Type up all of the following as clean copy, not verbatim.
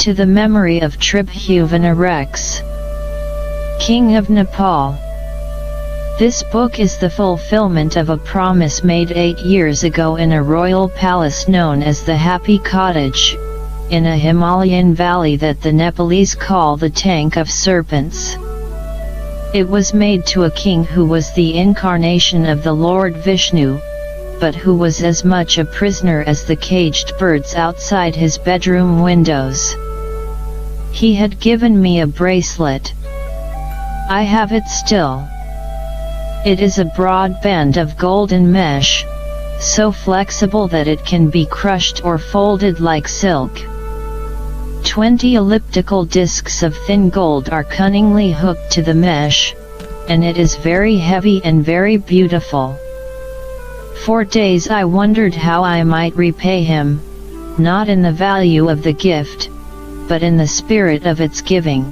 to the memory of Tribhuvan Rex, King of Nepal. This book is the fulfillment of a promise made 8 years ago in a royal palace known as the Happy Cottage, in a Himalayan valley that the Nepalese call the Tank of Serpents. It was made to a king who was the incarnation of the Lord Vishnu, but who was as much a prisoner as the caged birds outside his bedroom windows. He had given me a bracelet. I have it still. It is a broad band of golden mesh, so flexible that it can be crushed or folded like silk. 20 elliptical discs of thin gold are cunningly hooked to the mesh, and it is very heavy and very beautiful. For days I wondered how I might repay him, not in the value of the gift, but in the spirit of its giving.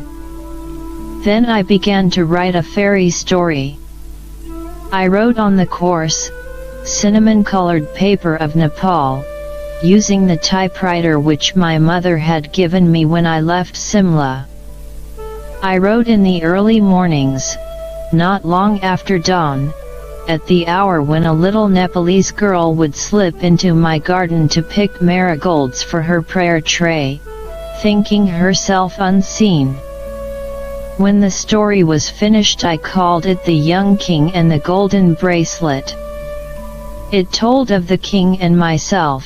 Then I began to write a fairy story. I wrote on the coarse, cinnamon-colored paper of Nepal, using the typewriter which my mother had given me when I left Simla. I wrote in the early mornings, not long after dawn, at the hour when a little Nepalese girl would slip into my garden to pick marigolds for her prayer tray, thinking herself unseen. When the story was finished, I called it The Young King and the Golden Bracelet. It told of the king and myself,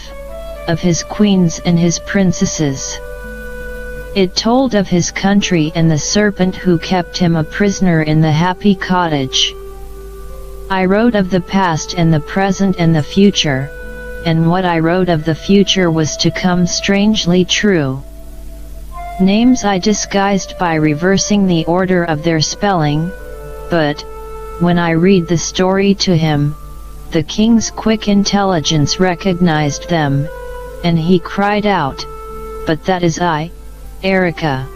of his queens and his princesses. It told of his country and the serpent who kept him a prisoner in the Happy Cottage. I wrote of the past and the present and the future, and what I wrote of the future was to come strangely true. Names I disguised by reversing the order of their spelling, but, when I read the story to him, the king's quick intelligence recognized them, and he cried out, "But that is I, Erika.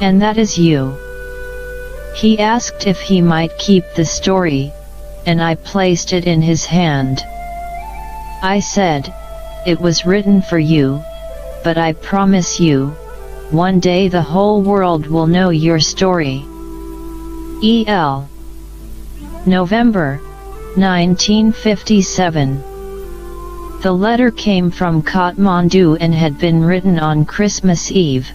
And that is you." He asked if he might keep the story, and I placed it in his hand. I said, "It was written for you, but I promise you, one day the whole world will know your story." E.L. November, 1957. The letter came from Kathmandu and had been written on Christmas Eve,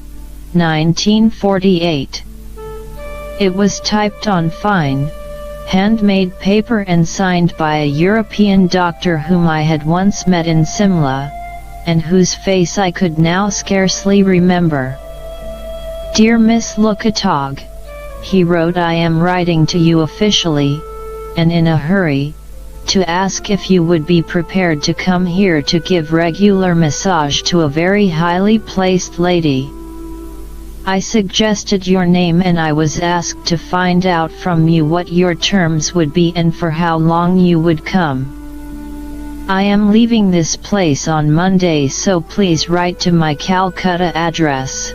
1948. It was typed on fine, handmade paper and signed by a European doctor whom I had once met in Simla, and whose face I could now scarcely remember. "Dear Miss Lukatog," he wrote, "I am writing to you officially, and in a hurry, to ask if you would be prepared to come here to give regular massage to a very highly placed lady. I suggested your name and I was asked to find out from you what your terms would be and for how long you would come. I am leaving this place on Monday, so please write to my Calcutta address.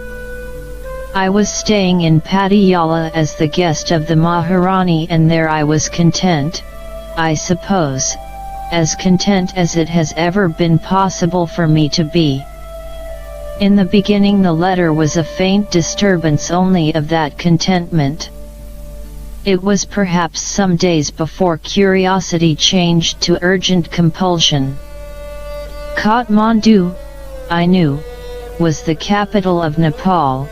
I was staying in Patiala as the guest of the Maharani, and there I was content, I suppose, as content as it has ever been possible for me to be." In the beginning the letter was a faint disturbance only of that contentment. It was perhaps some days before curiosity changed to urgent compulsion. Kathmandu, I knew, was the capital of Nepal,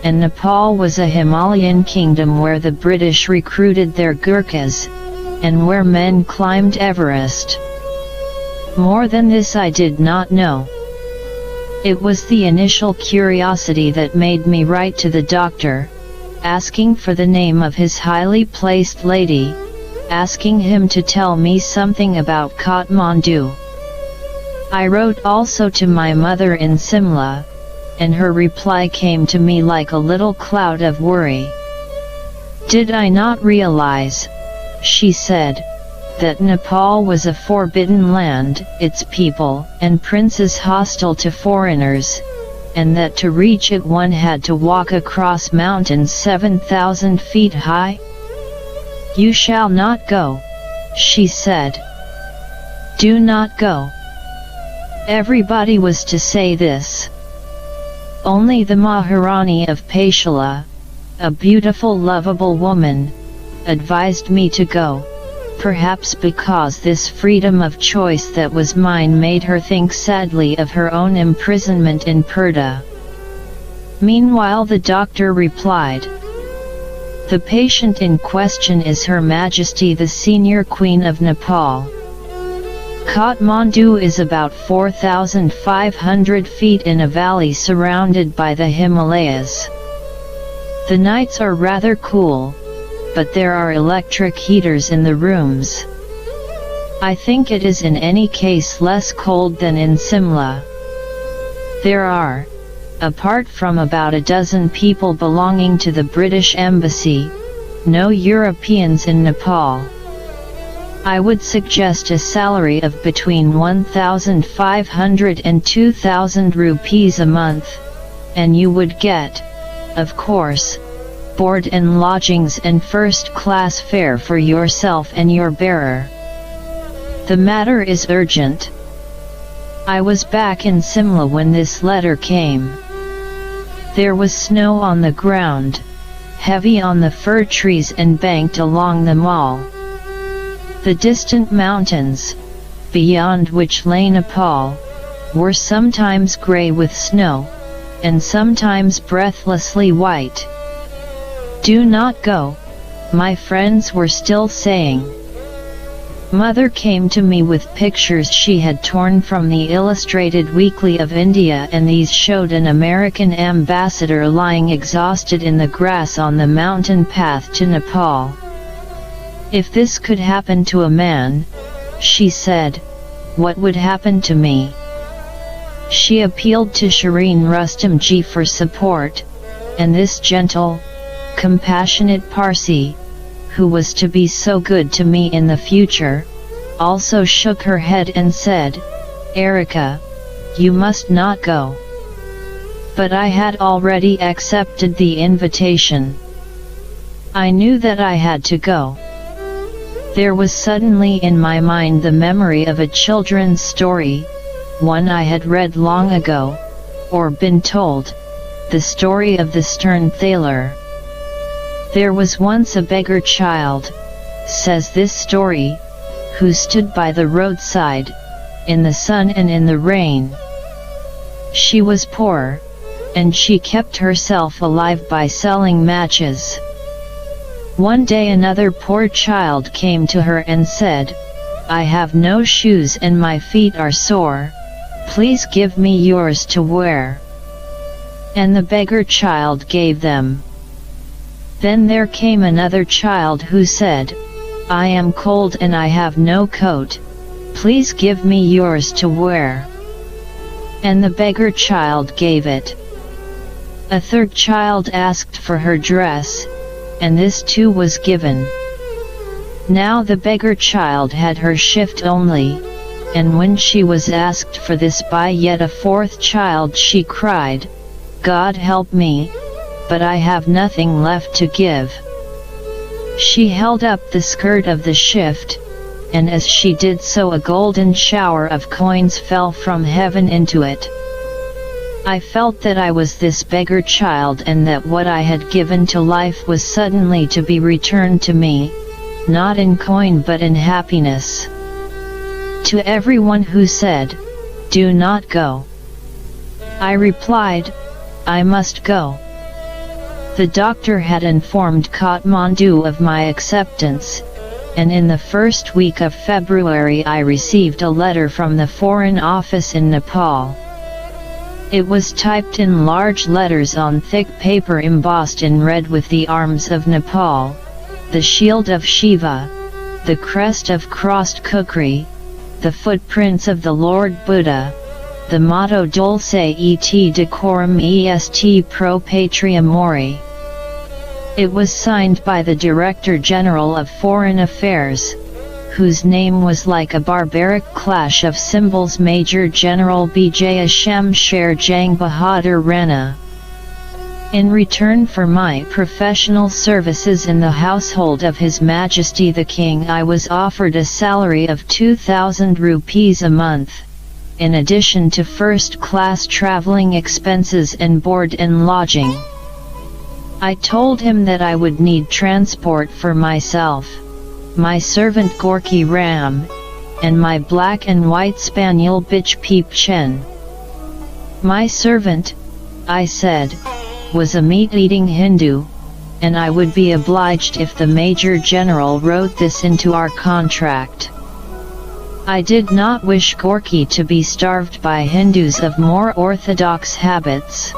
and Nepal was a Himalayan kingdom where the British recruited their Gurkhas, and where men climbed Everest. More than this I did not know. It was the initial curiosity that made me write to the doctor, asking for the name of his highly placed lady, asking him to tell me something about Kathmandu. I wrote also to my mother in Simla, and her reply came to me like a little cloud of worry. "Did I not realize," she said, "that Nepal was a forbidden land, its people and princes hostile to foreigners, and that to reach it one had to walk across mountains 7,000 feet high? You shall not go," she said. "Do not go." Everybody was to say this. Only the Maharani of Paichala, a beautiful lovable woman, advised me to go, perhaps because this freedom of choice that was mine made her think sadly of her own imprisonment in Purda. Meanwhile the doctor replied, "The patient in question is Her Majesty the Senior Queen of Nepal. Kathmandu is about 4,500 feet in a valley surrounded by the Himalayas. The nights are rather cool, but there are electric heaters in the rooms. I think it is in any case less cold than in Simla. There are, apart from about a dozen people belonging to the British Embassy, no Europeans in Nepal. I would suggest a salary of between 1,500 and 2,000 rupees a month, and you would get, of course, board and lodgings and first-class fare for yourself and your bearer. The matter is urgent." I was back in Simla when this letter came. There was snow on the ground, heavy on the fir trees and banked along the mall. The distant mountains, beyond which lay Nepal, were sometimes grey with snow, and sometimes breathlessly white. "Do not go," my friends were still saying. Mother came to me with pictures she had torn from the Illustrated Weekly of India, and these showed an American ambassador lying exhausted in the grass on the mountain path to Nepal. "If this could happen to a man," she said, "what would happen to me?" She appealed to Shireen Rustamji for support, and this gentle, compassionate Parsi, who was to be so good to me in the future, also shook her head and said, "Erika, you must not go." But I had already accepted the invitation. I knew that I had to go. There was suddenly in my mind the memory of a children's story, one I had read long ago, or been told, the story of the stern thaler. "There was once a beggar child," says this story, "who stood by the roadside, in the sun and in the rain. She was poor, and she kept herself alive by selling matches. One day another poor child came to her and said, 'I have no shoes and my feet are sore, please give me yours to wear.' And the beggar child gave them. Then there came another child who said, 'I am cold and I have no coat, please give me yours to wear.' And the beggar child gave it. A third child asked for her dress, and this too was given. Now the beggar child had her shift only, and when she was asked for this by yet a fourth child she cried, 'God help me, but I have nothing left to give.' She held up the skirt of the shift, and as she did so a golden shower of coins fell from heaven into it. I felt that I was this beggar child and that what I had given to life was suddenly to be returned to me, not in coin but in happiness. To everyone who said, 'Do not go,' I replied, 'I must go.' The doctor had informed Kathmandu of my acceptance, and in the first week of February I received a letter from the Foreign Office in Nepal. It was typed in large letters on thick paper embossed in red with the arms of Nepal, the shield of Shiva, the crest of crossed kukri, the footprints of the Lord Buddha, the motto Dulce et decorum est pro patria mori. It was signed by the Director General of Foreign Affairs, whose name was like a barbaric clash of symbols, Major General Bijaya Shamsher Jang Bahadur Rana. In return for my professional services in the household of His Majesty the King, I was offered a salary of 2,000 rupees a month. in addition to first-class traveling expenses and board and lodging. I told him that I would need transport for myself, my servant Gorky Ram, and my black and white spaniel bitch Peep Chen. My servant, I said, was a meat-eating Hindu, and I would be obliged if the Major General wrote this into our contract. I did not wish Gorky to be starved by Hindus of more orthodox habits.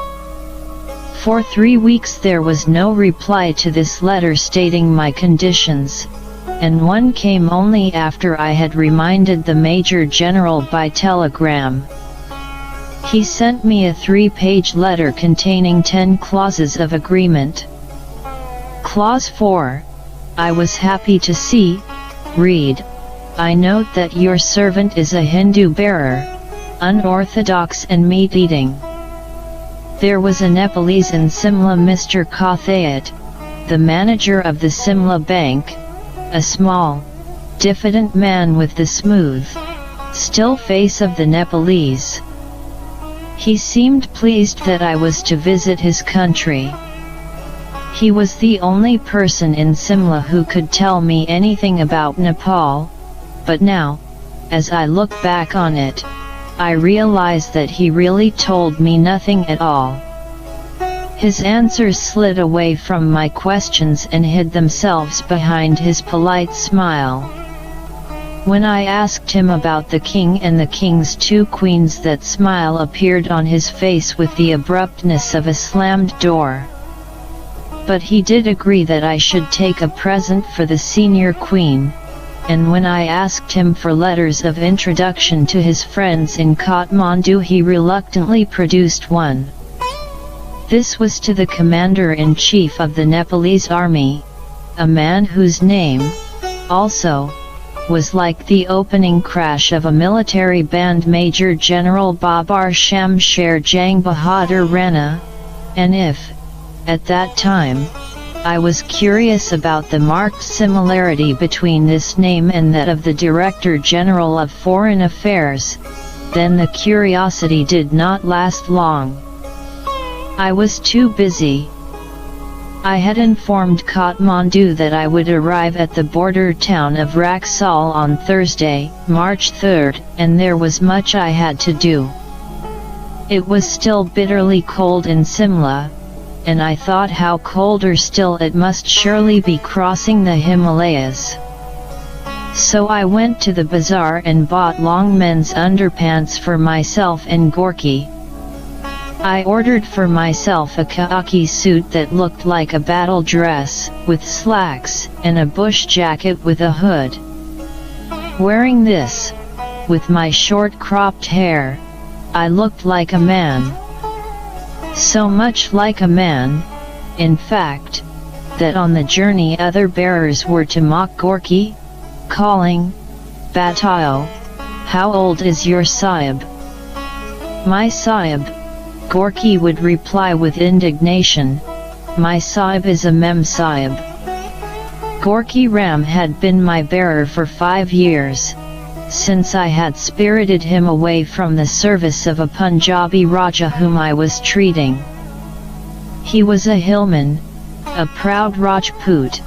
For 3 weeks there was no reply to this letter stating my conditions, and one came only after I had reminded the Major General by telegram. He sent me a 3-page letter containing 10 clauses of agreement. Clause 4, I was happy to see, read, I note that your servant is a Hindu bearer, unorthodox and meat-eating. There was a Nepalese in Simla, Mr. Kathayat, the manager of the Simla Bank, a small, diffident man with the smooth, still face of the Nepalese. He seemed pleased that I was to visit his country. He was the only person in Simla who could tell me anything about Nepal, but now, as I look back on it, I realize that he really told me nothing at all. His answers slid away from my questions and hid themselves behind his polite smile. When I asked him about the king and the king's 2 queens, that smile appeared on his face with the abruptness of a slammed door. But he did agree that I should take a present for the senior queen, and when I asked him for letters of introduction to his friends in Kathmandu, he reluctantly produced one. This was to the Commander-in-Chief of the Nepalese Army, a man whose name, also, was like the opening crash of a military band, Major General Babar Shamsher Jang Bahadur Rana, and if, at that time, I was curious about the marked similarity between this name and that of the Director General of Foreign Affairs, then the curiosity did not last long. I was too busy. I had informed Kathmandu that I would arrive at the border town of Raxaul on Thursday, March 3rd, and there was much I had to do. It was still bitterly cold in Simla, and I thought how colder still it must surely be crossing the Himalayas. So I went to the bazaar and bought long men's underpants for myself and Gorky. I ordered for myself a khaki suit that looked like a battle dress, with slacks, and a bush jacket with a hood. Wearing this, with my short cropped hair, I looked like a man. So much like a man, in fact, that on the journey other bearers were to mock Gorky, calling, "Batayo, how old is your Sahib?" "My Sahib," Gorky would reply with indignation, "my Sahib is a Mem Sahib." Gorky Ram had been my bearer for 5 years, since I had spirited him away from the service of a Punjabi Raja whom I was treating. He was a hillman, a proud Rajput,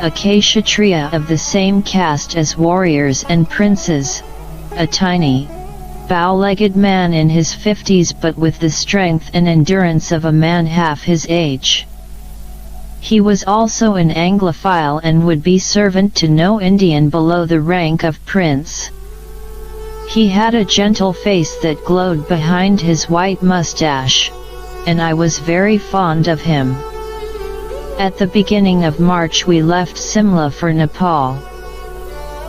a Kshatriya of the same caste as warriors and princes, a tiny, bow-legged man in his 50s but with the strength and endurance of a man half his age. He was also an Anglophile and would be servant to no Indian below the rank of prince. He had a gentle face that glowed behind his white mustache, and I was very fond of him. At the beginning of March we left Simla for Nepal.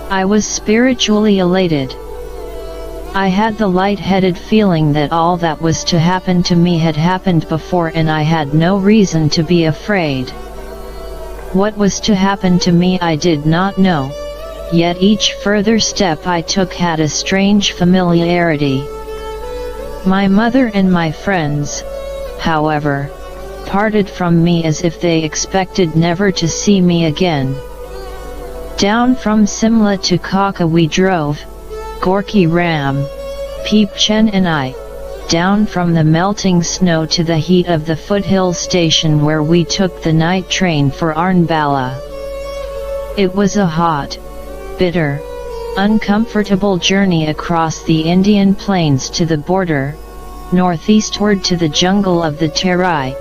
I was spiritually elated. I had the light-headed feeling that all that was to happen to me had happened before and I had no reason to be afraid. What was to happen to me I did not know, yet each further step I took had a strange familiarity. My mother and my friends, however, parted from me as if they expected never to see me again. Down from Simla to Kaka we drove, Gorky Ram, Peep Chen and I, down from the melting snow to the heat of the foothill station where we took the night train for Arnbala. It was a hot, bitter, uncomfortable journey across the Indian plains to the border, northeastward to the jungle of the Terai,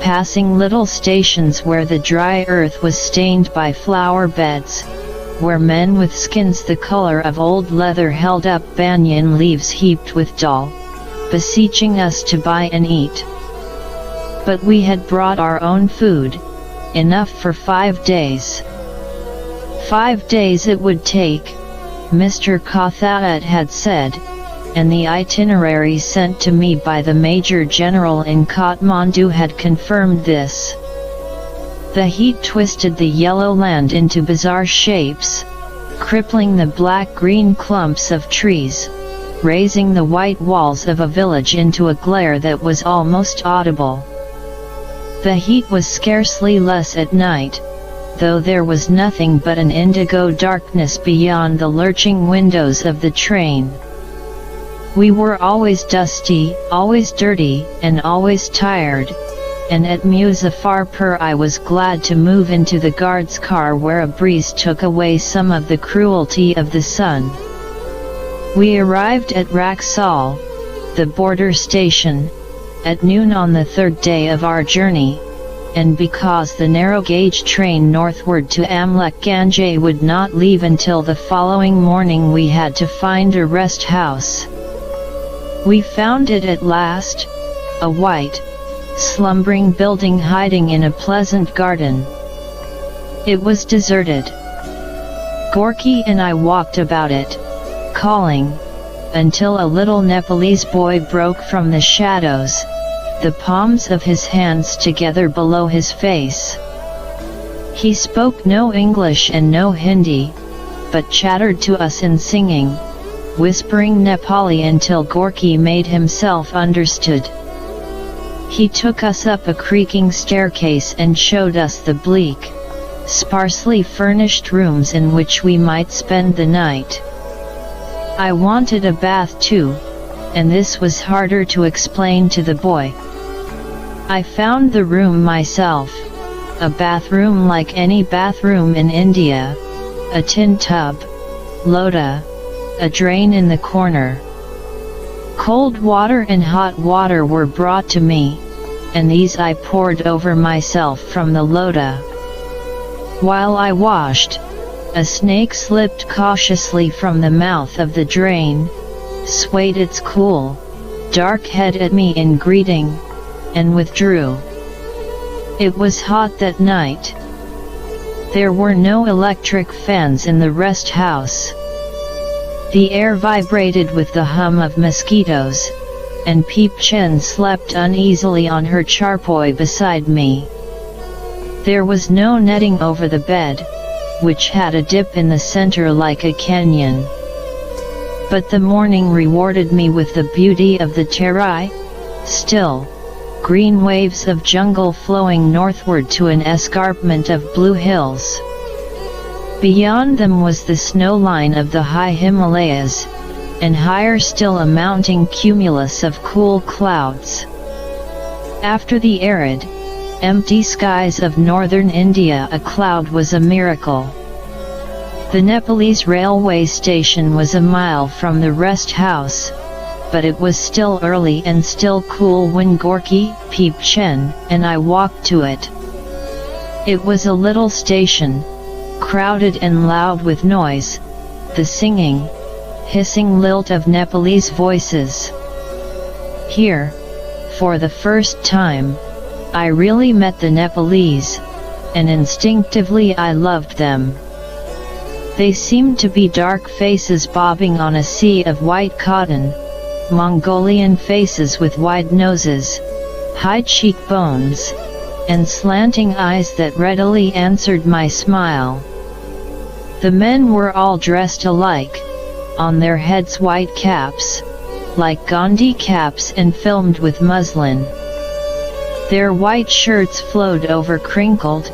passing little stations where the dry earth was stained by flower beds, where men with skins the color of old leather held up banyan leaves heaped with dal, beseeching us to buy and eat. But we had brought our own food, enough for 5 days. 5 days it would take, Mr. Kothat had said, and the itinerary sent to me by the Major General in Kathmandu had confirmed this. The heat twisted the yellow land into bizarre shapes, crippling the black-green clumps of trees, raising the white walls of a village into a glare that was almost audible. The heat was scarcely less at night, though there was nothing but an indigo darkness beyond the lurching windows of the train. We were always dusty, always dirty, and always tired, and at Muzaffarpur I was glad to move into the guard's car where a breeze took away some of the cruelty of the sun. We arrived at Raxaul, the border station, at noon on the third day of our journey, and because the narrow-gauge train northward to Amlek would not leave until the following morning, we had to find a rest house. We found it at last, a white, slumbering building hiding in a pleasant garden. It was deserted. Gorky and I walked about it, calling, until a little Nepalese boy broke from the shadows, the palms of his hands together below his face. He spoke no English and no Hindi, but chattered to us in singing, whispering Nepali until Gorky made himself understood. He took us up a creaking staircase and showed us the bleak, sparsely furnished rooms in which we might spend the night. I wanted a bath too, and this was harder to explain to the boy. I found the room myself, a bathroom like any bathroom in India, a tin tub, lota, a drain in the corner. Cold water and hot water were brought to me, and these I poured over myself from the lota. While I washed, a snake slipped cautiously from the mouth of the drain, swayed its cool, dark head at me in greeting, and withdrew. It was hot that night. There were no electric fans in the rest house. The air vibrated with the hum of mosquitoes, and Peep Chen slept uneasily on her charpoy beside me. There was no netting over the bed, which had a dip in the center like a canyon. But the morning rewarded me with the beauty of the Terai, still, green waves of jungle flowing northward to an escarpment of blue hills. Beyond them was the snow line of the high Himalayas, and higher still a mounting cumulus of cool clouds. After the arid, empty skies of northern India, a cloud was a miracle. The Nepalese railway station was a mile from the rest house, but it was still early and still cool when Gorky, Peep Chen, and I walked to it. It was a little station, crowded and loud with noise, the singing, hissing lilt of Nepalese voices. Here, for the first time, I really met the Nepalese, and instinctively I loved them. They seemed to be dark faces bobbing on a sea of white cotton, Mongolian faces with wide noses, high cheekbones, and slanting eyes that readily answered my smile. The men were all dressed alike, on their heads white caps, like Gandhi caps and filmed with muslin. Their white shirts flowed over crinkled,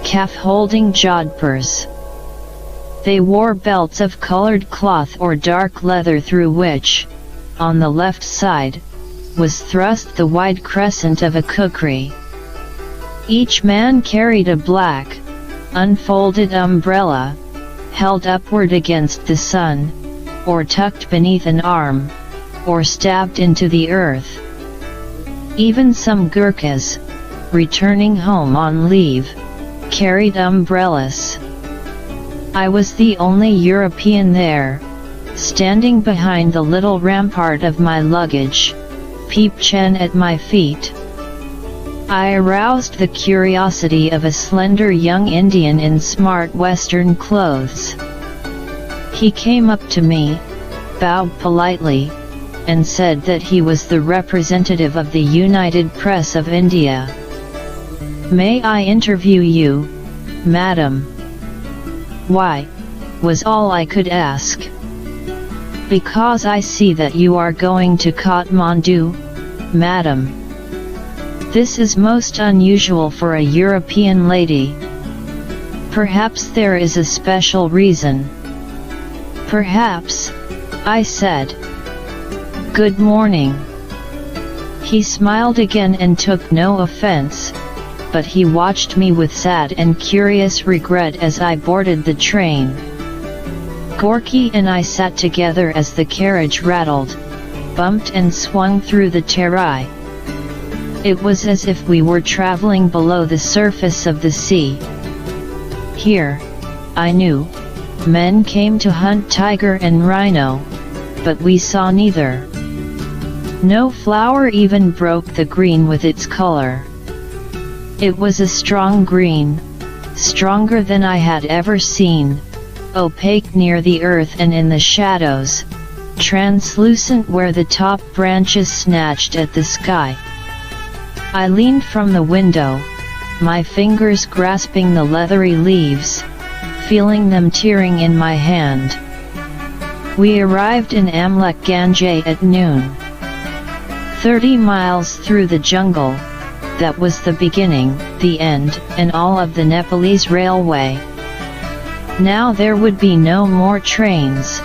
calf-holding jodhpurs. They wore belts of colored cloth or dark leather through which, on the left side, was thrust the wide crescent of a kukri. Each man carried a black, unfolded umbrella, held upward against the sun, or tucked beneath an arm, or stabbed into the earth. Even some Gurkhas, returning home on leave, carried umbrellas. I was the only European there, standing behind the little rampart of my luggage, Peep-Chen at my feet. I aroused the curiosity of a slender young Indian in smart Western clothes. He came up to me, bowed politely, and said that he was the representative of the United Press of India. "May I interview you, madam?" "Why?" was all I could ask. "Because I see that you are going to Kathmandu, madam. This is most unusual for a European lady. Perhaps there is a special reason." "Perhaps," I said. "Good morning." He smiled again and took no offense, but he watched me with sad and curious regret as I boarded the train. Gorky and I sat together as the carriage rattled, bumped and swung through the Terai. It was as if we were traveling below the surface of the sea. Here, I knew, men came to hunt tiger and rhino, but we saw neither. No flower even broke the green with its color. It was a strong green, stronger than I had ever seen, opaque near the earth and in the shadows, translucent where the top branches snatched at the sky. I leaned from the window, my fingers grasping the leathery leaves, feeling them tearing in my hand. We arrived in Amlek Ganjay at noon. 30 miles through the jungle, that was the beginning, the end, and all of the Nepalese railway. Now there would be no more trains,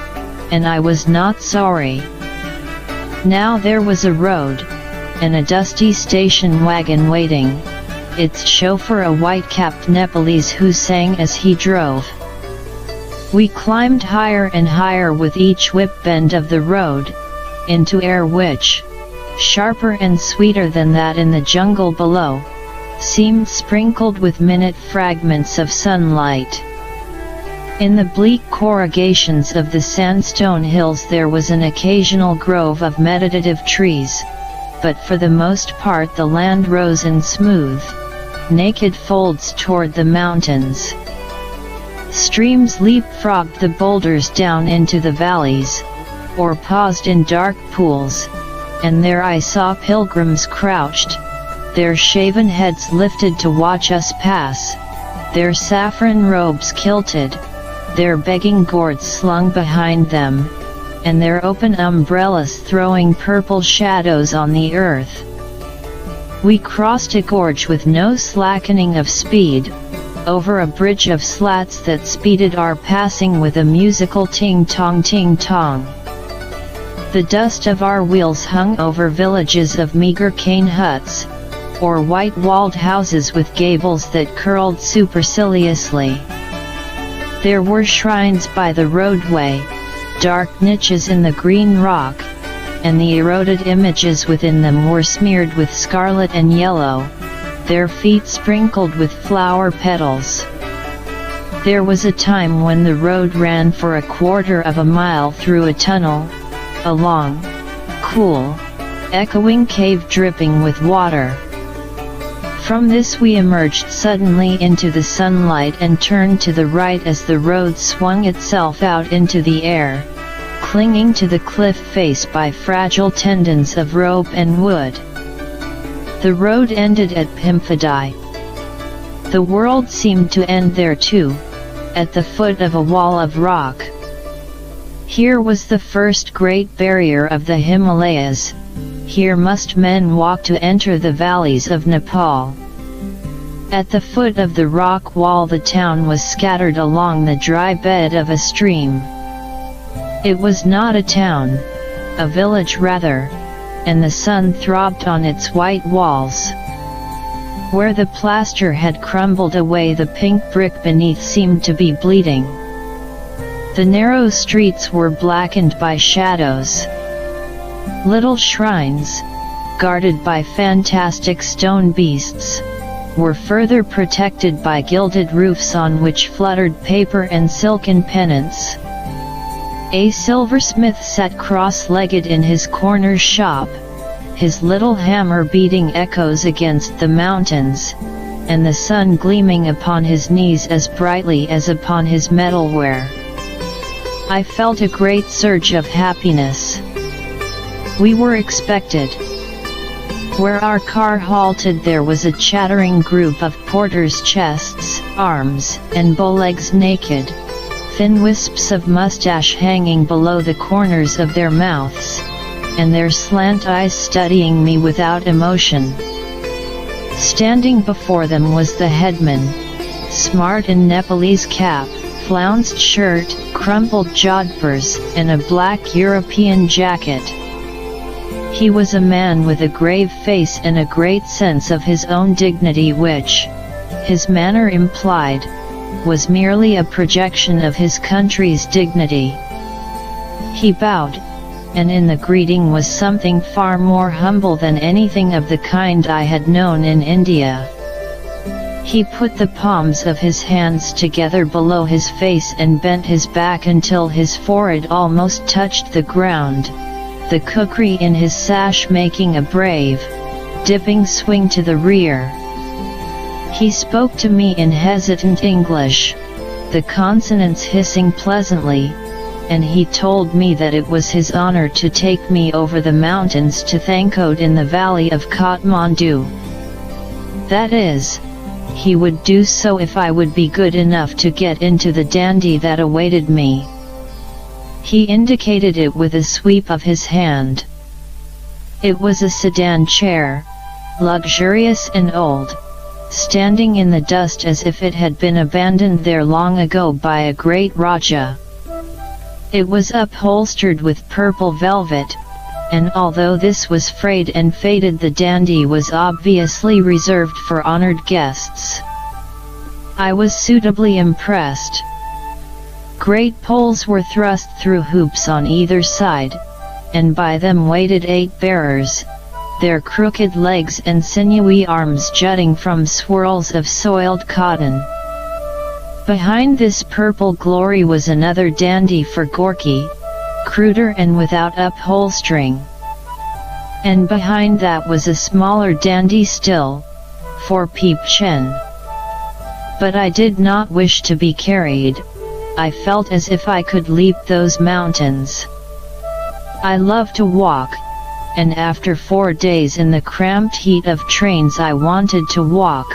and I was not sorry. Now there was a road, and a dusty station wagon waiting, its chauffeur a white-capped Nepalese who sang as he drove. We climbed higher and higher with each whip bend of the road, into air which, sharper and sweeter than that in the jungle below, seemed sprinkled with minute fragments of sunlight. In the bleak corrugations of the sandstone hills there was an occasional grove of meditative trees, but for the most part the land rose in smooth, naked folds toward the mountains. Streams leapfrogged the boulders down into the valleys, or paused in dark pools, and there I saw pilgrims crouched, their shaven heads lifted to watch us pass, their saffron robes kilted, their begging gourds slung behind them, and their open umbrellas throwing purple shadows on the earth. We crossed a gorge with no slackening of speed, over a bridge of slats that speeded our passing with a musical ting-tong ting-tong. The dust of our wheels hung over villages of meager cane huts, or white-walled houses with gables that curled superciliously. There were shrines by the roadway, dark niches in the green rock, and the eroded images within them were smeared with scarlet and yellow, their feet sprinkled with flower petals. There was a time when the road ran for a quarter of a mile through a tunnel, a long, cool, echoing cave dripping with water. From this we emerged suddenly into the sunlight and turned to the right as the road swung itself out into the air, clinging to the cliff face by fragile tendons of rope and wood. The road ended at Pimpfadai. The world seemed to end there too, at the foot of a wall of rock. Here was the first great barrier of the Himalayas. Here must men walk to enter the valleys of Nepal. At the foot of the rock wall the town was scattered along the dry bed of a stream. It was not a town, a village rather, and the sun throbbed on its white walls. Where the plaster had crumbled away, the pink brick beneath seemed to be bleeding. The narrow streets were blackened by shadows. Little shrines, guarded by fantastic stone beasts, were further protected by gilded roofs on which fluttered paper and silken pennants. A silversmith sat cross-legged in his corner shop, his little hammer beating echoes against the mountains, and the sun gleaming upon his knees as brightly as upon his metalware. I felt a great surge of happiness. We were expected. Where our car halted there was a chattering group of porters, chests, arms, and bowlegs naked, thin wisps of mustache hanging below the corners of their mouths, and their slant eyes studying me without emotion. Standing before them was the headman, smart in Nepalese cap, flounced shirt, crumpled jodhpurs, and a black European jacket. He was a man with a grave face and a great sense of his own dignity which, his manner implied, was merely a projection of his country's dignity. He bowed, and in the greeting was something far more humble than anything of the kind I had known in India. He put the palms of his hands together below his face and bent his back until his forehead almost touched the ground, the kukri in his sash making a brave, dipping swing to the rear. He spoke to me in hesitant English, the consonants hissing pleasantly, and he told me that it was his honor to take me over the mountains to Thankot in the valley of Kathmandu. That is, he would do so if I would be good enough to get into the dandy that awaited me. He indicated it with a sweep of his hand. It was a sedan chair, luxurious and old, standing in the dust as if it had been abandoned there long ago by a great Raja. It was upholstered with purple velvet, and although this was frayed and faded, the dandy was obviously reserved for honored guests. I was suitably impressed. Great poles were thrust through hoops on either side, and by them waited 8 bearers, their crooked legs and sinewy arms jutting from swirls of soiled cotton. Behind this purple glory was another dandy for Gorky, cruder and without upholstering. And behind that was a smaller dandy still, for Peep Chen. But I did not wish to be carried. I felt as if I could leap those mountains. I love to walk, and after 4 days in the cramped heat of trains I wanted to walk.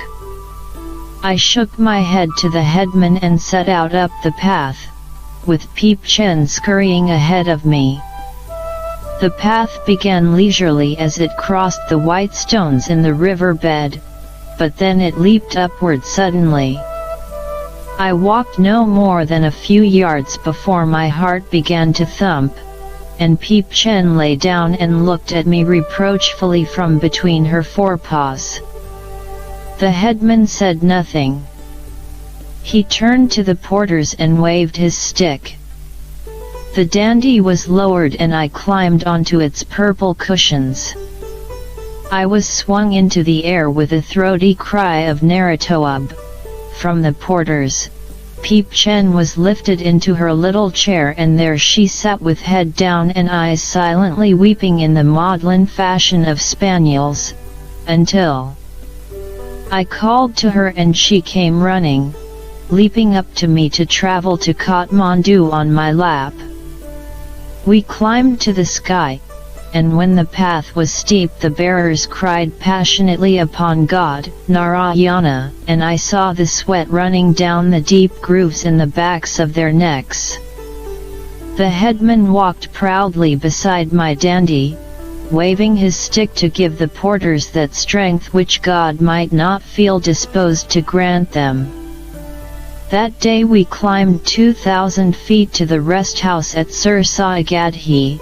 I shook my head to the headman and set out up the path, with Peep Chen scurrying ahead of me. The path began leisurely as it crossed the white stones in the river bed, but then it leaped upward suddenly. I walked no more than a few yards before my heart began to thump, and Peep Chen lay down and looked at me reproachfully from between her forepaws. The headman said nothing. He turned to the porters and waved his stick. The dandy was lowered and I climbed onto its purple cushions. I was swung into the air with a throaty cry of Naratoab. From the porters, Peep Chen was lifted into her little chair, and there she sat with head down and eyes silently weeping in the maudlin fashion of spaniels, until I called to her and she came running, leaping up to me to travel to Kathmandu on my lap. We climbed to the sky, and when the path was steep the bearers cried passionately upon God, Narayana, and I saw the sweat running down the deep grooves in the backs of their necks. The headman walked proudly beside my dandy, waving his stick to give the porters that strength which God might not feel disposed to grant them. That day we climbed 2,000 feet to the rest house at Sir Saigadhi,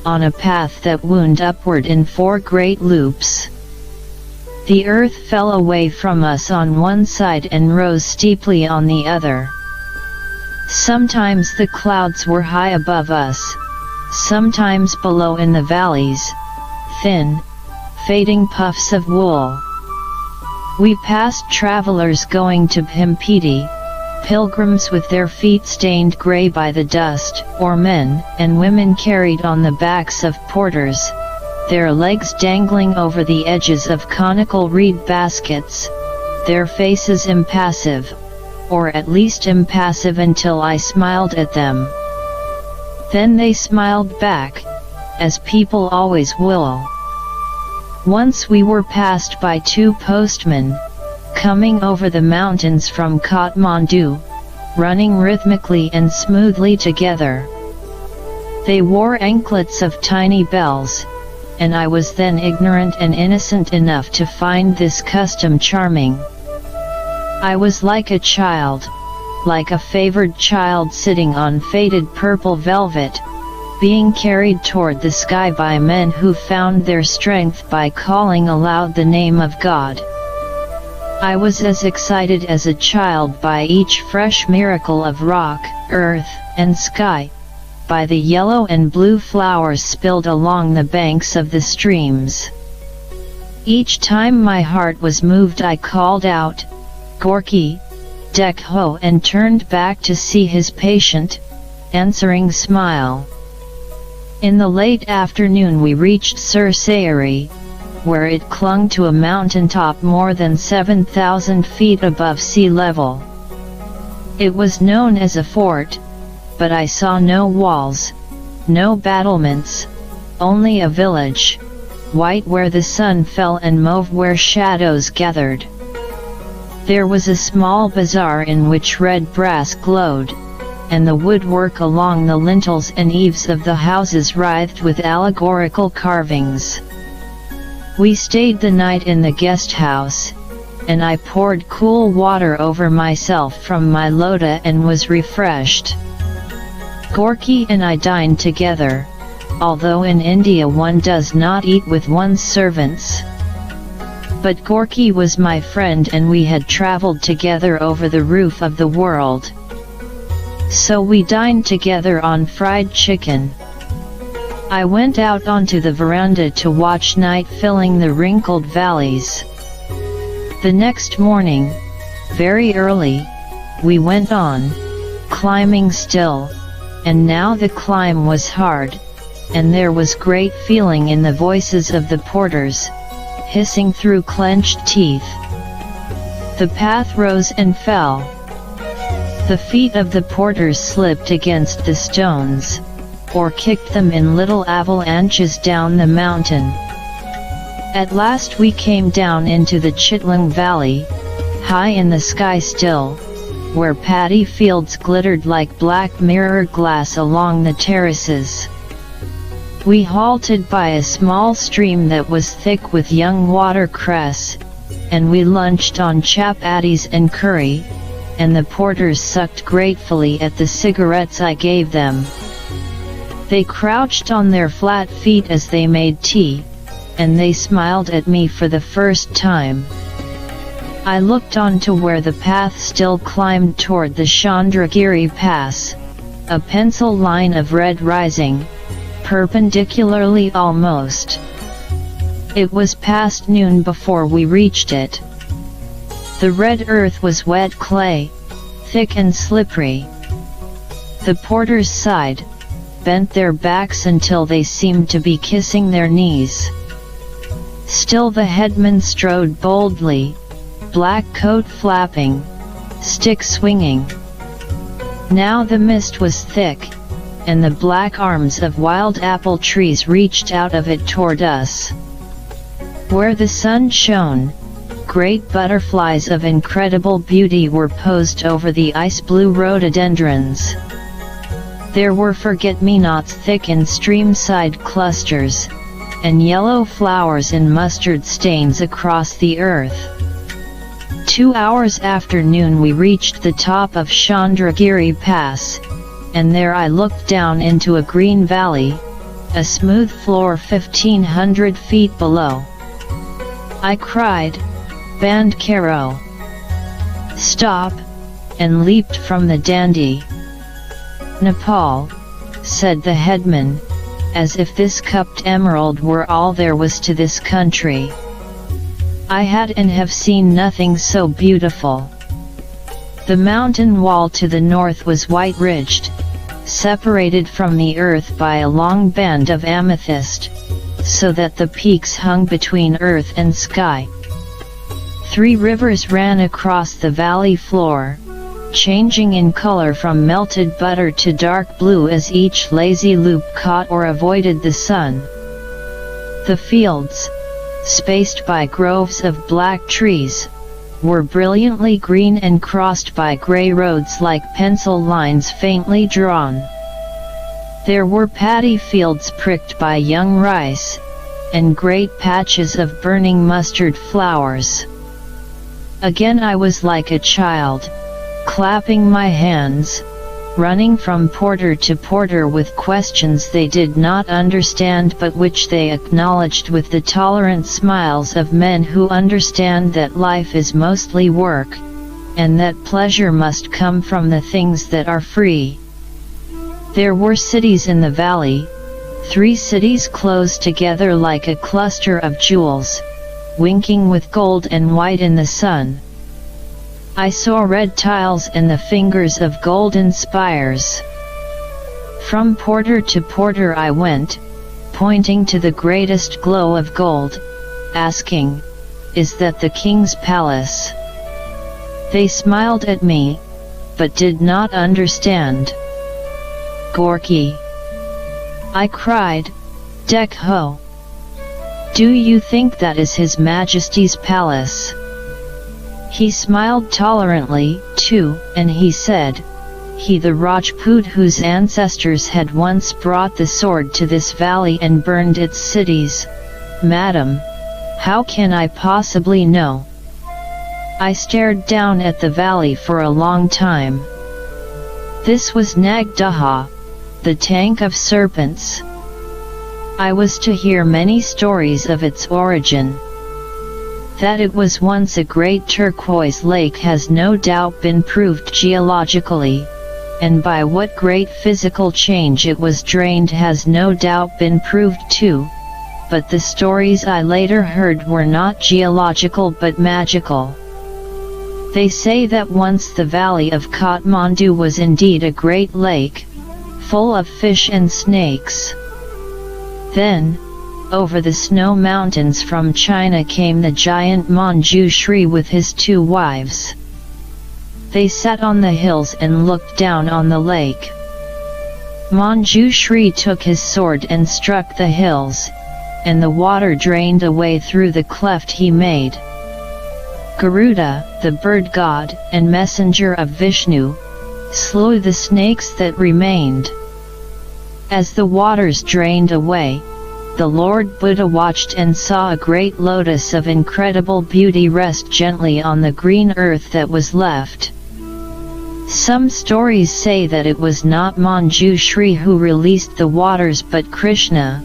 on a path that wound upward in 4 great loops. The earth fell away from us on one side and rose steeply on the other. Sometimes the clouds were high above us, sometimes below in the valleys, thin, fading puffs of wool. We passed travelers going to Pimpiti, pilgrims with their feet stained gray by the dust, or men and women carried on the backs of porters, their legs dangling over the edges of conical reed baskets, their faces impassive, or at least impassive until I smiled at them. Then they smiled back, as people always will. Once we were passed by 2 postmen, coming over the mountains from Kathmandu, running rhythmically and smoothly together. They wore anklets of tiny bells, and I was then ignorant and innocent enough to find this custom charming. I was like a child, like a favored child sitting on faded purple velvet, being carried toward the sky by men who found their strength by calling aloud the name of God. I was as excited as a child by each fresh miracle of rock, earth, and sky, by the yellow and blue flowers spilled along the banks of the streams. Each time my heart was moved I called out, "Gorky, Dekho," and turned back to see his patient, answering smile. In the late afternoon we reached Sursayari, where it clung to a mountaintop more than 7,000 feet above sea level. It was known as a fort, but I saw no walls, no battlements, only a village, white where the sun fell and mauve where shadows gathered. There was a small bazaar in which red brass glowed, and the woodwork along the lintels and eaves of the houses writhed with allegorical carvings. We stayed the night in the guest house, and I poured cool water over myself from my lota and was refreshed. Gorky and I dined together, although in India one does not eat with one's servants. But Gorky was my friend and we had traveled together over the roof of the world. So we dined together on fried chicken. I went out onto the veranda to watch night filling the wrinkled valleys. The next morning, very early, we went on, climbing still, and now the climb was hard, and there was great feeling in the voices of the porters, hissing through clenched teeth. The path rose and fell. The feet of the porters slipped against the stones, or kicked them in little avalanches down the mountain. At last we came down into the Chitlang Valley, high in the sky still, where paddy fields glittered like black mirror glass along the terraces. We halted by a small stream that was thick with young watercress, and we lunched on chapatis and curry, and the porters sucked gratefully at the cigarettes I gave them. They crouched on their flat feet as they made tea, and they smiled at me for the first time. I looked on to where the path still climbed toward the Chandragiri Pass, a pencil line of red rising, perpendicularly almost. It was past noon before we reached it. The red earth was wet clay, thick and slippery. The porters sighed, bent their backs until they seemed to be kissing their knees. Still the headman strode boldly, black coat flapping, stick swinging. Now the mist was thick, and the black arms of wild apple trees reached out of it toward us. Where the sun shone, great butterflies of incredible beauty were posed over the ice-blue rhododendrons. There were forget-me-nots thick in stream-side clusters, and yellow flowers in mustard stains across the earth. 2 hours after noon we reached the top of Chandragiri Pass, and there I looked down into a green valley, a smooth floor 1,500 feet below. I cried, "Bandkaro! Stop!" and leaped from the dandy. "Nepal," said the headman, as if this cupped emerald were all there was to this country. I had and have seen nothing so beautiful. The mountain wall to the north was white-ridged, separated from the earth by a long band of amethyst, so that the peaks hung between earth and sky. 3 rivers ran across the valley floor, changing in color from melted butter to dark blue as each lazy loop caught or avoided the sun. The fields, spaced by groves of black trees, were brilliantly green and crossed by gray roads like pencil lines faintly drawn. There were paddy fields pricked by young rice, and great patches of burning mustard flowers. Again I was like a child, clapping my hands, running from porter to porter with questions they did not understand but which they acknowledged with the tolerant smiles of men who understand that life is mostly work, and that pleasure must come from the things that are free. There were cities in the valley, 3 cities close together like a cluster of jewels, winking with gold and white in the sun. I saw red tiles and the fingers of golden spires. From porter to porter I went, pointing to the greatest glow of gold, asking, "Is that the king's palace?" They smiled at me, but did not understand. "Gorky!" I cried, "Dek ho! Do you think that is His Majesty's palace?" He smiled tolerantly, too, and he said, "He the Rajput whose ancestors had once brought the sword to this valley and burned its cities. Madam, how can I possibly know?" I stared down at the valley for a long time. This was Nagdaha, the tank of serpents. I was to hear many stories of its origin. That it was once a great turquoise lake has no doubt been proved geologically, and by what great physical change it was drained has no doubt been proved too, but the stories I later heard were not geological but magical. They say that once the valley of Kathmandu was indeed a great lake, full of fish and snakes. Then, over the snow mountains from China came the giant Manjushri with his 2 wives. They sat on the hills and looked down on the lake. Manjushri took his sword and struck the hills, and the water drained away through the cleft he made. Garuda, the bird god and messenger of Vishnu, slew the snakes that remained. As the waters drained away, the Lord Buddha watched and saw a great lotus of incredible beauty rest gently on the green earth that was left. Some stories say that it was not Manjushri who released the waters but Krishna,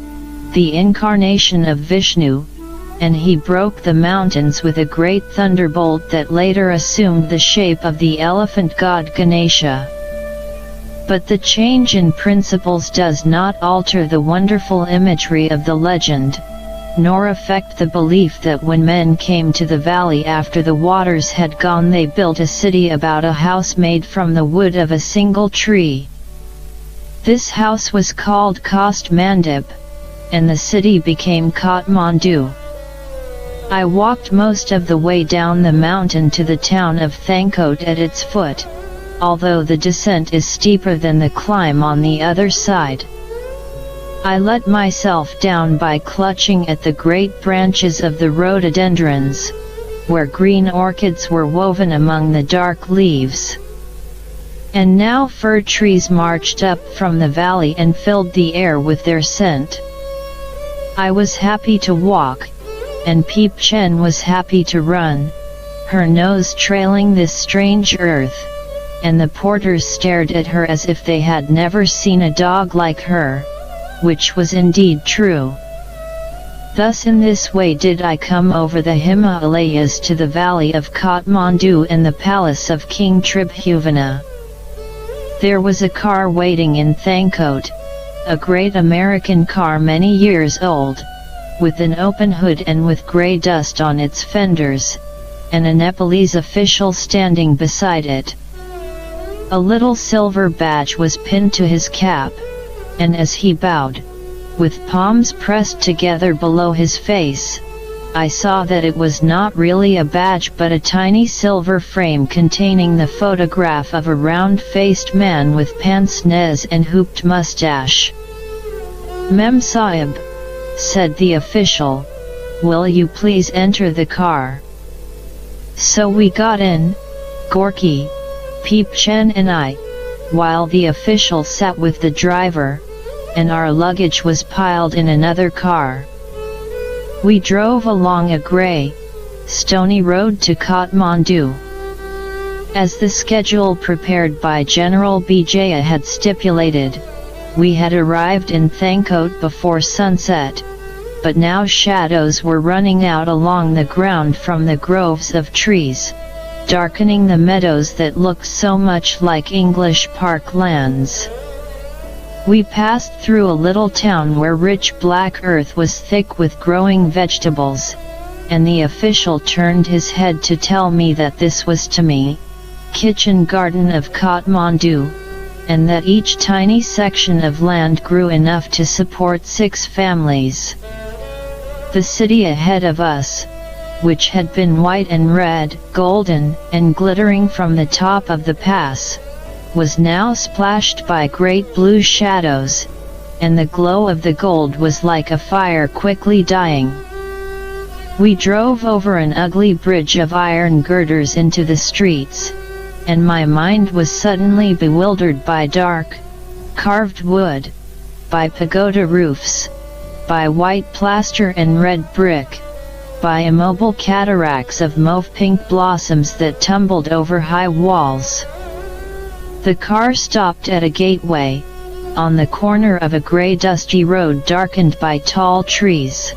the incarnation of Vishnu, and he broke the mountains with a great thunderbolt that later assumed the shape of the elephant god Ganesha. But the change in principles does not alter the wonderful imagery of the legend, nor affect the belief that when men came to the valley after the waters had gone they built a city about a house made from the wood of a single tree. This house was called Kast Mandip, and the city became Kathmandu. I walked most of the way down the mountain to the town of Thankot at its foot, although the descent is steeper than the climb on the other side. I let myself down by clutching at the great branches of the rhododendrons, where green orchids were woven among the dark leaves. And now fir trees marched up from the valley and filled the air with their scent. I was happy to walk, and Peep Chen was happy to run, her nose trailing this strange earth, and the porters stared at her as if they had never seen a dog like her, which was indeed true. Thus in this way did I come over the Himalayas to the valley of Kathmandu and the palace of King Tribhuvan. There was a car waiting in Thangkot, a great American car many years old, with an open hood and with grey dust on its fenders, and a Nepalese official standing beside it. A little silver badge was pinned to his cap, and as he bowed, with palms pressed together below his face, I saw that it was not really a badge but a tiny silver frame containing the photograph of a round-faced man with pince-nez and hooped mustache. "Mem Sahib," said the official, "will you please enter the car?" So we got in, Gorky, Peep Chen and I, while the official sat with the driver, and our luggage was piled in another car. We drove along a grey, stony road to Kathmandu. As the schedule prepared by General Bijaya had stipulated, we had arrived in Thangkot before sunset, but now shadows were running out along the ground from the groves of trees, darkening the meadows that looked so much like English park lands. We passed through a little town where rich black earth was thick with growing vegetables, and the official turned his head to tell me that this was to me, kitchen garden of Kathmandu, and that each tiny section of land grew enough to support 6 families. The city ahead of us, which had been white and red, golden, and glittering from the top of the pass, was now splashed by great blue shadows, and the glow of the gold was like a fire quickly dying. We drove over an ugly bridge of iron girders into the streets, and my mind was suddenly bewildered by dark, carved wood, by pagoda roofs, by white plaster and red brick, by immobile cataracts of mauve-pink blossoms that tumbled over high walls. The car stopped at a gateway, on the corner of a grey dusty road darkened by tall trees.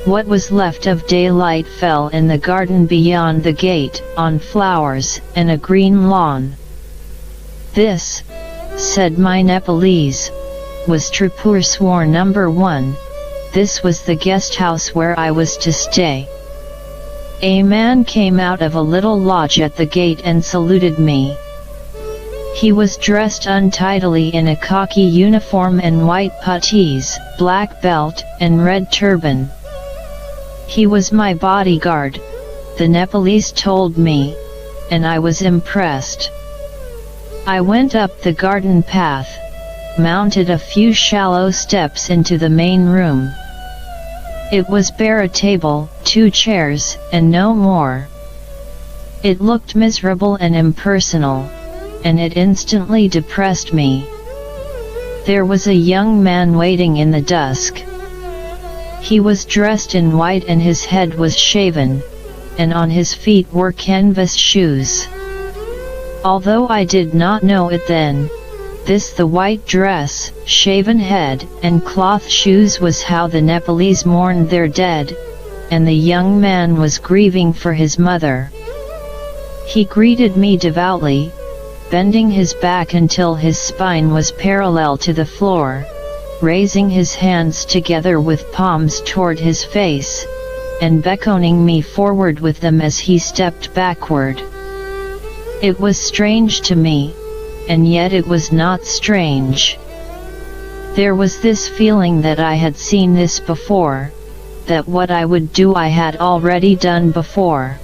What was left of daylight fell in the garden beyond the gate, on flowers and a green lawn. This, said my Nepalese, was Tripur number 1, this was the guest house where I was to stay. A man came out of a little lodge at the gate and saluted me. He was dressed untidily in a khaki uniform and white puttees, black belt, and red turban. He was my bodyguard, the Nepalese told me, and I was impressed. I went up the garden path, mounted a few shallow steps into the main room. It was bare, a table, 2 chairs, and no more. It looked miserable and impersonal, and it instantly depressed me. There was a young man waiting in the dusk. He was dressed in white and his head was shaven, and on his feet were canvas shoes. Although I did not know it then, the white dress, shaven head, and cloth shoes was how the Nepalese mourned their dead, and the young man was grieving for his mother. He greeted me devoutly, bending his back until his spine was parallel to the floor, raising his hands together with palms toward his face, and beckoning me forward with them as he stepped backward. It was strange to me, and yet it was not strange. There was this feeling that I had seen this before, that what I would do I had already done before.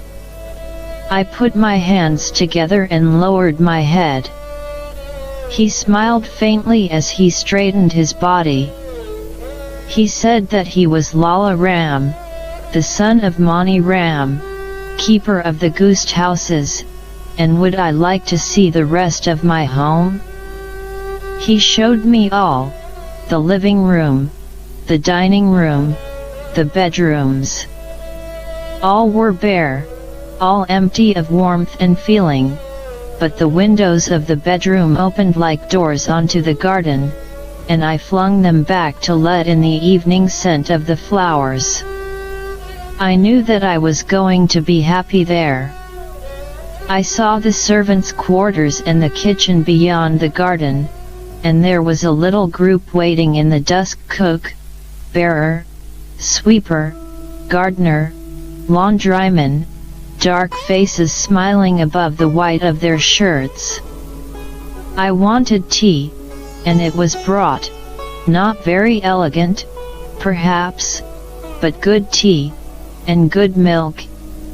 I put my hands together and lowered my head. He smiled faintly as he straightened his body. He said that he was Lala Ram, the son of Mani Ram, keeper of the goose houses, and would I like to see the rest of my home? He showed me all, the living room, the dining room, the bedrooms. All were bare, all empty of warmth and feeling, but the windows of the bedroom opened like doors onto the garden, and I flung them back to let in the evening scent of the flowers. I knew that I was going to be happy there. I saw the servants' quarters and the kitchen beyond the garden, and there was a little group waiting in the dusk: cook, bearer, sweeper, gardener, laundryman, dark faces smiling above the white of their shirts. I wanted tea, and it was brought, not very elegant, perhaps, but good tea, and good milk,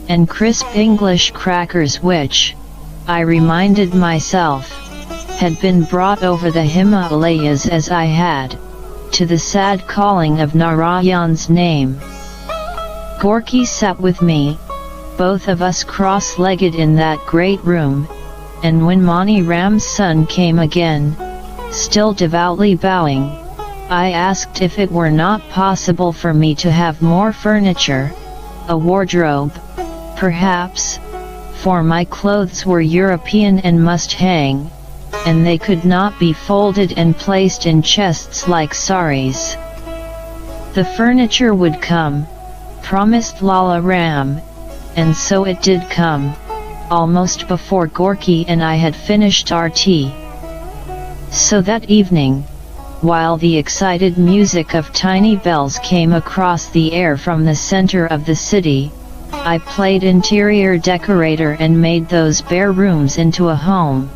and crisp English crackers which, I reminded myself, had been brought over the Himalayas as I had, to the sad calling of Narayan's name. Gorky sat with me, both of us cross-legged in that great room, and when Mani Ram's son came again, still devoutly bowing, I asked if it were not possible for me to have more furniture, a wardrobe, perhaps, for my clothes were European and must hang, and they could not be folded and placed in chests like saris. The furniture would come, promised Lala Ram, and so it did come, almost before Gorky and I had finished our tea. So that evening, while the excited music of tiny bells came across the air from the center of the city, I played interior decorator and made those bare rooms into a home.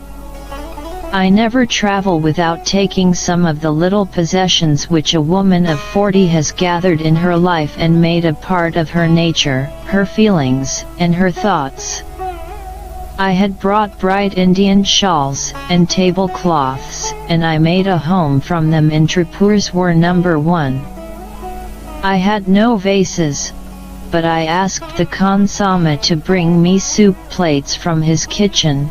I never travel without taking some of the little possessions which a woman of 40 has gathered in her life and made a part of her nature, her feelings, and her thoughts. I had brought bright Indian shawls and tablecloths, and I made a home from them in Tripur's War No. 1. I had no vases, but I asked the khansama to bring me soup plates from his kitchen,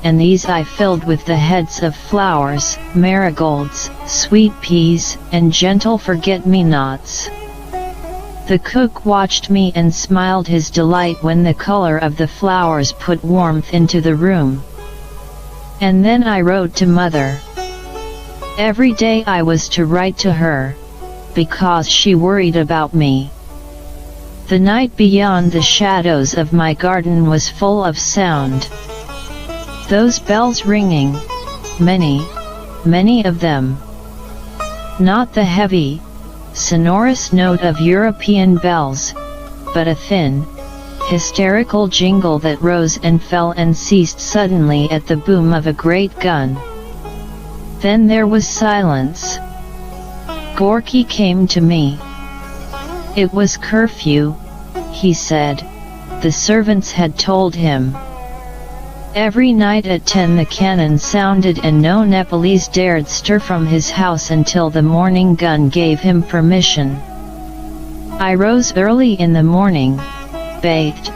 and these I filled with the heads of flowers, marigolds, sweet peas, and gentle forget-me-nots. The cook watched me and smiled his delight when the color of the flowers put warmth into the room. And then I wrote to Mother. Every day I was to write to her, because she worried about me. The night beyond the shadows of my garden was full of sound. Those bells ringing, many, many of them. Not the heavy, sonorous note of European bells, but a thin, hysterical jingle that rose and fell and ceased suddenly at the boom of a great gun. Then there was silence. Gorky came to me. It was curfew, he said, the servants had told him. Every night at 10 the cannon sounded and no Nepalese dared stir from his house until the morning gun gave him permission. I rose early in the morning, bathed,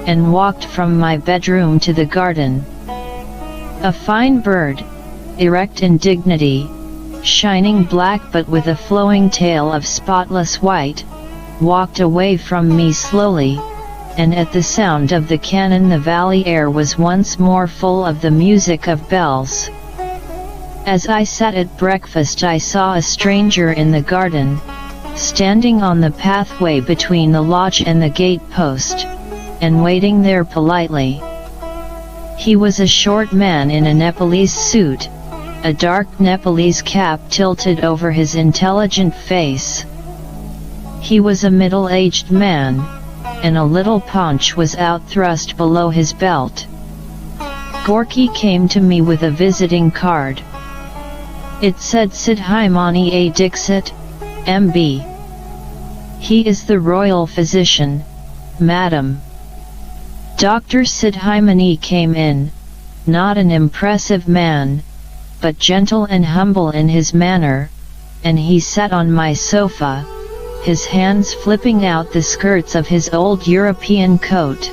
and walked from my bedroom to the garden. A fine bird, erect in dignity, shining black but with a flowing tail of spotless white, walked away from me slowly, and at the sound of the cannon the valley air was once more full of the music of bells. As I sat at breakfast I saw a stranger in the garden, standing on the pathway between the lodge and the gate post, and waiting there politely. He was a short man in a Nepalese suit, a dark Nepalese cap tilted over his intelligent face. He was a middle-aged man, and a little paunch was out-thrust below his belt. Gorky came to me with a visiting card. It said Sidhaimani A. Dixit, M.B. He is the royal physician, madam. Dr. Sidhaimani came in, not an impressive man, but gentle and humble in his manner, and he sat on my sofa, his hands flipping out the skirts of his old European coat.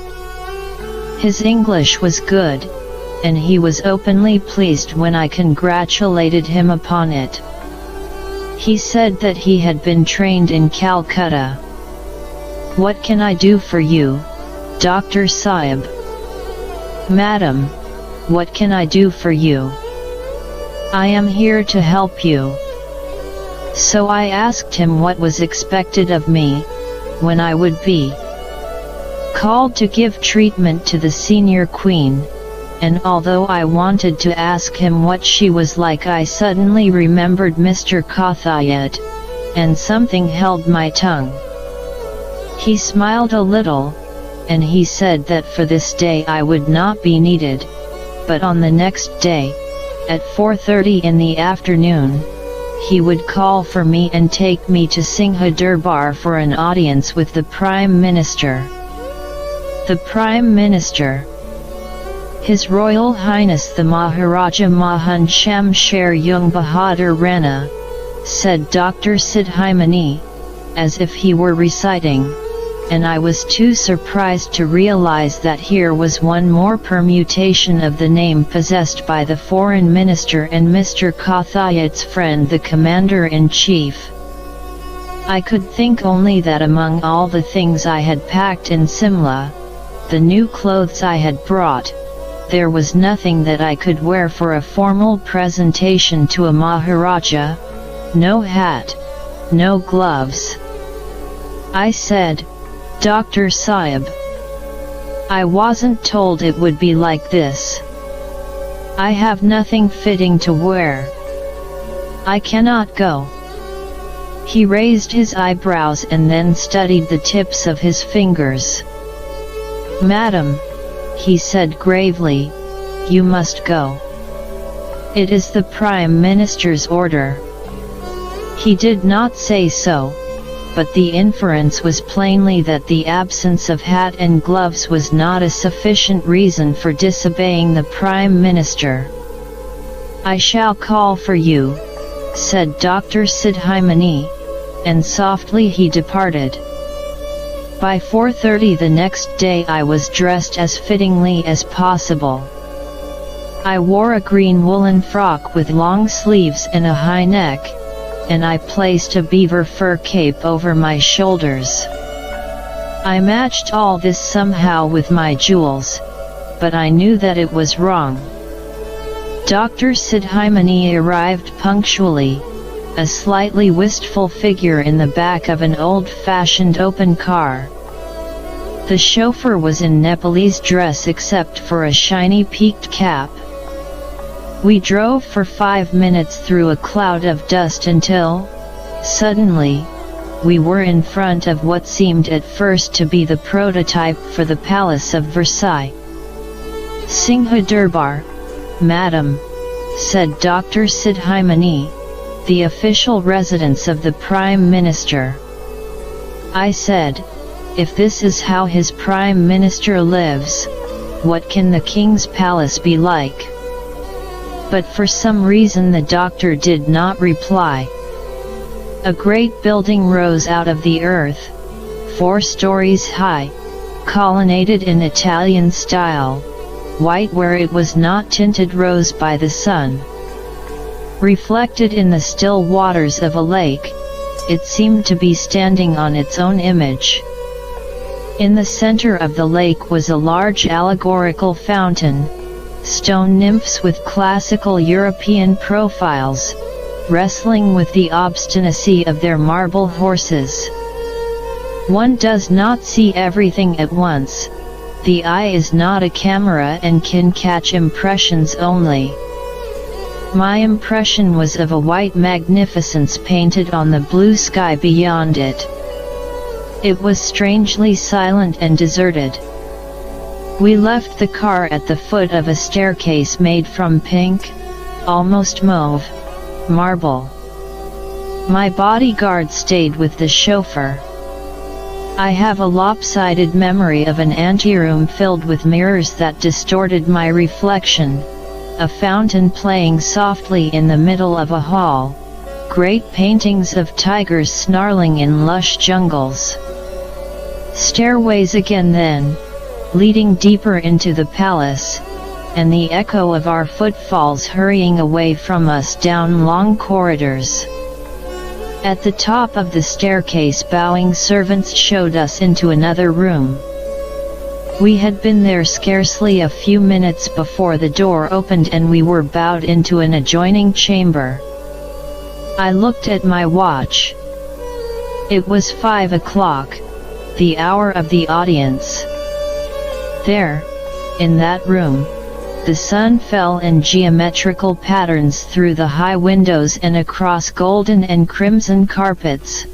His English was good, and he was openly pleased when I congratulated him upon it. He said that he had been trained in Calcutta. "What can I do for you, Dr. Sahib?" "Madam, what can I do for you? I am here to help you. So I asked him what was expected of me, when I would be called to give treatment to the senior queen, and although I wanted to ask him what she was like, I suddenly remembered Mr. Kothayat, and something held my tongue. He smiled a little, and he said that for this day I would not be needed, but on the next day, at 4:30 in the afternoon, he would call for me and take me to Singha Durbar for an audience with the Prime Minister. The Prime Minister, His Royal Highness the Maharaja Mahan Shamsher Jung Bahadur Rana, said Dr. Sidhimani, as if he were reciting, and I was too surprised to realize that here was one more permutation of the name possessed by the Foreign Minister and Mr. Kothayat's friend the Commander-in-Chief. I could think only that among all the things I had packed in Simla, the new clothes I had brought, there was nothing that I could wear for a formal presentation to a Maharaja, no hat, no gloves. I said, Dr. Sahib, I wasn't told it would be like this. I have nothing fitting to wear. I cannot go. He raised his eyebrows and then studied the tips of his fingers. Madam, he said gravely, you must go. It is the Prime Minister's order. He did not say so, but the inference was plainly that the absence of hat and gloves was not a sufficient reason for disobeying the Prime Minister. I shall call for you, said Dr. Sidhimani, and softly he departed. By 4:30 the next day I was dressed as fittingly as possible. I wore a green woolen frock with long sleeves and a high neck, and I placed a beaver fur cape over my shoulders. I matched all this somehow with my jewels, but I knew that it was wrong. Dr. Sidhimani arrived punctually, a slightly wistful figure in the back of an old-fashioned open car. The chauffeur was in Nepalese dress except for a shiny peaked cap. We drove for 5 minutes through a cloud of dust until, suddenly, we were in front of what seemed at first to be the prototype for the Palace of Versailles. Singha Durbar, Madam, said Dr. Sidhimani, the official residence of the Prime Minister. I said, if this is how his Prime Minister lives, what can the King's palace be like? But for some reason the doctor did not reply. A great building rose out of the earth, 4 stories high, colonnaded in Italian style, white where it was not tinted rose by the sun. Reflected in the still waters of a lake, it seemed to be standing on its own image. In the center of the lake was a large allegorical fountain, stone nymphs with classical European profiles, wrestling with the obstinacy of their marble horses. One does not see everything at once, the eye is not a camera and can catch impressions only. My impression was of a white magnificence painted on the blue sky beyond it. It was strangely silent and deserted. We left the car at the foot of a staircase made from pink, almost mauve, marble. My bodyguard stayed with the chauffeur. I have a lopsided memory of an anteroom filled with mirrors that distorted my reflection, a fountain playing softly in the middle of a hall, great paintings of tigers snarling in lush jungles. Stairways again then, leading deeper into the palace, and the echo of our footfalls hurrying away from us down long corridors. At the top of the staircase bowing servants showed us into another room. We had been there scarcely a few minutes before the door opened and we were bowed into an adjoining chamber. I looked at my watch. It was 5 o'clock, the hour of the audience. There, in that room, the sun fell in geometrical patterns through the high windows and across golden and crimson carpets,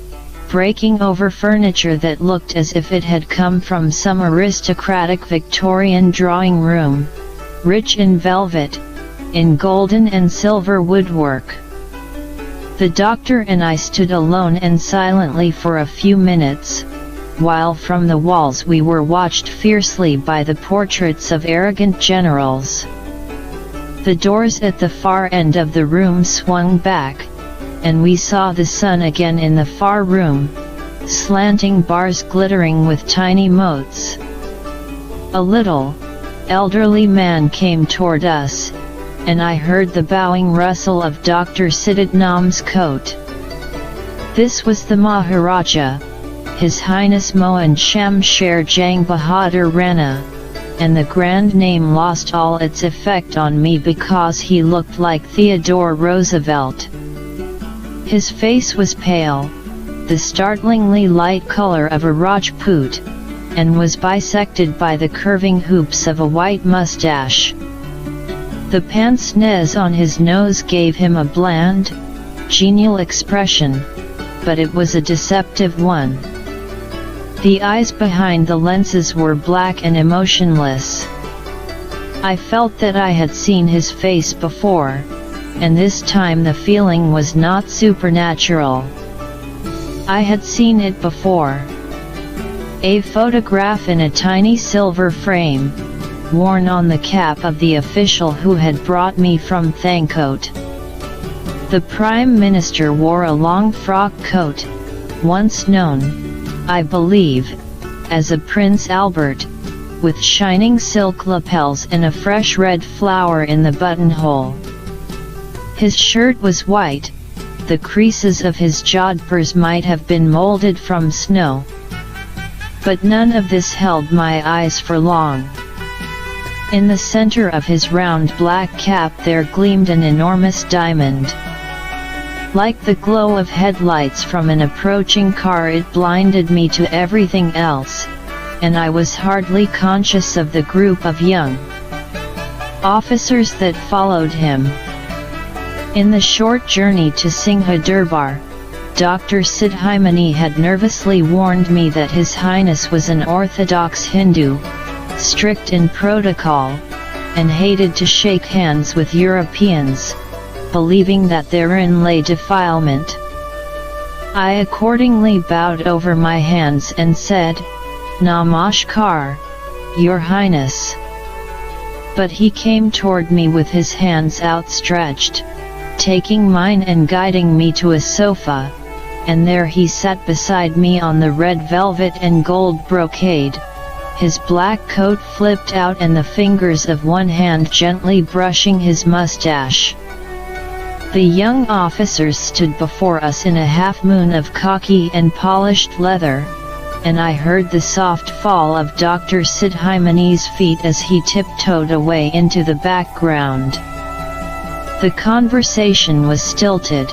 breaking over furniture that looked as if it had come from some aristocratic Victorian drawing room, rich in velvet, in golden and silver woodwork. The doctor and I stood alone and silently for a few minutes, while from the walls we were watched fiercely by the portraits of arrogant generals. The doors at the far end of the room swung back, and we saw the sun again in the far room, slanting bars glittering with tiny motes. A little, elderly man came toward us, and I heard the bowing rustle of Dr. Siddharthnam's coat. This was the Maharaja, His Highness Mohan Shamsher Jang Bahadur Rana, and the grand name lost all its effect on me because he looked like Theodore Roosevelt. His face was pale, the startlingly light color of a Rajput, and was bisected by the curving hoops of a white mustache. The pince-nez on his nose gave him a bland, genial expression, but it was a deceptive one. The eyes behind the lenses were black and emotionless. I felt that I had seen his face before, and this time the feeling was not supernatural. I had seen it before. A photograph in a tiny silver frame, worn on the cap of the official who had brought me from Thangkot. The Prime Minister wore a long frock coat, once known, I believe, as a Prince Albert, with shining silk lapels and a fresh red flower in the buttonhole. His shirt was white, the creases of his jodhpurs might have been molded from snow. But none of this held my eyes for long. In the center of his round black cap there gleamed an enormous diamond. Like the glow of headlights from an approaching car, it blinded me to everything else, and I was hardly conscious of the group of young officers that followed him. In the short journey to Singha Durbar, Dr. Siddharthnam had nervously warned me that His Highness was an Orthodox Hindu, strict in protocol, and hated to shake hands with Europeans, believing that therein lay defilement. I accordingly bowed over my hands and said, "Namaskar, Your Highness." But he came toward me with his hands outstretched, taking mine and guiding me to a sofa, and there he sat beside me on the red velvet and gold brocade, his black coat flipped out and the fingers of one hand gently brushing his mustache. The young officers stood before us in a half-moon of khaki and polished leather, and I heard the soft fall of Dr. Siddharthnam's feet as he tiptoed away into the background. The conversation was stilted.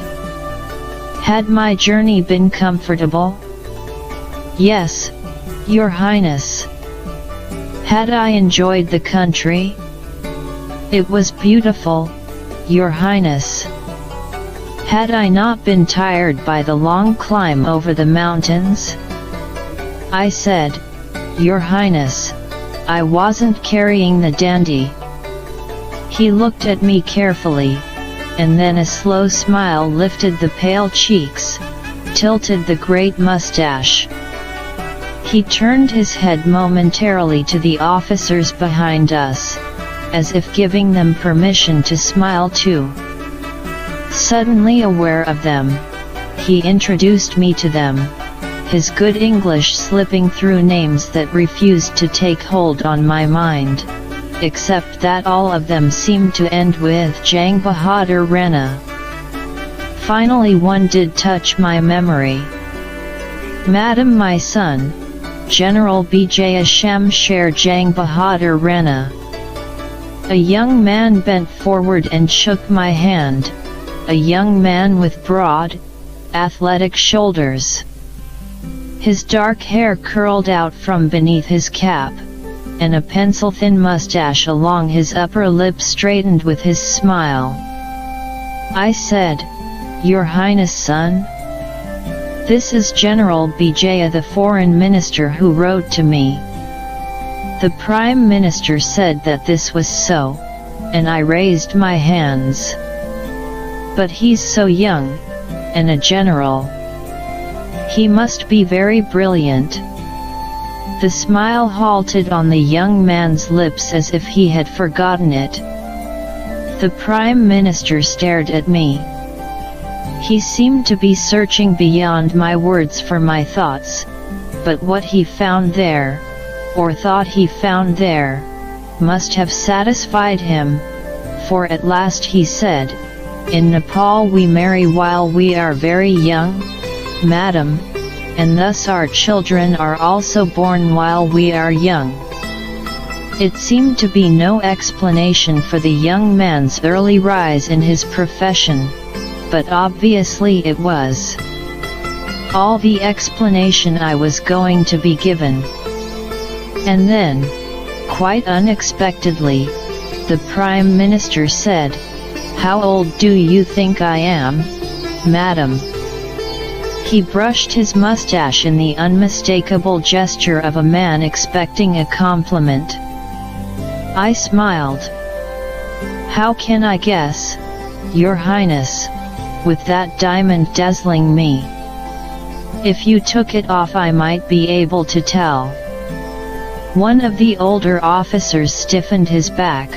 Had my journey been comfortable? Yes, Your Highness. Had I enjoyed the country? It was beautiful, Your Highness. Had I not been tired by the long climb over the mountains? I said, "Your Highness, I wasn't carrying the dandy." He looked at me carefully, and then a slow smile lifted the pale cheeks, tilted the great mustache. He turned his head momentarily to the officers behind us, as if giving them permission to smile too. Suddenly aware of them, he introduced me to them, his good English slipping through names that refused to take hold on my mind, except that all of them seemed to end with Jang Bahadur Rana. Finally one did touch my memory. "Madam, my son, General Bijaya Shamsher Jang Bahadur Rana." A young man bent forward and shook my hand, a young man with broad, athletic shoulders. His dark hair curled out from beneath his cap, and a pencil-thin mustache along his upper lip straightened with his smile. I said, "Your Highness, son? This is General Bijaya, the foreign minister who wrote to me." The Prime Minister said that this was so, and I raised my hands. "But he's so young, and a general. He must be very brilliant." The smile halted on the young man's lips as if he had forgotten it. The Prime Minister stared at me. He seemed to be searching beyond my words for my thoughts, but what he found there, or thought he found there, must have satisfied him, for at last he said, "In Nepal we marry while we are very young, madam, and thus our children are also born while we are young." It seemed to be no explanation for the young man's early rise in his profession, but obviously it was all the explanation I was going to be given. And then, quite unexpectedly, the Prime Minister said, "How old do you think I am, madam?" He brushed his mustache in the unmistakable gesture of a man expecting a compliment. I smiled. "How can I guess, Your Highness, with that diamond dazzling me? If you took it off I might be able to tell." One of the older officers stiffened his back,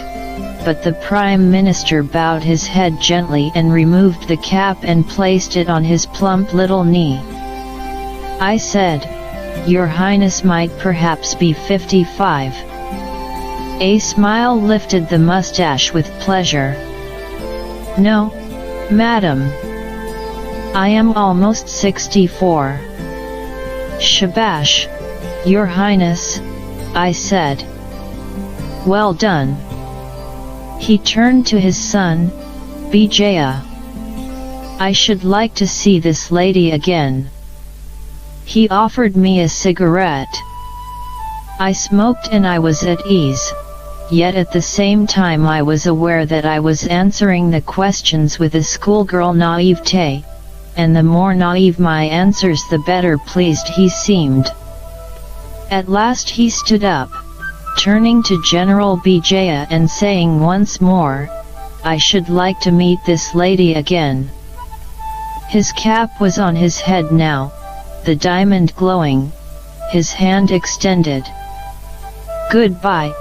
but the Prime Minister bowed his head gently and removed the cap and placed it on his plump little knee. I said, "Your Highness might perhaps be 55. A smile lifted the mustache with pleasure. "No, madam. I am almost 64. "Shabash, Your Highness," I said. "Well done." He turned to his son, Bijaya. "I should like to see this lady again." He offered me a cigarette. I smoked and I was at ease, yet at the same time I was aware that I was answering the questions with a schoolgirl naivete, and the more naive my answers the better pleased he seemed. At last he stood up, turning to General Bijaya and saying once more, "I should like to meet this lady again." His cap was on his head now, the diamond glowing, his hand extended. "Goodbye,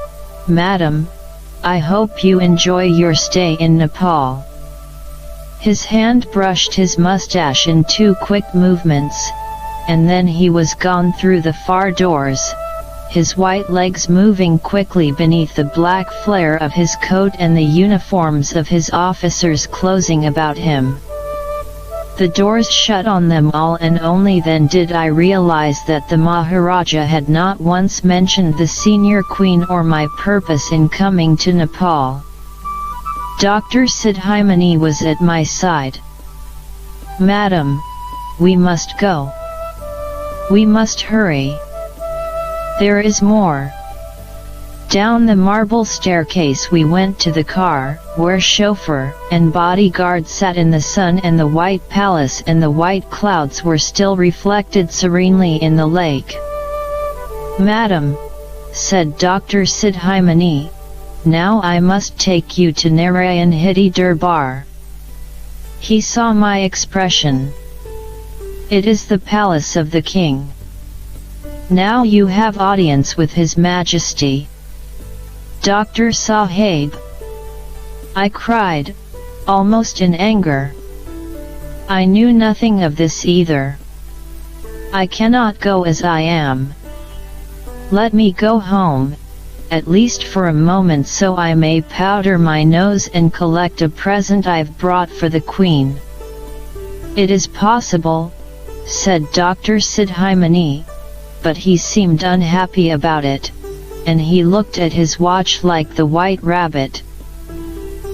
madam. I hope you enjoy your stay in Nepal." His hand brushed his mustache in 2 quick movements, and then he was gone through the far doors, his white legs moving quickly beneath the black flare of his coat and the uniforms of his officers closing about him. The doors shut on them all, and only then did I realize that the Maharaja had not once mentioned the senior queen or my purpose in coming to Nepal. Dr. Sidhimani was at my side. "Madam, we must go. We must hurry. There is more." Down the marble staircase we went to the car, where chauffeur and bodyguard sat in the sun, and the white palace and the white clouds were still reflected serenely in the lake. "Madam," said Dr. Sidhimani, "now I must take you to Narayan Hiti Durbar." He saw my expression. "It is the palace of the king. Now you have audience with His Majesty." "Dr. Sahib," I cried, almost in anger. "I knew nothing of this either. I cannot go as I am. Let me go home, at least for a moment, so I may powder my nose and collect a present I've brought for the Queen." "It is possible," said Dr. Sidhimani, but he seemed unhappy about it, and he looked at his watch like the White Rabbit.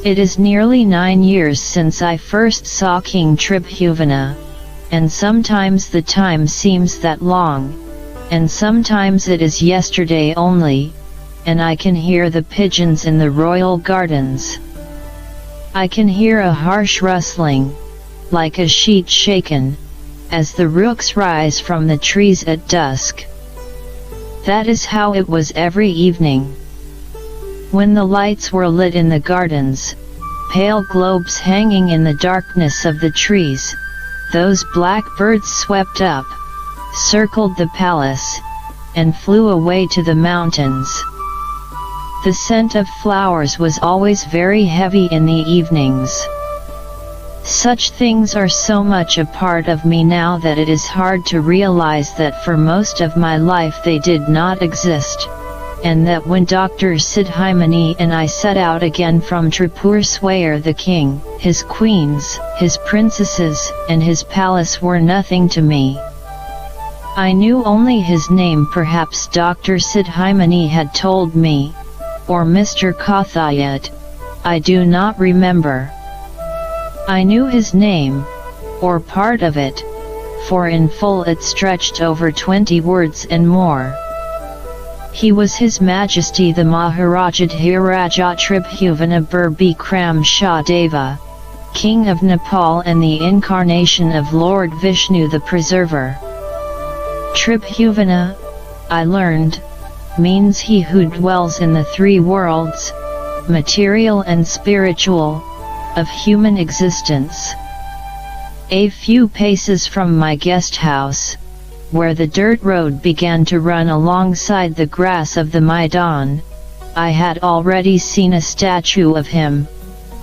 It is nearly 9 years since I first saw King Tribhuvan, and sometimes the time seems that long, and sometimes it is yesterday only, and I can hear the pigeons in the royal gardens. I can hear a harsh rustling, like a sheet shaken, as the rooks rise from the trees at dusk. That is how it was every evening. When the lights were lit in the gardens, pale globes hanging in the darkness of the trees, those black birds swept up, circled the palace, and flew away to the mountains. The scent of flowers was always very heavy in the evenings. Such things are so much a part of me now that it is hard to realize that for most of my life they did not exist, and that when Dr. Sidhimani and I set out again from Tripur, the king, his queens, his princesses, and his palace were nothing to me. I knew only his name. Perhaps Dr. Sidhimani had told me, or Mr. Kothayat, I do not remember. I knew his name, or part of it, for in full it stretched over 20 words and more. He was His Majesty the Maharaja Dhiraja Tribhuvan Bikram Shah Deva, King of Nepal and the incarnation of Lord Vishnu the Preserver. Tribhuvan, I learned, means he who dwells in the three worlds, material and spiritual, of human existence. A few paces from my guest house, where the dirt road began to run alongside the grass of the Maidan, I had already seen a statue of him,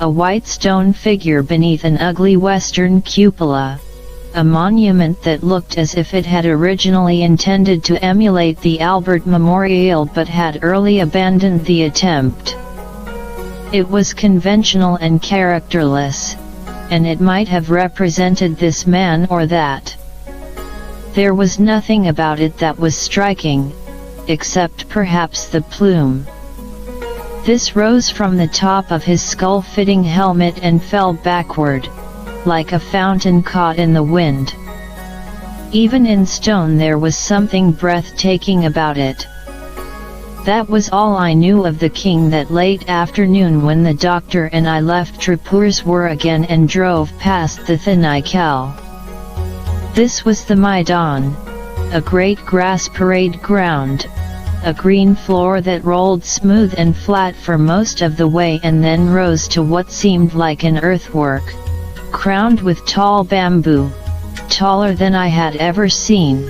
a white stone figure beneath an ugly western cupola, a monument that looked as if it had originally intended to emulate the Albert Memorial but had early abandoned the attempt. It was conventional and characterless, and it might have represented this man or that. There was nothing about it that was striking, except perhaps the plume. This rose from the top of his skull-fitting helmet and fell backward, like a fountain caught in the wind. Even in stone there was something breathtaking about it. That was all I knew of the king that late afternoon when the doctor and I left Tripur again and drove past the Thanaikal. This was the Maidan, a great grass parade ground, a green floor that rolled smooth and flat for most of the way and then rose to what seemed like an earthwork, crowned with tall bamboo, taller than I had ever seen.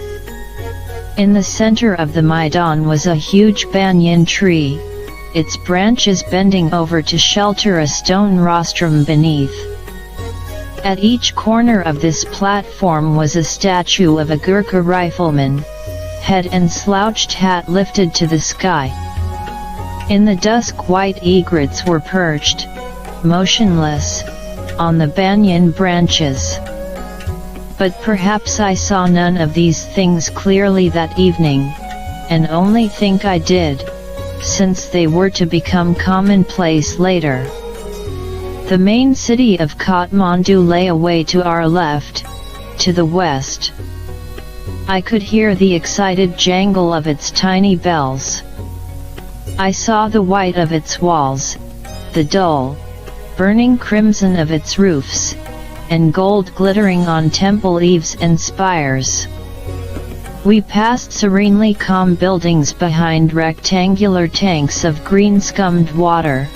In the center of the Maidan was a huge banyan tree, its branches bending over to shelter a stone rostrum beneath. At each corner of this platform was a statue of a Gurkha rifleman, head and slouched hat lifted to the sky. In the dusk white egrets were perched, motionless, on the banyan branches. But perhaps I saw none of these things clearly that evening, and only think I did, since they were to become commonplace later. The main city of Kathmandu lay away to our left, to the west. I could hear the excited jangle of its tiny bells. I saw the white of its walls, the dull, burning crimson of its roofs, and gold glittering on temple eaves and spires. We passed serenely calm buildings behind rectangular tanks of green scummed water,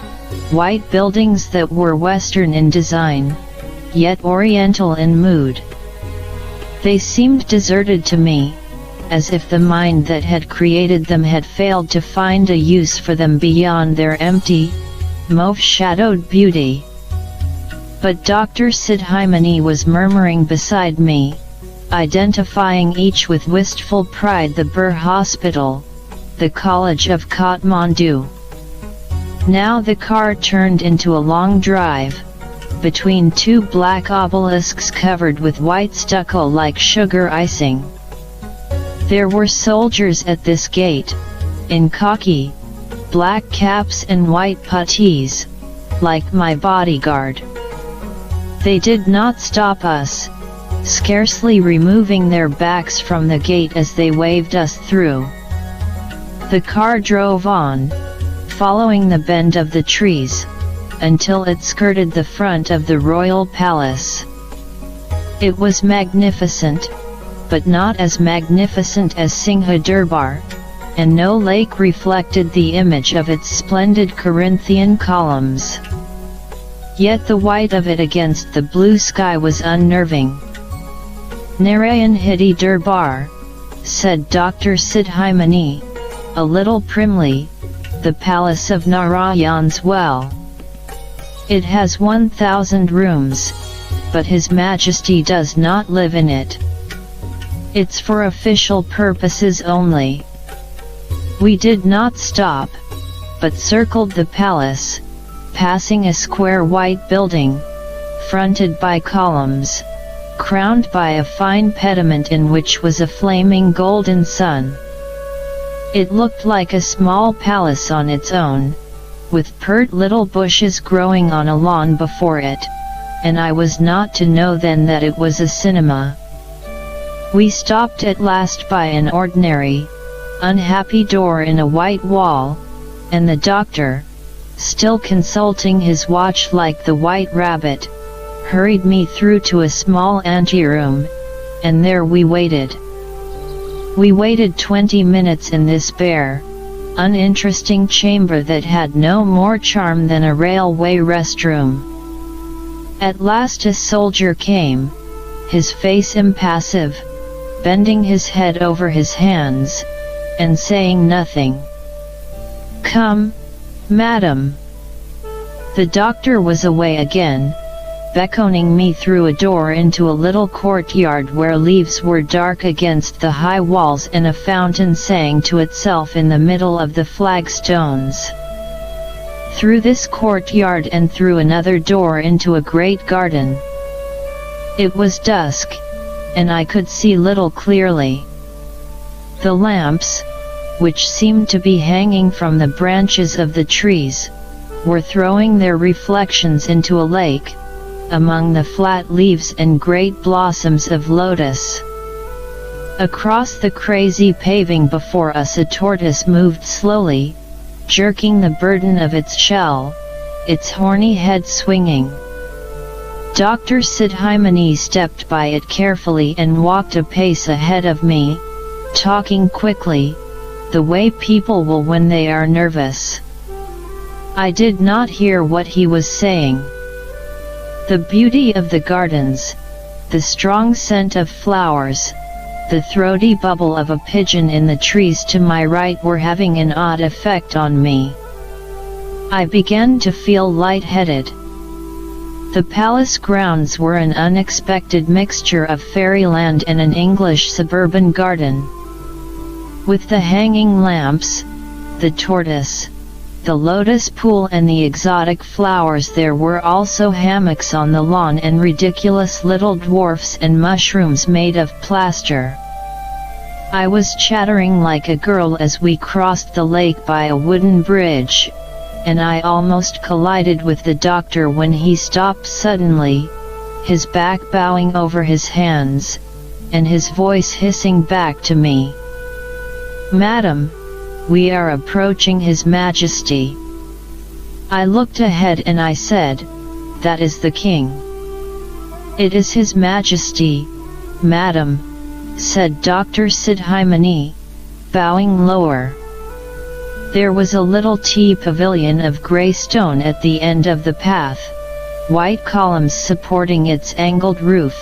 white buildings that were Western in design, yet Oriental in mood. They seemed deserted to me, as if the mind that had created them had failed to find a use for them beyond their empty, mauve-shadowed beauty. But Dr. Sidhimani was murmuring beside me, identifying each with wistful pride the Burr Hospital, the College of Kathmandu. Now the car turned into a long drive, between two black obelisks covered with white stucco like sugar icing. There were soldiers at this gate, in khaki, black caps and white puttees, like my bodyguard. They did not stop us, scarcely removing their backs from the gate as they waved us through. The car drove on, following the bend of the trees, until it skirted the front of the royal palace. It was magnificent, but not as magnificent as Singha Durbar, and no lake reflected the image of its splendid Corinthian columns. Yet the white of it against the blue sky was unnerving. Narayan Hidi Durbar, said Dr. Sidhimani, a little primly, the palace of Narayan's well. It has 1,000 rooms, but His Majesty does not live in it. It's for official purposes only. We did not stop, but circled the palace, passing a square white building, fronted by columns, crowned by a fine pediment in which was a flaming golden sun. It looked like a small palace on its own, with pert little bushes growing on a lawn before it, and I was not to know then that it was a cinema. We stopped at last by an ordinary, unhappy door in a white wall, and the doctor, still consulting his watch like the White Rabbit, hurried me through to a small anteroom, and there we waited. We waited 20 minutes in this bare, uninteresting chamber that had no more charm than a railway restroom. At last a soldier came, his face impassive, bending his head over his hands, and saying nothing. "Come, madam." The doctor was away again, beckoning me through a door into a little courtyard where leaves were dark against the high walls and a fountain sang to itself in the middle of the flagstones. Through this courtyard and through another door into a great garden. It was dusk, and I could see little clearly. The lamps, which seemed to be hanging from the branches of the trees, were throwing their reflections into a lake, among the flat leaves and great blossoms of lotus. Across the crazy paving before us a tortoise moved slowly, jerking the burden of its shell, its horny head swinging. Dr. Sidhimani stepped by it carefully and walked a pace ahead of me, talking quickly, the way people will when they are nervous. I did not hear what he was saying. The beauty of the gardens, the strong scent of flowers, the throaty bubble of a pigeon in the trees to my right were having an odd effect on me. I began to feel light-headed. The palace grounds were an unexpected mixture of fairyland and an English suburban garden. With the hanging lamps, the tortoise, the lotus pool and the exotic flowers, there were also hammocks on the lawn and ridiculous little dwarfs and mushrooms made of plaster. I was chattering like a girl as we crossed the lake by a wooden bridge, and I almost collided with the doctor when he stopped suddenly, his back bowing over his hands, and his voice hissing back to me. "Madam, we are approaching His Majesty." I looked ahead and I said, "That is the King." "It is His Majesty, madam," said Dr. Sidhimani, bowing lower. There was a little tea pavilion of grey stone at the end of the path, white columns supporting its angled roof,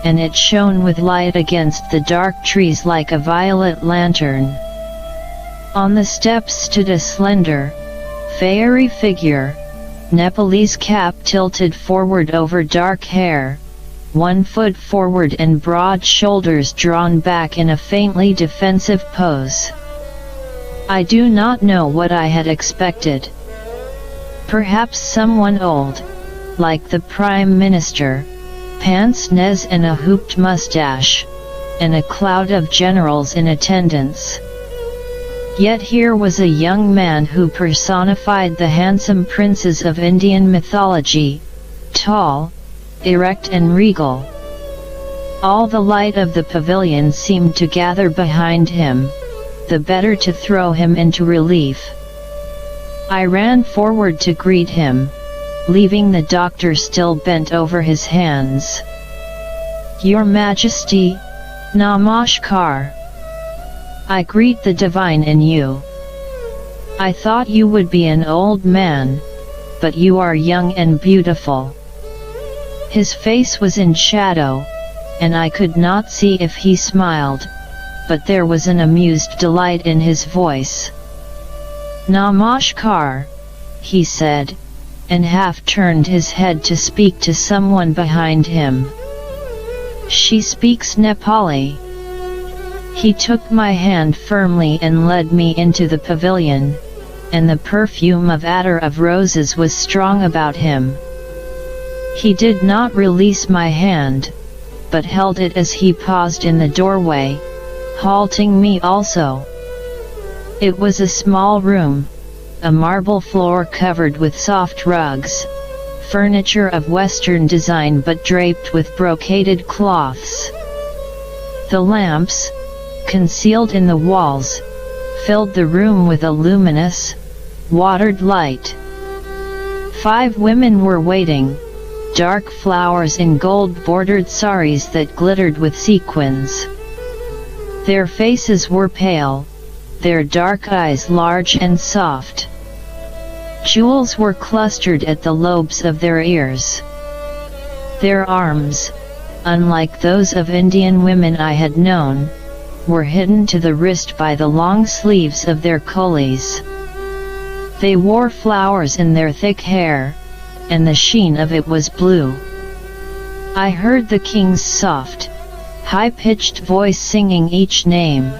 and it shone with light against the dark trees like a violet lantern. On the steps stood a slender, fairy figure, Nepalese cap tilted forward over dark hair, 1 foot forward and broad shoulders drawn back in a faintly defensive pose. I do not know what I had expected. Perhaps someone old, like the Prime Minister, pince-nez and a hooped mustache, and a cloud of generals in attendance. Yet here was a young man who personified the handsome princes of Indian mythology, tall, erect and regal. All the light of the pavilion seemed to gather behind him, the better to throw him into relief. I ran forward to greet him, leaving the doctor still bent over his hands. "Your Majesty, Namaskar. I greet the divine in you. I thought you would be an old man, but you are young and beautiful." His face was in shadow, and I could not see if he smiled, but there was an amused delight in his voice. "Namaskar," he said, and half turned his head to speak to someone behind him. "She speaks Nepali." He took my hand firmly and led me into the pavilion, and the perfume of attar of roses was strong about him. He did not release my hand, but held it as he paused in the doorway, halting me also. It was a small room, a marble floor covered with soft rugs, furniture of Western design but draped with brocaded cloths. The lamps, concealed in the walls, filled the room with a luminous, watered light. 5 women were waiting, dark flowers in gold-bordered saris that glittered with sequins. Their faces were pale, their dark eyes large and soft. Jewels were clustered at the lobes of their ears. Their arms, unlike those of Indian women I had known, were hidden to the wrist by the long sleeves of their cholis. They wore flowers in their thick hair, and the sheen of it was blue. I heard the king's soft, high-pitched voice singing each name.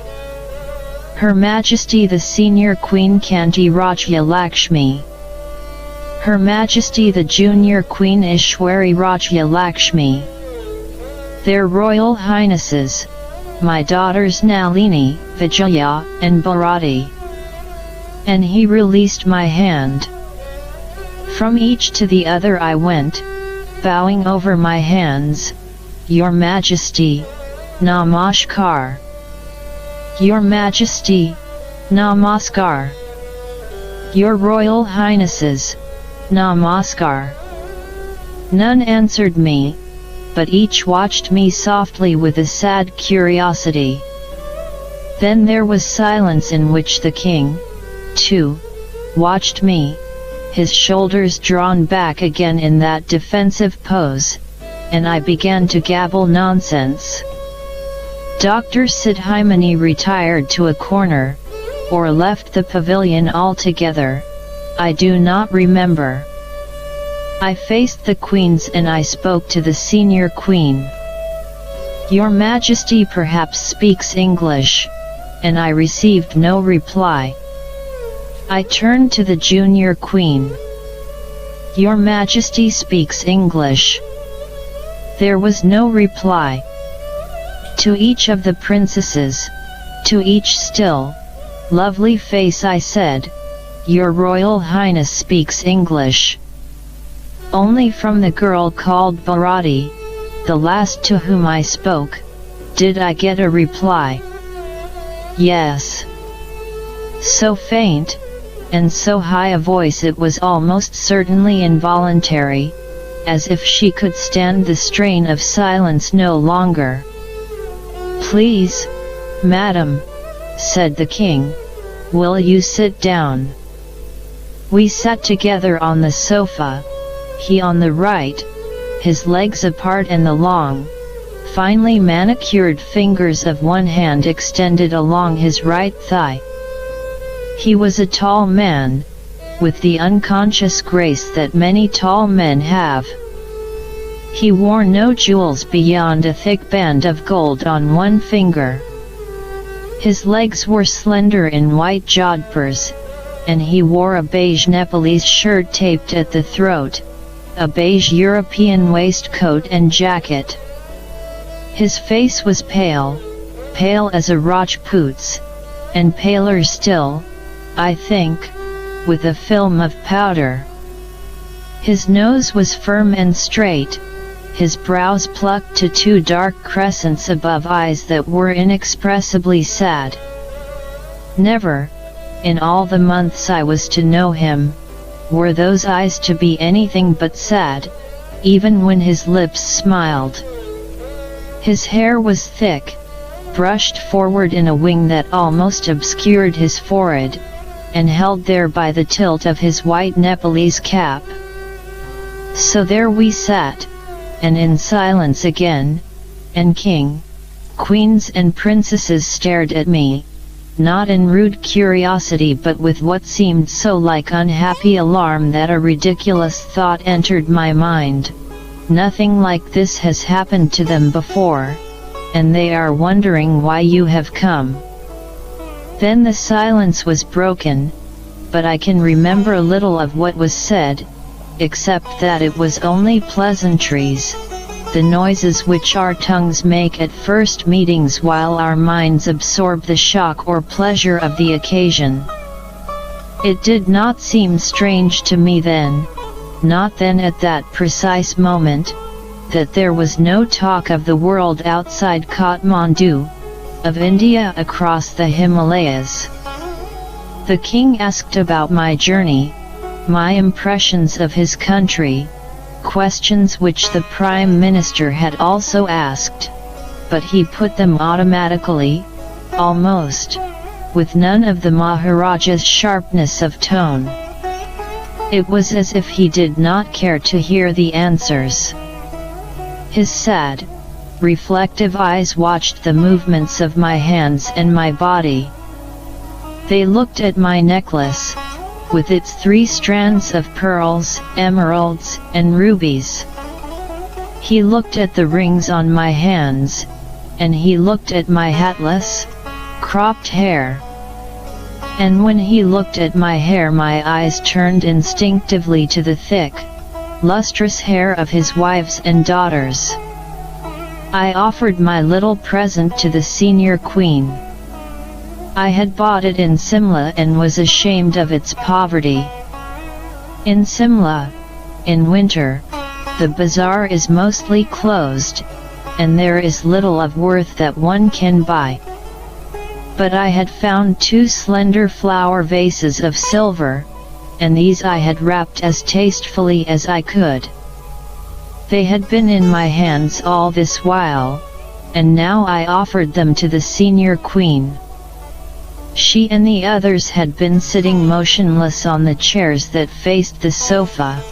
Her Majesty the Senior Queen Kanti Rajya Lakshmi. Her Majesty the Junior Queen Ishwari Rajya Lakshmi. Their Royal Highnesses, my daughters Nalini, Vijaya, and Bharati. And he released my hand. From each to the other I went, bowing over my hands. "Your Majesty, Namaskar. Your Majesty, Namaskar. Your Royal Highnesses, Namaskar." None answered me, but each watched me softly with a sad curiosity. Then there was silence in which the king, too, watched me, his shoulders drawn back again in that defensive pose, and I began to gabble nonsense. Dr. Sidhimani retired to a corner, or left the pavilion altogether, I do not remember. I faced the queens and I spoke to the senior queen. "Your Majesty perhaps speaks English," and I received no reply. I turned to the junior queen. "Your Majesty speaks English." There was no reply. To each of the princesses, to each still, lovely face I said, "Your Royal Highness speaks English." Only from the girl called Bharati, the last to whom I spoke, did I get a reply. "Yes." So faint, and so high a voice it was almost certainly involuntary, as if she could stand the strain of silence no longer. "Please, madam," said the king, "will you sit down?" We sat together on the sofa, he on the right, his legs apart and the long, finely manicured fingers of one hand extended along his right thigh. He was a tall man, with the unconscious grace that many tall men have. He wore no jewels beyond a thick band of gold on one finger. His legs were slender in white jodhpurs, and he wore a beige Nepalese shirt taped at the throat, a beige European waistcoat and jacket. His face was pale, pale as a Rajput's, and paler still, I think, with a film of powder. His nose was firm and straight, his brows plucked to two dark crescents above eyes that were inexpressibly sad. Never, in all the months I was to know him, were those eyes to be anything but sad, even when his lips smiled. His hair was thick, brushed forward in a wing that almost obscured his forehead, and held there by the tilt of his white Nepalese cap. So there we sat, and in silence again, and king, queens and princesses stared at me, not in rude curiosity but with what seemed so like unhappy alarm that a ridiculous thought entered my mind. Nothing like this has happened to them before, and they are wondering why you have come. Then the silence was broken, but I can remember little of what was said, except that it was only pleasantries, the noises which our tongues make at first meetings while our minds absorb the shock or pleasure of the occasion. It did not seem strange to me then, not then at that precise moment, that there was no talk of the world outside Kathmandu, of India across the Himalayas. The king asked about my journey, my impressions of his country, questions which the Prime Minister had also asked, but he put them automatically, almost, with none of the Maharaja's sharpness of tone. It was as if he did not care to hear the answers. His sad, reflective eyes watched the movements of my hands and my body. They looked at my necklace, with its 3 strands of pearls, emeralds, and rubies. He looked at the rings on my hands, and he looked at my hatless, cropped hair. And when he looked at my hair my eyes turned instinctively to the thick, lustrous hair of his wives and daughters. I offered my little present to the senior queen. I had bought it in Simla and was ashamed of its poverty. In Simla, in winter, the bazaar is mostly closed, and there is little of worth that one can buy. But I had found 2 slender flower vases of silver, and these I had wrapped as tastefully as I could. They had been in my hands all this while, and now I offered them to the senior queen. She and the others had been sitting motionless on the chairs that faced the sofa.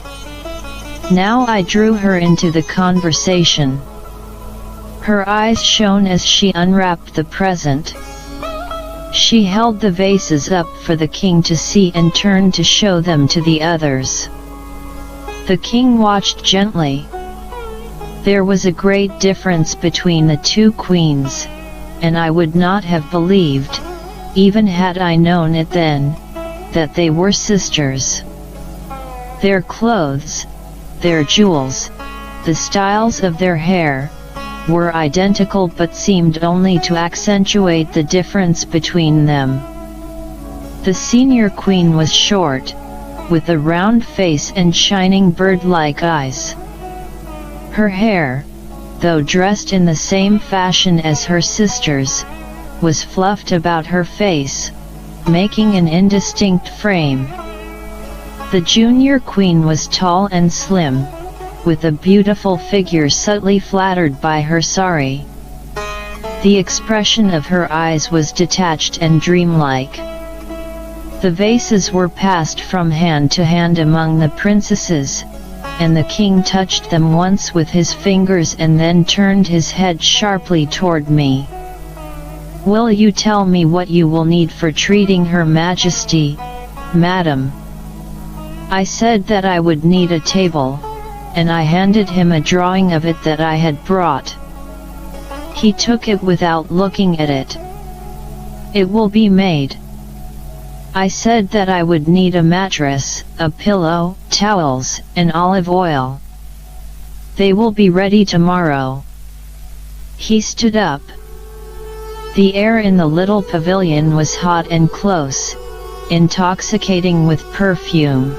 Now I drew her into the conversation. Her eyes shone as she unwrapped the present. She held the vases up for the king to see and turned to show them to the others. The king watched gently. There was a great difference between the 2 queens, and I would not have believed, even had I known it then, that they were sisters. Their clothes, their jewels, the styles of their hair, were identical but seemed only to accentuate the difference between them. The senior queen was short, with a round face and shining bird-like eyes. Her hair, though dressed in the same fashion as her sisters, was fluffed about her face, making an indistinct frame. The junior queen was tall and slim, with a beautiful figure subtly flattered by her sari. The expression of her eyes was detached and dreamlike. The vases were passed from hand to hand among the princesses, and the king touched them once with his fingers and then turned his head sharply toward me. "Will you tell me what you will need for treating Her Majesty, madam?" I said that I would need a table, and I handed him a drawing of it that I had brought. He took it without looking at it. "It will be made." I said that I would need a mattress, a pillow, towels, and olive oil. "They will be ready tomorrow." He stood up. The air in the little pavilion was hot and close, intoxicating with perfume.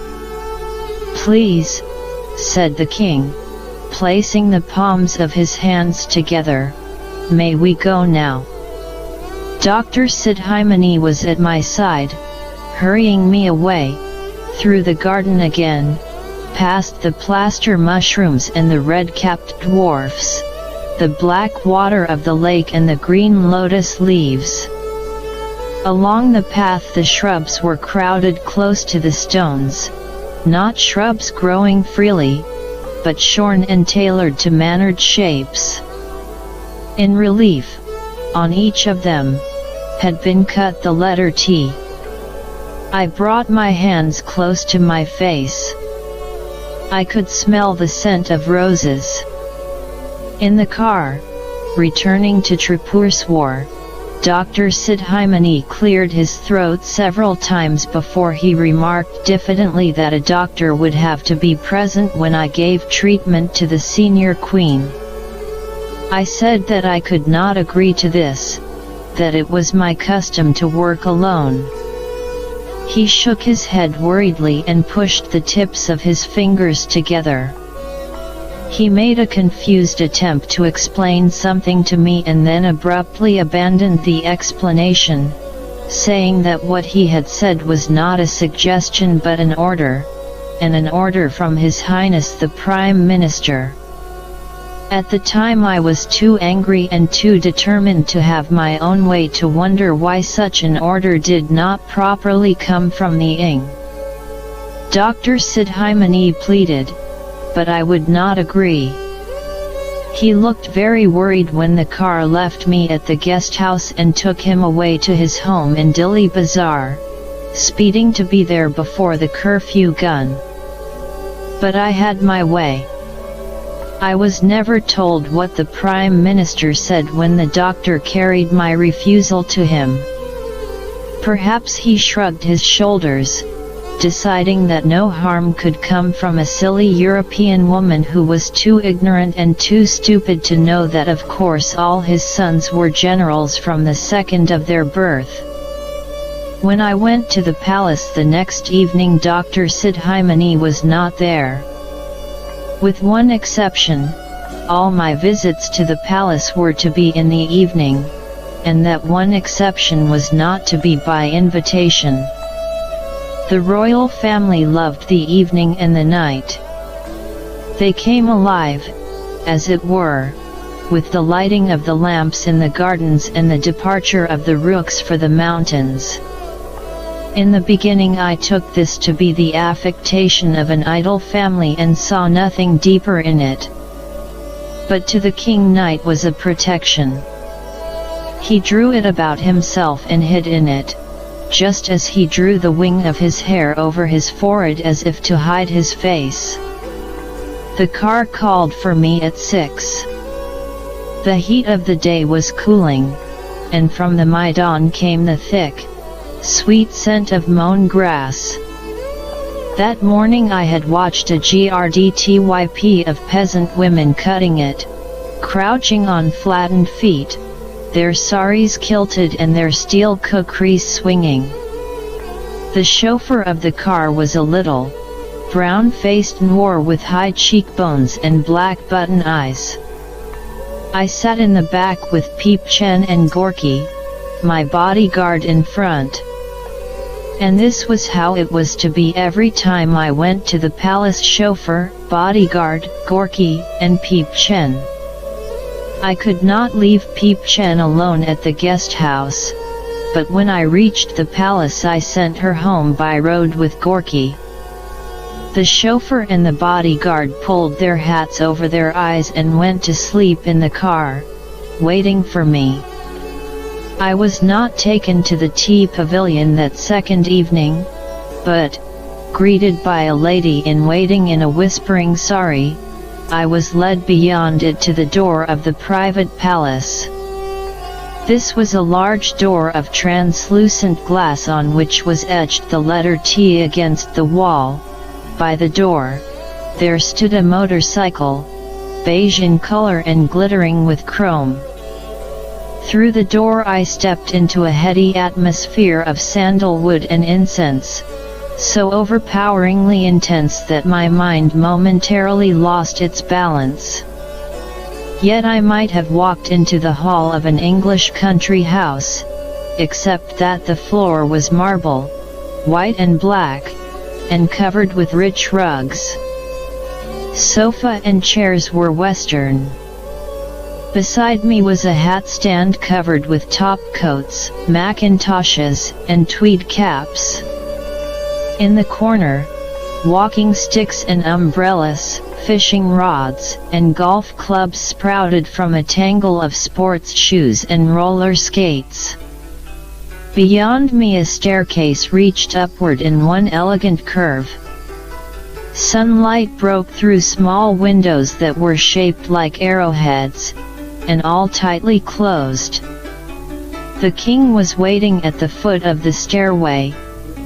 "Please," said the king, placing the palms of his hands together, "may we go now?" Dr. Sidhimani was at my side, hurrying me away, through the garden again, past the plaster mushrooms and the red-capped dwarfs, the black water of the lake and the green lotus leaves. Along the path the shrubs were crowded close to the stones, not shrubs growing freely, but shorn and tailored to mannered shapes. In relief, on each of them, had been cut the letter T. I brought my hands close to my face. I could smell the scent of roses. In the car, returning to Tribhuvan, Dr. Sidhimani cleared his throat several times before he remarked diffidently that a doctor would have to be present when I gave treatment to the senior queen. I said that I could not agree to this, that it was my custom to work alone. He shook his head worriedly and pushed the tips of his fingers together. He made a confused attempt to explain something to me and then abruptly abandoned the explanation, saying that what he had said was not a suggestion but an order, and an order from His Highness the Prime Minister. At the time I was too angry and too determined to have my own way to wonder why such an order did not properly come from the Ing. Dr. Sidhimani pleaded, but I would not agree. He looked very worried when the car left me at the guest house and took him away to his home in Dili Bazaar, speeding to be there before the curfew gun. But I had my way. I was never told what the Prime Minister said when the doctor carried my refusal to him. Perhaps he shrugged his shoulders, deciding that no harm could come from a silly European woman who was too ignorant and too stupid to know that of course all his sons were generals from the second of their birth. When I went to the palace the next evening, Dr. Sidhimani was not there. With one exception, all my visits to the palace were to be in the evening, and that one exception was not to be by invitation. The royal family loved the evening and the night. They came alive, as it were, with the lighting of the lamps in the gardens and the departure of the rooks for the mountains. In the beginning I took this to be the affectation of an idle family and saw nothing deeper in it. But to the king night was a protection. He drew it about himself and hid in it, just as he drew the wing of his hair over his forehead as if to hide his face. The car called for me at 6. The heat of the day was cooling, and from the Maidan came the thick, sweet scent of mown grass. That morning I had watched a GRDTYP of peasant women cutting it, crouching on flattened feet, their saris kilted and their steel kukris swinging. The chauffeur of the car was a little, brown-faced Noor with high cheekbones and black button eyes. I sat in the back with Peep Chen and Gorky, my bodyguard, in front. And this was how it was to be every time I went to the palace: chauffeur, bodyguard, Gorky, and Peep Chen. I could not leave Peep Chen alone at the guest house, but when I reached the palace I sent her home by road with Gorky. The chauffeur and the bodyguard pulled their hats over their eyes and went to sleep in the car, waiting for me. I was not taken to the tea pavilion that second evening, but, greeted by a lady-in-waiting in a whispering sari, I was led beyond it to the door of the private palace. This was a large door of translucent glass on which was etched the letter T against the wall. By the door, there stood a motorcycle, beige in color and glittering with chrome. Through the door I stepped into a heady atmosphere of sandalwood and incense, so overpoweringly intense that my mind momentarily lost its balance. Yet I might have walked into the hall of an English country house, except that the floor was marble, white and black, and covered with rich rugs. Sofa and chairs were Western. Beside me was a hat stand covered with top coats, macintoshes, and tweed caps. In the corner, walking sticks and umbrellas, fishing rods, and golf clubs sprouted from a tangle of sports shoes and roller skates. Beyond me a staircase reached upward in one elegant curve. Sunlight broke through small windows that were shaped like arrowheads, and all tightly closed. The king was waiting at the foot of the stairway,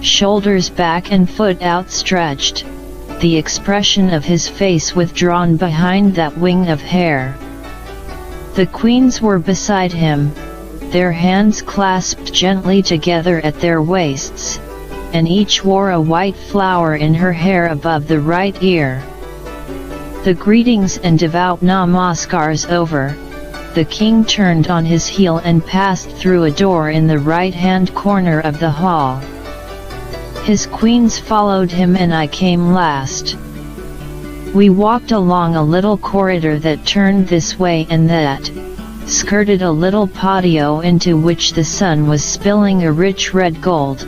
shoulders back and foot outstretched, the expression of his face withdrawn behind that wing of hair. The queens were beside him, their hands clasped gently together at their waists, and each wore a white flower in her hair above the right ear. The greetings and devout namaskars over, the king turned on his heel and passed through a door in the right-hand corner of the hall. His queens followed him and I came last. We walked along a little corridor that turned this way and that, skirted a little patio into which the sun was spilling a rich red gold,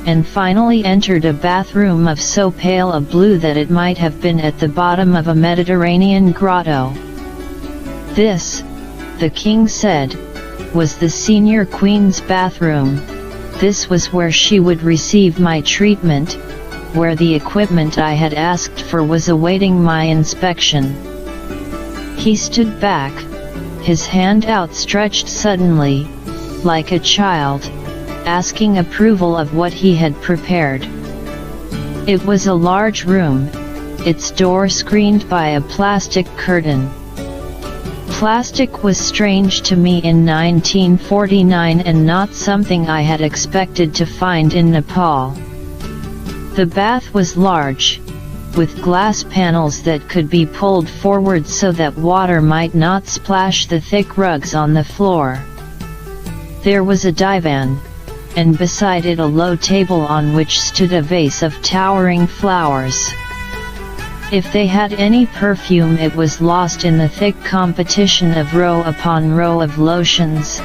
and finally entered a bathroom of so pale a blue that it might have been at the bottom of a Mediterranean grotto. This, the king said, was the senior queen's bathroom. This was where she would receive my treatment, where the equipment I had asked for was awaiting my inspection. He stood back, his hand outstretched suddenly, like a child, asking approval of what he had prepared. It was a large room, its door screened by a plastic curtain. Plastic was strange to me in 1949 and not something I had expected to find in Nepal. The bath was large, with glass panels that could be pulled forward so that water might not splash the thick rugs on the floor. There was a divan, and beside it a low table on which stood a vase of towering flowers. If they had any perfume it was lost in the thick competition of row upon row of lotions,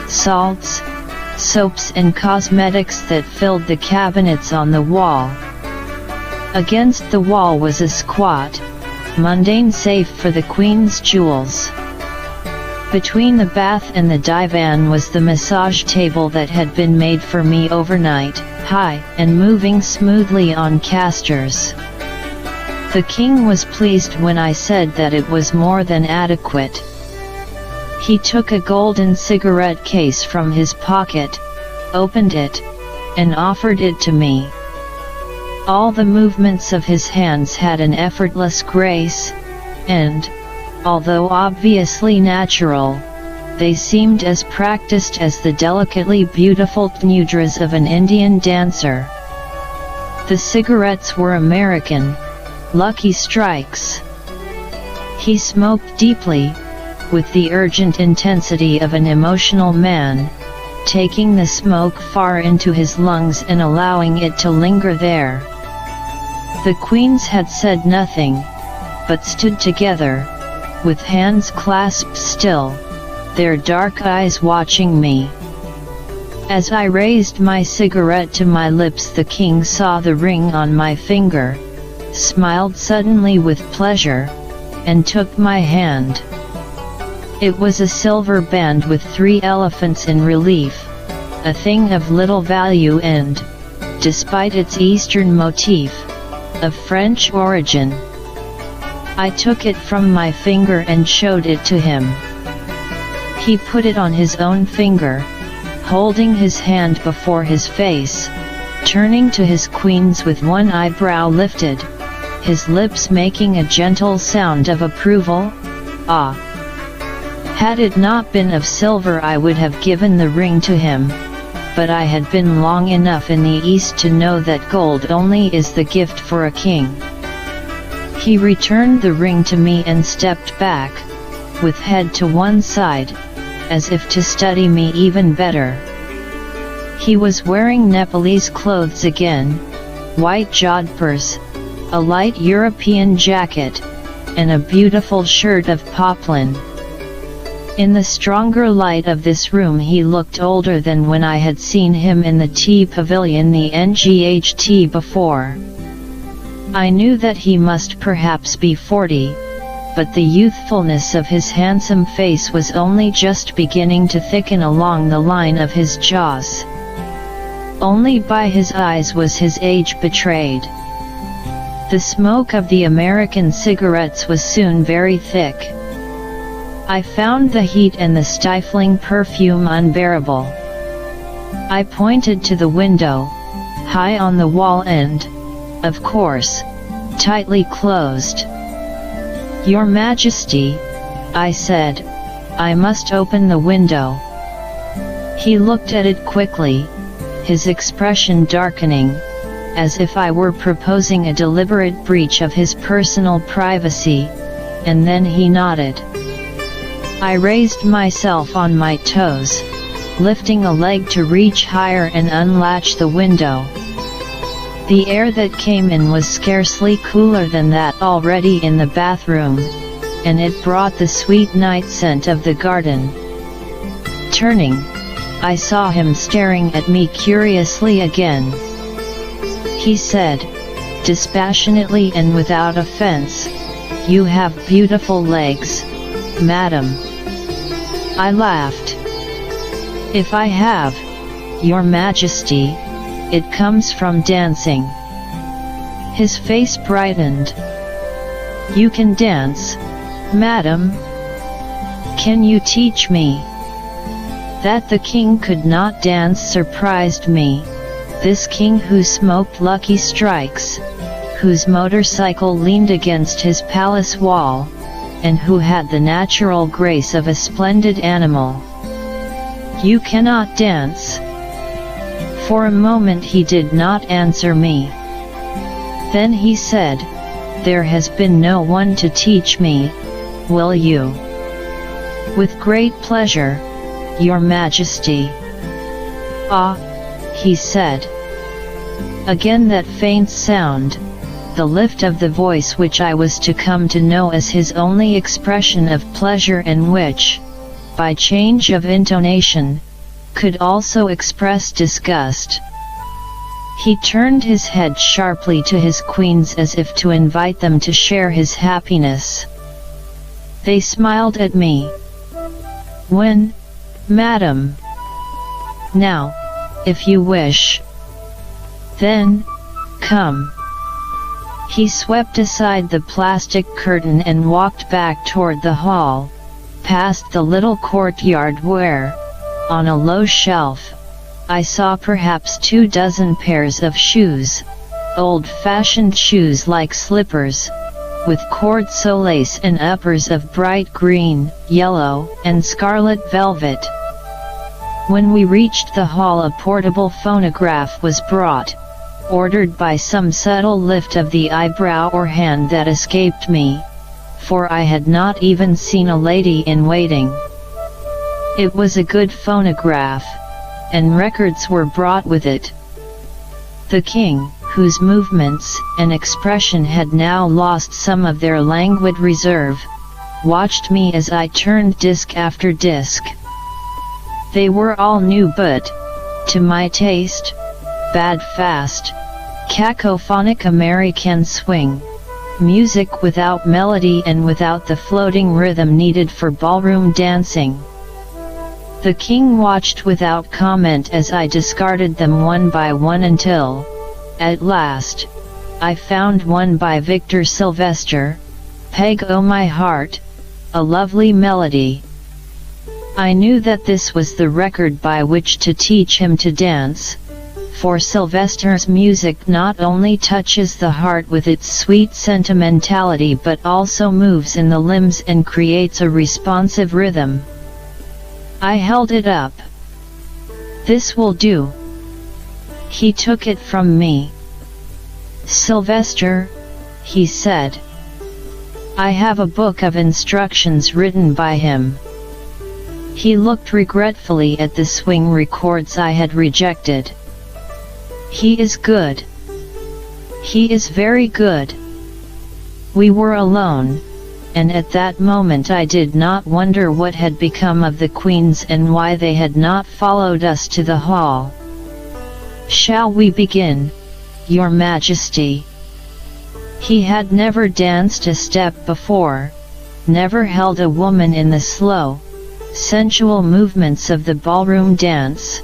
salts, soaps and cosmetics that filled the cabinets on the wall. Against the wall was a squat, mundane safe for the queen's jewels. Between the bath and the divan was the massage table that had been made for me overnight, high and moving smoothly on casters. The king was pleased when I said that it was more than adequate. He took a golden cigarette case from his pocket, opened it, and offered it to me. All the movements of his hands had an effortless grace, and, although obviously natural, they seemed as practiced as the delicately beautiful mudras of an Indian dancer. The cigarettes were American, Lucky Strikes. He smoked deeply, with the urgent intensity of an emotional man, taking the smoke far into his lungs and allowing it to linger there. The queens had said nothing, but stood together, with hands clasped still, their dark eyes watching me. As I raised my cigarette to my lips the king saw the ring on my finger, smiled suddenly with pleasure, and took my hand. It was a silver band with 3 elephants in relief, a thing of little value and, despite its Eastern motif, of French origin. I took it from my finger and showed it to him. He put it on his own finger, holding his hand before his face, turning to his queens with one eyebrow lifted, his lips making a gentle sound of approval. "Ah! Had it not been of silver I would have given the ring to him, but I had been long enough in the East to know that gold only is the gift for a king. He returned the ring to me and stepped back, with head to one side, as if to study me even better. He was wearing Nepalese clothes again, white jodhpurs, a light European jacket, and a beautiful shirt of poplin. In the stronger light of this room he looked older than when I had seen him in the tea pavilion the NGHT before. I knew that he must perhaps be 40, but the youthfulness of his handsome face was only just beginning to thicken along the line of his jaws. Only by his eyes was his age betrayed. The smoke of the American cigarettes was soon very thick. I found the heat and the stifling perfume unbearable. I pointed to the window, high on the wall and, of course, tightly closed. "Your Majesty," I said, "I must open the window." He looked at it quickly, his expression darkening, as if I were proposing a deliberate breach of his personal privacy, and then he nodded. I raised myself on my toes, lifting a leg to reach higher and unlatch the window. The air that came in was scarcely cooler than that already in the bathroom, and it brought the sweet night scent of the garden. Turning, I saw him staring at me curiously again. He said, dispassionately and without offense, "You have beautiful legs, madam." I laughed. "If I have, Your Majesty, it comes from dancing." His face brightened. "You can dance, madam? Can you teach me?" That the king could not dance surprised me, this king who smoked Lucky Strikes, whose motorcycle leaned against his palace wall, and who had the natural grace of a splendid animal. "You cannot dance?" For a moment he did not answer me. Then he said, "There has been no one to teach me, will you?" "With great pleasure, Your Majesty." "Ah," he said. Again that faint sound, the lift of the voice which I was to come to know as his only expression of pleasure and which, by change of intonation, could also express disgust. He turned his head sharply to his queens as if to invite them to share his happiness. They smiled at me. "When, madam?" "Now, if you wish." "Then, come." He swept aside the plastic curtain and walked back toward the hall, past the little courtyard where, on a low shelf, I saw perhaps 24 pairs of shoes, old-fashioned shoes like slippers, with cord soles and uppers of bright green, yellow, and scarlet velvet. When we reached the hall, a portable phonograph was brought, ordered by some subtle lift of the eyebrow or hand that escaped me, for I had not even seen a lady in waiting. It was a good phonograph, and records were brought with it. The king, whose movements and expression had now lost some of their languid reserve, watched me as I turned disc after disc. They were all new but, to my taste, bad fast, cacophonic American swing, music without melody and without the floating rhythm needed for ballroom dancing. The king watched without comment as I discarded them one by one until, at last, I found one by Victor Sylvester, "Peg O' My Heart," a lovely melody. I knew that this was the record by which to teach him to dance, for Sylvester's music not only touches the heart with its sweet sentimentality but also moves in the limbs and creates a responsive rhythm. I held it up. "This will do." He took it from me. "Sylvester," he said. "I have a book of instructions written by him." He looked regretfully at the swing records I had rejected. "He is good. He is very good." We were alone, and at that moment I did not wonder what had become of the queens and why they had not followed us to the hall. "Shall we begin, Your Majesty?" He had never danced a step before, never held a woman in the slow, sensual movements of the ballroom dance.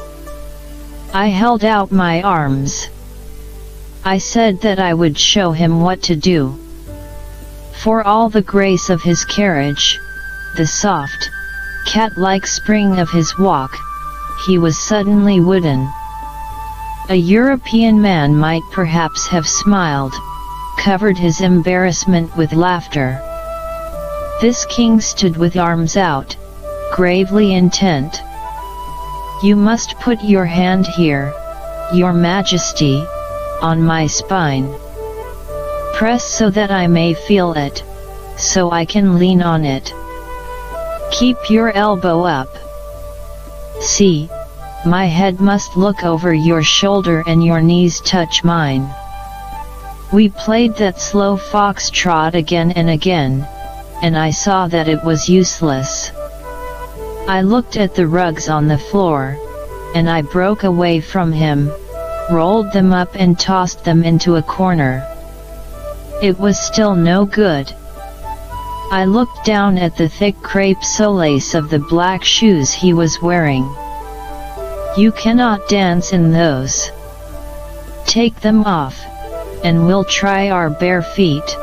I held out my arms. I said that I would show him what to do. For all the grace of his carriage, the soft, cat-like spring of his walk, he was suddenly wooden. A European man might perhaps have smiled, covered his embarrassment with laughter. This king stood with arms out, gravely intent. "You must put your hand here, Your Majesty, on my spine. Press so that I may feel it, so I can lean on it. Keep your elbow up. See, my head must look over your shoulder and your knees touch mine." We played that slow foxtrot again and again, and I saw that it was useless. I looked at the rugs on the floor, and I broke away from him, rolled them up and tossed them into a corner. It was still no good. I looked down at the thick crepe solace of the black shoes he was wearing. "You cannot dance in those. Take them off, and we'll try our bare feet."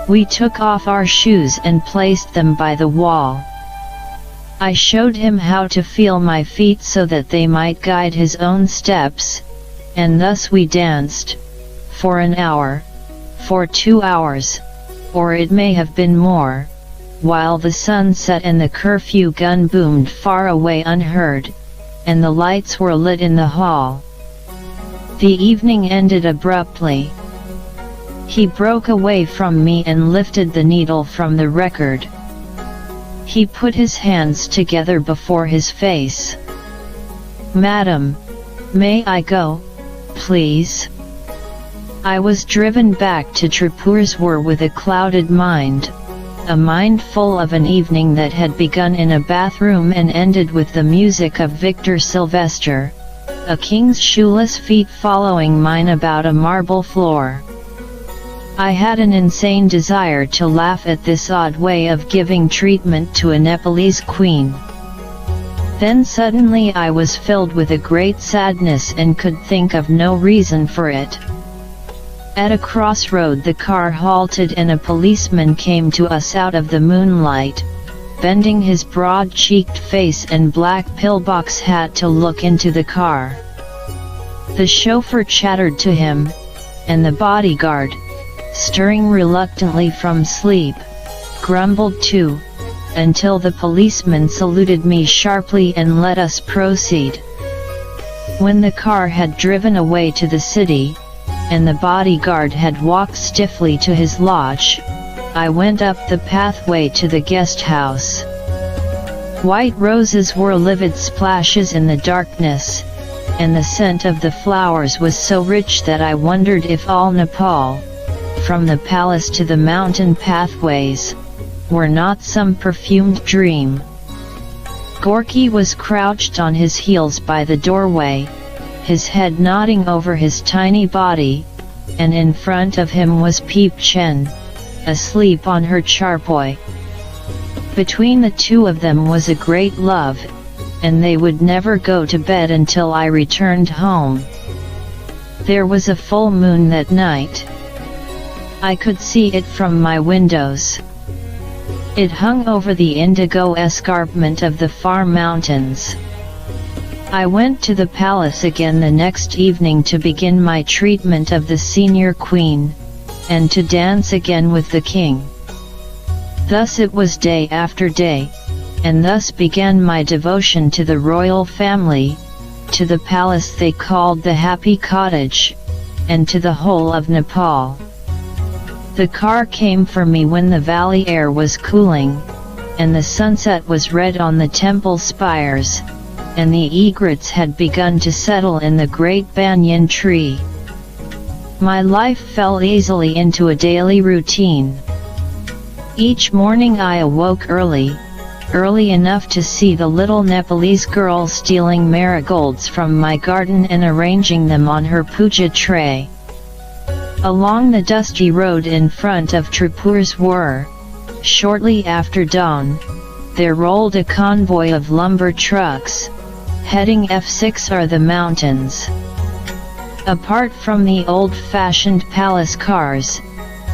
We took off our shoes and placed them by the wall. I showed him how to feel my feet so that they might guide his own steps, and thus we danced, for an hour, for 2 hours, or it may have been more, while the sun set and the curfew gun boomed far away unheard, and the lights were lit in the hall. The evening ended abruptly. He broke away from me and lifted the needle from the record. He put his hands together before his face. "Madam, may I go, please?" I was driven back to Tribhuvan with a clouded mind, a mind full of an evening that had begun in a bathroom and ended with the music of Victor Sylvester, a king's shoeless feet following mine about a marble floor. I had an insane desire to laugh at this odd way of giving treatment to a Nepalese queen. Then suddenly I was filled with a great sadness and could think of no reason for it. At a crossroad the car halted and a policeman came to us out of the moonlight, bending his broad-cheeked face and black pillbox hat to look into the car. The chauffeur chattered to him, and the bodyguard, stirring reluctantly from sleep, grumbled too, until the policeman saluted me sharply and let us proceed. When the car had driven away to the city, and the bodyguard had walked stiffly to his lodge, I went up the pathway to the guest house. White roses were livid splashes in the darkness, and the scent of the flowers was so rich that I wondered if all Nepal, from the palace to the mountain pathways, were not some perfumed dream. Gorky was crouched on his heels by the doorway, his head nodding over his tiny body, and in front of him was Peep Chen, asleep on her charpoy. Between the two of them was a great love, and they would never go to bed until I returned home. There was a full moon that night. I could see it from my windows. It hung over the indigo escarpment of the far mountains. I went to the palace again the next evening to begin my treatment of the senior queen, and to dance again with the king. Thus it was day after day, and thus began my devotion to the royal family, to the palace they called the Happy Cottage, and to the whole of Nepal. The car came for me when the valley air was cooling, and the sunset was red on the temple spires, and the egrets had begun to settle in the great banyan tree. My life fell easily into a daily routine. Each morning I awoke early enough to see the little Nepalese girl stealing marigolds from my garden and arranging them on her puja tray. Along the dusty road in front of Tribhuvan's were, shortly after dawn, there rolled a convoy of lumber trucks, heading F6 or the mountains. Apart from the old-fashioned palace cars,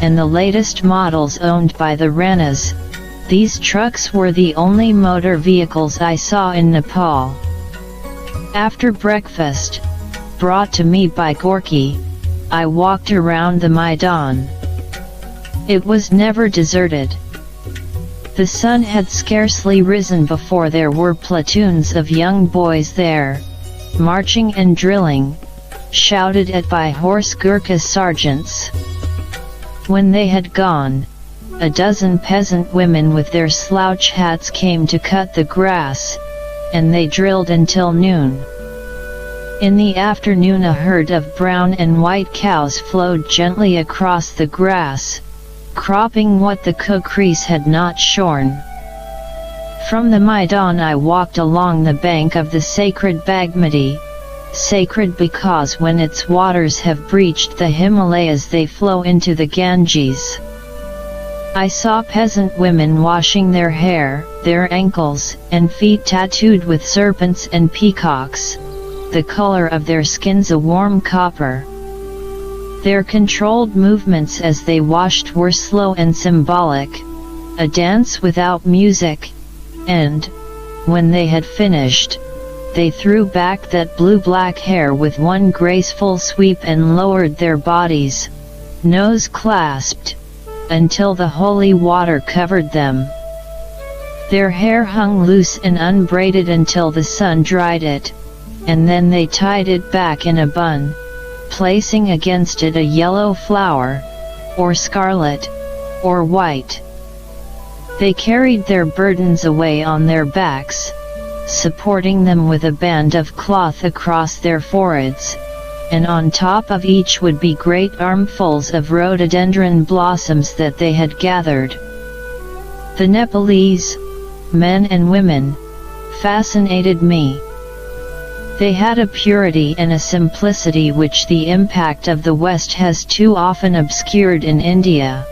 and the latest models owned by the Ranas, these trucks were the only motor vehicles I saw in Nepal. After breakfast, brought to me by Gorky, I walked around the Maidan. It was never deserted. The sun had scarcely risen before there were platoons of young boys there, marching and drilling, shouted at by horse Gurkha sergeants. When they had gone, a dozen peasant women with their slouch hats came to cut the grass, and they drilled until noon. In the afternoon a herd of brown and white cows flowed gently across the grass, cropping what the kukris had not shorn. From the Maidan I walked along the bank of the sacred Bagmati, sacred because when its waters have breached the Himalayas they flow into the Ganges. I saw peasant women washing their hair, their ankles and feet tattooed with serpents and peacocks, the color of their skins a warm copper. Their controlled movements as they washed were slow and symbolic, a dance without music, and, when they had finished, they threw back that blue-black hair with one graceful sweep and lowered their bodies, nose clasped, until the holy water covered them. Their hair hung loose and unbraided until the sun dried it, and then they tied it back in a bun, placing against it a yellow flower, or scarlet, or white. They carried their burdens away on their backs, supporting them with a band of cloth across their foreheads, and on top of each would be great armfuls of rhododendron blossoms that they had gathered. The Nepalese, men and women, fascinated me. They had a purity and a simplicity which the impact of the West has too often obscured in India.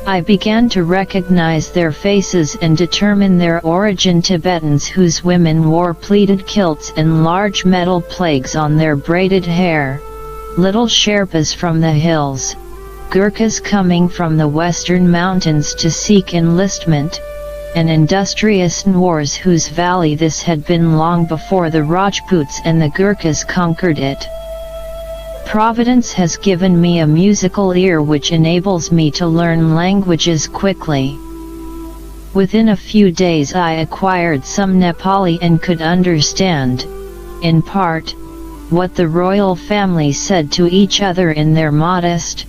I began to recognize their faces and determine their origin: Tibetans whose women wore pleated kilts and large metal plagues on their braided hair, little Sherpas from the hills, Gurkhas coming from the western mountains to seek enlistment, and industrious Nwars whose valley this had been long before the Rajputs and the Gurkhas conquered it. Providence has given me a musical ear which enables me to learn languages quickly. Within a few days I acquired some Nepali and could understand, in part, what the royal family said to each other in their modest,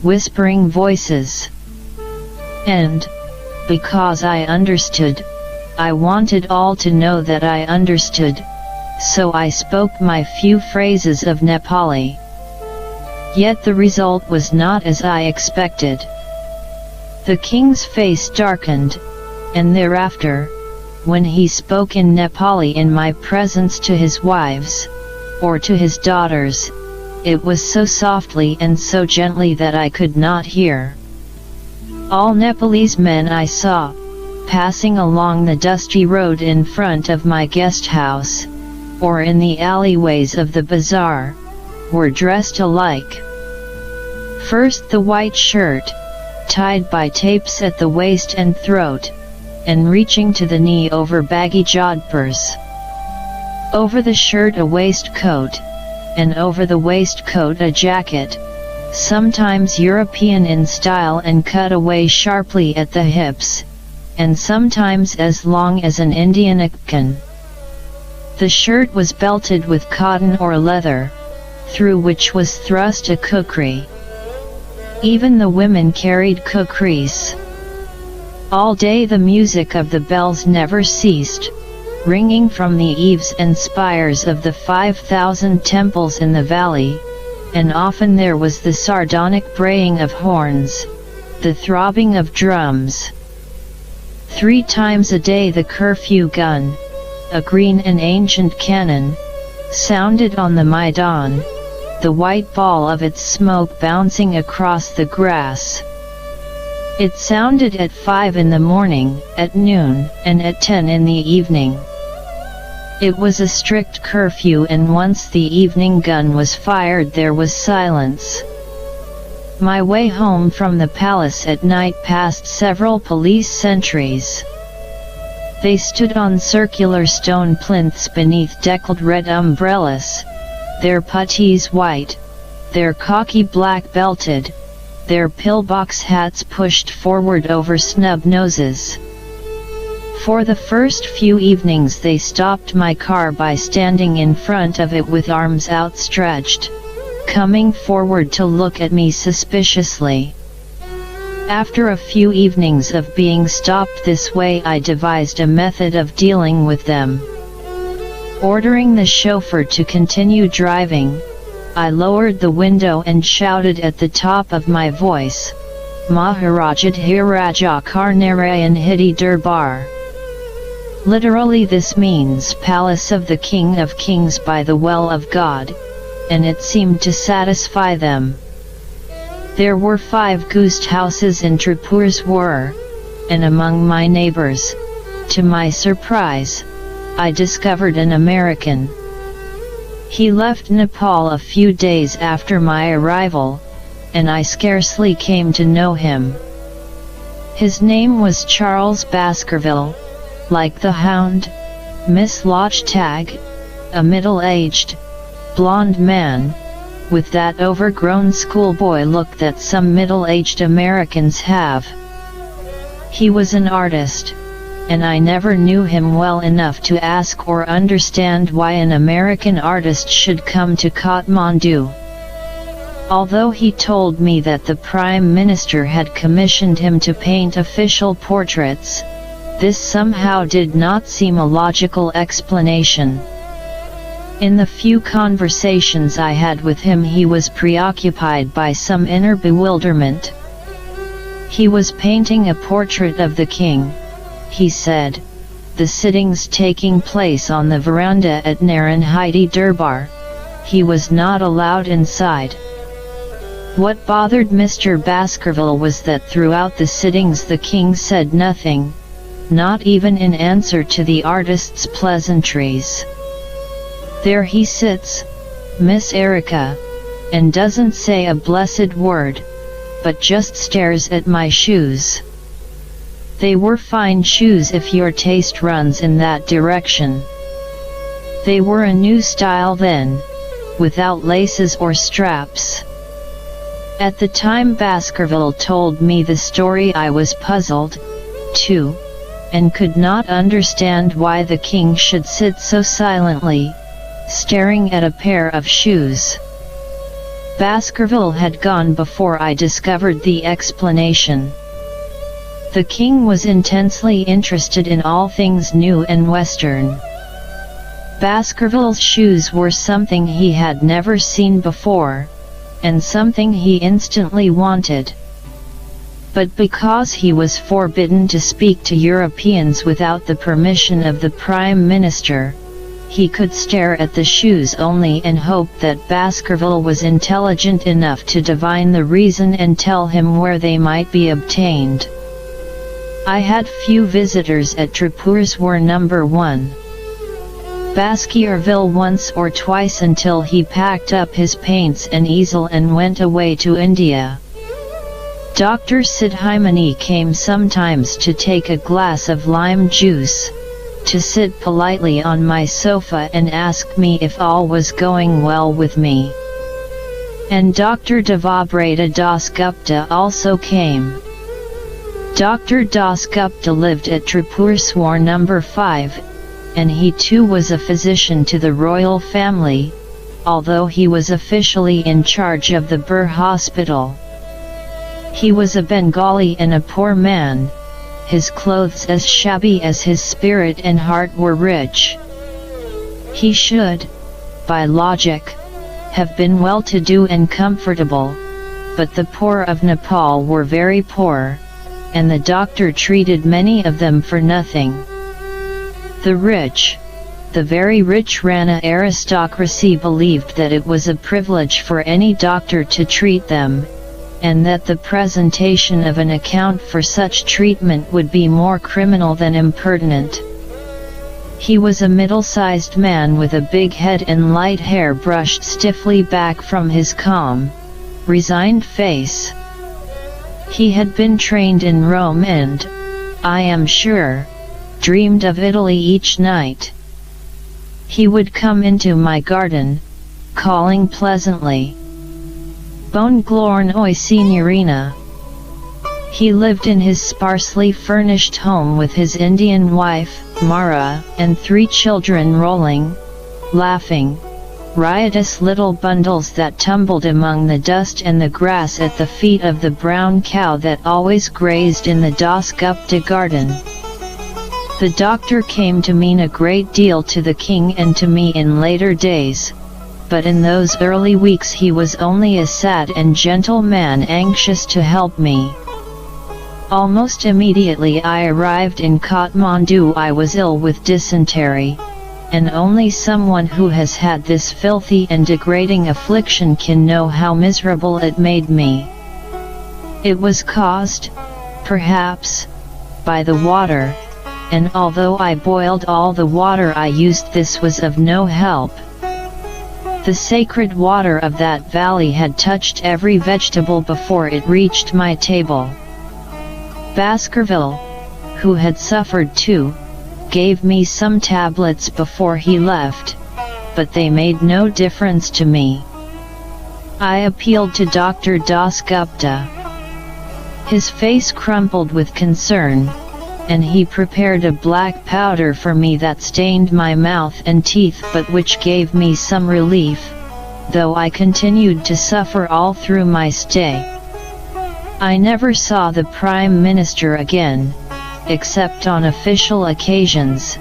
whispering voices. And, because I understood, I wanted all to know that I understood, so I spoke my few phrases of Nepali. Yet the result was not as I expected. The king's face darkened, and thereafter, when he spoke in Nepali in my presence to his wives, or to his daughters, it was so softly and so gently that I could not hear. All Nepalese men I saw, passing along the dusty road in front of my guest house, or in the alleyways of the bazaar, were dressed alike. First the white shirt, tied by tapes at the waist and throat, and reaching to the knee over baggy jodhpurs. Over the shirt a waistcoat, and over the waistcoat a jacket, sometimes European in style and cut away sharply at the hips, and sometimes as long as an Indian Afghan. The shirt was belted with cotton or leather, through which was thrust a kukri. Even the women carried kukris. All day the music of the bells never ceased, ringing from the eaves and spires of the 5,000 temples in the valley, and often there was the sardonic braying of horns, the throbbing of drums. 3 times a day the curfew gun, a green and ancient cannon, sounded on the Maidan, the white ball of its smoke bouncing across the grass. It sounded at 5 in the morning, at noon, and at 10 in the evening. It was a strict curfew, and once the evening gun was fired there was silence. My way home from the palace at night passed several police sentries. They stood on circular stone plinths beneath deckled red umbrellas, their puttees white, their khaki black belted, their pillbox hats pushed forward over snub noses. For the first few evenings they stopped my car by standing in front of it with arms outstretched, coming forward to look at me suspiciously. After a few evenings of being stopped this way I devised a method of dealing with them. Ordering the chauffeur to continue driving, I lowered the window and shouted at the top of my voice, "Maharajadhiraja Karnarayan Hidi Durbar." Literally this means Palace of the King of Kings by the Well of God, and it seemed to satisfy them. There were 5 ghost houses in Tribhuvan, and among my neighbors, to my surprise, I discovered an American. He left Nepal a few days after my arrival, and I scarcely came to know him. His name was Charles Baskerville, like the Hound, Miss Lochtag, a middle-aged, blonde man, with that overgrown schoolboy look that some middle-aged Americans have. He was an artist, and I never knew him well enough to ask or understand why an American artist should come to Kathmandu. Although he told me that the Prime Minister had commissioned him to paint official portraits, this somehow did not seem a logical explanation. In the few conversations I had with him he was preoccupied by some inner bewilderment. He was painting a portrait of the king, he said, the sittings taking place on the veranda at Narayan Durbar. He was not allowed inside. What bothered Mr. Baskerville was that throughout the sittings the king said nothing, not even in answer to the artist's pleasantries. There he sits, Miss Erika, and doesn't say a blessed word, but just stares at my shoes. They were fine shoes if your taste runs in that direction. They were a new style then, without laces or straps. At the time Baskerville told me the story I was puzzled, too, and could not understand why the king should sit so silently, staring at a pair of shoes. Baskerville had gone before I discovered the explanation. The king was intensely interested in all things new and Western. Baskerville's shoes were something he had never seen before, and something he instantly wanted. But because he was forbidden to speak to Europeans without the permission of the Prime Minister, he could stare at the shoes only and hope that Baskerville was intelligent enough to divine the reason and tell him where they might be obtained. I had few visitors at Tribhuvan number 1. Baskerville once or twice until he packed up his paints and easel and went away to India. Dr. Sidhimani came sometimes to take a glass of lime juice, to sit politely on my sofa and ask me if all was going well with me. And Dr. Devabrata Dasgupta also came. Dr. Dasgupta lived at Tribhuvan number 5, and he too was a physician to the royal family, although he was officially in charge of the Burr hospital. He was a Bengali and a poor man, his clothes as shabby as his spirit and heart were rich. He should, by logic, have been well-to-do and comfortable, but the poor of Nepal were very poor, and the doctor treated many of them for nothing. The rich, the very rich Rana aristocracy believed that it was a privilege for any doctor to treat them, and that the presentation of an account for such treatment would be more criminal than impertinent. He was a middle-sized man with a big head and light hair brushed stiffly back from his calm, resigned face. He had been trained in Rome and, I am sure, dreamed of Italy each night. He would come into my garden, calling pleasantly, "Buon giorno signorina." He lived in his sparsely furnished home with his Indian wife, Mara, and 3 children rolling, laughing, riotous little bundles that tumbled among the dust and the grass at the feet of the brown cow that always grazed in the Dasgupta garden. The doctor came to mean a great deal to the king and to me in later days, but in those early weeks he was only a sad and gentle man anxious to help me. Almost immediately I arrived in Kathmandu I was ill with dysentery, and only someone who has had this filthy and degrading affliction can know how miserable it made me. It was caused, perhaps, by the water, and although I boiled all the water I used, this was of no help. The sacred water of that valley had touched every vegetable before it reached my table. Baskerville, who had suffered too, gave me some tablets before he left, but they made no difference to me. I appealed to Dr. Dasgupta. His face crumpled with concern, and he prepared a black powder for me that stained my mouth and teeth but which gave me some relief, though I continued to suffer all through my stay. I never saw the Prime Minister again, except on official occasions,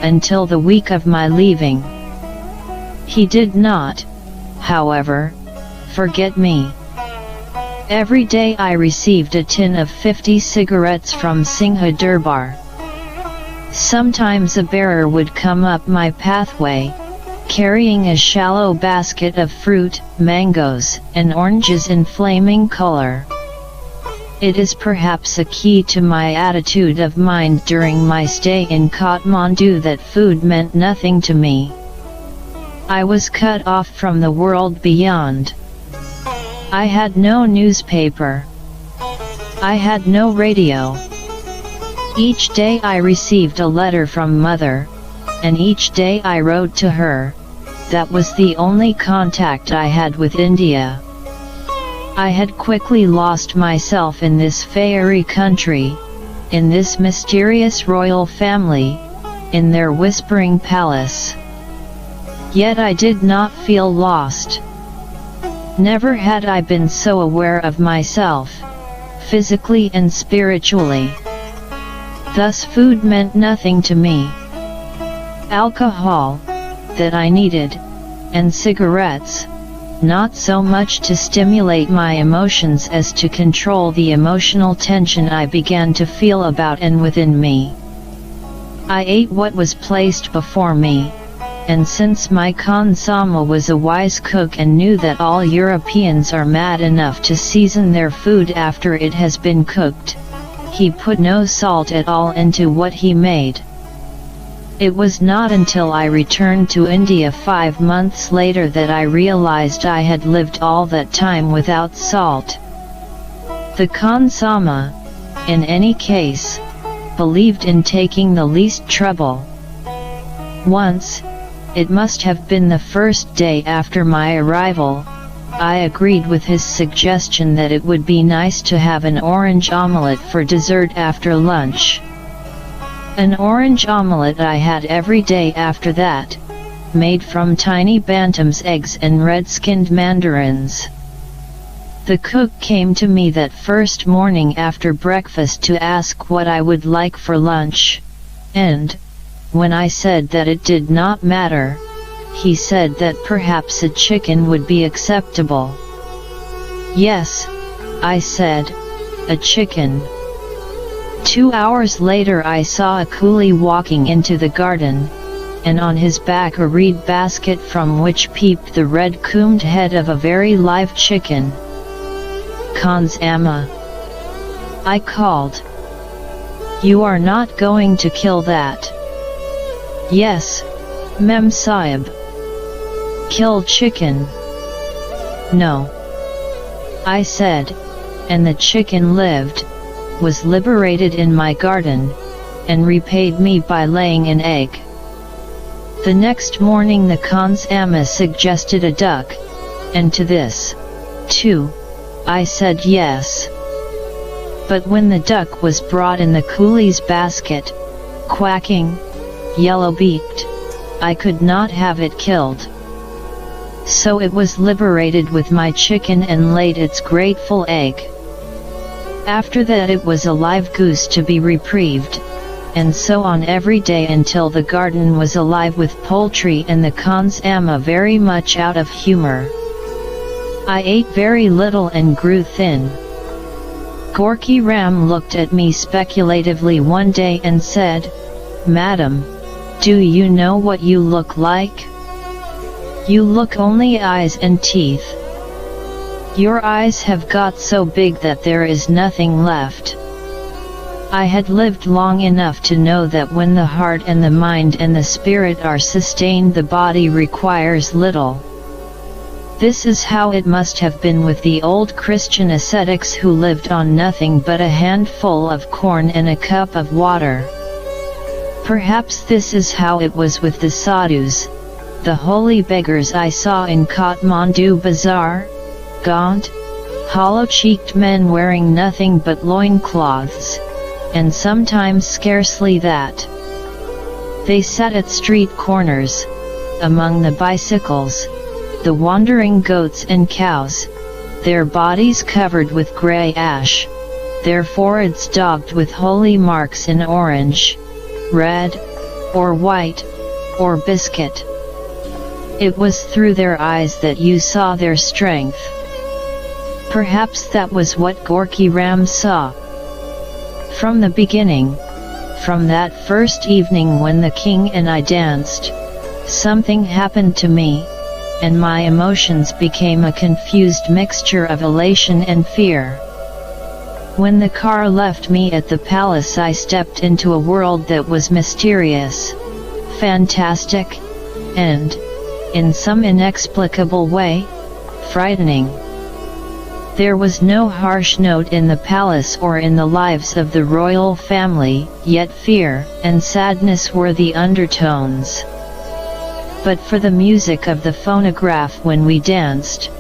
until the week of my leaving. He did not, however, forget me. Every day I received a tin of 50 cigarettes from Singha Durbar. Sometimes a bearer would come up my pathway, carrying a shallow basket of fruit, mangoes, and oranges in flaming color. It is perhaps a key to my attitude of mind during my stay in Kathmandu that food meant nothing to me. I was cut off from the world beyond. I had no newspaper. I had no radio. Each day I received a letter from Mother, and each day I wrote to her. That was the only contact I had with India. I had quickly lost myself in this fairy country, in this mysterious royal family, in their whispering palace. Yet I did not feel lost. Never had I been so aware of myself, physically and spiritually. Thus food meant nothing to me. Alcohol, that I needed, and cigarettes, not so much to stimulate my emotions as to control the emotional tension I began to feel about and within me. I ate what was placed before me, and since my Khansama was a wise cook and knew that all Europeans are mad enough to season their food after it has been cooked, he put no salt at all into what he made. It was not until I returned to India 5 months later that I realized I had lived all that time without salt. The Khansama, in any case, believed in taking the least trouble, Once, it must have been the first day after my arrival, I agreed with his suggestion that it would be nice to have an orange omelette for dessert after lunch. An orange omelette I had every day after that, made from tiny bantams eggs and red-skinned mandarins. The cook came to me that first morning after breakfast to ask what I would like for lunch, and, when I said that it did not matter, he said that perhaps a chicken would be acceptable. Yes, I said, a chicken. 2 hours later I saw a coolie walking into the garden, and on his back a reed basket from which peeped the red-combed head of a very live chicken. Khan's Amma, I called. You are not going to kill that? Yes, Mem Sahib. Kill chicken? No. I said, and the chicken lived, was liberated in my garden, and repaid me by laying an egg. The next morning the Khan's Amma suggested a duck, and to this, too, I said yes. But when the duck was brought in the coolie's basket, quacking, yellow-beaked, I could not have it killed. So it was liberated with my chicken and laid its grateful egg. After that it was a live goose to be reprieved, and so on every day until the garden was alive with poultry and the Khan's Amma very much out of humor. I ate very little and grew thin. Gorky Ram looked at me speculatively one day and said, "Madam, do you know what you look like? You look only eyes and teeth. Your eyes have got so big that there is nothing left." I had lived long enough to know that when the heart and the mind and the spirit are sustained, the body requires little. This is how it must have been with the old Christian ascetics who lived on nothing but a handful of corn and a cup of water. Perhaps this is how it was with the sadhus, the holy beggars I saw in Kathmandu Bazaar, gaunt, hollow-cheeked men wearing nothing but loincloths, and sometimes scarcely that. They sat at street corners, among the bicycles, the wandering goats and cows, their bodies covered with grey ash, their foreheads daubed with holy marks in orange, red, or white, or biscuit. It was through their eyes that you saw their strength. Perhaps that was what Gorky Ram saw. From the beginning, from that first evening when the king and I danced, something happened to me, and my emotions became a confused mixture of elation and fear. When the car left me at the palace, I stepped into a world that was mysterious, fantastic, and, in some inexplicable way, frightening. There was no harsh note in the palace or in the lives of the royal family, yet fear and sadness were the undertones. But for the music of the phonograph when we danced,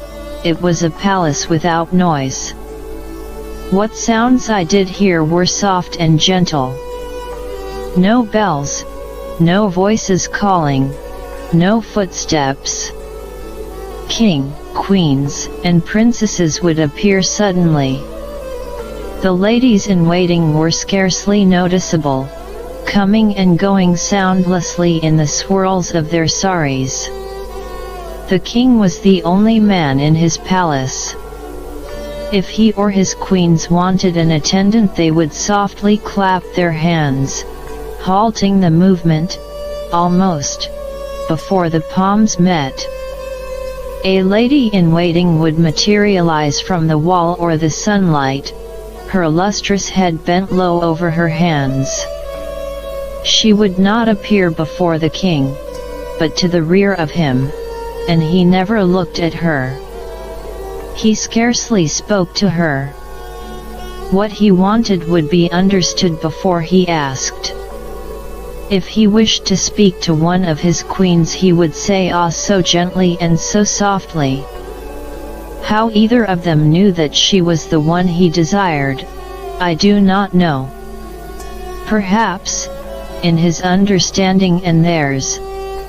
it was a palace without noise. What sounds I did hear were soft and gentle. No bells, no voices calling, no footsteps. King, queens, and princesses would appear suddenly. The ladies-in-waiting were scarcely noticeable, coming and going soundlessly in the swirls of their saris. The king was the only man in his palace. If he or his queens wanted an attendant, they would softly clap their hands, halting the movement, almost, before the palms met. A lady-in-waiting would materialize from the wall or the sunlight, her lustrous head bent low over her hands. She would not appear before the king, but to the rear of him, and he never looked at her. He scarcely spoke to her. What he wanted would be understood before he asked. If he wished to speak to one of his queens he would say ah so gently and so softly. How either of them knew that she was the one he desired, I do not know. Perhaps, in his understanding and theirs,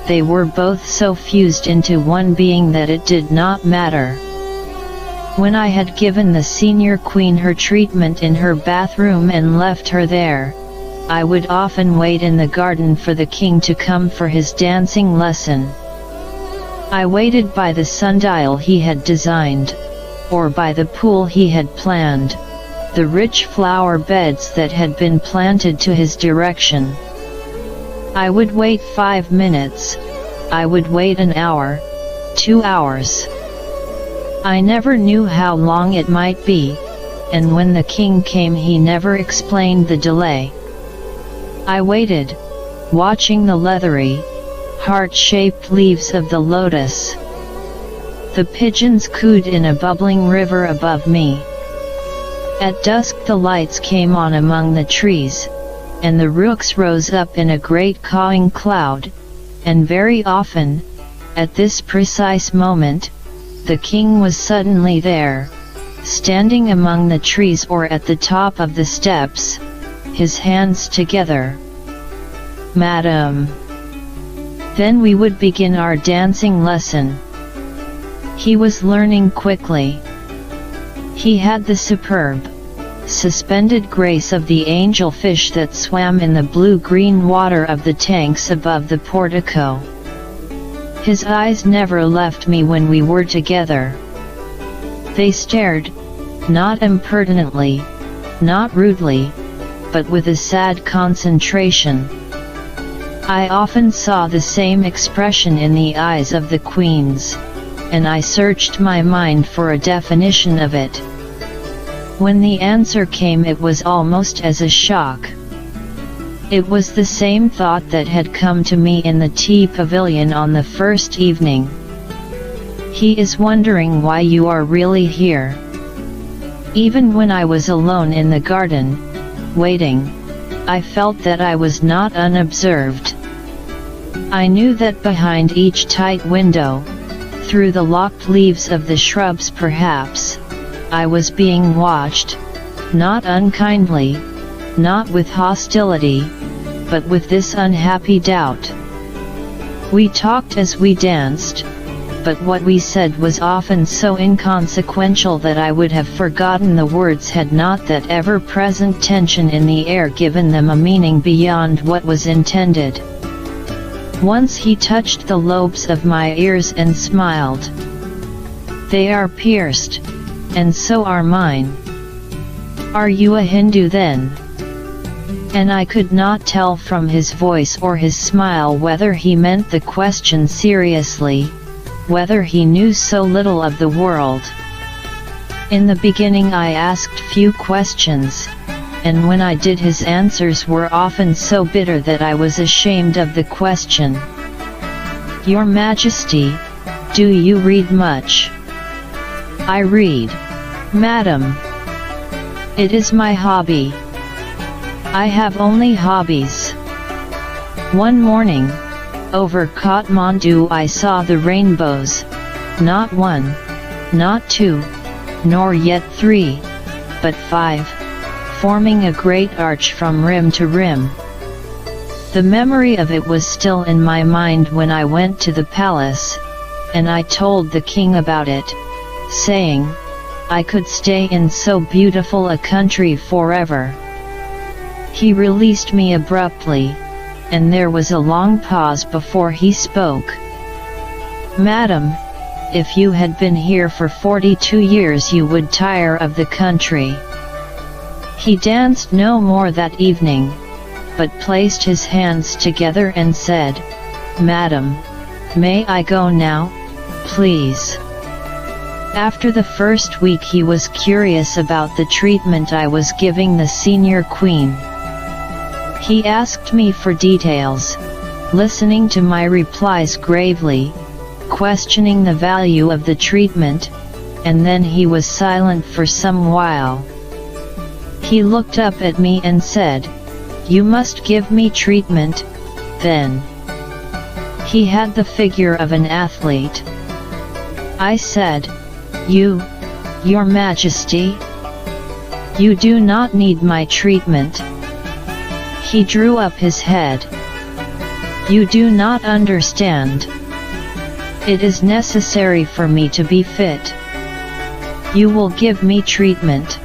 they were both so fused into one being that it did not matter. When I had given the senior queen her treatment in her bathroom and left her there, I would often wait in the garden for the king to come for his dancing lesson. I waited by the sundial he had designed, or by the pool he had planned, the rich flower beds that had been planted to his direction. I would wait 5 minutes, I would wait an hour, 2 hours. I never knew how long it might be, and when the king came he never explained the delay. I waited, watching the leathery, heart-shaped leaves of the lotus. The pigeons cooed in a bubbling river above me. At dusk the lights came on among the trees, and the rooks rose up in a great cawing cloud, and very often, at this precise moment, the king was suddenly there, standing among the trees or at the top of the steps, his hands together. Madam. Then we would begin our dancing lesson. He was learning quickly. He had the superb, suspended grace of the angelfish that swam in the blue-green water of the tanks above the portico. His eyes never left me when we were together. They stared, not impertinently, not rudely, but with a sad concentration. I often saw the same expression in the eyes of the queens, and I searched my mind for a definition of it. When the answer came it was almost as a shock. It was the same thought that had come to me in the tea pavilion on the first evening. He is wondering why you are really here. Even when I was alone in the garden, waiting, I felt that I was not unobserved. I knew that behind each tight window, through the locked leaves of the shrubs perhaps, I was being watched, not unkindly, not with hostility, but with this unhappy doubt. We talked as we danced, but what we said was often so inconsequential that I would have forgotten the words had not that ever-present tension in the air given them a meaning beyond what was intended. Once he touched the lobes of my ears and smiled. They are pierced, and so are mine. Are you a Hindu then? And I could not tell from his voice or his smile whether he meant the question seriously, whether he knew so little of the world. In the beginning I asked few questions, and when I did his answers were often so bitter that I was ashamed of the question. Your Majesty, do you read much? I read, Madam. It is my hobby. I have only hobbies. One morning, over Kathmandu I saw the rainbows, not 1, not 2, nor yet 3, but 5, forming a great arch from rim to rim. The memory of it was still in my mind when I went to the palace, and I told the king about it, saying, I could stay in so beautiful a country forever. He released me abruptly, and there was a long pause before he spoke. Madam, if you had been here for 42 years you would tire of the country. He danced no more that evening, but placed his hands together and said, Madam, may I go now, please? After the first week he was curious about the treatment I was giving the senior queen. He asked me for details, listening to my replies gravely, questioning the value of the treatment, and then he was silent for some while. He looked up at me and said, You must give me treatment, then. He had the figure of an athlete. I said, Your Majesty? You do not need my treatment. He drew up his head. You do not understand. It is necessary for me to be fit. You will give me treatment.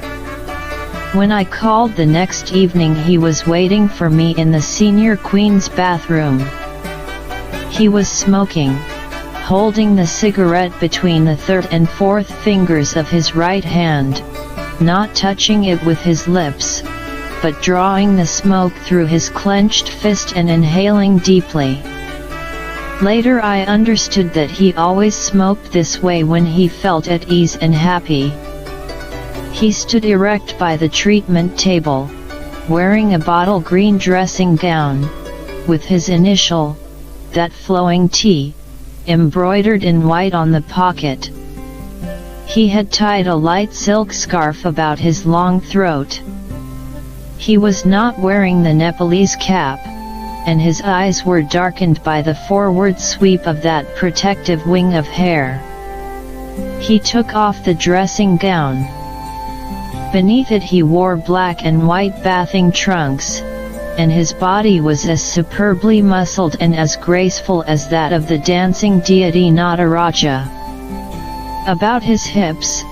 When I called the next evening, he was waiting for me in the senior queen's bathroom. He was smoking, holding the cigarette between the third and fourth fingers of his right hand, not touching it with his lips, but drawing the smoke through his clenched fist and inhaling deeply. Later I understood that he always smoked this way when he felt at ease and happy. He stood erect by the treatment table, wearing a bottle green dressing gown, with his initial, that flowing T, embroidered in white on the pocket. He had tied a light silk scarf about his long throat. He was not wearing the Nepalese cap, and his eyes were darkened by the forward sweep of that protective wing of hair. He took off the dressing gown. Beneath it he wore black and white bathing trunks, and his body was as superbly muscled and as graceful as that of the dancing deity Nataraja. About his hips,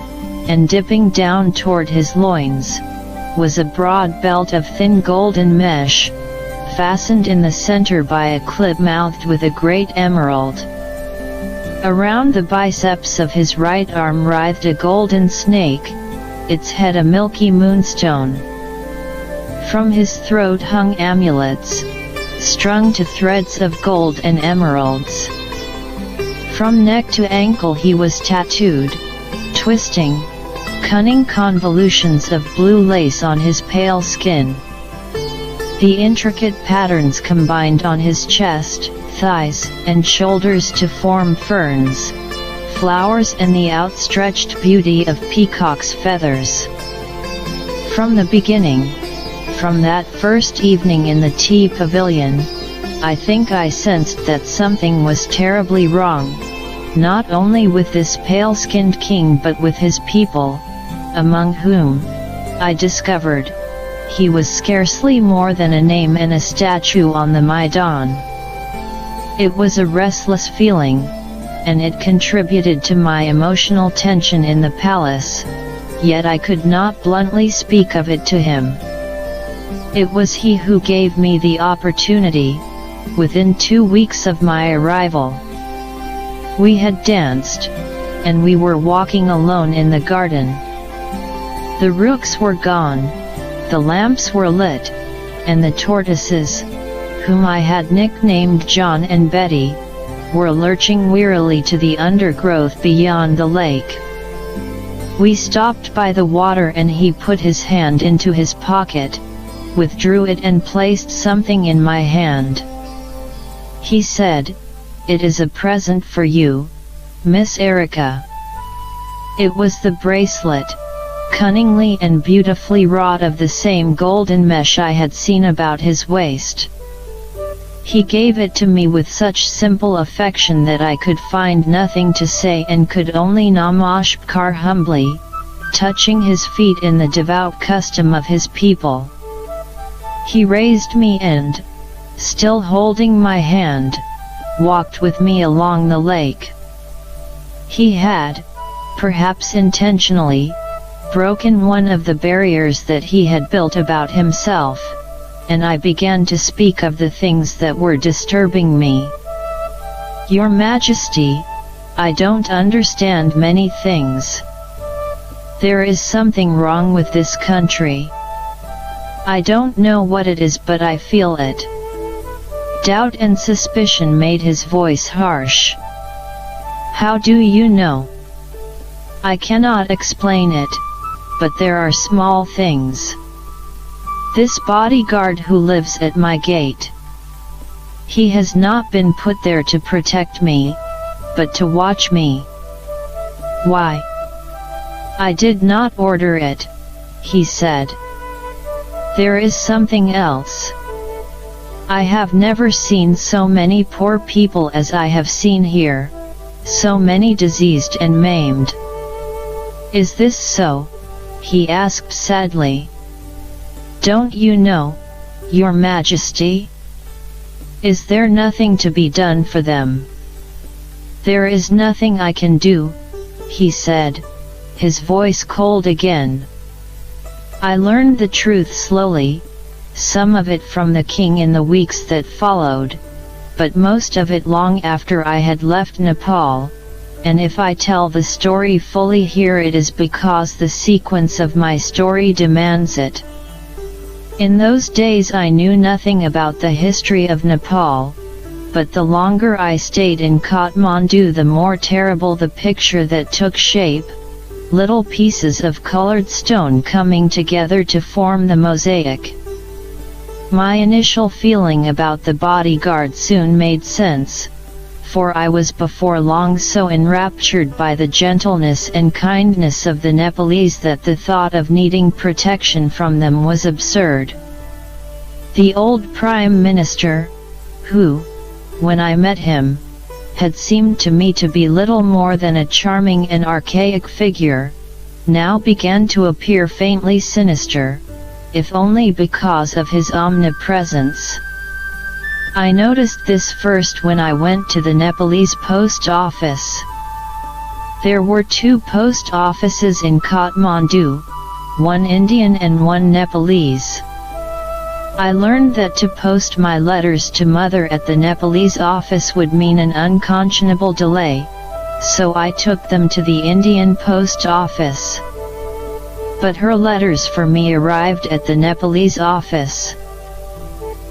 and dipping down toward his loins, was a broad belt of thin golden mesh, fastened in the center by a clip mouthed with a great emerald. Around the biceps of his right arm writhed a golden snake, its head a milky moonstone. From his throat hung amulets, strung to threads of gold and emeralds. From neck to ankle he was tattooed, twisting, cunning convolutions of blue lace on his pale skin. The intricate patterns combined on his chest, thighs, and shoulders to form ferns, flowers and the outstretched beauty of peacock's feathers. From the beginning, from that first evening in the tea pavilion, I think I sensed that something was terribly wrong, not only with this pale-skinned king but with his people, among whom, I discovered, he was scarcely more than a name and a statue on the Maidan. It was a restless feeling, and it contributed to my emotional tension in the palace, yet I could not bluntly speak of it to him. It was he who gave me the opportunity, within 2 weeks of my arrival. We had danced, and we were walking alone in the garden. The rooks were gone, the lamps were lit, and the tortoises, whom I had nicknamed John and Betty, were lurching wearily to the undergrowth beyond the lake. We stopped by the water and he put his hand into his pocket, withdrew it and placed something in my hand. He said, "It is a present for you, Miss Erika." It was the bracelet, cunningly and beautifully wrought of the same golden mesh I had seen about his waist. He gave it to me with such simple affection that I could find nothing to say and could only namaskar humbly, touching his feet in the devout custom of his people. He raised me and, still holding my hand, walked with me along the lake. He had, perhaps intentionally, broken one of the barriers that he had built about himself, and I began to speak of the things that were disturbing me. "Your Majesty, I don't understand many things. There is something wrong with this country. I don't know what it is, but I feel it." Doubt and suspicion made his voice harsh. "How do you know?" "I cannot explain it, but there are small things. This bodyguard who lives at my gate. He has not been put there to protect me, but to watch me." "Why?" "I did not order it," he said. "There is something else. I have never seen so many poor people as I have seen here, so many diseased and maimed. Is this so? He asked sadly. Don't you know, Your Majesty? Is there nothing to be done for them? There is nothing I can do, he said, his voice cold again. I learned the truth slowly, some of it from the king in the weeks that followed, but most of it long after I had left Nepal, and if I tell the story fully here it is because the sequence of my story demands it. In those days I knew nothing about the history of Nepal, but the longer I stayed in Kathmandu the more terrible the picture that took shape, little pieces of colored stone coming together to form the mosaic. My initial feeling about the bodyguard soon made sense, for I was before long so enraptured by the gentleness and kindness of the Nepalese that the thought of needing protection from them was absurd. The old Prime Minister, who, when I met him, had seemed to me to be little more than a charming and archaic figure, now began to appear faintly sinister, if only because of his omnipresence. I noticed this first when I went to the Nepalese post office. There were 2 post offices in Kathmandu, one Indian and one Nepalese. I learned that to post my letters to mother at the Nepalese office would mean an unconscionable delay, so I took them to the Indian post office. But her letters for me arrived at the Nepalese office.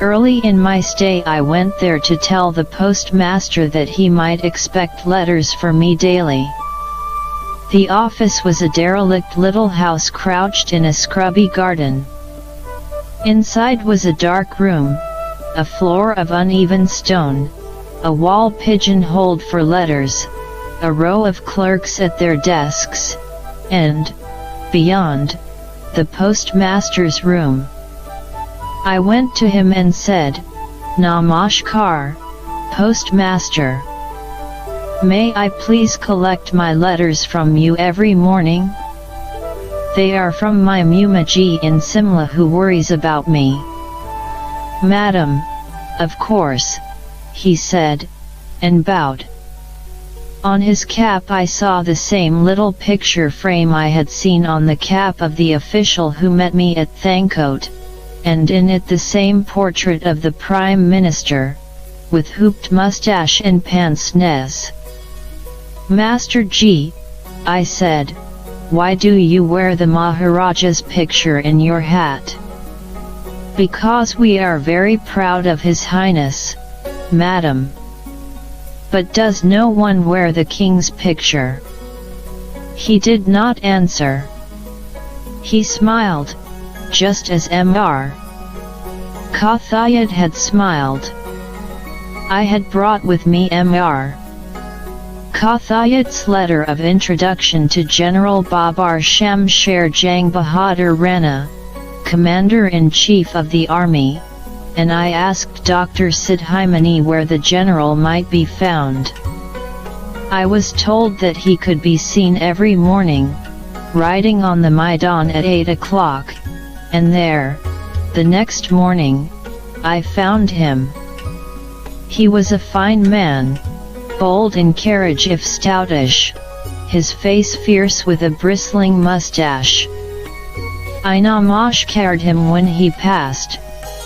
Early in my stay I went there to tell the postmaster that he might expect letters for me daily. The office was a derelict little house crouched in a scrubby garden. Inside was a dark room, a floor of uneven stone, a wall pigeonholed for letters, a row of clerks at their desks, and, beyond, the postmaster's room. I went to him and said, Namaskar, Postmaster. May I please collect my letters from you every morning? They are from my Mumaji in Simla who worries about me. Madam, of course, he said, and bowed. On his cap I saw the same little picture frame I had seen on the cap of the official who met me at Thangkot, and in it the same portrait of the Prime Minister, with hooped mustache and pince-nez. Master Ji, I said, why do you wear the Maharaja's picture in your hat? Because we are very proud of His Highness, Madam. But does no one wear the king's picture? He did not answer. He smiled, just as Mr. Kathayat had smiled. I had brought with me Mr. Kathayat's letter of introduction to General Babar Shamsher Jang Bahadur Rana, Commander-in-Chief of the Army, and I asked Dr. Sidhimani where the general might be found. I was told that he could be seen every morning, riding on the Maidan at 8 o'clock, and there, the next morning, I found him. He was a fine man, bold in carriage if stoutish, his face fierce with a bristling mustache. I namaskared him when he passed,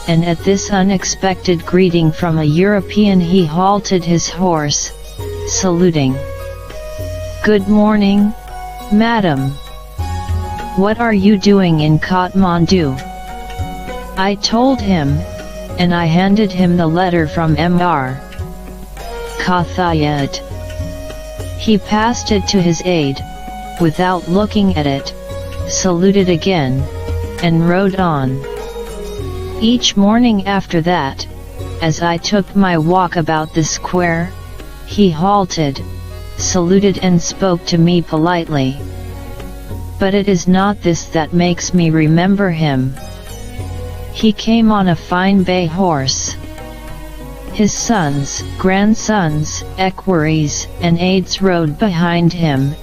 and at this unexpected greeting from a European he halted his horse, saluting. Good morning, madam. What are you doing in Kathmandu? I told him, and I handed him the letter from Mr. Kathayat. He passed it to his aide, without looking at it, saluted again, and rode on. Each morning after that, as I took my walk about the square, he halted, saluted and spoke to me politely. But it is not this that makes me remember him. He came on a fine bay horse, His sons, grandsons, equerries, and aides rode behind him,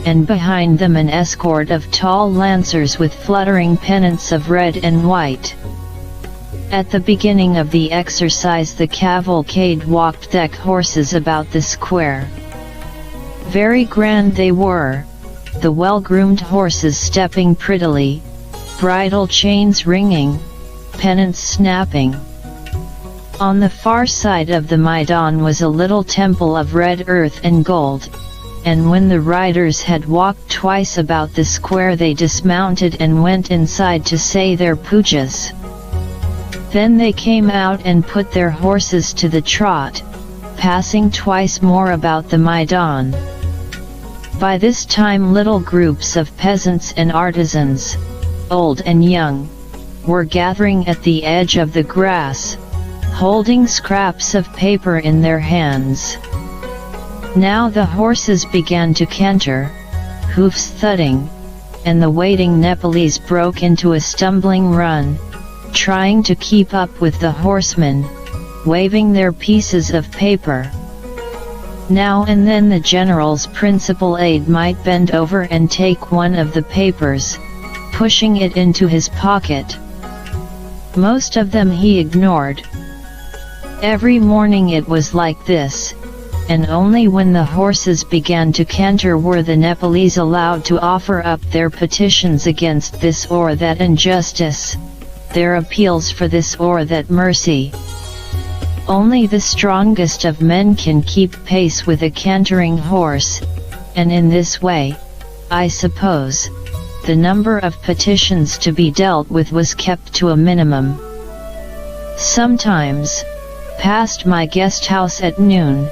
and behind them an escort of tall lancers with fluttering pennants of red and white. At the beginning of the exercise the cavalcade walked thick horses about the square. Very grand they were, the well-groomed horses stepping prettily, bridle chains ringing, pennants snapping. On the far side of the Maidan was a little temple of red earth and gold, and when the riders had walked twice about the square they dismounted and went inside to say their pujas. Then they came out and put their horses to the trot, passing twice more about the Maidan. By this time little groups of peasants and artisans, old and young, were gathering at the edge of the grass, holding scraps of paper in their hands. Now the horses began to canter, hoofs thudding, and the waiting Nepalese broke into a stumbling run, trying to keep up with the horsemen, waving their pieces of paper. Now and then the general's principal aide might bend over and take one of the papers, pushing it into his pocket. Most of them he ignored. Every morning it was like this, and only when the horses began to canter were the Nepalese allowed to offer up their petitions against this or that injustice, their appeals for this or that mercy. Only the strongest of men can keep pace with a cantering horse, and in this way, I suppose, the number of petitions to be dealt with was kept to a minimum. Sometimes, past my guest house at noon,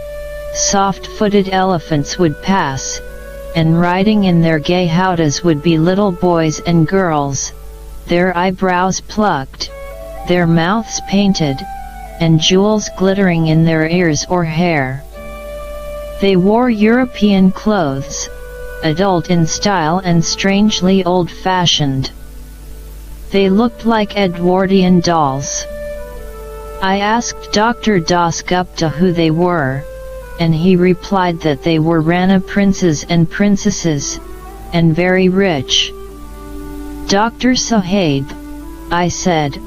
soft-footed elephants would pass, and riding in their gay howdahs would be little boys and girls, their eyebrows plucked, their mouths painted, and jewels glittering in their ears or hair. They wore European clothes, adult in style and strangely old-fashioned. They looked like Edwardian dolls. I asked Dr. Das Gupta who they were, and he replied that they were Rana princes and princesses, and very rich. Dr. Sahib, I said,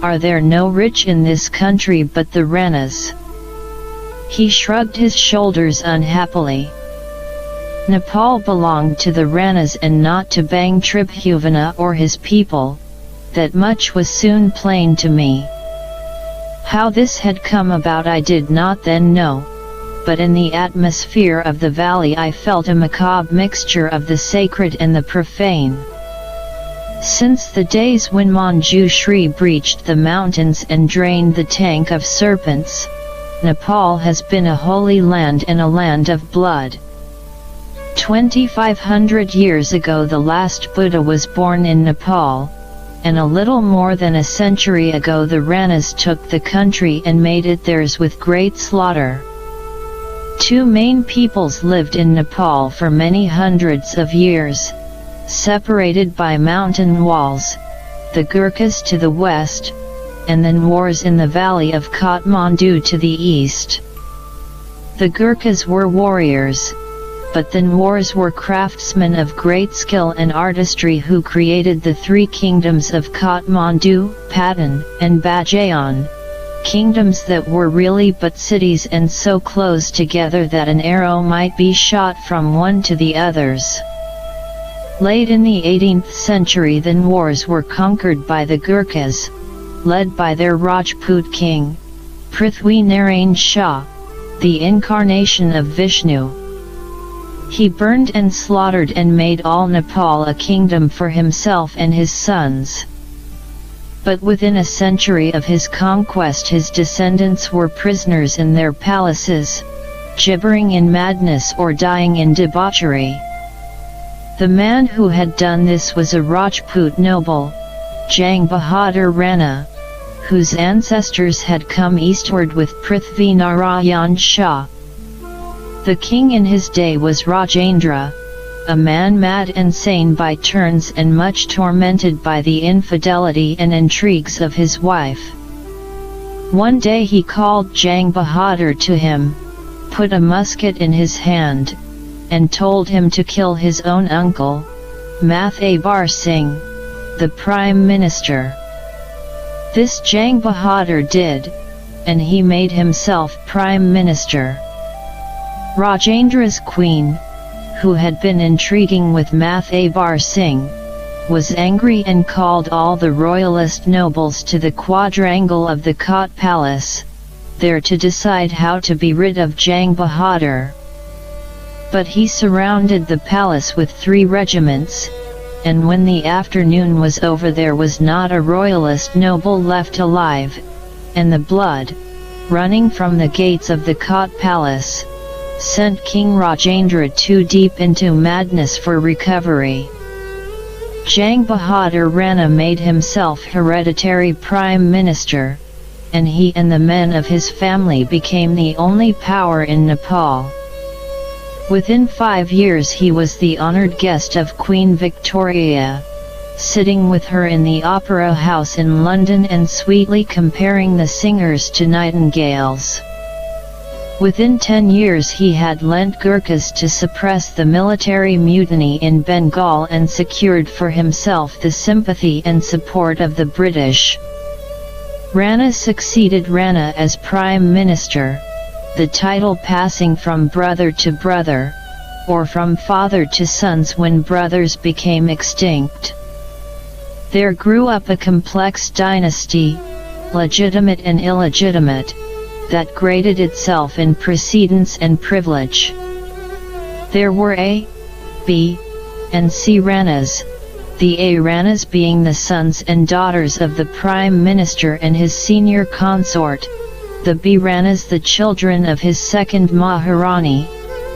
are there no rich in this country but the Ranas? He shrugged his shoulders unhappily. Nepal belonged to the Ranas and not to Bang Tribhuvan or his people, that much was soon plain to me. How this had come about I did not then know, but in the atmosphere of the valley I felt a macabre mixture of the sacred and the profane. Since the days when Manjushri breached the mountains and drained the tank of serpents, Nepal has been a holy land and a land of blood. 2,500 years ago the last Buddha was born in Nepal, and a little more than a century ago the Ranas took the country and made it theirs with great slaughter. Two main peoples lived in Nepal for many hundreds of years, separated by mountain walls, the Gurkhas to the west, and the Nwars in the valley of Kathmandu to the east. The Gurkhas were warriors, but the Nwars were craftsmen of great skill and artistry who created the three kingdoms of Kathmandu, Patan, and Bajayan, kingdoms that were really but cities and so close together that an arrow might be shot from one to the others. Late in the 18th century the Nwars were conquered by the Gurkhas, led by their Rajput king, Prithvi Narayan Shah, the incarnation of Vishnu. He burned and slaughtered and made all Nepal a kingdom for himself and his sons. But within a century of his conquest his descendants were prisoners in their palaces, gibbering in madness or dying in debauchery. The man who had done this was a Rajput noble, Jang Bahadur Rana, whose ancestors had come eastward with Prithvi Narayan Shah. The king in his day was Rajendra, a man mad and sane by turns and much tormented by the infidelity and intrigues of his wife. One day he called Jang Bahadur to him, put a musket in his hand, and told him to kill his own uncle, Mathabar Singh, the Prime Minister. This Jang Bahadur did, and he made himself Prime Minister. Rajendra's queen, who had been intriguing with Mathabar Singh, was angry and called all the royalist nobles to the quadrangle of the Kot Palace, there to decide how to be rid of Jang Bahadur. But he surrounded the palace with 3 regiments, and when the afternoon was over there was not a royalist noble left alive, and the blood, running from the gates of the Kot Palace, sent King Rajendra too deep into madness for recovery. Jang Bahadur Rana made himself hereditary Prime Minister, and he and the men of his family became the only power in Nepal. Within 5 years he was the honored guest of Queen Victoria, sitting with her in the Opera House in London and sweetly comparing the singers to nightingales. Within 10 years he had lent Gurkhas to suppress the military mutiny in Bengal and secured for himself the sympathy and support of the British. Rana succeeded Rana as Prime Minister, the title passing from brother to brother, or from father to sons when brothers became extinct. There grew up a complex dynasty, legitimate and illegitimate, that graded itself in precedence and privilege. There were A, B, and C Ranas, the A Ranas being the sons and daughters of the Prime Minister and his senior consort, the B Ranas the children of his second Maharani,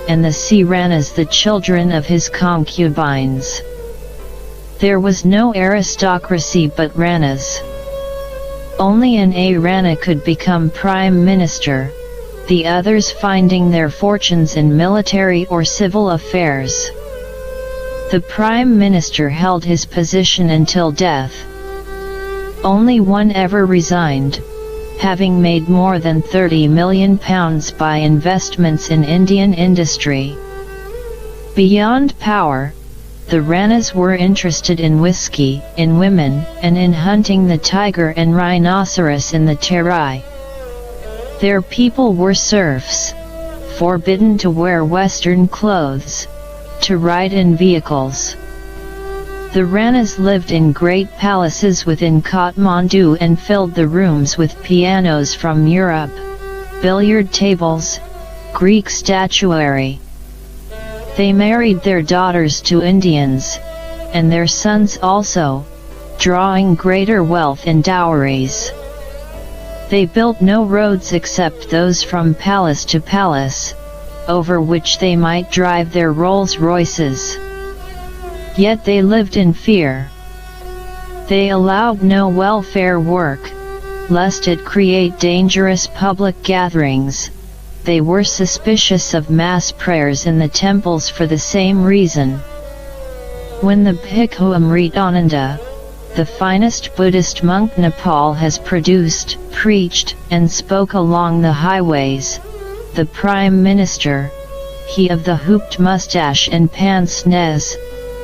and the C Ranas the children of his concubines. There was no aristocracy but Ranas. Only an A Rana could become Prime Minister, the others finding their fortunes in military or civil affairs. The Prime Minister held his position until death. Only one ever resigned, having made more than £30 million by investments in Indian industry. Beyond power, the Ranas were interested in whiskey, in women, and in hunting the tiger and rhinoceros in the Terai. Their people were serfs, forbidden to wear Western clothes, to ride in vehicles. The Ranas lived in great palaces within Kathmandu and filled the rooms with pianos from Europe, billiard tables, Greek statuary. They married their daughters to Indians, and their sons also, drawing greater wealth in dowries. They built no roads except those from palace to palace, over which they might drive their Rolls-Royces. Yet they lived in fear. They allowed no welfare work, lest it create dangerous public gatherings. They were suspicious of mass prayers in the temples for the same reason. When the Bhikkhu Amritananda, the finest Buddhist monk Nepal has produced, preached, and spoke along the highways, the Prime Minister, he of the hooped mustache and pince-nez,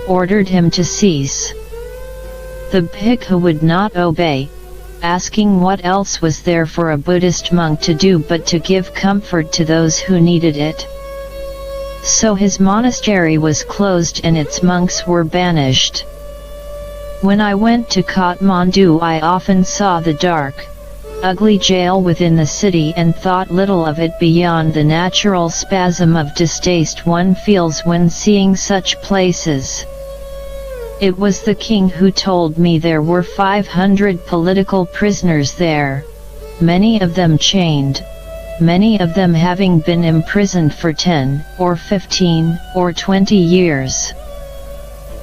ordered him to cease. The Bhikkhu would not obey, asking what else was there for a Buddhist monk to do but to give comfort to those who needed it. So his monastery was closed and its monks were banished. When I went to Kathmandu I often saw the dark, ugly jail within the city and thought little of it beyond the natural spasm of distaste one feels when seeing such places. It was the king who told me there were 500 political prisoners there, many of them chained, many of them having been imprisoned for 10, or 15, or 20 years.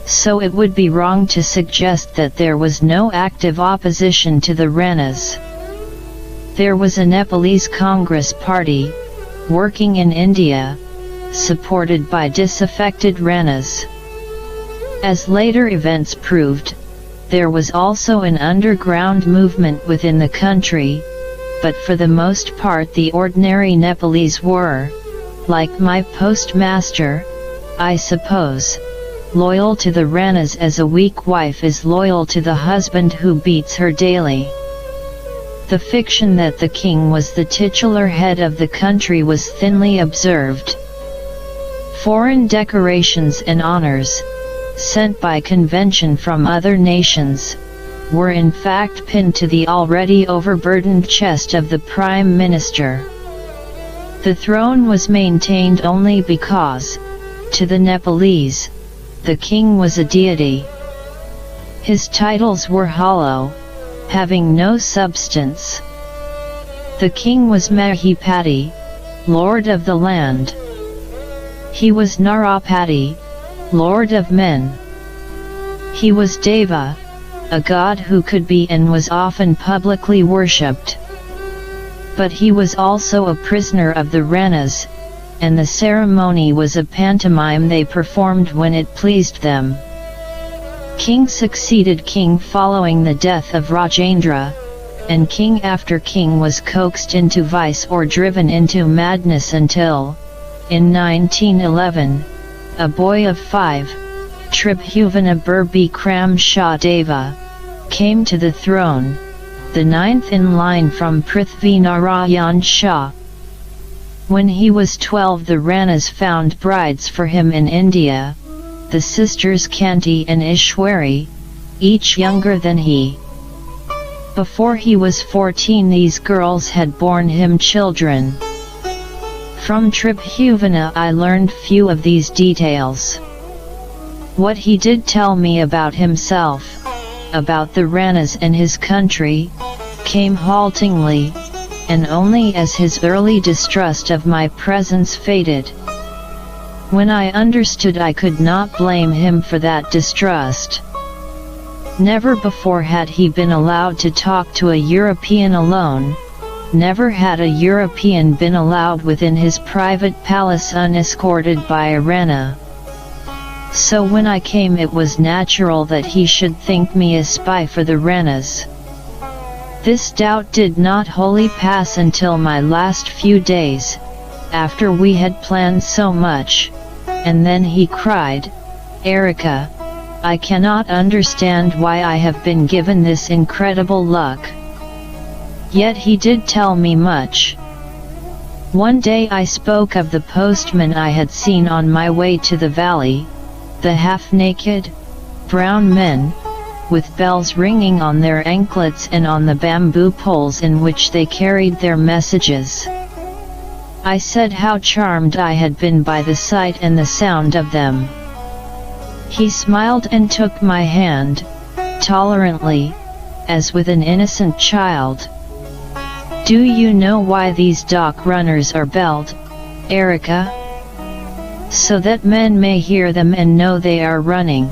So it would be wrong to suggest that there was no active opposition to the Ranas. There was a Nepalese Congress party, working in India, supported by disaffected Ranas. As later events proved, there was also an underground movement within the country, but for the most part the ordinary Nepalese were, like my postmaster, I suppose, loyal to the Ranas as a weak wife is loyal to the husband who beats her daily. The fiction that the king was the titular head of the country was thinly observed. Foreign decorations and honors, sent by convention from other nations, were in fact pinned to the already overburdened chest of the Prime Minister. The throne was maintained only because, to the Nepalese, the king was a deity. His titles were hollow, having no substance. The king was Mahipati, lord of the land. He was Narapati, lord of men. He was Deva, a god who could be and was often publicly worshipped. But he was also a prisoner of the Ranas, and the ceremony was a pantomime they performed when it pleased them. King succeeded king following the death of Rajendra, and king after king was coaxed into vice or driven into madness until, in 1911, a boy of 5, Tribhuvan Bikram Shah Deva, came to the throne, the 9th in line from Prithvi Narayan Shah. When he was 12 the Ranas found brides for him in India, the sisters Kanti and Ishwari, each younger than he. Before he was 14 these girls had borne him children. From Tribhuvan I learned few of these details. What he did tell me about himself, about the Ranas and his country, came haltingly, and only as his early distrust of my presence faded. When I understood I could not blame him for that distrust. Never before had he been allowed to talk to a European alone, never had a European been allowed within his private palace unescorted by a Rana. So when I came it was natural that he should think me a spy for the Ranas. This doubt did not wholly pass until my last few days, after we had planned so much, and then he cried, "Erika, I cannot understand why I have been given this incredible luck." Yet he did tell me much. One day I spoke of the postman I had seen on my way to the valley, the half-naked, brown men, with bells ringing on their anklets and on the bamboo poles in which they carried their messages. I said how charmed I had been by the sight and the sound of them. He smiled and took my hand, tolerantly, as with an innocent child. "Do you know why these dock runners are belled, Erika? So that men may hear them and know they are running.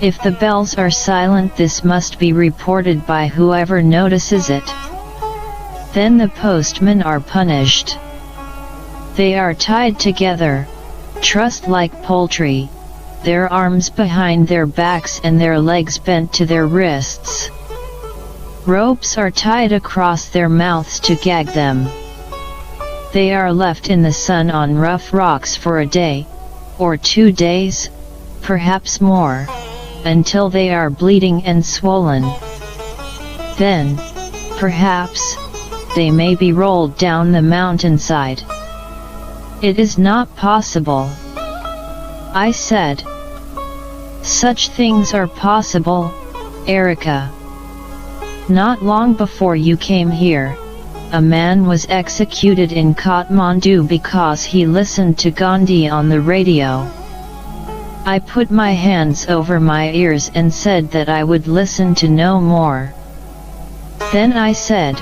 If the bells are silent this must be reported by whoever notices it. Then the postmen are punished. They are tied together, trussed like poultry, their arms behind their backs and their legs bent to their wrists. Ropes are tied across their mouths to gag them. They are left in the sun on rough rocks for a day, or 2 days, perhaps more, until they are bleeding and swollen. Then, perhaps, they may be rolled down the mountainside." "It is not possible," I said. "Such things are possible, Erika. Not long before you came here, a man was executed in Kathmandu because he listened to Gandhi on the radio. I put my hands over my ears and said that I would listen to no more. Then I said,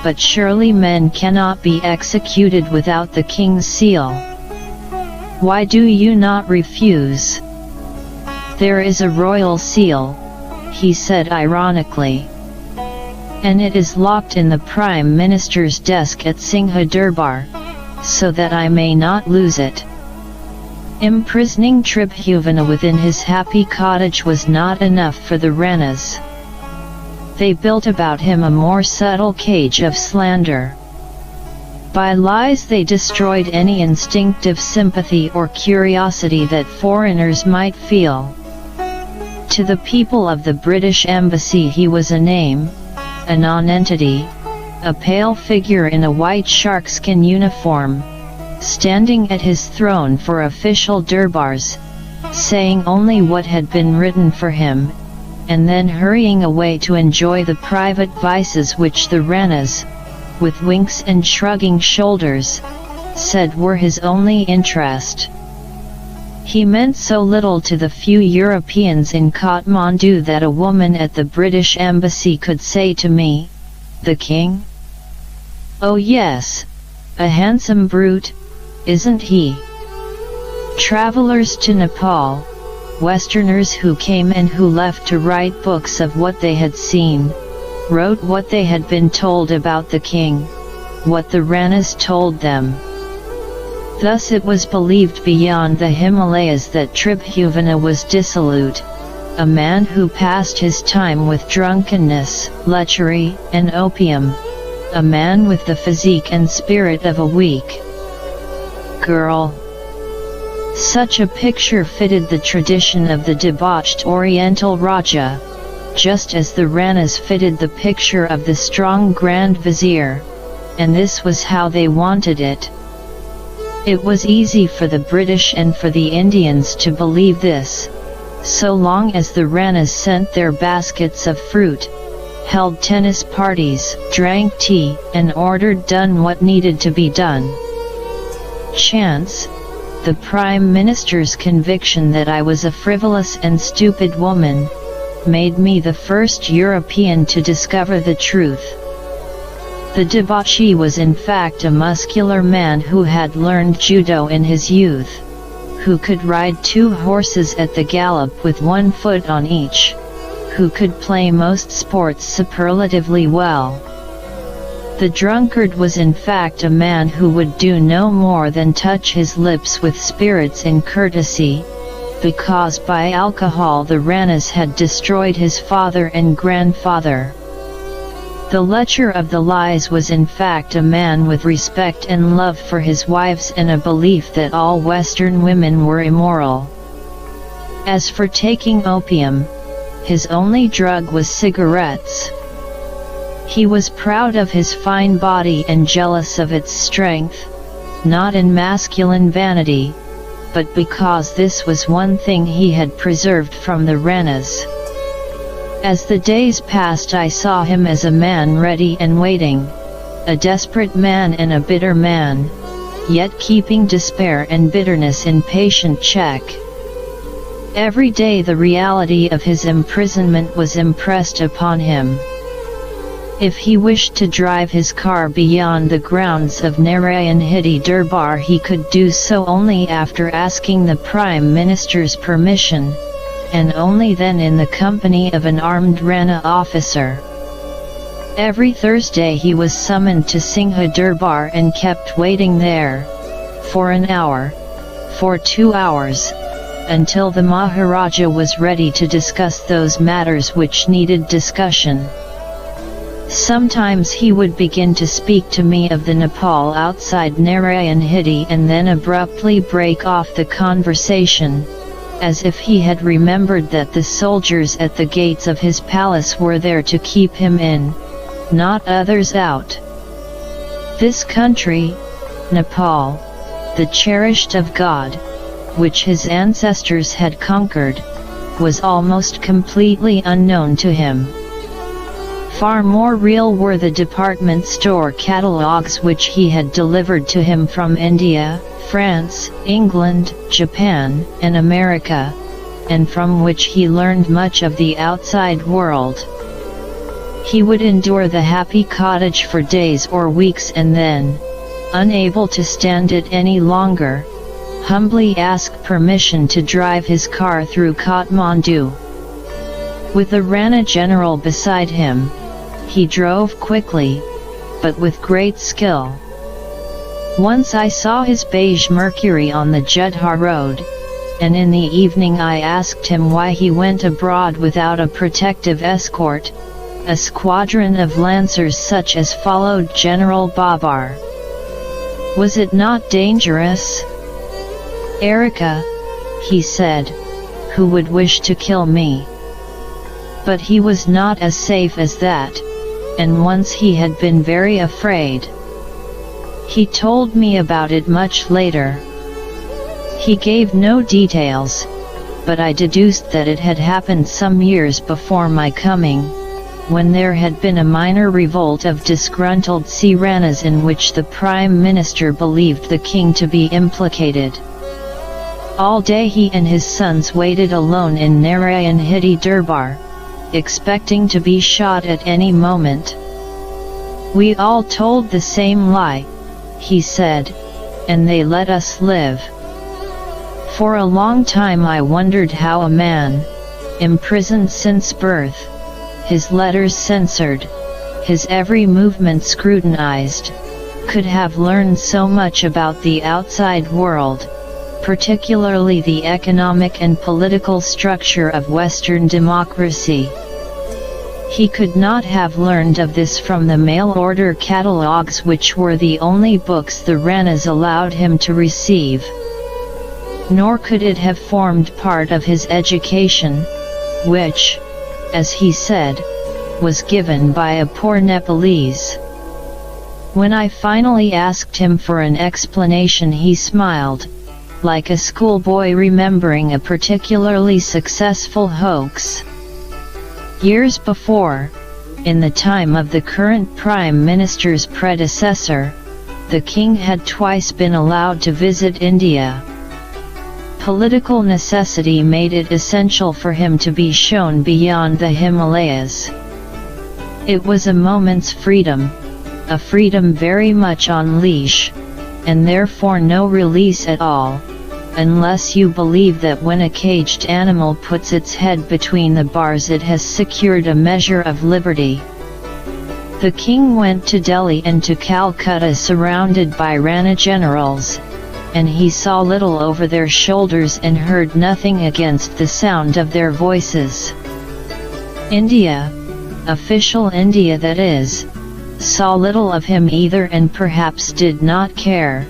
but surely men cannot be executed without the king's seal. Why do you not refuse? There is a royal seal, he said ironically. And it is locked in the Prime Minister's desk at Singha Durbar, so that I may not lose it. Imprisoning Tribhuvan within his happy cottage was not enough for the Ranas. they built about him a more subtle cage of slander. By lies they destroyed any instinctive sympathy or curiosity that foreigners might feel. To the people of the British Embassy he was a name, a nonentity, a pale figure in a white sharkskin uniform, standing at his throne for official durbars, saying only what had been written for him, and then hurrying away to enjoy the private vices which the Ranas, with winks and shrugging shoulders, said were his only interest. He meant so little to the few Europeans in Kathmandu that a woman at the British Embassy could say to me, "The king? Oh yes, a handsome brute, isn't he?" Travelers to Nepal, Westerners who came and who left to write books of what they had seen, wrote what they had been told about the king, what the Ranas told them. Thus it was believed beyond the Himalayas that Tribhuvan was dissolute, a man who passed his time with drunkenness, lechery, and opium, a man with the physique and spirit of a weak girl. Such a picture fitted the tradition of the debauched Oriental Raja, just as the Ranas fitted the picture of the strong Grand Vizier, and this was how they wanted it. It was easy for the British and for the Indians to believe this, so long as the Ranas sent their baskets of fruit, held tennis parties, drank tea, and ordered done what needed to be done. Chance, the Prime Minister's conviction that I was a frivolous and stupid woman, made me the first European to discover the truth. The debauchee was in fact a muscular man who had learned judo in his youth, who could ride 2 horses at the gallop with 1 foot on each, who could play most sports superlatively well. The drunkard was in fact a man who would do no more than touch his lips with spirits in courtesy, because by alcohol the Ranas had destroyed his father and grandfather. The lecher of the lies was in fact a man with respect and love for his wives and a belief that all Western women were immoral. As for taking opium, his only drug was cigarettes. He was proud of his fine body and jealous of its strength, not in masculine vanity, but because this was one thing he had preserved from the Ranas. As the days passed I saw him as a man ready and waiting, a desperate man and a bitter man, yet keeping despair and bitterness in patient check. Every day the reality of his imprisonment was impressed upon him. If he wished to drive his car beyond the grounds of Narayan Hidi Durbar he could do so only after asking the Prime Minister's permission, and only then in the company of an armed Rana officer. Every Thursday he was summoned to Singha Durbar and kept waiting there, for an hour, for 2 hours, until the Maharaja was ready to discuss those matters which needed discussion. Sometimes he would begin to speak to me of the Nepal outside Narayan Hidi and then abruptly break off the conversation, as if he had remembered that the soldiers at the gates of his palace were there to keep him in, not others out. This country, Nepal, the cherished of God, which his ancestors had conquered, was almost completely unknown to him. Far more real were the department store catalogues which he had delivered to him from India, France, England, Japan, and America, and from which he learned much of the outside world. He would endure the happy cottage for days or weeks and then, unable to stand it any longer, humbly ask permission to drive his car through Kathmandu. With the Rana general beside him, he drove quickly, but with great skill. Once I saw his beige Mercury on the Jeddah road, and in the evening I asked him why he went abroad without a protective escort, a squadron of lancers such as followed General Babar. Was it not dangerous? Erika, he said, who would wish to kill me? But he was not as safe as that, and once he had been very afraid. He told me about it much later. He gave no details, but I deduced that it had happened some years before my coming, when there had been a minor revolt of disgruntled Ranas in which the Prime Minister believed the king to be implicated. All day he and his sons waited alone in Narayan Hiti Durbar, expecting to be shot at any moment. We all told the same lie, he said, and they let us live. For a long time I wondered how a man, imprisoned since birth, his letters censored, his every movement scrutinized, could have learned so much about the outside world, particularly the economic and political structure of Western democracy. He could not have learned of this from the mail-order catalogues, which were the only books the Ranas allowed him to receive. Nor could it have formed part of his education, which, as he said, was given by a poor Nepalese. When I finally asked him for an explanation, he smiled, like a schoolboy remembering a particularly successful hoax. Years before, in the time of the current Prime Minister's predecessor, the king had twice been allowed to visit India. Political necessity made it essential for him to be shown beyond the Himalayas. It was a moment's freedom, a freedom very much on leash, and therefore no release at all, unless you believe that when a caged animal puts its head between the bars it has secured a measure of liberty. The king went to Delhi and to Calcutta surrounded by Rana generals, and he saw little over their shoulders and heard nothing against the sound of their voices. India, official India that is, saw little of him either and perhaps did not care,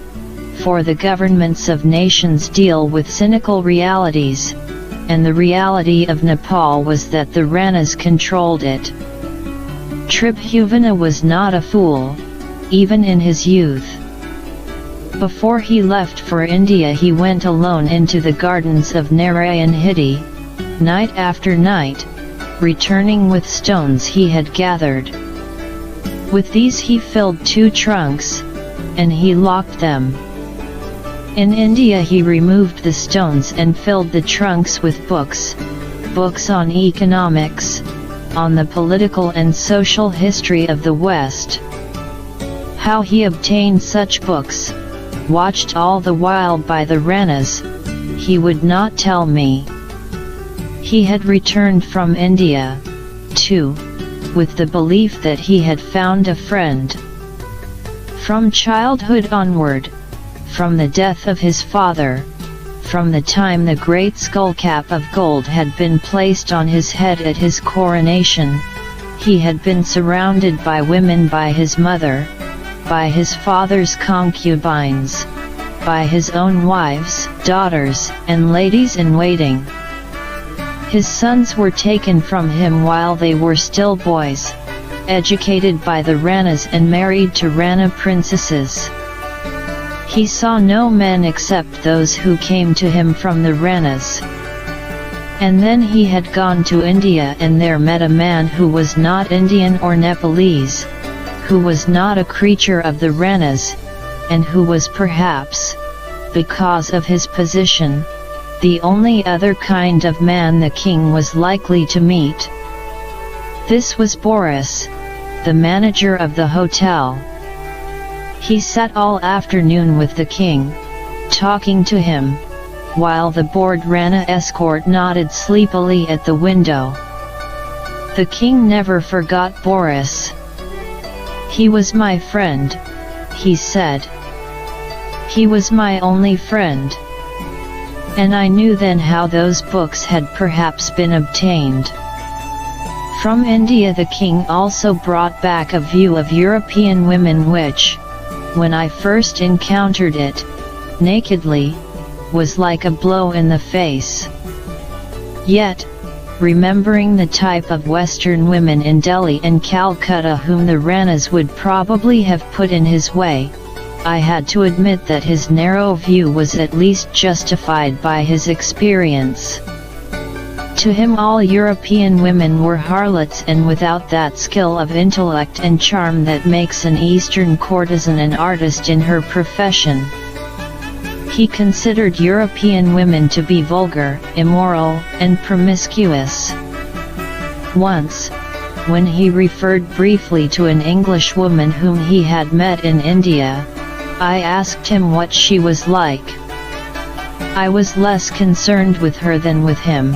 for the governments of nations deal with cynical realities, and the reality of Nepal was that the Ranas controlled it. Tribhuvan was not a fool, even in his youth. Before he left for India he went alone into the gardens of Narayan Hiti, night after night, returning with stones he had gathered. With these he filled 2 trunks, and he locked them. In India he removed the stones and filled the trunks with books on economics, on the political and social history of the West. How he obtained such books, watched all the while by the Ranas, he would not tell me. He had returned from India, too, with the belief that he had found a friend. From childhood onward, from the death of his father, from the time the great skullcap of gold had been placed on his head at his coronation, he had been surrounded by women, by his mother, by his father's concubines, by his own wives, daughters, and ladies-in-waiting. His sons were taken from him while they were still boys, educated by the Ranas and married to Rana princesses. He saw no men except those who came to him from the Ranas. And then he had gone to India and there met a man who was not Indian or Nepalese, who was not a creature of the Ranas, and who was perhaps, because of his position, the only other kind of man the king was likely to meet. This was Boris, the manager of the hotel. He sat all afternoon with the king, talking to him, while the bored Rana escort nodded sleepily at the window. The king never forgot Boris. "He was my friend," he said. "He was my only friend." And I knew then how those books had perhaps been obtained. From India the king also brought back a view of European women which, when I first encountered it, nakedly, was like a blow in the face. Yet, remembering the type of Western women in Delhi and Calcutta whom the Ranas would probably have put in his way, I had to admit that his narrow view was at least justified by his experience. To him all European women were harlots and without that skill of intellect and charm that makes an Eastern courtesan an artist in her profession. He considered European women to be vulgar, immoral, and promiscuous. Once, when he referred briefly to an Englishwoman whom he had met in India, I asked him what she was like. I was less concerned with her than with him,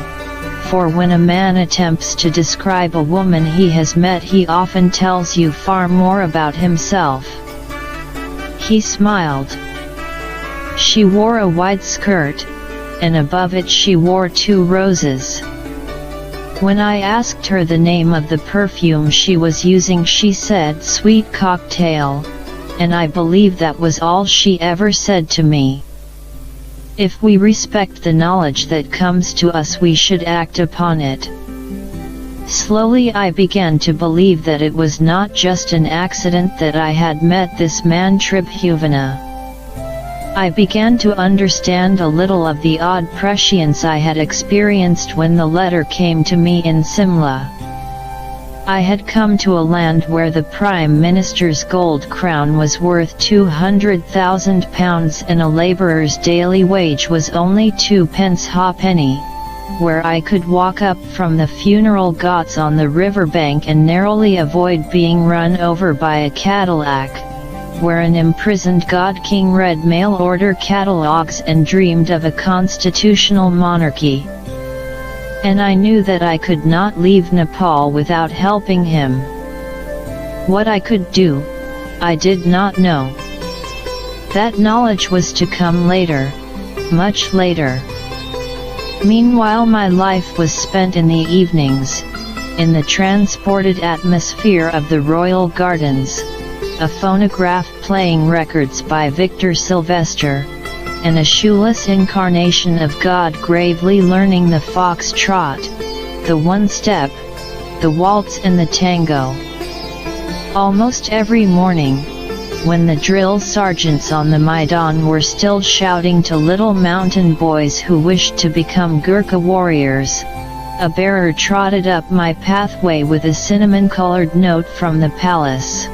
for when a man attempts to describe a woman he has met he often tells you far more about himself. He smiled. She wore a white skirt, and above it she wore 2 roses. When I asked her the name of the perfume she was using she said "Sweet Cocktail," and I believe that was all she ever said to me. If we respect the knowledge that comes to us we should act upon it. Slowly I began to believe that it was not just an accident that I had met this man Tribhuvan. I began to understand a little of the odd prescience I had experienced when the letter came to me in Simla. I had come to a land where the Prime Minister's gold crown was worth £200,000 and a labourer's daily wage was only 2 pence halfpenny, where I could walk up from the funeral ghats on the riverbank and narrowly avoid being run over by a Cadillac, where an imprisoned God King read mail-order catalogues and dreamed of a constitutional monarchy. And I knew that I could not leave Nepal without helping him. What I could do, I did not know. That knowledge was to come later, much later. Meanwhile my life was spent in the evenings, in the transported atmosphere of the royal gardens, a phonograph playing records by Victor Sylvester, and a shoeless incarnation of God gravely learning the foxtrot, the one-step, the waltz and the tango. Almost every morning, when the drill sergeants on the Maidan were still shouting to little mountain boys who wished to become Gurkha warriors, a bearer trotted up my pathway with a cinnamon-colored note from the palace.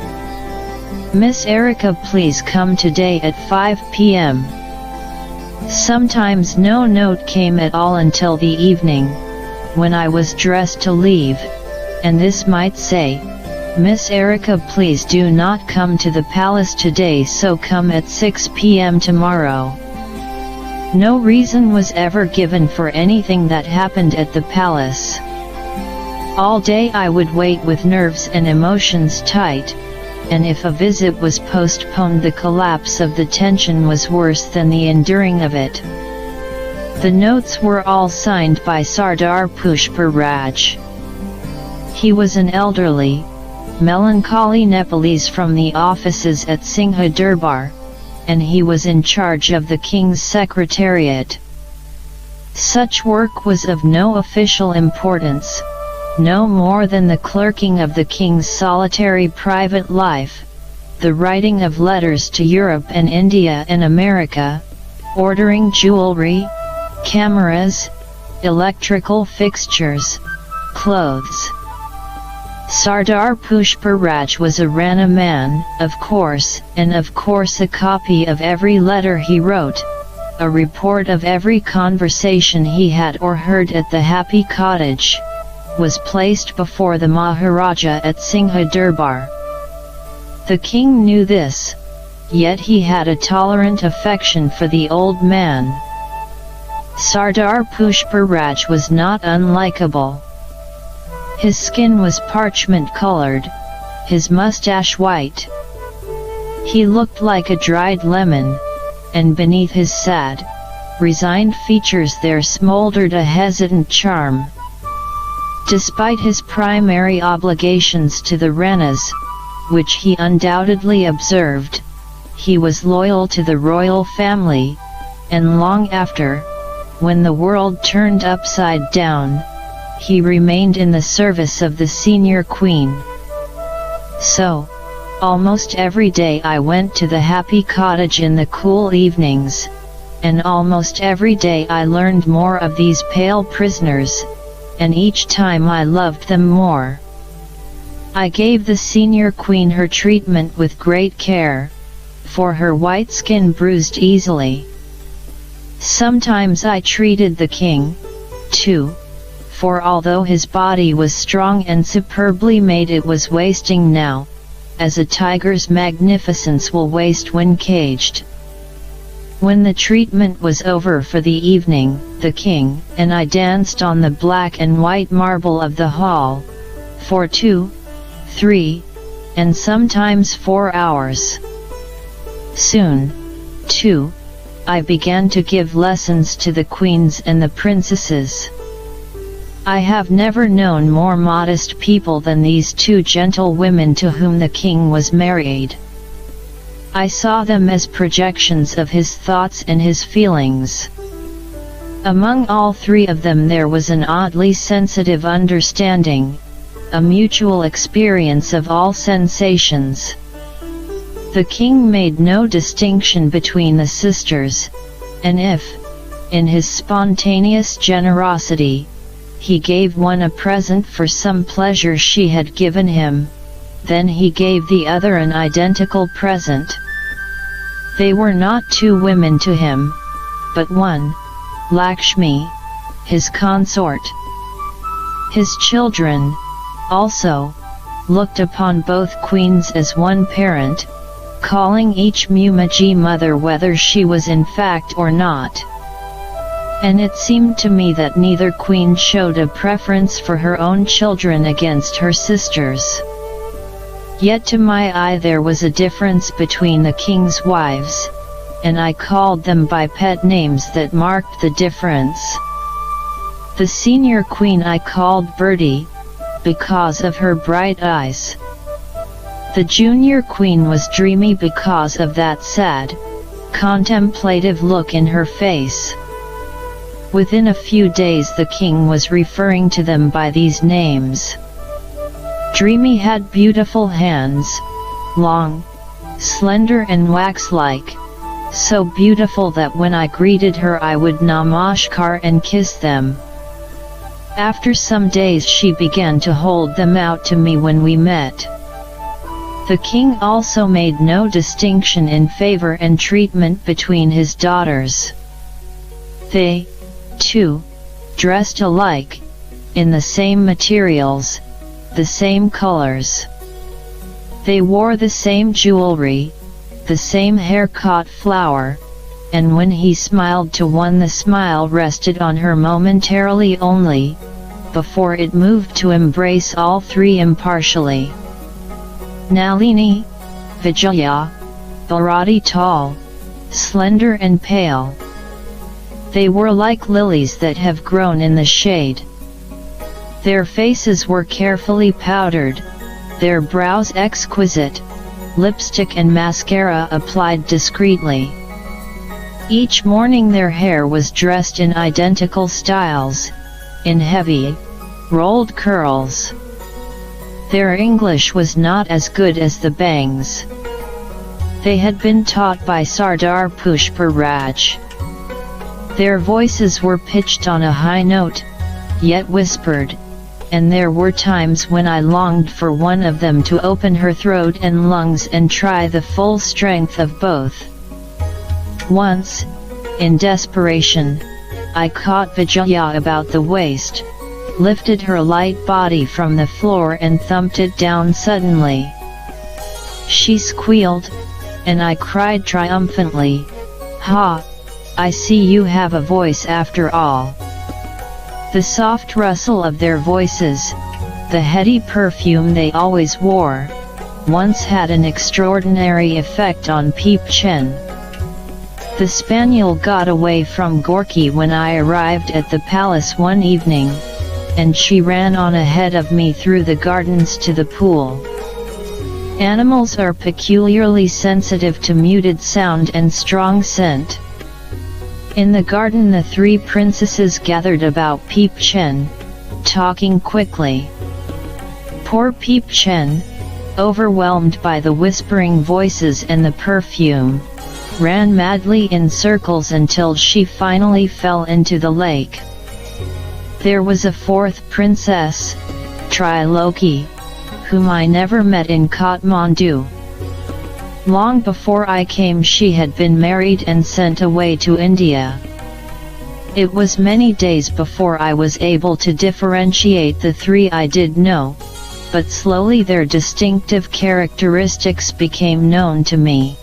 "Miss Erika, please come today at 5 p.m. Sometimes no note came at all until the evening, when I was dressed to leave, and this might say, "Miss Erika, please do not come to the palace today, so come at 6 p.m. tomorrow." No reason was ever given for anything that happened at the palace. All day I would wait with nerves and emotions tight, and if a visit was postponed the collapse of the tension was worse than the enduring of it. The notes were all signed by Sardar Pushparaj. He was an elderly, melancholy Nepalese from the offices at Singha Durbar, and he was in charge of the king's secretariat. Such work was of no official importance, no more than the clerking of the king's solitary private life, the writing of letters to Europe and India and America, ordering jewelry, cameras, electrical fixtures, clothes. Sardar Pushparaj was a Rana man, of course, and of course a copy of every letter he wrote, a report of every conversation he had or heard at the Happy Cottage, was placed before the Maharaja at Singha Durbar. The king knew this, yet he had a tolerant affection for the old man. Sardar Pushparaj was not unlikable. His skin was parchment-colored, his mustache white. He looked like a dried lemon, and beneath his sad, resigned features there smoldered a hesitant charm. Despite his primary obligations to the Ranas, which he undoubtedly observed, he was loyal to the royal family, and long after, when the world turned upside down, he remained in the service of the senior queen. So, almost every day I went to the happy cottage in the cool evenings, and almost every day I learned more of these pale prisoners, and each time I loved them more. I gave the senior queen her treatment with great care, for her white skin bruised easily. Sometimes I treated the king, too, for although his body was strong and superbly made, it was wasting now, as a tiger's magnificence will waste when caged. When the treatment was over for the evening, the king and I danced on the black and white marble of the hall, for 2, 3, and sometimes 4 hours. Soon, too, I began to give lessons to the queens and the princesses. I have never known more modest people than these 2 gentle women to whom the king was married. I saw them as projections of his thoughts and his feelings. Among all 3 of them there was an oddly sensitive understanding, a mutual experience of all sensations. The king made no distinction between the sisters, and if, in his spontaneous generosity, he gave one a present for some pleasure she had given him, then he gave the other an identical present. They were not 2 women to him, but one, Lakshmi, his consort. His children, also, looked upon both queens as one parent, calling each Mumaji mother whether she was in fact or not. And it seemed to me that neither queen showed a preference for her own children against her sisters. Yet to my eye there was a difference between the king's wives, and I called them by pet names that marked the difference. The senior queen I called Birdie, because of her bright eyes. The junior queen was Dreamy because of that sad, contemplative look in her face. Within a few days the king was referring to them by these names. Dreamy had beautiful hands, long, slender and wax-like, so beautiful that when I greeted her I would namaskar and kiss them. After some days she began to hold them out to me when we met. The king also made no distinction in favor and treatment between his daughters. They, too, dressed alike, in the same materials, the same colors. They wore the same jewelry, the same hair-caught flower, and when he smiled to one the smile rested on her momentarily only, before it moved to embrace all 3 impartially. Nalini, Vijaya, Bharati tall, slender and pale. They were like lilies that have grown in the shade. Their faces were carefully powdered, their brows exquisite, lipstick and mascara applied discreetly. Each morning their hair was dressed in identical styles, in heavy, rolled curls. Their English was not as good as the Bangs. They had been taught by Sardar Pushpa Raj. Their voices were pitched on a high note, yet whispered, and there were times when I longed for one of them to open her throat and lungs and try the full strength of both. Once, in desperation, I caught Vijaya about the waist, lifted her light body from the floor and thumped it down suddenly. She squealed, and I cried triumphantly, "Ha! I see you have a voice after all." The soft rustle of their voices, the heady perfume they always wore, once had an extraordinary effect on Peep Chen. The spaniel got away from Gorky when I arrived at the palace one evening, and she ran on ahead of me through the gardens to the pool. Animals are peculiarly sensitive to muted sound and strong scent. In the garden the three princesses gathered about Peep Chen, talking quickly. Poor Peep Chen, overwhelmed by the whispering voices and the perfume, ran madly in circles until she finally fell into the lake. There was a fourth princess, Triloki, whom I never met in Kathmandu. Long before I came she had been married and sent away to India. It was many days before I was able to differentiate the three I did know, but slowly their distinctive characteristics became known to me.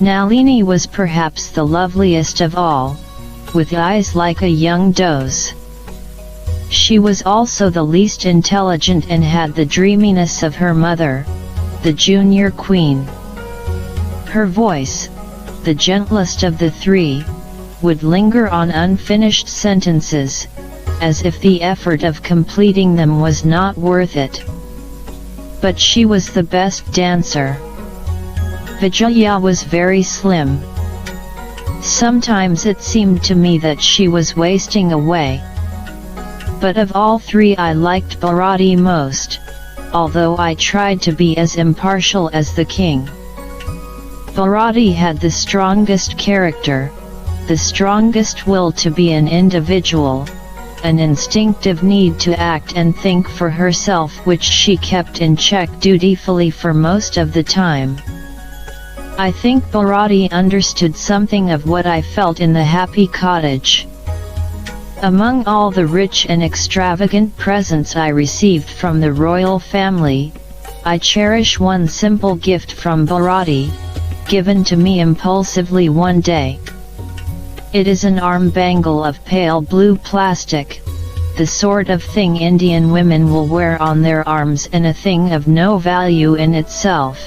Nalini was perhaps the loveliest of all, with eyes like a young doe's. She was also the least intelligent and had the dreaminess of her mother, the junior queen. Her voice, the gentlest of the three, would linger on unfinished sentences, as if the effort of completing them was not worth it. But she was the best dancer. Vijaya was very slim. Sometimes it seemed to me that she was wasting away. But of all three I liked Bharati most, although I tried to be as impartial as the king. Bharati had the strongest character, the strongest will to be an individual, an instinctive need to act and think for herself which she kept in check dutifully for most of the time. I think Bharati understood something of what I felt in the happy cottage. Among all the rich and extravagant presents I received from the royal family, I cherish one simple gift from Bharati, given to me impulsively one day. It is an arm bangle of pale blue plastic, the sort of thing Indian women will wear on their arms, and a thing of no value in itself.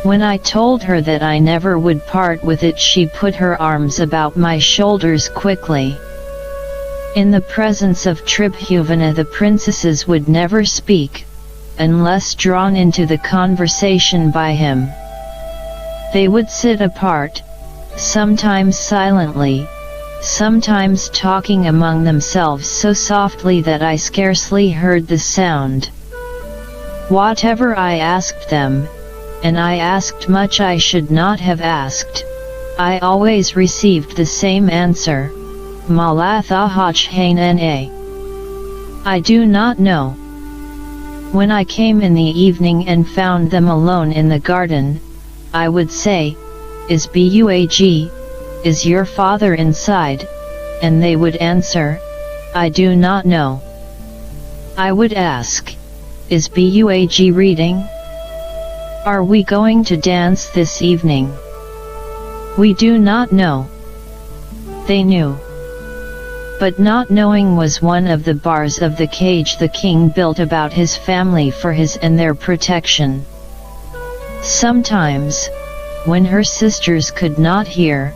When I told her that I never would part with it, she put her arms about my shoulders quickly. In the presence of Tribhuvan the princesses would never speak, unless drawn into the conversation by him. They would sit apart, sometimes silently, sometimes talking among themselves so softly that I scarcely heard the sound. Whatever I asked them, and I asked much I should not have asked, I always received the same answer: Malathahachhana. I do not know. When I came in the evening and found them alone in the garden, I would say, "Is Bug, is your father inside?" and they would answer, "I do not know." I would ask, "Is Bug reading? Are we going to dance this evening?" "We do not know." They knew. But not knowing was one of the bars of the cage the king built about his family for his and their protection. Sometimes, when her sisters could not hear,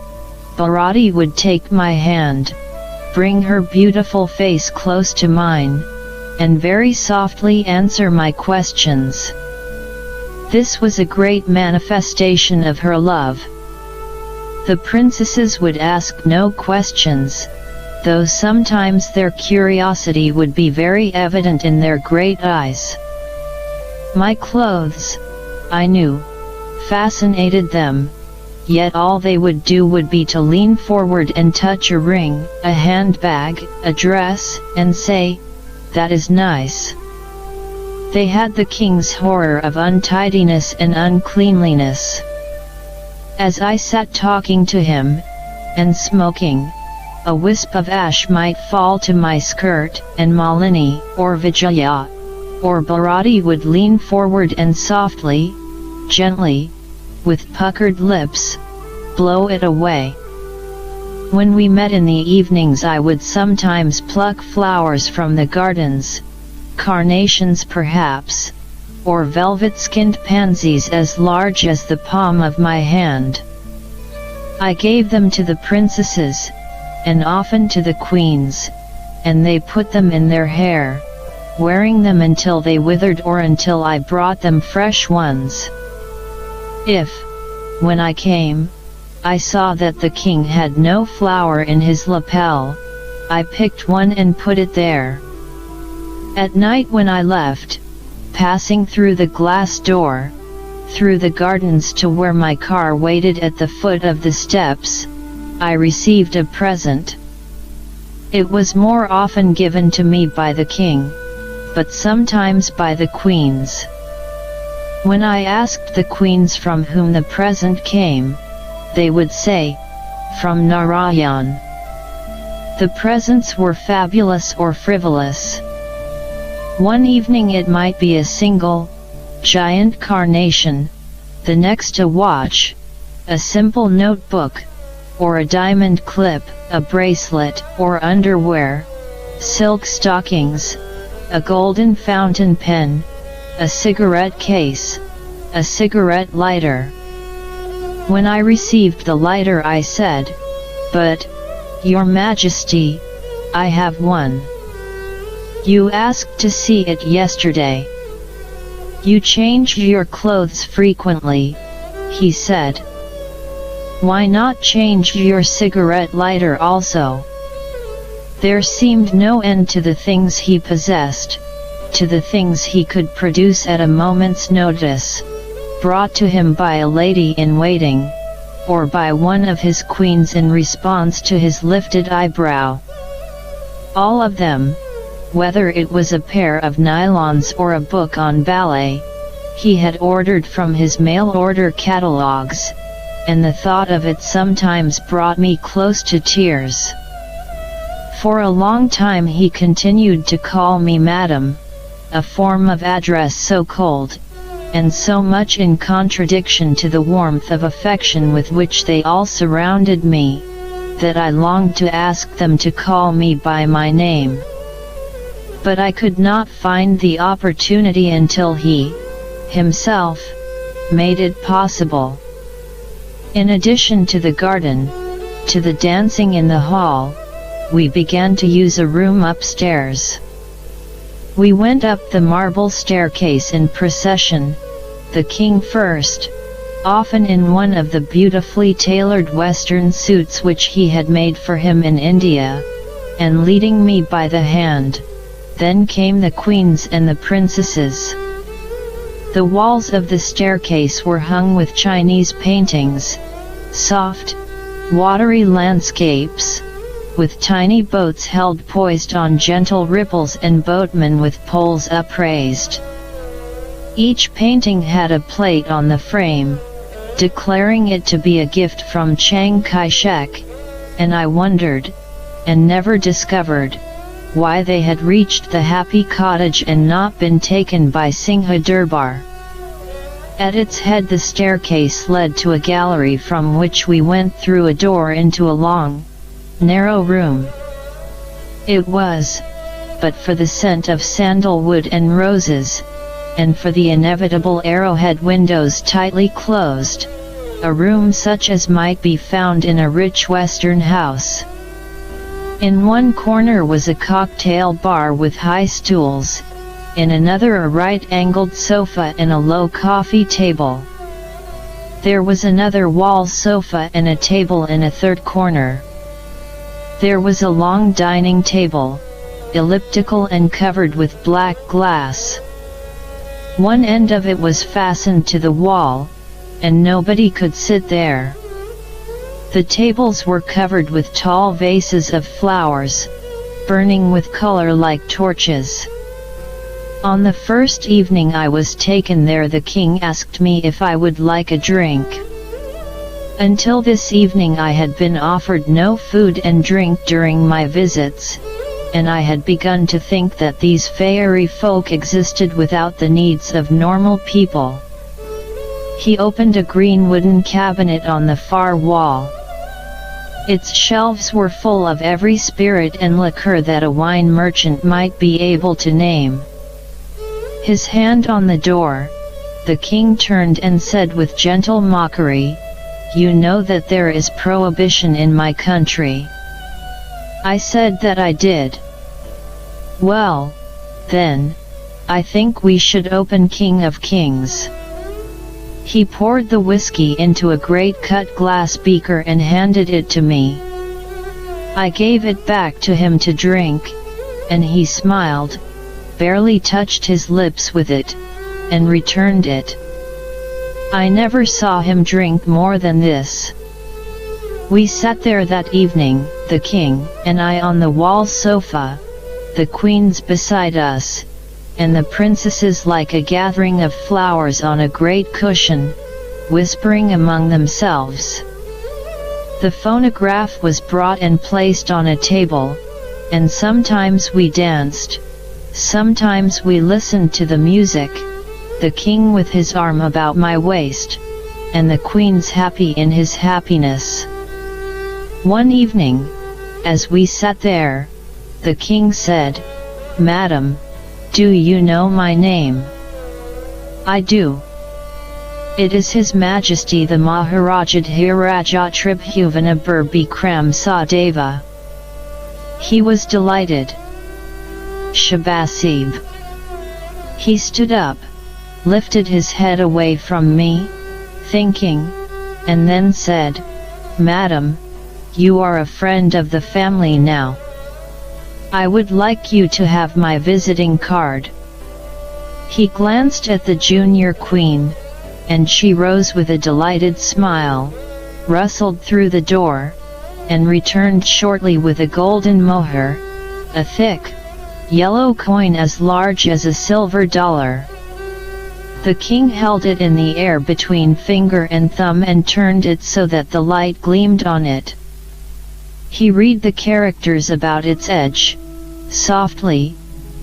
Bharati would take my hand, bring her beautiful face close to mine, and very softly answer my questions. This was a great manifestation of her love. The princesses would ask no questions, though sometimes their curiosity would be very evident in their great eyes. My clothes, I knew, fascinated them, yet all they would do would be to lean forward and touch a ring, a handbag, a dress, and say, "That is nice." They had the king's horror of untidiness and uncleanliness. As I sat talking to him, and smoking, a wisp of ash might fall to my skirt, and Malini, or Vijaya, or Bharati would lean forward and softly, gently, with puckered lips, blow it away. When we met in the evenings I would sometimes pluck flowers from the gardens, carnations perhaps, or velvet-skinned pansies as large as the palm of my hand. I gave them to the princesses, and often to the queens, and they put them in their hair, wearing them until they withered or until I brought them fresh ones. If, when I came, I saw that the king had no flower in his lapel, I picked one and put it there. At night when I left, passing through the glass door, through the gardens to where my car waited at the foot of the steps, I received a present. It was more often given to me by the king, but sometimes by the queens. When I asked the queens from whom the present came, they would say, "From Narayan." The presents were fabulous or frivolous. One evening it might be a single, giant carnation, the next a watch, a simple notebook, or a diamond clip, a bracelet or underwear, silk stockings, a golden fountain pen, a cigarette case, a cigarette lighter. When I received the lighter I said, "But, Your Majesty, I have one. You asked to see it yesterday. You changed your clothes frequently," he said. "Why not change your cigarette lighter also?" There seemed no end to the things he possessed, to the things he could produce at a moment's notice, brought to him by a lady-in-waiting, or by one of his queens in response to his lifted eyebrow. All of them, whether it was a pair of nylons or a book on ballet, he had ordered from his mail-order catalogs, and the thought of it sometimes brought me close to tears. For a long time he continued to call me Madam, a form of address so cold, and so much in contradiction to the warmth of affection with which they all surrounded me, that I longed to ask them to call me by my name. But I could not find the opportunity until he, himself, made it possible. In addition to the garden, to the dancing in the hall, we began to use a room upstairs. We went up the marble staircase in procession, the king first, often in one of the beautifully tailored western suits which he had made for him in India, and leading me by the hand. Then came the queens and the princesses. The walls of the staircase were hung with Chinese paintings, soft, watery landscapes, with tiny boats held poised on gentle ripples and boatmen with poles upraised. Each painting had a plate on the frame, declaring it to be a gift from Chiang Kai-shek, and I wondered, and never discovered, why they had reached the happy cottage and not been taken by Singha Durbar. At its head the staircase led to a gallery from which we went through a door into a long, narrow room. It was, but for the scent of sandalwood and roses, and for the inevitable arrowhead windows tightly closed, a room such as might be found in a rich Western house. In one corner was a cocktail bar with high stools, in another a right-angled sofa and a low coffee table. There was another wall sofa and a table in a third corner. There was a long dining table, elliptical and covered with black glass. One end of it was fastened to the wall, and nobody could sit there. The tables were covered with tall vases of flowers, burning with color like torches. On the first evening I was taken there the king asked me if I would like a drink. Until this evening I had been offered no food and drink during my visits, and I had begun to think that these fairy folk existed without the needs of normal people. He opened a green wooden cabinet on the far wall. Its shelves were full of every spirit and liquor that a wine merchant might be able to name. His hand on the door, the king turned and said with gentle mockery, "You know that there is prohibition in my country." I said that I did, Well, then, I think we should open King of Kings. He poured the whiskey into a great cut glass beaker and handed it to me. I gave it back to him to drink, and he smiled, barely touched his lips with it, and returned it. I never saw him drink more than this. We sat there that evening, the king and I on the wall sofa, the queens beside us, and the princesses like a gathering of flowers on a great cushion, whispering among themselves. The phonograph was brought and placed on a table, and sometimes we danced, sometimes we listened to the music, the king with his arm about my waist, and the queens happy in his happiness. One evening, as we sat there, the king said, "Madam, do you know my name?" "I do. It is His Majesty the Maharaja Dhiraja Tribhuvan Bikram Sadeva." He was delighted. Shabasib. He stood up, lifted his head away from me, thinking, and then said, "Madam, you are a friend of the family now. I would like you to have my visiting card." He glanced at the junior queen, and she rose with a delighted smile, rustled through the door, and returned shortly with a golden moher, a thick, yellow coin as large as a silver dollar. The king held it in the air between finger and thumb and turned it so that the light gleamed on it. He read the characters about its edge, softly,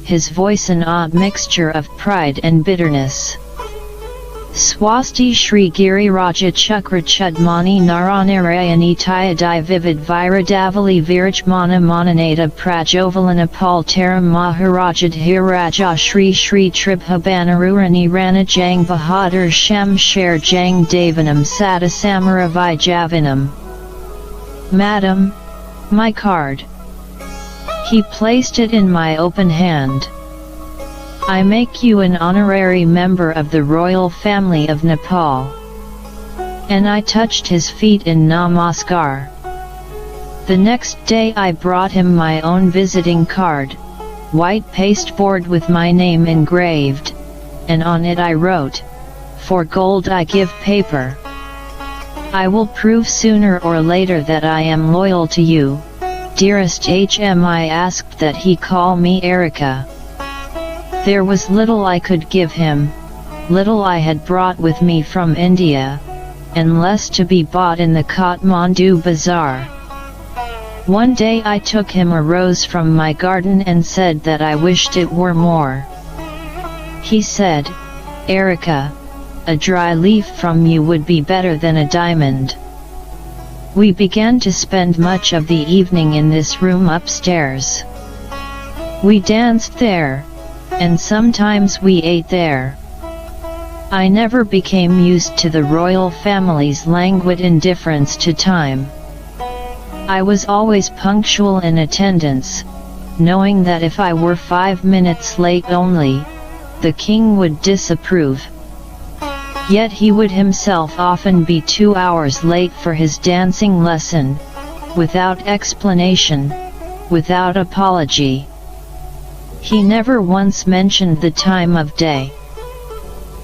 his voice an odd mixture of pride and bitterness. Swasti Shri Giri Raja Chakra Chudmani Naranarayani Tayadai Vivid Viradavali Virajmana Mananada Prajovalana Paltaram Maharaja Dhiraja Shri Shri Tribhubanarurani Rana Jang Bahadur Sham Sher Jang Devanam Satasamaravi Javanam. "Madam, my card." He placed it in my open hand. "I make you an honorary member of the royal family of Nepal." And I touched his feet in namaskar. The next day I brought him my own visiting card, white pasteboard with my name engraved, and on it I wrote, "For gold I give paper. I will prove sooner or later that I am loyal to you, dearest HM." I asked that he call me Erika. There was little I could give him, little I had brought with me from India, and less to be bought in the Kathmandu bazaar. One day I took him a rose from my garden and said that I wished it were more. He said, "Erika, a dry leaf from you would be better than a diamond." We began to spend much of the evening in this room upstairs. We danced there, and sometimes we ate there. I never became used to the royal family's languid indifference to time. I was always punctual in attendance, knowing that if I were 5 minutes late only, the king would disapprove. Yet he would himself often be 2 hours late for his dancing lesson, without explanation, without apology. He never once mentioned the time of day.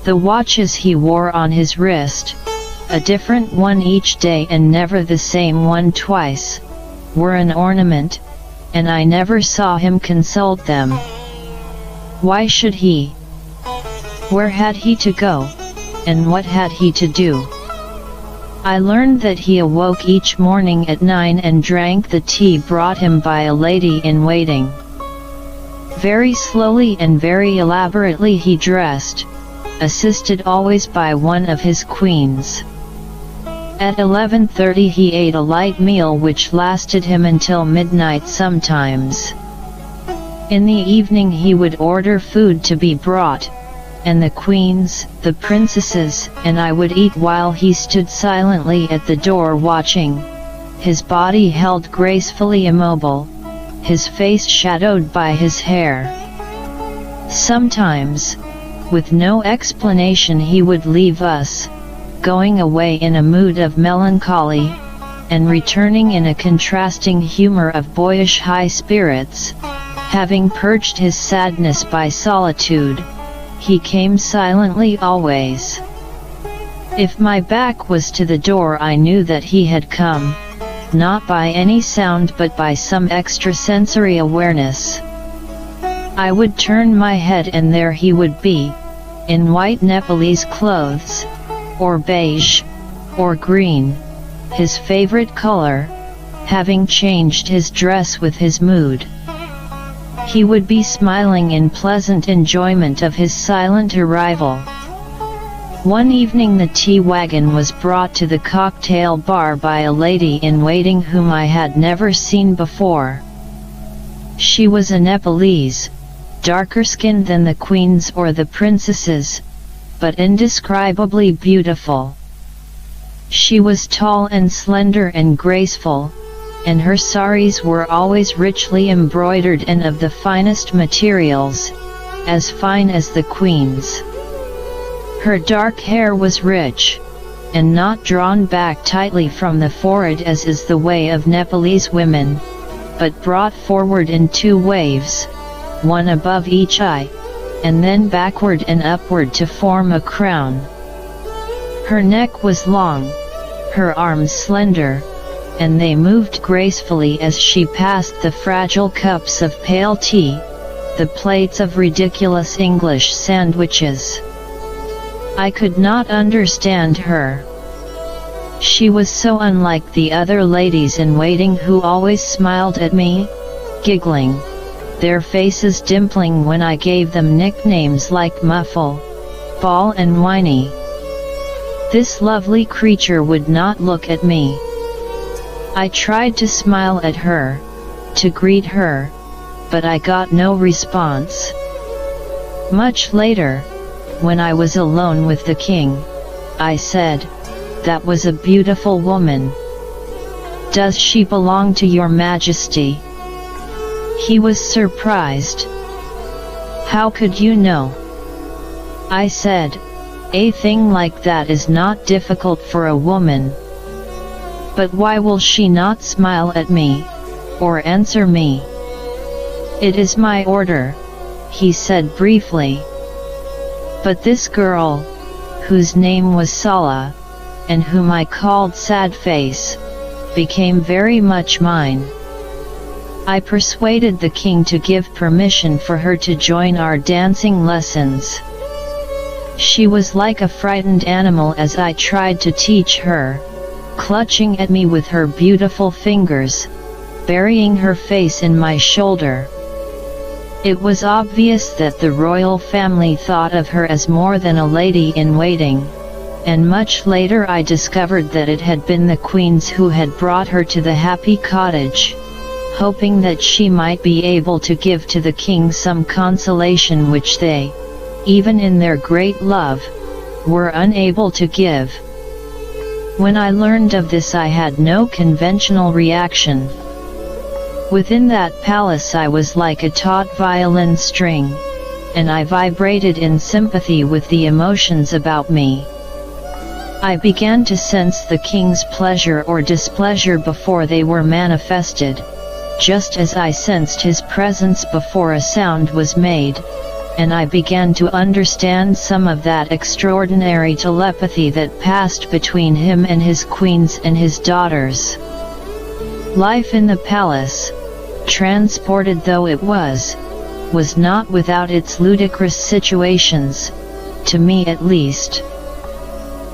The watches he wore on his wrist, a different one each day and never the same one twice, were an ornament, and I never saw him consult them. Why should he? Where had he to go, and what had he to do? I learned that he awoke each morning at 9 and drank the tea brought him by a lady in waiting. Very slowly and very elaborately he dressed, assisted always by one of his queens. At 11:30 he ate a light meal which lasted him until midnight sometimes. In the evening he would order food to be brought, and the queens, the princesses, and I would eat while he stood silently at the door watching, his body held gracefully immobile, his face shadowed by his hair. Sometimes, with no explanation, he would leave us, going away in a mood of melancholy, and returning in a contrasting humor of boyish high spirits. Having purged his sadness by solitude, he came silently always. If my back was to the door, I knew that he had come, not by any sound but by some extrasensory awareness. I would turn my head and there he would be, in white Nepalese clothes, or beige, or green, his favorite color, having changed his dress with his mood. He would be smiling in pleasant enjoyment of his silent arrival. One evening the tea wagon was brought to the cocktail bar by a lady in waiting whom I had never seen before. She was a Nepalese, darker skinned than the queens or the princesses, but indescribably beautiful. She was tall and slender and graceful, and her saris were always richly embroidered and of the finest materials, as fine as the queen's. Her dark hair was rich, and not drawn back tightly from the forehead as is the way of Nepalese women, but brought forward in two waves, one above each eye, and then backward and upward to form a crown. Her neck was long, her arms slender, and they moved gracefully as she passed the fragile cups of pale tea, the plates of ridiculous English sandwiches. I could not understand her. She was so unlike the other ladies in waiting who always smiled at me, giggling, their faces dimpling when I gave them nicknames like Muffle, Ball and Whiny. This lovely creature would not look at me. I tried to smile at her, to greet her, but I got no response. Much later, when I was alone with the king, I said, "That was a beautiful woman. Does she belong to your majesty?" He was surprised. "How could you know?" I said, "A thing like that is not difficult for a woman. But why will she not smile at me, or answer me?" "It is my order," he said briefly. But this girl, whose name was Sala, and whom I called Sad Face, became very much mine. I persuaded the king to give permission for her to join our dancing lessons. She was like a frightened animal as I tried to teach her, clutching at me with her beautiful fingers, burying her face in my shoulder. It was obvious that the royal family thought of her as more than a lady-in-waiting, and much later I discovered that it had been the queens who had brought her to the happy cottage, hoping that she might be able to give to the king some consolation which they, even in their great love, were unable to give. When I learned of this, I had no conventional reaction. Within that palace I was like a taut violin string, and I vibrated in sympathy with the emotions about me. I began to sense the king's pleasure or displeasure before they were manifested, just as I sensed his presence before a sound was made, and I began to understand some of that extraordinary telepathy that passed between him and his queens and his daughters. Life in the palace, transported though it was not without its ludicrous situations, to me at least.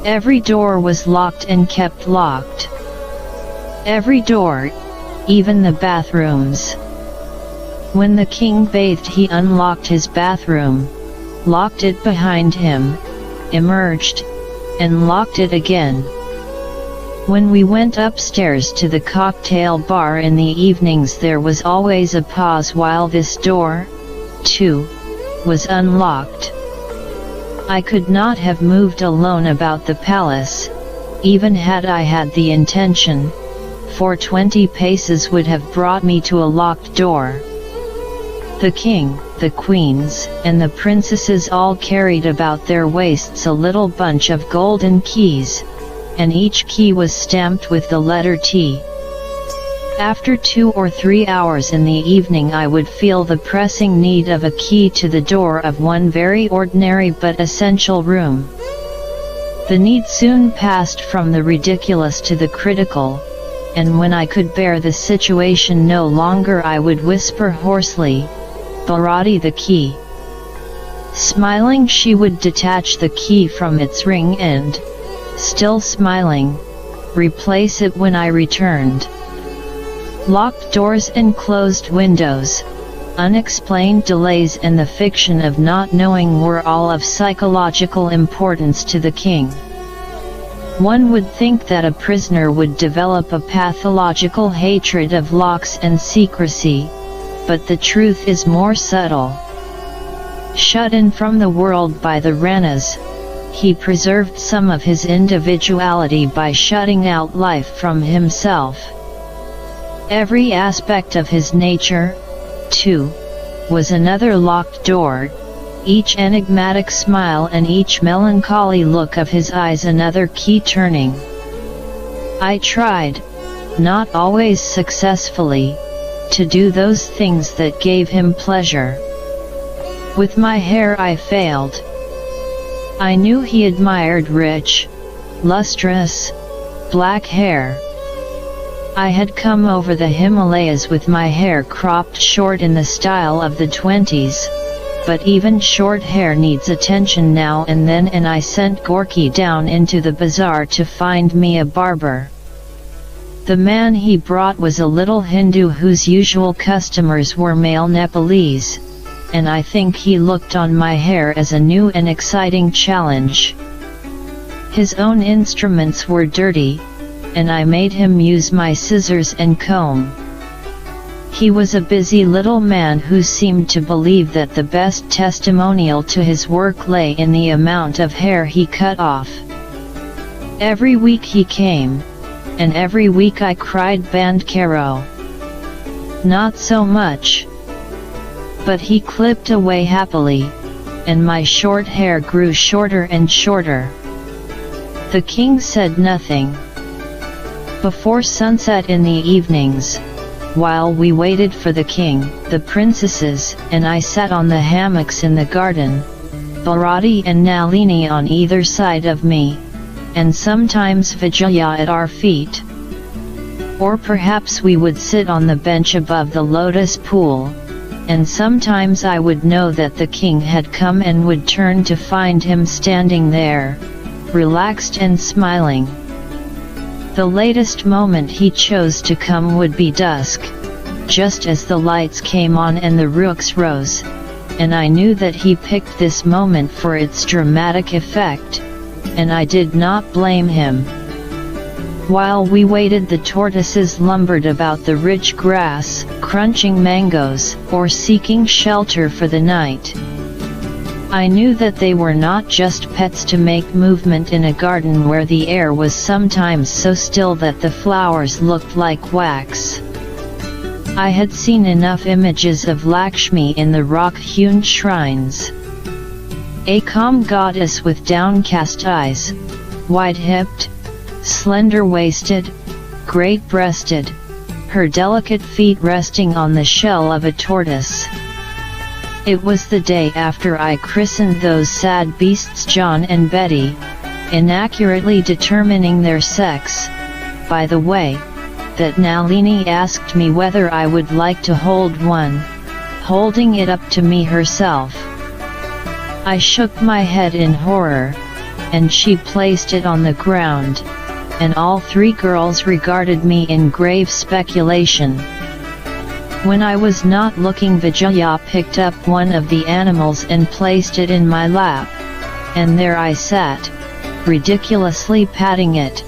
Every door was locked and kept locked. Every door, even the bathrooms. When the king bathed, he unlocked his bathroom, locked it behind him, emerged, and locked it again. When we went upstairs to the cocktail bar in the evenings, there was always a pause while this door, too, was unlocked. I could not have moved alone about the palace, even had I had the intention, for 20 paces would have brought me to a locked door. The king, the queens, and the princesses all carried about their waists a little bunch of golden keys, and each key was stamped with the letter T. After 2 or 3 hours in the evening I would feel the pressing need of a key to the door of one very ordinary but essential room. The need soon passed from the ridiculous to the critical, and when I could bear the situation no longer I would whisper hoarsely, "Bharati, the key." Smiling, she would detach the key from its ring and, still smiling, replace it when I returned. Locked doors and closed windows, unexplained delays and the fiction of not knowing were all of psychological importance to the king. One would think that a prisoner would develop a pathological hatred of locks and secrecy, but the truth is more subtle. Shut in from the world by the Ranas, he preserved some of his individuality by shutting out life from himself. Every aspect of his nature, too, was another locked door, each enigmatic smile and each melancholy look of his eyes another key turning. I tried, not always successfully, to do those things that gave him pleasure. With my hair I failed. I knew he admired rich, lustrous, black hair. I had come over the Himalayas with my hair cropped short in the style of the 20s, but even short hair needs attention now and then, and I sent Gorky down into the bazaar to find me a barber. The man he brought was a little Hindu whose usual customers were male Nepalese, and I think he looked on my hair as a new and exciting challenge. His own instruments were dirty, and I made him use my scissors and comb. He was a busy little man who seemed to believe that the best testimonial to his work lay in the amount of hair he cut off. Every week he came, and every week I cried bandkaro. Not so much. But he clipped away happily, and my short hair grew shorter and shorter. The king said nothing. Before sunset in the evenings, while we waited for the king, the princesses and I sat on the hammocks in the garden, Bharati and Nalini on either side of me, and sometimes Vijaya at our feet. Or perhaps we would sit on the bench above the lotus pool, and sometimes I would know that the king had come and would turn to find him standing there, relaxed and smiling. The latest moment he chose to come would be dusk, just as the lights came on and the rooks rose, and I knew that he picked this moment for its dramatic effect, and I did not blame him. While we waited, the tortoises lumbered about the rich grass, crunching mangoes, or seeking shelter for the night. I knew that they were not just pets to make movement in a garden where the air was sometimes so still that the flowers looked like wax. I had seen enough images of Lakshmi in the rock-hewn shrines. A calm goddess with downcast eyes, wide-hipped, slender-waisted, great-breasted, her delicate feet resting on the shell of a tortoise. It was the day after I christened those sad beasts John and Betty, inaccurately determining their sex, by the way, that Nalini asked me whether I would like to hold one, holding it up to me herself. I shook my head in horror, and she placed it on the ground, and all three girls regarded me in grave speculation. When I was not looking, Vijaya picked up one of the animals and placed it in my lap, and there I sat, ridiculously patting it,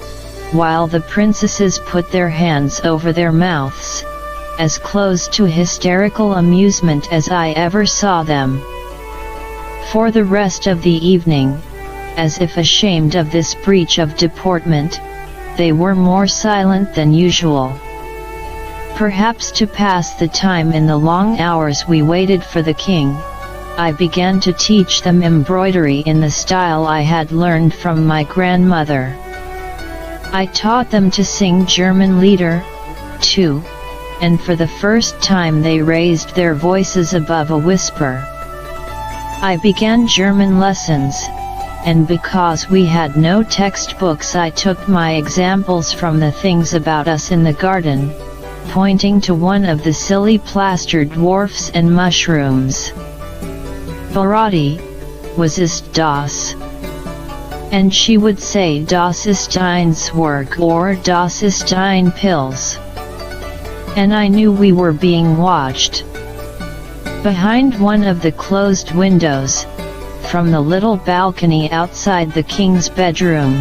while the princesses put their hands over their mouths, as close to hysterical amusement as I ever saw them. For the rest of the evening, as if ashamed of this breach of deportment, they were more silent than usual. Perhaps to pass the time in the long hours we waited for the king, I began to teach them embroidery in the style I had learned from my grandmother. I taught them to sing German Lieder, too, and for the first time they raised their voices above a whisper. I began German lessons, and because we had no textbooks I took my examples from the things about us in the garden, pointing to one of the silly plastered dwarfs and mushrooms. Barati, was ist das? And she would say das ist ein Zwerg or das ist ein Pilz. And I knew we were being watched. Behind one of the closed windows, from the little balcony outside the king's bedroom,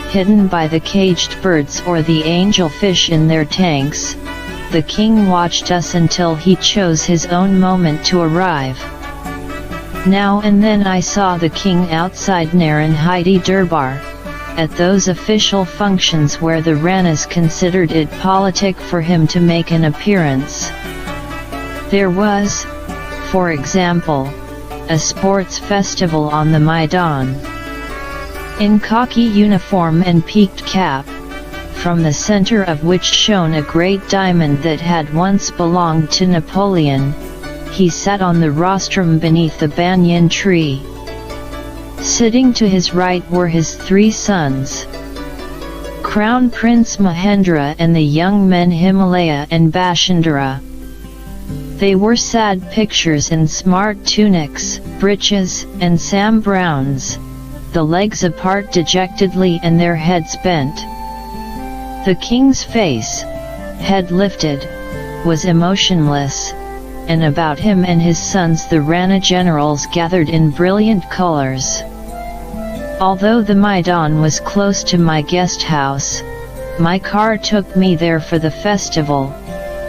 hidden by the caged birds or the angelfish in their tanks, the king watched us until he chose his own moment to arrive. Now and then I saw the king outside Naranhidi Durbar, at those official functions where the Ranas considered it politic for him to make an appearance. There was, for example, a sports festival on the Maidan. In khaki uniform and peaked cap, from the center of which shone a great diamond that had once belonged to Napoleon, he sat on the rostrum beneath the banyan tree. Sitting to his right were his 3 sons, Crown Prince Mahendra and the young men Himalaya and Bashundara. They were sad pictures in smart tunics, breeches, and Sam Browns, the legs apart dejectedly and their heads bent. The king's face, head lifted, was emotionless, and about him and his sons the Rana generals gathered in brilliant colors. Although the Maidan was close to my guest house, my car took me there for the festival,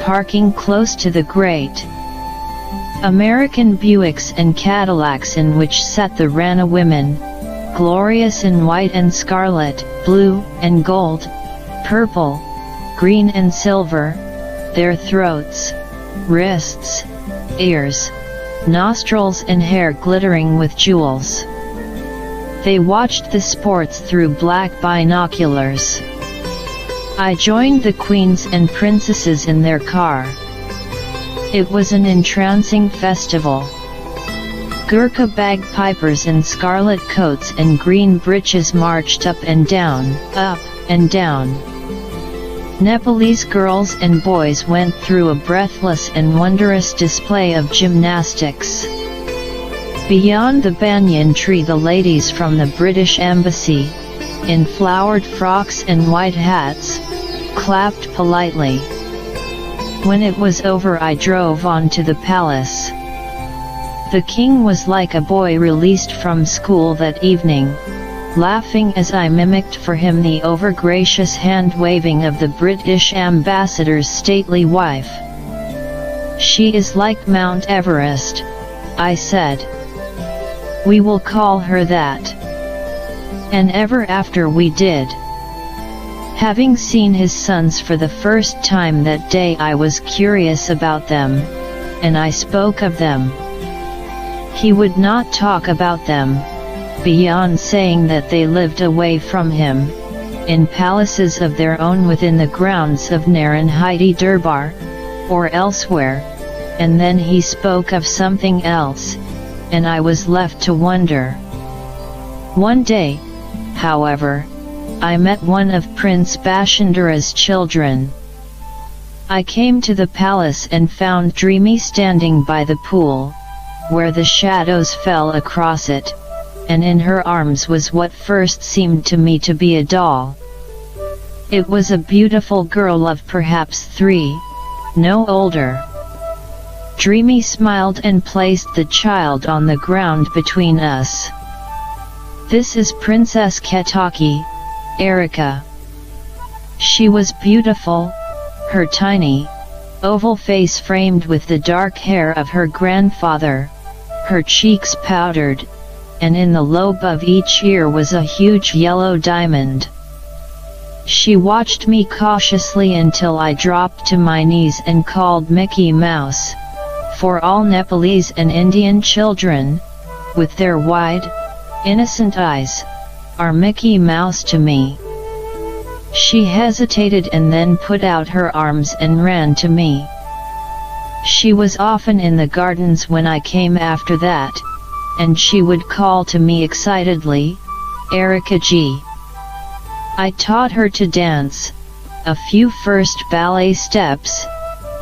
parking close to the great American Buicks and Cadillacs in which sat the Rana women, glorious in white and scarlet, blue and gold, purple, green and silver, their throats, wrists, ears, nostrils and hair glittering with jewels. They watched the sports through black binoculars. I joined the queens and princesses in their car. It was an entrancing festival. Gurkha bagpipers in scarlet coats and green breeches marched up and down, up and down. Nepalese girls and boys went through a breathless and wondrous display of gymnastics. Beyond the banyan tree the ladies from the British Embassy, in flowered frocks and white hats, clapped politely. When it was over I drove on to the palace. The king was like a boy released from school that evening, laughing as I mimicked for him the over-gracious hand-waving of the British ambassador's stately wife. "She is like Mount Everest," I said. "We will call her that." And ever after we did. Having seen his sons for the first time that day I was curious about them, and I spoke of them. He would not talk about them, beyond saying that they lived away from him, in palaces of their own within the grounds of Naranhidi Durbar, or elsewhere, and then he spoke of something else, and I was left to wonder. One day, however, I met one of Prince Bashundara's children. I came to the palace and found Dreamy standing by the pool, where the shadows fell across it, and in her arms was what first seemed to me to be a doll. It was a beautiful girl of perhaps 3, no older. Dreamy smiled and placed the child on the ground between us. "This is Princess Ketaki, Erika." She was beautiful, her tiny, oval face framed with the dark hair of her grandfather, her cheeks powdered, and in the lobe of each ear was a huge yellow diamond. She watched me cautiously until I dropped to my knees and called Mickey Mouse. For all Nepalese and Indian children, with their wide, innocent eyes, are Mickey Mouse to me. She hesitated and then put out her arms and ran to me. She was often in the gardens when I came after that, and she would call to me excitedly, "Erika G." I taught her to dance, a few first ballet steps,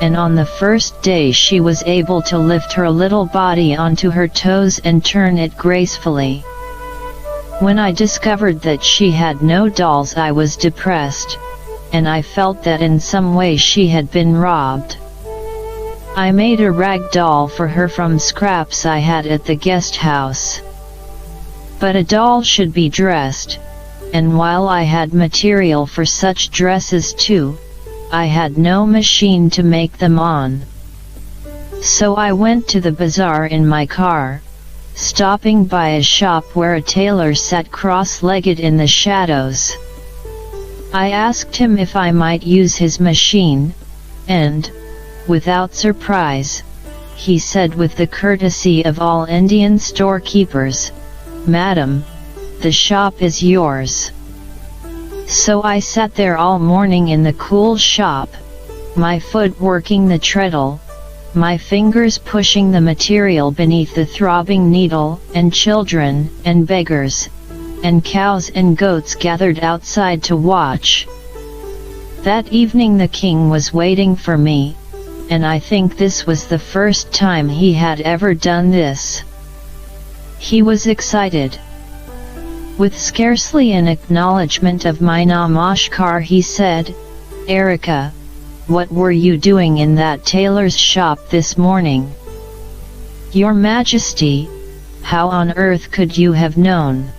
and on the first day she was able to lift her little body onto her toes and turn it gracefully. When I discovered that she had no dolls, I was depressed, and I felt that in some way she had been robbed. I made a rag doll for her from scraps I had at the guest house. But a doll should be dressed, and while I had material for such dresses too, I had no machine to make them on. So I went to the bazaar in my car, stopping by a shop where a tailor sat cross-legged in the shadows. I asked him if I might use his machine, and, without surprise, he said with the courtesy of all Indian storekeepers, "Madam, the shop is yours." So I sat there all morning in the cool shop, my foot working the treadle, my fingers pushing the material beneath the throbbing needle, and children, and beggars, and cows and goats gathered outside to watch. That evening the king was waiting for me, and I think this was the first time he had ever done this. He was excited. With scarcely an acknowledgement of my namaskar, he said, "Erika, what were you doing in that tailor's shop this morning?" "Your Majesty, how on earth could you have known?"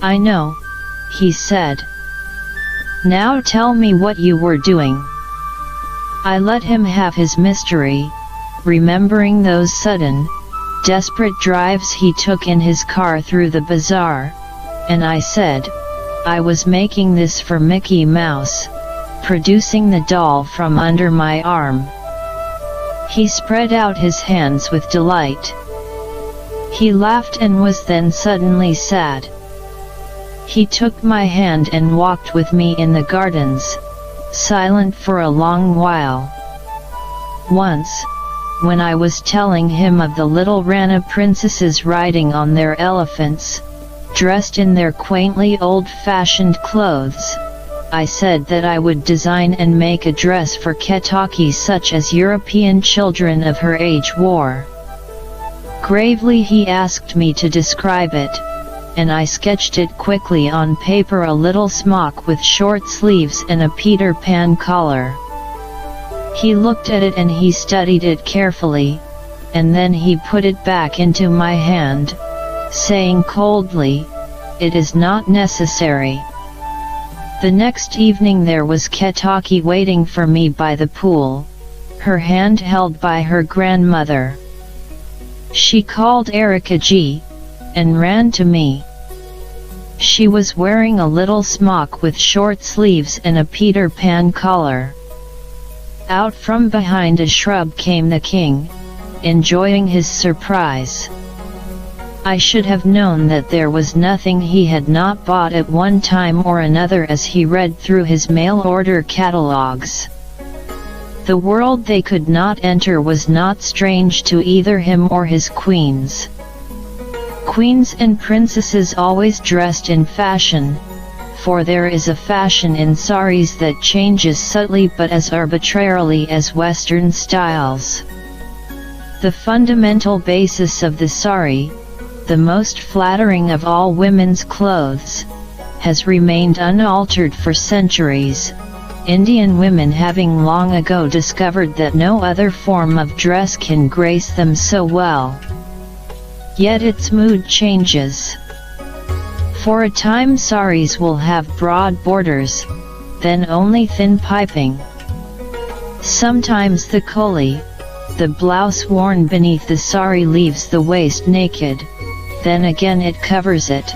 "I know," he said. "Now tell me what you were doing." I let him have his mystery, remembering those sudden, desperate drives he took in his car through the bazaar, and I said, "I was making this for Mickey Mouse," producing the doll from under my arm. He spread out his hands with delight. He laughed and was then suddenly sad. He took my hand and walked with me in the gardens, silent for a long while. Once, when I was telling him of the little Rana princesses riding on their elephants, dressed in their quaintly old-fashioned clothes, I said that I would design and make a dress for Ketaki such as European children of her age wore. Gravely he asked me to describe it, and I sketched it quickly on paper, a little smock with short sleeves and a Peter Pan collar. He looked at it and he studied it carefully, and then he put it back into my hand, saying coldly, "It is not necessary." The next evening there was Ketaki waiting for me by the pool, her hand held by her grandmother. She called Erika G, and ran to me. She was wearing a little smock with short sleeves and a Peter Pan collar. Out from behind a shrub came the king, enjoying his surprise. I should have known that there was nothing he had not bought at one time or another as he read through his mail-order catalogs. The world they could not enter was not strange to either him or his queens. Queens and princesses always dressed in fashion, for there is a fashion in saris that changes subtly but as arbitrarily as Western styles. The fundamental basis of the sari, the most flattering of all women's clothes, has remained unaltered for centuries, Indian women having long ago discovered that no other form of dress can grace them so well. Yet its mood changes. For a time saris will have broad borders, then only thin piping. Sometimes the choli, the blouse worn beneath the sari, leaves the waist naked, then again it covers it.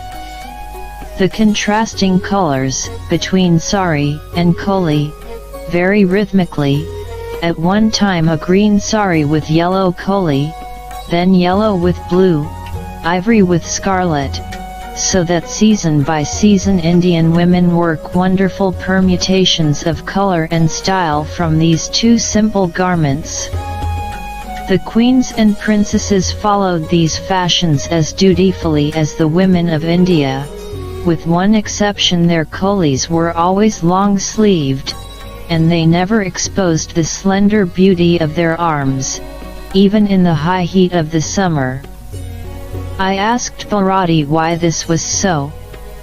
The contrasting colors between sari and koli vary rhythmically. At one time a green sari with yellow koli, then yellow with blue, ivory with scarlet, so that season by season Indian women work wonderful permutations of color and style from these two simple garments. The queens and princesses followed these fashions as dutifully as the women of India. With one exception, their colis were always long-sleeved, and they never exposed the slender beauty of their arms, even in the high heat of the summer. I asked Bharati why this was so,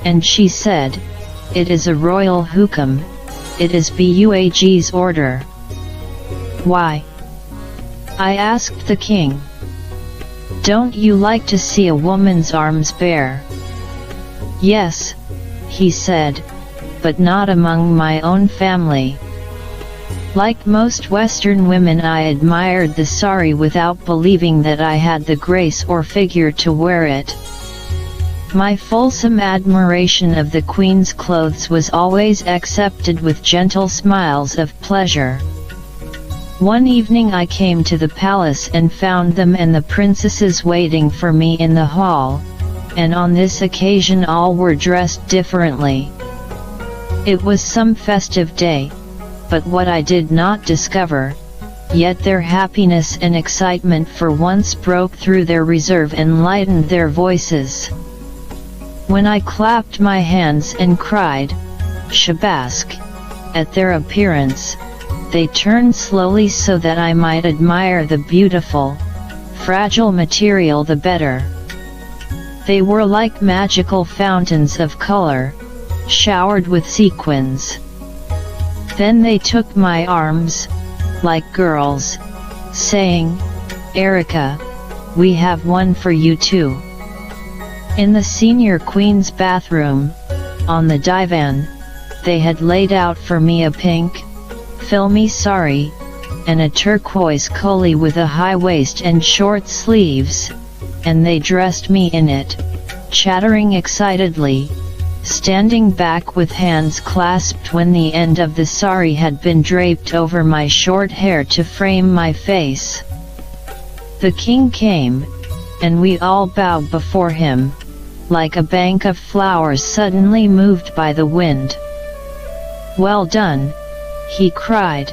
and she said, "It is a royal hukam, it is Buag's order." "Why?" I asked the king. "Don't you like to see a woman's arms bare?" "Yes," he said, "but not among my own family." Like most Western women, I admired the sari without believing that I had the grace or figure to wear it. My fulsome admiration of the queen's clothes was always accepted with gentle smiles of pleasure. One evening I came to the palace and found them and the princesses waiting for me in the hall, and on this occasion all were dressed differently. It was some festive day, but what I did not discover, yet their happiness and excitement for once broke through their reserve and lightened their voices. When I clapped my hands and cried, "Shabask!" at their appearance, they turned slowly so that I might admire the beautiful, fragile material the better. They were like magical fountains of color, showered with sequins. Then they took my arms, like girls, saying, "Erika, we have one for you too." In the senior queen's bathroom, on the divan, they had laid out for me a pink, filmy sari, and a turquoise koli with a high waist and short sleeves, and they dressed me in it, chattering excitedly, standing back with hands clasped when the end of the sari had been draped over my short hair to frame my face. The king came, and we all bowed before him, like a bank of flowers suddenly moved by the wind. "Well done," he cried.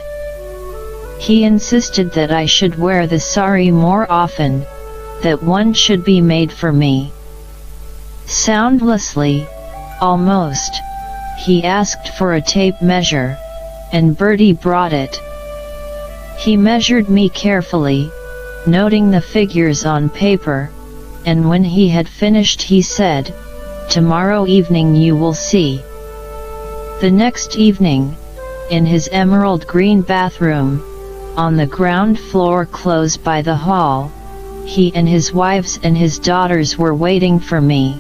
He insisted that I should wear the sari more often, that one should be made for me. Soundlessly, almost, he asked for a tape measure, and Bertie brought it. He measured me carefully, noting the figures on paper, and when he had finished he said, "Tomorrow evening you will see." The next evening, in his emerald green bathroom, on the ground floor close by the hall, he and his wives and his daughters were waiting for me.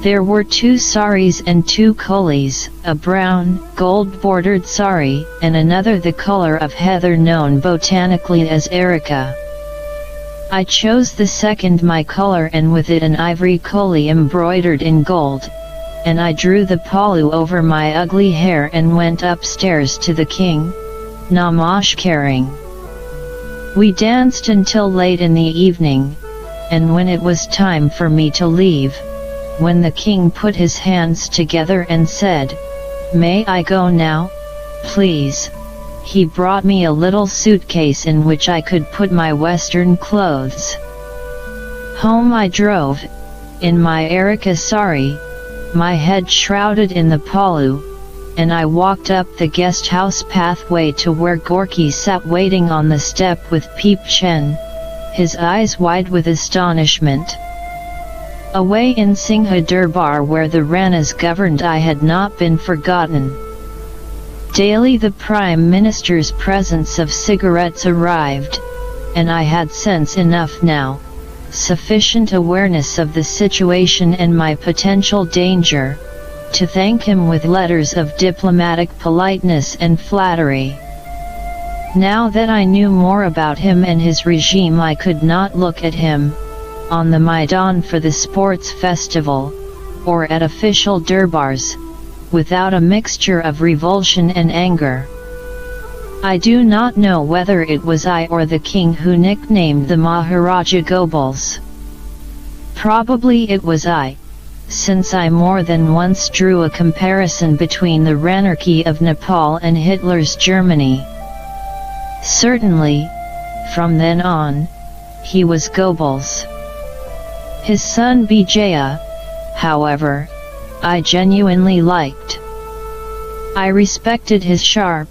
There were 2 saris and 2 colis, a brown, gold-bordered sari, and another the color of heather known botanically as Erika. I chose the second my color and with it an ivory koli embroidered in gold, and I drew the pallu over my ugly hair and went upstairs to the king, namaskaring. We danced until late in the evening, and when it was time for me to leave, when the king put his hands together and said, "May I go now, please?" he brought me a little suitcase in which I could put my Western clothes. Home I drove, in my Erika sari, my head shrouded in the pallu, and I walked up the guest house pathway to where Gorky sat waiting on the step with Peep Chen, his eyes wide with astonishment. Away in Singha Durbar where the Ranas governed I had not been forgotten. Daily the Prime Minister's presents of cigarettes arrived, and I had sense enough now, sufficient awareness of the situation and my potential danger, to thank him with letters of diplomatic politeness and flattery. Now that I knew more about him and his regime, I could not look at him, on the Maidan for the sports festival, or at official durbars, without a mixture of revulsion and anger. I do not know whether it was I or the king who nicknamed the Maharaja Gobels. Probably it was I, since I more than once drew a comparison between the Ranarchy of Nepal and Hitler's Germany. Certainly, from then on, he was Gobels. His son Bijaya, however, I genuinely liked. I respected his sharp,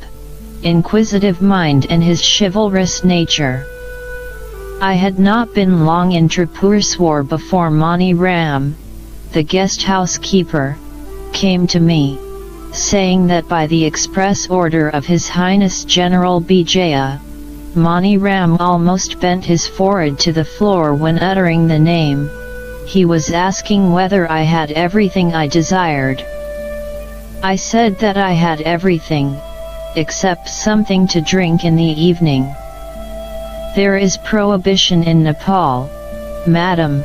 inquisitive mind and his chivalrous nature. I had not been long in Tribhuvan before Mani Ram, the guest house keeper, came to me, saying that by the express order of His Highness General Bijaya, Mani Ram almost bent his forehead to the floor when uttering the name. He was asking whether I had everything I desired. I said that I had everything, except something to drink in the evening. There is prohibition in Nepal, madam,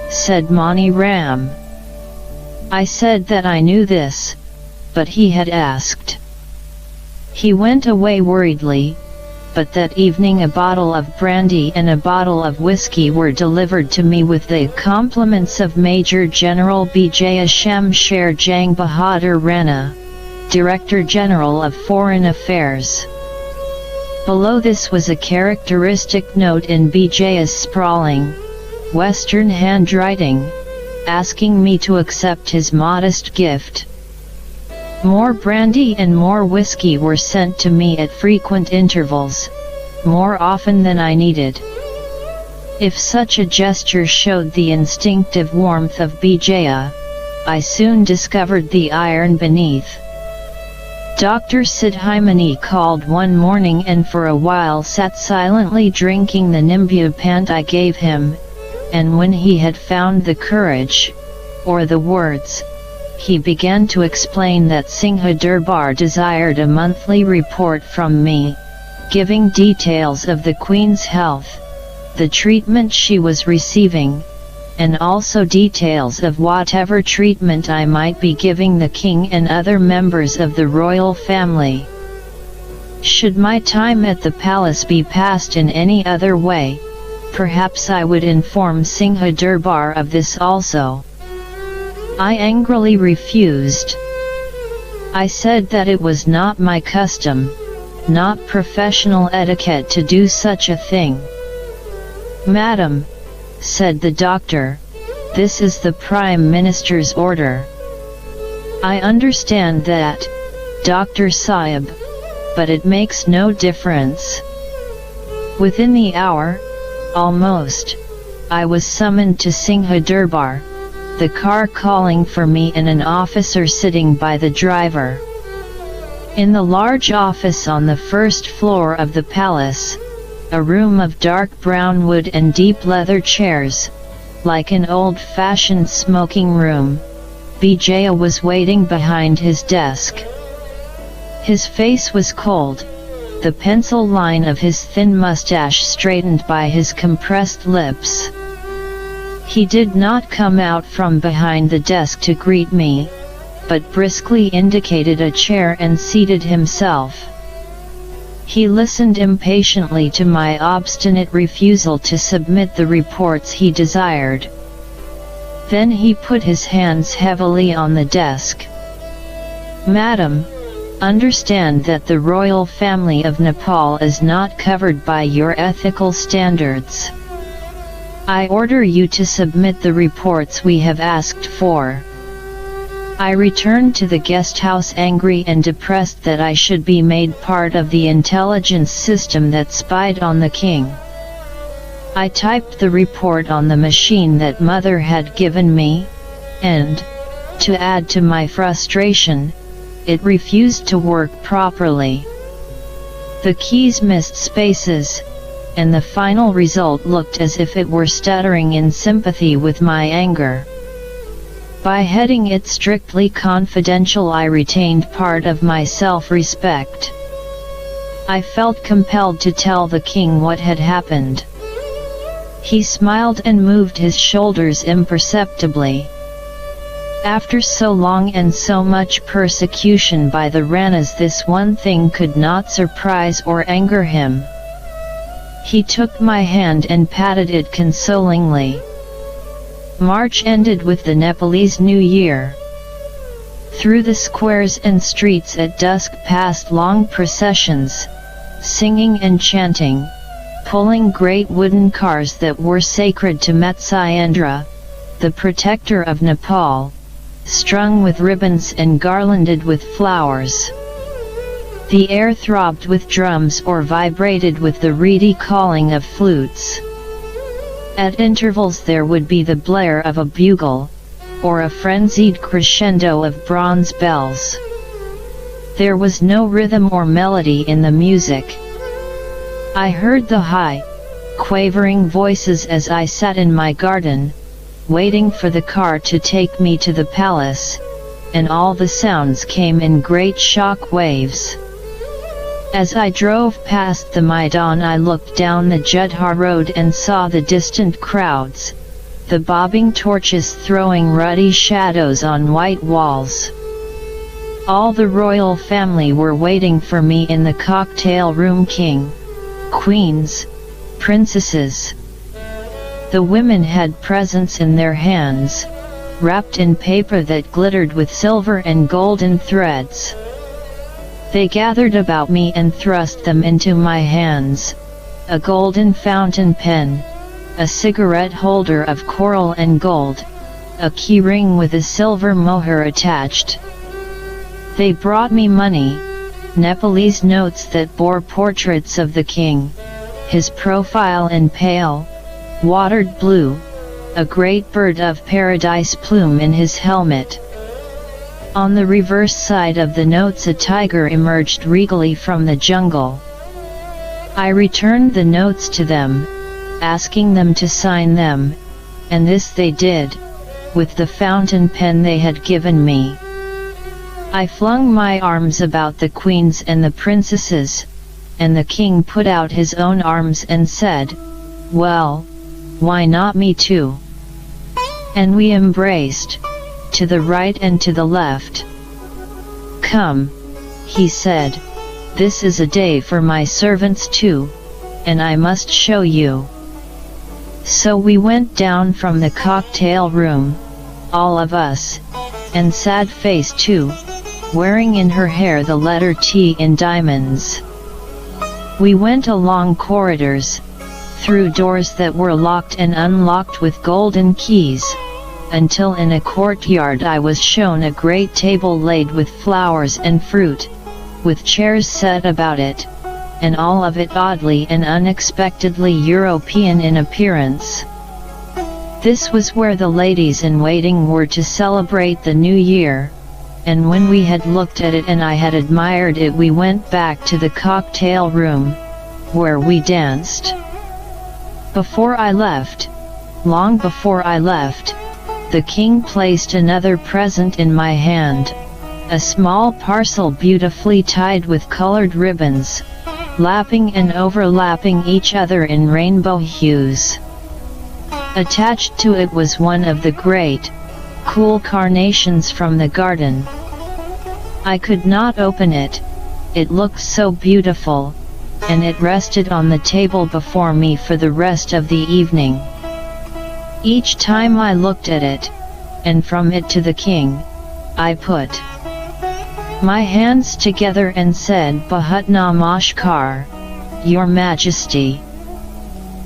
said Mani Ram. I said that I knew this, but he had asked. He went away worriedly, but that evening a bottle of brandy and a bottle of whiskey were delivered to me with the compliments of Major General Bijaya Shamsher Jang Bahadur Rana, Director General of Foreign Affairs. Below this was a characteristic note in Bijaya's sprawling, Western handwriting, asking me to accept his modest gift. More brandy and more whiskey were sent to me at frequent intervals, more often than I needed. If such a gesture showed the instinctive warmth of Bijaya, I soon discovered the iron beneath. Dr. Sidhimani called one morning and for a while sat silently drinking the Nimbu pant I gave him, and when he had found the courage, or the words, he began to explain that Singha Durbar desired a monthly report from me, giving details of the Queen's health, the treatment she was receiving, and also details of whatever treatment I might be giving the King and other members of the royal family. Should my time at the palace be passed in any other way, perhaps I would inform Singha Durbar of this also. I angrily refused. I said that it was not my custom, not professional etiquette to do such a thing. Madam, said the doctor, this is the Prime Minister's order. I understand that, Dr. Sahib, but it makes no difference. Within the hour, almost, I was summoned to Singha Durbar, the car calling for me and an officer sitting by the driver. In the large office on the first floor of the palace, a room of dark brown wood and deep leather chairs, like an old-fashioned smoking room, Bijaya was waiting behind his desk. His face was cold, the pencil line of his thin mustache straightened by his compressed lips. He did not come out from behind the desk to greet me, but briskly indicated a chair and seated himself. He listened impatiently to my obstinate refusal to submit the reports he desired. Then he put his hands heavily on the desk. Madam, understand that the royal family of Nepal is not covered by your ethical standards. I order you to submit the reports we have asked for. I returned to the guest house angry and depressed that I should be made part of the intelligence system that spied on the king. I typed the report on the machine that mother had given me, and, to add to my frustration, it refused to work properly. The keys missed spaces, and the final result looked as if it were stuttering in sympathy with my anger. By heading it strictly confidential, I retained part of my self-respect. I felt compelled to tell the king what had happened. He smiled and moved his shoulders imperceptibly. After so long and so much persecution by the Ranas, this one thing could not surprise or anger him. He took my hand and patted it consolingly. March ended with the Nepalese New Year. Through the squares and streets at dusk passed long processions, singing and chanting, pulling great wooden cars that were sacred to Matsyendra, the protector of Nepal, strung with ribbons and garlanded with flowers. The air throbbed with drums or vibrated with the reedy calling of flutes. At intervals there would be the blare of a bugle, or a frenzied crescendo of bronze bells. There was no rhythm or melody in the music. I heard the high, quavering voices as I sat in my garden, waiting for the car to take me to the palace, and all the sounds came in great shock waves. As I drove past the Maidan, I looked down the Judhar road and saw the distant crowds, the bobbing torches throwing ruddy shadows on white walls. All the royal family were waiting for me in the cocktail room: king, queens, princesses. The women had presents in their hands, wrapped in paper that glittered with silver and golden threads. They gathered about me and thrust them into my hands: a golden fountain pen, a cigarette holder of coral and gold, a key ring with a silver moher attached. They brought me money, Nepalese notes that bore portraits of the king, his profile in pale, watered blue, a great bird of paradise plume in his helmet. On the reverse side of the notes a tiger emerged regally from the jungle. I returned the notes to them, asking them to sign them, and this they did, with the fountain pen they had given me. I flung my arms about the queens and the princesses, and the king put out his own arms and said, "Well, why not me too?" And we embraced, to the right and to the left. "Come," he said, "this is a day for my servants too, and I must show you." So we went down from the cocktail room, all of us, and sad-faced too, wearing in her hair the letter T in diamonds. We went along corridors, through doors that were locked and unlocked with golden keys, until in a courtyard I was shown a great table laid with flowers and fruit, with chairs set about it, and all of it oddly and unexpectedly European in appearance. This was where the ladies-in-waiting were to celebrate the new year, and when we had looked at it and I had admired it, we went back to the cocktail room, where we danced. Before I left, long before I left, the king placed another present in my hand, a small parcel beautifully tied with colored ribbons, lapping and overlapping each other in rainbow hues. Attached to it was one of the great, cool carnations from the garden. I could not open it, it looked so beautiful, and it rested on the table before me for the rest of the evening. Each time I looked at it, and from it to the king, I put my hands together and said, "Bahut namaskar, Your Majesty."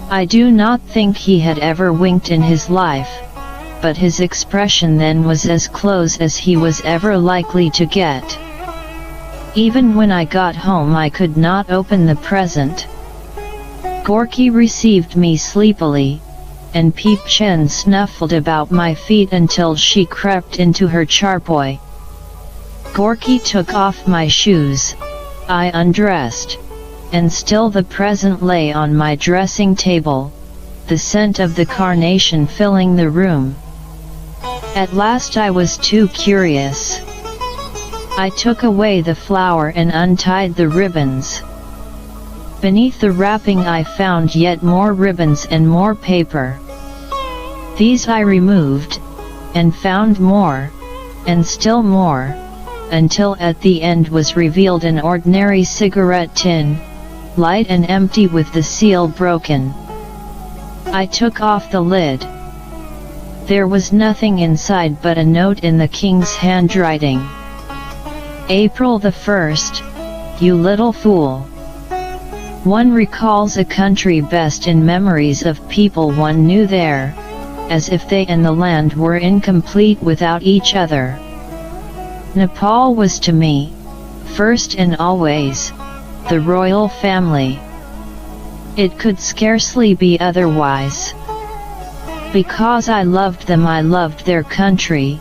I do not think he had ever winked in his life, but his expression then was as close as he was ever likely to get. Even when I got home I could not open the present. Gorky received me sleepily, and Peep Chen snuffled about my feet until she crept into her charpoy. Gorky took off my shoes, I undressed, and still the present lay on my dressing table, the scent of the carnation filling the room. At last I was too curious. I took away the flower and untied the ribbons. Beneath the wrapping I found yet more ribbons and more paper. These I removed, and found more, and still more, until at the end was revealed an ordinary cigarette tin, light and empty with the seal broken. I took off the lid. There was nothing inside but a note in the king's handwriting. April the 1st, you little fool. One recalls a country best in memories of people one knew there, as if they and the land were incomplete without each other. Nepal was to me, first and always, the royal family. It could scarcely be otherwise. Because I loved them, I loved their country,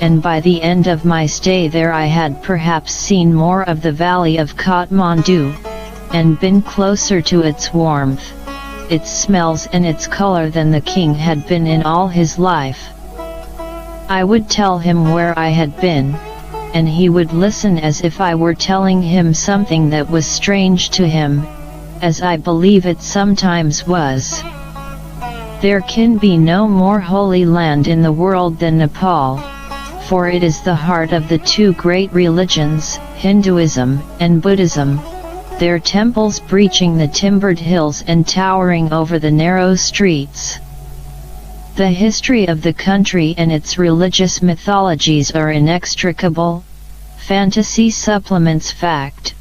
and by the end of my stay there I had perhaps seen more of the valley of Kathmandu, and been closer to its warmth, its smells and its color than the king had been in all his life. I would tell him where I had been, and he would listen as if I were telling him something that was strange to him, as I believe it sometimes was. There can be no more holy land in the world than Nepal, for it is the heart of the two great religions, Hinduism and Buddhism, their temples breaching the timbered hills and towering over the narrow streets. The history of the country and its religious mythologies are inextricable. Fantasy supplements fact,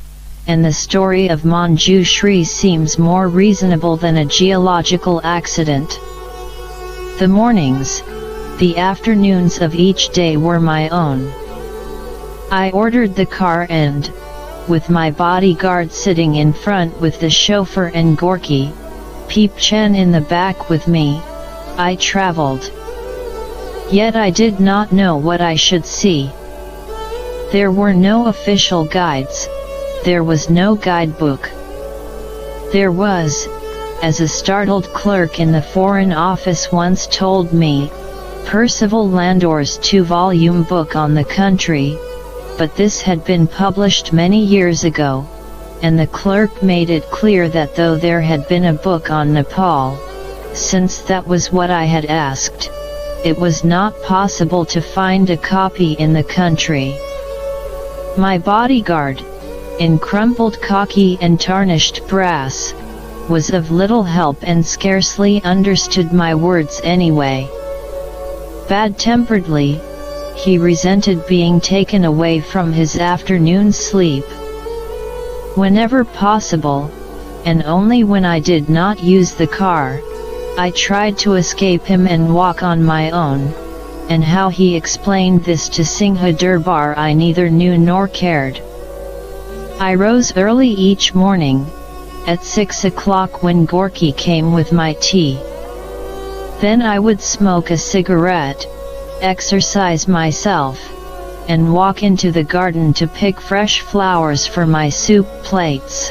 and the story of Manjushri seems more reasonable than a geological accident. The mornings, the afternoons of each day were my own. I ordered the car and, with my bodyguard sitting in front with the chauffeur and Gorky, Peep-Chen in the back with me, I traveled. Yet I did not know what I should see. There were no official guides, there was no guidebook. There was, as a startled clerk in the Foreign Office once told me, Percival Landor's 2-volume book on the country, but this had been published many years ago, and the clerk made it clear that though there had been a book on Nepal, since that was what I had asked, it was not possible to find a copy in the country. My bodyguard, in crumpled khaki and tarnished brass, was of little help and scarcely understood my words anyway. Bad-temperedly, he resented being taken away from his afternoon sleep. Whenever possible, and only when I did not use the car, I tried to escape him and walk on my own, and how he explained this to Singha Durbar I neither knew nor cared. I rose early each morning, at 6 o'clock when Gorky came with my tea. Then I would smoke a cigarette, exercise myself, and walk into the garden to pick fresh flowers for my soup plates.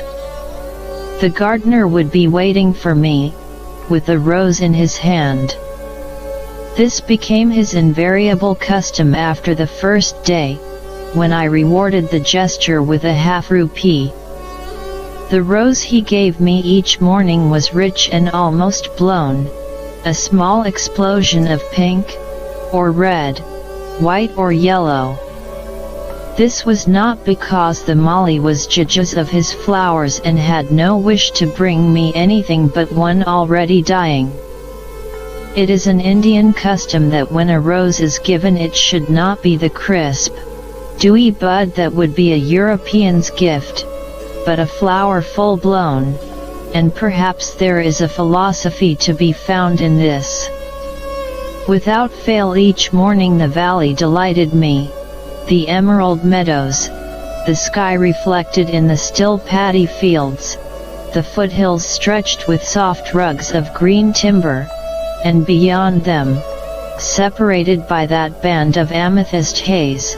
The gardener would be waiting for me, with a rose in his hand. This became his invariable custom after the first day, when I rewarded the gesture with a half-rupee. The rose he gave me each morning was rich and almost blown, a small explosion of pink, or red, white or yellow. This was not because the Mali was jealous of his flowers and had no wish to bring me anything but one already dying. It is an Indian custom that when a rose is given it should not be the crisp, dewy bud that would be a European's gift, but a flower full-blown, and perhaps there is a philosophy to be found in this. Without fail each morning the valley delighted me, the emerald meadows, the sky reflected in the still paddy fields, the foothills stretched with soft rugs of green timber, and beyond them, separated by that band of amethyst haze,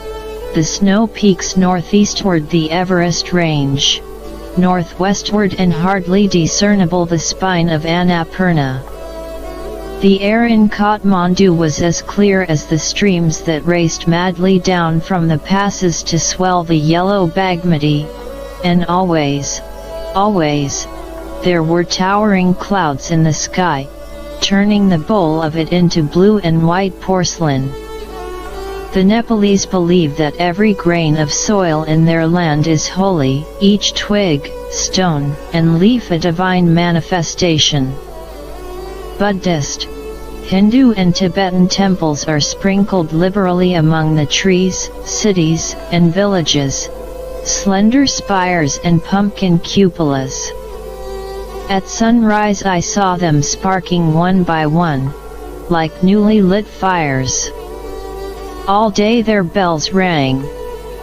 the snow peaks northeastward the Everest range, northwestward and hardly discernible the spine of Annapurna. The air in Kathmandu was as clear as the streams that raced madly down from the passes to swell the yellow Bagmati, and always, there were towering clouds in the sky, turning the bowl of it into blue and white porcelain. The Nepalese believe that every grain of soil in their land is holy, each twig, stone, and leaf a divine manifestation. Buddhist, Hindu and Tibetan temples are sprinkled liberally among the trees, cities, and villages, slender spires and pumpkin cupolas. At sunrise I saw them sparking one by one, like newly lit fires. All day their bells rang,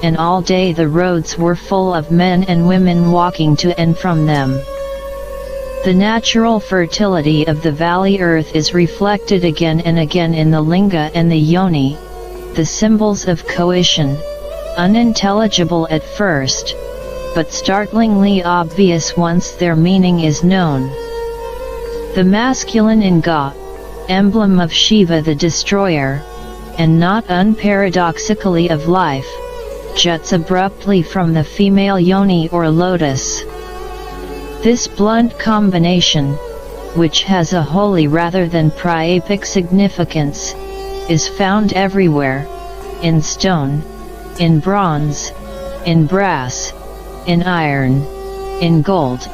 and all day the roads were full of men and women walking to and from them. The natural fertility of the valley earth is reflected again and again in the linga and the yoni, the symbols of coition, unintelligible at first, but startlingly obvious once their meaning is known. The masculine inga, emblem of Shiva the destroyer, and not unparadoxically of life, juts abruptly from the female yoni or lotus. This blunt combination, which has a holy rather than priapic significance, is found everywhere, in stone, in bronze, in brass, in iron, in gold,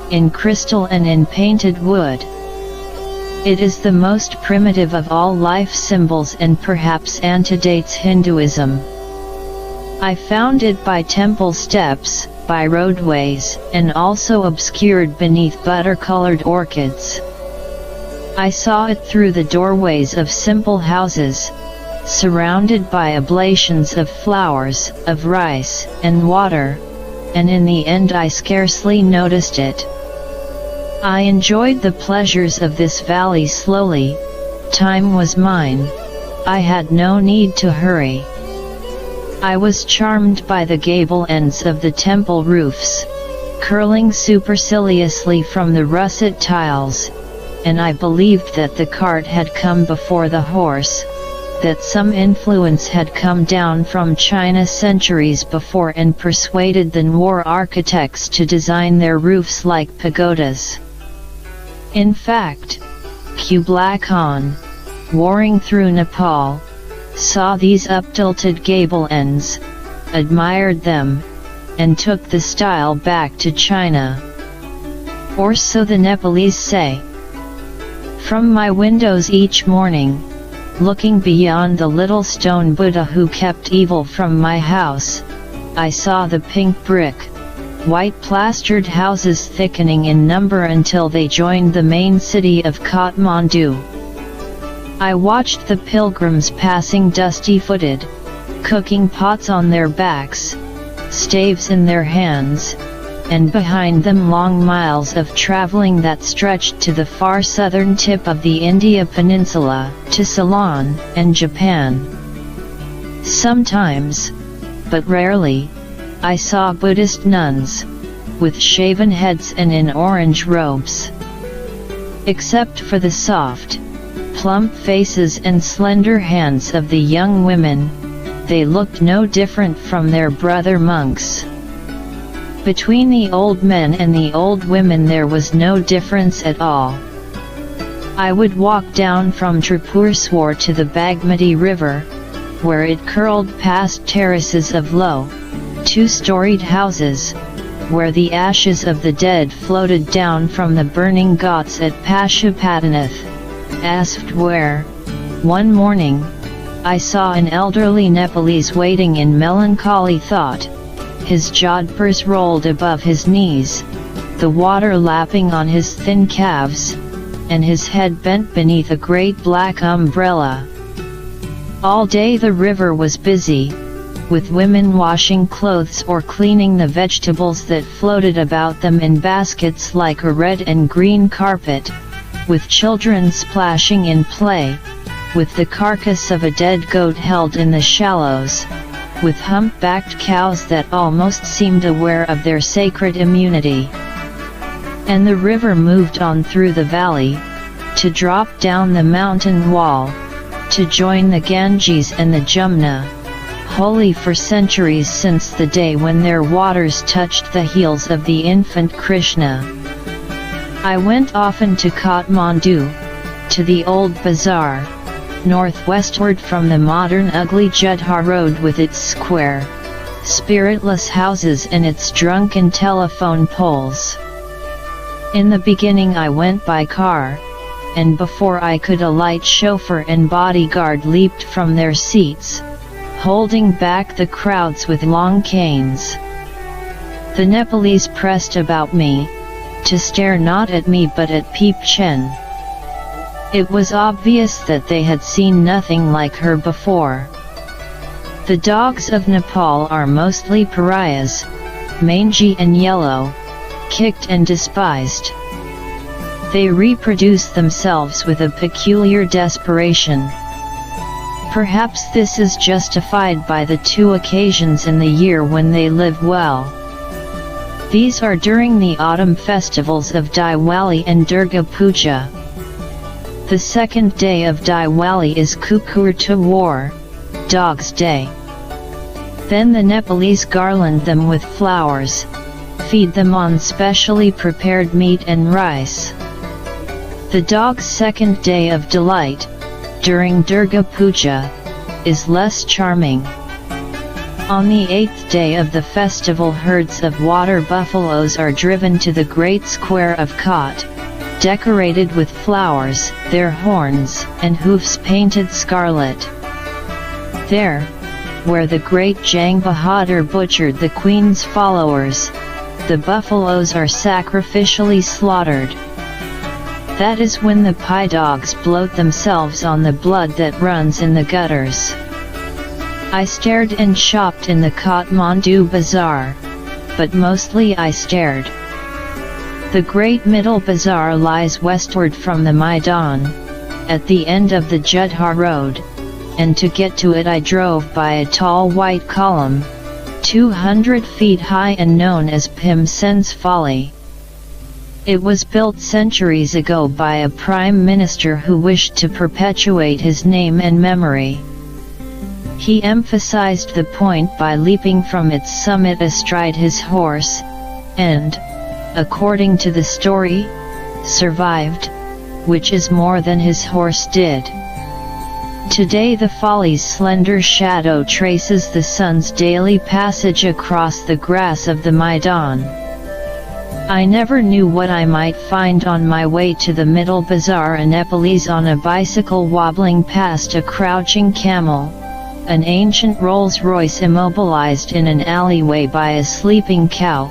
in crystal and in painted wood. It is the most primitive of all life symbols and perhaps antedates Hinduism. I found it by temple steps, by roadways, and also obscured beneath butter-colored orchids. I saw it through the doorways of simple houses, surrounded by oblations of flowers, of rice, and water, and in the end I scarcely noticed it. I enjoyed the pleasures of this valley slowly. Time was mine. I had no need to hurry. I was charmed by the gable ends of the temple roofs, curling superciliously from the russet tiles, and I believed that the cart had come before the horse, that some influence had come down from China centuries before and persuaded the Newar architects to design their roofs like pagodas. In fact, Kublai Khan, warring through Nepal, saw these uptilted gable ends, admired them, and took the style back to China. Or so the Nepalese say. From my windows each morning, looking beyond the little stone Buddha who kept evil from my house, I saw the pink brick, white plastered houses thickening in number until they joined the main city of Kathmandu. I watched the pilgrims passing dusty-footed, cooking pots on their backs, staves in their hands, and behind them long miles of traveling that stretched to the far southern tip of the India peninsula, to Ceylon and Japan. Sometimes, but rarely, I saw Buddhist nuns, with shaven heads and in orange robes. Except for the soft, plump faces and slender hands of the young women, they looked no different from their brother monks. Between the old men and the old women there was no difference at all. I would walk down from Tribhuvan to the Bagmati River, where it curled past terraces of low, two-storied houses, where the ashes of the dead floated down from the burning ghats at Pashupatinath, asked where, one morning, I saw an elderly Nepalese waiting in melancholy thought, his jodhpurs rolled above his knees, the water lapping on his thin calves, and his head bent beneath a great black umbrella. All day the river was busy, with women washing clothes or cleaning the vegetables that floated about them in baskets like a red and green carpet, with children splashing in play, with the carcass of a dead goat held in the shallows, with humpbacked cows that almost seemed aware of their sacred immunity. And the river moved on through the valley, to drop down the mountain wall, to join the Ganges and the Jumna, holy for centuries since the day when their waters touched the heels of the infant Krishna. I went often to Kathmandu, to the old bazaar, northwestward from the modern ugly Jeddah Road with its square, spiritless houses and its drunken telephone poles. In the beginning I went by car, and before I could alight, chauffeur and bodyguard leaped from their seats, holding back the crowds with long canes. The Nepalese pressed about me, to stare not at me but at Peep Chen. It was obvious that they had seen nothing like her before. The dogs of Nepal are mostly pariahs, mangy and yellow, kicked and despised. They reproduce themselves with a peculiar desperation. Perhaps this is justified by the 2 occasions in the year when they live well. These are during the autumn festivals of Diwali and Durga Puja. The second day of Diwali is Kukur Tewar, Dog's Day. Then the Nepalese garland them with flowers, feed them on specially prepared meat and rice. The dog's second day of delight, during Durga Puja, is less charming. On the 8th day of the festival, herds of water buffaloes are driven to the great square of Kot, decorated with flowers, their horns and hoofs painted scarlet. There, where the great Jang Bahadur butchered the queen's followers, the buffaloes are sacrificially slaughtered. That is when the pie dogs bloat themselves on the blood that runs in the gutters. I stared and shopped in the Kathmandu Bazaar, but mostly I stared. The great middle bazaar lies westward from the Maidan, at the end of the Jeddah Road, and to get to it I drove by a tall white column, 200 feet high and known as Pim Sen's Folly. It was built centuries ago by a prime minister who wished to perpetuate his name and memory. He emphasized the point by leaping from its summit astride his horse, and, according to the story, survived, which is more than his horse did. Today the Folly's slender shadow traces the sun's daily passage across the grass of the Maidan. I never knew what I might find on my way to the middle bazaar: a Nepalese on a bicycle wobbling past a crouching camel, an ancient Rolls-Royce immobilized in an alleyway by a sleeping cow,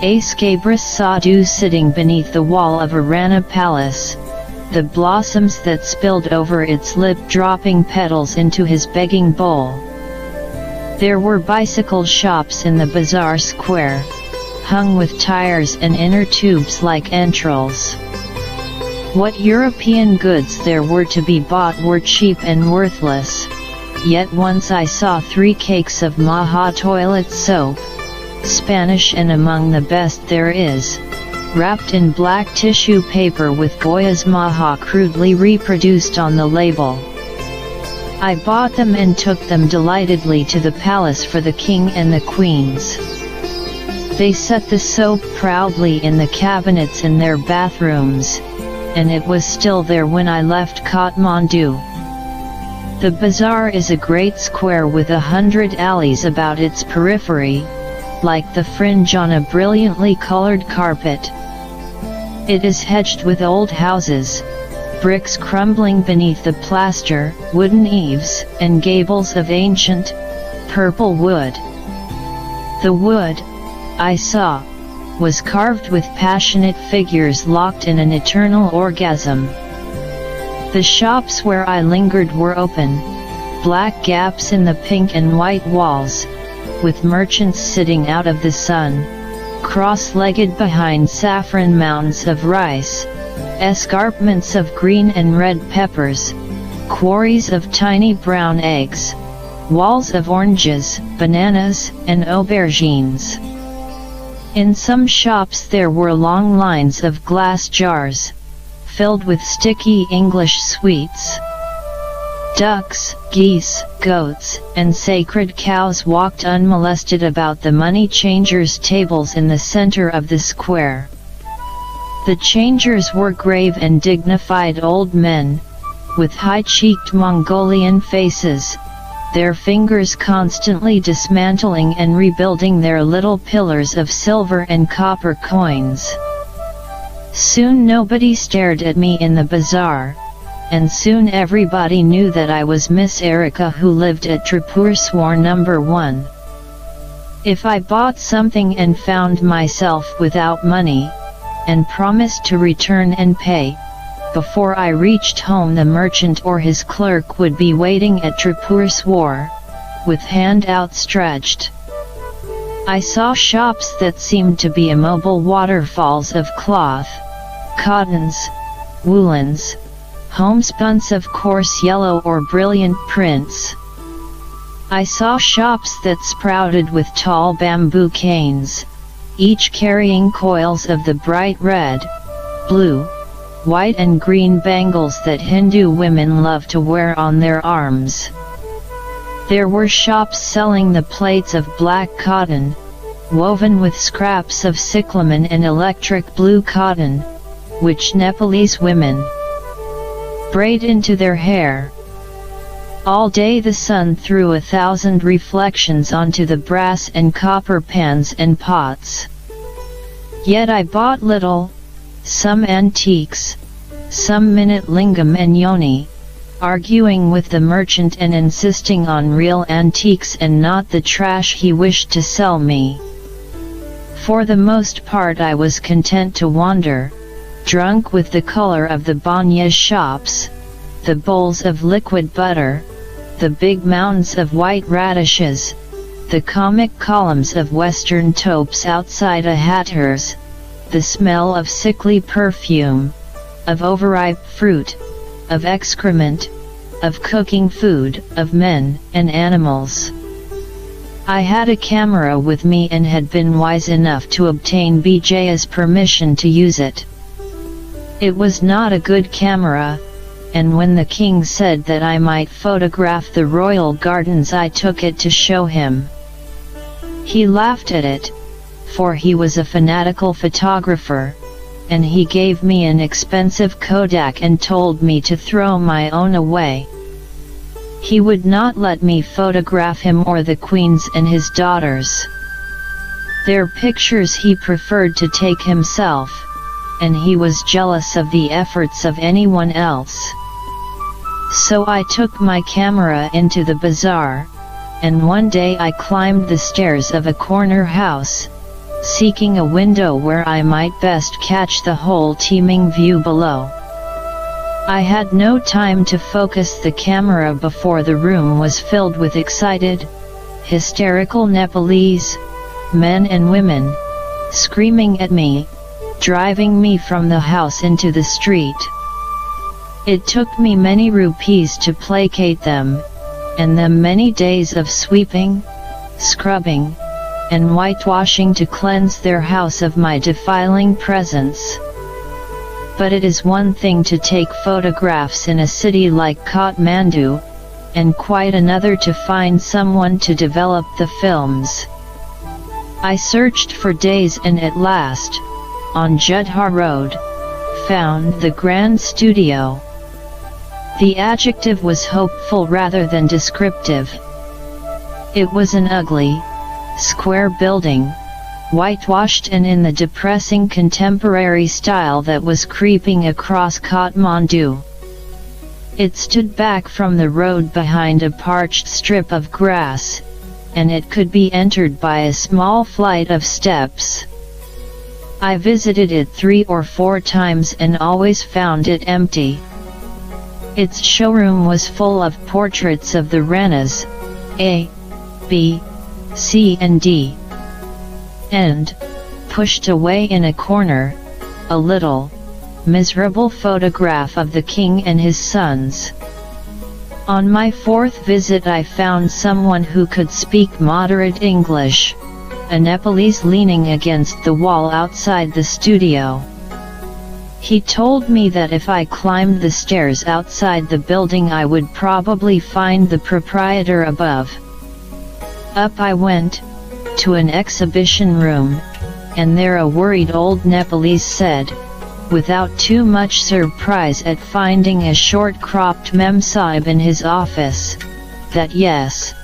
a scabrous sadhu sitting beneath the wall of a Rana palace, the blossoms that spilled over its lip dropping petals into his begging bowl. There were bicycle shops in the bazaar square, hung with tires and inner tubes like entrails. What European goods there were to be bought were cheap and worthless. Yet once I saw 3 cakes of Maha toilet soap, Spanish and among the best there is, wrapped in black tissue paper with Goya's Maha crudely reproduced on the label. I bought them and took them delightedly to the palace for the king and the queens. They set the soap proudly in the cabinets in their bathrooms, and it was still there when I left Kathmandu. The bazaar is a great square with 100 alleys about its periphery, like the fringe on a brilliantly colored carpet. It is hedged with old houses, bricks crumbling beneath the plaster, wooden eaves, and gables of ancient, purple wood. The wood, I saw, was carved with passionate figures locked in an eternal orgasm. The shops where I lingered were open, black gaps in the pink and white walls, with merchants sitting out of the sun, cross-legged behind saffron mounds of rice, escarpments of green and red peppers, quarries of tiny brown eggs, walls of oranges, bananas, and aubergines. In some shops there were long lines of glass jars, filled with sticky English sweets. Ducks, geese, goats, and sacred cows walked unmolested about the money changers' tables in the center of the square. The changers were grave and dignified old men, with high-cheeked Mongolian faces, their fingers constantly dismantling and rebuilding their little pillars of silver and copper coins. Soon nobody stared at me in the bazaar, and soon everybody knew that I was Miss Erika who lived at Tribhuvan number 1. If I bought something and found myself without money, and promised to return and pay, before I reached home the merchant or his clerk would be waiting at Tribhuvan, with hand outstretched. I saw shops that seemed to be immobile waterfalls of cloth, cottons, woolens, homespuns of coarse yellow or brilliant prints. I saw shops that sprouted with tall bamboo canes, each carrying coils of the bright red, blue, white and green bangles that Hindu women love to wear on their arms. There were shops selling the plaits of black cotton, woven with scraps of cyclamen and electric blue cotton, which Nepalese women braid into their hair. All day the sun threw 1,000 reflections onto the brass and copper pans and pots. Yet I bought little, some antiques, some minute lingam and yoni, arguing with the merchant and insisting on real antiques and not the trash he wished to sell me. For the most part I was content to wander, drunk with the color of the banyas shops, the bowls of liquid butter, the big mounds of white radishes, the comic columns of western taupes outside a hatter's, the smell of sickly perfume, of overripe fruit, of excrement, of cooking food, of men and animals. I had a camera with me and had been wise enough to obtain Bijaya's permission to use it. It was not a good camera, and when the king said that I might photograph the royal gardens I took it to show him. He laughed at it, for he was a fanatical photographer, and he gave me an expensive Kodak and told me to throw my own away. He would not let me photograph him or the queens and his daughters. Their pictures he preferred to take himself, and he was jealous of the efforts of anyone else. So I took my camera into the bazaar, and one day I climbed the stairs of a corner house, seeking a window where I might best catch the whole teeming view below. I had no time to focus the camera before the room was filled with excited, hysterical Nepalese men and women, screaming at me, driving me from the house into the street. It took me many rupees to placate them, and them many days of sweeping, scrubbing, and whitewashing to cleanse their house of my defiling presence. But it is one thing to take photographs in a city like Kathmandu, and quite another to find someone to develop the films. I searched for days and at last, on Judhar Road, found the Grand Studio. The adjective was hopeful rather than descriptive. It was an ugly, square building, whitewashed and in the depressing contemporary style that was creeping across Kathmandu. It stood back from the road behind a parched strip of grass, and it could be entered by a small flight of steps. I visited it 3 or 4 times and always found it empty. Its showroom was full of portraits of the Ranas, A, B, C and D. And, pushed away in a corner, a little, miserable photograph of the king and his sons. On my 4th visit I found someone who could speak moderate English, a Nepalese leaning against the wall outside the studio. He told me that if I climbed the stairs outside the building I would probably find the proprietor above. Up I went, to an exhibition room, and there a worried old Nepalese said, without too much surprise at finding a short-cropped memsahib in his office, that yes,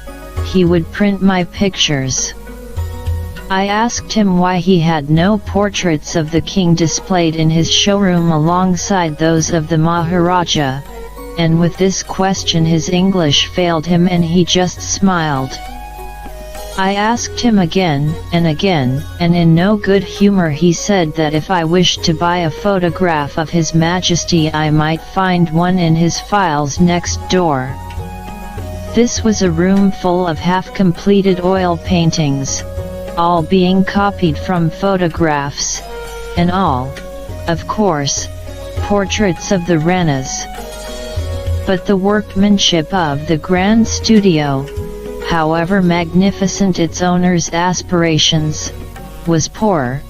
he would print my pictures. I asked him why he had no portraits of the king displayed in his showroom alongside those of the Maharaja, and with this question his English failed him and he just smiled. I asked him again, and in no good humor he said that if I wished to buy a photograph of His Majesty I might find one in his files next door. This was a room full of half-completed oil paintings, all being copied from photographs, and all, of course, portraits of the Ranas. But the workmanship of the grand studio, however magnificent its owner's aspirations, was poor,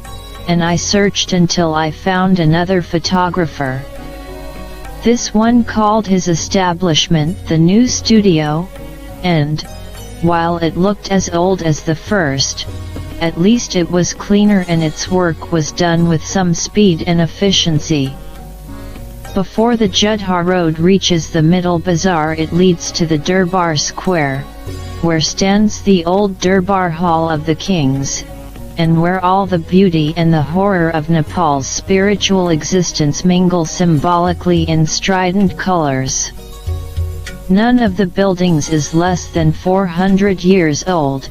and I searched until I found another photographer. This one called his establishment the New Studio, and, while it looked as old as the first, at least it was cleaner and its work was done with some speed and efficiency. Before the Judha road reaches the middle bazaar it leads to the Durbar Square, where stands the old Durbar Hall of the Kings, and where all the beauty and the horror of Nepal's spiritual existence mingle symbolically in strident colors. None of the buildings is less than 400 years old,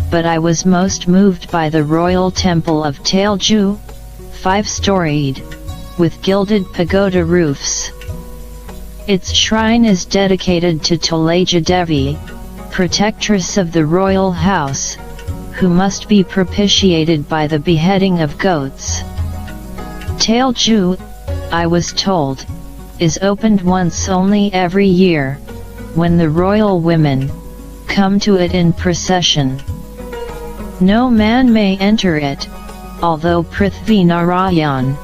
but I was most moved by the royal temple of Tribhuvan, 5-storied, with gilded pagoda roofs. Its shrine is dedicated to Tuleja Devi, protectress of the royal house, who must be propitiated by the beheading of goats. Tribhuvan, I was told, is opened once only every year, when the royal women come to it in procession. No man may enter it, although Prithvi Narayan,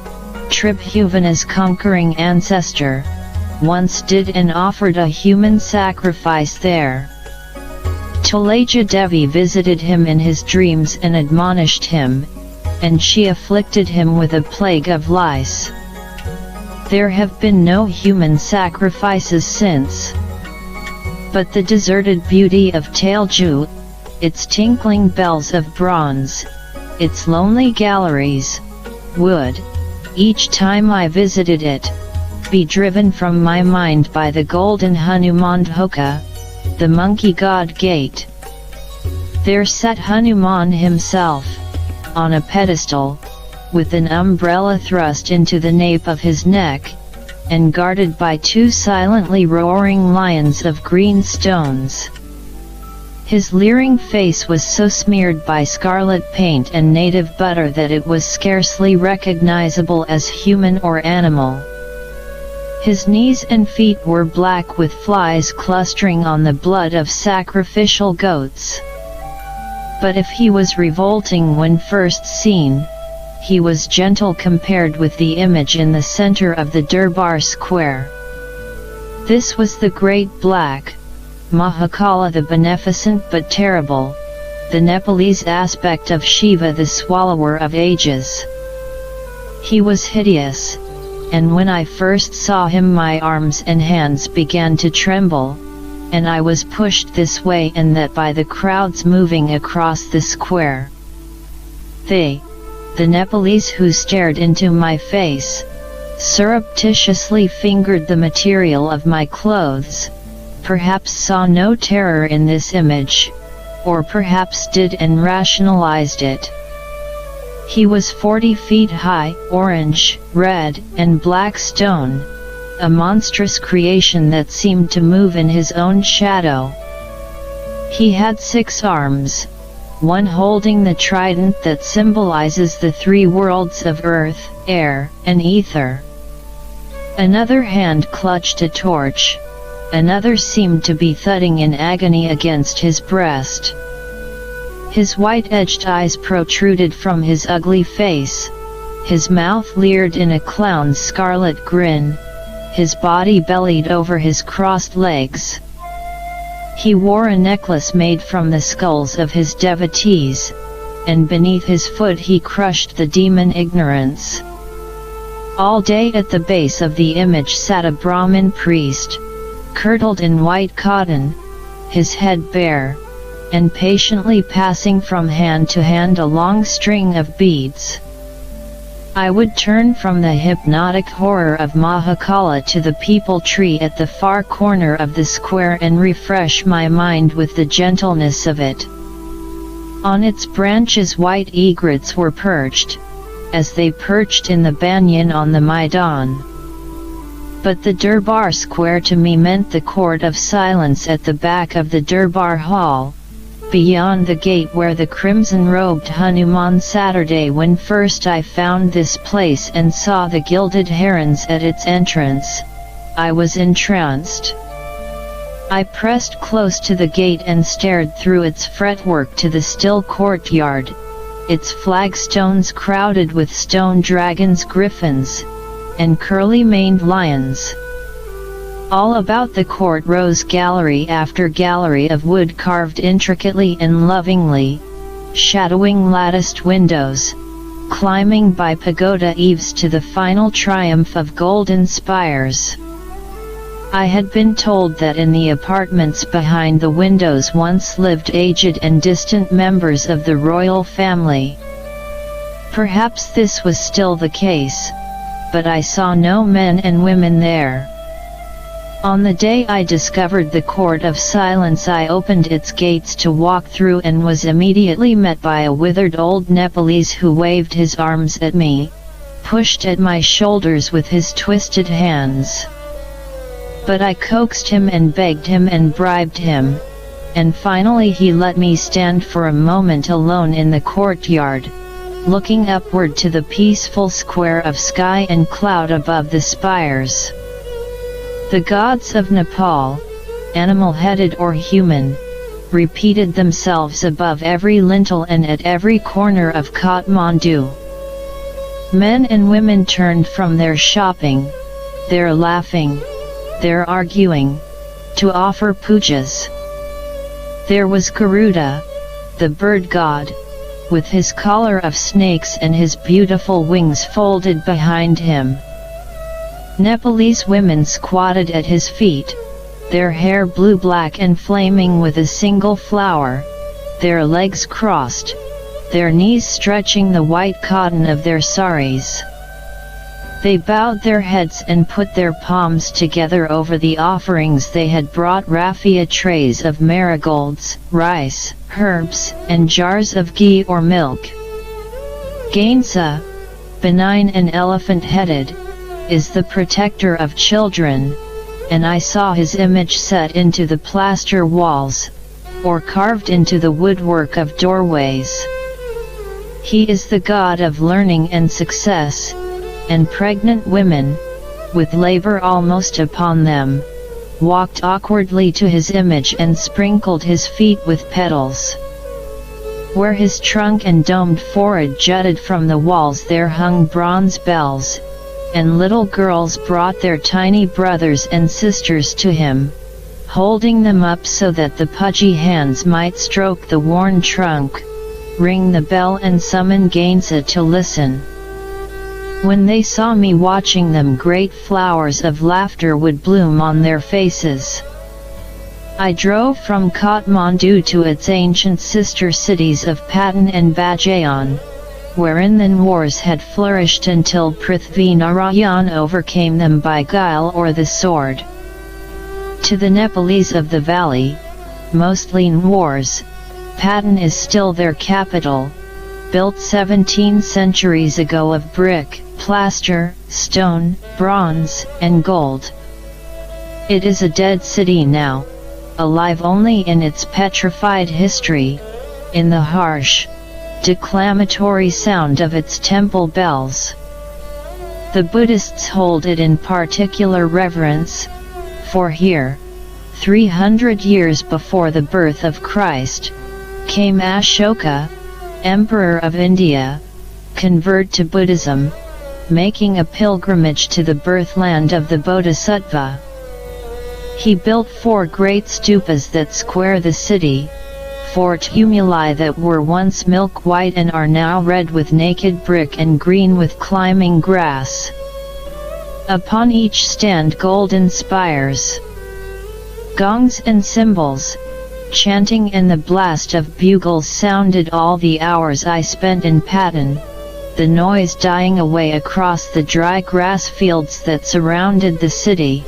Tribhuvan's conquering ancestor, once did and offered a human sacrifice there. Tuleja Devi visited him in his dreams and admonished him, and she afflicted him with a plague of lice. There have been no human sacrifices since. But the deserted beauty of Tribhuvan, its tinkling bells of bronze, its lonely galleries, would, each time I visited it, be driven from my mind by the golden Hanuman Dhoka, the monkey god gate. There sat Hanuman himself, on a pedestal, with an umbrella thrust into the nape of his neck, and guarded by 2 silently roaring lions of green stones. His leering face was so smeared by scarlet paint and native butter that it was scarcely recognizable as human or animal. His knees and feet were black with flies clustering on the blood of sacrificial goats. But if he was revolting when first seen, he was gentle compared with the image in the center of the Durbar Square. This was the great black, Mahakala the beneficent but terrible, the Nepalese aspect of Shiva the swallower of ages. He was hideous, and when I first saw him my arms and hands began to tremble, and I was pushed this way and that by the crowds moving across the square. They, the Nepalese who stared into my face, surreptitiously fingered the material of my clothes, perhaps saw no terror in this image, or perhaps did and rationalized it. He was 40 feet high, orange, red, and black stone, a monstrous creation that seemed to move in his own shadow. He had 6 arms, one holding the trident that symbolizes the 3 worlds of earth, air, and ether. Another hand clutched a torch, another seemed to be thudding in agony against his breast. His white-edged eyes protruded from his ugly face, his mouth leered in a clown's scarlet grin, his body bellied over his crossed legs. He wore a necklace made from the skulls of his devotees, and beneath his foot he crushed the demon ignorance. All day at the base of the image sat a Brahmin priest, kirtled in white cotton, his head bare, and patiently passing from hand to hand a long string of beads. I would turn from the hypnotic horror of Mahakala to the peepal tree at the far corner of the square and refresh my mind with the gentleness of it. On its branches white egrets were perched, as they perched in the banyan on the Maidan. But the Durbar square to me meant the court of silence at the back of the Durbar hall, beyond the gate where the crimson-robed Hanuman Saturday when first I found this place and saw the gilded herons at its entrance, I was entranced. I pressed close to the gate and stared through its fretwork to the still courtyard, its flagstones crowded with stone dragons, griffins, and curly-maned lions. All about the court rose gallery after gallery of wood carved intricately and lovingly, shadowing latticed windows, climbing by pagoda eaves to the final triumph of golden spires. I had been told that in the apartments behind the windows once lived aged and distant members of the royal family. Perhaps this was still the case, but I saw no men and women there. On the day I discovered the Court of Silence, I opened its gates to walk through and was immediately met by a withered old Nepalese who waved his arms at me, pushed at my shoulders with his twisted hands. But I coaxed him and begged him and bribed him, and finally he let me stand for a moment alone in the courtyard, looking upward to the peaceful square of sky and cloud above the spires. The gods of Nepal, animal-headed or human, repeated themselves above every lintel and at every corner of Kathmandu. Men and women turned from their shopping, their laughing, their arguing, to offer pujas. There was Garuda, the bird god, with his collar of snakes and his beautiful wings folded behind him. Nepalese women squatted at his feet, their hair blue-black and flaming with a single flower, their legs crossed, their knees stretching the white cotton of their saris. They bowed their heads and put their palms together over the offerings they had brought, raffia trays of marigolds, rice, herbs, and jars of ghee or milk. Gainsa, benign and elephant-headed, is the protector of children, and I saw his image set into the plaster walls, or carved into the woodwork of doorways. He is the god of learning and success, and pregnant women, with labor almost upon them, walked awkwardly to his image and sprinkled his feet with petals. Where his trunk and domed forehead jutted from the walls there hung bronze bells, and little girls brought their tiny brothers and sisters to him, holding them up so that the pudgy hands might stroke the worn trunk, ring the bell and summon Gainsa to listen. When they saw me watching them, great flowers of laughter would bloom on their faces. I drove from Kathmandu to its ancient sister cities of Patan and Bajayan, wherein the wars had flourished until Prithvi Narayan overcame them by guile or the sword. To the Nepalese of the valley, mostly Nwars, Patan is still their capital, built 17 centuries ago of brick, plaster, stone, bronze, and gold. It is a dead city now, alive only in its petrified history, in the harsh, declamatory sound of its temple bells. The Buddhists hold it in particular reverence, for here, 300 years before the birth of Christ, came Ashoka, Emperor of India, convert to Buddhism, making a pilgrimage to the birthland of the Bodhisattva. He built 4 great stupas that square the city, 4 tumuli that were once milk white and are now red with naked brick and green with climbing grass. Upon each stand golden spires, gongs and cymbals, chanting and the blast of bugles sounded all the hours I spent in Patan, the noise dying away across the dry grass fields that surrounded the city.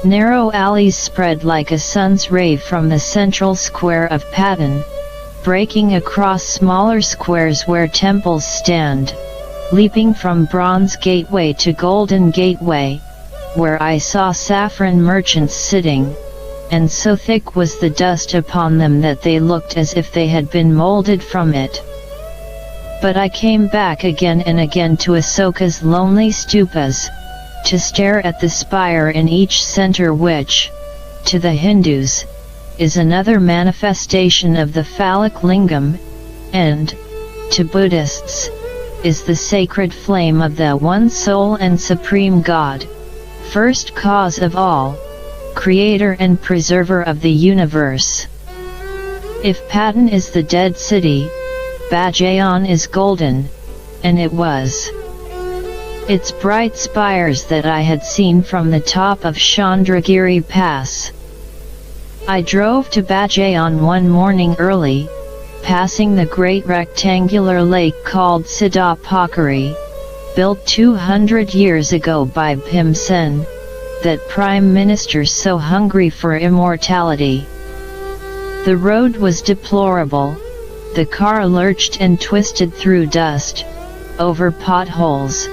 Narrow alleys spread like a sun's ray from the central square of Patan, breaking across smaller squares where temples stand, leaping from Bronze Gateway to Golden Gateway, where I saw saffron merchants sitting, and so thick was the dust upon them that they looked as if they had been molded from it. But I came back again and again to Asoka's lonely stupas, to stare at the spire in each center which, to the Hindus, is another manifestation of the phallic lingam, and, to Buddhists, is the sacred flame of the one soul and supreme God, first cause of all, creator and preserver of the universe. If Patan is the dead city, Bajayan is golden, and it was. Its bright spires that I had seen from the top of Chandragiri Pass. I drove to Bajayan one morning early, passing the great rectangular lake called Siddhapakari, built 200 years ago by Bhimsen, that prime minister so hungry for immortality. The road was deplorable, the car lurched and twisted through dust, over potholes,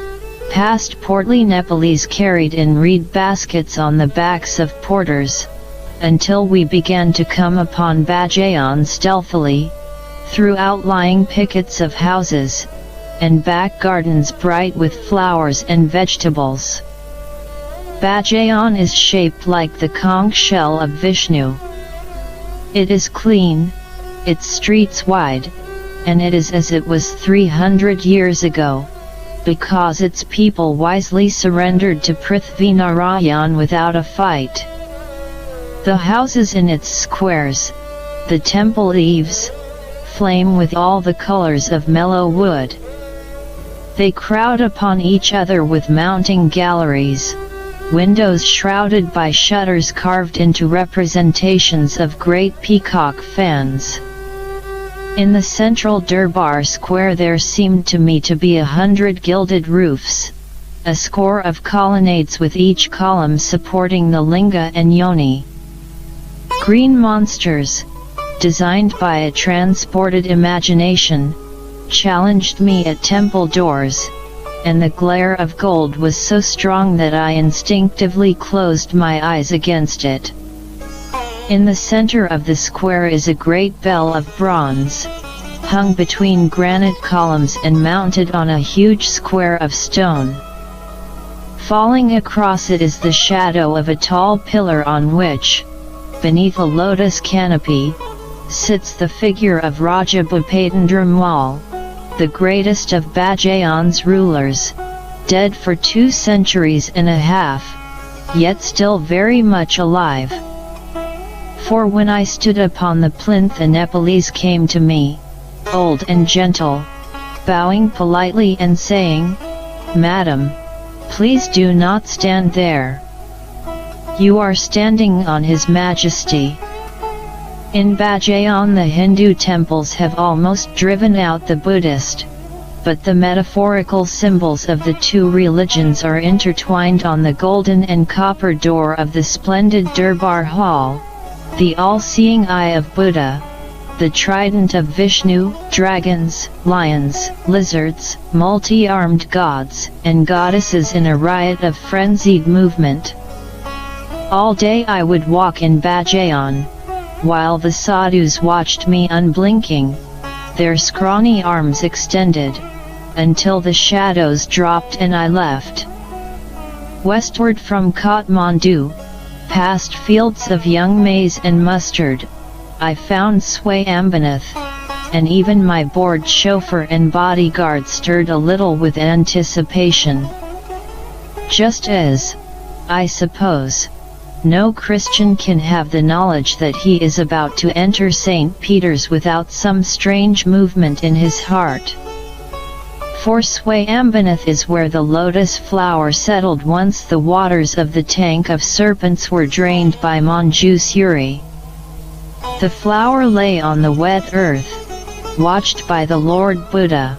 past portly Nepalese carried in reed baskets on the backs of porters, until we began to come upon Bajayan stealthily, through outlying pickets of houses, and back gardens bright with flowers and vegetables. Bajayan is shaped like the conch shell of Vishnu. It is clean, its streets wide, and it is as it was 300 years ago, because its people wisely surrendered to Prithvi Narayan without a fight. The houses in its squares, the temple eaves, flame with all the colors of mellow wood. They crowd upon each other with mounting galleries, windows shrouded by shutters carved into representations of great peacock fans. In the central Durbar square there seemed to me to be 100 gilded roofs, a score of colonnades with each column supporting the linga and yoni. Green monsters, designed by a transported imagination, challenged me at temple doors, and the glare of gold was so strong that I instinctively closed my eyes against it. In the center of the square is a great bell of bronze, hung between granite columns and mounted on a huge square of stone. Falling across it is the shadow of a tall pillar on which, beneath a lotus canopy, sits the figure of Raja Bhupendra Mal, the greatest of Bajayan's rulers, dead for 2 centuries and a half, yet still very much alive. For when I stood upon the plinth a Nepalese came to me, old and gentle, bowing politely and saying, "Madam, please do not stand there. You are standing on His Majesty." In Bajayan the Hindu temples have almost driven out the Buddhist, but the metaphorical symbols of the two religions are intertwined on the golden and copper door of the splendid Durbar Hall, the all-seeing eye of Buddha, the trident of Vishnu, dragons, lions, lizards, multi-armed gods, and goddesses in a riot of frenzied movement. All day I would walk in Bajayan, while the sadhus watched me unblinking, their scrawny arms extended, until the shadows dropped and I left. Westward from Kathmandu, past fields of young maize and mustard, I found Swayambanath, and even my bored chauffeur and bodyguard stirred a little with anticipation. Just as, I suppose, no Christian can have the knowledge that he is about to enter St. Peter's without some strange movement in his heart. For Swayambanath is where the lotus flower settled once the waters of the tank of serpents were drained by Manjusuri. The flower lay on the wet earth, watched by the Lord Buddha.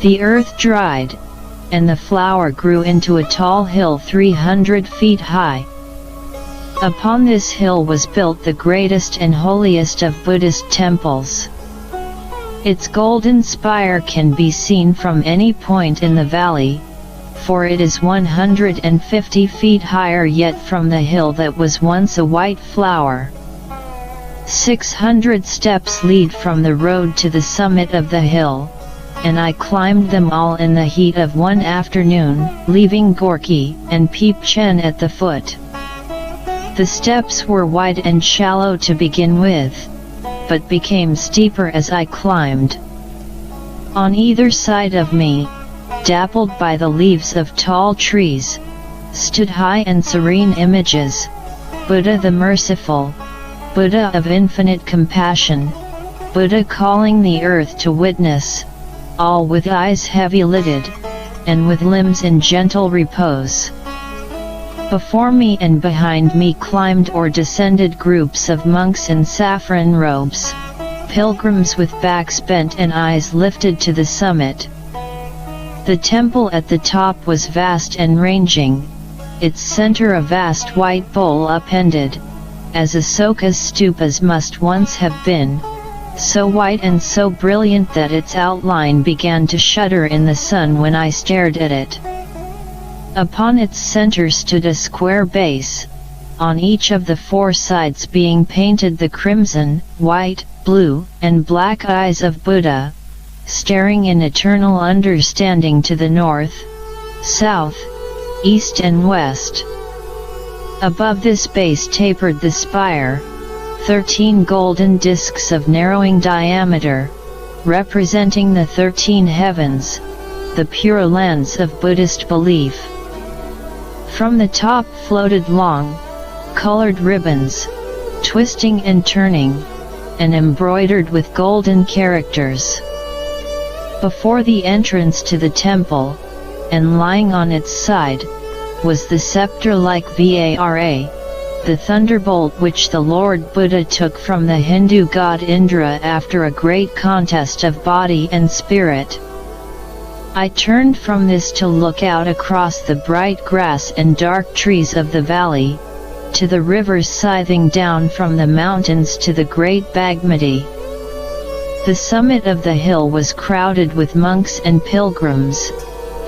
The earth dried, and the flower grew into a tall hill 300 feet high. Upon this hill was built the greatest and holiest of Buddhist temples. Its golden spire can be seen from any point in the valley, for it is 150 feet higher yet from the hill that was once a white flower. 600 steps lead from the road to the summit of the hill, and I climbed them all in the heat of one afternoon, leaving Gorky and Peep Chen at the foot. The steps were wide and shallow to begin with, but became steeper as I climbed. On either side of me, dappled by the leaves of tall trees, stood high and serene images: Buddha the Merciful, Buddha of infinite compassion, Buddha calling the earth to witness, all with eyes heavy-lidded, and with limbs in gentle repose. Before me and behind me climbed or descended groups of monks in saffron robes, pilgrims with backs bent and eyes lifted to the summit. The temple at the top was vast and ranging, its center a vast white bowl upended, as Asoka's stupas must once have been, so white and so brilliant that its outline began to shudder in the sun when I stared at it. Upon its center stood a square base, on each of the four sides being painted the crimson, white, blue, and black eyes of Buddha, staring in eternal understanding to the north, south, east and west. Above this base tapered the spire, 13 golden discs of narrowing diameter, representing the 13 heavens, the pure lands of Buddhist belief. From the top floated long, colored ribbons, twisting and turning, and embroidered with golden characters. Before the entrance to the temple, and lying on its side, was the scepter-like Vara, the thunderbolt which the Lord Buddha took from the Hindu god Indra after a great contest of body and spirit. I turned from this to look out across the bright grass and dark trees of the valley, to the rivers scything down from the mountains to the great Bagmati. The summit of the hill was crowded with monks and pilgrims,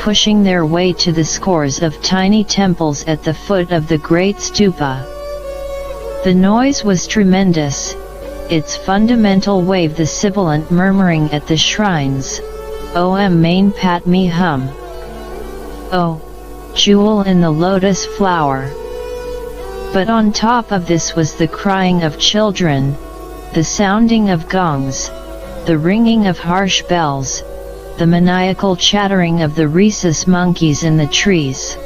pushing their way to the scores of tiny temples at the foot of the great stupa. The noise was tremendous, its fundamental wave the sibilant murmuring at the shrines, Om Main Padme Hum. Oh, jewel in the lotus flower. But on top of this was the crying of children, the sounding of gongs, the ringing of harsh bells, the maniacal chattering of the rhesus monkeys in the trees.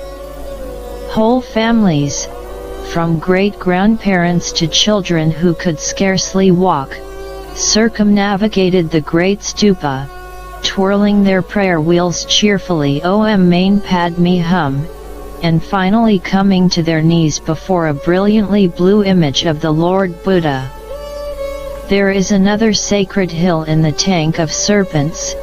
Whole families, from great-grandparents to children who could scarcely walk, circumnavigated the great stupa, twirling their prayer wheels cheerfully Om Main Padme Hum, and finally coming to their knees before a brilliantly blue image of the Lord Buddha. There is another sacred hill in the tank of serpents,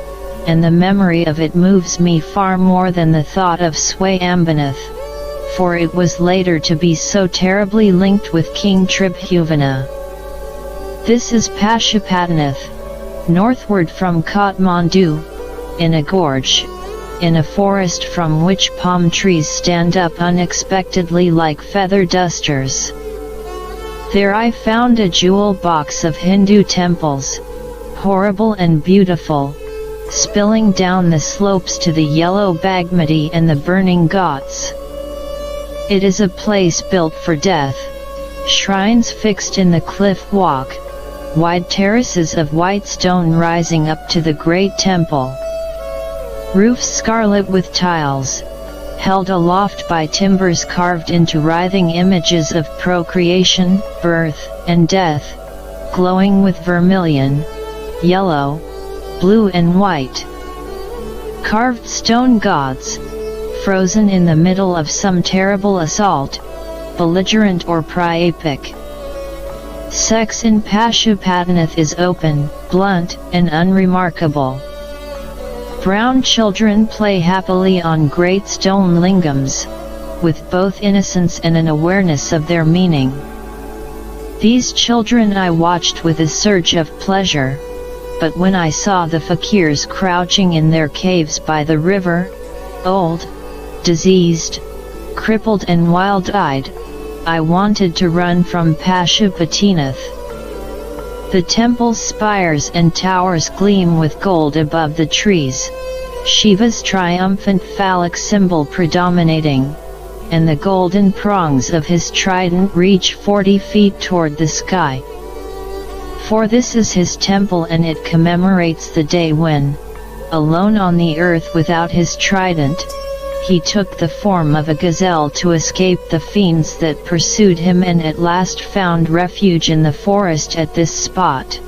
and the memory of it moves me far more than the thought of Swayambanath, for it was later to be so terribly linked with King Tribhuvan. This is Pashupatinath, northward from Kathmandu, in a gorge, in a forest from which palm trees stand up unexpectedly like feather dusters. There I found a jewel box of Hindu temples, horrible and beautiful, spilling down the slopes to the yellow Bagmati and the burning Ghats. It is a place built for death, shrines fixed in the cliff walk, wide terraces of white stone rising up to the great temple. Roofs scarlet with tiles, held aloft by timbers carved into writhing images of procreation, birth, and death, glowing with vermilion, yellow, blue and white. Carved stone gods, frozen in the middle of some terrible assault, belligerent or priapic. Sex in Pashupatinath is open, blunt, and unremarkable. Brown children play happily on great stone lingams, with both innocence and an awareness of their meaning. These children I watched with a surge of pleasure, but when I saw the fakirs crouching in their caves by the river, old, diseased, crippled and wild-eyed, I wanted to run from Pashupatinath. The temple's spires and towers gleam with gold above the trees, Shiva's triumphant phallic symbol predominating, and the golden prongs of his trident reach 40 feet toward the sky. For this is his temple, and it commemorates the day when, alone on the earth without his trident, he took the form of a gazelle to escape the fiends that pursued him and at last found refuge in the forest at this spot.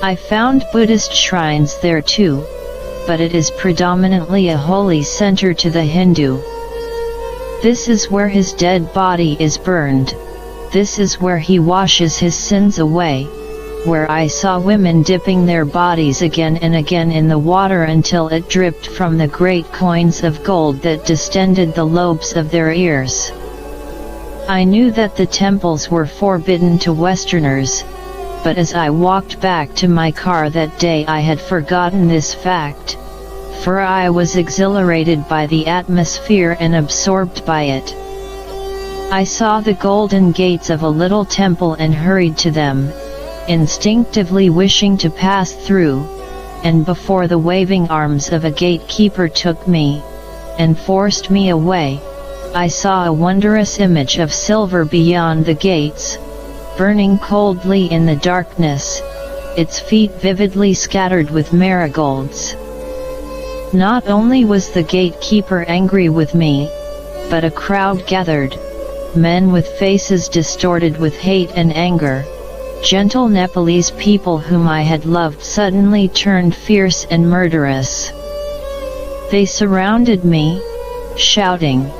I found Buddhist shrines there too, but it is predominantly a holy center to the Hindu. This is where his dead body is burned, this is where he washes his sins away, where I saw women dipping their bodies again and again in the water until it dripped from the great coins of gold that distended the lobes of their ears. I knew that the temples were forbidden to Westerners, but as I walked back to my car that day I had forgotten this fact, for I was exhilarated by the atmosphere and absorbed by it. I saw the golden gates of a little temple and hurried to them, instinctively wishing to pass through, and before the waving arms of a gatekeeper took me, and forced me away, I saw a wondrous image of silver beyond the gates, burning coldly in the darkness, its feet vividly scattered with marigolds. Not only was the gatekeeper angry with me, but a crowd gathered, men with faces distorted with hate and anger. Gentle Nepalese people whom I had loved suddenly turned fierce and murderous. They surrounded me, shouting,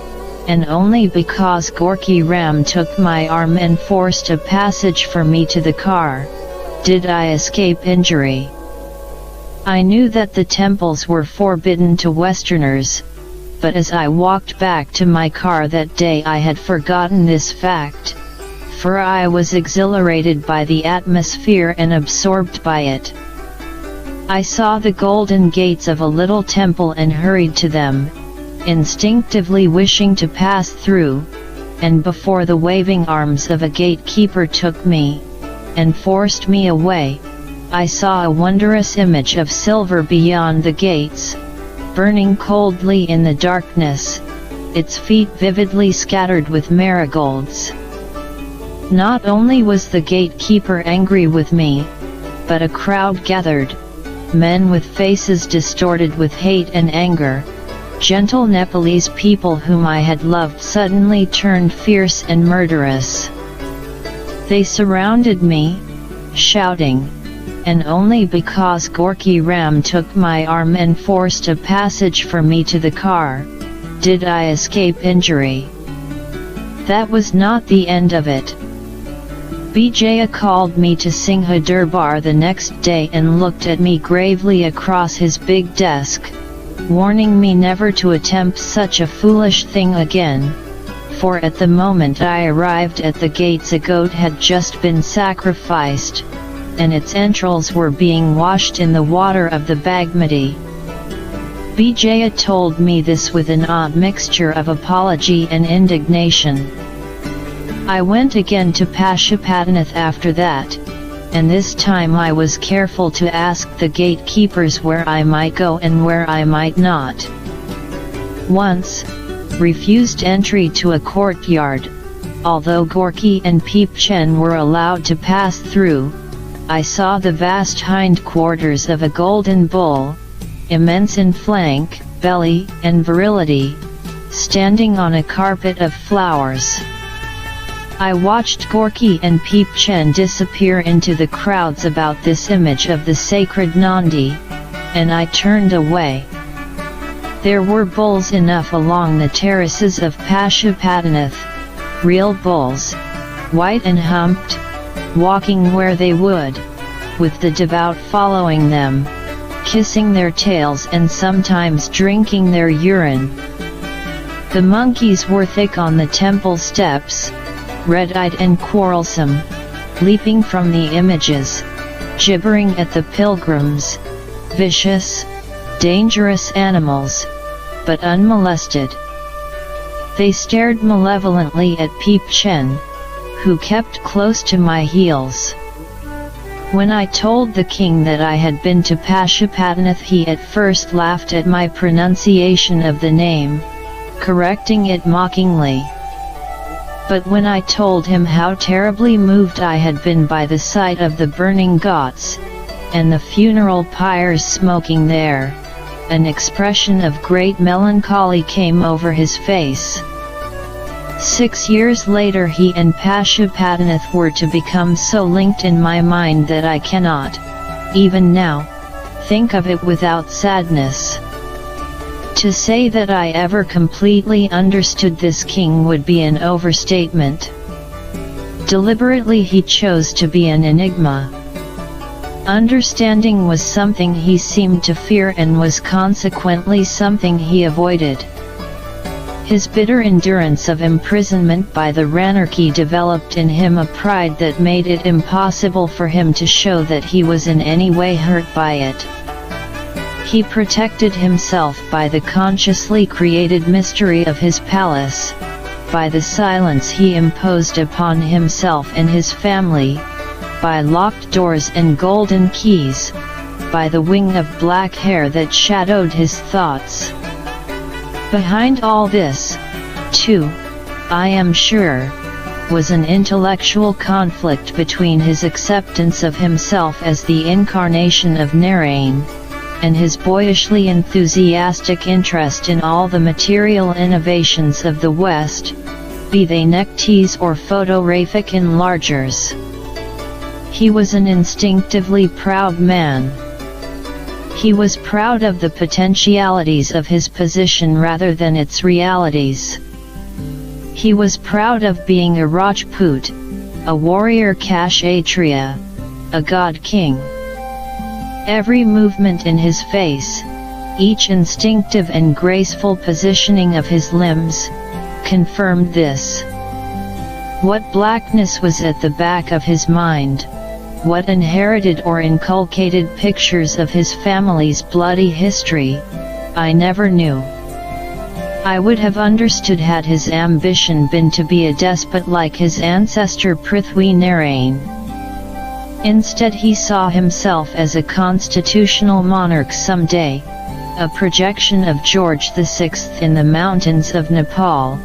and only because Gorky Ram took my arm and forced a passage for me to the car, did I escape injury. I knew that the temples were forbidden to Westerners, but as I walked back to my car that day I had forgotten this fact, for I was exhilarated by the atmosphere and absorbed by it. I saw the golden gates of a little temple and hurried to them, instinctively wishing to pass through, and before the waving arms of a gatekeeper took me, and forced me away, I saw a wondrous image of silver beyond the gates, burning coldly in the darkness, its feet vividly scattered with marigolds. Not only was the gatekeeper angry with me, but a crowd gathered, men with faces distorted with hate and anger, gentle Nepalese people whom I had loved suddenly turned fierce and murderous. They surrounded me, shouting, and only because Gorky Ram took my arm and forced a passage for me to the car, did I escape injury. That was not the end of it. Bijaya called me to Singha Durbar the next day and looked at me gravely across his big desk, warning me never to attempt such a foolish thing again, for at the moment I arrived at the gates a goat had just been sacrificed, and its entrails were being washed in the water of the Bagmati. Bijaya told me this with an odd mixture of apology and indignation. I went again to Pashupatinath after that, and this time I was careful to ask the gatekeepers where I might go and where I might not. Once, refused entry to a courtyard, although Gorky and Peepchen were allowed to pass through. I saw the vast hindquarters of a golden bull, immense in flank, belly, and virility, standing on a carpet of flowers. I watched Gorky and Peepchen disappear into the crowds about this image of the sacred Nandi, and I turned away, There were bulls enough along the terraces of Pashupatinath, real bulls, white and humped, walking where they would, with the devout following them, kissing their tails and sometimes drinking their urine. The monkeys were thick on the temple steps, red-eyed and quarrelsome, leaping from the images, gibbering at the pilgrims, vicious, dangerous animals, but unmolested. They stared malevolently at Peep Chen, who kept close to my heels. When I told the king that I had been to Pashupatinath, he at first laughed at my pronunciation of the name, correcting it mockingly. But when I told him how terribly moved I had been by the sight of the burning ghats, and the funeral pyres smoking there, an expression of great melancholy came over his face. 6 years later he and Pashupatinath were to become so linked in my mind that I cannot, even now, think of it without sadness. To say that I ever completely understood this king would be an overstatement. Deliberately he chose to be an enigma. Understanding was something he seemed to fear and was consequently something he avoided. His bitter endurance of imprisonment by the Ranarchy developed in him a pride that made it impossible for him to show that he was in any way hurt by it. He protected himself by the consciously created mystery of his palace, by the silence he imposed upon himself and his family, by locked doors and golden keys, by the wing of black hair that shadowed his thoughts. Behind all this, too, I am sure, was an intellectual conflict between his acceptance of himself as the incarnation of Narayan, and his boyishly enthusiastic interest in all the material innovations of the West, be they neckties or photographic enlargers. He was an instinctively proud man. He was proud of the potentialities of his position rather than its realities. He was proud of being a Rajput, a warrior Kshatriya, a god king. Every movement in his face, each instinctive and graceful positioning of his limbs, confirmed this. What blackness was at the back of his mind, what inherited or inculcated pictures of his family's bloody history, I never knew. I would have understood had his ambition been to be a despot like his ancestor Prithvi Narayan. Instead he saw himself as a constitutional monarch someday, a projection of George VI in the mountains of Nepal,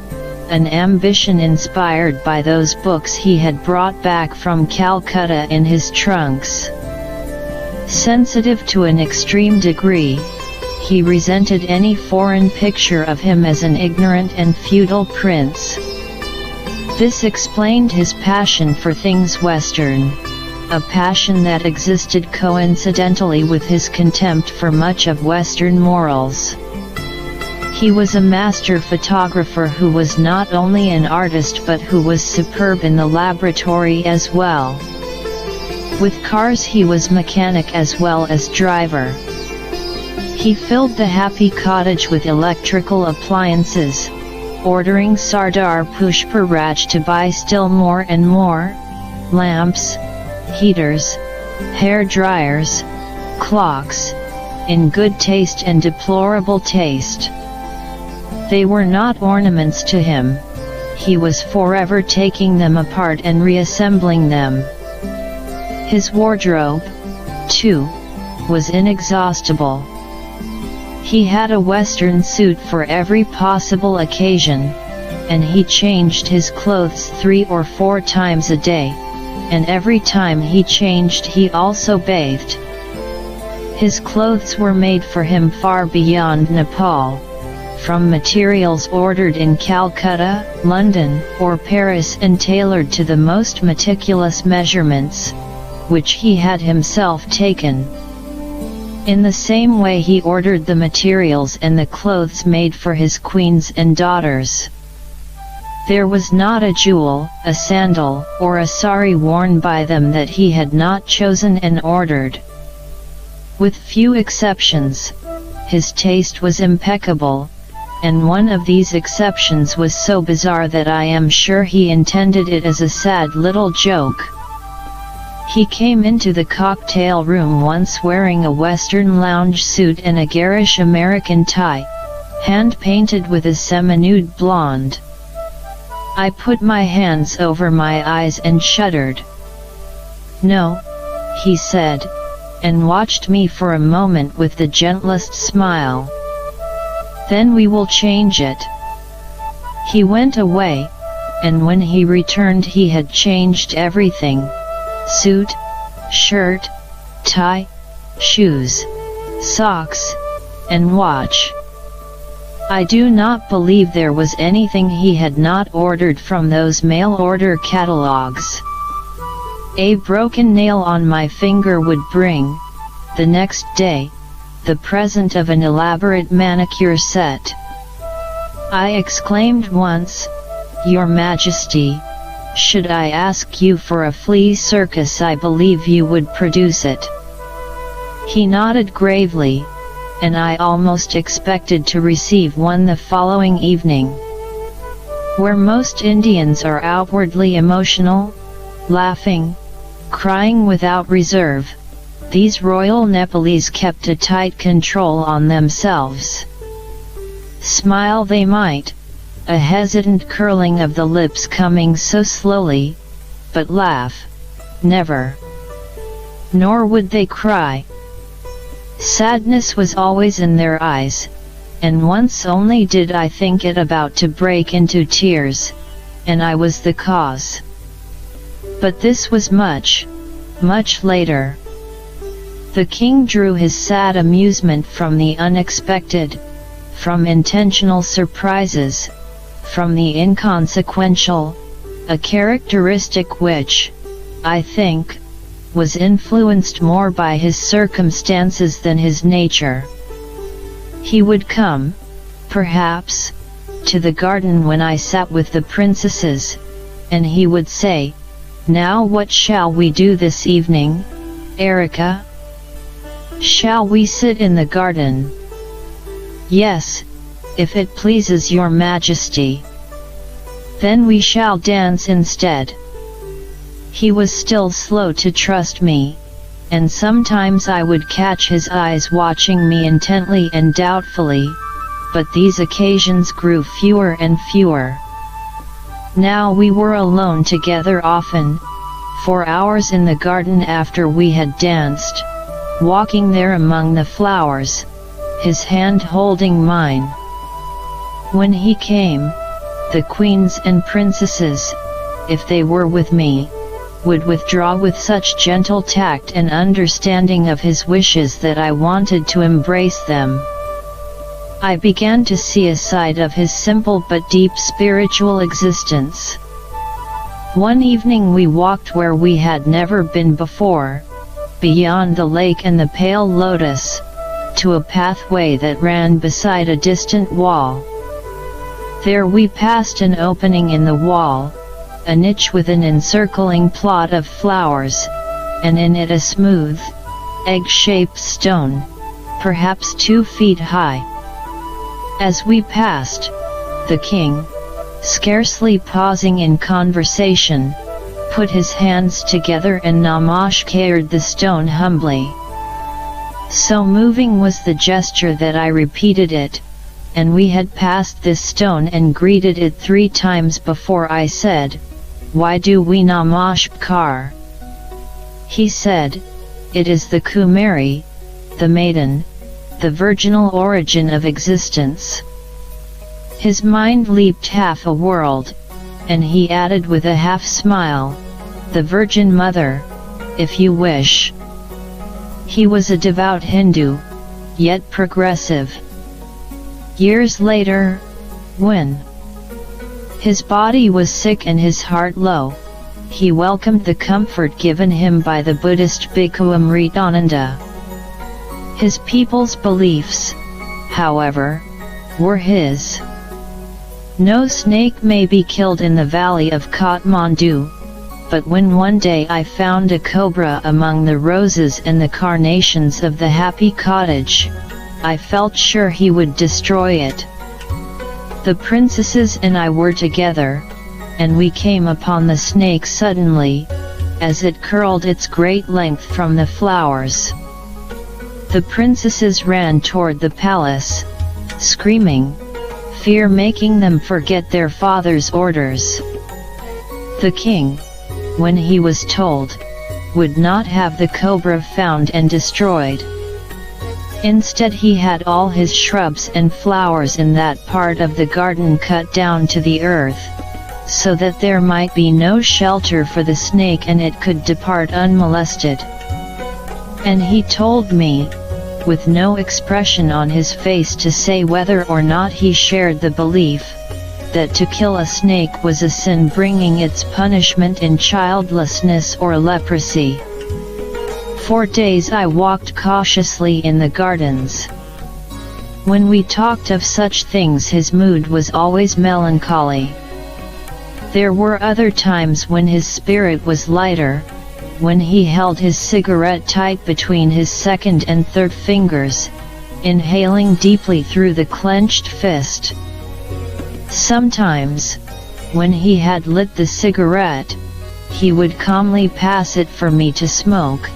an ambition inspired by those books he had brought back from Calcutta in his trunks. Sensitive to an extreme degree, he resented any foreign picture of him as an ignorant and feudal prince. This explained his passion for things Western, a passion that existed coincidentally with his contempt for much of Western morals. He was a master photographer who was not only an artist but who was superb in the laboratory as well. With cars he was mechanic as well as driver. He filled the happy cottage with electrical appliances, ordering Sardar Pushparaj to buy still more and more lamps, heaters, hair dryers, clocks, in good taste and deplorable taste. They were not ornaments to him, he was forever taking them apart and reassembling them. His wardrobe, too, was inexhaustible. He had a Western suit for every possible occasion, and he changed his clothes 3 or 4 times a day, and every time he changed he also bathed. His clothes were made for him far beyond Nepal, from materials ordered in Calcutta, London, or Paris and tailored to the most meticulous measurements, which he had himself taken. In the same way he ordered the materials and the clothes made for his queens and daughters. There was not a jewel, a sandal, or a sari worn by them that he had not chosen and ordered. With few exceptions, his taste was impeccable, and one of these exceptions was so bizarre that I am sure he intended it as a sad little joke. He came into the cocktail room once wearing a Western lounge suit and a garish American tie, hand-painted with a semi-nude blonde. I put my hands over my eyes and shuddered. "No," he said, and watched me for a moment with the gentlest smile. "Then we will change it." He went away, and when he returned he had changed everything: suit, shirt, tie, shoes, socks, and watch. I do not believe there was anything he had not ordered from those mail-order catalogs. A broken nail on my finger would bring, the next day, the present of an elaborate manicure set. I exclaimed once, "Your Majesty, should I ask you for a flea circus, I believe you would produce it." He nodded gravely, and I almost expected to receive one the following evening. Where most Indians are outwardly emotional, laughing, crying without reserve, these royal Nepalese kept a tight control on themselves. Smile they might, a hesitant curling of the lips coming so slowly, but laugh, never. Nor would they cry. Sadness was always in their eyes, and once only did I think it about to break into tears, and I was the cause. But this was much, much later. The king drew his sad amusement from the unexpected, from intentional surprises, from the inconsequential, a characteristic which, I think, was influenced more by his circumstances than his nature. He would come, perhaps, to the garden when I sat with the princesses, and he would say, "Now what shall we do this evening, Erika? Shall we sit in the garden?" "Yes, if it pleases your Majesty." "Then we shall dance instead." He was still slow to trust me, and sometimes I would catch his eyes watching me intently and doubtfully, but these occasions grew fewer and fewer. Now we were alone together often, for hours in the garden after we had danced, walking there among the flowers, his hand holding mine. When he came, the queens and princesses, if they were with me, would withdraw with such gentle tact and understanding of his wishes that I wanted to embrace them. I began to see a side of his simple but deep spiritual existence. One evening we walked where we had never been before, beyond the lake and the pale lotus, to a pathway that ran beside a distant wall. There we passed an opening in the wall, a niche with an encircling plot of flowers, and in it a smooth, egg-shaped stone, perhaps 2 feet high. As we passed, the king, scarcely pausing in conversation, put his hands together and namaskared the stone humbly. So moving was the gesture that I repeated it, and we had passed this stone and greeted it 3 times before I said, "Why do we namaskar?" He said, "It is the Kumari, the maiden, the virginal origin of existence." His mind leaped half a world, and he added with a half smile, "The Virgin Mother, if you wish." He was a devout Hindu, yet progressive. Years later, when his body was sick and his heart low, he welcomed the comfort given him by the Buddhist Bhikkhu Amritananda. His people's beliefs, however, were his. No snake may be killed in the valley of Kathmandu, but when one day I found a cobra among the roses and the carnations of the happy cottage, I felt sure he would destroy it. The princesses and I were together, and we came upon the snake suddenly, as it curled its great length from the flowers. The princesses ran toward the palace, screaming, fear making them forget their father's orders. The king, when he was told, would not have the cobra found and destroyed. Instead he had all his shrubs and flowers in that part of the garden cut down to the earth, so that there might be no shelter for the snake and it could depart unmolested. And he told me, with no expression on his face to say whether or not he shared the belief, that to kill a snake was a sin bringing its punishment in childlessness or leprosy. 4 days I walked cautiously in the gardens. When we talked of such things his mood was always melancholy. There were other times when his spirit was lighter, when he held his cigarette tight between his second and third fingers, inhaling deeply through the clenched fist. Sometimes, when he had lit the cigarette, he would calmly pass it for me to smoke,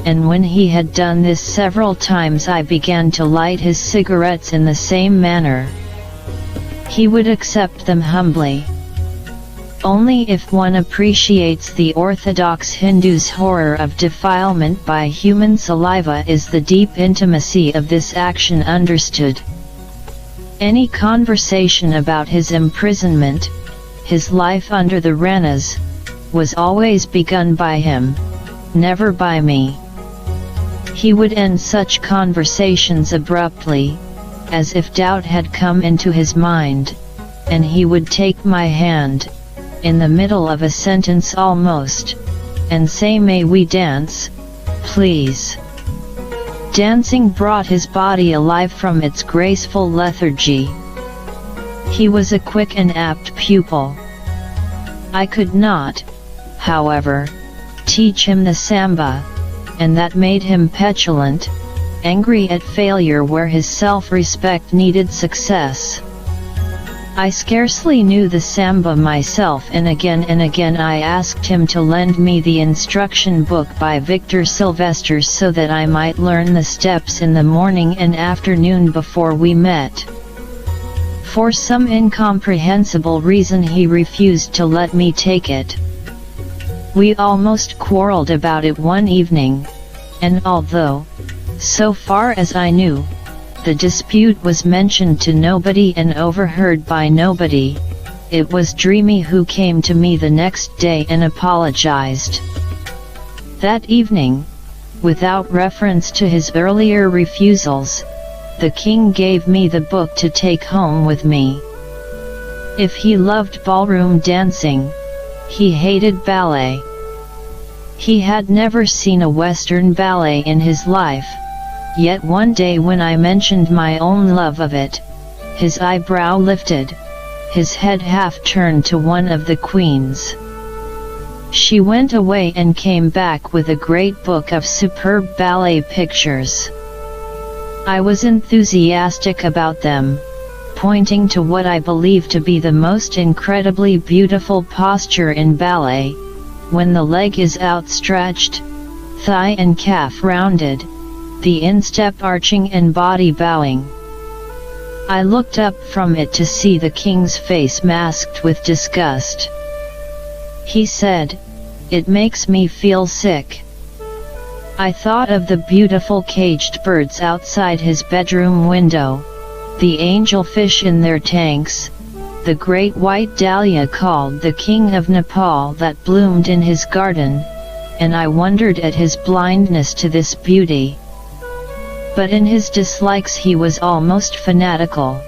and when he had done this several times I began to light his cigarettes in the same manner. He would accept them humbly. Only if one appreciates the orthodox Hindu's horror of defilement by human saliva is the deep intimacy of this action understood. Any conversation about his imprisonment, his life under the Ranas, was always begun by him, never by me. He would end such conversations abruptly, as if doubt had come into his mind, and he would take my hand, in the middle of a sentence almost, and say, "May we dance, please?" Dancing brought his body alive from its graceful lethargy. He was a quick and apt pupil. I could not, however, teach him the samba, and that made him petulant, angry at failure where his self-respect needed success. I scarcely knew the samba myself, and again I asked him to lend me the instruction book by Victor Sylvester so that I might learn the steps in the morning and afternoon before we met. For some incomprehensible reason he refused to let me take it. We almost quarreled about it one evening, and although, so far as I knew, the dispute was mentioned to nobody and overheard by nobody, it was Dreamy who came to me the next day and apologized. That evening, without reference to his earlier refusals, the king gave me the book to take home with me. If he loved ballroom dancing, he hated ballet. He had never seen a Western ballet in his life, yet one day when I mentioned my own love of it, his eyebrow lifted, his head half turned to one of the queens. She went away and came back with a great book of superb ballet pictures. I was enthusiastic about them, pointing to what I believed to be the most incredibly beautiful posture in ballet, when the leg is outstretched, thigh and calf rounded, the instep arching and body bowing. I looked up from it to see the king's face masked with disgust. He said, "It makes me feel sick." I thought of the beautiful caged birds outside his bedroom window, the angelfish in their tanks, the great white dahlia called the King of Nepal that bloomed in his garden, and I wondered at his blindness to this beauty. But in his dislikes he was almost fanatical.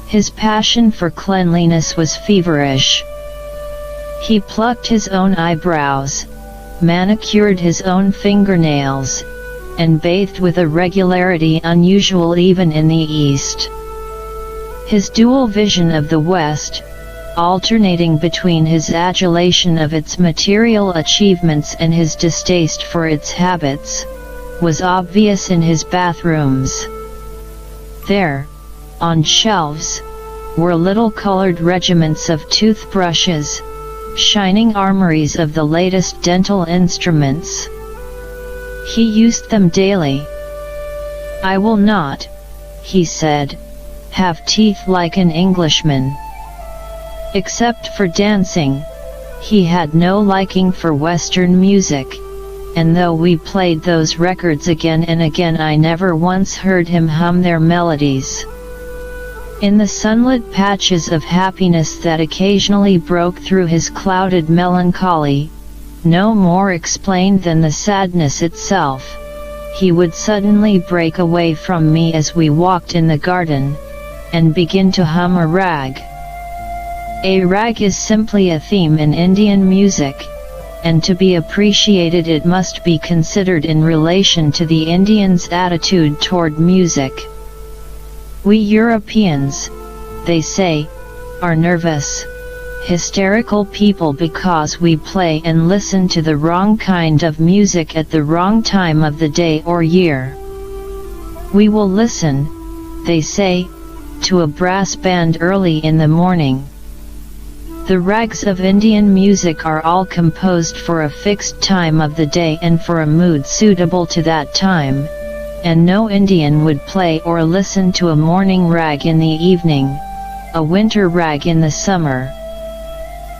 His passion for cleanliness was feverish. He plucked his own eyebrows, manicured his own fingernails, and bathed with a regularity unusual even in the East. His dual vision of the West, alternating between his adulation of its material achievements and his distaste for its habits, was obvious in his bathrooms. There, on shelves, were little colored regiments of toothbrushes, shining armories of the latest dental instruments. He used them daily. "I will not," he said, "have teeth like an Englishman." Except for dancing, he had no liking for Western music, and though we played those records again and again, I never once heard him hum their melodies. In the sunlit patches of happiness that occasionally broke through his clouded melancholy, no more explained than the sadness itself, he would suddenly break away from me as we walked in the garden, and begin to hum a rag. A rag is simply a theme in Indian music, and to be appreciated it must be considered in relation to the Indian's attitude toward music. "We Europeans," they say, "are nervous, hysterical people because we play and listen to the wrong kind of music at the wrong time of the day or year. We will listen," they say, "to a brass band early in the morning. The rags of Indian music are all composed for a fixed time of the day and for a mood suitable to that time, and no Indian would play or listen to a morning rag in the evening, a winter rag in the summer."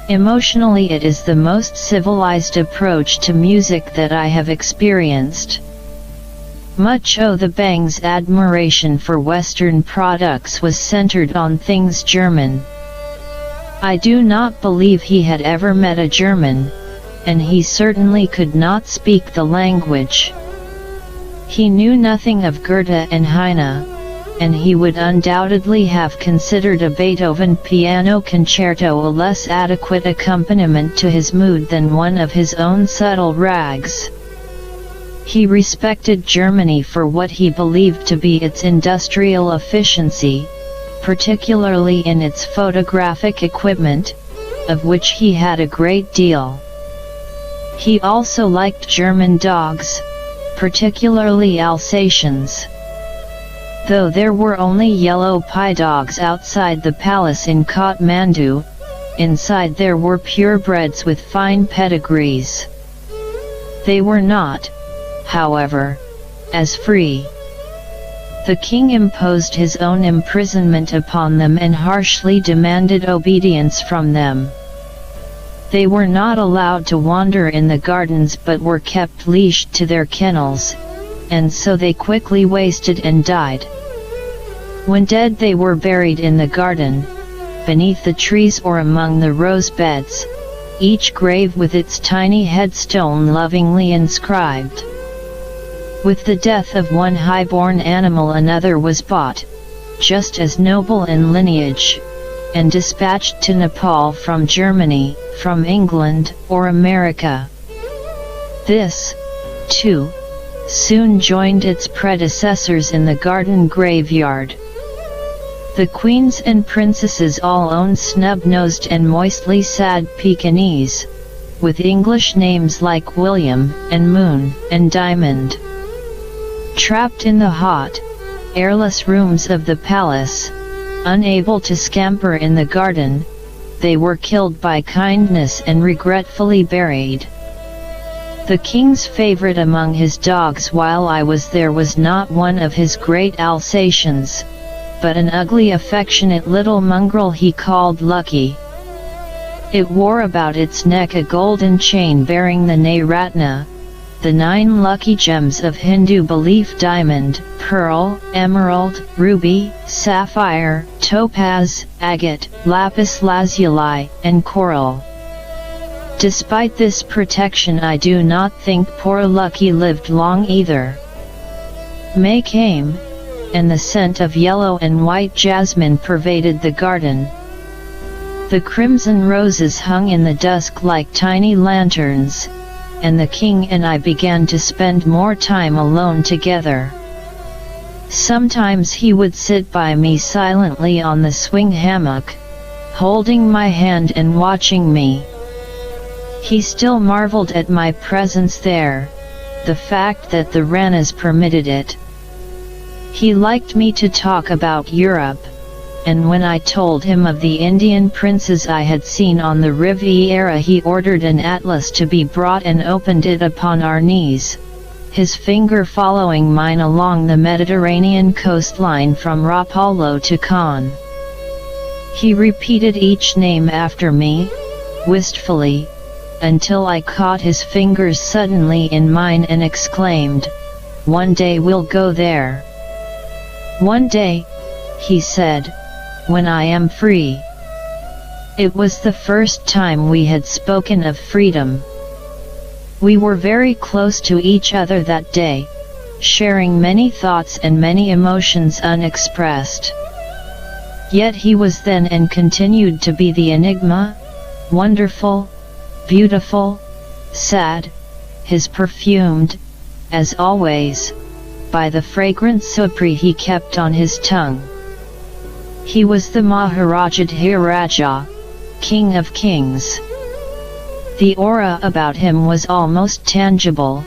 Emotionally, it is the most civilized approach to music that I have experienced. Much of the Bang's admiration for Western products was centered on things German. I do not believe he had ever met a German, and he certainly could not speak the language. He knew nothing of Goethe and Heine, and he would undoubtedly have considered a Beethoven piano concerto a less adequate accompaniment to his mood than one of his own subtle rags. He respected Germany for what he believed to be its industrial efficiency, particularly in its photographic equipment, of which he had a great deal. He also liked German dogs, particularly Alsatians. Though there were only yellow pie dogs outside the palace in Kathmandu, inside there were purebreds with fine pedigrees. They were not, however, as free. The king imposed his own imprisonment upon them and harshly demanded obedience from them. They were not allowed to wander in the gardens but were kept leashed to their kennels, and so they quickly wasted and died. When dead they were buried in the garden, beneath the trees or among the rose beds, each grave with its tiny headstone lovingly inscribed. With the death of one high-born animal another was bought, just as noble in lineage, and dispatched to Nepal from Germany, from England, or America. This, too, soon joined its predecessors in the garden graveyard. The queens and princesses all owned snub-nosed and moistly sad Pekingese, with English names like William, and Moon, and Diamond. Trapped in the hot, airless rooms of the palace, unable to scamper in the garden, they were killed by kindness and regretfully buried. The king's favorite among his dogs while I was there was not one of his great Alsatians, but an ugly affectionate little mongrel he called Lucky. It wore about its neck a golden chain bearing the Nayratna, the 9 lucky gems of Hindu belief: diamond, pearl, emerald, ruby, sapphire, topaz, agate, lapis lazuli, and coral. Despite this protection, I do not think poor Lucky lived long either. May came, and the scent of yellow and white jasmine pervaded the garden. The crimson roses hung in the dusk like tiny lanterns, and the king and I began to spend more time alone together. Sometimes he would sit by me silently on the swing hammock, holding my hand and watching me. He still marveled at my presence there, the fact that the Ranas permitted it. He liked me to talk about Europe, and when I told him of the Indian princes I had seen on the Riviera, he ordered an atlas to be brought and opened it upon our knees, his finger following mine along the Mediterranean coastline from Rapallo to Cannes. He repeated each name after me, wistfully, until I caught his fingers suddenly in mine and exclaimed, "One day we'll go there." "One day," he said, "when I am free." It was the first time we had spoken of freedom. We were very close to each other that day, sharing many thoughts and many emotions unexpressed. Yet he was then and continued to be the enigma, wonderful, beautiful, sad, his perfumed, as always, by the fragrant supri he kept on his tongue. He was the Maharajadhiraja, King of Kings. The aura about him was almost tangible,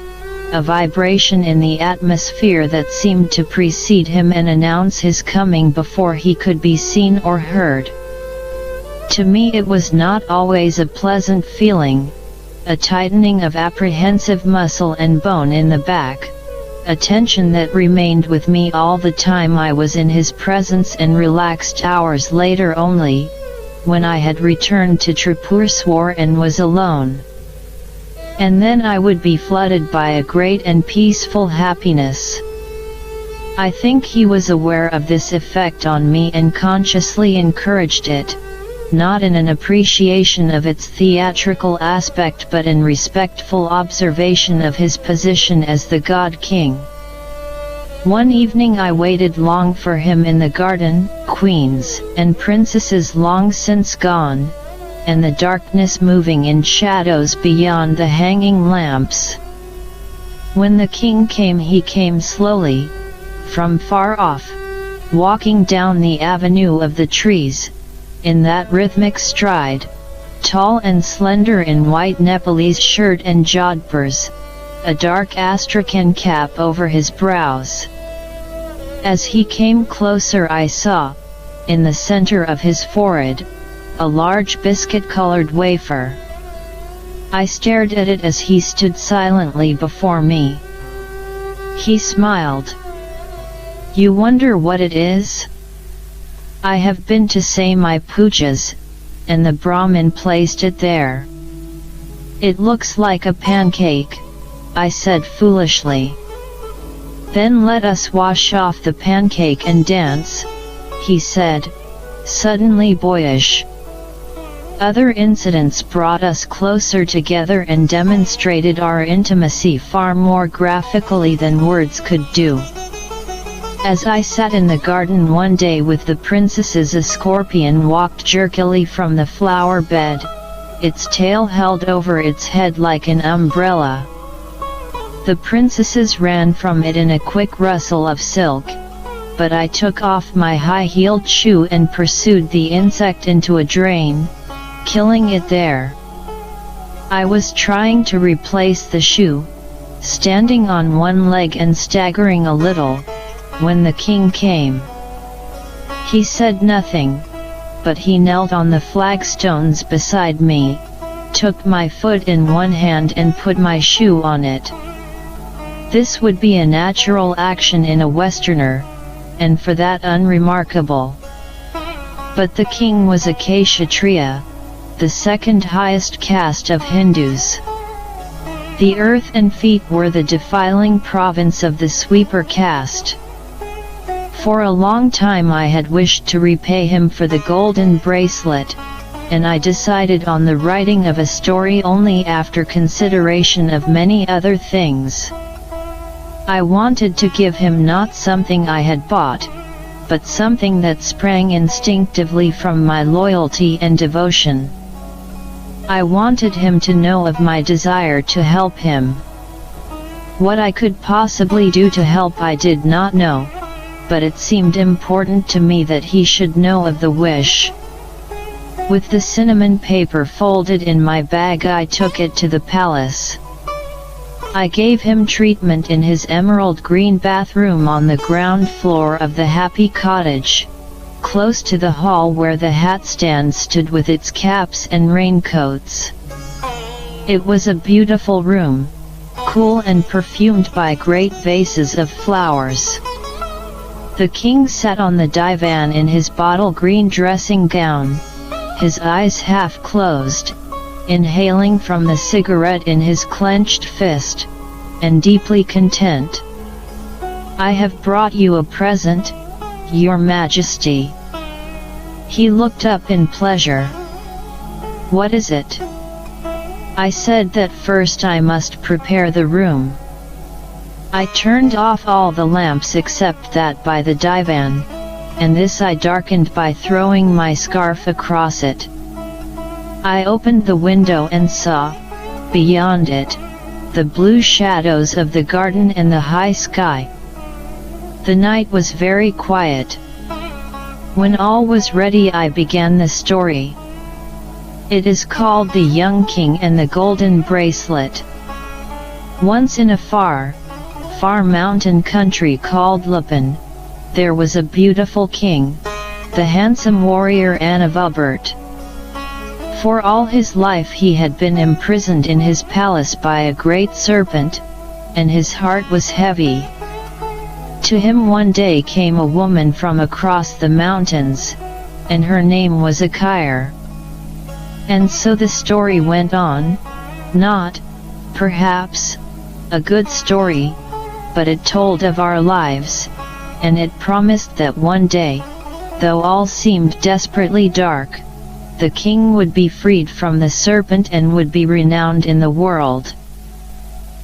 a vibration in the atmosphere that seemed to precede him and announce his coming before he could be seen or heard. To me it was not always a pleasant feeling, a tightening of apprehensive muscle and bone in the back, a tension that remained with me all the time I was in his presence and relaxed hours later only, when I had returned to Tribhuvan and was alone. And then I would be flooded by a great and peaceful happiness. I think he was aware of this effect on me and consciously encouraged it, not in an appreciation of its theatrical aspect but in respectful observation of his position as the God-King. One evening I waited long for him in the garden, queens and princesses long since gone, and the darkness moving in shadows beyond the hanging lamps. When the king came, he came slowly, from far off, walking down the avenue of the trees, in that rhythmic stride, tall and slender in white Nepalese shirt and jodhpurs, a dark astrakhan cap over his brows. As he came closer I saw, in the center of his forehead, a large biscuit-colored wafer. I stared at it as he stood silently before me. He smiled. "You wonder what it is? I have been to say my pujas, and the Brahmin placed it there." "It looks like a pancake," I said foolishly. "Then let us wash off the pancake and dance," he said, suddenly boyish. Other incidents brought us closer together and demonstrated our intimacy far more graphically than words could do. As I sat in the garden one day with the princesses, a scorpion walked jerkily from the flower bed, its tail held over its head like an umbrella. The princesses ran from it in a quick rustle of silk, but I took off my high-heeled shoe and pursued the insect into a drain, killing it there. I was trying to replace the shoe, standing on one leg and staggering a little, when the king came. He said nothing, but he knelt on the flagstones beside me, took my foot in one hand and put my shoe on it. This would be a natural action in a Westerner, and for that unremarkable. But the king was a Kshatriya, the second highest caste of Hindus. The earth and feet were the defiling province of the sweeper caste. For a long time I had wished to repay him for the golden bracelet, and I decided on the writing of a story only after consideration of many other things. I wanted to give him not something I had bought, but something that sprang instinctively from my loyalty and devotion. I wanted him to know of my desire to help him. What I could possibly do to help I did not know, but it seemed important to me that he should know of the wish. With the cinnamon paper folded in my bag, I took it to the palace. I gave him treatment in his emerald green bathroom on the ground floor of the happy cottage, close to the hall where the hat stand stood with its caps and raincoats. It was a beautiful room, cool and perfumed by great vases of flowers. The king sat on the divan in his bottle green dressing gown, his eyes half closed, inhaling from the cigarette in his clenched fist, and deeply content. "I have brought you a present, Your Majesty." He looked up in pleasure. "What is it?" I said that first I must prepare the room. I turned off all the lamps except that by the divan, and this I darkened by throwing my scarf across it. I opened the window and saw, beyond it, the blue shadows of the garden and the high sky. The night was very quiet. When all was ready, I began the story. It is called The Young King and the Golden Bracelet. Once in a far, far mountain country called Lupin, there was a beautiful king, the handsome warrior Anavubert. For all his life he had been imprisoned in his palace by a great serpent, and his heart was heavy. To him one day came a woman from across the mountains, and her name was Akire. And so the story went on, not, perhaps, a good story, but it told of our lives, and it promised that one day, though all seemed desperately dark, the king would be freed from the serpent and would be renowned in the world.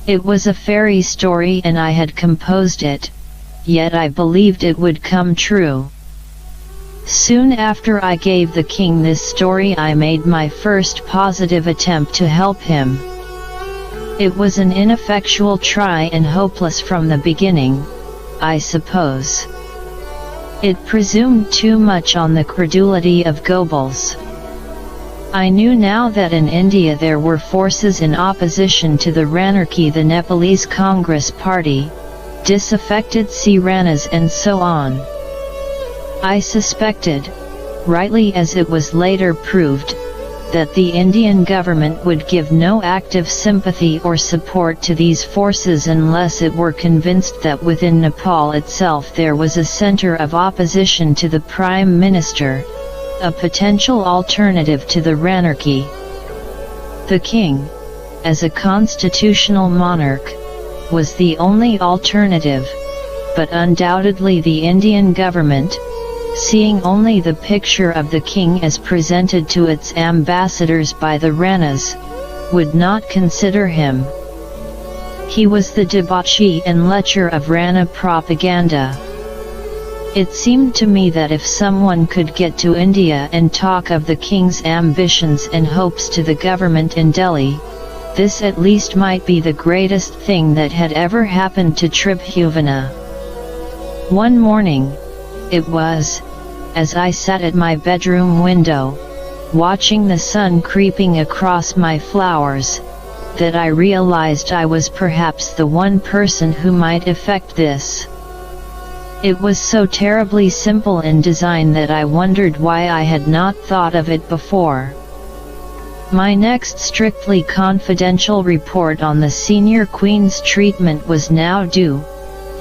It was a fairy story and I had composed it, yet I believed it would come true. Soon after I gave the king this story, I made my first positive attempt to help him. It was an ineffectual try and hopeless from the beginning, I suppose. It presumed too much on the credulity of Goebbels. I knew now that in India there were forces in opposition to the Ranarchy, the Nepalese Congress Party, disaffected Siranas and so on. I suspected, rightly as it was later proved, that the Indian government would give no active sympathy or support to these forces unless it were convinced that within Nepal itself there was a center of opposition to the Prime Minister, a potential alternative to the Ranarchy. The king, as a constitutional monarch, was the only alternative, but undoubtedly the Indian government, seeing only the picture of the king as presented to its ambassadors by the Ranas, would not consider him. He was the debauchee and lecher of Rana propaganda. It seemed to me that if someone could get to India and talk of the king's ambitions and hopes to the government in Delhi, this at least might be the greatest thing that had ever happened to Tribhuvan. One morning, it was, as I sat at my bedroom window, watching the sun creeping across my flowers, that I realized I was perhaps the one person who might effect this. It was so terribly simple in design that I wondered why I had not thought of it before. My next strictly confidential report on the senior queen's treatment was now due,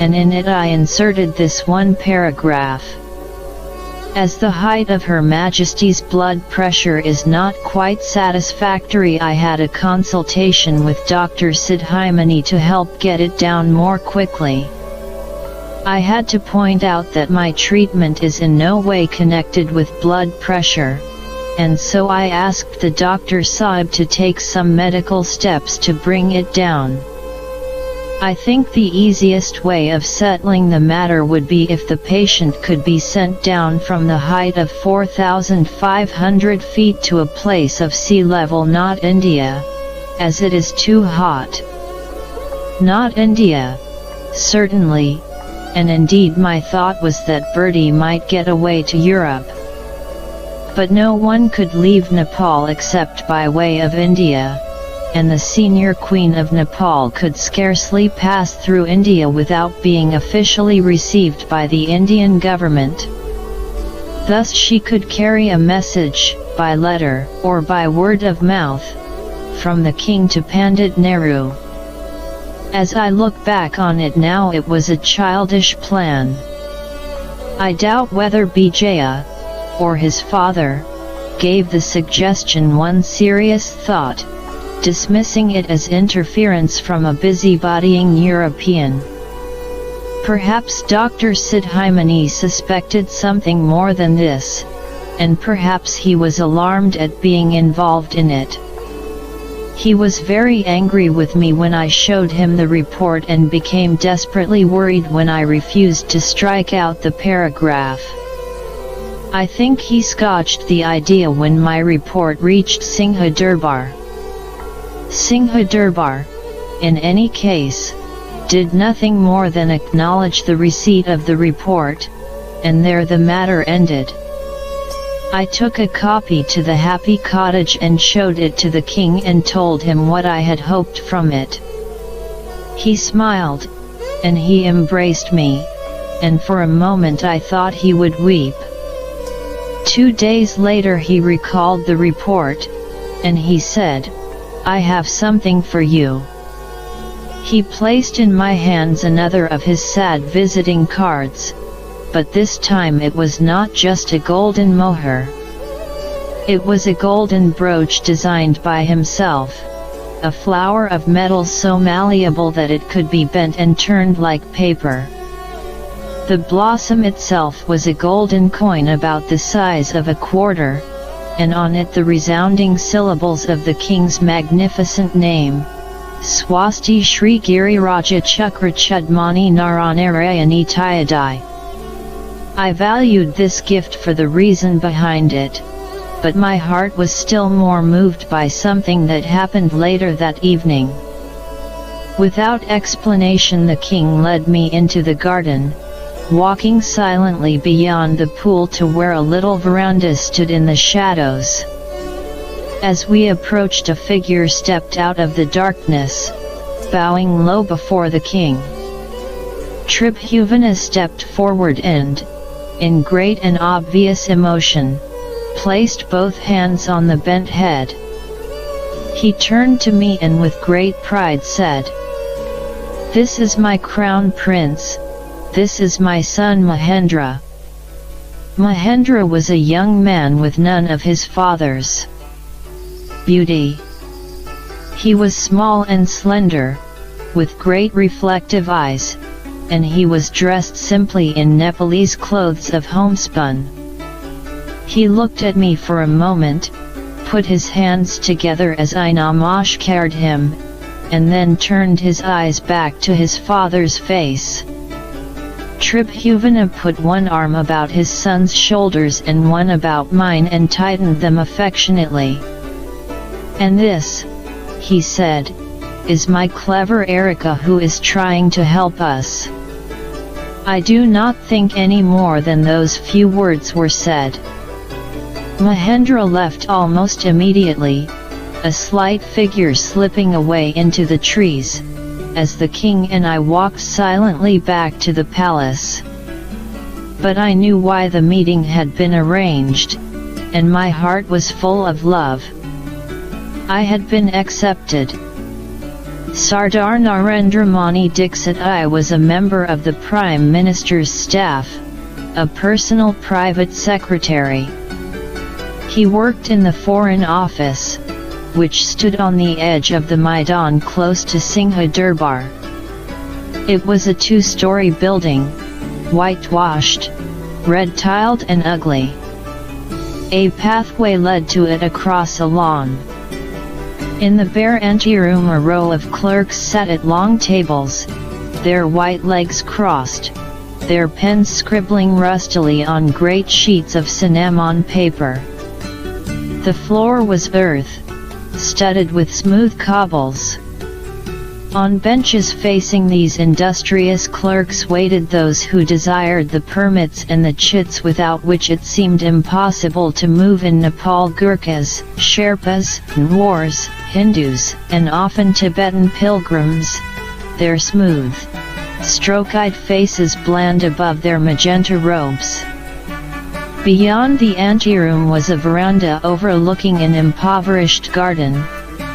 and in it I inserted this one paragraph. As the height of Her Majesty's blood pressure is not quite satisfactory, I had a consultation with Dr. Sidhimani to help get it down more quickly. I had to point out that my treatment is in no way connected with blood pressure, and so I asked the Dr. Saib to take some medical steps to bring it down. I think the easiest way of settling the matter would be if the patient could be sent down from the height of 4,500 feet to a place of sea level, not India, as it is too hot. Not India, certainly, and indeed my thought was that Bertie might get away to Europe. But no one could leave Nepal except by way of India, and the senior queen of Nepal could scarcely pass through India without being officially received by the Indian government. Thus she could carry a message, by letter, or by word of mouth, from the king to Pandit Nehru. As I look back on it now, it was a childish plan. I doubt whether Bijaya, or his father, gave the suggestion one serious thought, dismissing it as interference from a busybodying European. Perhaps Dr. Sidhimani suspected something more than this, and perhaps he was alarmed at being involved in it. He was very angry with me when I showed him the report and became desperately worried when I refused to strike out the paragraph. I think he scotched the idea when my report reached Singha Durbar. Singha Durbar, in any case, did nothing more than acknowledge the receipt of the report, and there the matter ended. I took a copy to the Happy Cottage and showed it to the king and told him what I had hoped from it. He smiled, and he embraced me, and for a moment I thought he would weep. 2 days later he recalled the report, and he said, "I have something for you." He placed in my hands another of his sad visiting cards, but this time it was not just a golden moher. It was a golden brooch designed by himself, a flower of metal so malleable that it could be bent and turned like paper. The blossom itself was a golden coin about the size of a quarter, and on it the resounding syllables of the king's magnificent name, Swasti Shri Giriraja Chakra Chudmani Naranarayani Tayadai. I valued this gift for the reason behind it, but my heart was still more moved by something that happened later that evening. Without explanation the king led me into the garden, walking silently beyond the pool to where a little veranda stood in the shadows. As we approached, a figure stepped out of the darkness, bowing low before the king. Tribhuvan stepped forward and, in great and obvious emotion, placed both hands on the bent head. He turned to me and with great pride said, "This is my crown prince, this is my son Mahendra." Mahendra was a young man with none of his father's beauty. He was small and slender, with great reflective eyes, and he was dressed simply in Nepalese clothes of homespun. He looked at me for a moment, put his hands together as I namaskared him, and then turned his eyes back to his father's face. Tribhuvan put one arm about his son's shoulders and one about mine and tightened them affectionately. "And this," he said, "is my clever Erika who is trying to help us." I do not think any more than those few words were said. Mahendra left almost immediately, a slight figure slipping away into the trees, as the king and I walked silently back to the palace. But I knew why the meeting had been arranged, and my heart was full of love. I had been accepted. Sardar Narendra Mani Dixit. I was a member of the Prime Minister's staff, a personal private secretary. He worked in the Foreign Office, which stood on the edge of the Maidan close to Singha Durbar. It was a 2-story building, whitewashed, red-tiled and ugly. A pathway led to it across a lawn. In the bare anteroom a row of clerks sat at long tables, their white legs crossed, their pens scribbling rustily on great sheets of cinnamon paper. The floor was earth, studded with smooth cobbles. On benches facing these industrious clerks waited those who desired the permits and the chits without which it seemed impossible to move in Nepal: Gurkhas, Sherpas, Nwars, Hindus, and often Tibetan pilgrims, their smooth, stroke-eyed faces bland above their magenta robes. Beyond the anteroom was a veranda overlooking an impoverished garden,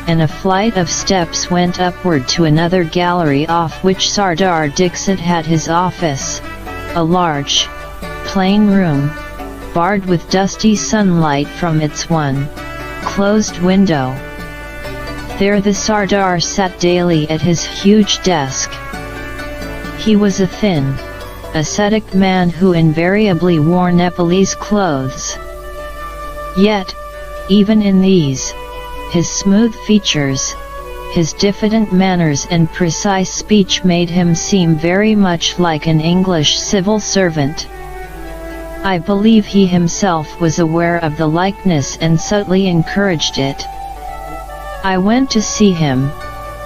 and a flight of steps went upward to another gallery off which Sardar Dixit had his office, a large, plain room, barred with dusty sunlight from its one, closed window. There the Sardar sat daily at his huge desk. He was a thin, ascetic man who invariably wore Nepalese clothes. Yet, even in these, his smooth features, his diffident manners and precise speech made him seem very much like an English civil servant. I believe he himself was aware of the likeness and subtly encouraged it. I went to see him,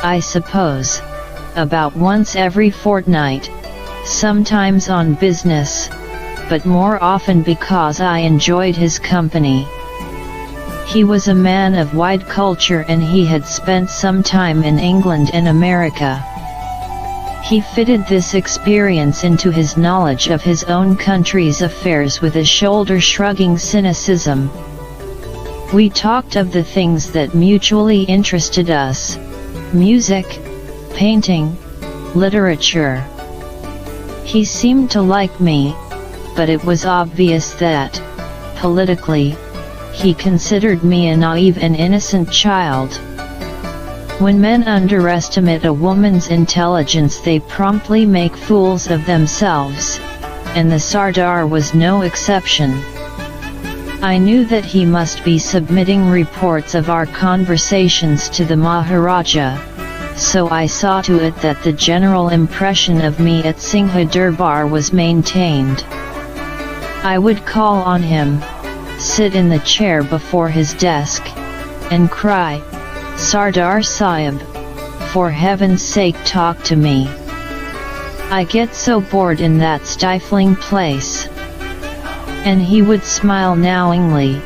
I suppose, about once every fortnight, sometimes on business, but more often because I enjoyed his company. He was a man of wide culture and he had spent some time in England and America. He fitted this experience into his knowledge of his own country's affairs with a shoulder-shrugging cynicism. We talked of the things that mutually interested us: music, painting, literature. He seemed to like me, but it was obvious that, politically, he considered me a naive and innocent child. When men underestimate a woman's intelligence they promptly make fools of themselves, and the Sardar was no exception. I knew that he must be submitting reports of our conversations to the Maharaja, so I saw to it that the general impression of me at Singha Durbar was maintained. I would call on him, sit in the chair before his desk, and cry, "Sardar Sahib, for heaven's sake talk to me. I get so bored in that stifling place." And he would smile knowingly,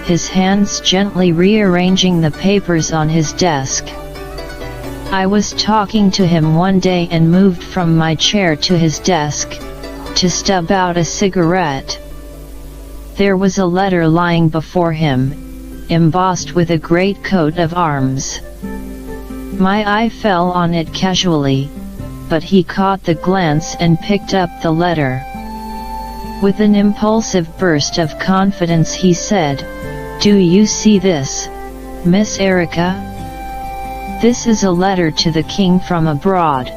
his hands gently rearranging the papers on his desk. I was talking to him one day and moved from my chair to his desk, to stub out a cigarette. There was a letter lying before him, embossed with a great coat of arms. My eye fell on it casually, but he caught the glance and picked up the letter. With an impulsive burst of confidence he said, "Do you see this, Miss Erika? This is a letter to the king from abroad.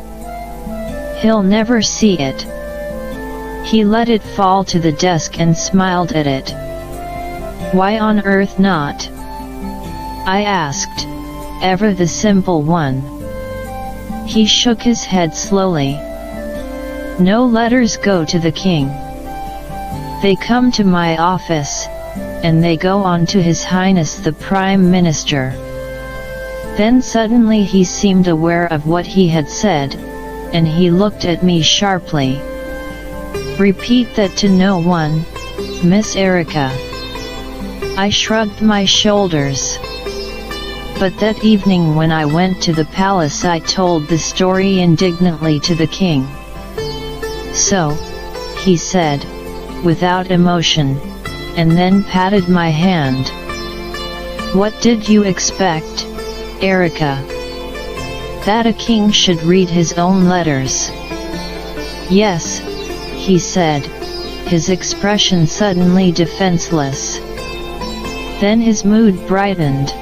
He'll never see it." He let it fall to the desk and smiled at it. "Why on earth not?" I asked, ever the simple one. He shook his head slowly. "No letters go to the king. They come to my office, and they go on to His Highness the Prime Minister." Then suddenly he seemed aware of what he had said, and he looked at me sharply. "Repeat that to no one, Miss Erika." I shrugged my shoulders. But that evening when I went to the palace I told the story indignantly to the king. "So," he said, without emotion, and then patted my hand. "What did you expect, Erika? That a king should read his own letters?" "Yes," he said, his expression suddenly defenseless. Then his mood brightened.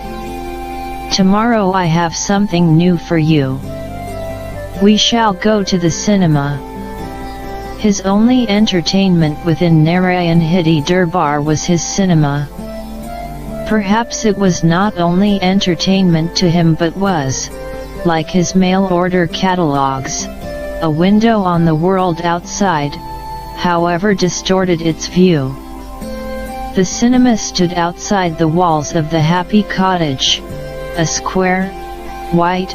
"Tomorrow I have something new for you. We shall go to the cinema." His only entertainment within Narayan Hidi Durbar was his cinema. Perhaps it was not only entertainment to him but was, like his mail-order catalogs, a window on the world outside, however distorted its view. The cinema stood outside the walls of the Happy Cottage, a square, white,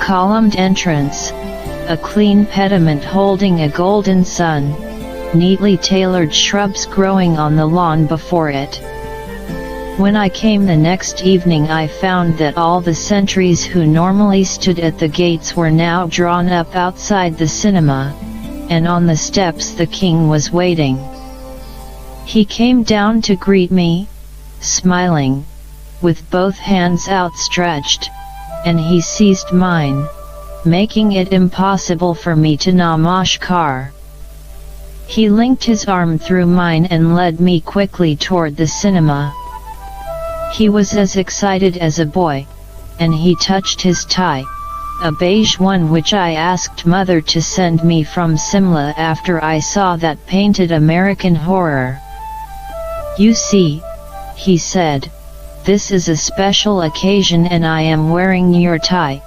columned entrance, a clean pediment holding a golden sun, neatly tailored shrubs growing on the lawn before it. When I came the next evening I found that all the sentries who normally stood at the gates were now drawn up outside the cinema, and on the steps the king was waiting. He came down to greet me, smiling, with both hands outstretched, and he seized mine, making it impossible for me to namaskar. He linked his arm through mine and led me quickly toward the cinema. He was as excited as a boy, and he touched his tie, a beige one which I asked mother to send me from Simla after I saw that painted American horror. "You see," he said, "this is a special occasion and I am wearing your tie,"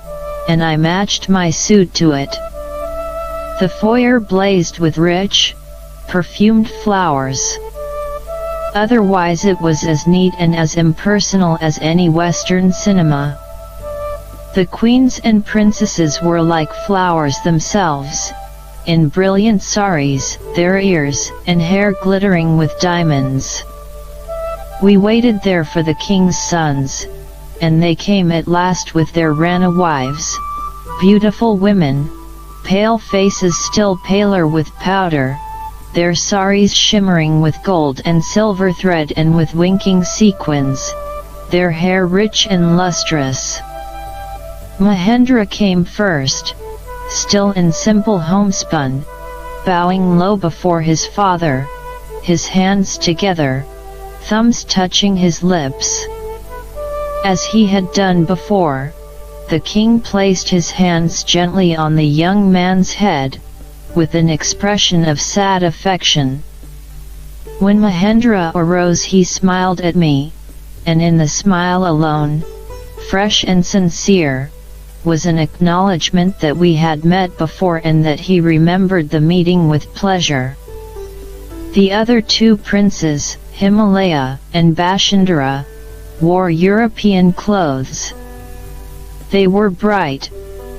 and I matched my suit to it. The foyer blazed with rich, perfumed flowers. Otherwise it was as neat and as impersonal as any Western cinema. The queens and princesses were like flowers themselves, in brilliant saris, their ears and hair glittering with diamonds. We waited there for the king's sons, and they came at last with their Rana wives, beautiful women, pale faces still paler with powder, their saris shimmering with gold and silver thread and with winking sequins, their hair rich and lustrous. Mahendra came first, still in simple homespun, bowing low before his father, his hands together, thumbs touching his lips. As he had done before, the king placed his hands gently on the young man's head, with an expression of sad affection. When Mahendra arose he smiled at me, and in the smile alone, fresh and sincere, was an acknowledgement that we had met before and that he remembered the meeting with pleasure. The other two princes, Himalaya and Bashundara, wore European clothes. They were bright,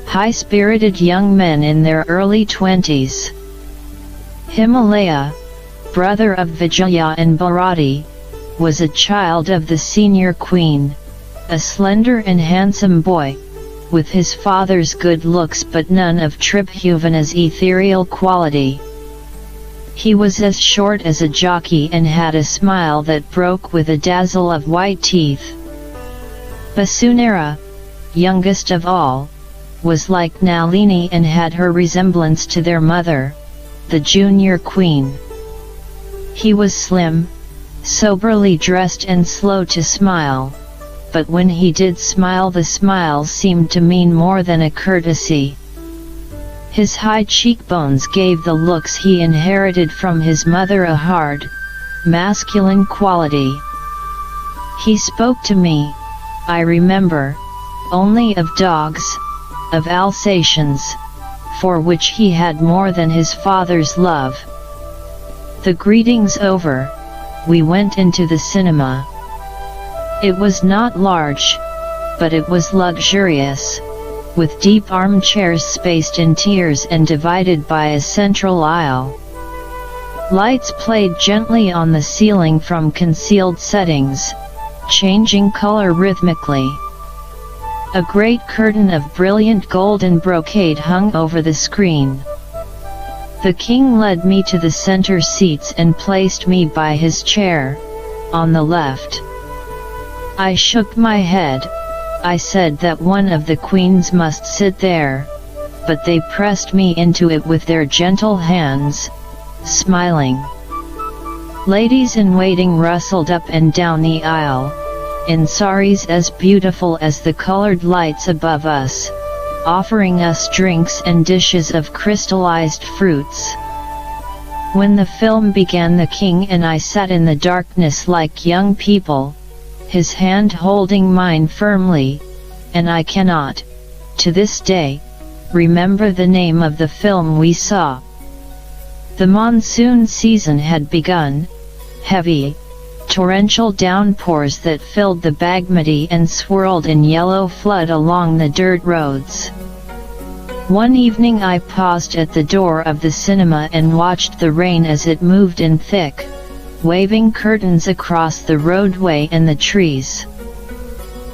high-spirited young men in their early 20s. Himalaya, brother of Vijaya and Bharati, was a child of the senior queen, a slender and handsome boy, with his father's good looks but none of Tribhuvan's ethereal quality. He was as short as a jockey and had a smile that broke with a dazzle of white teeth. Basunara, youngest of all, was like Nalini and had her resemblance to their mother, the junior queen. He was slim, soberly dressed and slow to smile, but when he did smile the smile seemed to mean more than a courtesy. His high cheekbones gave the looks he inherited from his mother a hard, masculine quality. He spoke to me, I remember, only of dogs, of Alsatians, for which he had more than his father's love. The greetings over, we went into the cinema. It was not large, but it was luxurious, with deep armchairs spaced in tiers and divided by a central aisle. Lights played gently on the ceiling from concealed settings, changing color rhythmically. A great curtain of brilliant golden brocade hung over the screen. The king led me to the center seats and placed me by his chair, on the left. I shook my head. I said that one of the queens must sit there, but they pressed me into it with their gentle hands, smiling. Ladies-in-waiting rustled up and down the aisle, in saris as beautiful as the colored lights above us, offering us drinks and dishes of crystallized fruits. When the film began the king and I sat in the darkness like young people, his hand holding mine firmly, and I cannot, to this day, remember the name of the film we saw. The monsoon season had begun, heavy, torrential downpours that filled the Bagmati and swirled in yellow flood along the dirt roads. One evening I paused at the door of the cinema and watched the rain as it moved in thick, waving curtains across the roadway and the trees.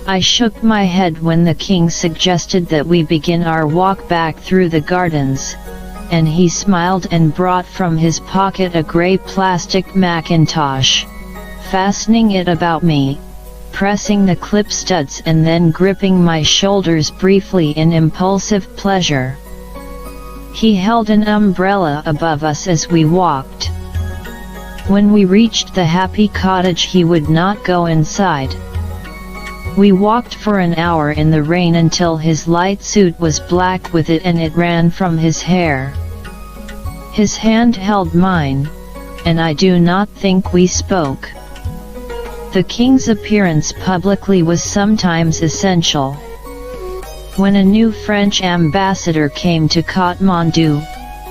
I shook my head when the king suggested that we begin our walk back through the gardens, and he smiled and brought from his pocket a grey plastic Macintosh, fastening it about me, pressing the clip studs and then gripping my shoulders briefly in impulsive pleasure. He held an umbrella above us as we walked. When we reached the happy cottage he would not go inside. We walked for an hour in the rain until his light suit was black with it and it ran from his hair. His hand held mine, and I do not think we spoke. The king's appearance publicly was sometimes essential. When a new French ambassador came to Kathmandu,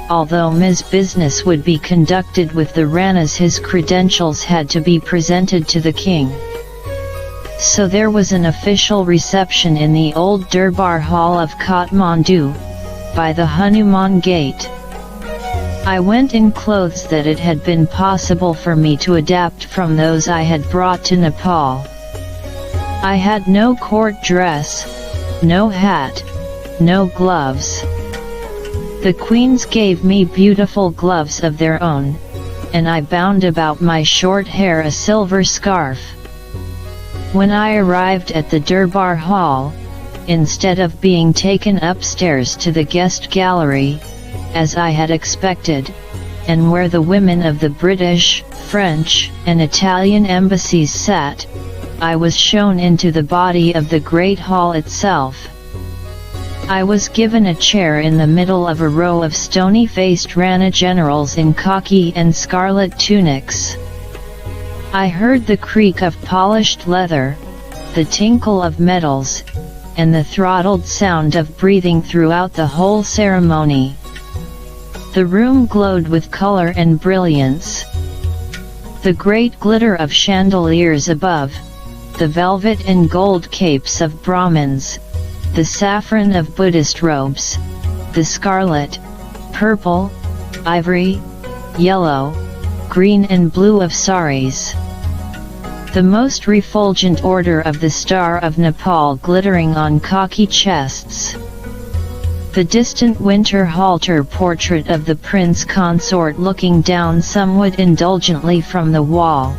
although his business would be conducted with the Ranas, his credentials had to be presented to the king. So there was an official reception in the old Durbar Hall of Kathmandu, by the Hanuman Gate. I went in clothes that it had been possible for me to adapt from those I had brought to Nepal. I had no court dress, no hat, no gloves. The queens gave me beautiful gloves of their own, and I bound about my short hair a silver scarf. When I arrived at the Durbar Hall, instead of being taken upstairs to the guest gallery, as I had expected, and where the women of the British, French, and Italian embassies sat, I was shown into the body of the great hall itself. I was given a chair in the middle of a row of stony-faced Rana generals in khaki and scarlet tunics. I heard the creak of polished leather, the tinkle of metals, and the throttled sound of breathing throughout the whole ceremony. The room glowed with color and brilliance. The great glitter of chandeliers above, the velvet and gold capes of Brahmins, the saffron of Buddhist robes, the scarlet, purple, ivory, yellow, green and blue of saris. The most refulgent order of the Star of Nepal glittering on khaki chests. The distant winter halter portrait of the prince consort looking down somewhat indulgently from the wall.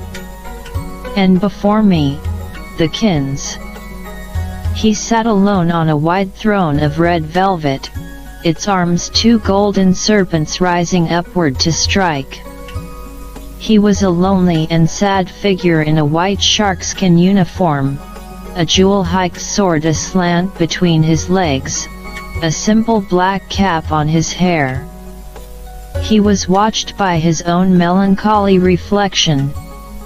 And before me, the kins. He sat alone on a wide throne of red velvet, its arms two golden serpents rising upward to strike. He was a lonely and sad figure in a white sharkskin uniform, a jewel-hiked sword aslant between his legs, a simple black cap on his hair. He was watched by his own melancholy reflection,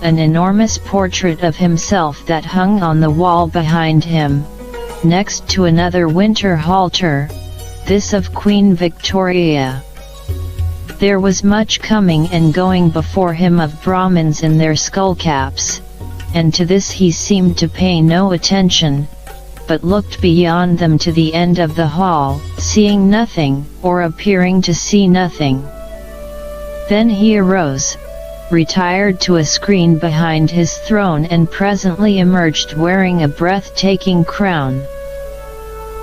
an enormous portrait of himself that hung on the wall behind him, next to another winter halter, this of Queen Victoria. There was much coming and going before him of Brahmins in their skullcaps, and to this he seemed to pay no attention, but looked beyond them to the end of the hall, seeing nothing, or appearing to see nothing. Then he arose, retired to a screen behind his throne and presently emerged wearing a breathtaking crown.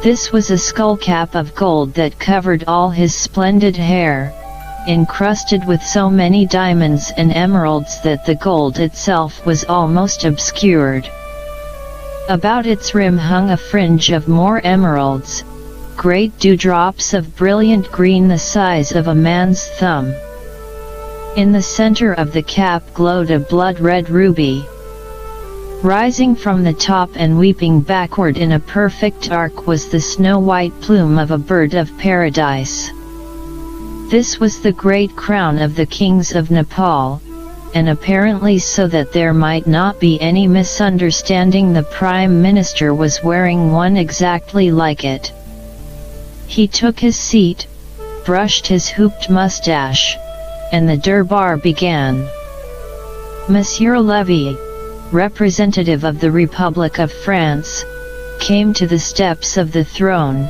This was a skullcap of gold that covered all his splendid hair, encrusted with so many diamonds and emeralds that the gold itself was almost obscured. About its rim hung a fringe of more emeralds, great dewdrops of brilliant green the size of a man's thumb. In the center of the cap glowed a blood-red ruby. Rising from the top and weeping backward in a perfect arc was the snow-white plume of a bird of paradise. This was the great crown of the kings of Nepal, and apparently so that there might not be any misunderstanding, the Prime Minister was wearing one exactly like it. He took his seat, brushed his hooped mustache, and the Durbar began. Monsieur Lévy, representative of the Republic of France, came to the steps of the throne,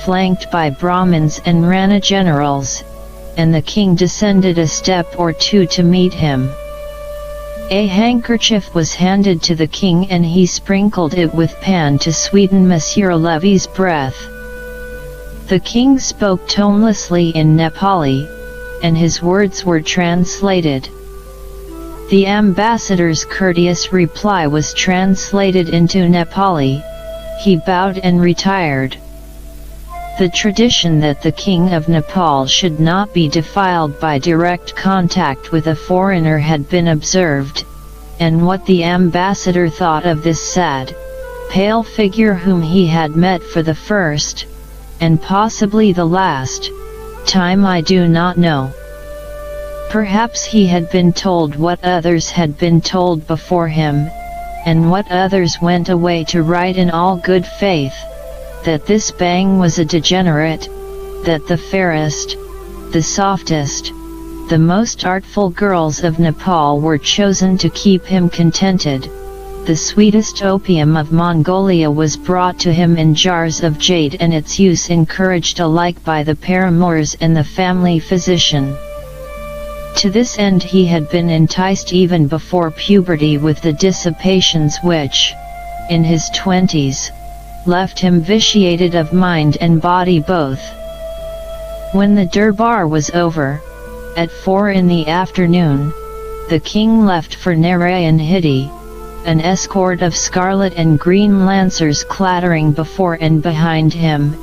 flanked by Brahmins and Rana generals, and the king descended a step or two to meet him. A handkerchief was handed to the king and he sprinkled it with pan to sweeten Monsieur Lévy's breath. The king spoke tonelessly in Nepali, and his words were translated. The ambassador's courteous reply was translated into Nepali. He bowed and retired. The tradition that the King of Nepal should not be defiled by direct contact with a foreigner had been observed, and what the ambassador thought of this sad, pale figure whom he had met for the first, and possibly the last, time I do not know. Perhaps he had been told what others had been told before him, and what others went away to write in all good faith, that this Bang was a degenerate, that the fairest, the softest, the most artful girls of Nepal were chosen to keep him contented. The sweetest opium of Mongolia was brought to him in jars of jade, and its use encouraged alike by the paramours and the family physician. To this end he had been enticed even before puberty with the dissipations which, in his 20s, left him vitiated of mind and body both. When the Durbar was over, at 4 in the afternoon, the king left for Narayan Hiti, an escort of scarlet and green lancers clattering before and behind him,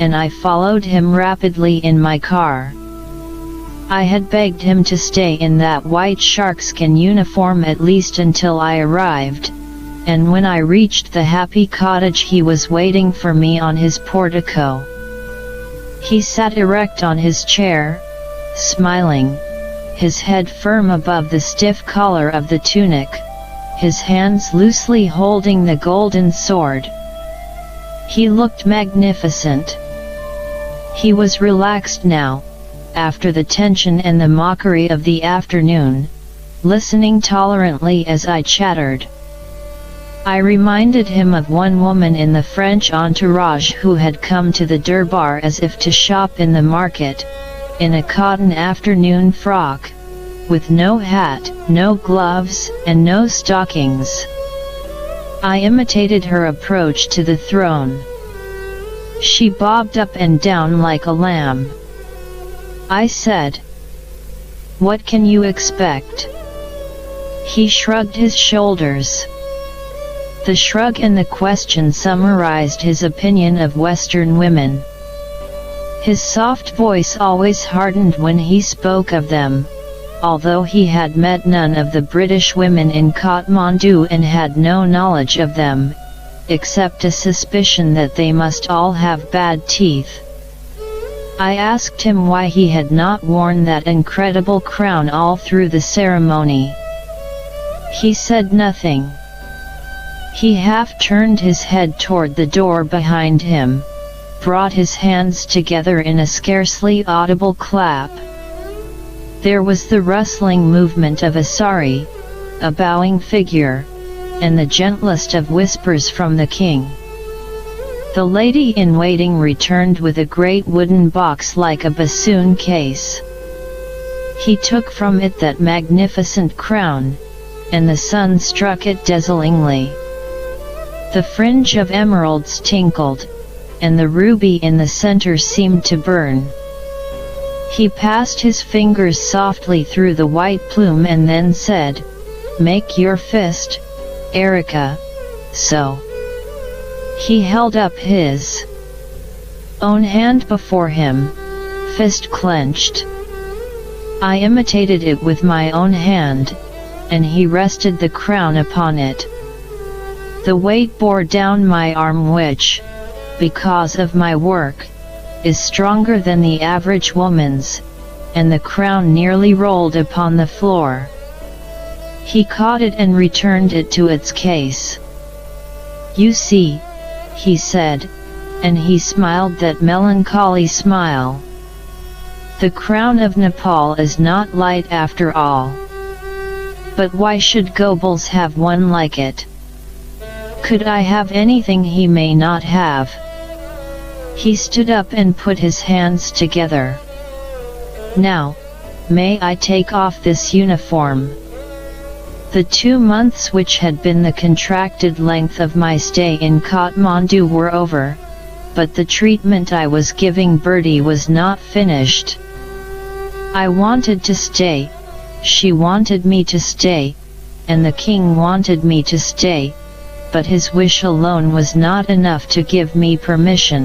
and I followed him rapidly in my car. I had begged him to stay in that white sharkskin uniform at least until I arrived, and when I reached the happy cottage he was waiting for me on his portico. He sat erect on his chair, smiling, his head firm above the stiff collar of the tunic, his hands loosely holding the golden sword. He looked magnificent. He was relaxed now, after the tension and the mockery of the afternoon, listening tolerantly as I chattered. I reminded him of one woman in the French entourage who had come to the Durbar as if to shop in the market, in a cotton afternoon frock, with no hat, no gloves, and no stockings. I imitated her approach to the throne. She bobbed up and down like a lamb. I said, "What can you expect?" He shrugged his shoulders. The shrug and the question summarized his opinion of Western women. His soft voice always hardened when he spoke of them, although he had met none of the British women in Kathmandu and had no knowledge of them, except a suspicion that they must all have bad teeth. I asked him why he had not worn that incredible crown all through the ceremony. He said nothing. He half turned his head toward the door behind him, brought his hands together in a scarcely audible clap. There was the rustling movement of a sari, a bowing figure, and the gentlest of whispers from the king. The lady-in-waiting returned with a great wooden box like a bassoon case. He took from it that magnificent crown, and the sun struck it dazzlingly. The fringe of emeralds tinkled, and the ruby in the center seemed to burn. He passed his fingers softly through the white plume and then said, "Make your fist, Erika, so." He held up his own hand before him, fist clenched. I imitated it with my own hand, and he rested the crown upon it. The weight bore down my arm which, because of my work, is stronger than the average woman's, and the crown nearly rolled upon the floor. He caught it and returned it to its case. "You see," he said, and he smiled that melancholy smile. "The crown of Nepal is not light after all. But why should Goebbels have one like it? Could I have anything he may not have?" He stood up and put his hands together. "Now, may I take off this uniform?" The 2 months which had been the contracted length of my stay in Kathmandu were over, but the treatment I was giving Bertie was not finished. I wanted to stay, she wanted me to stay, and the king wanted me to stay, but his wish alone was not enough to give me permission.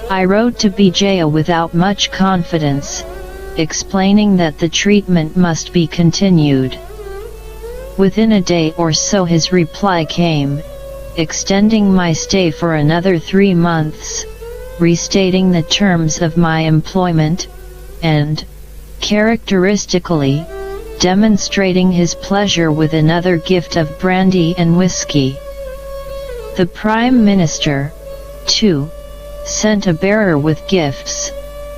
I wrote to Bijaya without much confidence, explaining that the treatment must be continued. Within a day or so his reply came, extending my stay for another 3 months, restating the terms of my employment, and, characteristically, demonstrating his pleasure with another gift of brandy and whiskey. The Prime Minister, too, sent a bearer with gifts,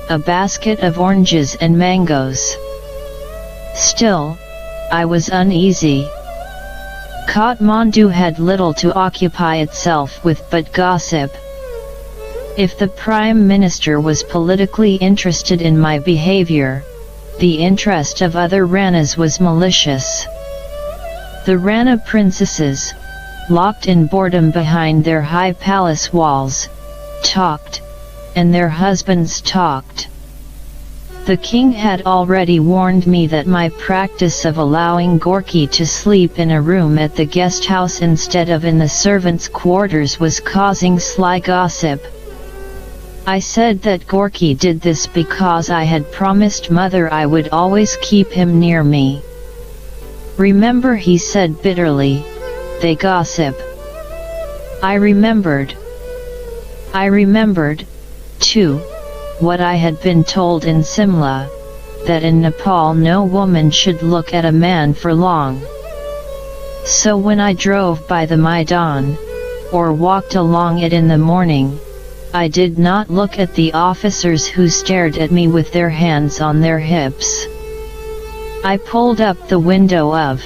a basket of oranges and mangoes. Still, I was uneasy. Kathmandu had little to occupy itself with but gossip. If the Prime Minister was politically interested in my behavior, the interest of other Ranas was malicious. The Rana princesses, locked in boredom behind their high palace walls, talked, and their husbands talked. The king had already warned me that my practice of allowing Gorky to sleep in a room at the guest house instead of in the servants' quarters was causing sly gossip. I said that Gorky did this because I had promised mother I would always keep him near me. "Remember," he said bitterly, "they gossip." I remembered. I remembered, too, what I had been told in Simla, that in Nepal no woman should look at a man for long. So when I drove by the Maidan, or walked along it in the morning, I did not look at the officers who stared at me with their hands on their hips. I pulled up the window of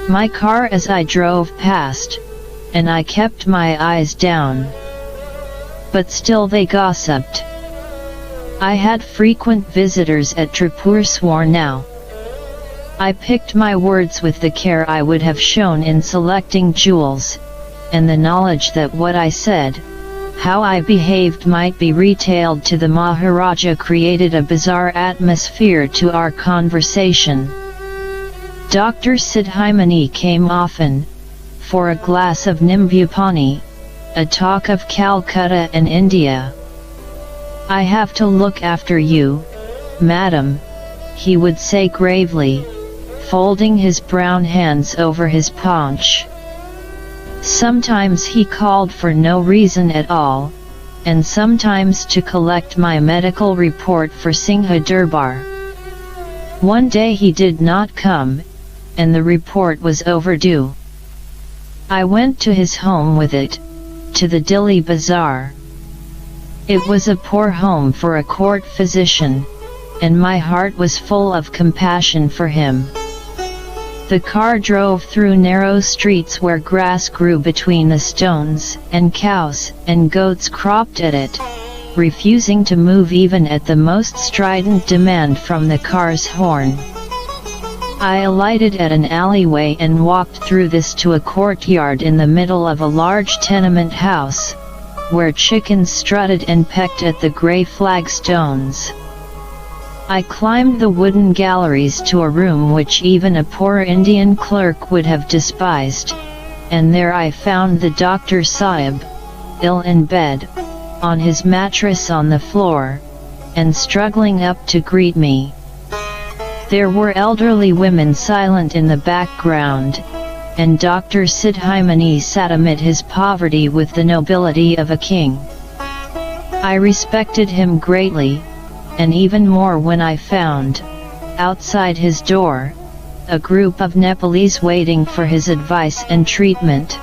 my car as I drove past, and I kept my eyes down. But still they gossiped. I had frequent visitors at Tribhuvan now. I picked my words with the care I would have shown in selecting jewels, and the knowledge that what I said, how I behaved might be retailed to the Maharaja created a bizarre atmosphere to our conversation. Dr. Sidhimani came often, for a glass of Nimbupani, a talk of Calcutta and India. "I have to look after you, madam," he would say gravely, folding his brown hands over his paunch. Sometimes he called for no reason at all, and sometimes to collect my medical report for Singha Durbar. One day he did not come, and the report was overdue. I went to his home with it, to the Dili Bazaar. It was a poor home for a court physician, and my heart was full of compassion for him. The car drove through narrow streets where grass grew between the stones, and cows and goats cropped at it, refusing to move even at the most strident demand from the car's horn. I alighted at an alleyway and walked through this to a courtyard in the middle of a large tenement house, where chickens strutted and pecked at the grey flagstones. I climbed the wooden galleries to a room which even a poor Indian clerk would have despised, and there I found the Dr. Sahib, ill in bed, on his mattress on the floor, and struggling up to greet me. There were elderly women silent in the background, and Dr. Sidhimani sat amid his poverty with the nobility of a king. I respected him greatly, and even more when I found, outside his door, a group of Nepalese waiting for his advice and treatment.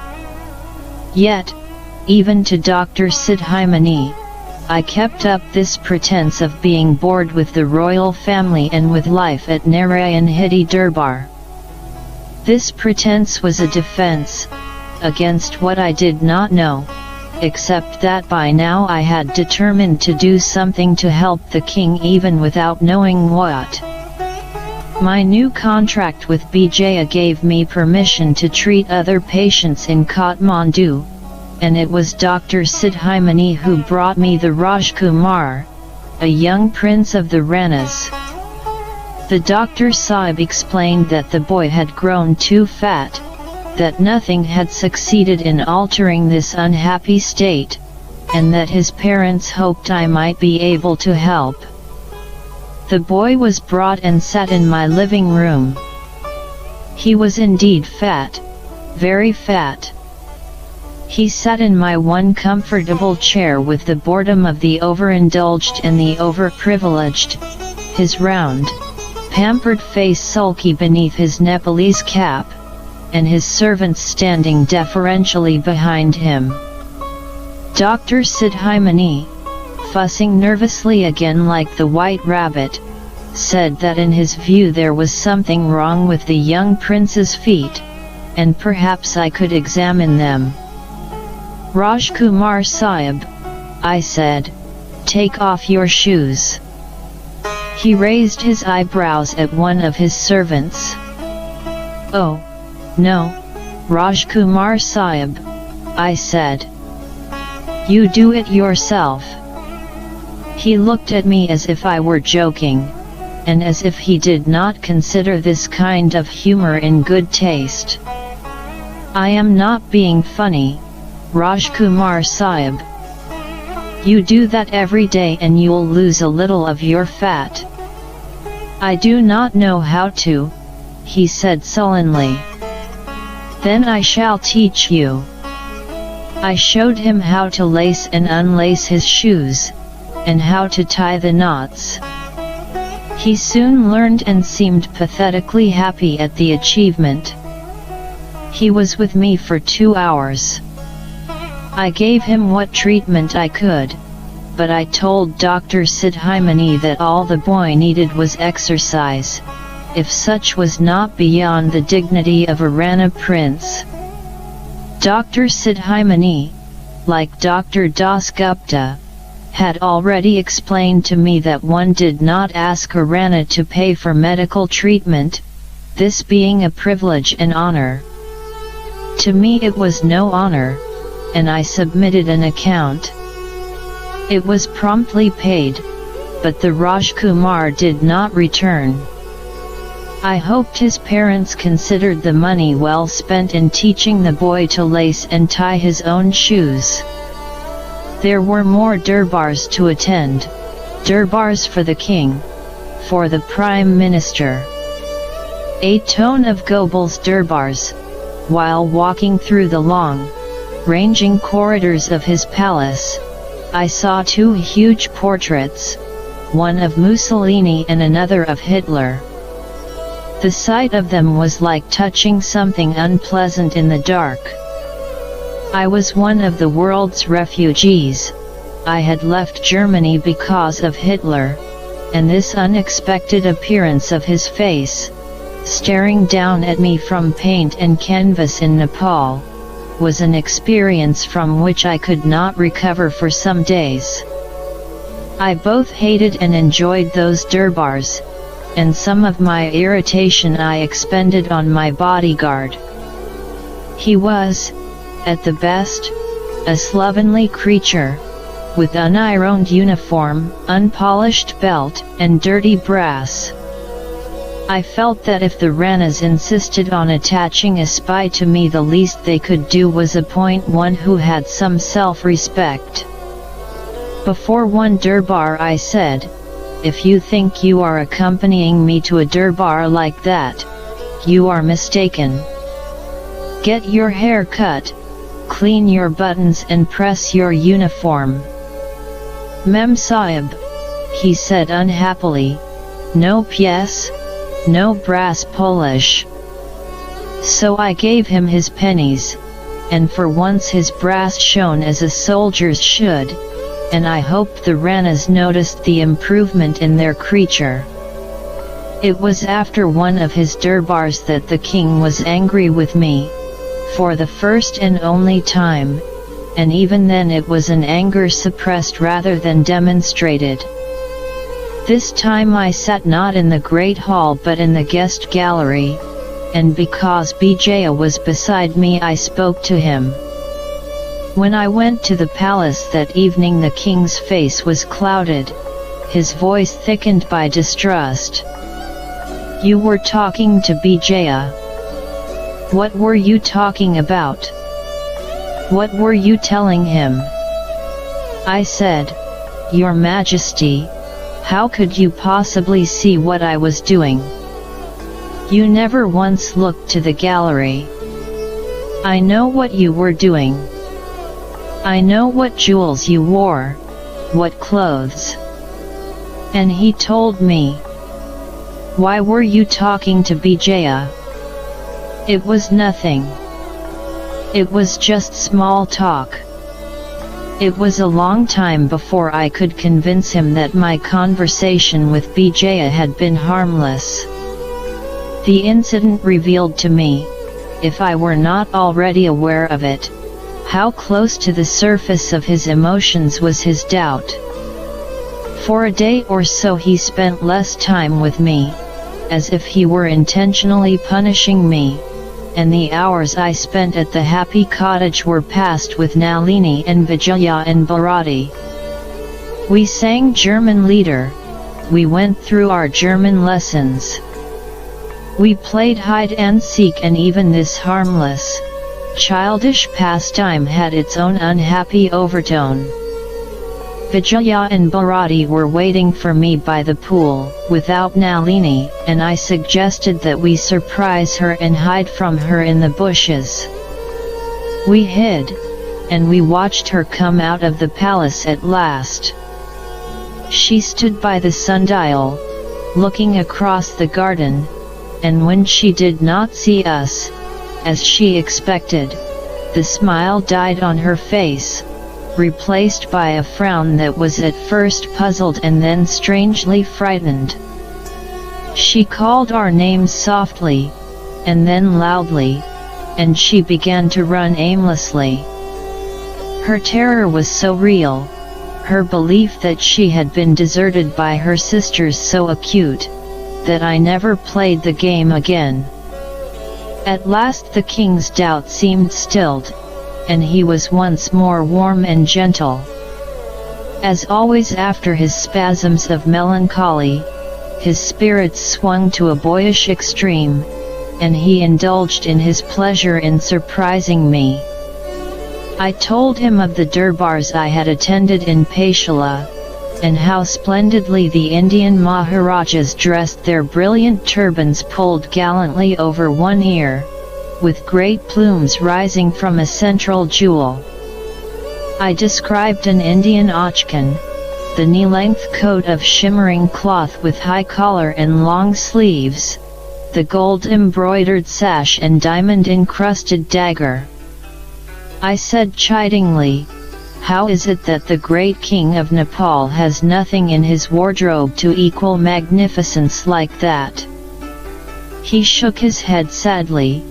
Yet, even to Dr. Sidhimani, I kept up this pretense of being bored with the royal family and with life at Narayan Hiti Durbar. This pretense was a defense against what I did not know, except that by now I had determined to do something to help the king even without knowing what. My new contract with Bijaya gave me permission to treat other patients in Kathmandu, and it was Dr. Sidhimani who brought me the Rajkumar, a young prince of the Ranas. The Dr. Sahib explained that the boy had grown too fat, that nothing had succeeded in altering this unhappy state, and that his parents hoped I might be able to help. The boy was brought and sat in my living room. He was indeed fat, very fat. He sat in my one comfortable chair with the boredom of the overindulged and the overprivileged, his round, pampered face sulky beneath his Nepalese cap, and his servants standing deferentially behind him. Dr. Sidhimani, fussing nervously again like the white rabbit, said that in his view there was something wrong with the young prince's feet, and perhaps I could examine them. Rajkumar Sahib, I said, take off your shoes. He raised his eyebrows at one of his servants. Oh, no, Rajkumar Sahib, I said. You do it yourself. He looked at me as if I were joking, and as if he did not consider this kind of humor in good taste. I am not being funny, Rajkumar Sahib. You do that every day and you'll lose a little of your fat. I do not know how to, he said sullenly. Then I shall teach you. I showed him how to lace and unlace his shoes, and how to tie the knots. He soon learned and seemed pathetically happy at the achievement. He was with me for 2 hours. I gave him what treatment I could, but I told Dr. Sidhimani that all the boy needed was exercise, if such was not beyond the dignity of a Rana prince. Dr. Sidhimani, like Dr. Das Gupta, had already explained to me that one did not ask a Rana to pay for medical treatment, this being a privilege and honor. To me it was no honor, and I submitted an account. It was promptly paid, but the Rajkumar did not return. I hoped his parents considered the money well spent in teaching the boy to lace and tie his own shoes. There were more durbars to attend, durbars for the king, for the Prime Minister. A ton of Gobal's durbars, while walking through the long, ranging corridors of his palace, I saw 2 huge portraits, one of Mussolini and another of Hitler. The sight of them was like touching something unpleasant in the dark. I was one of the world's refugees. I had left Germany because of Hitler, and this unexpected appearance of his face, staring down at me from paint and canvas in Nepal, was an experience from which I could not recover for some days. I both hated and enjoyed those durbars, and some of my irritation I expended on my bodyguard. He was, at the best, a slovenly creature, with unironed uniform, unpolished belt, and dirty brass. I felt that if the Ranas insisted on attaching a spy to me, the least they could do was appoint one who had some self-respect. Before one durbar I said, if you think you are accompanying me to a durbar like that, you are mistaken. Get your hair cut, clean your buttons and press your uniform. Mem Sahib, he said unhappily, no pièce, no brass Polish. So I gave him his pennies, and for once his brass shone as a soldier's should, and I hoped the Ranas noticed the improvement in their creature. It was after one of his durbars that the king was angry with me, for the first and only time, and even then it was an anger suppressed rather than demonstrated. This time I sat not in the great hall but in the guest gallery, and because Bijaya was beside me I spoke to him. When I went to the palace that evening the king's face was clouded, his voice thickened by distrust. "You were talking to Bijaya. What were you talking about? What were you telling him?" I said, "Your Majesty, how could you possibly see what I was doing? You never once looked to the gallery. I know what you were doing. I know what jewels you wore, what clothes." And he told me. "Why were you talking to Bijaya?" "It was nothing. It was just small talk." It was a long time before I could convince him that my conversation with Bijaya had been harmless. The incident revealed to me, if I were not already aware of it, how close to the surface of his emotions was his doubt. For a day or so he spent less time with me, as if he were intentionally punishing me, and the hours I spent at the happy cottage were passed with Nalini and Vijaya and Bharati. We sang German lieder, we went through our German lessons. We played hide and seek, and even this harmless, childish pastime had its own unhappy overtone. Vijaya and Bharati were waiting for me by the pool, without Nalini, and I suggested that we surprise her and hide from her in the bushes. We hid, and we watched her come out of the palace at last. She stood by the sundial, looking across the garden, and when she did not see us, as she expected, the smile died on her face, replaced by a frown that was at first puzzled and then strangely frightened. She called our names softly, and then loudly, and she began to run aimlessly. Her terror was so real, her belief that she had been deserted by her sisters so acute, that I never played the game again. At last the king's doubt seemed stilled, and he was once more warm and gentle. As always after his spasms of melancholy, his spirits swung to a boyish extreme, and he indulged in his pleasure in surprising me. I told him of the durbars I had attended in Paichala, and how splendidly the Indian Maharajas dressed their brilliant turbans pulled gallantly over one ear, with great plumes rising from a central jewel. I described an Indian achkan, the knee-length coat of shimmering cloth with high collar and long sleeves, the gold-embroidered sash and diamond-encrusted dagger. I said chidingly, "How is it that the great king of Nepal has nothing in his wardrobe to equal magnificence like that?" He shook his head sadly,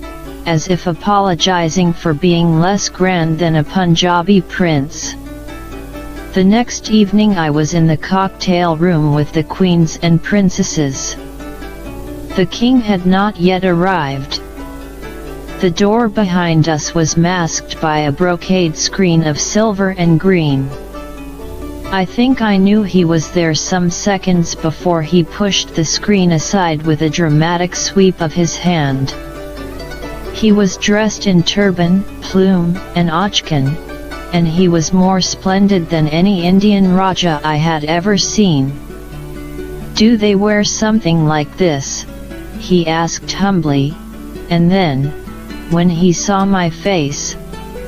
as if apologizing for being less grand than a Punjabi prince. The next evening I was in the cocktail room with the queens and princesses. The king had not yet arrived. The door behind us was masked by a brocade screen of silver and green. I think I knew he was there some seconds before he pushed the screen aside with a dramatic sweep of his hand. He was dressed in turban, plume, and achkan, and he was more splendid than any Indian Raja I had ever seen. "Do they wear something like this?" he asked humbly, and then, when he saw my face,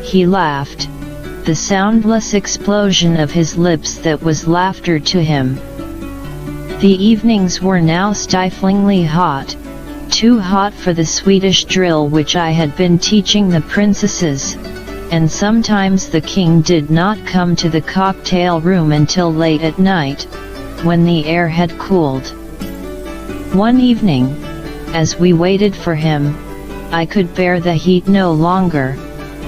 he laughed, the soundless explosion of his lips that was laughter to him. The evenings were now stiflingly hot, too hot for the Swedish drill which I had been teaching the princesses, and sometimes the king did not come to the cocktail room until late at night, when the air had cooled. One evening, as we waited for him, I could bear the heat no longer,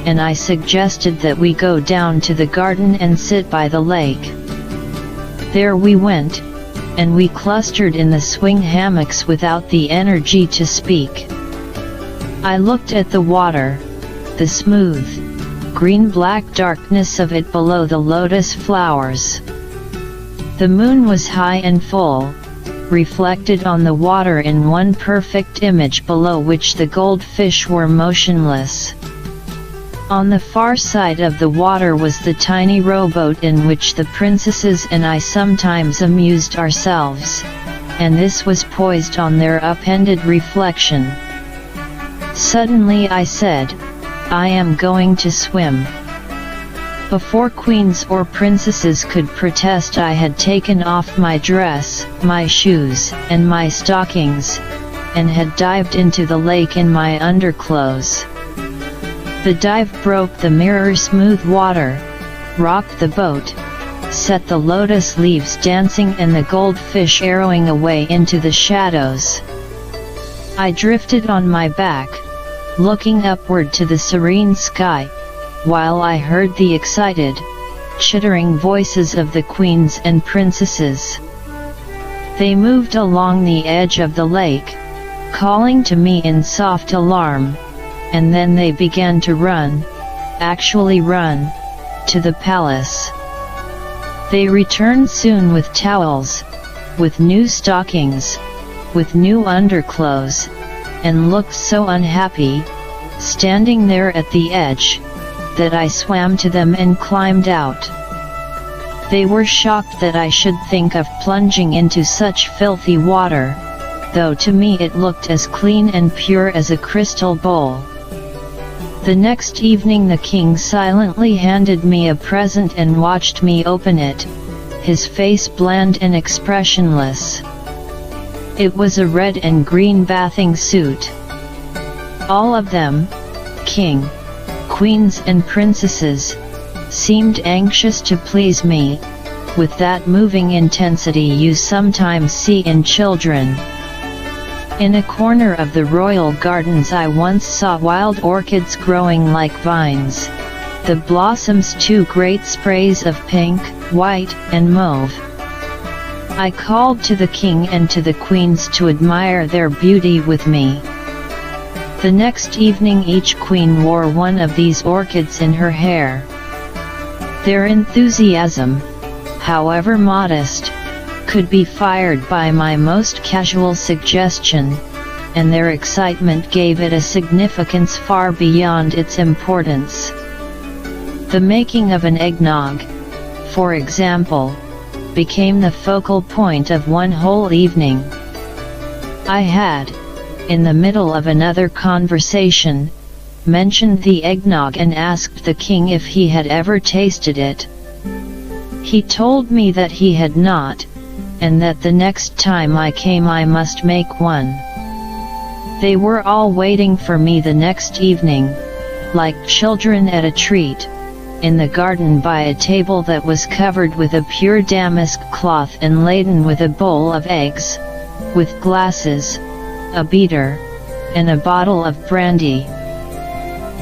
and I suggested that we go down to the garden and sit by the lake. There we went, and we clustered in the swing hammocks without the energy to speak. I looked at the water, the smooth, green-black darkness of it below the lotus flowers. The moon was high and full, reflected on the water in one perfect image below which the goldfish were motionless. On the far side of the water was the tiny rowboat in which the princesses and I sometimes amused ourselves, and this was poised on their upended reflection. Suddenly I said, "I am going to swim." Before queens or princesses could protest, I had taken off my dress, my shoes, and my stockings, and had dived into the lake in my underclothes. The dive broke the mirror-smooth water, rocked the boat, set the lotus leaves dancing and the goldfish arrowing away into the shadows. I drifted on my back, looking upward to the serene sky, while I heard the excited, chittering voices of the queens and princesses. They moved along the edge of the lake, calling to me in soft alarm, and then they began to run, actually run, to the palace. They returned soon with towels, with new stockings, with new underclothes, and looked so unhappy, standing there at the edge, that I swam to them and climbed out. They were shocked that I should think of plunging into such filthy water, though to me it looked as clean and pure as a crystal bowl. The next evening the king silently handed me a present and watched me open it, his face bland and expressionless. It was a red and green bathing suit. All of them, king, queens and princesses, seemed anxious to please me, with that moving intensity you sometimes see in children. In a corner of the royal gardens I once saw wild orchids growing like vines, the blossoms two great sprays of pink, white, and mauve. I called to the king and to the queens to admire their beauty with me. The next evening each queen wore one of these orchids in her hair. Their enthusiasm, however modest, could be fired by my most casual suggestion, and their excitement gave it a significance far beyond its importance. The making of an eggnog, for example, became the focal point of one whole evening. I had, in the middle of another conversation, mentioned the eggnog and asked the king if he had ever tasted it. He told me that he had not, and that the next time I came I must make one. They were all waiting for me the next evening, like children at a treat, in the garden by a table that was covered with a pure damask cloth and laden with a bowl of eggs, with glasses, a beater, and a bottle of brandy.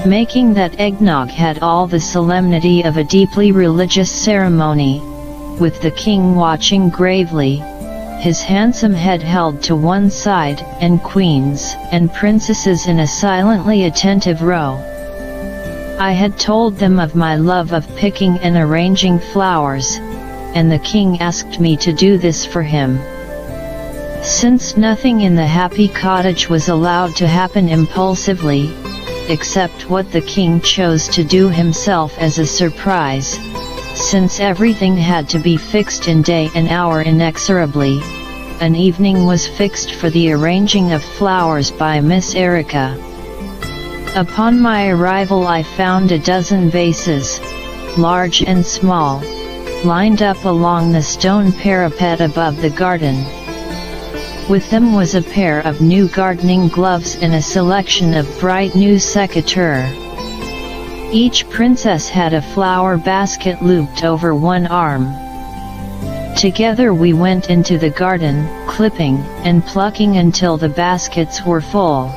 Making that eggnog had all the solemnity of a deeply religious ceremony, with the king watching gravely, his handsome head held to one side, and queens and princesses in a silently attentive row. I had told them of my love of picking and arranging flowers, and the king asked me to do this for him. Since nothing in the happy cottage was allowed to happen impulsively, except what the king chose to do himself as a surprise, since everything had to be fixed in day and hour inexorably, an evening was fixed for the arranging of flowers by Miss Erika. Upon my arrival I found a dozen vases, large and small, lined up along the stone parapet above the garden. With them was a pair of new gardening gloves and a selection of bright new secateurs. Each princess had a flower basket looped over one arm. Together we went into the garden, clipping and plucking until the baskets were full.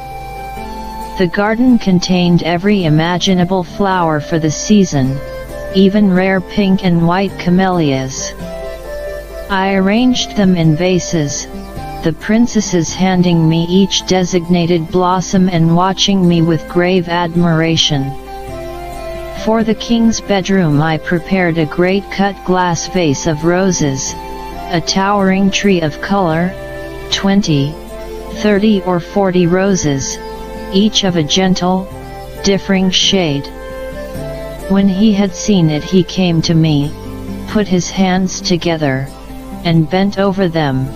The garden contained every imaginable flower for the season, even rare pink and white camellias. I arranged them in vases, the princesses handing me each designated blossom and watching me with grave admiration. For the king's bedroom I prepared a great cut glass vase of roses, a towering tree of color, 20, 30 or 40 roses, each of a gentle, differing shade. When he had seen it he came to me, put his hands together, and bent over them.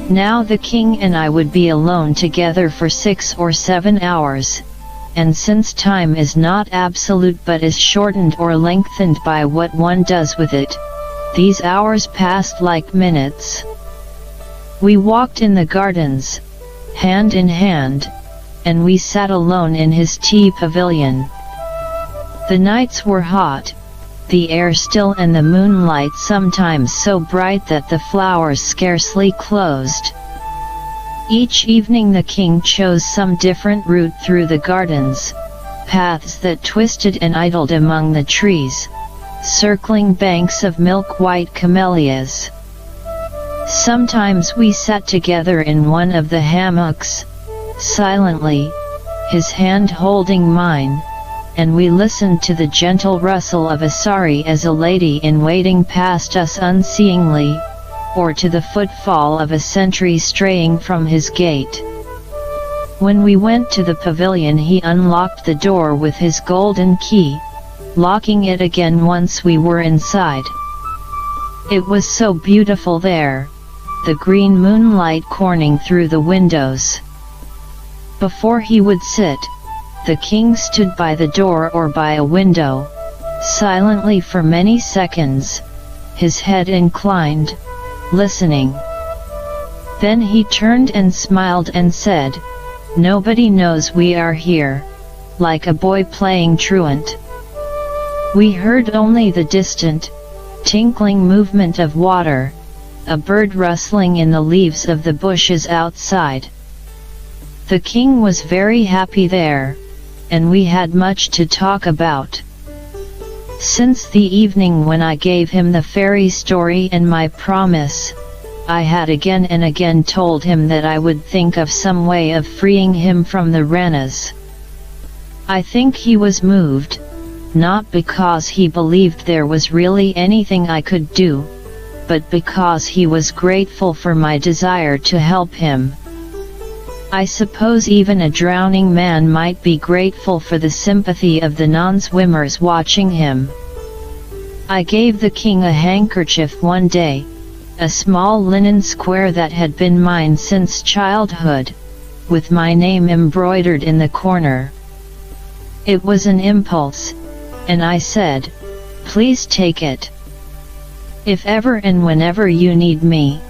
Now the king and I would be alone together for 6 or 7 hours, and since time is not absolute but is shortened or lengthened by what one does with it, these hours passed like minutes. We walked in the gardens, hand in hand, and we sat alone in his tea pavilion. The nights were hot, the air still and the moonlight sometimes so bright that the flowers scarcely closed. Each evening the king chose some different route through the gardens, paths that twisted and idled among the trees, circling banks of milk-white camellias. Sometimes we sat together in one of the hammocks, silently, his hand holding mine, and we listened to the gentle rustle of a sari as a lady in waiting passed us unseeingly, or to the footfall of a sentry straying from his gate. When we went to the pavilion he unlocked the door with his golden key, locking it again once we were inside. It was so beautiful there, the green moonlight corning through the windows. Before he would sit, the king stood by the door or by a window, silently for many seconds, his head inclined, listening. Then he turned and smiled and said, "Nobody knows we are here," like a boy playing truant. We heard only the distant, tinkling movement of water, a bird rustling in the leaves of the bushes outside. The king was very happy there, and we had much to talk about. Since the evening when I gave him the fairy story and my promise, I had again and again told him that I would think of some way of freeing him from the ranas. I think he was moved, not because he believed there was really anything I could do, but because he was grateful for my desire to help him. I suppose even a drowning man might be grateful for the sympathy of the non-swimmers watching him. I gave the king a handkerchief one day, a small linen square that had been mine since childhood, with my name embroidered in the corner. It was an impulse, and I said, "Please take it. If ever and whenever you need me,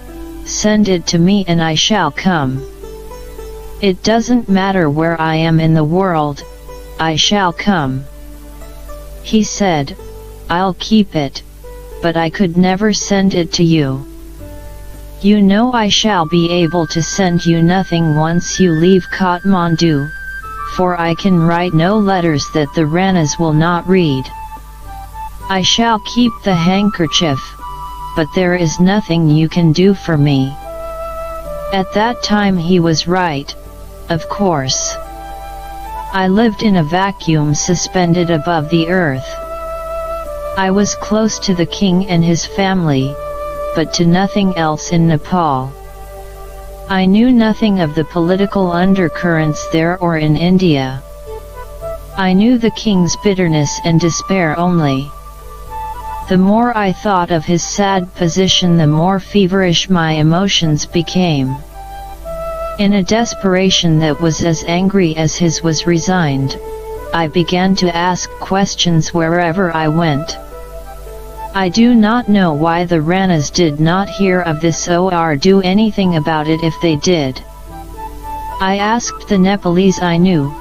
send it to me and I shall come. It doesn't matter where I am in the world, I shall come." He said, "I'll keep it, but I could never send it to you. You know I shall be able to send you nothing once you leave Kathmandu, for I can write no letters that the ranas will not read. I shall keep the handkerchief, but there is nothing you can do for me." At that time he was right, of course. I lived in a vacuum suspended above the earth. I was close to the king and his family, but to nothing else in Nepal. I knew nothing of the political undercurrents there or in India. I knew the king's bitterness and despair only. The more I thought of his sad position, the more feverish my emotions became. In a desperation that was as angry as his was resigned, I began to ask questions wherever I went. I do not know why the Ranas did not hear of this or do anything about it if they did. I asked the Nepalese I knew,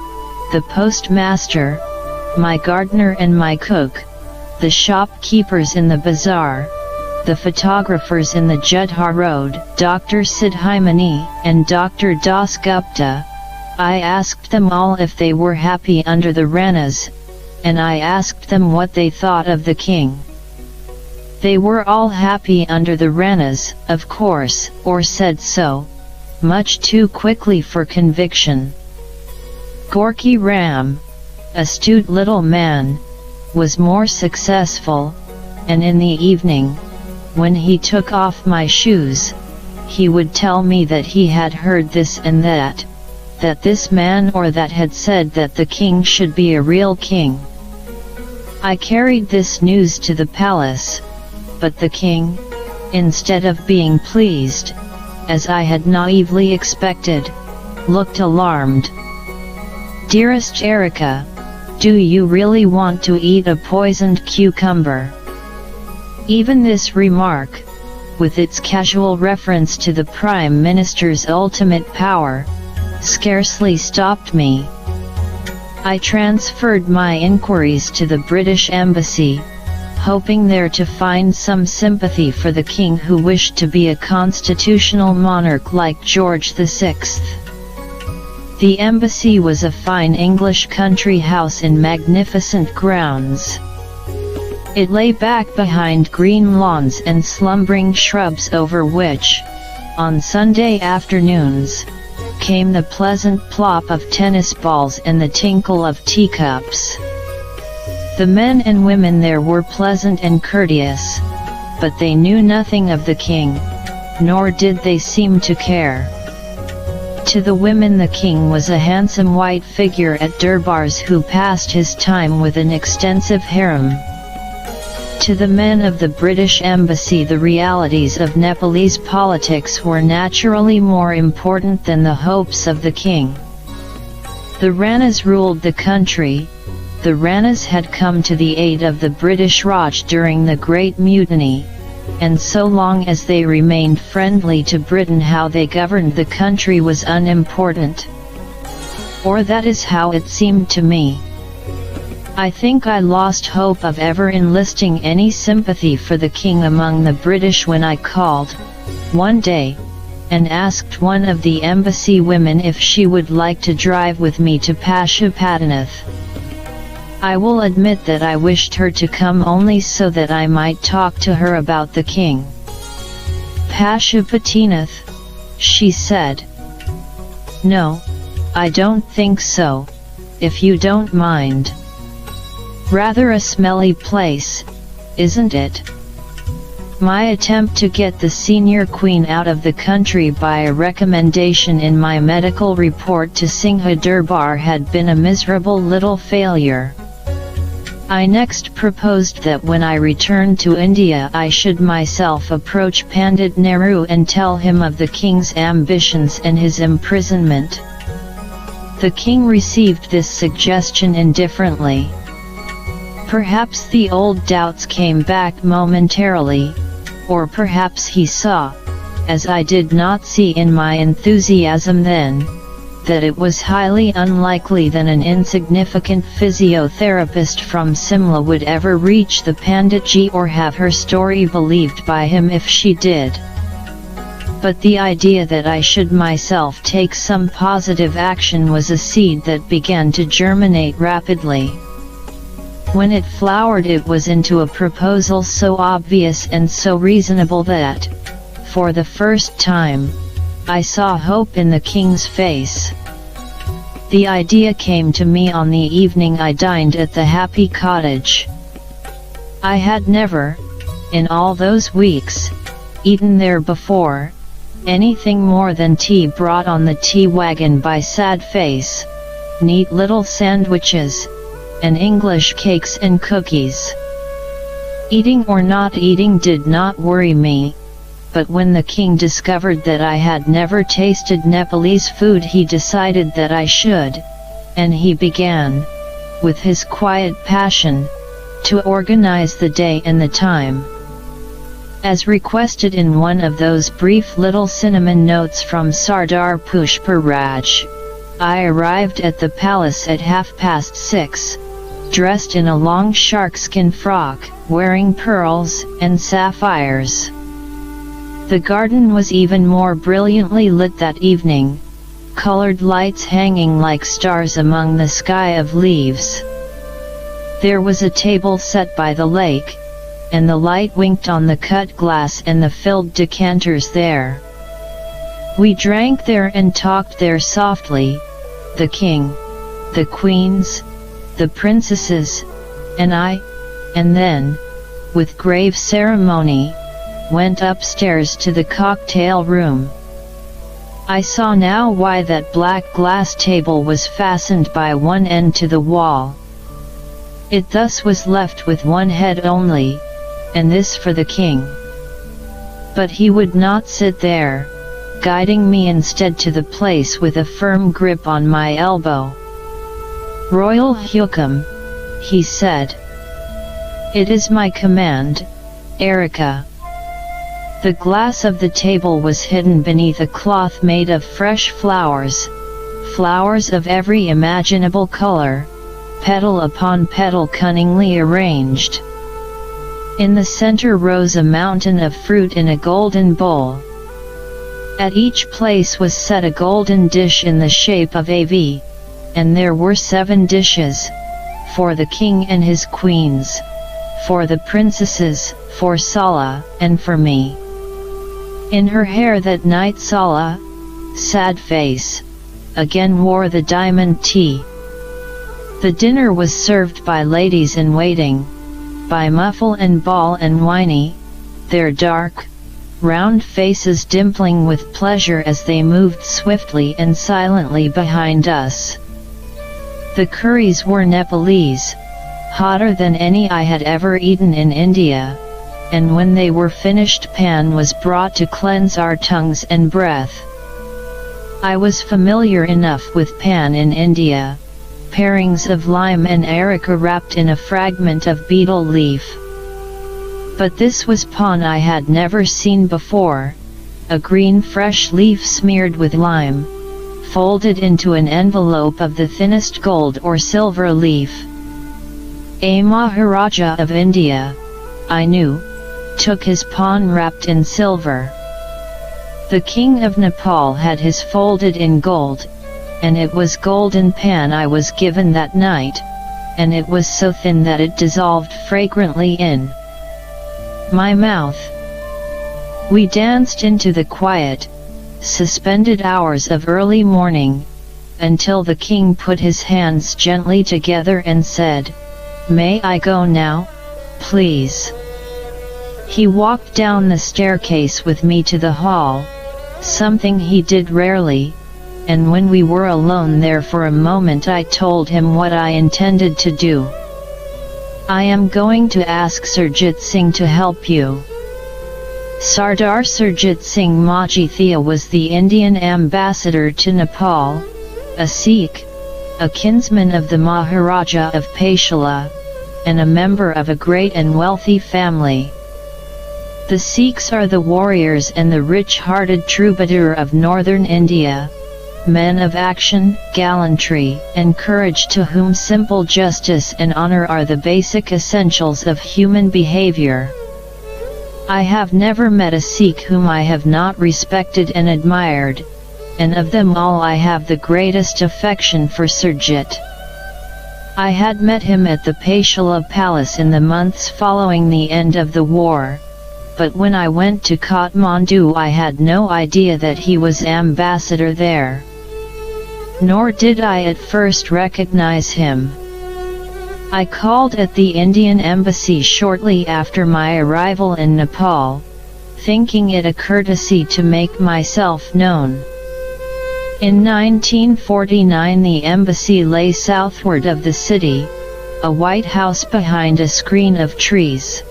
the postmaster, my gardener and my cook, the shopkeepers in the bazaar, the photographers in the Judha Road, Dr. Sidhimani, and Dr. Das Gupta. I asked them all if they were happy under the Ranas, and I asked them what they thought of the king. They were all happy under the Ranas, of course, or said so, much too quickly for conviction. Gorky Ram, astute little man, was more successful, and in the evening, when he took off my shoes, he would tell me that he had heard this and that this man or that had said that the king should be a real king. I carried this news to the palace, but the king, instead of being pleased, as I had naively expected, looked alarmed. "Dearest Erika, do you really want to eat a poisoned cucumber?" Even this remark, with its casual reference to the Prime Minister's ultimate power, scarcely stopped me. I transferred my inquiries to the British Embassy, hoping there to find some sympathy for the king who wished to be a constitutional monarch like George VI. The embassy was a fine English country house in magnificent grounds. It lay back behind green lawns and slumbering shrubs over which, on Sunday afternoons, came the pleasant plop of tennis balls and the tinkle of teacups. The men and women there were pleasant and courteous, but they knew nothing of the king, nor did they seem to care. To the women the king was a handsome white figure at durbars who passed his time with an extensive harem. To the men of the British Embassy the realities of Nepalese politics were naturally more important than the hopes of the king. The Ranas ruled the country. The Ranas had come to the aid of the British Raj during the Great Mutiny, and so long as they remained friendly to Britain, how they governed the country was unimportant. Or that is how it seemed to me. I think I lost hope of ever enlisting any sympathy for the king among the British when I called, one day, and asked one of the embassy women if she would like to drive with me to Pashupatinath. I will admit that I wished her to come only so that I might talk to her about the king. "Pashupatinath," she said. "No, I don't think so, if you don't mind. Rather a smelly place, isn't it?" My attempt to get the senior queen out of the country by a recommendation in my medical report to Singha Durbar had been a miserable little failure. I next proposed that when I returned to India I should myself approach Pandit Nehru and tell him of the king's ambitions and his imprisonment. The king received this suggestion indifferently. Perhaps the old doubts came back momentarily, or perhaps he saw, as I did not see in my enthusiasm then, that it was highly unlikely that an insignificant physiotherapist from Simla would ever reach the Panditji or have her story believed by him if she did. But the idea that I should myself take some positive action was a seed that began to germinate rapidly. When it flowered it was into a proposal so obvious and so reasonable that, for the first time, I saw hope in the king's face. The idea came to me on the evening I dined at the Happy Cottage. I had never, in all those weeks, eaten there before, anything more than tea brought on the tea wagon by Sad Face, neat little sandwiches, and English cakes and cookies. Eating or not eating did not worry me, but when the king discovered that I had never tasted Nepalese food he decided that I should, and he began, with his quiet passion, to organize the day and the time. As requested in one of those brief little cinnamon notes from Sardar Pushparaj, I arrived at the palace at 6:30, dressed in a long sharkskin frock, wearing pearls and sapphires. The garden was even more brilliantly lit that evening, colored lights hanging like stars among the sky of leaves. There was a table set by the lake, and the light winked on the cut glass and the filled decanters there. We drank there and talked there softly, the king, the queens, the princesses, and I, and then, with grave ceremony, went upstairs to the cocktail room. I saw now why that black glass table was fastened by one end to the wall. It thus was left with one head only, and this for the king. But he would not sit there, guiding me instead to the place with a firm grip on my elbow. "Royal Hukam," he said. "It is my command, Erika." The glass of the table was hidden beneath a cloth made of fresh flowers, flowers of every imaginable color, petal upon petal cunningly arranged. In the center rose a mountain of fruit in a golden bowl. At each place was set a golden dish in the shape of a V, and there were 7 dishes, for the king and his queens, for the princesses, for Sala, and for me. In her hair that night Sala, sad face, again wore the diamond tea. The dinner was served by ladies in waiting, by Muffle and Ball and Winey, their dark, round faces dimpling with pleasure as they moved swiftly and silently behind us. The curries were Nepalese, hotter than any I had ever eaten in India, and when they were finished pan was brought to cleanse our tongues and breath. I was familiar enough with pan in India, parings of lime and areca wrapped in a fragment of betel leaf. But this was pan I had never seen before, a green fresh leaf smeared with lime, folded into an envelope of the thinnest gold or silver leaf. A Maharaja of India, I knew, took his pan wrapped in silver. The king of Nepal had his folded in gold, and it was golden pan I was given that night, and it was so thin that it dissolved fragrantly in my mouth. We danced into the quiet, suspended hours of early morning, until the king put his hands gently together and said, "May I go now, please?" He walked down the staircase with me to the hall, something he did rarely, and when we were alone there for a moment I told him what I intended to do. "I am going to ask Surjit Singh to help you." Sardar Surjit Singh Majithia was the Indian ambassador to Nepal, a Sikh, a kinsman of the Maharaja of Paichala, and a member of a great and wealthy family. The Sikhs are the warriors and the rich-hearted troubadour of northern India, men of action, gallantry, and courage to whom simple justice and honor are the basic essentials of human behavior. I have never met a Sikh whom I have not respected and admired, and of them all I have the greatest affection for Surjit. I had met him at the Paichala Palace in the months following the end of the war, but when I went to Kathmandu I had no idea that he was ambassador there. Nor did I at first recognize him. I called at the Indian embassy shortly after my arrival in Nepal, thinking it a courtesy to make myself known. In 1949 the embassy lay southward of the city, a white house behind a screen of trees.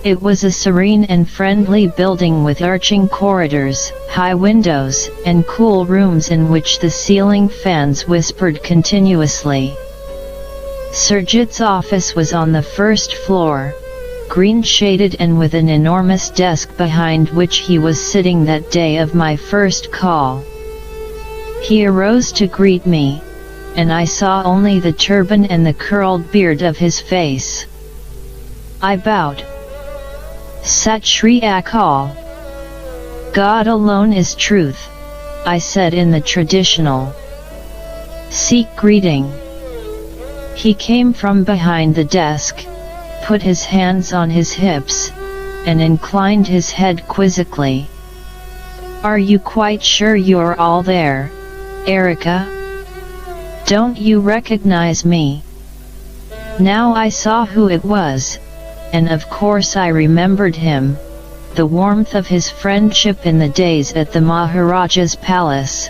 It was a serene and friendly building with arching corridors, high windows, and cool rooms in which the ceiling fans whispered continuously. Surjit's office was on the first floor, green-shaded and with an enormous desk behind which he was sitting that day of my first call. He arose to greet me, and I saw only the turban and the curled beard of his face. I bowed. Sat Shri Akal. God alone is truth, I said in the traditional Sikh greeting. He came from behind the desk, put his hands on his hips, and inclined his head quizzically. Are you quite sure you're all there, Erika? Don't you recognize me? Now I saw who it was, and of course I remembered him, the warmth of his friendship in the days at the Maharaja's palace,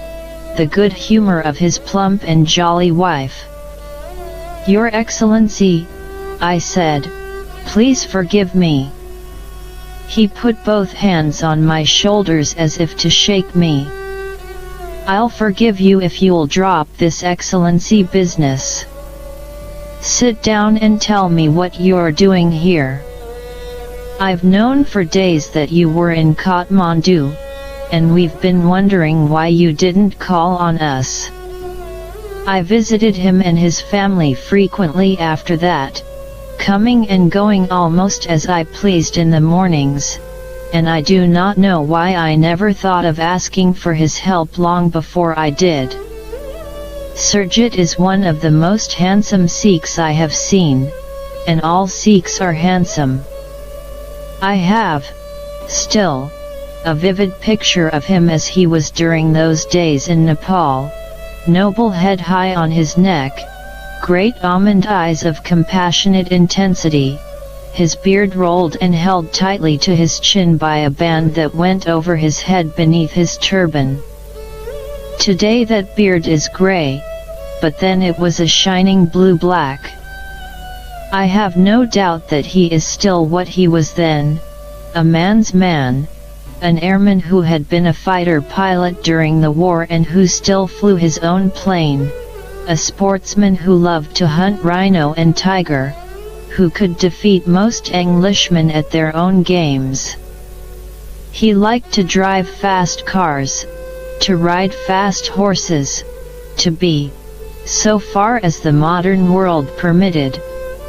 the good humor of his plump and jolly wife. Your Excellency, I said, please forgive me. He put both hands on my shoulders as if to shake me. I'll forgive you if you'll drop this Excellency business. Sit down and tell me what you're doing here. I've known for days that you were in Kathmandu, and we've been wondering why you didn't call on us. I visited him and his family frequently after that, coming and going almost as I pleased in the mornings, and I do not know why I never thought of asking for his help long before I did. Surjit is one of the most handsome Sikhs I have seen, and all Sikhs are handsome. I have, still, a vivid picture of him as he was during those days in Nepal, noble head high on his neck, great almond eyes of compassionate intensity, his beard rolled and held tightly to his chin by a band that went over his head beneath his turban. Today that beard is grey, but then it was a shining blue-black. I have no doubt that he is still what he was then, a man's man, an airman who had been a fighter pilot during the war and who still flew his own plane, a sportsman who loved to hunt rhino and tiger, who could defeat most Englishmen at their own games. He liked to drive fast cars, to ride fast horses, to be, so far as the modern world permitted,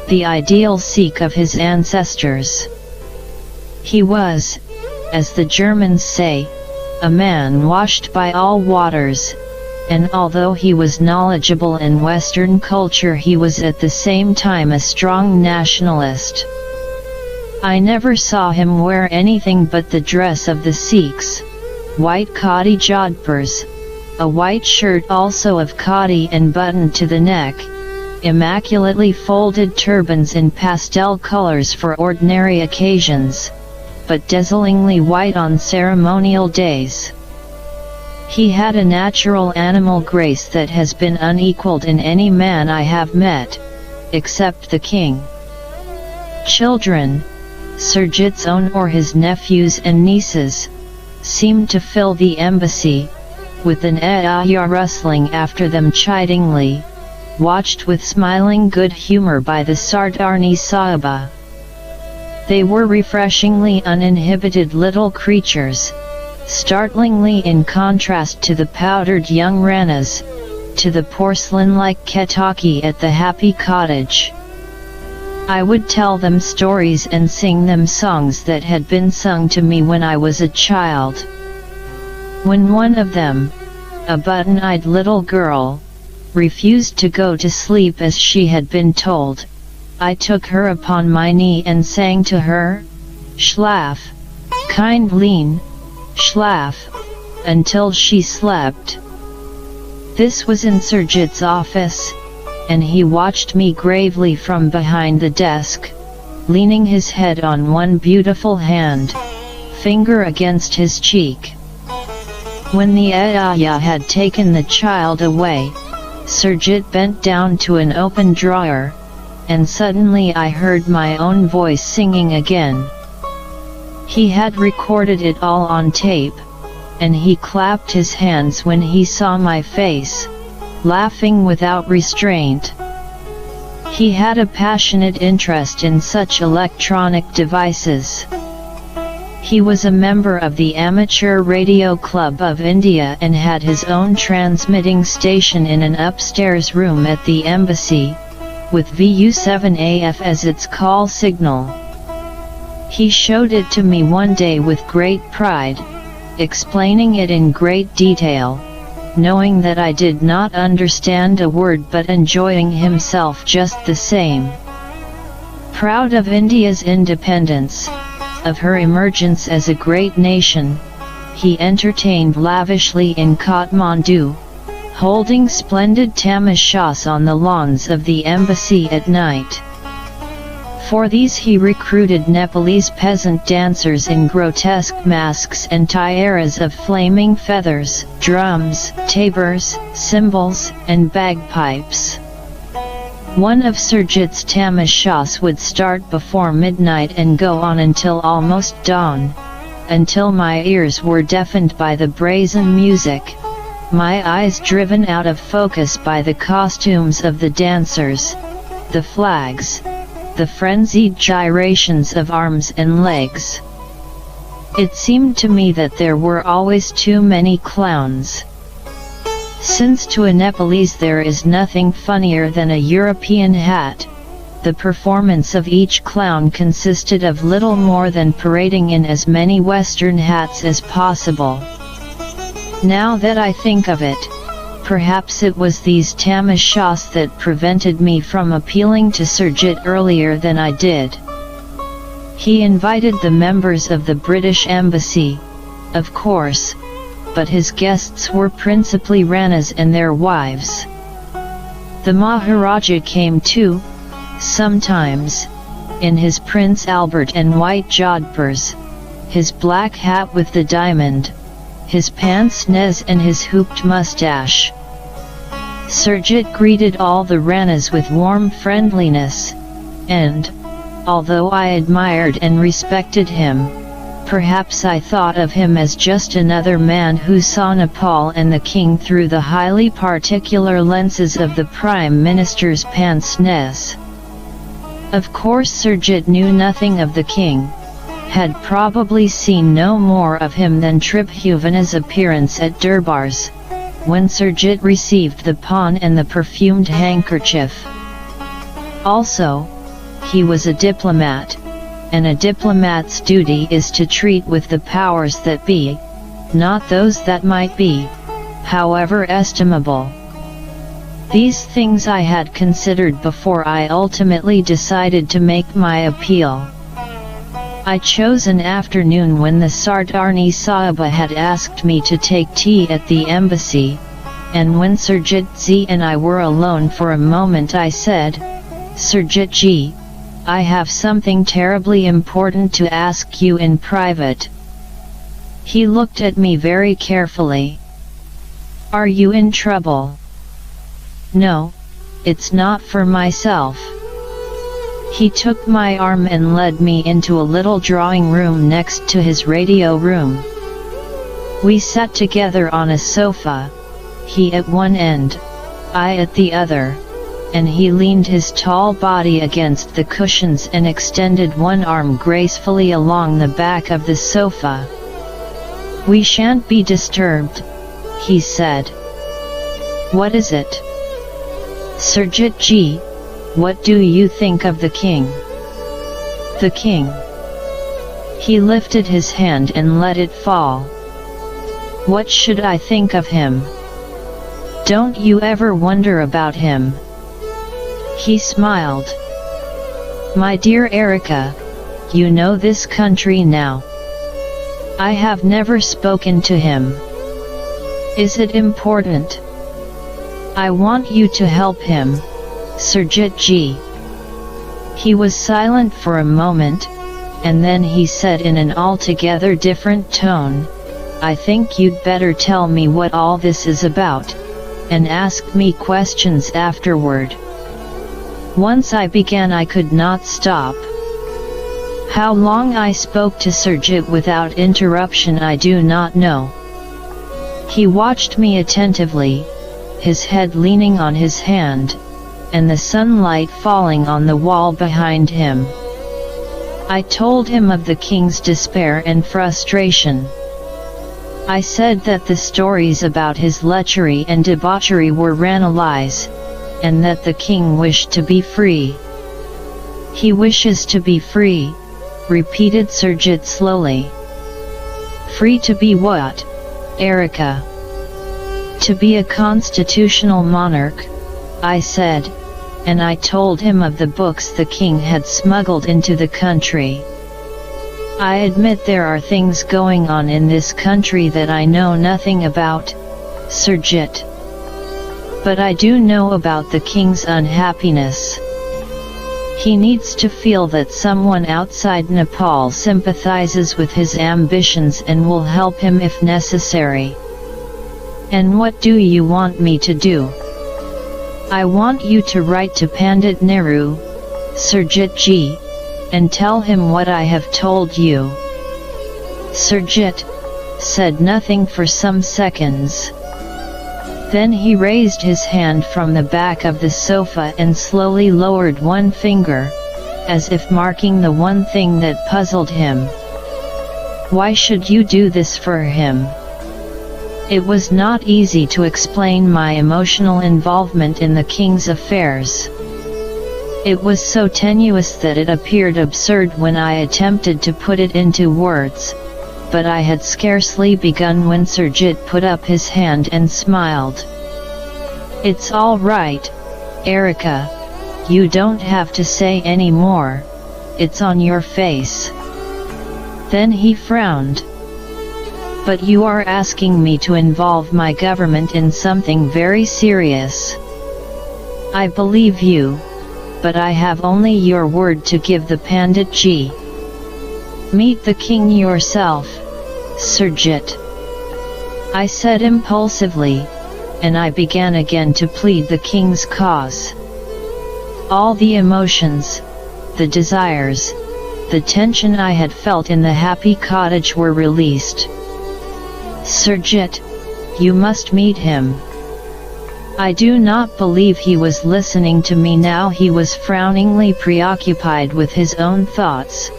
the ideal Sikh of his ancestors. He was, as the Germans say, a man washed by all waters, and although he was knowledgeable in Western culture, he was at the same time a strong nationalist. I never saw him wear anything but the dress of the Sikhs, white khadi jodhpurs, a white shirt also of khadi and buttoned to the neck, immaculately folded turbans in pastel colors for ordinary occasions, but dazzlingly white on ceremonial days. He had a natural animal grace that has been unequaled in any man I have met, except the king. Children, Surjit's own or his nephews and nieces, seemed to fill the embassy, with an ayah rustling after them chidingly, watched with smiling good humor by the Sardarni Sahiba. They were refreshingly uninhibited little creatures, startlingly in contrast to the powdered young Ranas, to the porcelain-like Ketaki at the happy cottage. I would tell them stories and sing them songs that had been sung to me when I was a child. When one of them, a button-eyed little girl, refused to go to sleep as she had been told, I took her upon my knee and sang to her, "Schlaf, kind Lean, schlaf," until she slept. This was in Surjit's office, and he watched me gravely from behind the desk, leaning his head on one beautiful hand, finger against his cheek. When the ayah had taken the child away, Surjit bent down to an open drawer, and suddenly I heard my own voice singing again. He had recorded it all on tape, and he clapped his hands when he saw my face, laughing without restraint. He had a passionate interest in such electronic devices. He was a member of the Amateur Radio Club of India and had his own transmitting station in an upstairs room at the embassy, with VU7AF as its call signal. He showed it to me one day with great pride, explaining it in great detail, knowing that I did not understand a word but enjoying himself just the same. Proud of India's independence, of her emergence as a great nation, he entertained lavishly in Kathmandu, holding splendid tamashas on the lawns of the embassy at night. For these he recruited Nepalese peasant dancers in grotesque masks and tiaras of flaming feathers, drums, tabors, cymbals, and bagpipes. One of Surjit's tamashas would start before midnight and go on until almost dawn, until my ears were deafened by the brazen music, my eyes driven out of focus by the costumes of the dancers, the flags, the frenzied gyrations of arms and legs. It seemed to me that there were always too many clowns. Since to a Nepalese there is nothing funnier than a European hat, the performance of each clown consisted of little more than parading in as many Western hats as possible. Now that I think of it, perhaps it was these tamashas that prevented me from appealing to Surjit earlier than I did. He invited the members of the British Embassy, of course, but his guests were principally Ranas and their wives. The Maharaja came too, sometimes, in his Prince Albert and white jodhpurs, his black hat with the diamond, his pince-nez and his hooped mustache. Surjit greeted all the Ranas with warm friendliness, and, although I admired and respected him, perhaps I thought of him as just another man who saw Nepal and the king through the highly particular lenses of the Prime Minister's pince-nez. Of course Surjit knew nothing of the king, had probably seen no more of him than Tribhuvan's appearance at Durbars, when Surjit received the pawn and the perfumed handkerchief. Also, he was a diplomat, and a diplomat's duty is to treat with the powers that be, not those that might be, however estimable. These things I had considered before I ultimately decided to make my appeal. I chose an afternoon when the Sardarni Sahaba had asked me to take tea at the embassy, and when Surjit Ji and I were alone for a moment I said, "Surjit Ji, I have something terribly important to ask you in private." He looked at me very carefully. "Are you in trouble?" "No, it's not for myself." He took my arm and led me into a little drawing room next to his radio room. We sat together on a sofa, he at one end, I at the other, and he leaned his tall body against the cushions and extended one arm gracefully along the back of the sofa. "We shan't be disturbed," he said. "What is it?" "Surjit Ji, what do you think of the king?" "The king?" He lifted his hand and let it fall. "What should I think of him? Don't you ever wonder about him?" He smiled. "My dear Erika, you know this country now. I have never spoken to him. Is it important? I want you to help him, Surjit Ji." He was silent for a moment, and then he said in an altogether different tone, "I think you'd better tell me what all this is about, and ask me questions afterward." Once I began I could not stop. How long I spoke to Surjit without interruption I do not know. He watched me attentively, his head leaning on his hand, and the sunlight falling on the wall behind him. I told him of the king's despair and frustration. I said that the stories about his lechery and debauchery were lies, and that the king wished to be free. "He wishes to be free," repeated Surjit slowly. "Free to be what, Erika?" "To be a constitutional monarch," I said, and I told him of the books the king had smuggled into the country. "I admit there are things going on in this country that I know nothing about, Surjit. But I do know about the king's unhappiness. He needs to feel that someone outside Nepal sympathizes with his ambitions and will help him if necessary." "And what do you want me to do?" "I want you to write to Pandit Nehru, Surjit ji, and tell him what I have told you." Surjit said nothing for some seconds. Then he raised his hand from the back of the sofa and slowly lowered one finger, as if marking the one thing that puzzled him. "Why should you do this for him?" It was not easy to explain my emotional involvement in the king's affairs. It was so tenuous that it appeared absurd when I attempted to put it into words, but I had scarcely begun when Surjit put up his hand and smiled. "It's all right, Erika, you don't have to say any more, it's on your face." Then he frowned. "But you are asking me to involve my government in something very serious." "I believe you, but I have only your word to give the Pandit ji." "Meet the king yourself, Surjit," I said impulsively, and I began again to plead the king's cause. All the emotions, the desires, the tension I had felt in the happy cottage were released. "Surjit, you must meet him." I do not believe he was listening to me now. He was frowningly preoccupied with his own thoughts,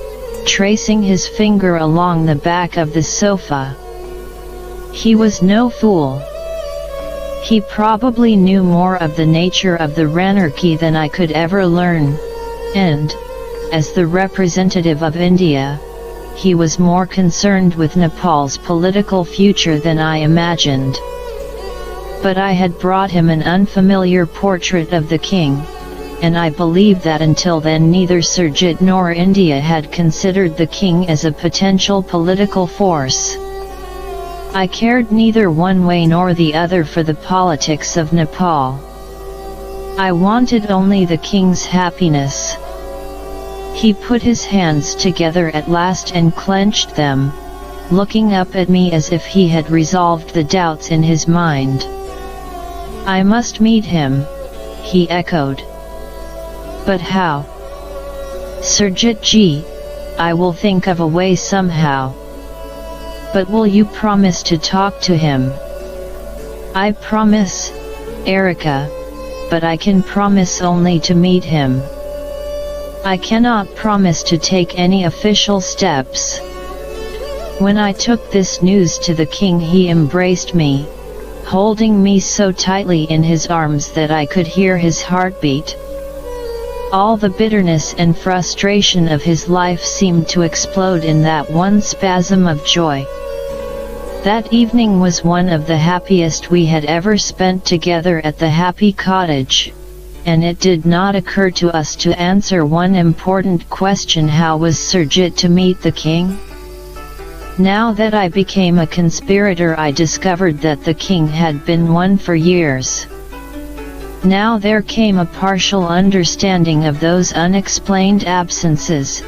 tracing his finger along the back of the sofa. He was no fool. He probably knew more of the nature of the Ranarchy than I could ever learn, and, as the representative of India, he was more concerned with Nepal's political future than I imagined. But I had brought him an unfamiliar portrait of the king, and I believe that until then neither Surjit nor India had considered the king as a potential political force. I cared neither one way nor the other for the politics of Nepal. I wanted only the king's happiness. He put his hands together at last and clenched them, looking up at me as if he had resolved the doubts in his mind. "I must meet him," he echoed. "But how?" "Surjit ji, I will think of a way somehow." "But will you promise to talk to him?" "I promise, Erika, but I can promise only to meet him. I cannot promise to take any official steps." When I took this news to the king, he embraced me, holding me so tightly in his arms that I could hear his heartbeat. All the bitterness and frustration of his life seemed to explode in that one spasm of joy. That evening was one of the happiest we had ever spent together at the happy cottage, and it did not occur to us to answer one important question: how was Surjit to meet the king? Now that I became a conspirator, I discovered that the king had been one for years. Now there came a partial understanding of those unexplained absences,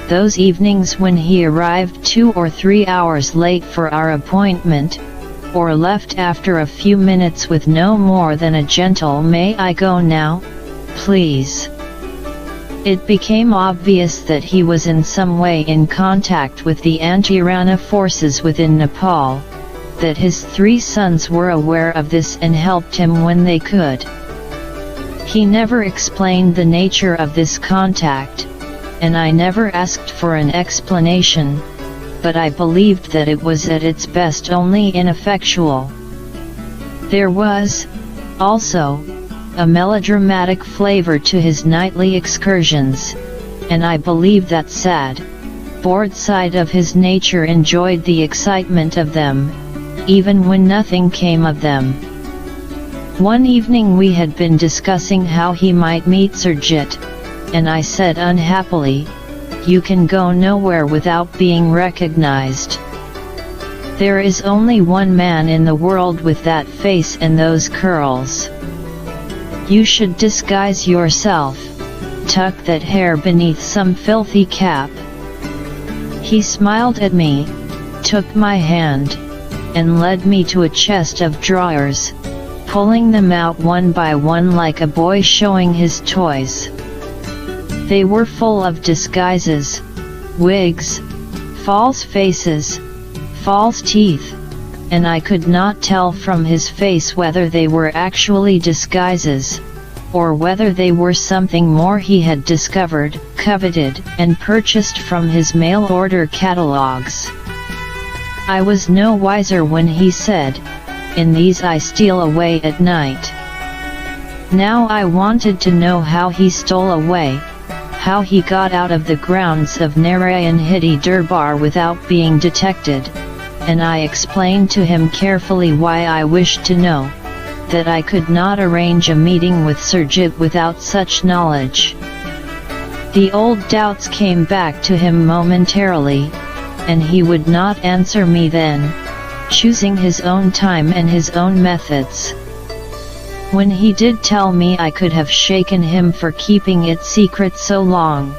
those evenings when he arrived 2 or 3 hours late for our appointment, or left after a few minutes with no more than a gentle "May I go now, please?" It became obvious that he was in some way in contact with the anti-Rana forces within Nepal, that his 3 sons were aware of this and helped him when they could. He never explained the nature of this contact, and I never asked for an explanation, but I believed that it was at its best only ineffectual. There was, also, a melodramatic flavor to his nightly excursions, and I believe that sad, bored side of his nature enjoyed the excitement of them, even when nothing came of them. One evening we had been discussing how he might meet Surjit, and I said unhappily, "You can go nowhere without being recognized. There is only one man in the world with that face and those curls. You should disguise yourself, tuck that hair beneath some filthy cap." He smiled at me, took my hand, and led me to a chest of drawers, pulling them out one by one like a boy showing his toys. They were full of disguises, wigs, false faces, false teeth, and I could not tell from his face whether they were actually disguises, or whether they were something more he had discovered, coveted, and purchased from his mail-order catalogs. I was no wiser when he said, "In these I steal away at night." Now I wanted to know how he stole away, how he got out of the grounds of Narayan Hiti Durbar without being detected, and I explained to him carefully why I wished to know, that I could not arrange a meeting with Surjit without such knowledge. The old doubts came back to him momentarily, and he would not answer me then, choosing his own time and his own methods. When he did tell me I could have shaken him for keeping it secret so long,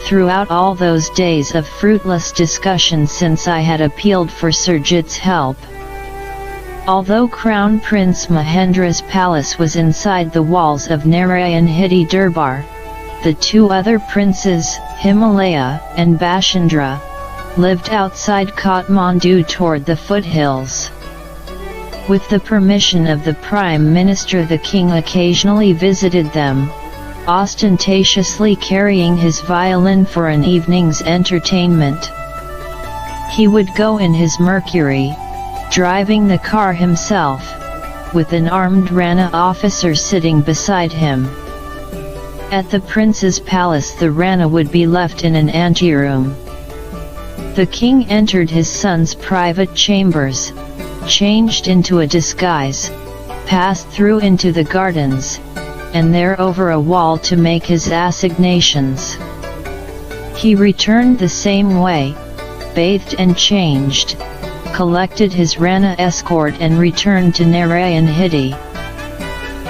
throughout all those days of fruitless discussion since I had appealed for Surjit's help. Although Crown Prince Mahendra's palace was inside the walls of Narayan Hiti Durbar, the two other princes, Himalaya and Bashundra, lived outside Kathmandu toward the foothills. With the permission of the Prime Minister, the king occasionally visited them, ostentatiously carrying his violin for an evening's entertainment. He would go in his Mercury, driving the car himself, with an armed Rana officer sitting beside him. At the prince's palace the Rana would be left in an anteroom. The king entered his son's private chambers, changed into a disguise, passed through into the gardens, and there over a wall to make his assignations. He returned the same way, bathed and changed, collected his Rana escort and returned to Narayan Hiti.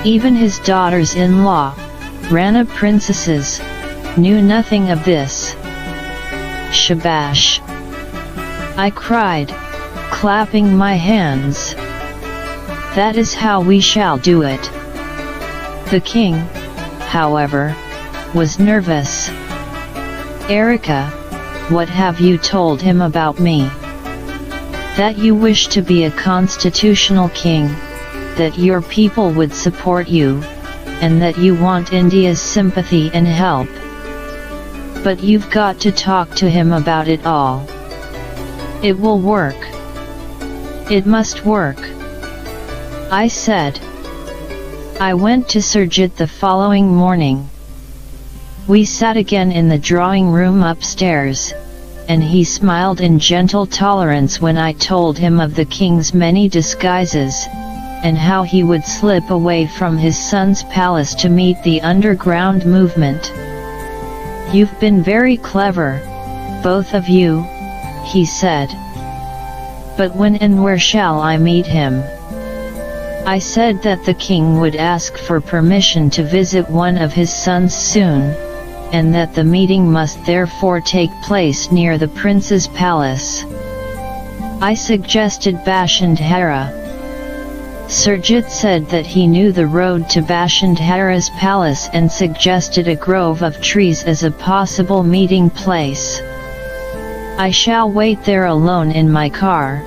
Even his daughters-in-law, Rana princesses, knew nothing of this. "Shabash!" I cried, clapping my hands. "That is how we shall do it." The king, however, was nervous. "Erika, what have you told him about me?" "That you wish to be a constitutional king, that your people would support you, and that you want India's sympathy and help. But you've got to talk to him about it all. It will work. It must work," I said. I went to Surjit the following morning. We sat again in the drawing room upstairs, and he smiled in gentle tolerance when I told him of the king's many disguises, and how he would slip away from his son's palace to meet the underground movement. "You've been very clever, both of you," he said. "But when and where shall I meet him?" I said that the king would ask for permission to visit one of his sons soon, and that the meeting must therefore take place near the prince's palace. I suggested Bashundhara. Surjit said that he knew the road to Bashundhara's palace and suggested a grove of trees as a possible meeting place. "I shall wait there alone in my car,"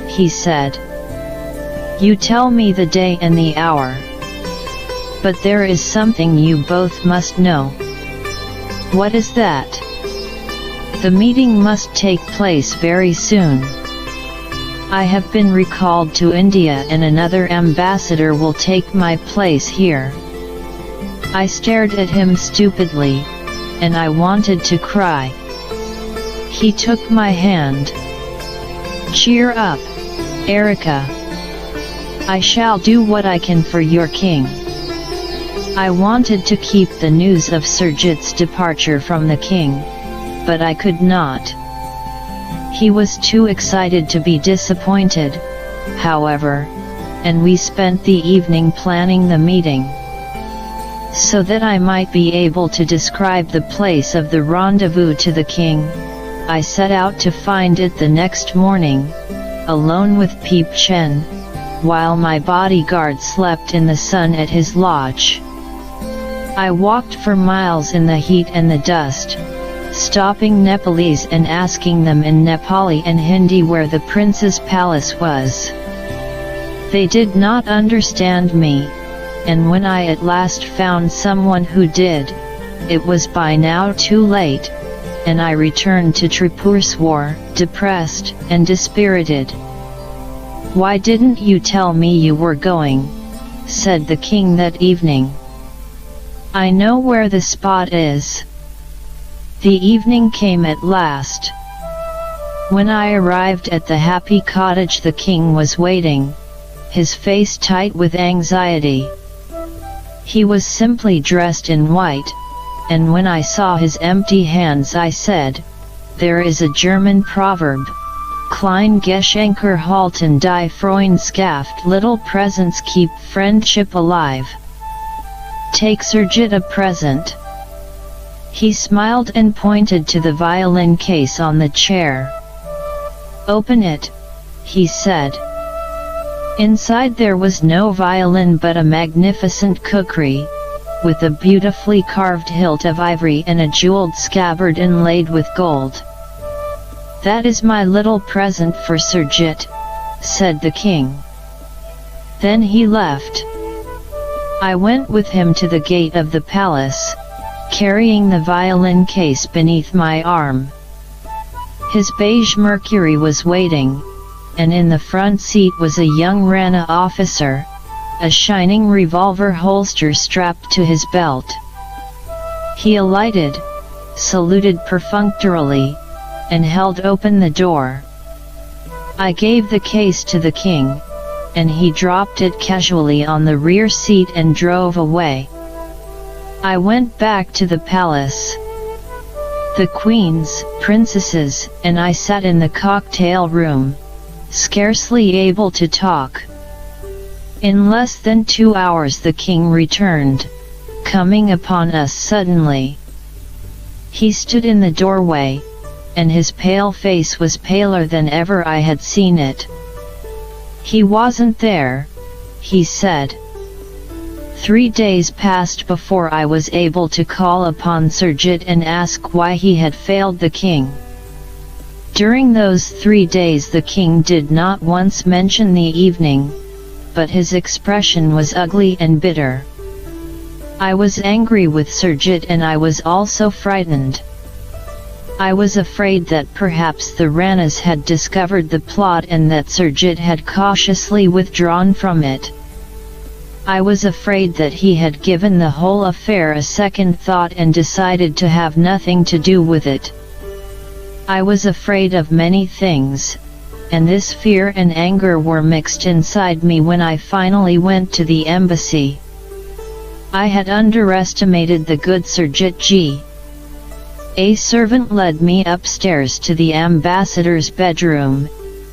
he said. "You tell me the day and the hour." But there is something you both must know. What is that? The meeting must take place very soon. I have been recalled to India and another ambassador will take my place here. I stared at him stupidly, and I wanted to cry. He took my hand. Cheer up, Erika. I shall do what I can for your king. I wanted to keep the news of Surjit's departure from the king, but I could not. He was too excited to be disappointed, however, and we spent the evening planning the meeting. So that I might be able to describe the place of the rendezvous to the king, I set out to find it the next morning, alone with Peep Chen, while my bodyguard slept in the sun at his lodge. I walked for miles in the heat and the dust, stopping Nepalese and asking them in Nepali and Hindi where the prince's palace was. They did not understand me, and when I at last found someone who did, it was by now too late, and I returned to Tribhuvan, depressed and dispirited. "Why didn't you tell me you were going?" said the king that evening. "I know where the spot is." The evening came at last. When I arrived at the happy cottage, the king was waiting, his face tight with anxiety. He was simply dressed in white, and when I saw his empty hands I said, "There is a German proverb, Klein Geschenke halten die Freundschaft, little presents keep friendship alive. Take Surjit a present." He smiled and pointed to the violin case on the chair. "Open it," he said. Inside there was no violin but a magnificent kukri, with a beautifully carved hilt of ivory and a jeweled scabbard inlaid with gold. "That is my little present for Surjit," said the king. Then he left. I went with him to the gate of the palace, carrying the violin case beneath my arm. His beige Mercury was waiting, and in the front seat was a young Rana officer, a shining revolver holster strapped to his belt. He alighted, saluted perfunctorily, and held open the door. I gave the case to the king, and he dropped it casually on the rear seat and drove away. I went back to the palace. The queens, princesses, and I sat in the cocktail room, scarcely able to talk. In less than 2 hours the king returned, coming upon us suddenly. He stood in the doorway, and his pale face was paler than ever I had seen it. "He wasn't there," he said. 3 days passed before I was able to call upon Surjit and ask why he had failed the king. During those 3 days the king did not once mention the evening, but his expression was ugly and bitter. I was angry with Surjit and I was also frightened. I was afraid that perhaps the Ranas had discovered the plot and that Surjit had cautiously withdrawn from it. I was afraid that he had given the whole affair a second thought and decided to have nothing to do with it. I was afraid of many things, and this fear and anger were mixed inside me when I finally went to the embassy. I had underestimated the good Surjit Ji. A servant led me upstairs to the ambassador's bedroom,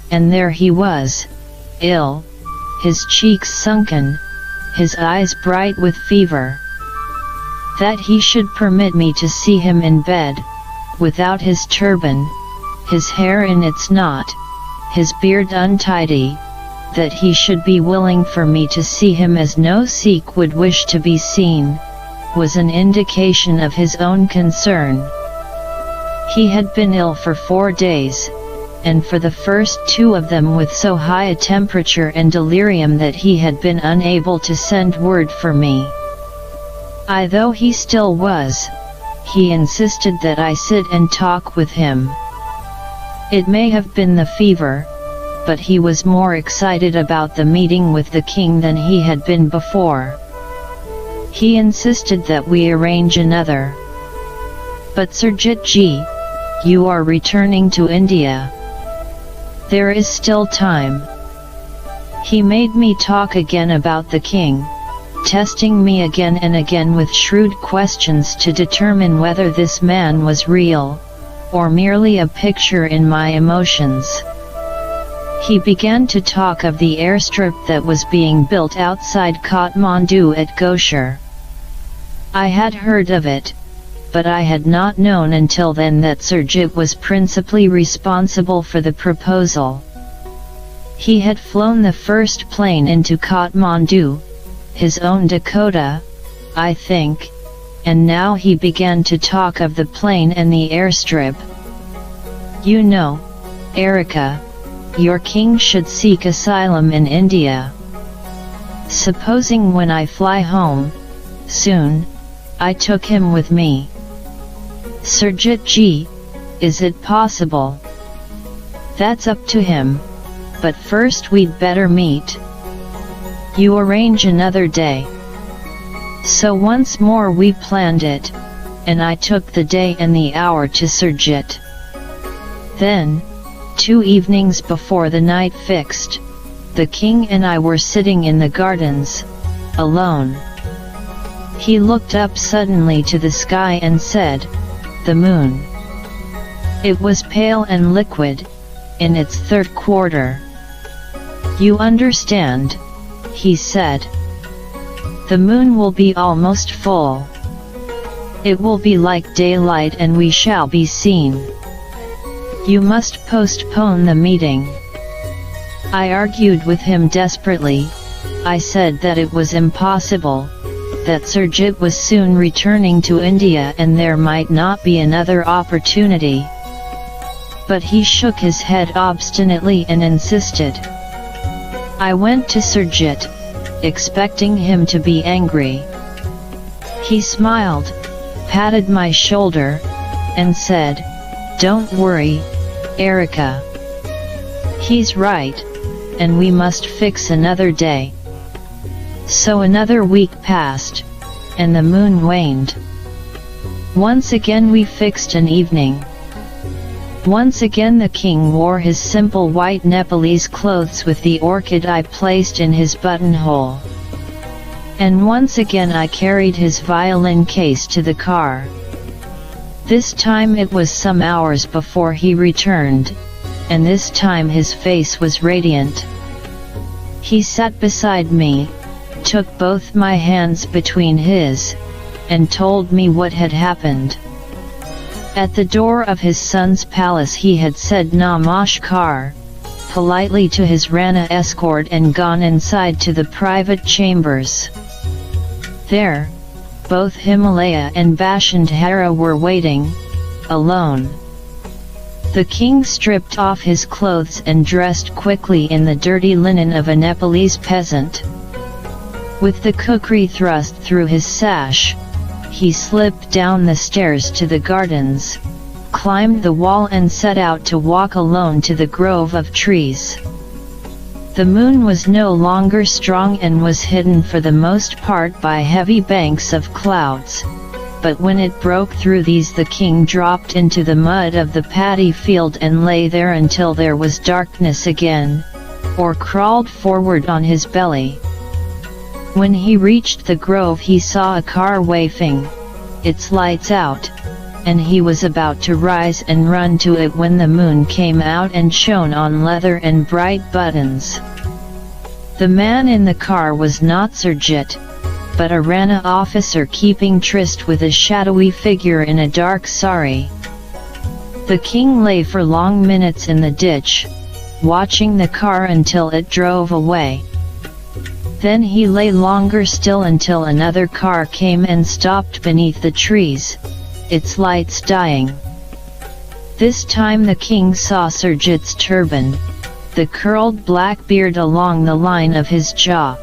and there he was, ill, his cheeks sunken, his eyes bright with fever. That he should permit me to see him in bed, without his turban, his hair in its knot, his beard untidy, that he should be willing for me to see him as no Sikh would wish to be seen, was an indication of his own concern. He had been ill for 4 days, and for the first 2 of them with so high a temperature and delirium that he had been unable to send word for me. Though he still was, he insisted that I sit and talk with him. It may have been the fever, but he was more excited about the meeting with the king than he had been before. He insisted that we arrange another. But Surjit ji, you are returning to India. There is still time. He made me talk again about the king, testing me again and again with shrewd questions to determine whether this man was real, or merely a picture in my emotions. He began to talk of the airstrip that was being built outside Kathmandu at Gosher. I had heard of it, but I had not known until then that Surjit was principally responsible for the proposal. He had flown the first plane into Kathmandu, his own Dakota, I think, and now he began to talk of the plane and the airstrip. You know, Erika, your king should seek asylum in India. Supposing when I fly home, soon, I took him with me. Surjit ji, is it possible? That's up to him, but first we'd better meet. You arrange another day. So once more we planned it, and I took the day and the hour to Surjit. Then, 2 evenings before the night fixed, the king and I were sitting in the gardens, alone. He looked up suddenly to the sky and said, "The moon." It was pale and liquid, in its third quarter. "You understand," he said. "The moon will be almost full. It will be like daylight and we shall be seen. You must postpone the meeting." I argued with him desperately. I said that it was impossible, that Surjit was soon returning to India and there might not be another opportunity. But he shook his head obstinately and insisted. I went to Surjit, expecting him to be angry. He smiled, patted my shoulder, and said, "Don't worry, Erika. He's right, and we must fix another day." So another week passed, and the moon waned. Once again we fixed an evening. Once again the king wore his simple white Nepalese clothes with the orchid I placed in his buttonhole. And once again I carried his violin case to the car. This time it was some hours before he returned, and this time his face was radiant. He sat beside me, took both my hands between his, and told me what had happened. At the door of his son's palace he had said namaskar politely to his Rana escort and gone inside to the private chambers. There, both Himalaya and Bashantara were waiting, alone. The king stripped off his clothes and dressed quickly in the dirty linen of a Nepalese peasant. With the kukri thrust through his sash, he slipped down the stairs to the gardens, climbed the wall and set out to walk alone to the grove of trees. The moon was no longer strong and was hidden for the most part by heavy banks of clouds, but when it broke through these the king dropped into the mud of the paddy field and lay there until there was darkness again, or crawled forward on his belly. When he reached the grove he saw a car wafting, its lights out, and he was about to rise and run to it when the moon came out and shone on leather and bright buttons. The man in the car was not Surjit, but a Rana officer keeping tryst with a shadowy figure in a dark sari. The king lay for long minutes in the ditch, watching the car until it drove away. Then he lay longer still until another car came and stopped beneath the trees, its lights dying. This time the king saw Surjit's turban, the curled black beard along the line of his jaw.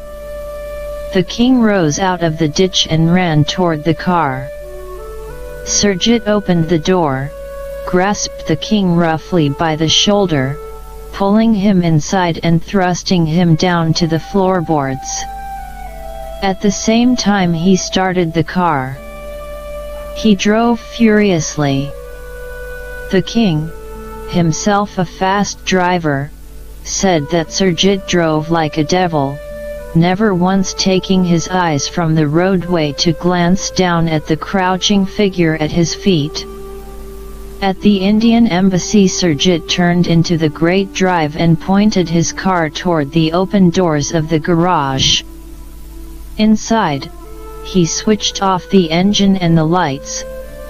The king rose out of the ditch and ran toward the car. Surjit opened the door, grasped the king roughly by the shoulder, pulling him inside and thrusting him down to the floorboards. At the same time he started the car. He drove furiously. The king, himself a fast driver, said that Surjit drove like a devil, never once taking his eyes from the roadway to glance down at the crouching figure at his feet. At the Indian embassy, Surjit turned into the great drive and pointed his car toward the open doors of the garage. Inside, he switched off the engine and the lights,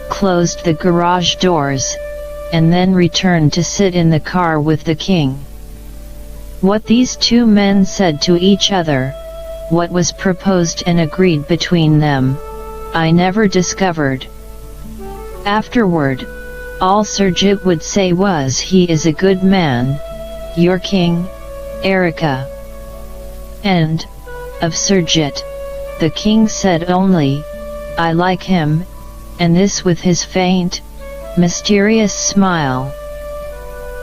closed the garage doors, and then returned to sit in the car with the king. What these two men said to each other, what was proposed and agreed between them, I never discovered. Afterward, all Surjit would say was, "He is a good man, your king, Erika." And, of Surjit, the king said only, "I like him," and this with his faint, mysterious smile.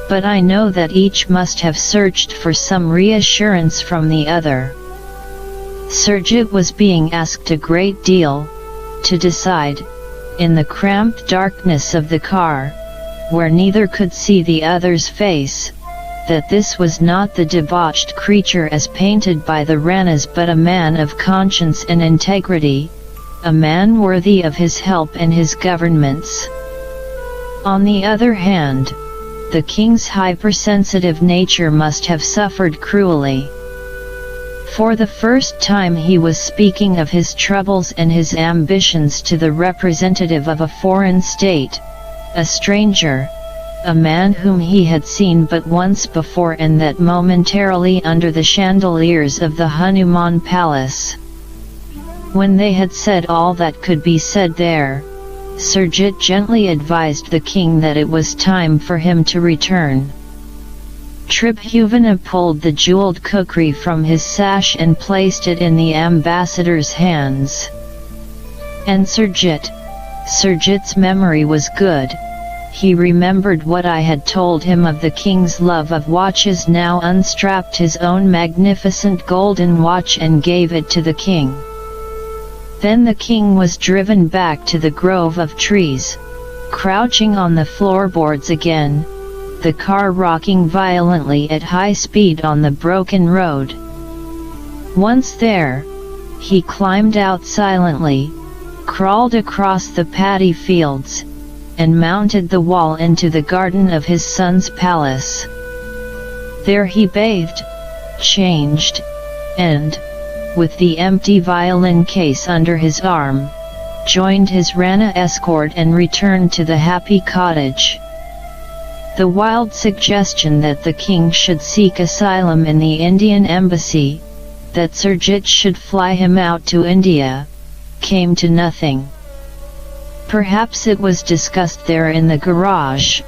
But I know that each must have searched for some reassurance from the other. Surjit was being asked a great deal, to decide, in the cramped darkness of the car, where neither could see the other's face, that this was not the debauched creature as painted by the Ranas but a man of conscience and integrity, a man worthy of his help and his governments. On the other hand, the king's hypersensitive nature must have suffered cruelly. For the first time he was speaking of his troubles and his ambitions to the representative of a foreign state, a stranger, a man whom he had seen but once before, and that momentarily under the chandeliers of the Hanuman Palace. When they had said all that could be said there, Surjit gently advised the king that it was time for him to return. Tribhuvan pulled the jeweled kukri from his sash and placed it in the ambassador's hands. And Surjit's memory was good. He remembered what I had told him of the king's love of watches, now unstrapped his own magnificent golden watch and gave it to the king. Then the king was driven back to the grove of trees, crouching on the floorboards again, the car rocking violently at high speed on the broken road. Once there, he climbed out silently, crawled across the paddy fields, and mounted the wall into the garden of his son's palace. There he bathed, changed, and, with the empty violin case under his arm, joined his Rana escort and returned to the happy cottage. The wild suggestion that the king should seek asylum in the Indian embassy, that Surjit should fly him out to India, came to nothing. Perhaps it was discussed there in the garage,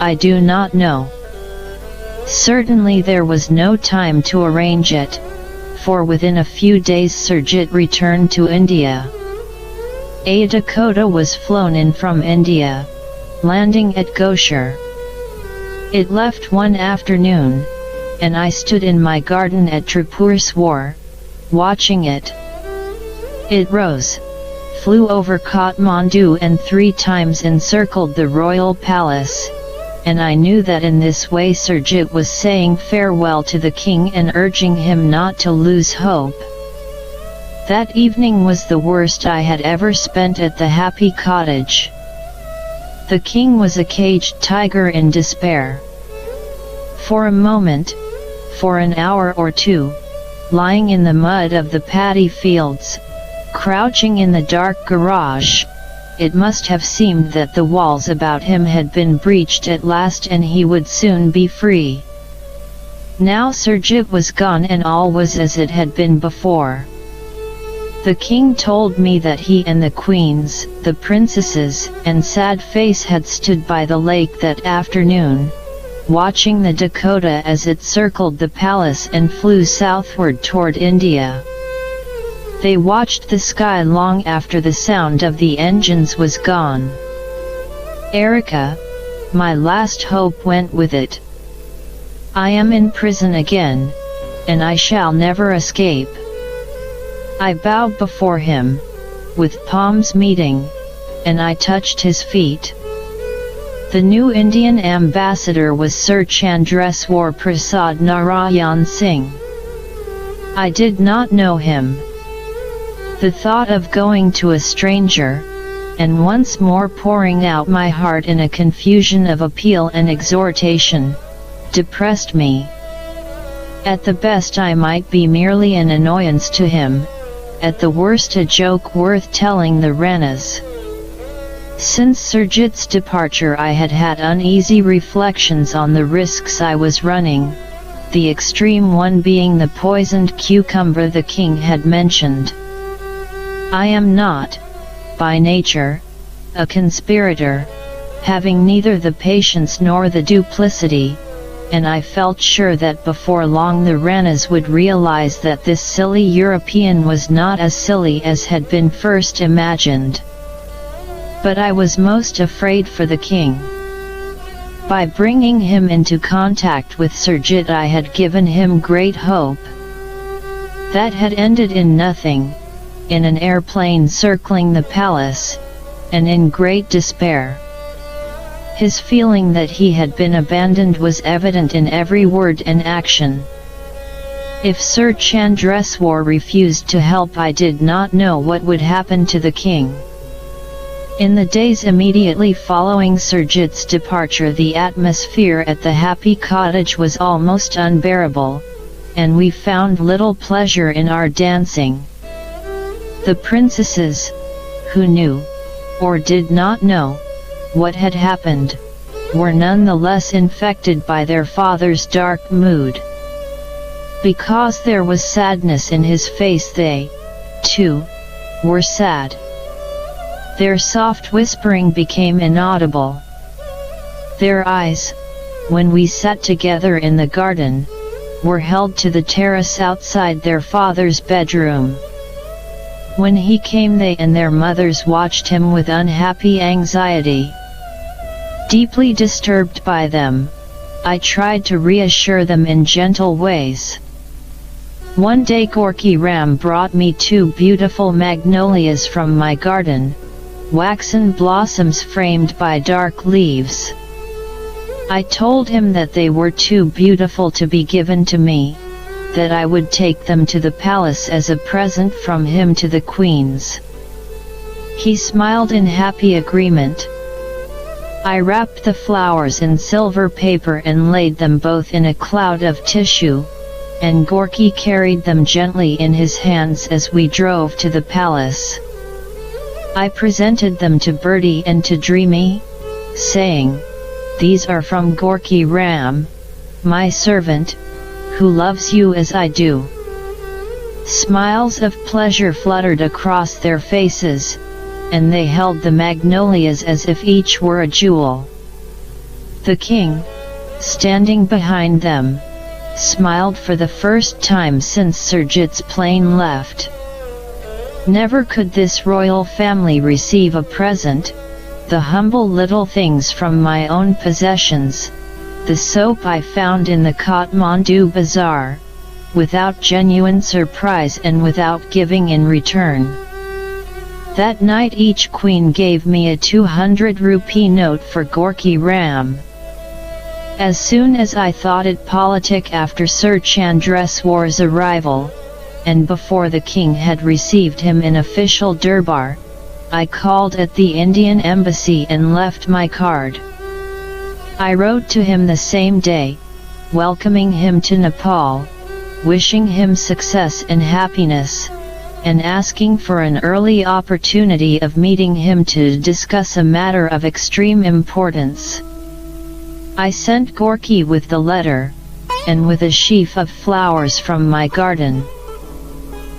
I do not know. Certainly there was no time to arrange it, for within a few days Surjit returned to India. A Dakota was flown in from India, landing at Gosher. It left one afternoon, and I stood in my garden at Tripur, watching it. It rose, flew over Kathmandu and 3 times encircled the royal palace, and I knew that in this way Surjit was saying farewell to the king and urging him not to lose hope. That evening was the worst I had ever spent at the happy cottage. The king was a caged tiger in despair. For a moment, for an hour or two, lying in the mud of the paddy fields, crouching in the dark garage, it must have seemed that the walls about him had been breached at last and he would soon be free. Now Surjit was gone and all was as it had been before. The king told me that he and the queens, the princesses, and Sad Face had stood by the lake that afternoon, watching the Dakota as it circled the palace and flew southward toward India. They watched the sky long after the sound of the engines was gone. Erika, my last hope went with it. I am in prison again, and I shall never escape. I bowed before him, with palms meeting, and I touched his feet. The new Indian ambassador was Sir Chandreswar Prasad Narayan Singh. I did not know him. The thought of going to a stranger, and once more pouring out my heart in a confusion of appeal and exhortation, depressed me. At the best I might be merely an annoyance to him, at the worst a joke worth telling the Ranas. Since Surjit's departure I had had uneasy reflections on the risks I was running, the extreme one being the poisoned cucumber the king had mentioned. I am not, by nature, a conspirator, having neither the patience nor the duplicity, and I felt sure that before long the Ranas would realize that this silly European was not as silly as had been first imagined. But I was most afraid for the king. By bringing him into contact with Surjit I had given him great hope. That had ended in nothing, in an airplane circling the palace, and in great despair. His feeling that he had been abandoned was evident in every word and action. If Sir Chandreswar refused to help I did not know what would happen to the king. In the days immediately following Surjit's departure the atmosphere at the Happy Cottage was almost unbearable, and we found little pleasure in our dancing. The princesses, who knew, or did not know, what had happened, were none the less infected by their father's dark mood. Because there was sadness in his face they, too, were sad. Their soft whispering became inaudible. Their eyes, when we sat together in the garden, were held to the terrace outside their father's bedroom. When he came they and their mothers watched him with unhappy anxiety. Deeply disturbed by them, I tried to reassure them in gentle ways. One day Gorky Ram brought me 2 beautiful magnolias from my garden, waxen blossoms framed by dark leaves. I told him that they were too beautiful to be given to me, that I would take them to the palace as a present from him to the queens. He smiled in happy agreement. I wrapped the flowers in silver paper and laid them both in a cloud of tissue, and Gorky carried them gently in his hands as we drove to the palace. I presented them to Bertie and to Dreamy, saying, "These are from Gorky Ram, my servant, who loves you as I do." Smiles of pleasure fluttered across their faces, and they held the magnolias as if each were a jewel. The king, standing behind them, smiled for the first time since Surjit's plane left. Never could this royal family receive a present, the humble little things from my own possessions, the soap I found in the Kathmandu bazaar, without genuine surprise and without giving in return. That night each queen gave me a 200 rupee note for Gorky Ram. As soon as I thought it politic after Sir Chandreswar's arrival, and before the king had received him in official durbar, I called at the Indian embassy and left my card. I wrote to him the same day, welcoming him to Nepal, wishing him success and happiness, and asking for an early opportunity of meeting him to discuss a matter of extreme importance. I sent Gorky with the letter, and with a sheaf of flowers from my garden.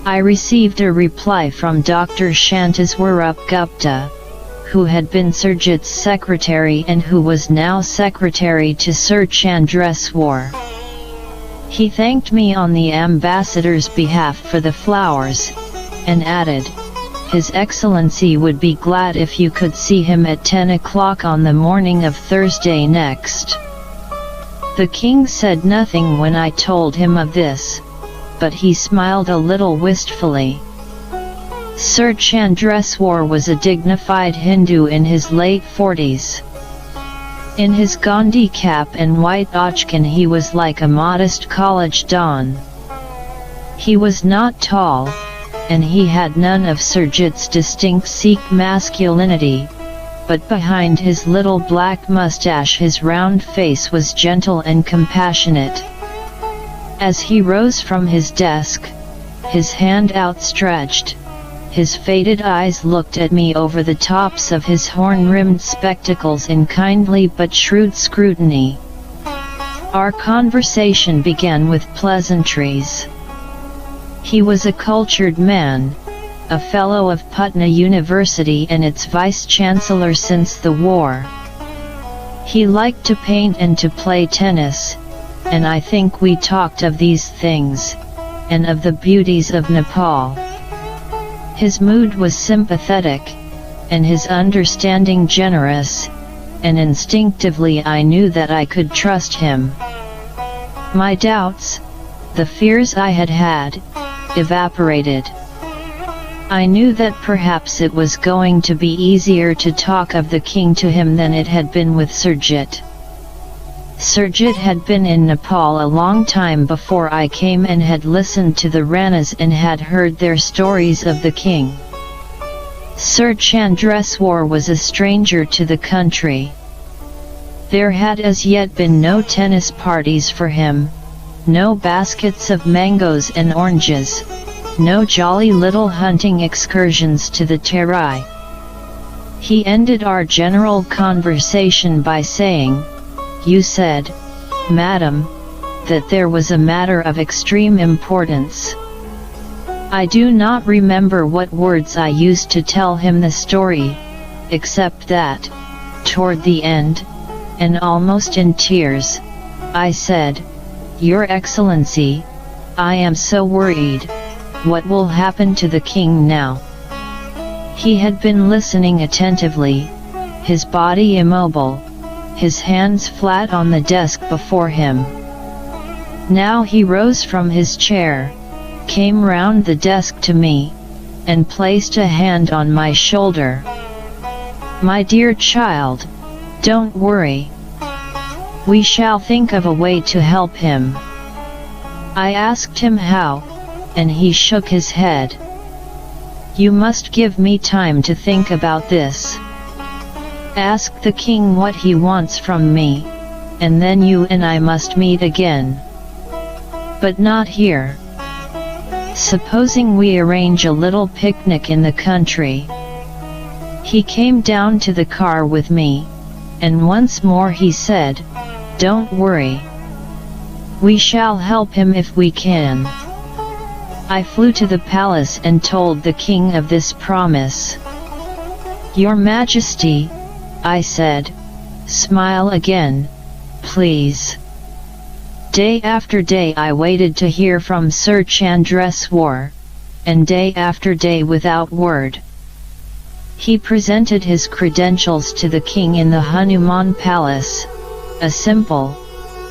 I received a reply from Dr. Shantaswarup Gupta, who had been Surjit's secretary and who was now secretary to Sir Chandreswar. He thanked me on the ambassador's behalf for the flowers, and added, "His Excellency would be glad if you could see him at 10 o'clock on the morning of Thursday next." The king said nothing when I told him of this, but he smiled a little wistfully. Sir Chandreswar was a dignified Hindu in his late 40s. In his Gandhi cap and white achkan he was like a modest college don. He was not tall, and he had none of Surjit's distinct Sikh masculinity, but behind his little black mustache his round face was gentle and compassionate. As he rose from his desk, his hand outstretched, his faded eyes looked at me over the tops of his horn-rimmed spectacles in kindly but shrewd scrutiny. Our conversation began with pleasantries. He was a cultured man, a fellow of Patna University and its vice-chancellor since the war. He liked to paint and to play tennis, and I think we talked of these things, and of the beauties of Nepal. His mood was sympathetic, and his understanding generous, and instinctively I knew that I could trust him. My doubts, the fears I had had, evaporated. I knew that perhaps it was going to be easier to talk of the king to him than it had been with Surjit. Surjit had been in Nepal a long time before I came and had listened to the Ranas and had heard their stories of the king. Sir Chandreswar was a stranger to the country. There had as yet been no tennis parties for him, no baskets of mangoes and oranges, no jolly little hunting excursions to the Terai. He ended our general conversation by saying, "You said, madam, that there was a matter of extreme importance." I do not remember what words I used to tell him the story, except that, toward the end, and almost in tears, I said, "Your Excellency, I am so worried. What will happen to the king now?" He had been listening attentively, his body immobile, his hands flat on the desk before him. Now he rose from his chair, came round the desk to me, and placed a hand on my shoulder. "My dear child, don't worry. We shall think of a way to help him." I asked him how, and he shook his head. "You must give me time to think about this. Ask the king what he wants from me, and then you and I must meet again. But not here. Supposing we arrange a little picnic in the country." He came down to the car with me, and once more he said, "Don't worry. We shall help him if we can." I flew to the palace and told the king of this promise. "Your Majesty," I said, "smile again, please." Day after day I waited to hear from Sir Chandreswar, and day after day without word. He presented his credentials to the king in the Hanuman Palace, a simple,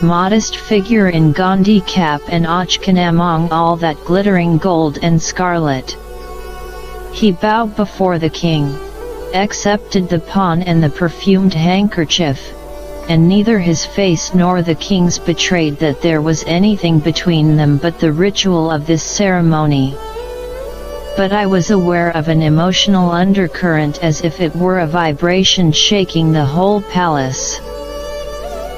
modest figure in Gandhi cap and achkan among all that glittering gold and scarlet. He bowed before the king, accepted the pan and the perfumed handkerchief, and neither his face nor the king's betrayed that there was anything between them but the ritual of this ceremony. But I was aware of an emotional undercurrent as if it were a vibration shaking the whole palace.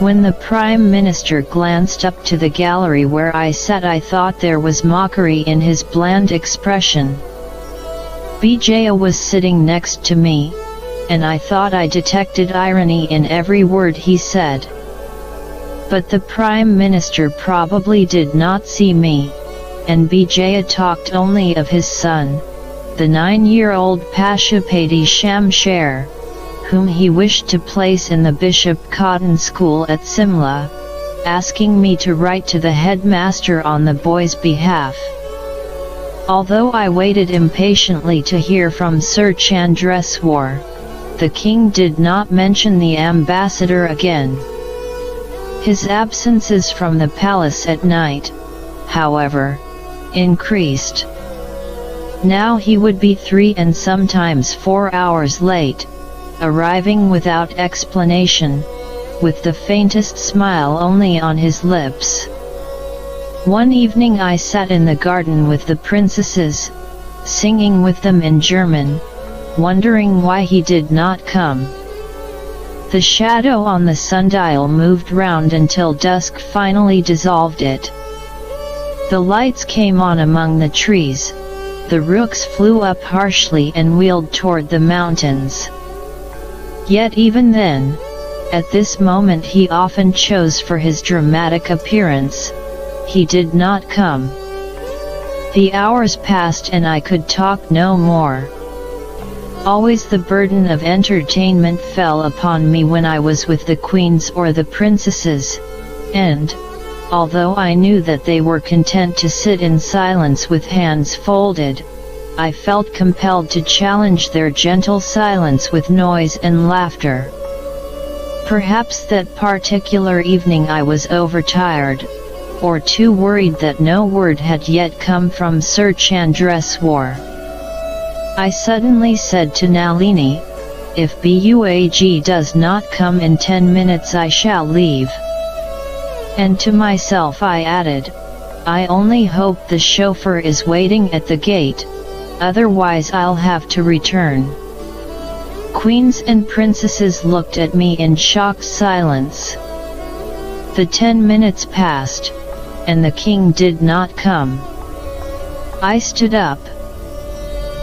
When the Prime Minister glanced up to the gallery where I sat, I thought there was mockery in his bland expression. Bijaya was sitting next to me, and I thought I detected irony in every word he said. But the Prime Minister probably did not see me, and Bijaya talked only of his son, the 9-year-old Pashupati Shamsher, whom he wished to place in the Bishop Cotton School at Simla, asking me to write to the headmaster on the boy's behalf. Although I waited impatiently to hear from Sir Chandreswar, the king did not mention the ambassador again. His absences from the palace at night, however, increased. Now he would be 3 and sometimes 4 hours late, arriving without explanation, with the faintest smile only on his lips. One evening I sat in the garden with the princesses, singing with them in German, wondering why he did not come. The shadow on the sundial moved round until dusk finally dissolved it. The lights came on among the trees, the rooks flew up harshly and wheeled toward the mountains. Yet even then, at this moment he often chose for his dramatic appearance, he did not come. The hours passed and I could talk no more. Always the burden of entertainment fell upon me when I was with the queens or the princesses, and, although I knew that they were content to sit in silence with hands folded, I felt compelled to challenge their gentle silence with noise and laughter. Perhaps that particular evening I was overtired, or too worried that no word had yet come from Sir Chandreswar. I suddenly said to Nalini, "If Bug does not come in 10 minutes I shall leave." And to myself I added, "I only hope the chauffeur is waiting at the gate, otherwise I'll have to return." Queens and princesses looked at me in shocked silence. The 10 minutes passed, and the king did not come. I stood up.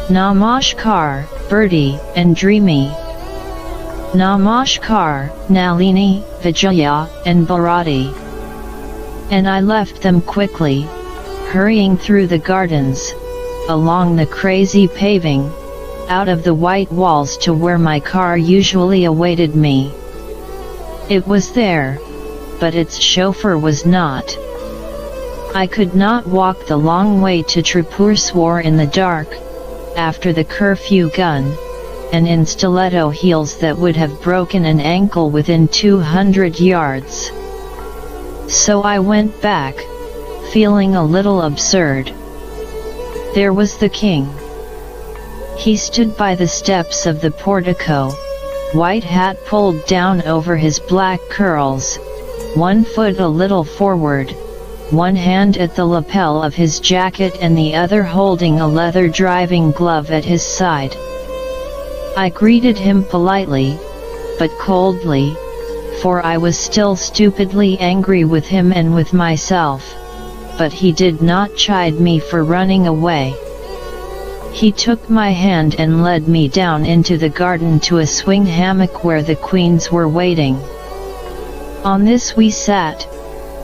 "Namaskar, Bertie and Dreamy." "Namaskar, Nalini, Vijaya and Bharati." And I left them quickly, hurrying through the gardens, along the crazy paving, out of the white walls to where my car usually awaited me. It was there, but its chauffeur was not. I could not walk the long way to Tribhuvan in the dark, after the curfew gun, and in stiletto heels that would have broken an ankle within 200 yards. So I went back, feeling a little absurd. There was the king. He stood by the steps of the portico, white hat pulled down over his black curls, one foot a little forward, one hand at the lapel of his jacket and the other holding a leather driving glove at his side. I greeted him politely, but coldly, for I was still stupidly angry with him and with myself, but he did not chide me for running away. He took my hand and led me down into the garden to a swing hammock where the queens were waiting. On this we sat,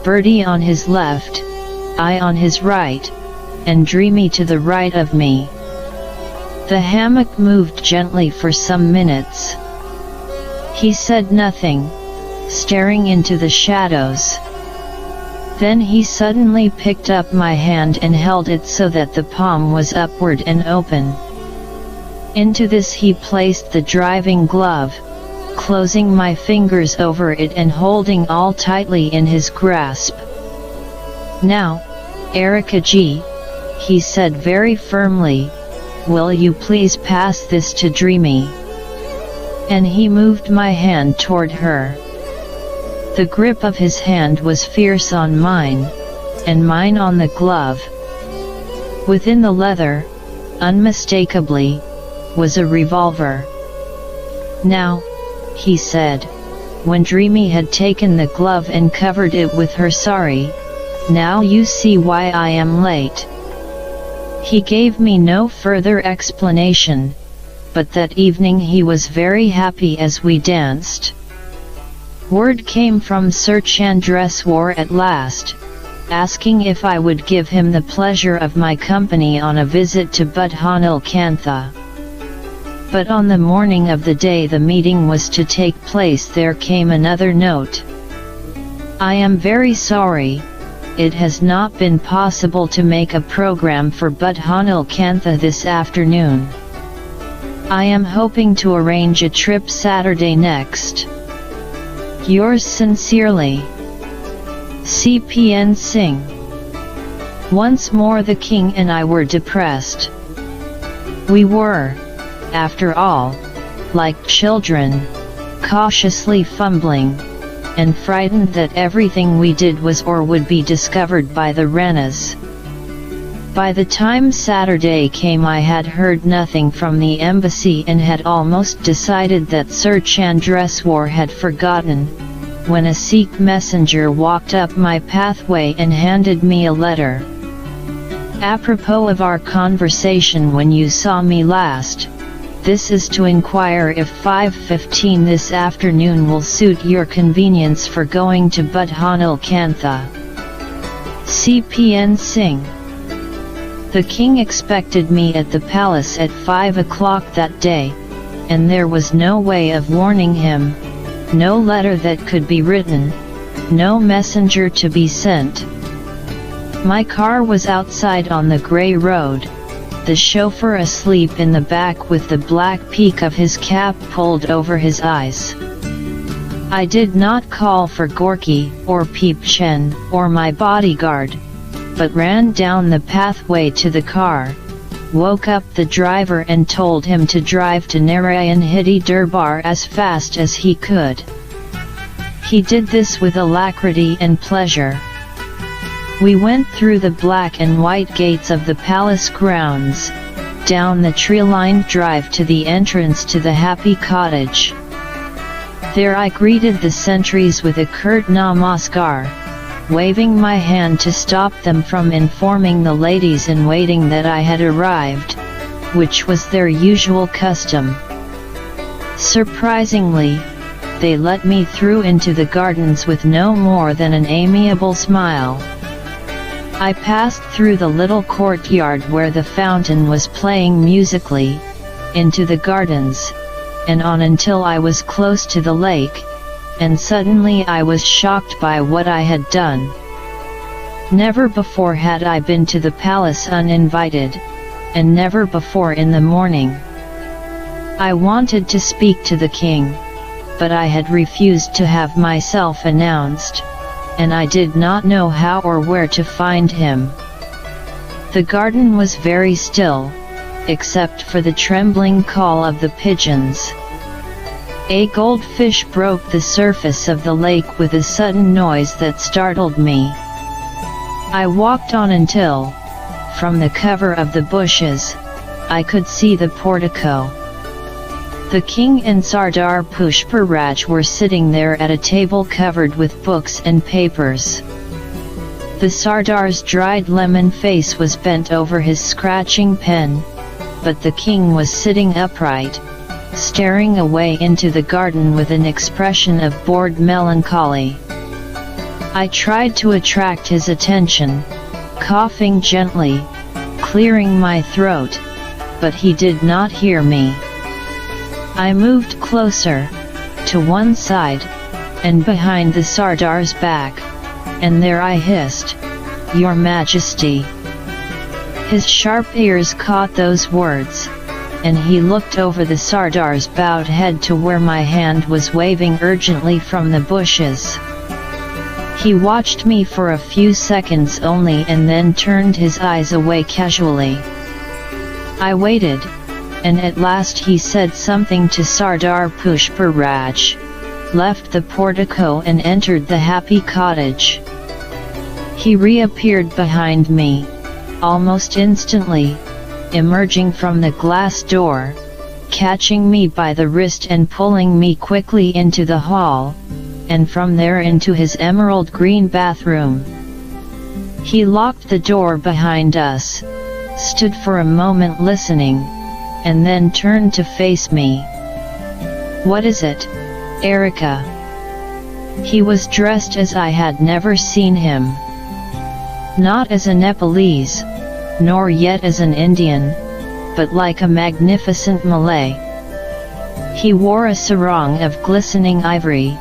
Bertie on his left, I on his right, and Dreamy to the right of me. The hammock moved gently for some minutes. He said nothing, staring into the shadows. Then he suddenly picked up my hand and held it so that the palm was upward and open. Into this he placed the driving glove, closing my fingers over it and holding all tightly in his grasp. "Now, Erika ji," he said very firmly, "will you please pass this to Dreamy?" And he moved my hand toward her. The grip of his hand was fierce on mine, and mine on the glove. Within the leather, unmistakably, was a revolver. "Now," he said, when Dreamy had taken the glove and covered it with her sari, "now you see why I am late." He gave me no further explanation, but that evening he was very happy as we danced. Word came from Sir Chandreswar at last, asking if I would give him the pleasure of my company on a visit to Budhanilkantha. But on the morning of the day the meeting was to take place there came another note. "I am very sorry, it has not been possible to make a program for Budhanilkantha this afternoon. I am hoping to arrange a trip Saturday next. Yours sincerely, CPN Singh. Once more the king and I were depressed. We were, after all, like children, cautiously fumbling, and frightened that everything we did was or would be discovered by the Ranas. By the time Saturday came I had heard nothing from the embassy and had almost decided that Sir Chandreswar had forgotten, when a Sikh messenger walked up my pathway and handed me a letter. Apropos of our conversation when you saw me last, this is to inquire if 5:15 this afternoon will suit your convenience for going to Budhanilkantha. CPN Singh. The king expected me at the palace at 5 o'clock that day, and there was no way of warning him, no letter that could be written, no messenger to be sent. My car was outside on the grey road, the chauffeur asleep in the back with the black peak of his cap pulled over his eyes. I did not call for Gorky, or Peep Chen, or my bodyguard, but ran down the pathway to the car, woke up the driver and told him to drive to Narayan Hiti Durbar as fast as he could. He did this with alacrity and pleasure. We went through the black and white gates of the palace grounds, down the tree-lined drive to the entrance to the happy cottage. There I greeted the sentries with a curt namaskar, waving my hand to stop them from informing the ladies in waiting that I had arrived, which was their usual custom. Surprisingly, they let me through into the gardens with no more than an amiable smile. I passed through the little courtyard where the fountain was playing musically, into the gardens, and on until I was close to the lake, and suddenly I was shocked by what I had done. Never before had I been to the palace uninvited, and never before in the morning. I wanted to speak to the king, but I had refused to have myself announced, and I did not know how or where to find him. The garden was very still, except for the trembling call of the pigeons. A goldfish broke the surface of the lake with a sudden noise that startled me. I walked on until, from the cover of the bushes, I could see the portico. The king and Sardar Pushparaj were sitting there at a table covered with books and papers. The Sardar's dried lemon face was bent over his scratching pen, but the king was sitting upright, staring away into the garden with an expression of bored melancholy. I tried to attract his attention, coughing gently, clearing my throat, but he did not hear me. I moved closer, to one side, and behind the Sardar's back, and there I hissed, "Your Majesty." His sharp ears caught those words, and he looked over the Sardar's bowed head to where my hand was waving urgently from the bushes. He watched me for a few seconds only and then turned his eyes away casually. I waited, and at last he said something to Sardar Pushparaj, left the portico and entered the happy cottage. He reappeared behind me, almost instantly, emerging from the glass door, catching me by the wrist and pulling me quickly into the hall, and from there into his emerald green bathroom. He locked the door behind us, stood for a moment listening, and then turned to face me. "What is it, Erika?" He was dressed as I had never seen him. Not as a Nepalese, nor yet as an Indian, but like a magnificent Malay. He wore a sarong of glistening ivory,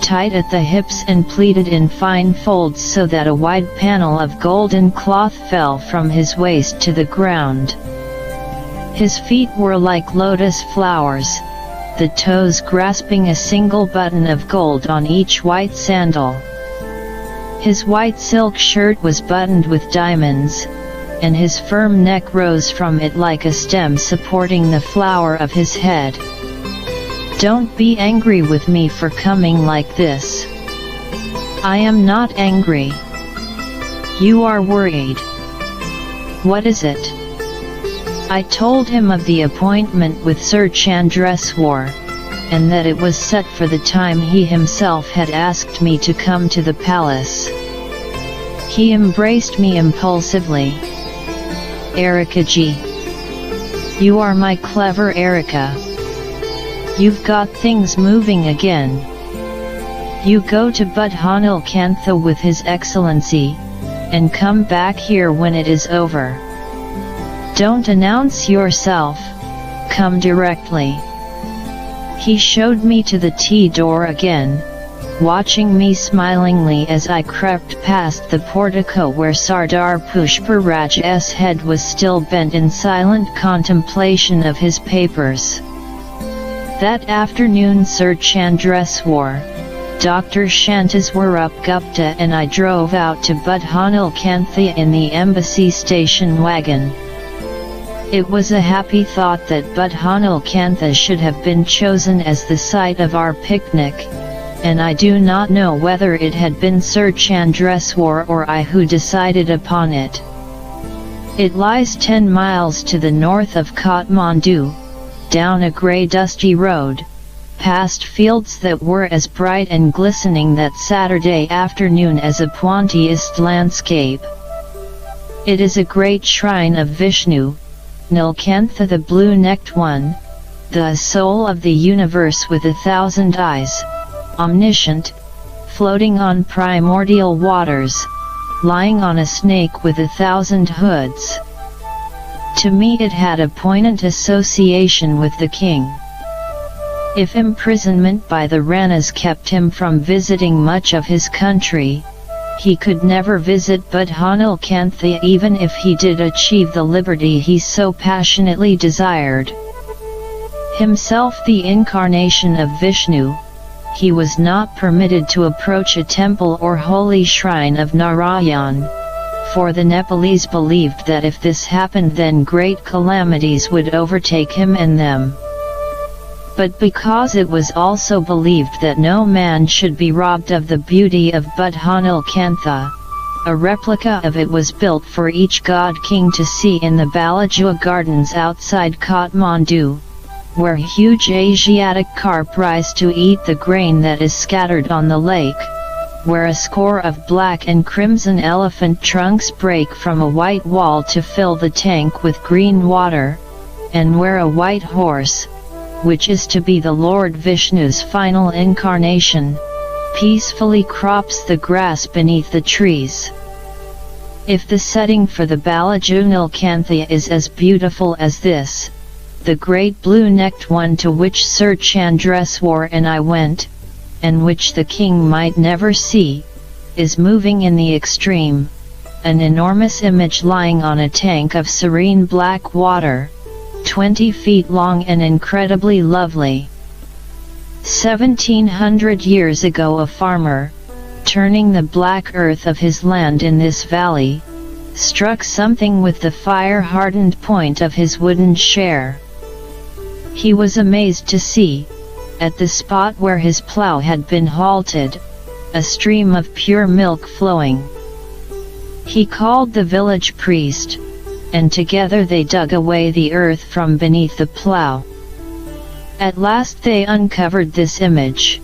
tight at the hips and pleated in fine folds so that a wide panel of golden cloth fell from his waist to the ground. His feet were like lotus flowers, the toes grasping a single button of gold on each white sandal. His white silk shirt was buttoned with diamonds, and his firm neck rose from it like a stem supporting the flower of his head. "Don't be angry with me for coming like this." "I am not angry." "You are worried." "What is it?" I told him of the appointment with Sir Chandreswar, and that it was set for the time he himself had asked me to come to the palace. He embraced me impulsively. "Erika ji. You are my clever Erika. You've got things moving again. You go to Budhanil Kantha with His Excellency, and come back here when it is over. Don't announce yourself, come directly." He showed me to the tea door again, watching me smilingly as I crept past the portico where Sardar Pushparaj's head was still bent in silent contemplation of his papers. That afternoon Sir Chandreswar, Dr. Shanteswarup Gupta and I drove out to Budhanil Kantha in the embassy station wagon. It was a happy thought that Budhanil Kantha should have been chosen as the site of our picnic, and I do not know whether it had been Sir Chandreswar or I who decided upon it. It lies 10 miles to the north of Kathmandu, down a grey dusty road, past fields that were as bright and glistening that Saturday afternoon as a Pointillism landscape. It is a great shrine of Vishnu, Nilkantha the blue-necked one, the soul of the universe with 1,000 eyes, omniscient, floating on primordial waters, lying on a snake with 1,000 hoods. To me it had a poignant association with the king. If imprisonment by the Ranas kept him from visiting much of his country, he could never visit Budhanil Kantha even if he did achieve the liberty he so passionately desired. Himself the incarnation of Vishnu, he was not permitted to approach a temple or holy shrine of Narayan, for the Nepalese believed that if this happened then great calamities would overtake him and them. But because it was also believed that no man should be robbed of the beauty of Budhanil Kantha, a replica of it was built for each god king to see in the Balajua gardens outside Kathmandu, where huge Asiatic carp rise to eat the grain that is scattered on the lake, where a score of black and crimson elephant trunks break from a white wall to fill the tank with green water, and where a white horse, which is to be the Lord Vishnu's final incarnation, peacefully crops the grass beneath the trees. If the setting for the Balajunil Kantha is as beautiful as this, the great blue-necked one to which Sir Chandreswar and I went, and which the king might never see, is moving in the extreme, an enormous image lying on a tank of serene black water, 20 feet long and incredibly lovely. 1700 years ago a farmer, turning the black earth of his land in this valley, struck something with the fire-hardened point of his wooden share. He was amazed to see, at the spot where his plough had been halted, a stream of pure milk flowing. He called the village priest, and together they dug away the earth from beneath the plough. At last they uncovered this image.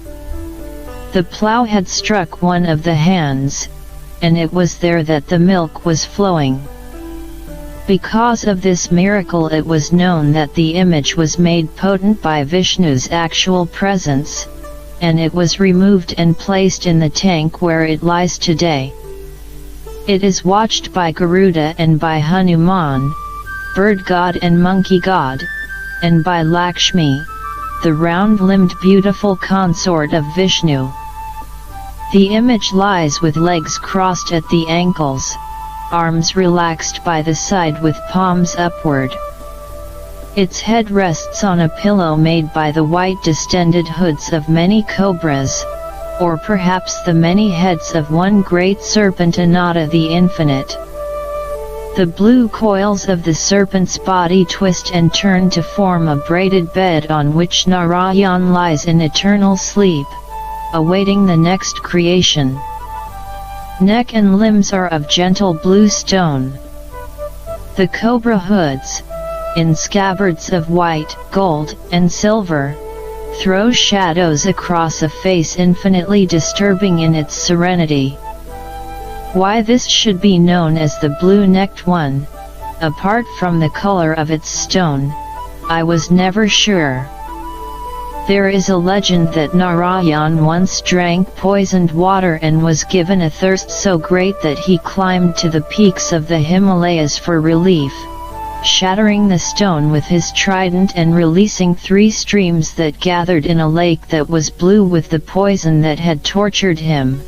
The plough had struck one of the hands, and it was there that the milk was flowing. Because of this miracle it was known that the image was made potent by Vishnu's actual presence, and it was removed and placed in the tank where it lies today. It is watched by Garuda and by Hanuman, bird god and monkey god, and by Lakshmi, the round-limbed beautiful consort of Vishnu. The image lies with legs crossed at the ankles, arms relaxed by the side with palms upward. Its head rests on a pillow made by the white distended hoods of many cobras, or perhaps the many heads of one great serpent Anatta the infinite. The blue coils of the serpent's body twist and turn to form a braided bed on which Narayan lies in eternal sleep, awaiting the next creation. Neck and limbs are of gentle blue stone. The cobra hoods, in scabbards of white, gold, and silver, throw shadows across a face infinitely disturbing in its serenity. Why this should be known as the blue-necked one, apart from the color of its stone, I was never sure. There is a legend that Narayan once drank poisoned water and was given a thirst so great that he climbed to the peaks of the Himalayas for relief, shattering the stone with his trident and releasing 3 streams that gathered in a lake that was blue with the poison that had tortured him.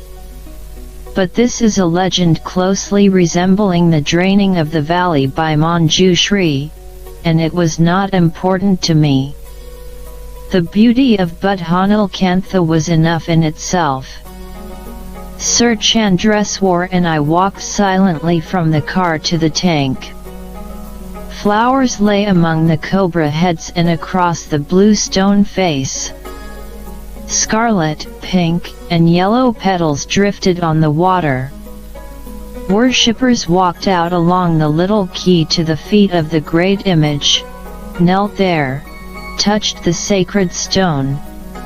But this is a legend closely resembling the draining of the valley by Manjushri, and it was not important to me. The beauty of Buddhanilkantha was enough in itself. Sir Chandreswar and I walked silently from the car to the tank. Flowers lay among the cobra heads and across the blue stone face. Scarlet, pink, and yellow petals drifted on the water. Worshippers walked out along the little quay to the feet of the great image, knelt there, touched the sacred stone,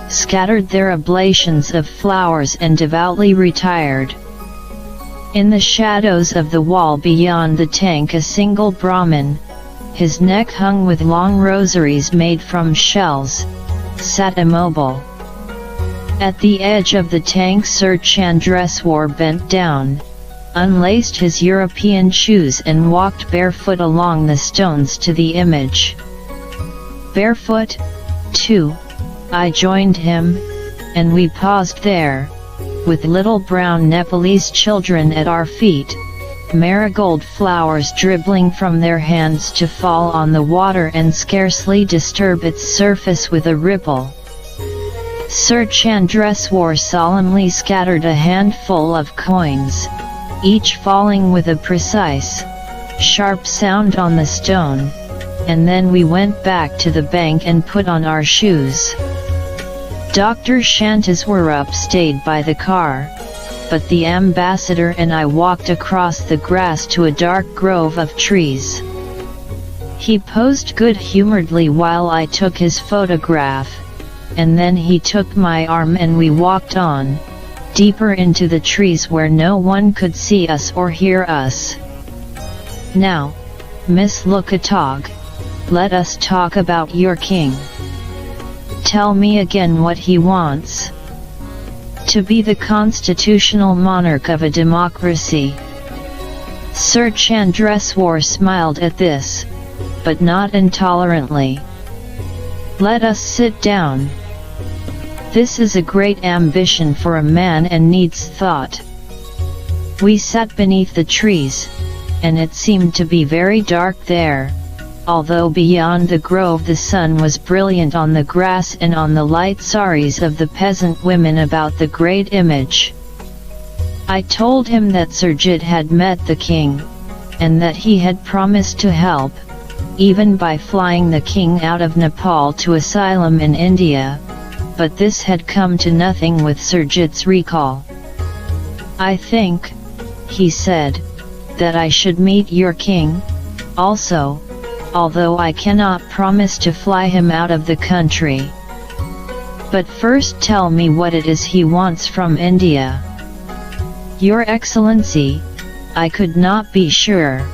scattered their oblations of flowers and devoutly retired. In the shadows of the wall beyond the tank a single Brahmin, his neck hung with long rosaries made from shells, sat immobile. At the edge of the tank Sir Chandreswar bent down, unlaced his European shoes and walked barefoot along the stones to the image. Barefoot, too, I joined him, and we paused there, with little brown Nepalese children at our feet, marigold flowers dribbling from their hands to fall on the water and scarcely disturb its surface with a ripple. Sir Chandreswar solemnly scattered a handful of coins, each falling with a precise, sharp sound on the stone, and then we went back to the bank and put on our shoes. Dr. Shantaswarup stayed by the car, but the ambassador and I walked across the grass to a dark grove of trees. He posed good-humoredly while I took his photograph, and then he took my arm and we walked on, deeper into the trees where no one could see us or hear us. Now, Miss Lukatog, let us talk about your king. Tell me again what he wants. To be the constitutional monarch of a democracy. Sir Chandreswar smiled at this, but not intolerantly. Let us sit down. This is a great ambition for a man and needs thought. We sat beneath the trees, and it seemed to be very dark there, although beyond the grove the sun was brilliant on the grass and on the light saris of the peasant women about the great image. I told him that Surjit had met the king, and that he had promised to help, even by flying the king out of Nepal to asylum in India, but this had come to nothing with Surjit's recall. I think, he said, that I should meet your king, also, although I cannot promise to fly him out of the country. But first tell me what it is he wants from India. Your Excellency, I could not be sure.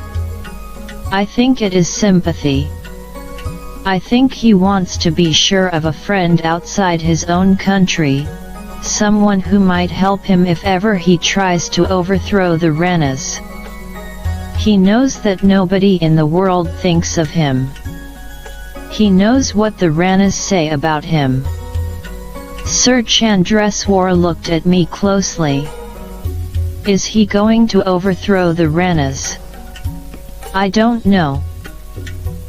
I think it is sympathy. I think he wants to be sure of a friend outside his own country, someone who might help him if ever he tries to overthrow the Ranas. He knows that nobody in the world thinks of him. He knows what the Ranas say about him. Sir Chandreswar looked at me closely. Is he going to overthrow the Ranas? I don't know.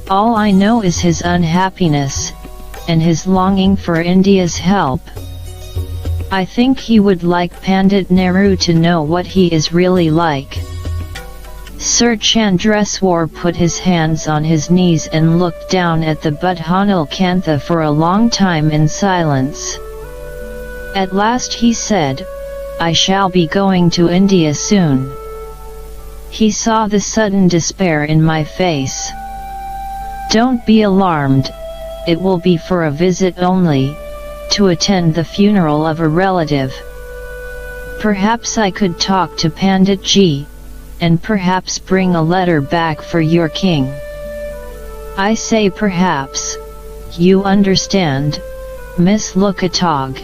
All I know is his unhappiness, and his longing for India's help. I think he would like Pandit Nehru to know what he is really like. Sir Chandreswar put his hands on his knees and looked down at the Budhanal Kantha for a long time in silence. At last he said, I shall be going to India soon. He saw the sudden despair in my face. Don't be alarmed, it will be for a visit only, to attend the funeral of a relative. Perhaps I could talk to Pandit Ji, and perhaps bring a letter back for your king. I say perhaps, you understand, Miss Lukatog.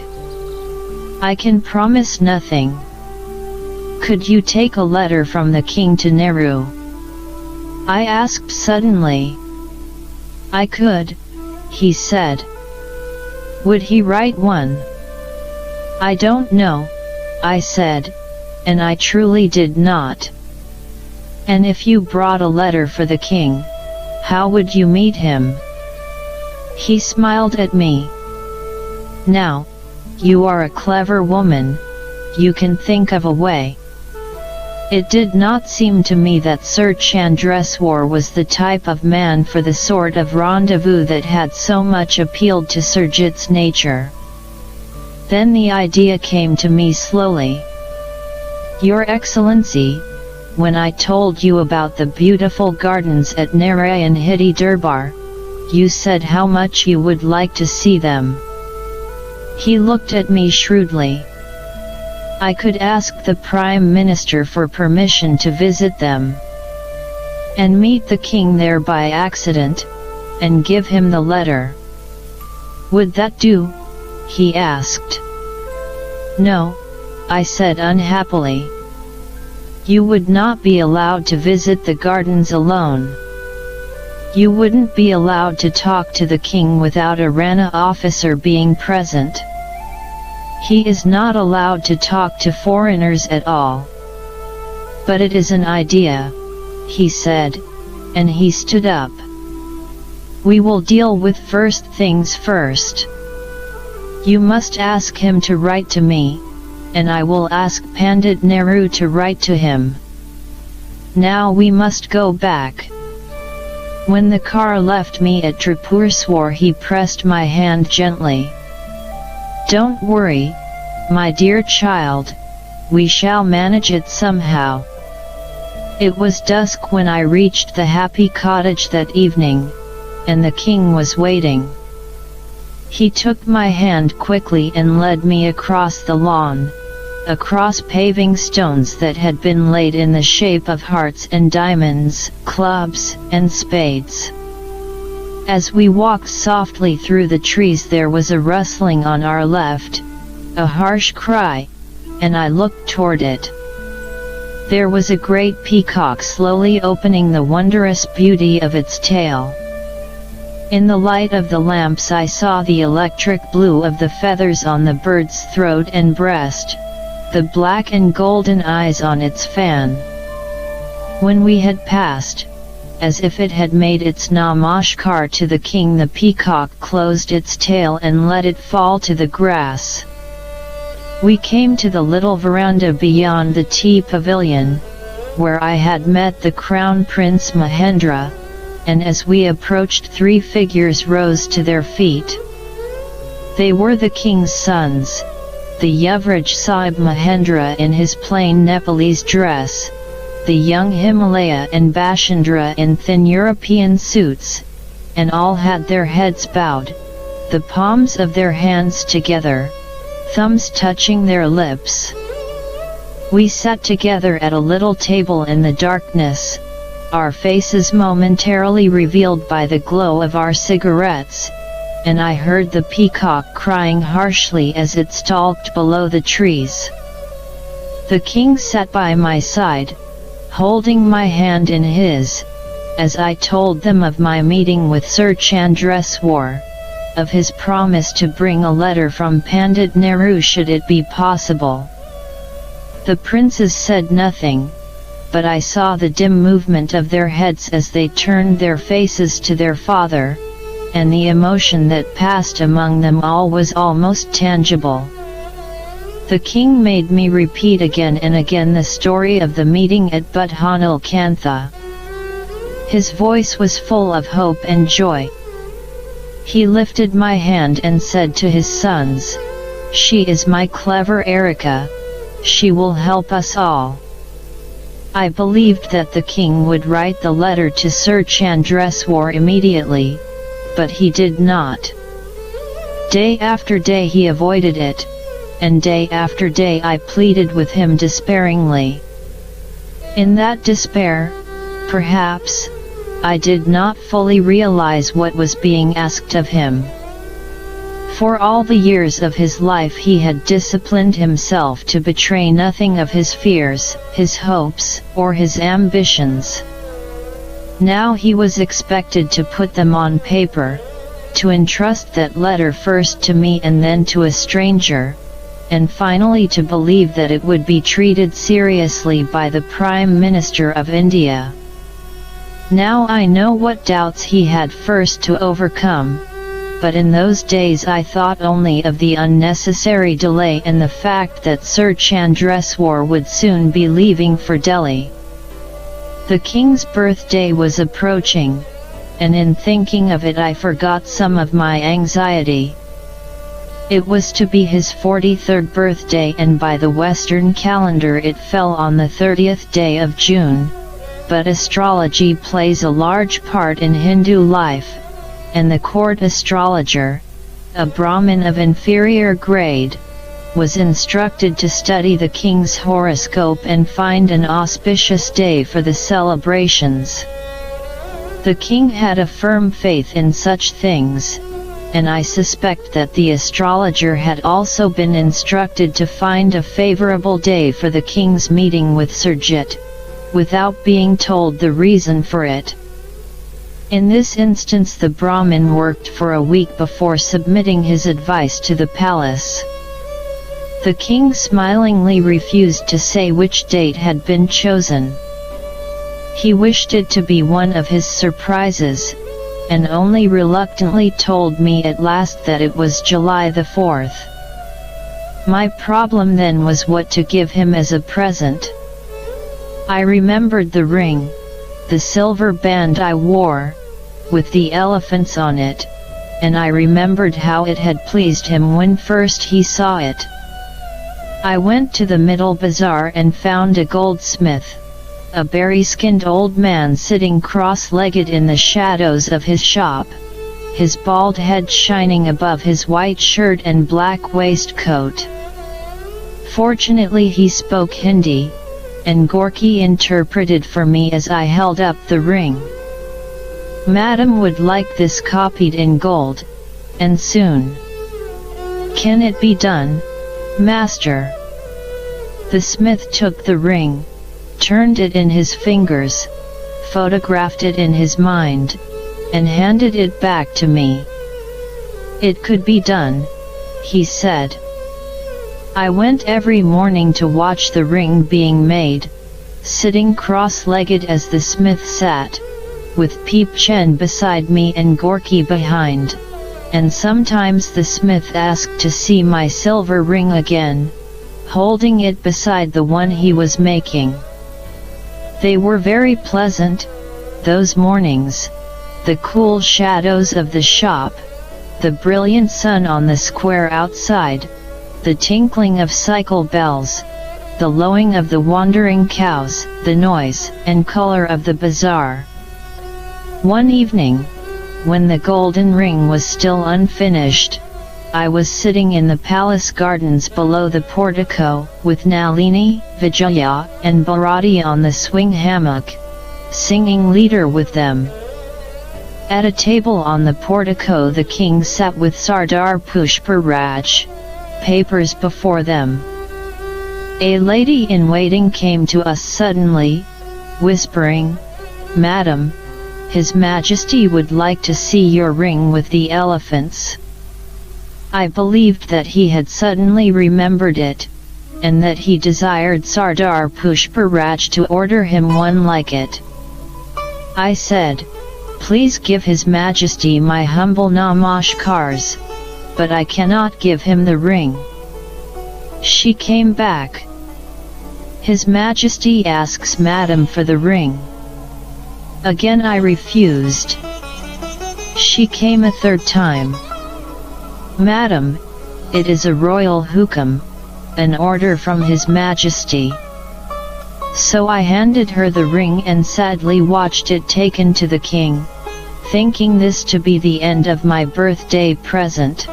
I can promise nothing. Could you take a letter from the king to Nehru? I asked suddenly. I could, he said. Would he write one? I don't know, I said, and I truly did not. And if you brought a letter for the king, how would you meet him? He smiled at me. Now, you are a clever woman, you can think of a way. It did not seem to me that Sir Chandreswar was the type of man for the sort of rendezvous that had so much appealed to Surjit's nature. Then the idea came to me slowly. Your Excellency, when I told you about the beautiful gardens at Narayan Hiti Durbar, you said how much you would like to see them. He looked at me shrewdly. I could ask the Prime Minister for permission to visit them, and meet the king there by accident, and give him the letter. Would that do? He asked. No, I said unhappily. You would not be allowed to visit the gardens alone. You wouldn't be allowed to talk to the king without a Rana officer being present. He is not allowed to talk to foreigners at all. But it is an idea, he said, and he stood up. We will deal with first things first. You must ask him to write to me, and I will ask Pandit Nehru to write to him. Now we must go back. When the car left me at Tribhuvan, he pressed my hand gently. Don't worry, my dear child, we shall manage it somehow. It was dusk when I reached the happy cottage that evening, and the king was waiting. He took my hand quickly and led me across the lawn, across paving stones that had been laid in the shape of hearts and diamonds, clubs, and spades. As we walked softly through the trees, there was a rustling on our left, a harsh cry, and I looked toward it. There was a great peacock slowly opening the wondrous beauty of its tail. In the light of the lamps I saw the electric blue of the feathers on the bird's throat and breast, the black and golden eyes on its fan. When we had passed, as if it had made its namaskar to the king, the peacock closed its tail and let it fall to the grass. We came to the little veranda beyond the tea pavilion, where I had met the Crown Prince Mahendra, and as we approached, three figures rose to their feet. They were the king's sons, the Yuvraj Sahib Mahendra in his plain Nepalese dress, the young Himalaya and Bashindra in thin European suits, and all had their heads bowed, the palms of their hands together, thumbs touching their lips. We sat together at a little table in the darkness, our faces momentarily revealed by the glow of our cigarettes, and I heard the peacock crying harshly as it stalked below the trees. The king sat by my side, holding my hand in his, as I told them of my meeting with Sir Chandreswar, of his promise to bring a letter from Pandit Nehru should it be possible. The princes said nothing, but I saw the dim movement of their heads as they turned their faces to their father, and the emotion that passed among them all was almost tangible. The king made me repeat again and again the story of the meeting at Buthanil Kantha. His voice was full of hope and joy. He lifted my hand and said to his sons, "She is my clever Erika, she will help us all." I believed that the king would write the letter to Sir Chandreswar immediately, but he did not. Day after day he avoided it, and day after day I pleaded with him despairingly. In that despair, perhaps, I did not fully realize what was being asked of him. For all the years of his life he had disciplined himself to betray nothing of his fears, his hopes, or his ambitions. Now he was expected to put them on paper, to entrust that letter first to me and then to a stranger, and finally to believe that it would be treated seriously by the Prime Minister of India. Now I know what doubts he had first to overcome, but in those days I thought only of the unnecessary delay and the fact that Sir Chandreswar would soon be leaving for Delhi. The king's birthday was approaching, and in thinking of it I forgot some of my anxiety. It was to be his 43rd birthday, and by the Western calendar it fell on the 30th day of June, but astrology plays a large part in Hindu life, and the court astrologer, a Brahmin of inferior grade, was instructed to study the king's horoscope and find an auspicious day for the celebrations. The king had a firm faith in such things, and I suspect that the astrologer had also been instructed to find a favorable day for the king's meeting with Surjit, without being told the reason for it. In this instance the Brahmin worked for a week before submitting his advice to the palace. The king smilingly refused to say which date had been chosen. He wished it to be one of his surprises, and only reluctantly told me at last that it was July the 4th. My problem then was what to give him as a present. I remembered the ring, the silver band I wore, with the elephants on it, and I remembered how it had pleased him when first he saw it. I went to the middle bazaar and found a goldsmith, a berry-skinned old man sitting cross-legged in the shadows of his shop, his bald head shining above his white shirt and black waistcoat. Fortunately he spoke Hindi, and Gorky interpreted for me as I held up the ring. "Madam would like this copied in gold, and soon." "Can it be done, master?" The smith took the ring, turned it in his fingers, photographed it in his mind, and handed it back to me. "It could be done," he said. I went every morning to watch the ring being made, sitting cross-legged as the smith sat, with Peep Chen beside me and Gorky behind, and sometimes the smith asked to see my silver ring again, holding it beside the one he was making. They were very pleasant, those mornings, the cool shadows of the shop, the brilliant sun on the square outside, the tinkling of cycle bells, the lowing of the wandering cows, the noise and color of the bazaar. One evening, when the golden ring was still unfinished, I was sitting in the palace gardens below the portico, with Nalini, Vijaya, and Bharati on the swing hammock, singing leader with them. At a table on the portico the king sat with Sardar Pushparaj, papers before them. A lady-in-waiting came to us suddenly, whispering, "Madam, His Majesty would like to see your ring with the elephants." I believed that he had suddenly remembered it, and that he desired Sardar Pushparaj to order him one like it. I said, "Please give His Majesty my humble namaskars, but I cannot give him the ring." She came back. "His Majesty asks Madam for the ring." Again I refused. She came a third time. "Madam, it is a royal hukam, an order from His Majesty." So I handed her the ring and sadly watched it taken to the king, thinking this to be the end of my birthday present.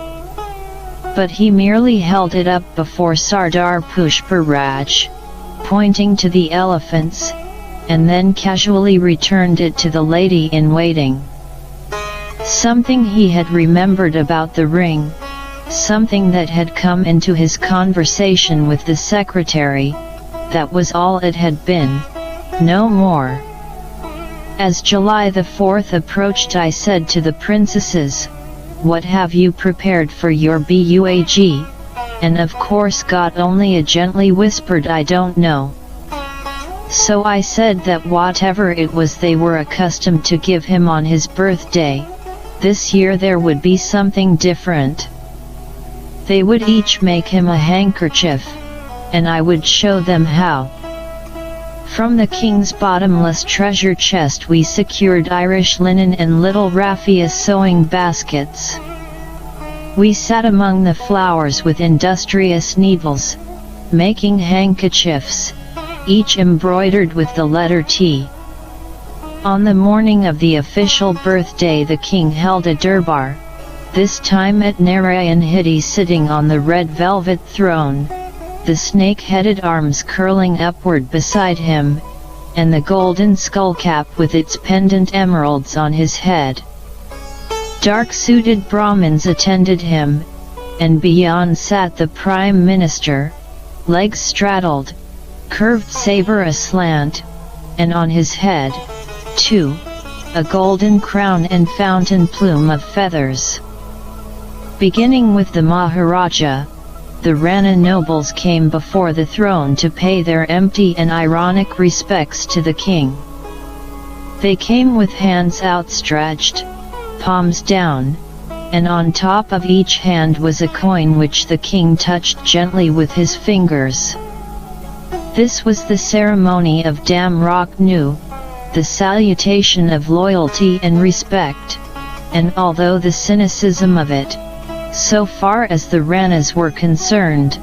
But he merely held it up before Sardar Pushparaj, pointing to the elephants, and then casually returned it to the lady in waiting. Something he had remembered about the ring, something that had come into his conversation with the secretary, that was all it had been, no more. As July the 4th approached, I said to the princesses, "What have you prepared for your buag?" And of course got only a gently whispered "I don't know." So I said that whatever it was they were accustomed to give him on his birthday, this year there would be something different. They would each make him a handkerchief, and I would show them how. From the king's bottomless treasure chest we secured Irish linen and little raffia sewing baskets. We sat among the flowers with industrious needles, making handkerchiefs, each embroidered with the letter T. On the morning of the official birthday the king held a durbar, this time at Narayan Hidi sitting on the red velvet throne, the snake-headed arms curling upward beside him, and the golden skullcap with its pendant emeralds on his head. Dark-suited Brahmins attended him, and beyond sat the Prime Minister, legs straddled, curved sabre aslant, and on his head, too, a golden crown and fountain plume of feathers. Beginning with the Maharaja, the Rana nobles came before the throne to pay their empty and ironic respects to the king. They came with hands outstretched, palms down, and on top of each hand was a coin which the king touched gently with his fingers. This was the ceremony of Dam Rak Nu, the salutation of loyalty and respect, and although the cynicism of it, so far as the Ranas were concerned,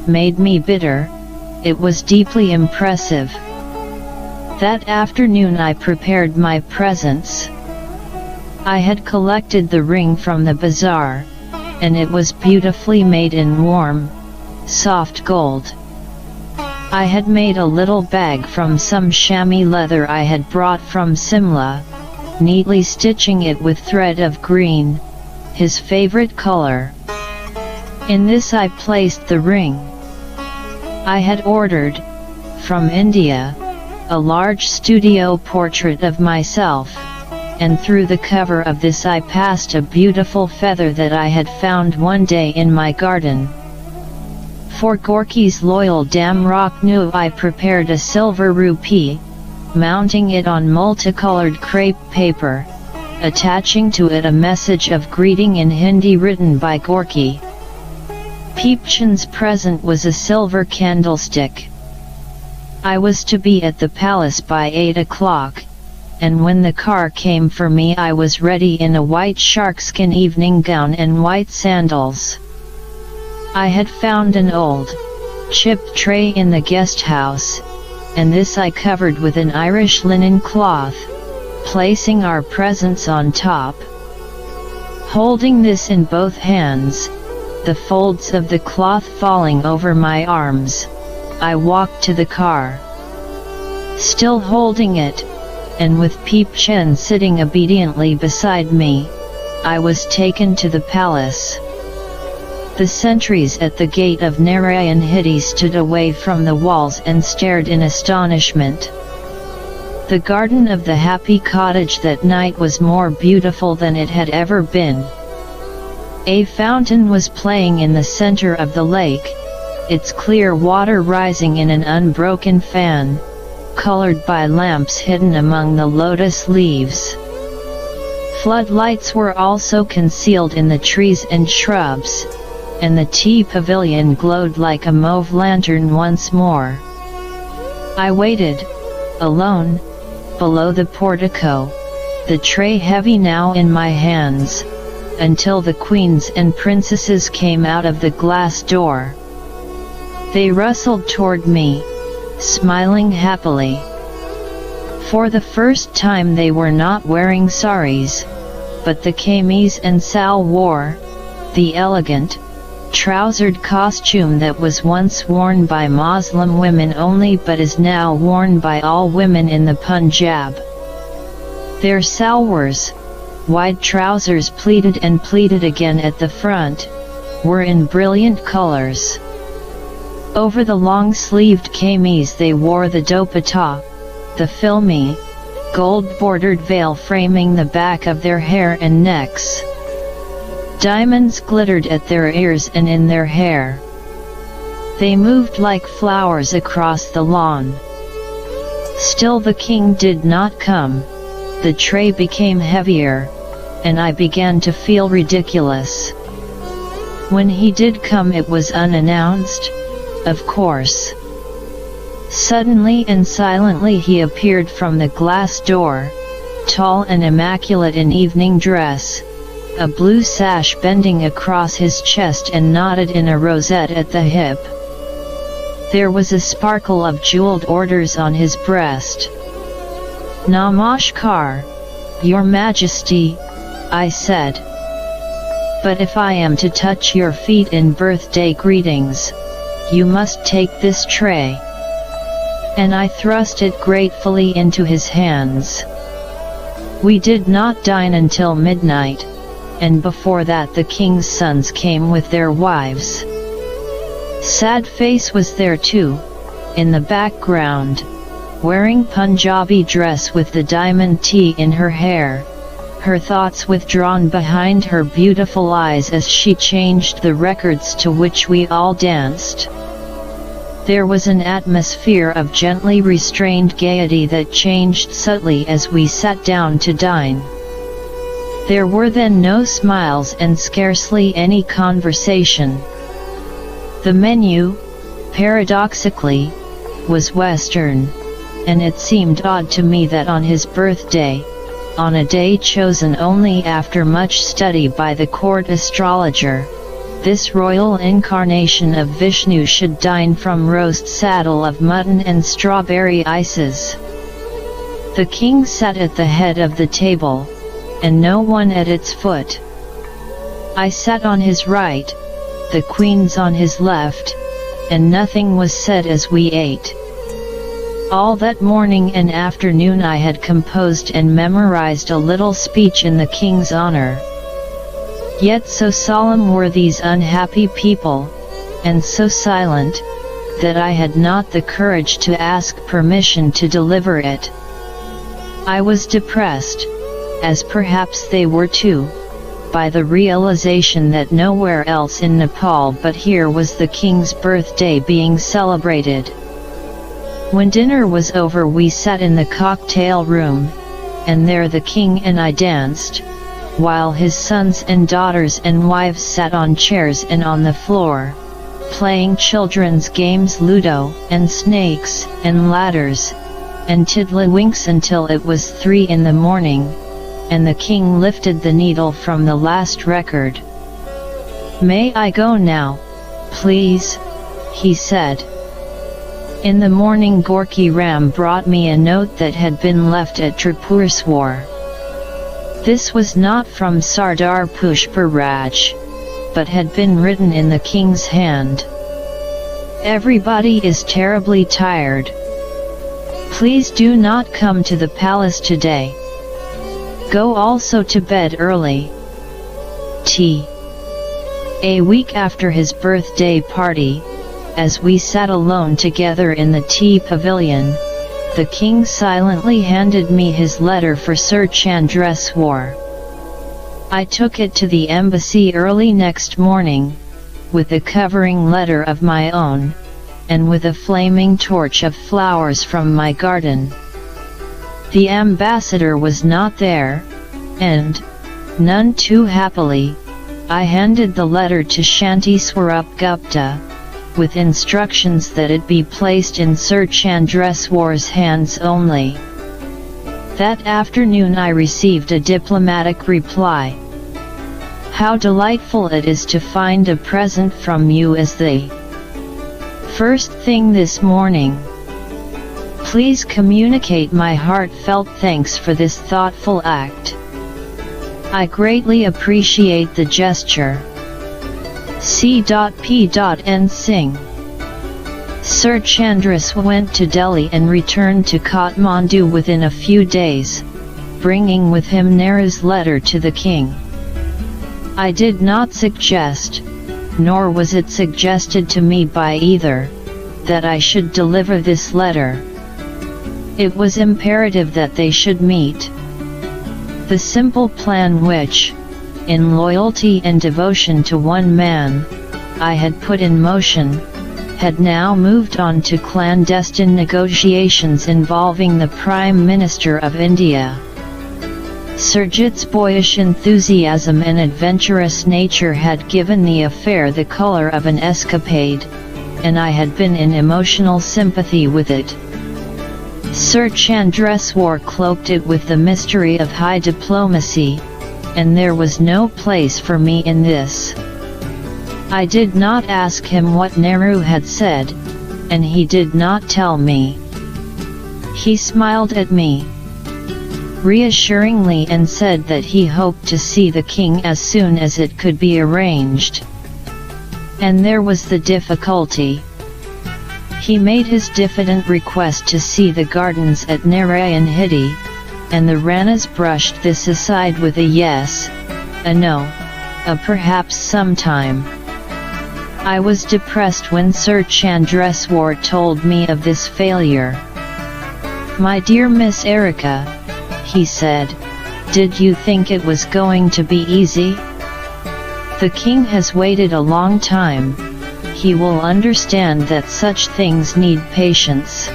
made me bitter, it was deeply impressive. That afternoon I prepared my presents. I had collected the ring from the bazaar, and it was beautifully made in warm, soft gold. I had made a little bag from some chamois leather I had brought from Simla, neatly stitching it with thread of green, his favorite color. In this I placed the ring. I had ordered, from India, a large studio portrait of myself, and through the cover of this I passed a beautiful feather that I had found one day in my garden. For Gorky's loyal Dam Rak Nu I prepared a silver rupee, mounting it on multicolored crepe paper, attaching to it a message of greeting in Hindi written by Gorky. Peepchand's present was a silver candlestick. I was to be at the palace by 8 o'clock, and when the car came for me I was ready in a white sharkskin evening gown and white sandals. I had found an old, chipped tray in the guest house, and this I covered with an Irish linen cloth, placing our presents on top. Holding this in both hands, the folds of the cloth falling over my arms, I walked to the car. Still holding it, and with Peepchen sitting obediently beside me, I was taken to the palace. The sentries at the gate of Narayan Hidi stood away from the walls and stared in astonishment. The garden of the happy cottage that night was more beautiful than it had ever been. A fountain was playing in the center of the lake, its clear water rising in an unbroken fan, colored by lamps hidden among the lotus leaves. Floodlights were also concealed in the trees and shrubs, and the tea pavilion glowed like a mauve lantern once more. I waited, alone, below the portico, the tray heavy now in my hands, until the queens and princesses came out of the glass door. They rustled toward me, smiling happily. For the first time they were not wearing saris, but the kameez and sal wore, the elegant, trousered costume that was once worn by Muslim women only but is now worn by all women in the Punjab. Their salwars, wide trousers pleated and pleated again at the front, were in brilliant colors. Over the long-sleeved kameez they wore the dupatta, the filmy, gold-bordered veil framing the back of their hair and necks. Diamonds glittered at their ears and in their hair. They moved like flowers across the lawn. Still the king did not come. The tray became heavier, and I began to feel ridiculous. When he did come it was unannounced, of course. Suddenly and silently he appeared from the glass door, tall and immaculate in evening dress, a blue sash bending across his chest and knotted in a rosette at the hip. There was a sparkle of jeweled orders on his breast. "Namaskar, Your Majesty," I said. "But if I am to touch your feet in birthday greetings, you must take this tray." And I thrust it gratefully into his hands. We did not dine until midnight, and before that the king's sons came with their wives. Sad Face was there too, in the background, wearing Punjabi dress with the diamond tea in her hair, her thoughts withdrawn behind her beautiful eyes as she changed the records to which we all danced. There was an atmosphere of gently restrained gaiety that changed subtly as we sat down to dine. There were then no smiles and scarcely any conversation. The menu, paradoxically, was Western, and it seemed odd to me that on his birthday, on a day chosen only after much study by the court astrologer, this royal incarnation of Vishnu should dine from roast saddle of mutton and strawberry ices. The king sat at the head of the table, and no one at its foot. I sat on his right, the queens on his left, and nothing was said as we ate. All that morning and afternoon I had composed and memorized a little speech in the king's honor. Yet so solemn were these unhappy people, and so silent, that I had not the courage to ask permission to deliver it. I was depressed, as perhaps they were too, by the realization that nowhere else in Nepal but here was the king's birthday being celebrated. When dinner was over we sat in the cocktail room, and there the king and I danced, while his sons and daughters and wives sat on chairs and on the floor, playing children's games Ludo and snakes and ladders, and tiddlywinks until it was 3 in the morning, and the king lifted the needle from the last record. "May I go now, please?" he said. In the morning Gorky Ram brought me a note that had been left at Tribhuvan. This was not from Sardar Pushparaj, but had been written in the king's hand. "Everybody is terribly tired. Please do not come to the palace today. Go also to bed early. T." A week after his birthday party, as we sat alone together in the tea pavilion, the king silently handed me his letter for Sir Chandreswar. I took it to the embassy early next morning, with a covering letter of my own, and with a flaming torch of flowers from my garden. The ambassador was not there, and, none too happily, I handed the letter to Shanti Swarup Gupta, with instructions that it be placed in Sir Chandreswar's hands only. That afternoon I received a diplomatic reply. How delightful it is to find a present from you as the first thing this morning. Please communicate my heartfelt thanks for this thoughtful act. I greatly appreciate the gesture. C.P.N. Singh. Sir Chandras went to Delhi and returned to Kathmandu within a few days, bringing with him Nehru's letter to the king. I did not suggest, nor was it suggested to me by either, that I should deliver this letter. It was imperative that they should meet. The simple plan which, in loyalty and devotion to one man, I had put in motion, had now moved on to clandestine negotiations involving the Prime Minister of India. Surjit's boyish enthusiasm and adventurous nature had given the affair the color of an escapade, and I had been in emotional sympathy with it. Sir Chandreswar cloaked it with the mystery of high diplomacy, and there was no place for me in this. I did not ask him what Nehru had said, and he did not tell me. He smiled at me reassuringly and said that he hoped to see the king as soon as it could be arranged. And there was the difficulty. He made his diffident request to see the gardens at Narayan Hiti, and the Ranas brushed this aside with a yes, a no, a perhaps sometime. I was depressed when Sir Chandreswar told me of this failure. "My dear Miss Erika," he said, "did you think it was going to be easy? The king has waited a long time. He will understand that such things need patience."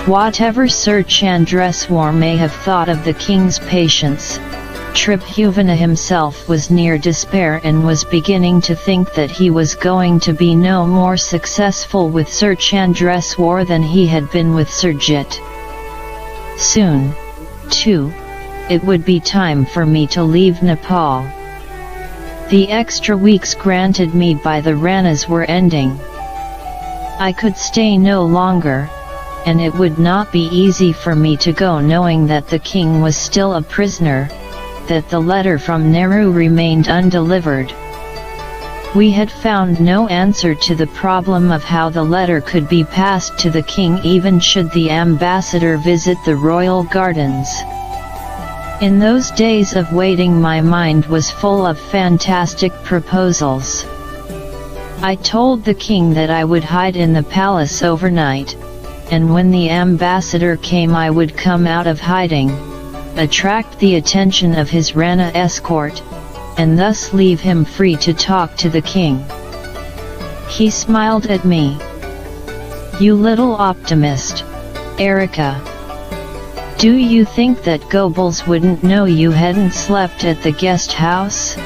Whatever Sir Chandreswar may have thought of the king's patience, Tribhuvan himself was near despair and was beginning to think that he was going to be no more successful with Sir Chandreswar than he had been with Surjit. Soon, too, it would be time for me to leave Nepal. The extra weeks granted me by the Ranas were ending. I could stay no longer, and it would not be easy for me to go knowing that the king was still a prisoner, that the letter from Nehru remained undelivered. We had found no answer to the problem of how the letter could be passed to the king even should the ambassador visit the royal gardens. In those days of waiting my mind was full of fantastic proposals. I told the king that I would hide in the palace overnight, and when the ambassador came I would come out of hiding, attract the attention of his Rana escort, and thus leave him free to talk to the king. He smiled at me. "You little optimist, Erika. Do you think that Goebbels wouldn't know you hadn't slept at the guest house?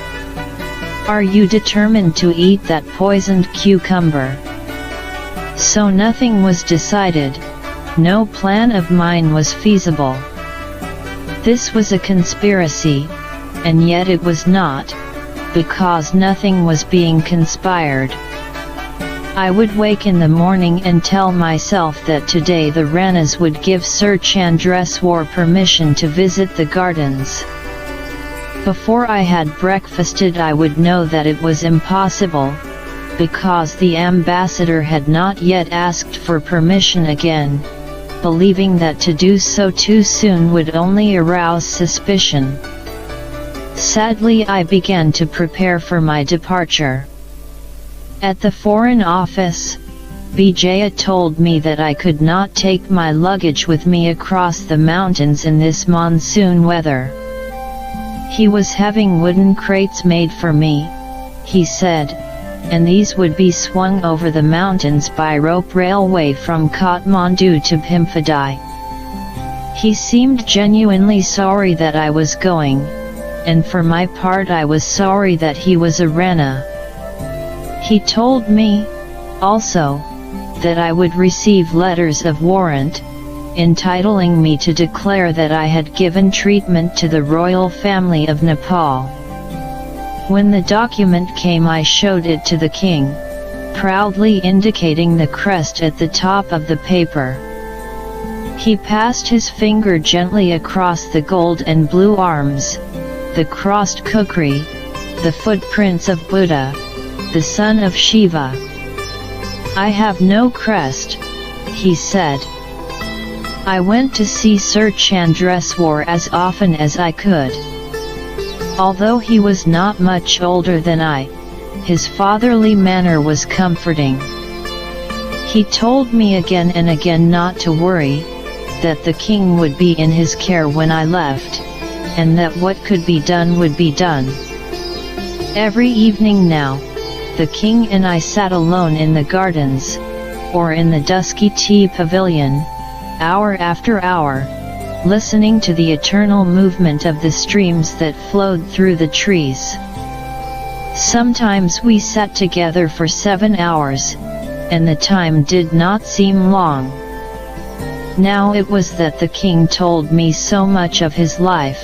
Are you determined to eat that poisoned cucumber?" So nothing was decided, no plan of mine was feasible. This was a conspiracy, and yet it was not, because nothing was being conspired. I would wake in the morning and tell myself that today the Ranas would give Sir Chandreswar permission to visit the gardens. Before I had breakfasted I would know that it was impossible, because the ambassador had not yet asked for permission again, believing that to do so too soon would only arouse suspicion. Sadly I began to prepare for my departure. At the Foreign Office, Vijaya told me that I could not take my luggage with me across the mountains in this monsoon weather. He was having wooden crates made for me, he said, and these would be swung over the mountains by rope railway from Kathmandu to Phimphadai. He seemed genuinely sorry that I was going, and for my part I was sorry that he was a Rana. He told me, also, that I would receive letters of warrant, entitling me to declare that I had given treatment to the royal family of Nepal. When the document came I showed it to the king, proudly indicating the crest at the top of the paper. He passed his finger gently across the gold and blue arms, the crossed kukri, the footprints of Buddha, the son of Shiva. "I have no crest," he said. I went to see Sir Chandreswar as often as I could. Although he was not much older than I, his fatherly manner was comforting. He told me again and again not to worry, that the king would be in his care when I left, and that what could be done would be done. Every evening now, the king and I sat alone in the gardens, or in the dusky tea pavilion, hour after hour, listening to the eternal movement of the streams that flowed through the trees. Sometimes we sat together for 7 hours, and the time did not seem long. Now it was that the king told me so much of his life,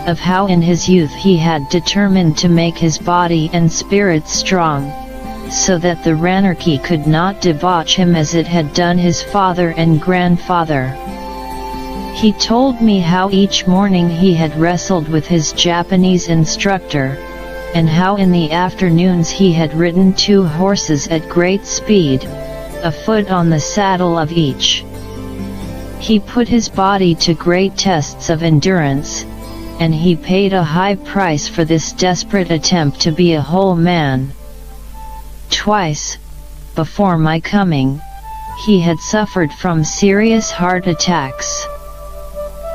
of how in his youth he had determined to make his body and spirit strong, so that the Ranarchy could not debauch him as it had done his father and grandfather. He told me how each morning he had wrestled with his Japanese instructor, and how in the afternoons he had ridden 2 horses at great speed, a foot on the saddle of each. He put his body to great tests of endurance, and he paid a high price for this desperate attempt to be a whole man. Twice, before my coming, he had suffered from serious heart attacks.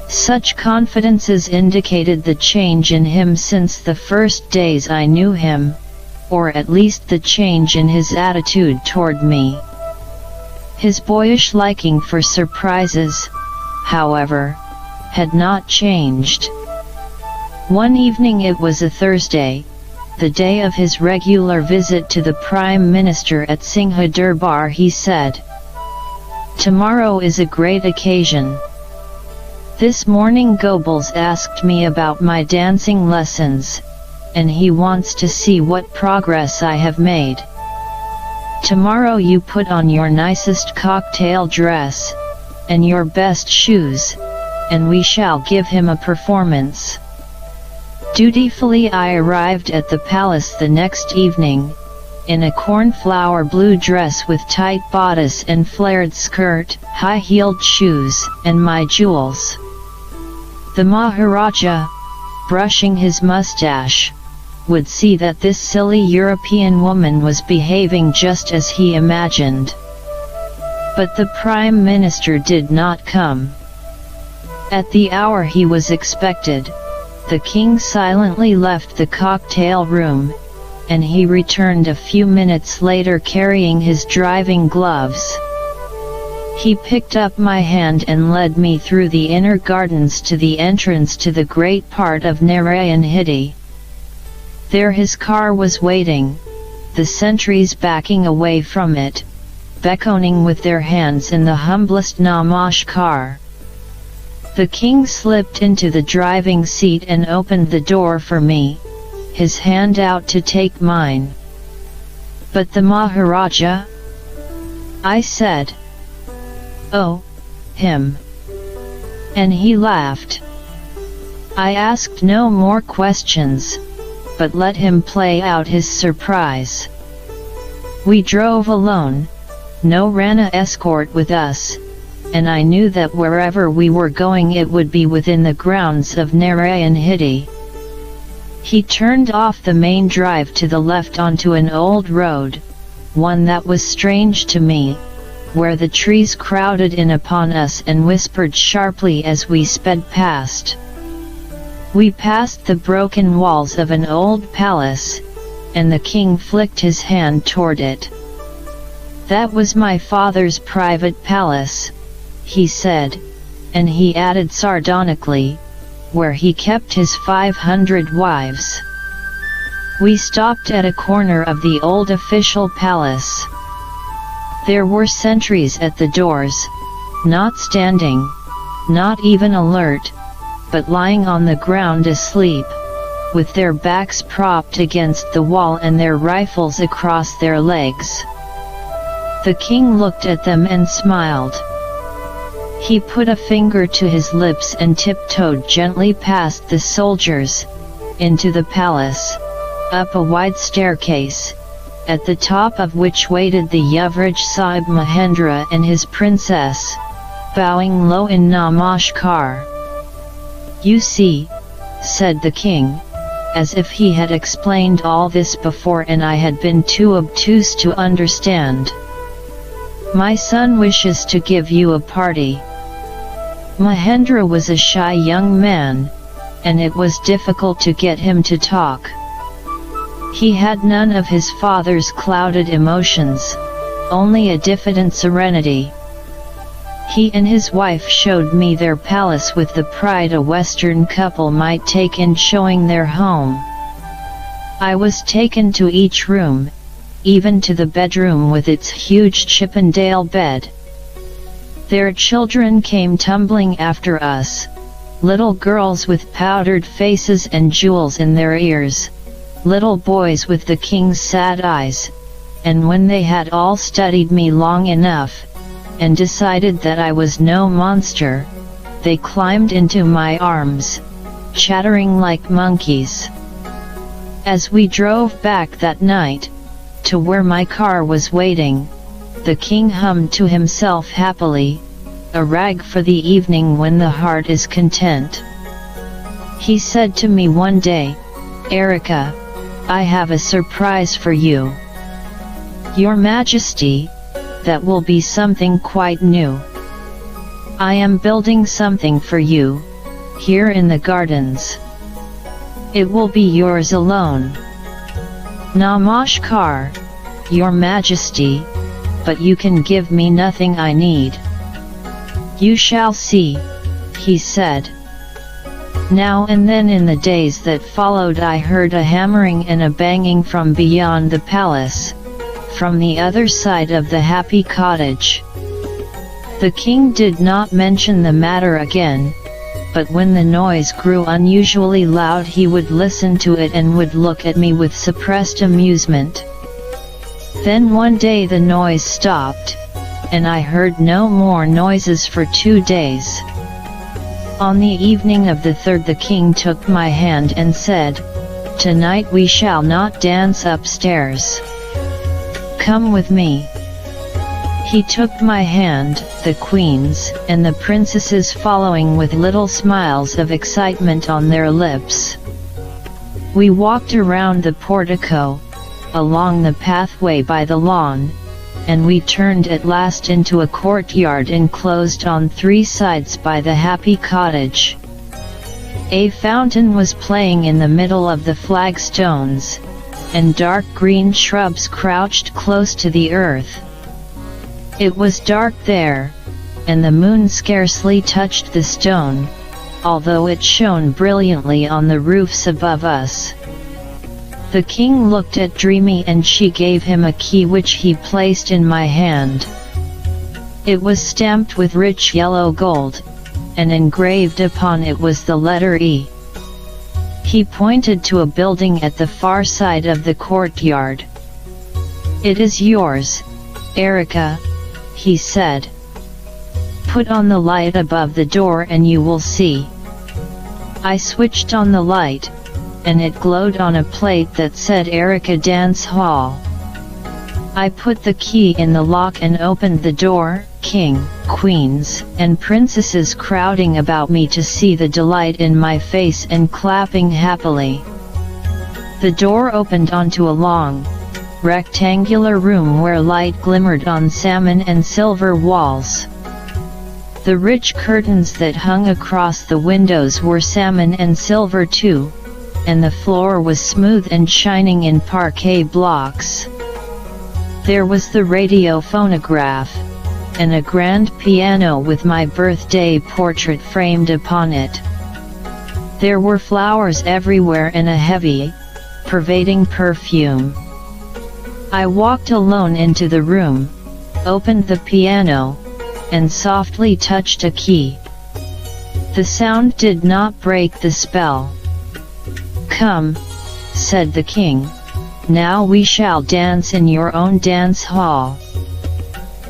Such confidences indicated the change in him since the first days I knew him, or at least the change in his attitude toward me. His boyish liking for surprises, however, had not changed. One evening, it was a Thursday, the day of his regular visit to the Prime Minister at Singha Durbar, he said, "Tomorrow is a great occasion. This morning Goebels asked me about my dancing lessons, and he wants to see what progress I have made. Tomorrow you put on your nicest cocktail dress, and your best shoes, and we shall give him a performance." Dutifully I arrived at the palace the next evening, in a cornflower blue dress with tight bodice and flared skirt, high-heeled shoes, and my jewels. The Maharaja, brushing his mustache, would see that this silly European woman was behaving just as he imagined. But the Prime Minister did not come. At the hour he was expected, the king silently left the cocktail room, and he returned a few minutes later carrying his driving gloves. He picked up my hand and led me through the inner gardens to the entrance to the great part of Narayan Hiti. There his car was waiting, the sentries backing away from it, beckoning with their hands in the humblest namaskar. The king slipped into the driving seat and opened the door for me, his hand out to take mine. "But the Maharaja?" I said. "Oh, him." And he laughed. I asked no more questions, but let him play out his surprise. We drove alone, no Rana escort with us, and I knew that wherever we were going it would be within the grounds of Narayan Hiti. He turned off the main drive to the left onto an old road, one that was strange to me, where the trees crowded in upon us and whispered sharply as we sped past. We passed the broken walls of an old palace, and the king flicked his hand toward it. "That was my father's private palace," he said, and he added sardonically, "where he kept his 500 wives." We stopped at a corner of the old official palace. There were sentries at the doors, not standing, not even alert, but lying on the ground asleep, with their backs propped against the wall and their rifles across their legs. The king looked at them and smiled. He put a finger to his lips and tiptoed gently past the soldiers, into the palace, up a wide staircase, at the top of which waited the Yuvraj Sahib Mahendra and his princess, bowing low in namaskar. "You see," said the king, as if he had explained all this before and I had been too obtuse to understand. "My son wishes to give you a party." Mahendra was a shy young man, and it was difficult to get him to talk. He had none of his father's clouded emotions, only a diffident serenity. He and his wife showed me their palace with the pride a Western couple might take in showing their home. I was taken to each room, even to the bedroom with its huge Chippendale bed. Their children came tumbling after us, little girls with powdered faces and jewels in their ears, little boys with the king's sad eyes, and when they had all studied me long enough, and decided that I was no monster, they climbed into my arms, chattering like monkeys. As we drove back that night, to where my car was waiting, the king hummed to himself happily, a rag for the evening when the heart is content. He said to me one day, "Erika, I have a surprise for you. Your Majesty, that will be something quite new. I am building something for you, here in the gardens. It will be yours alone." "Namaskar, Your Majesty, but you can give me nothing I need." "You shall see," he said. Now and then in the days that followed I heard a hammering and a banging from beyond the palace, from the other side of the happy cottage. The king did not mention the matter again, but when the noise grew unusually loud he would listen to it and would look at me with suppressed amusement. Then one day the noise stopped, and I heard no more noises for 2 days. On the evening of the third the king took my hand and said, "Tonight we shall not dance upstairs. Come with me." He took my hand, the queen's and the princess's following with little smiles of excitement on their lips. We walked around the portico, along the pathway by the lawn, and we turned at last into a courtyard enclosed on 3 sides by the happy cottage. A fountain was playing in the middle of the flagstones, and dark green shrubs crouched close to the earth. It was dark there, and the moon scarcely touched the stone, although it shone brilliantly on the roofs above us. The king looked at Dreamy and she gave him a key which he placed in my hand. It was stamped with rich yellow gold, and engraved upon it was the letter E. He pointed to a building at the far side of the courtyard. "It is yours, Erika," he said. "Put on the light above the door and you will see." I switched on the light, and it glowed on a plate that said Erika Dance Hall. I put the key in the lock and opened the door, king, queens, and princesses crowding about me to see the delight in my face and clapping happily. The door opened onto a long, rectangular room where light glimmered on salmon and silver walls. The rich curtains that hung across the windows were salmon and silver too, and the floor was smooth and shining in parquet blocks. There was the radio phonograph, and a grand piano with my birthday portrait framed upon it. There were flowers everywhere and a heavy, pervading perfume. I walked alone into the room, opened the piano, and softly touched a key. The sound did not break the spell. "Come," said the king, "now we shall dance in your own dance hall."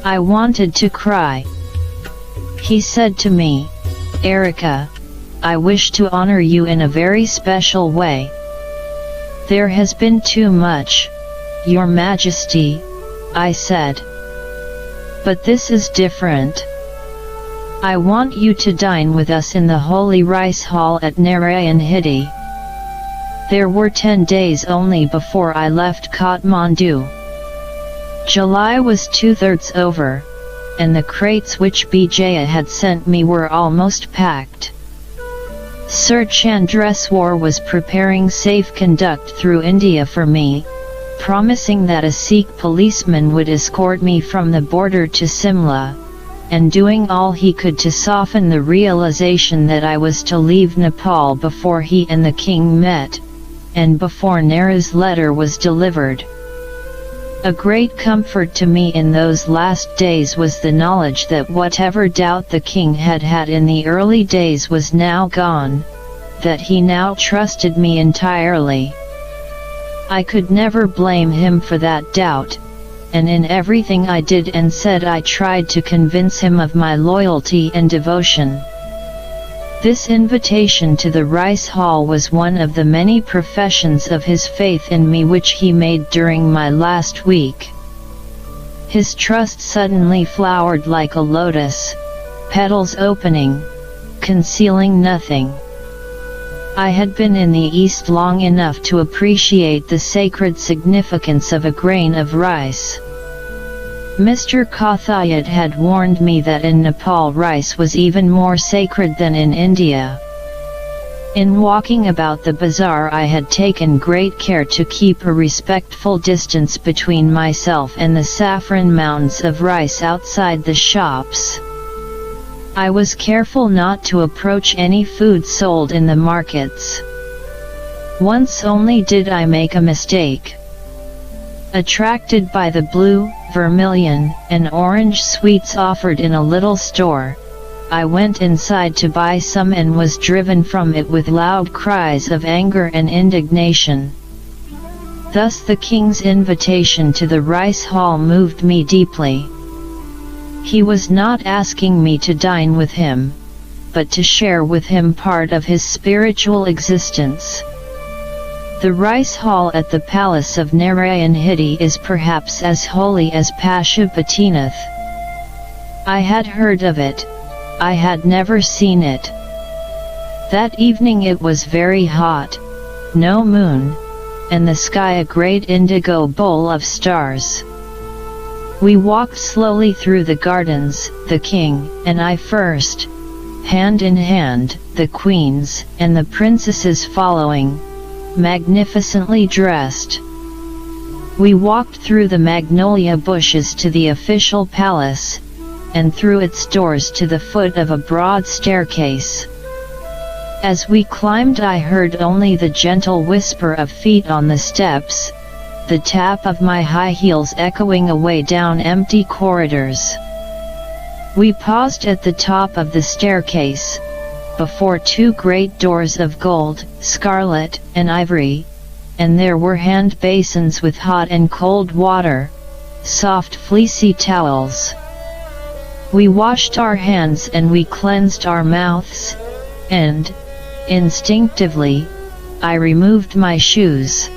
I wanted to cry. He said to me, "Erika, I wish to honor you in a very special way. There has been too much, Your Majesty," I said. "But this is different. I want you to dine with us in the Holy Rice Hall at Narayanhiti." There were 10 days only before I left Kathmandu. July was 2/3 over, and the crates which Bijaya had sent me were almost packed. Sir Chandreswar was preparing safe conduct through India for me, promising that a Sikh policeman would escort me from the border to Simla, and doing all he could to soften the realization that I was to leave Nepal before he and the king met, and before Nehru's letter was delivered. A great comfort to me in those last days was the knowledge that whatever doubt the king had had in the early days was now gone, that he now trusted me entirely. I could never blame him for that doubt, and in everything I did and said I tried to convince him of my loyalty and devotion. This invitation to the Rice Hall was one of the many professions of his faith in me which he made during my last week. His trust suddenly flowered like a lotus, petals opening, concealing nothing. I had been in the East long enough to appreciate the sacred significance of a grain of rice. Mr. Kothayat had warned me that in Nepal rice was even more sacred than in India. In walking about the bazaar I had taken great care to keep a respectful distance between myself and the saffron mounds of rice outside the shops. I was careful not to approach any food sold in the markets. Once only did I make a mistake. Attracted by the blue, vermilion, and orange sweets offered in a little store, I went inside to buy some and was driven from it with loud cries of anger and indignation. Thus the king's invitation to the Rice Hall moved me deeply. He was not asking me to dine with him, but to share with him part of his spiritual existence. The Rice Hall at the Palace of Narayanhiti is perhaps as holy as Pashupatinath. I had heard of it, I had never seen it. That evening it was very hot, no moon, and the sky a great indigo bowl of stars. We walked slowly through the gardens, the king and I first, hand in hand, the queens and the princesses following, magnificently dressed. We walked through the magnolia bushes to the official palace, and through its doors to the foot of a broad staircase. As we climbed I heard only the gentle whisper of feet on the steps, the tap of my high heels echoing away down empty corridors. We paused at the top of the staircase, before 2 great doors of gold, scarlet, and ivory, and there were hand basins with hot and cold water, soft fleecy towels. We washed our hands and we cleansed our mouths, and, instinctively, I removed my shoes.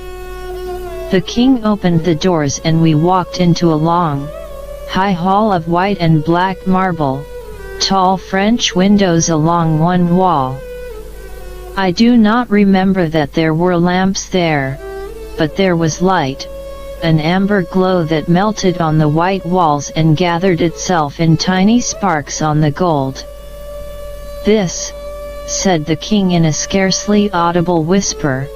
The king opened the doors and we walked into a long, high hall of white and black marble, tall French windows along one wall. I do not remember that there were lamps there, but there was light, an amber glow that melted on the white walls and gathered itself in tiny sparks on the gold. "This," said the king in a scarcely audible whisper,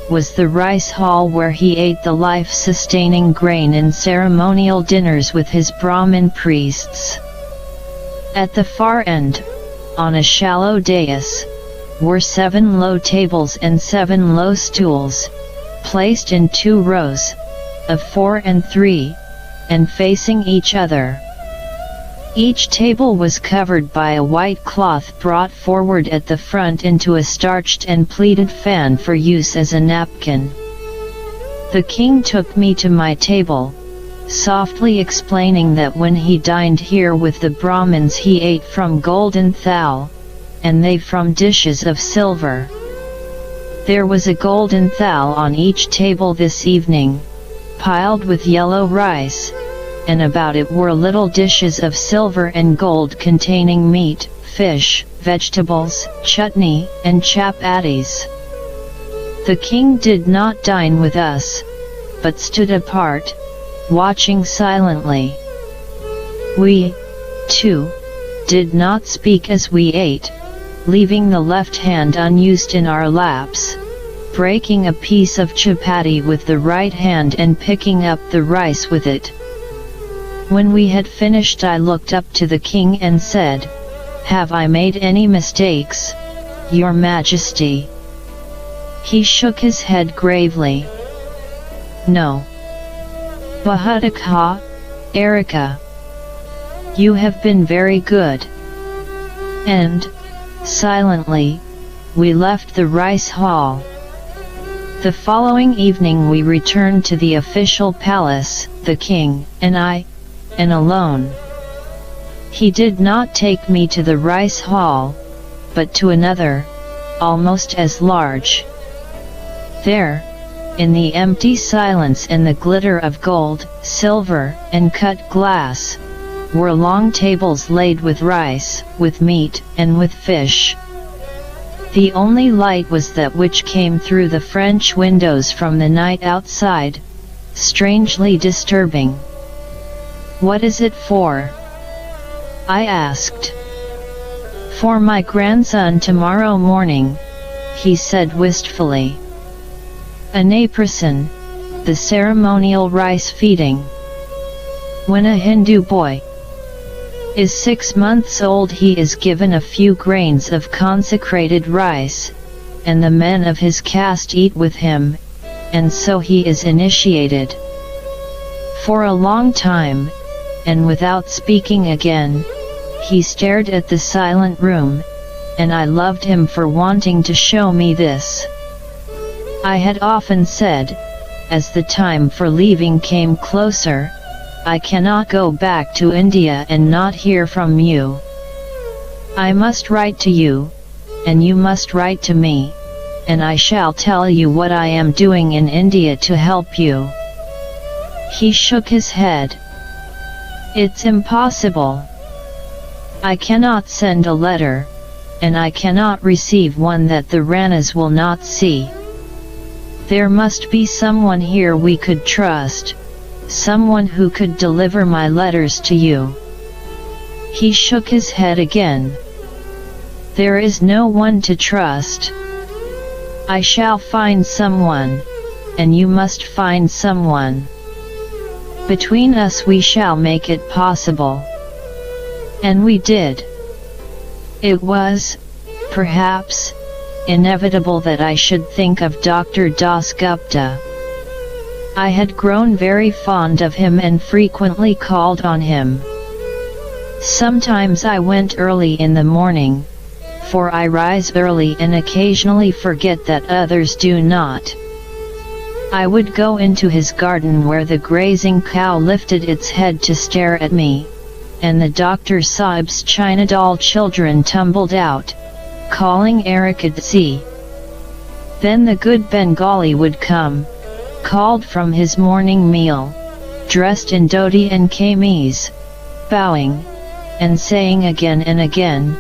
"was the rice hall where he ate the life-sustaining grain in ceremonial dinners with his Brahmin priests." At the far end, on a shallow dais, were 7 low tables and 7 low stools, placed in 2 rows, of 4 and 3, and facing each other. Each table was covered by a white cloth brought forward at the front into a starched and pleated fan for use as a napkin. The king took me to my table, softly explaining that when he dined here with the Brahmins he ate from golden thal, and they from dishes of silver. There was a golden thal on each table this evening, piled with yellow rice, and about it were little dishes of silver and gold containing meat, fish, vegetables, chutney, and chapatis. The king did not dine with us, but stood apart, watching silently. We, too, did not speak as we ate, leaving the left hand unused in our laps, breaking a piece of chapati with the right hand and picking up the rice with it. When we had finished I looked up to the king and said, "Have I made any mistakes, Your Majesty?" He shook his head gravely. "No. Bahudakha, Erika. You have been very good." And, silently, we left the rice hall. The following evening we returned to the official palace, the king, and I, and alone. He did not take me to the rice hall, but to another, almost as large. There, in the empty silence and the glitter of gold, silver, and cut glass, were long tables laid with rice, with meat, and with fish. The only light was that which came through the French windows from the night outside, strangely disturbing. "What is it for?" I asked. "For my grandson tomorrow morning," he said wistfully. "Anaprasan, the ceremonial rice feeding. When a Hindu boy is 6 months old he is given a few grains of consecrated rice, and the men of his caste eat with him, and so he is initiated." For a long time, and without speaking again, he stared at the silent room, and I loved him for wanting to show me this. I had often said, as the time for leaving came closer, "I cannot go back to India and not hear from you. I must write to you, and you must write to me, and I shall tell you what I am doing in India to help you." He shook his head. "It's impossible. I cannot send a letter, and I cannot receive one that the Ranas will not see. There must be someone here we could trust, someone who could deliver my letters to you." He shook his head again. "There is no one to trust. I shall find someone, and you must find someone. Between us we shall make it possible." And we did. It was, perhaps, inevitable that I should think of Dr. Dasgupta. I had grown very fond of him and frequently called on him. Sometimes I went early in the morning, for I rise early and occasionally forget that others do not. I would go into his garden where the grazing cow lifted its head to stare at me, and the Dr. Sahib's China doll children tumbled out, calling Erika. Then the good Bengali would come, called from his morning meal, dressed in dhoti and kameez, bowing, and saying again and again,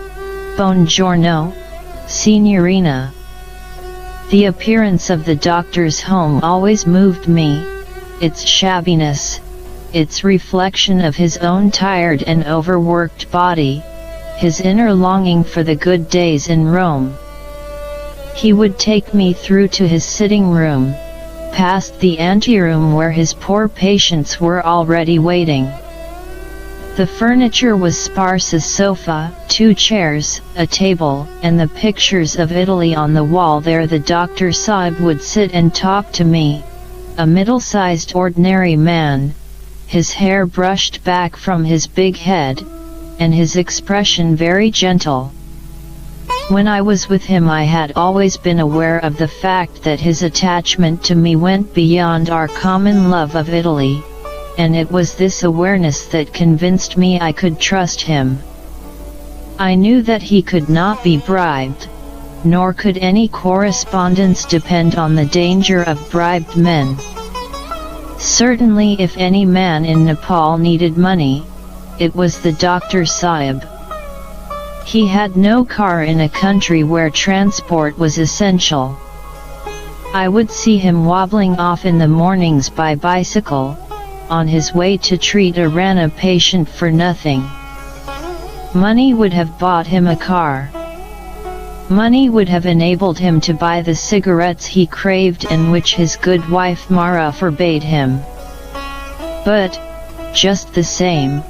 "Buongiorno, signorina." The appearance of the doctor's home always moved me, its shabbiness, its reflection of his own tired and overworked body, his inner longing for the good days in Rome. He would take me through to his sitting room, past the anteroom where his poor patients were already waiting. The furniture was sparse: a sofa, 2 chairs, a table, and the pictures of Italy on the wall. There the Dr. Sahib would sit and talk to me, a middle-sized ordinary man, his hair brushed back from his big head, and his expression very gentle. When I was with him I had always been aware of the fact that his attachment to me went beyond our common love of Italy, and it was this awareness that convinced me I could trust him. I knew that he could not be bribed, nor could any correspondence depend on the danger of bribed men. Certainly if any man in Nepal needed money, it was the Dr. Sahib. He had no car in a country where transport was essential. I would see him wobbling off in the mornings by bicycle, on his way to treat a Rana patient for nothing. Money would have bought him a car. Money would have enabled him to buy the cigarettes he craved and which his good wife Mara forbade him. But, just the same,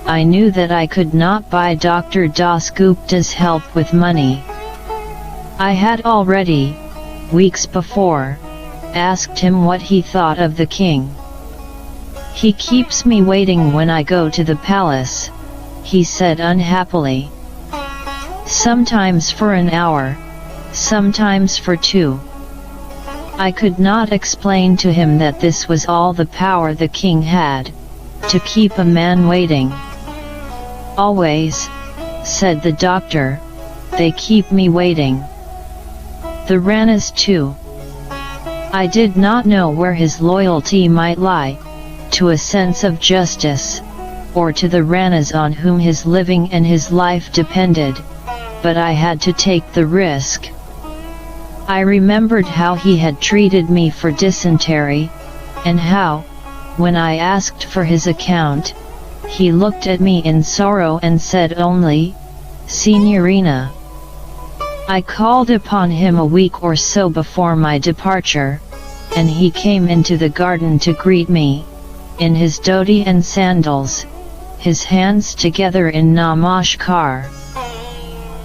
I knew that I could not buy Dr. Das Gupta's help with money. I had already, weeks before, asked him what he thought of the king. "He keeps me waiting when I go to the palace," he said unhappily. "Sometimes for an hour, sometimes for 2. I could not explain to him that this was all the power the king had, to keep a man waiting. "Always," said the doctor, "they keep me waiting. The Ranas too." I did not know where his loyalty might lie, to a sense of justice, or to the Ranas on whom his living and his life depended, but I had to take the risk. I remembered how he had treated me for dysentery, and how, when I asked for his account, he looked at me in sorrow and said only, "Signorina." I called upon him a week or so before my departure, and he came into the garden to greet me, in his dhoti and sandals, his hands together in namaskar.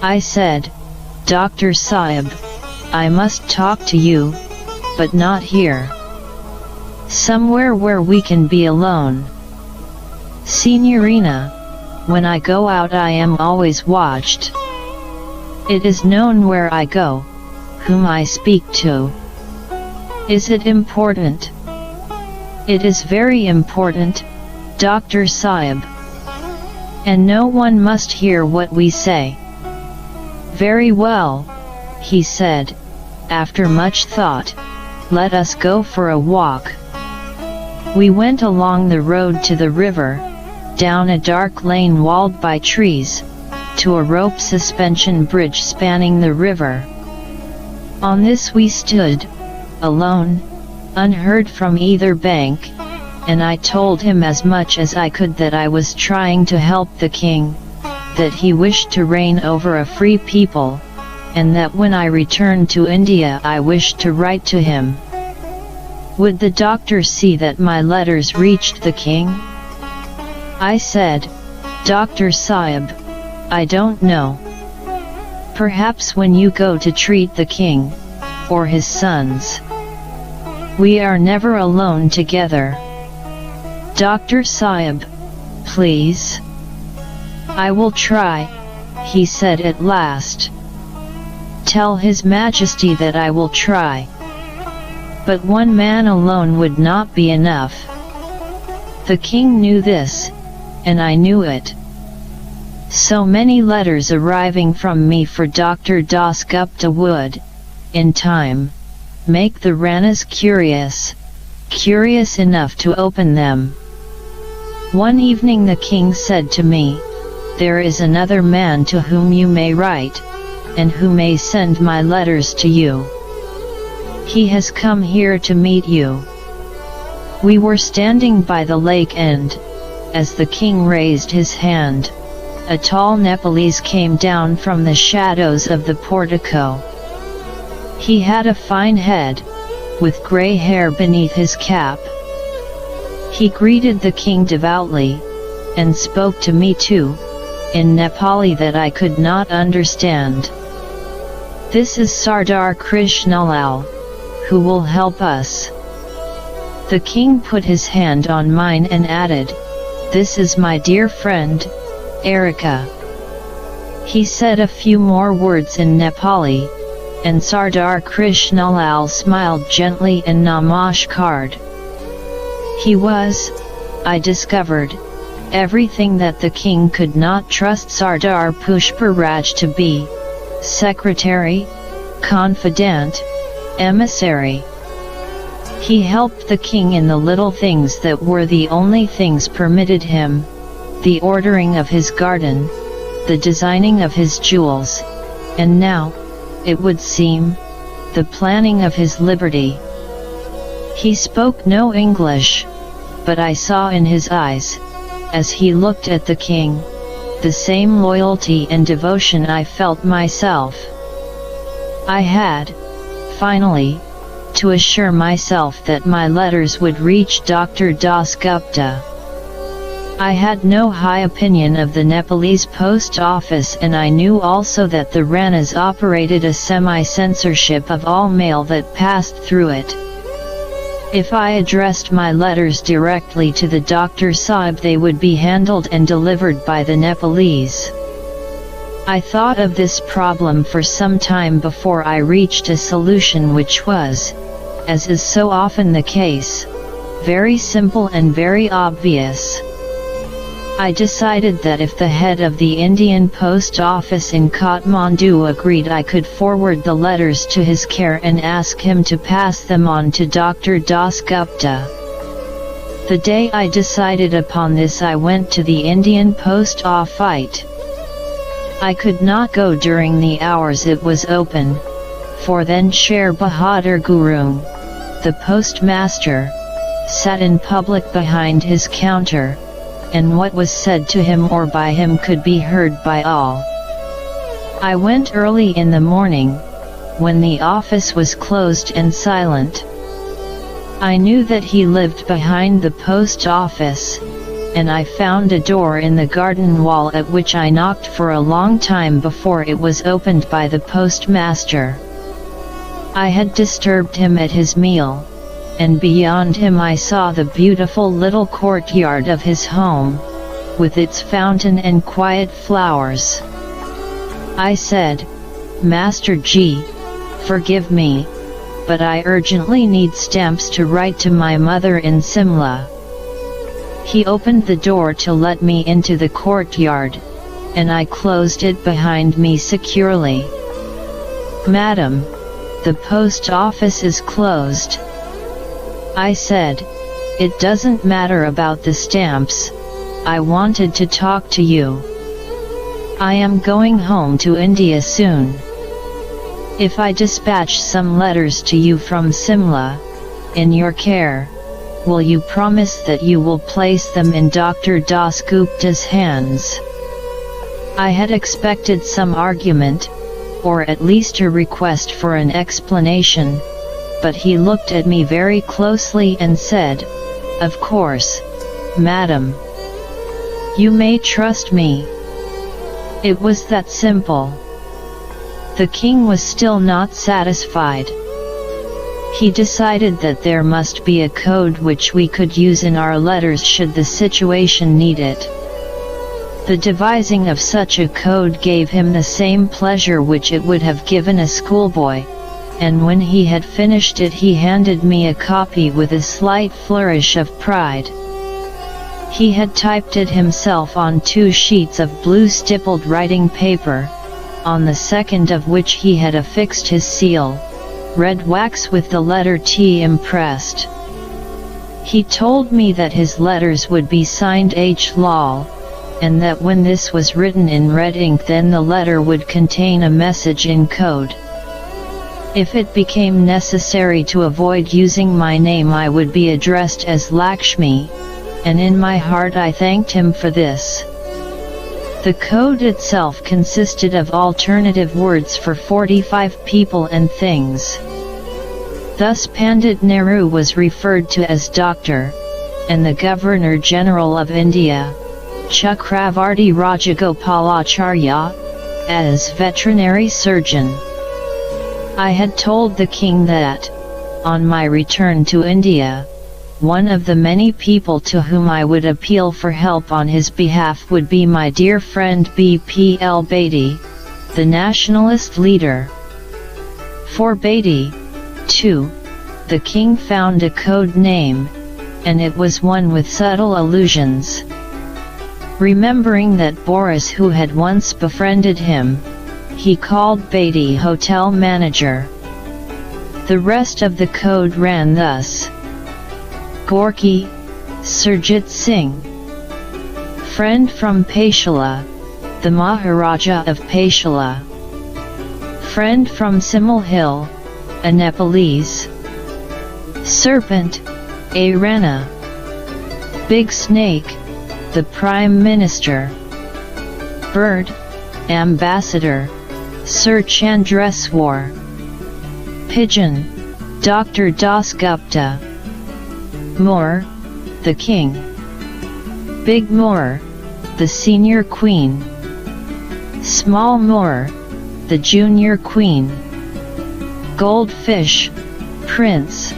I said, "Dr. Sahib, I must talk to you, but not here. Somewhere where we can be alone. Signorina, when I go out I am always watched. It is known where I go, whom I speak to. Is it important?" "It is very important, Dr. Sahib. And no one must hear what we say." "Very well," he said, after much thought, "let us go for a walk." We went along the road to the river, down a dark lane walled by trees, to a rope suspension bridge spanning the river. On this we stood, alone, unheard from either bank, and I told him as much as I could that I was trying to help the king, that he wished to reign over a free people, and that when I returned to India I wished to write to him. Would the doctor see that my letters reached the king? I said, "Dr. Sahib, I don't know. Perhaps when you go to treat the king, or his sons. We are never alone together. Dr. Sahib, please." "I will try," he said at last. "Tell His Majesty that I will try." But one man alone would not be enough. The king knew this, and I knew it. So many letters arriving from me for Dr. Das Gupta would, in time, make the Ranas curious enough to open them. One evening the king said to me, "There is another man to whom you may write, and who may send my letters to you. He has come here to meet you." We were standing by the lake and, as the king raised his hand, a tall Nepalese came down from the shadows of the portico. He had a fine head, with grey hair beneath his cap. He greeted the king devoutly, and spoke to me too, in Nepali that I could not understand. "This is Sardar Krishnalal, who will help us." The king put his hand on mine and added, "This is my dear friend, Erika." He said a few more words in Nepali, and Sardar Krishnalal smiled gently and namaskared. He was, I discovered, everything that the king could not trust Sardar Pushparaj to be: secretary, confidant, emissary. He helped the king in the little things that were the only things permitted him: the ordering of his garden, the designing of his jewels, and now, it would seem, the planning of his liberty. He spoke no English, but I saw in his eyes, as he looked at the king, the same loyalty and devotion I felt myself. I had, finally, to assure myself that my letters would reach Dr. Das Gupta. I had no high opinion of the Nepalese post office, and I knew also that the Ranas operated a semi-censorship of all mail that passed through it. If I addressed my letters directly to the Dr. Sahib, they would be handled and delivered by the Nepalese. I thought of this problem for some time before I reached a solution which was, as is so often the case, very simple and very obvious. I decided that if the head of the Indian Post Office in Kathmandu agreed, I could forward the letters to his care and ask him to pass them on to Dr. Das Gupta. The day I decided upon this, I went to the Indian Post Office. I could not go during the hours it was open, for then Sher Bahadur Guru, the postmaster, sat in public behind his counter, and what was said to him or by him could be heard by all. I went early in the morning, when the office was closed and silent. I knew that he lived behind the post office, and I found a door in the garden wall at which I knocked for a long time before it was opened by the postmaster. I had disturbed him at his meal, and beyond him I saw the beautiful little courtyard of his home, with its fountain and quiet flowers. I said, "Master Ji, forgive me, but I urgently need stamps to write to my mother in Simla." He opened the door to let me into the courtyard, and I closed it behind me securely. "Madam, the post office is closed." I said, "It doesn't matter about the stamps, I wanted to talk to you. I am going home to India soon. If I dispatch some letters to you from Simla, in your care, will you promise that you will place them in Dr. Das Gupta's hands?" I had expected some argument, or at least a request for an explanation, but he looked at me very closely and said, "Of course, madam. You may trust me." It was that simple. The king was still not satisfied. He decided that there must be a code which we could use in our letters should the situation need it. The devising of such a code gave him the same pleasure which it would have given a schoolboy, and when he had finished it he handed me a copy with a slight flourish of pride. He had typed it himself on 2 sheets of blue stippled writing paper, on the second of which he had affixed his seal, red wax with the letter T impressed. He told me that his letters would be signed H. Lal, and that when this was written in red ink then the letter would contain a message in code. If it became necessary to avoid using my name, I would be addressed as Lakshmi, and in my heart I thanked him for this. The code itself consisted of alternative words for 45 people and things. Thus Pandit Nehru was referred to as Doctor, and the Governor-General of India, Chakravarti Rajagopalacharya, as veterinary surgeon. I had told the king that, on my return to India, one of the many people to whom I would appeal for help on his behalf would be my dear friend B.P.L. Bedi, the nationalist leader. For Bedi, too, the king found a code name, and it was one with subtle allusions. Remembering that Boris, who had once befriended him, he called Bedi hotel manager. The rest of the code ran thus: Gorky, Surjit Singh. Friend from Paichala, the Maharaja of Paichala. Friend from Simla Hill, a Nepalese. Serpent, a Rana. Big Snake, the Prime Minister. Bird, Ambassador, Sir Chandreswar. Pigeon, Dr. Das Gupta. Moor, the King. Big Moor, the Senior Queen. Small Moor, the Junior Queen. Goldfish, Prince.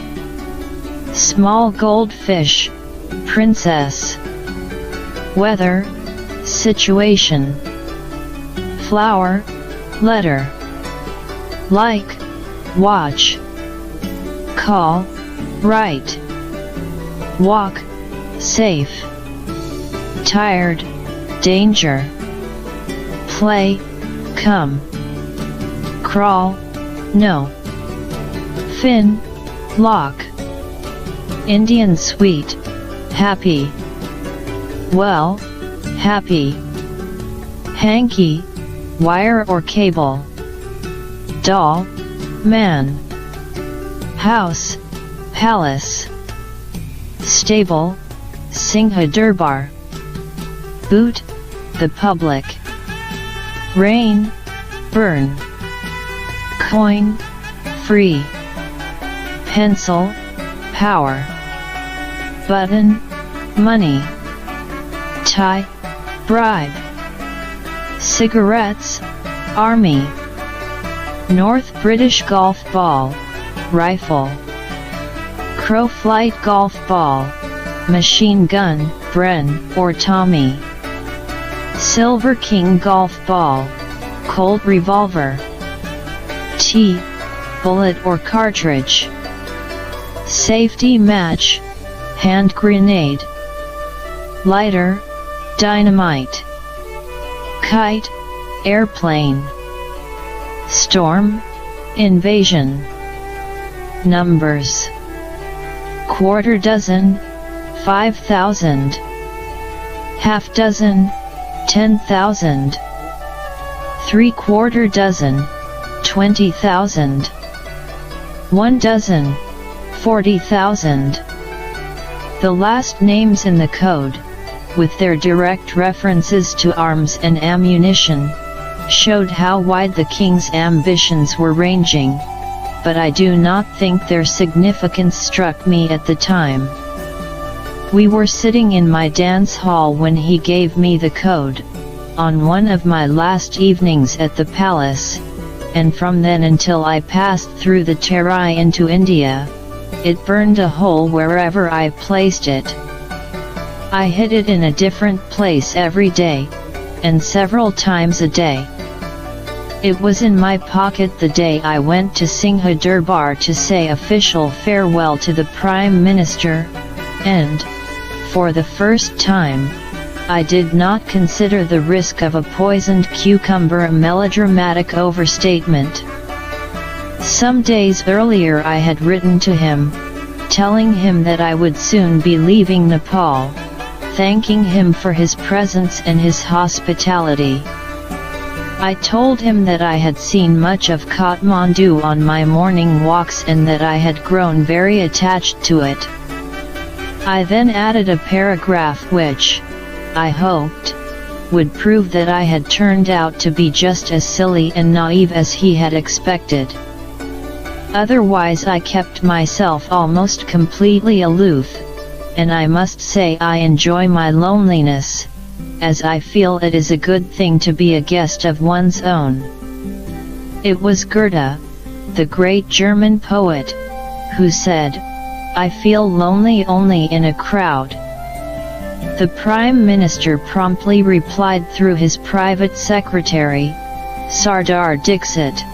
Small Goldfish, Princess. Weather, situation. Flower, letter. Like, watch. Call, write. Walk, safe. Tired, danger. Play, come. Crawl, no. Fin, lock. Indian sweet, happy. Well, happy. Hanky, wire or cable. Doll, man. House, palace. Stable, Singha Durbar. Boot, the public. Rain, burn. Coin, free. Pencil, power. Button, money. Tie, bribe. Cigarettes, army. North British golf ball, rifle. Crow flight golf ball, machine gun, Bren or Tommy. Silver King golf ball, Colt revolver. T, bullet or cartridge. Safety match, hand grenade. Lighter, dynamite. Kite, airplane. Storm, invasion. Numbers: quarter dozen, 5,000. Half dozen, 10,000. Three-quarter dozen, 20,000. 1 dozen, 40,000. The last names in the code, with their direct references to arms and ammunition, showed how wide the king's ambitions were ranging, but I do not think their significance struck me at the time. We were sitting in my dance hall when he gave me the code, on one of my last evenings at the palace, and from then until I passed through the Terai into India, it burned a hole wherever I placed it. I hid it in a different place every day, and several times a day. It was in my pocket the day I went to Singha Durbar to say official farewell to the Prime Minister, and, for the first time, I did not consider the risk of a poisoned cucumber a melodramatic overstatement. Some days earlier I had written to him, telling him that I would soon be leaving Nepal, thanking him for his presence and his hospitality. I told him that I had seen much of Kathmandu on my morning walks and that I had grown very attached to it. I then added a paragraph which, I hoped, would prove that I had turned out to be just as silly and naive as he had expected. Otherwise I kept myself almost completely aloof, and I must say I enjoy my loneliness, as I feel it is a good thing to be a guest of one's own. It was Goethe, the great German poet, who said, "I feel lonely only in a crowd." The Prime Minister promptly replied through his private secretary, Sardar Dixit.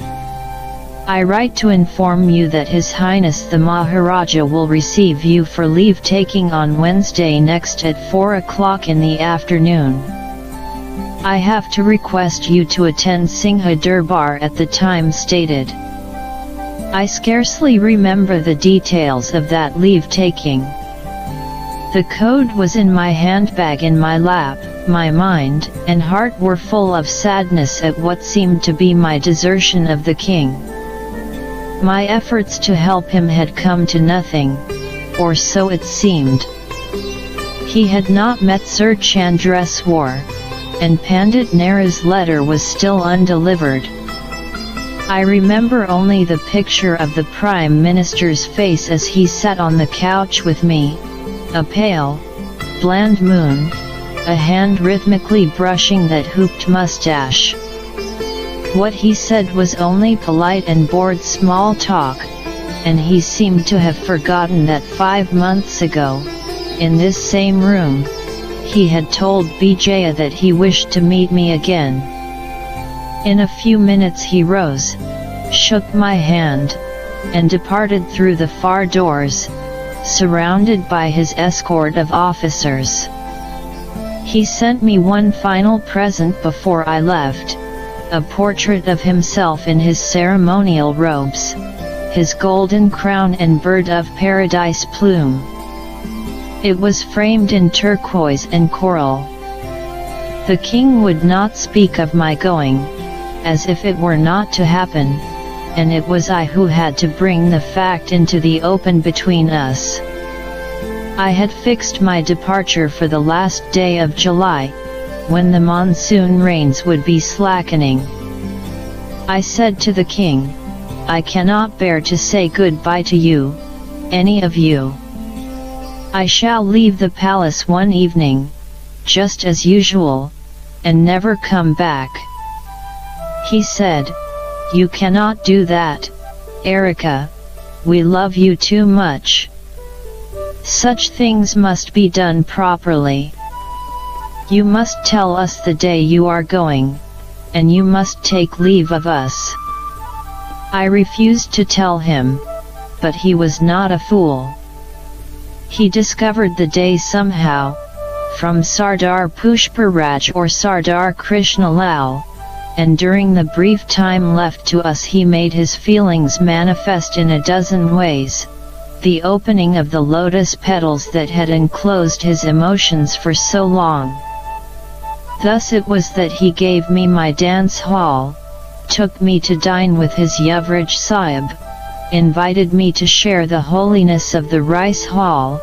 "I write to inform you that His Highness the Maharaja will receive you for leave taking on Wednesday next at 4 o'clock in the afternoon. I have to request you to attend Singha Durbar at the time stated." I scarcely remember the details of that leave-taking. The code was in my handbag in my lap. My mind and heart were full of sadness at what seemed to be my desertion of the king. My efforts to help him had come to nothing, or so it seemed. He had not met Sir Chandreswar, and Pandit Nehru's letter was still undelivered. I remember only the picture of the Prime Minister's face as he sat on the couch with me, a pale, bland moon, a hand rhythmically brushing that hooped mustache. What he said was only polite and bored small talk, and he seemed to have forgotten that 5 months ago, in this same room, he had told Bijaya that he wished to meet me again. In a few minutes he rose, shook my hand, and departed through the far doors, surrounded by his escort of officers. He sent me one final present before I left, a portrait of himself in his ceremonial robes, his golden crown and bird of paradise plume. It was framed in turquoise and coral. The king would not speak of my going, as if it were not to happen, and it was I who had to bring the fact into the open between us. I had fixed my departure for the last day of July, when the monsoon rains would be slackening. I said to the king, "I cannot bear to say goodbye to you, any of you. I shall leave the palace one evening, just as usual, and never come back." He said, "You cannot do that, Erika, we love you too much. Such things must be done properly. You must tell us the day you are going, and you must take leave of us." I refused to tell him, but he was not a fool. He discovered the day somehow, from Sardar Pushparaj or Sardar Krishnalal, and during the brief time left to us he made his feelings manifest in a dozen ways. The opening of the lotus petals that had enclosed his emotions for so long. Thus it was that he gave me my dance hall, took me to dine with his Yuvraj Sahib, invited me to share the holiness of the rice hall,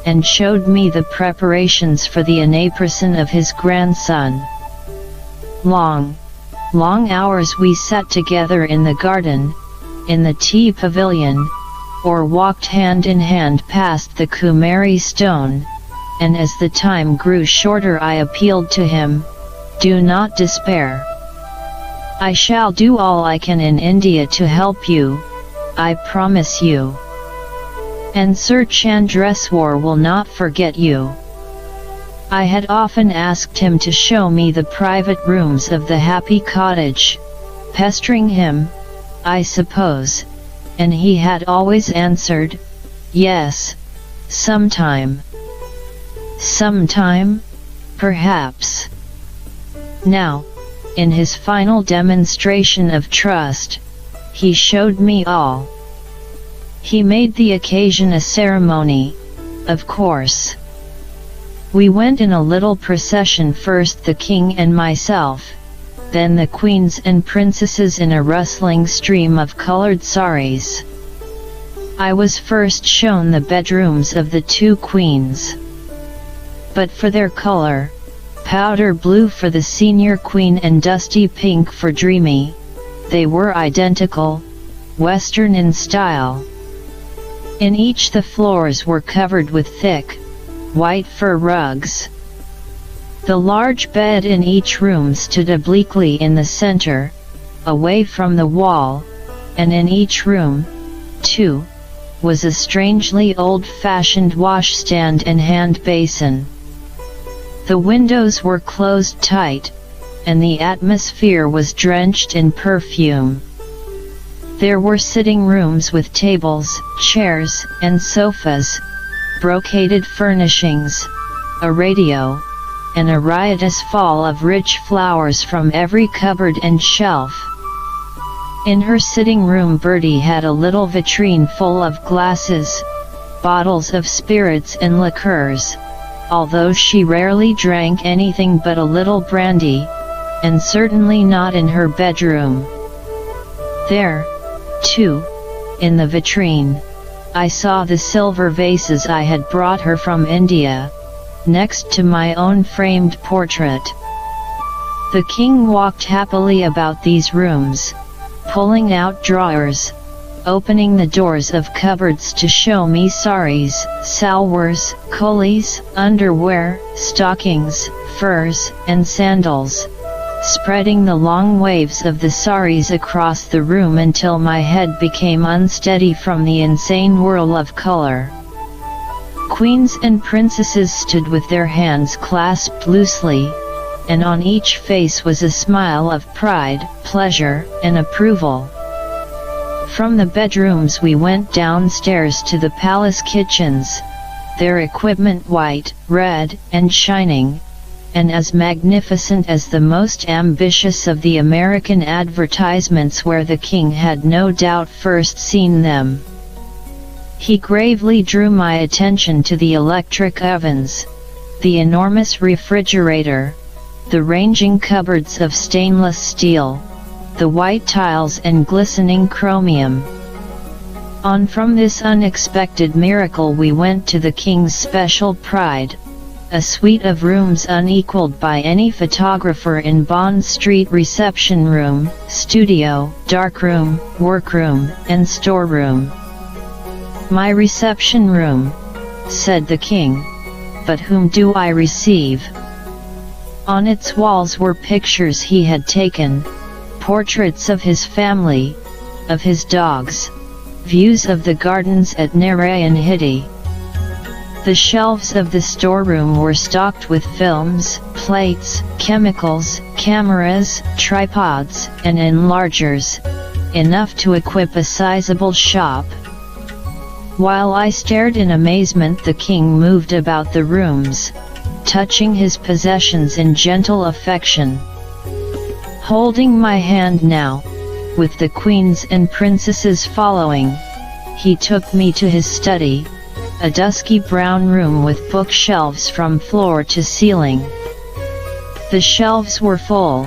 and showed me the preparations for the annaprasan of his grandson. Long hours we sat together in the garden, in the tea pavilion, or walked hand in hand past the Kumari stone, and as the time grew shorter I appealed to him, "Do not despair. I shall do all I can in India to help you, I promise you. And Sir Chandreswar will not forget you." I had often asked him to show me the private rooms of the happy cottage, pestering him, I suppose, and he had always answered, "Yes, sometime. Sometime, perhaps." Now, in his final demonstration of trust, he showed me all. He made the occasion a ceremony, of course. We went in a little procession, first the king and myself, then the queens and princesses in a rustling stream of colored saris. I was first shown the bedrooms of the two queens. But for their color, powder blue for the senior queen and dusty pink for Dreamy, they were identical, Western in style. In each the floors were covered with thick, white fur rugs. The large bed in each room stood obliquely in the center, away from the wall, and in each room, too, was a strangely old-fashioned washstand and hand basin. The windows were closed tight, and the atmosphere was drenched in perfume. There were sitting rooms with tables, chairs, and sofas, brocaded furnishings, a radio, and a riotous fall of rich flowers from every cupboard and shelf. In her sitting room Bertie had a little vitrine full of glasses, bottles of spirits and liqueurs, although she rarely drank anything but a little brandy, and certainly not in her bedroom. There, too, in the vitrine, I saw the silver vases I had brought her from India, next to my own framed portrait. The king walked happily about these rooms, pulling out drawers, opening the doors of cupboards to show me saris, salwars, coolies, underwear, stockings, furs, and sandals, spreading the long waves of the saris across the room until my head became unsteady from the insane whirl of color. Queens and princesses stood with their hands clasped loosely, and on each face was a smile of pride, pleasure, and approval. From the bedrooms we went downstairs to the palace kitchens, their equipment white, red, and shining, and as magnificent as the most ambitious of the American advertisements where the king had no doubt first seen them. He gravely drew my attention to the electric ovens, the enormous refrigerator, the ranging cupboards of stainless steel, the white tiles and glistening chromium. On from this unexpected miracle we went to the king's special pride, a suite of rooms unequaled by any photographer in Bond Street: reception room, studio, darkroom, workroom, and storeroom. "My reception room," said the king, "but whom do I receive?" On its walls were pictures he had taken, portraits of his family, of his dogs, views of the gardens at Narayanhiti. The shelves of the storeroom were stocked with films, plates, chemicals, cameras, tripods, and enlargers, enough to equip a sizable shop. While I stared in amazement, the king moved about the rooms, touching his possessions in gentle affection. Holding my hand now, with the queens and princesses following, he took me to his study, a dusky brown room with bookshelves from floor to ceiling. The shelves were full,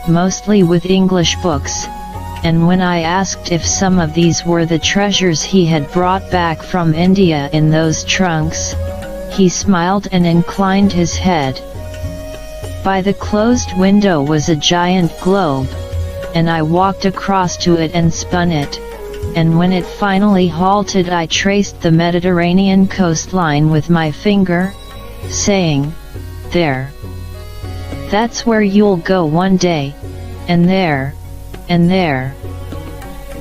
mostly with English books, and when I asked if some of these were the treasures he had brought back from India in those trunks, he smiled and inclined his head. By the closed window was a giant globe, and I walked across to it and spun it, and when it finally halted I traced the Mediterranean coastline with my finger, saying, "There. That's where you'll go one day, and there, and there."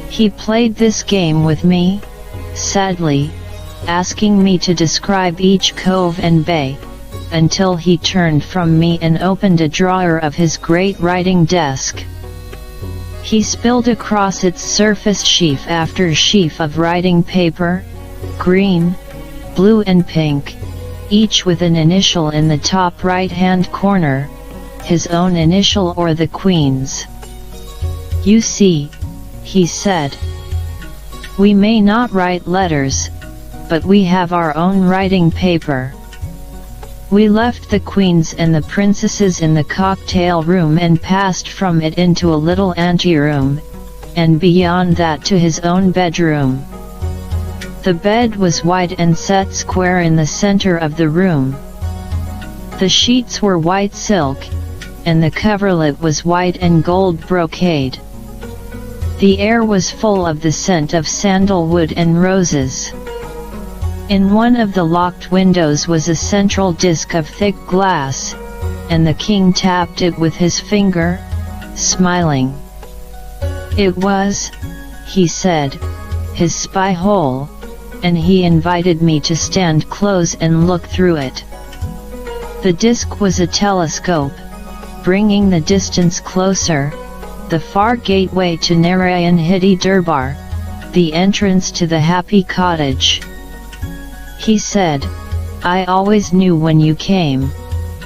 He played this game with me, sadly, asking me to describe each cove and bay, until he turned from me and opened a drawer of his great writing desk. He spilled across its surface sheaf after sheaf of writing paper, green, blue and pink, each with an initial in the top right-hand corner, his own initial or the Queen's. "You see," he said, "we may not write letters, but we have our own writing paper." We left the queens and the princesses in the cocktail room and passed from it into a little anteroom, and beyond that to his own bedroom. The bed was wide and set square in the center of the room. The sheets were white silk, and the coverlet was white and gold brocade. The air was full of the scent of sandalwood and roses. In one of the locked windows was a central disc of thick glass, and the king tapped it with his finger, smiling. It was, he said, his spy hole, and he invited me to stand close and look through it. The disc was a telescope, bringing the distance closer, the far gateway to Narayan Hiti Durbar, the entrance to the happy cottage. He said, I always knew when you came,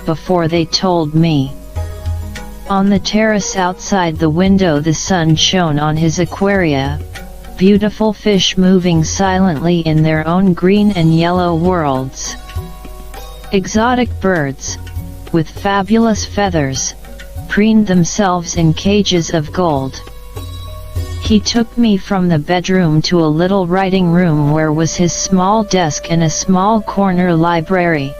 before they told me. On the terrace outside the window the sun shone on his aquaria, beautiful fish moving silently in their own green and yellow worlds. Exotic birds, with fabulous feathers, preened themselves in cages of gold. He took me from the bedroom to a little writing room where was his small desk and a small corner library.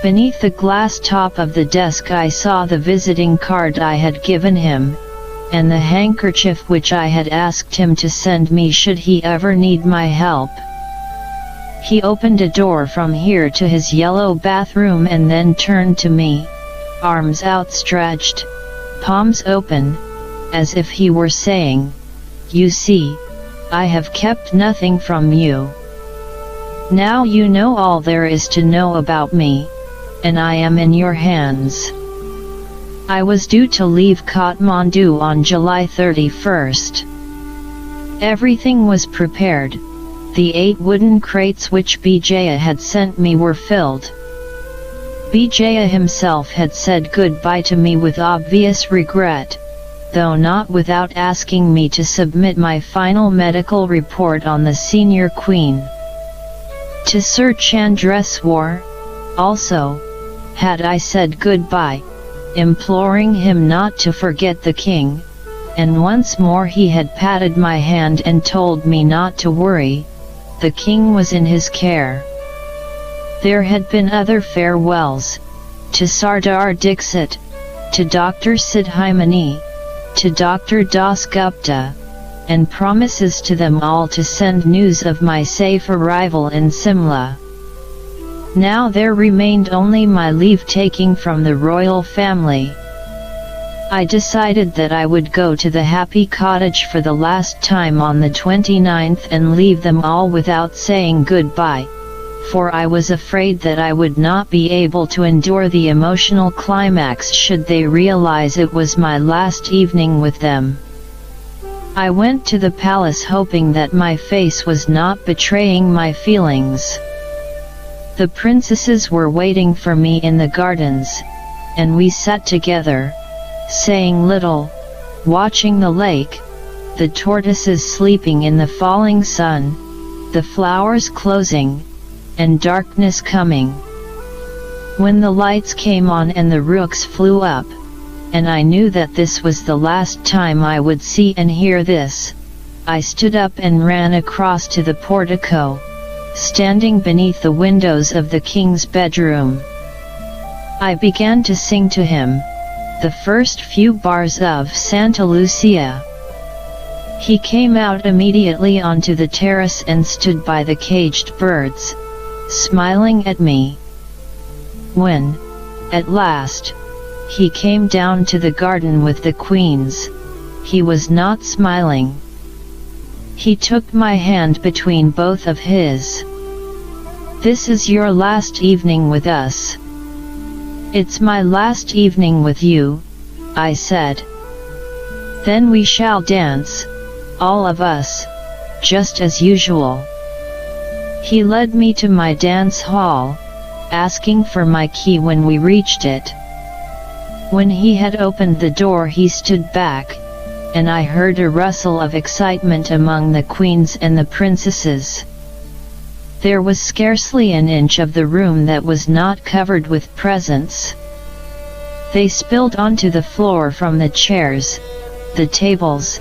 Beneath the glass top of the desk I saw the visiting card I had given him, and the handkerchief which I had asked him to send me should he ever need my help. He opened a door from here to his yellow bathroom and then turned to me, arms outstretched, palms open, as if he were saying, you see, I have kept nothing from you. Now you know all there is to know about me, and I am in your hands. I was due to leave Kathmandu on July 31st. Everything was prepared. The 8 wooden crates which Bijaya had sent me were filled. Bijaya himself had said goodbye to me with obvious regret, though not without asking me to submit my final medical report on the senior queen. To Sir Chandreswar, also, had I said goodbye, imploring him not to forget the king, and once more he had patted my hand and told me not to worry, the king was in his care. There had been other farewells, to Sardar Dixit, to Dr. Sidhimani, to Dr. Das Gupta, and promises to them all to send news of my safe arrival in Simla. Now there remained only my leave-taking from the royal family. I decided that I would go to the happy cottage for the last time on the 29th and leave them all without saying goodbye, for I was afraid that I would not be able to endure the emotional climax should they realize it was my last evening with them. I went to the palace hoping that my face was not betraying my feelings. The princesses were waiting for me in the gardens, and we sat together, saying little, watching the lake, the tortoises sleeping in the falling sun, the flowers closing, and darkness coming. When the lights came on and the rooks flew up, and I knew that this was the last time I would see and hear this, I stood up and ran across to the portico, standing beneath the windows of the king's bedroom. I began to sing to him the first few bars of Santa Lucia. He came out immediately onto the terrace and stood by the caged birds, smiling at me. When, at last, he came down to the garden with the queens, he was not smiling. He took my hand between both of his. This is your last evening with us. It's my last evening with you, I said. Then we shall dance, all of us, just as usual. He led me to my dance hall, asking for my key when we reached it. When he had opened the door he stood back, and I heard a rustle of excitement among the queens and the princesses. There was scarcely an inch of the room that was not covered with presents. They spilled onto the floor from the chairs, the tables,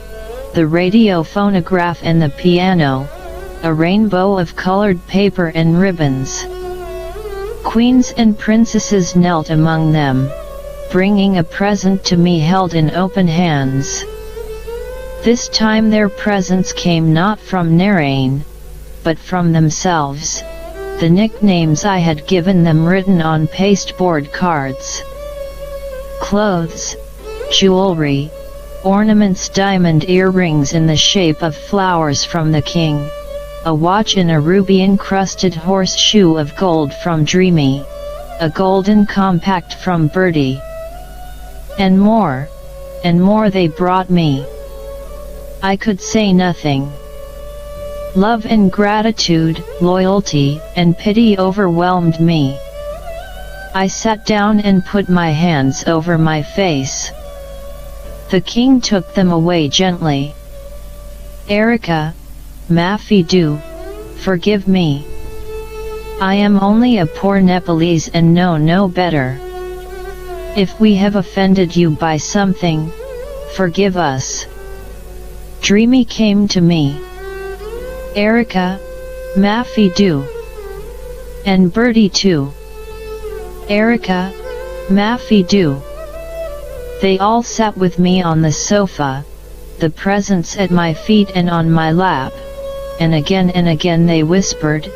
the radio phonograph and the piano, a rainbow of colored paper and ribbons. Queens and princesses knelt among them, bringing a present to me held in open hands. This time their presents came not from Narain, but from themselves, the nicknames I had given them written on pasteboard cards. Clothes, jewelry, ornaments, diamond earrings in the shape of flowers from the king, a watch in a ruby-encrusted horseshoe of gold from Dreamy, a golden compact from Birdie. And more they brought me. I could say nothing. Love and gratitude, loyalty and pity overwhelmed me. I sat down and put my hands over my face. The king took them away gently. Erika, Maafi do, forgive me. I am only a poor Nepalese and know no better. If we have offended you by something, forgive us. Dreamy came to me. Erika, Maafi do. And Birdie too. Erika, Maafi do. They all sat with me on the sofa, the presents at my feet and on my lap, and again they whispered,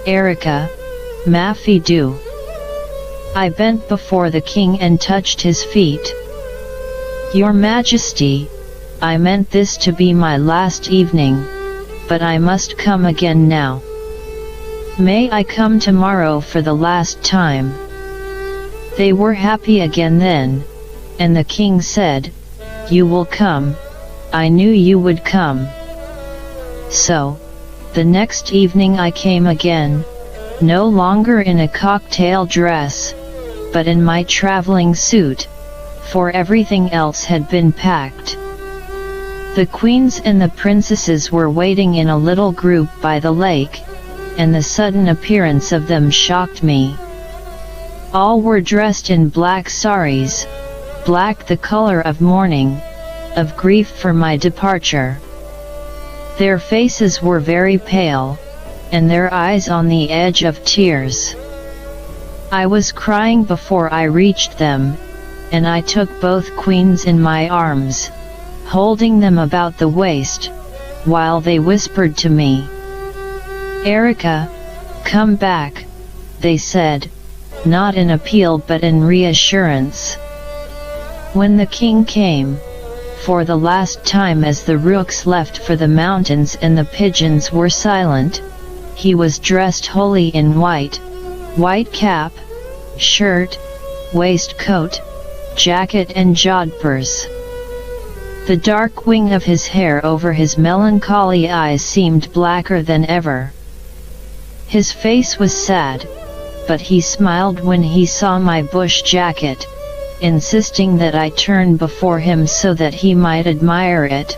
Erika, Maafi do. I bent before the king and touched his feet. Your Majesty, I meant this to be my last evening, but I must come again now. May I come tomorrow for the last time? They were happy again then, and the king said, You will come, I knew you would come. So, the next evening I came again, no longer in a cocktail dress, but in my traveling suit, for everything else had been packed. The queens and the princesses were waiting in a little group by the lake, and the sudden appearance of them shocked me. All were dressed in black saris, black the color of mourning, of grief for my departure. Their faces were very pale, and their eyes on the edge of tears. I was crying before I reached them, and I took both queens in my arms, holding them about the waist, while they whispered to me. Erika, come back, they said, not in appeal but in reassurance. When the king came, for the last time as the rooks left for the mountains and the pigeons were silent, he was dressed wholly in white cap, shirt, waistcoat, jacket and jodhpurs. The dark wing of his hair over his melancholy eyes seemed blacker than ever. His face was sad, but he smiled when he saw my bush jacket, insisting that I turn before him so that he might admire it.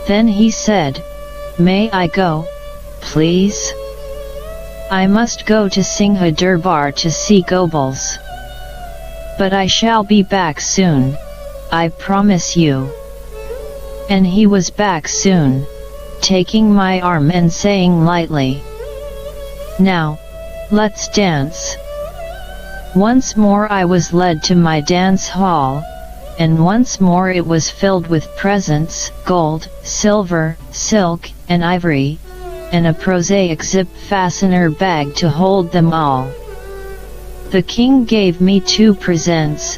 Then he said, May I go, please? I must go to Singha Durbar to see Gobles. But I shall be back soon, I promise you. And he was back soon, taking my arm and saying lightly, Now, let's dance. Once more I was led to my dance hall, and once more it was filled with presents, gold, silver, silk, and ivory, and a prosaic zip fastener bag to hold them all. The king gave me 2 presents,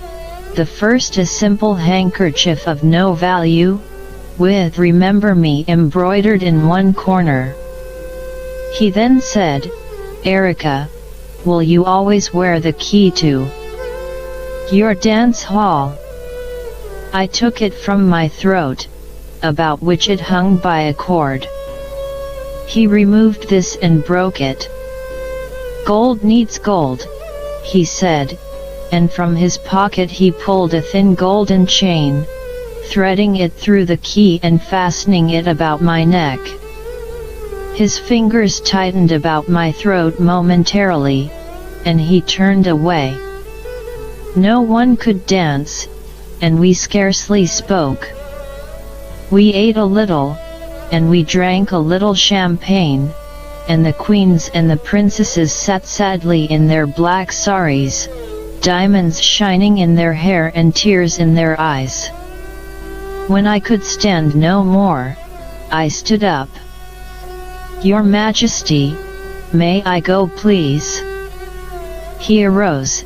the first a simple handkerchief of no value, with Remember Me embroidered in one corner. He then said, Erika, will you always wear the key to your dance hall? I took it from my throat, about which it hung by a cord. He removed this and broke it. Gold needs gold, he said, and from his pocket he pulled a thin golden chain, threading it through the key and fastening it about my neck. His fingers tightened about my throat momentarily, and he turned away. No one could dance, and we scarcely spoke. We ate a little, and we drank a little champagne, and the queens and the princesses sat sadly in their black saris, diamonds shining in their hair and tears in their eyes. When I could stand no more, I stood up. "Your Majesty, may I go please?" He arose,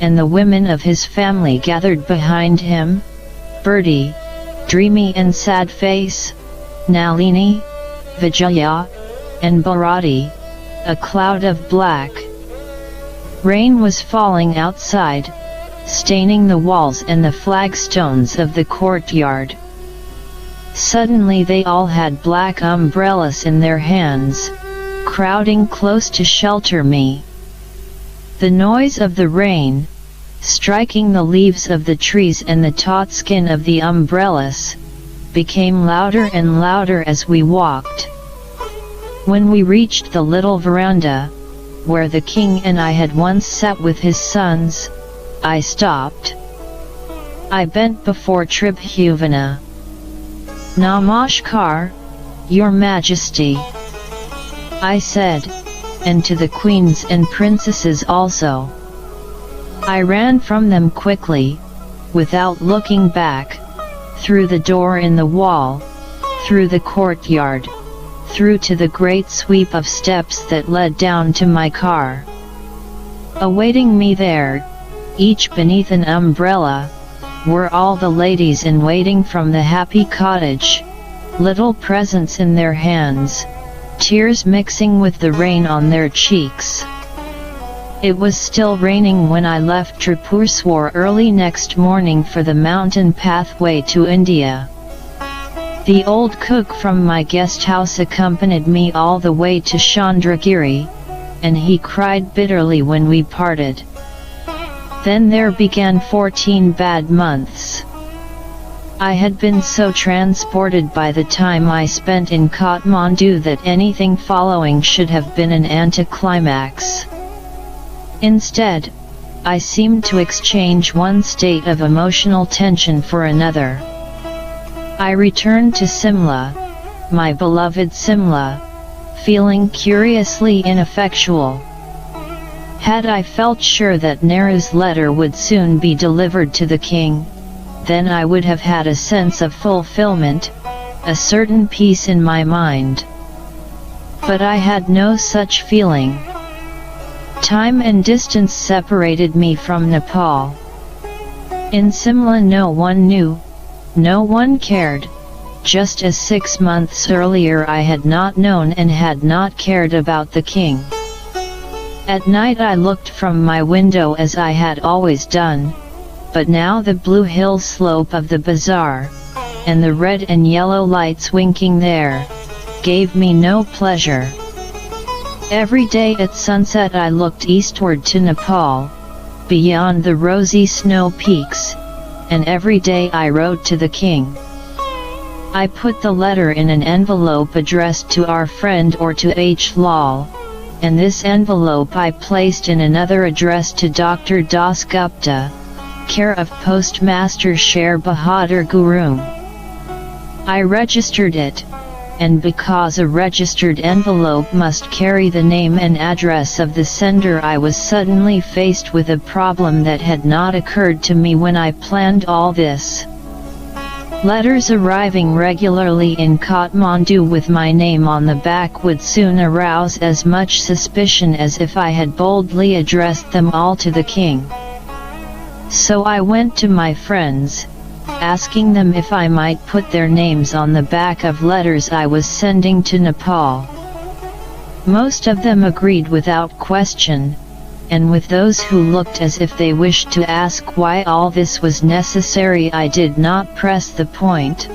and the women of his family gathered behind him, Bertie, dreamy and sad face, Nalini, Vijaya, and Bharati, a cloud of black. Rain was falling outside, staining the walls and the flagstones of the courtyard. Suddenly they all had black umbrellas in their hands, crowding close to shelter me. The noise of the rain, striking the leaves of the trees and the taut skin of the umbrellas, became louder and louder as we walked. When we reached the little veranda, where the king and I had once sat with his sons, I stopped. I bent before Tribhuvan. "Namaskar, Your Majesty," I said, and to the queens and princesses also. I ran from them quickly, without looking back, through the door in the wall, through the courtyard, through to the great sweep of steps that led down to my car. Awaiting me there, each beneath an umbrella, were all the ladies in waiting from the happy cottage, little presents in their hands, tears mixing with the rain on their cheeks. It was still raining when I left Tribhuvan early next morning for the mountain pathway to India. The old cook from my guest house accompanied me all the way to Chandragiri, and he cried bitterly when we parted. Then there began 14 bad months. I had been so transported by the time I spent in Kathmandu that anything following should have been an anticlimax. Instead, I seemed to exchange one state of emotional tension for another. I returned to Simla, my beloved Simla, feeling curiously ineffectual. Had I felt sure that Nehru's letter would soon be delivered to the king, then I would have had a sense of fulfillment, a certain peace in my mind. But I had no such feeling. Time and distance separated me from Nepal. In Simla no one knew, no one cared, just as 6 months earlier I had not known and had not cared about the king. At night I looked from my window as I had always done, but now the blue hill slope of the bazaar, and the red and yellow lights winking there, gave me no pleasure. Every day at sunset I looked eastward to Nepal, beyond the rosy snow peaks, and every day I wrote to the king. I put the letter in an envelope addressed to our friend or to H. Lal, and this envelope I placed in another addressed to Dr. Das Gupta, care of Postmaster Sher Bahadur Guru. I registered it, and because a registered envelope must carry the name and address of the sender, I was suddenly faced with a problem that had not occurred to me when I planned all this. Letters arriving regularly in Kathmandu with my name on the back would soon arouse as much suspicion as if I had boldly addressed them all to the king. So I went to my friends, asking them if I might put their names on the back of letters I was sending to Nepal. Most of them agreed without question, and with those who looked as if they wished to ask why all this was necessary I did not press the point.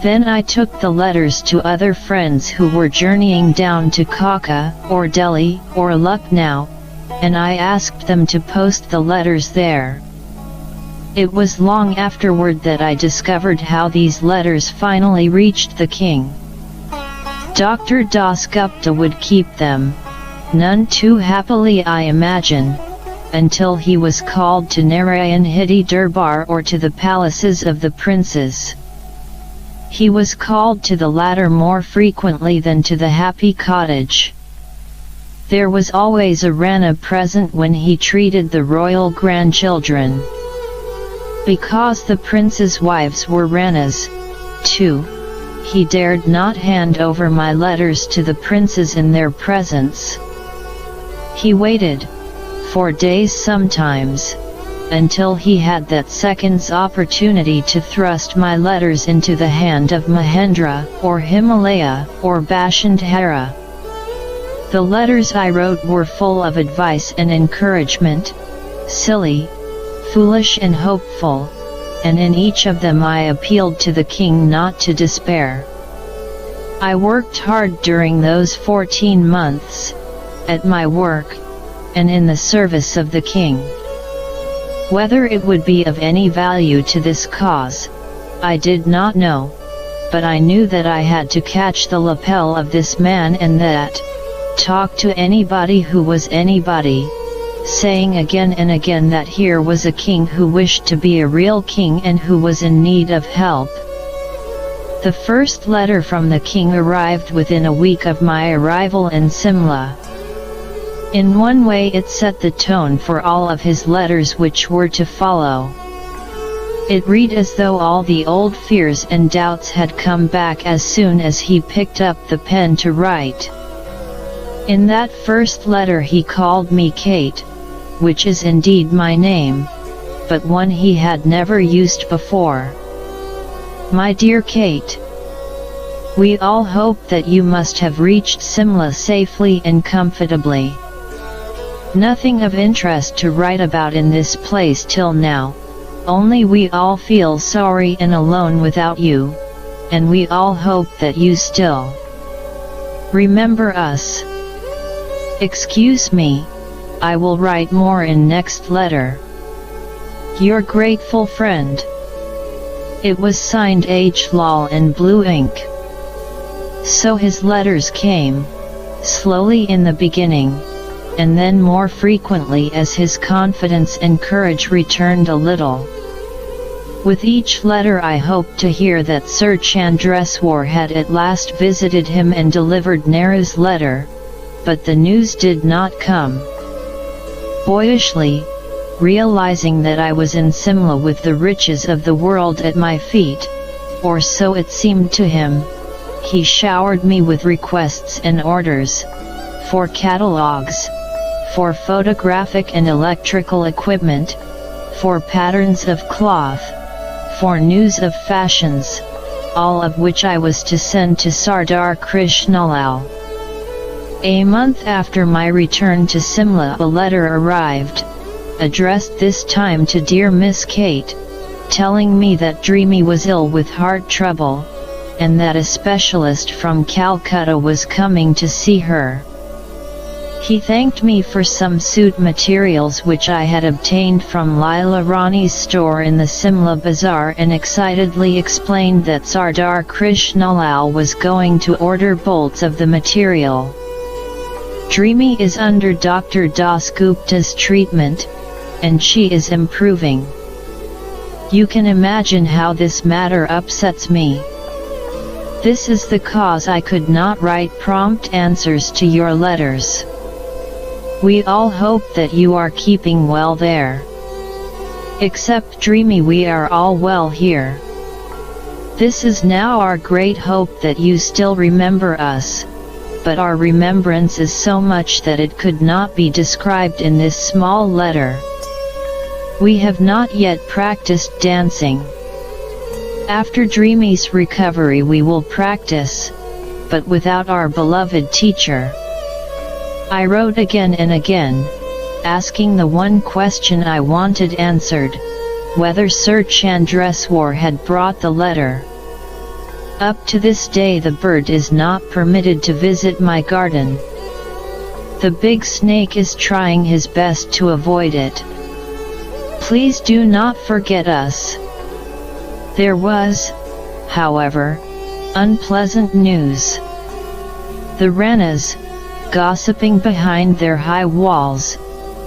Then I took the letters to other friends who were journeying down to Kaka, or Delhi, or Lucknow, and I asked them to post the letters there. It was long afterward that I discovered how these letters finally reached the king. Dr. Dasgupta would keep them, none too happily I imagine, until he was called to Narayan Hiti Durbar or to the palaces of the princes. He was called to the latter more frequently than to the happy cottage. There was always a Rana present when he treated the royal grandchildren. Because the princes' wives were Ranas, too, he dared not hand over my letters to the princes in their presence. He waited, for days sometimes, until he had that second's opportunity to thrust my letters into the hand of Mahendra, or Himalaya, or Bashundhara. The letters I wrote were full of advice and encouragement, silly, foolish and hopeful, and in each of them I appealed to the king not to despair. I worked hard during those 14 months, at my work, and in the service of the king. Whether it would be of any value to this cause, I did not know, but I knew that I had to catch the lapel of this man and that, talk to anybody who was anybody, saying again and again that here was a king who wished to be a real king and who was in need of help. The first letter from the king arrived within a week of my arrival in Simla. In one way it set the tone for all of his letters which were to follow. It read as though all the old fears and doubts had come back as soon as he picked up the pen to write. In that first letter he called me Kate, which is indeed my name, but one he had never used before. My dear Kate, we all hope that you must have reached Simla safely and comfortably. Nothing of interest to write about in this place till now, only we all feel sorry and alone without you, and we all hope that you still remember us. Excuse me, I will write more in next letter. Your grateful friend. It was signed H. Lal in blue ink. So his letters came, slowly in the beginning, and then more frequently as his confidence and courage returned a little. With each letter I hoped to hear that Sir Chandreswar had at last visited him and delivered Nehru's letter, but the news did not come. Boyishly, realizing that I was in Simla with the riches of the world at my feet, or so it seemed to him, he showered me with requests and orders, for catalogues, for photographic and electrical equipment, for patterns of cloth, for news of fashions, all of which I was to send to Sardar Krishnalal. A month after my return to Simla a letter arrived, addressed this time to dear Miss Kate, telling me that Dreamy was ill with heart trouble, and that a specialist from Calcutta was coming to see her. He thanked me for some suit materials which I had obtained from Laila Rani's store in the Simla Bazaar and excitedly explained that Sardar Krishnalal was going to order bolts of the material. Dreamy is under Dr. Dasgupta's treatment, and she is improving. You can imagine how this matter upsets me. This is the cause I could not write prompt answers to your letters. We all hope that you are keeping well there. Except Dreamy, we are all well here. This is now our great hope that you still remember us, but our remembrance is so much that it could not be described in this small letter. We have not yet practiced dancing. After Dreamy's recovery we will practice, but without our beloved teacher. I wrote again and again, asking the one question I wanted answered, whether Sir Chandreswar had brought the letter. Up to this day the bird is not permitted to visit my garden. The big snake is trying his best to avoid it. Please do not forget us. There was, however, unpleasant news. The Ranas, gossiping behind their high walls,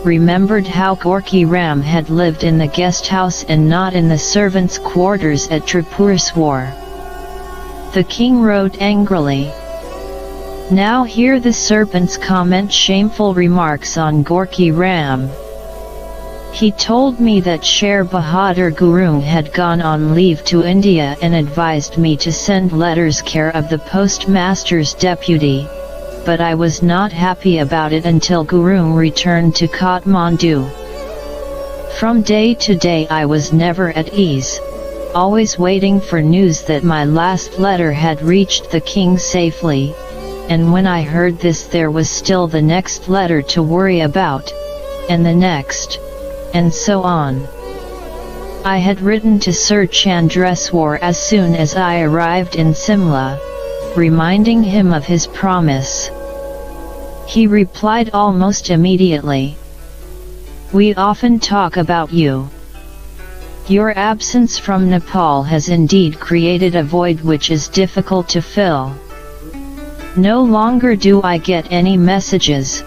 remembered how Gorky Ram had lived in the guest house and not in the servants' quarters at Tribhuvan. The king wrote angrily. Now hear the serpents comment shameful remarks on Gorky Ram. He told me that Sher Bahadur Gurung had gone on leave to India and advised me to send letters care of the postmaster's deputy, but I was not happy about it until Gurung returned to Kathmandu. From day to day I was never at ease, always waiting for news that my last letter had reached the king safely, and when I heard this there was still the next letter to worry about, and the next, and so on. I had written to Sir Chandreswar as soon as I arrived in Simla, reminding him of his promise. He replied almost immediately. We often talk about you. Your absence from Nepal has indeed created a void which is difficult to fill. No longer do I get any messages,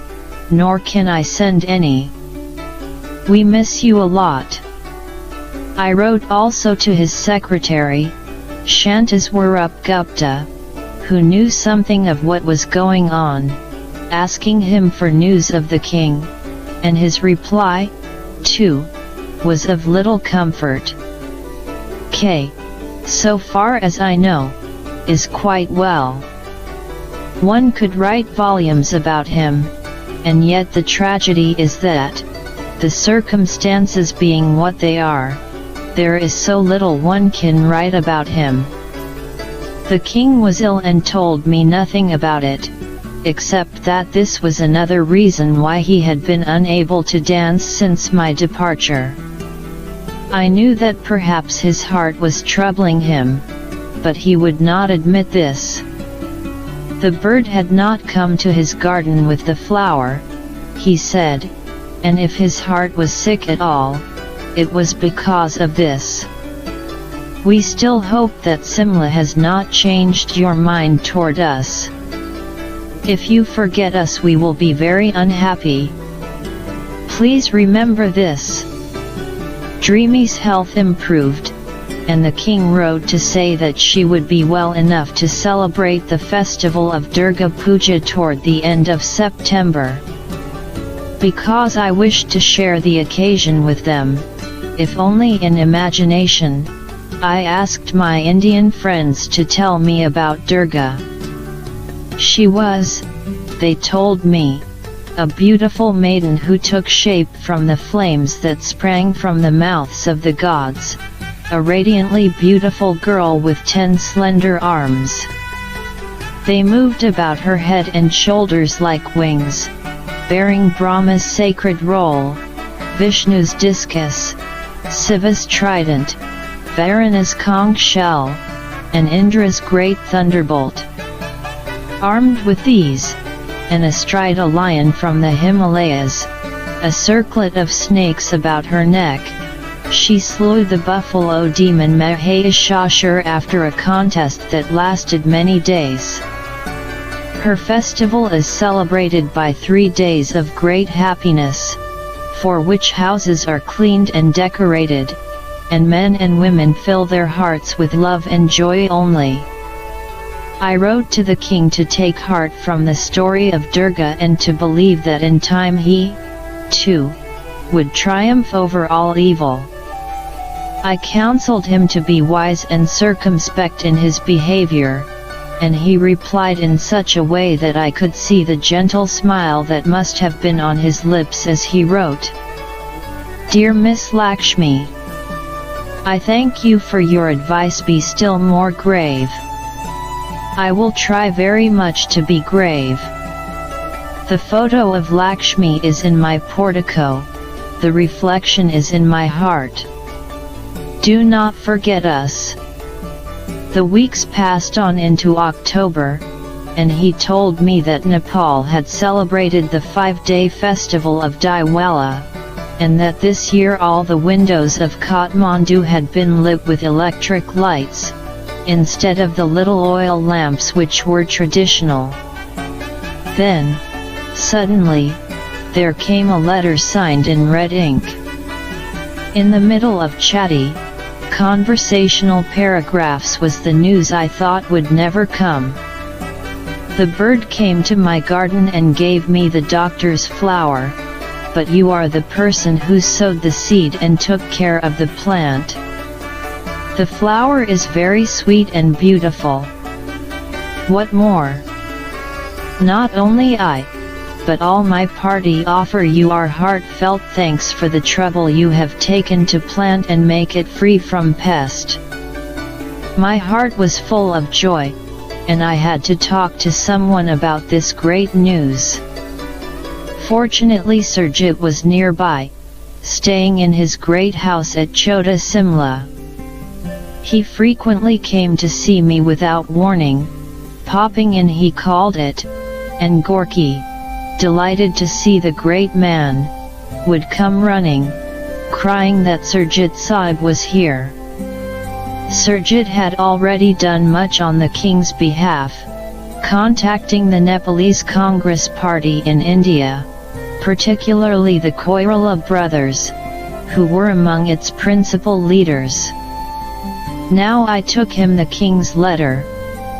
nor can I send any. We miss you a lot. I wrote also to his secretary, Shantaswarup Gupta, who knew something of what was going on, asking him for news of the king, and his reply, too, was of little comfort. K, so far as I know, is quite well. One could write volumes about him, and yet the tragedy is that, the circumstances being what they are, there is so little one can write about him. The king was ill and told me nothing about it, except that this was another reason why he had been unable to dance since my departure. I knew that perhaps his heart was troubling him, but he would not admit this. The bird had not come to his garden with the flower, he said, and if his heart was sick at all, it was because of this. We still hope that Simla has not changed your mind toward us. If you forget us we will be very unhappy. Please remember this. Dreamy's health improved, and the king wrote to say that she would be well enough to celebrate the festival of Durga Puja toward the end of September. Because I wished to share the occasion with them, if only in imagination, I asked my Indian friends to tell me about Durga. She was, they told me, a beautiful maiden who took shape from the flames that sprang from the mouths of the gods, a radiantly beautiful girl with 10 slender arms. They moved about her head and shoulders like wings, bearing Brahma's sacred roll, Vishnu's discus, Siva's trident, Varuna's conch shell, and Indra's great thunderbolt. Armed with these, and astride a lion from the Himalayas, a circlet of snakes about her neck, she slew the buffalo demon Mahishasur after a contest that lasted many days. Her festival is celebrated by 3 days of great happiness, for which houses are cleaned and decorated, and men and women fill their hearts with love and joy only. I wrote to the king to take heart from the story of Durga and to believe that in time he, too, would triumph over all evil. I counseled him to be wise and circumspect in his behavior, and he replied in such a way that I could see the gentle smile that must have been on his lips as he wrote, Dear Miss Lakshmi, I thank you for your advice. Be still more grave. I will try very much to be grave. The photo of Lakshmi is in my portico, the reflection is in my heart. Do not forget us. The weeks passed on into October, and he told me that Nepal had celebrated the 5-day festival of Diwali, and that this year all the windows of Kathmandu had been lit with electric lights, instead of the little oil lamps which were traditional. Then, suddenly, there came a letter signed in red ink. In the middle of chatty, conversational paragraphs was the news I thought would never come. The bird came to my garden and gave me the doctor's flower, but you are the person who sowed the seed and took care of the plant. The flower is very sweet and beautiful. What more? Not only I, but all my party offer you our heartfelt thanks for the trouble you have taken to plant and make it free from pest. My heart was full of joy, and I had to talk to someone about this great news. Fortunately Surjit was nearby, staying in his great house at Chota Simla. He frequently came to see me without warning, popping in he called it, and Gorky, delighted to see the great man, would come running, crying that Surjit Sahib was here. Surjit had already done much on the king's behalf, contacting the Nepalese Congress Party in India, particularly the Koirala brothers, who were among its principal leaders. Now I took him the king's letter,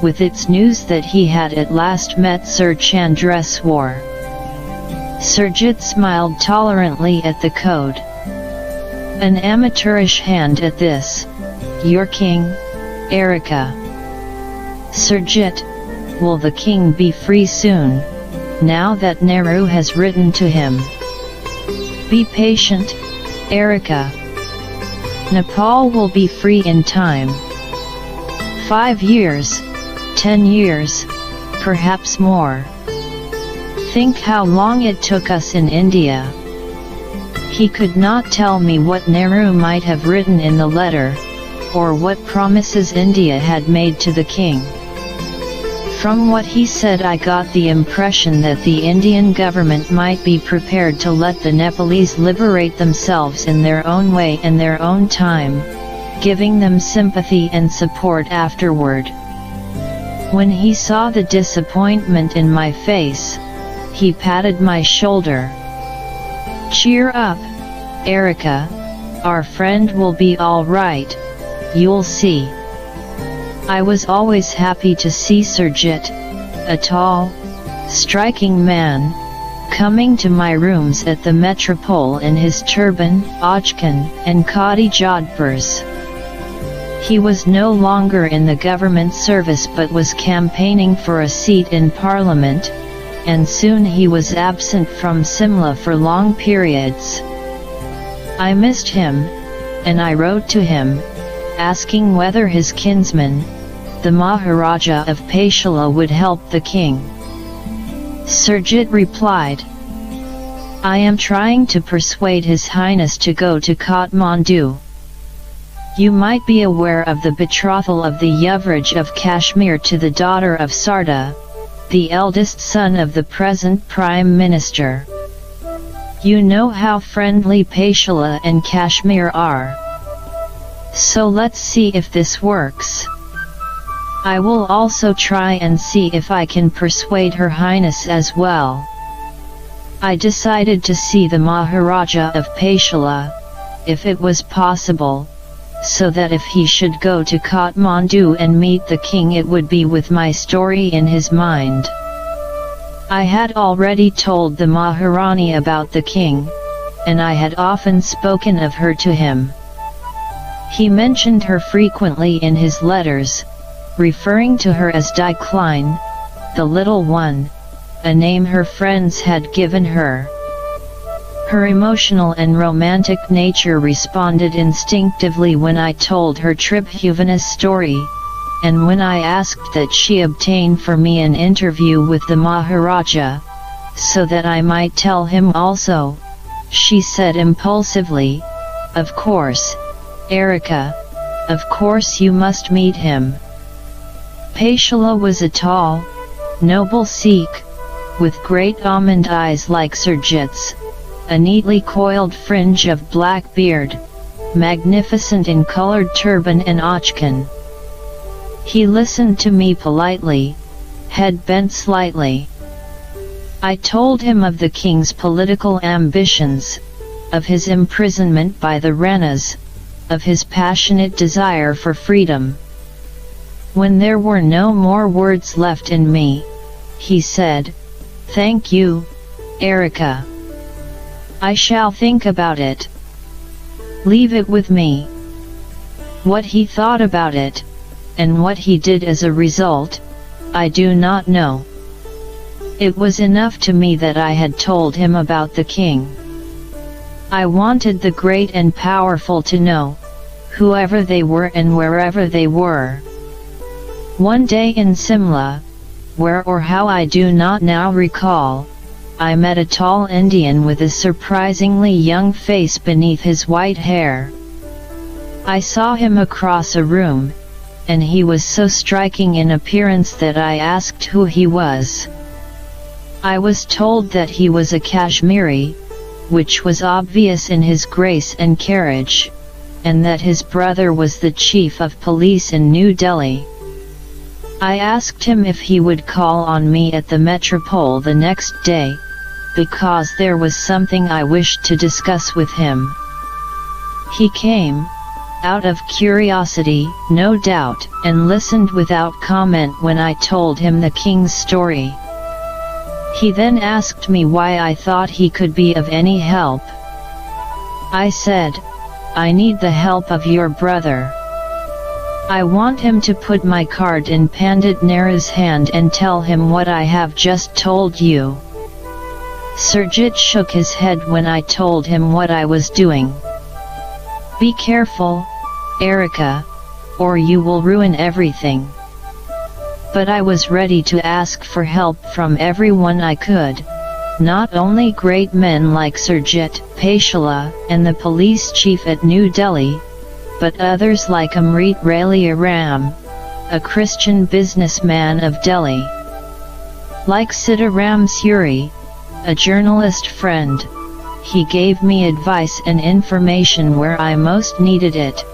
with its news that he had at last met Sir Chandreswar. Surjit smiled tolerantly at the code. An amateurish hand at this, your king, Erika. Surjit, will the king be free soon, now that Nehru has written to him? Be patient, Erika. Nepal will be free in time. 5 years, 10 years, perhaps more. Think how long it took us in India. He could not tell me what Nehru might have written in the letter, or what promises India had made to the king. From what he said I got the impression that the Indian government might be prepared to let the Nepalese liberate themselves in their own way and their own time, giving them sympathy and support afterward. When he saw the disappointment in my face, he patted my shoulder. Cheer up, Erika, our friend will be all right, you'll see. I was always happy to see Surjit, a tall, striking man, coming to my rooms at the Metropole in his turban, achkan, and khadi jodhpurs. He was no longer in the government service but was campaigning for a seat in parliament, and soon he was absent from Simla for long periods. I missed him, and I wrote to him, asking whether his kinsman, the Maharaja of Paichala, would help the king. Surjit replied, I am trying to persuade His Highness to go to Kathmandu. You might be aware of the betrothal of the Yuvraj of Kashmir to the daughter of Sarda, the eldest son of the present Prime Minister. You know how friendly Paichala and Kashmir are. So let's see if this works. I will also try and see if I can persuade Her Highness as well. I decided to see the Maharaja of Paichala, if it was possible, so that if he should go to Kathmandu and meet the king it would be with my story in his mind. I had already told the Maharani about the king, and I had often spoken of her to him. He mentioned her frequently in his letters, referring to her as Decline, the little one, a name her friends had given her. Her emotional and romantic nature responded instinctively when I told her Tribhuvan's story, and when I asked that she obtain for me an interview with the Maharaja, so that I might tell him also, she said impulsively, Of course, Erika, of course you must meet him. Paichala was a tall, noble Sikh, with great almond eyes like Surjit's, a neatly coiled fringe of black beard, magnificent in colored turban and achkan. He listened to me politely, head bent slightly. I told him of the king's political ambitions, of his imprisonment by the Ranas, of his passionate desire for freedom. When there were no more words left in me, he said, "Thank you, Erika. I shall think about it. Leave it with me." What he thought about it, and what he did as a result, I do not know. It was enough to me that I had told him about the king. I wanted the great and powerful to know, whoever they were and wherever they were. One day in Simla, where or how I do not now recall, I met a tall Indian with a surprisingly young face beneath his white hair. I saw him across a room, and he was so striking in appearance that I asked who he was. I was told that he was a Kashmiri, which was obvious in his grace and carriage, and that his brother was the chief of police in New Delhi. I asked him if he would call on me at the Metropole the next day, because there was something I wished to discuss with him. He came, out of curiosity, no doubt, and listened without comment when I told him the king's story. He then asked me why I thought he could be of any help. I said, "I need the help of your brother. I want him to put my card in Pandit Nehru's hand and tell him what I have just told you." Surjit shook his head when I told him what I was doing. "Be careful, Erika, or you will ruin everything." But I was ready to ask for help from everyone I could, not only great men like Surjit, Paishala, and the police chief at New Delhi, but others like Amrit Ralia Ram, a Christian businessman of Delhi. Like Sitaram Suri, a journalist friend, he gave me advice and information where I most needed it,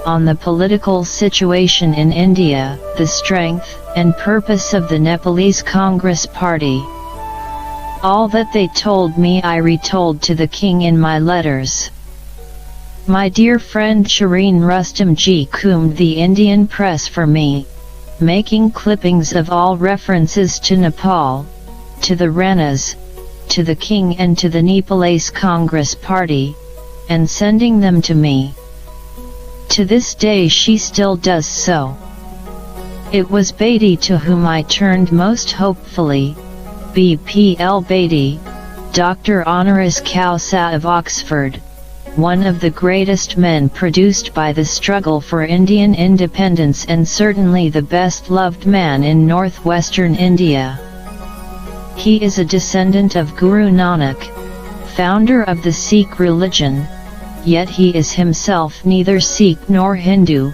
on the political situation in India, the strength and purpose of the Nepalese Congress Party. All that they told me I retold to the king in my letters. My dear friend Shireen Rustamji combed the Indian press for me, making clippings of all references to Nepal, to the Ranas, to the king and to the Nepalese Congress Party, and sending them to me. To this day she still does so. It was Beatty to whom I turned most hopefully, B.P.L. Beatty, Doctor Honoris Causa of Oxford, one of the greatest men produced by the struggle for Indian independence and certainly the best-loved man in northwestern India. He is a descendant of Guru Nanak, founder of the Sikh religion, yet he is himself neither Sikh nor Hindu,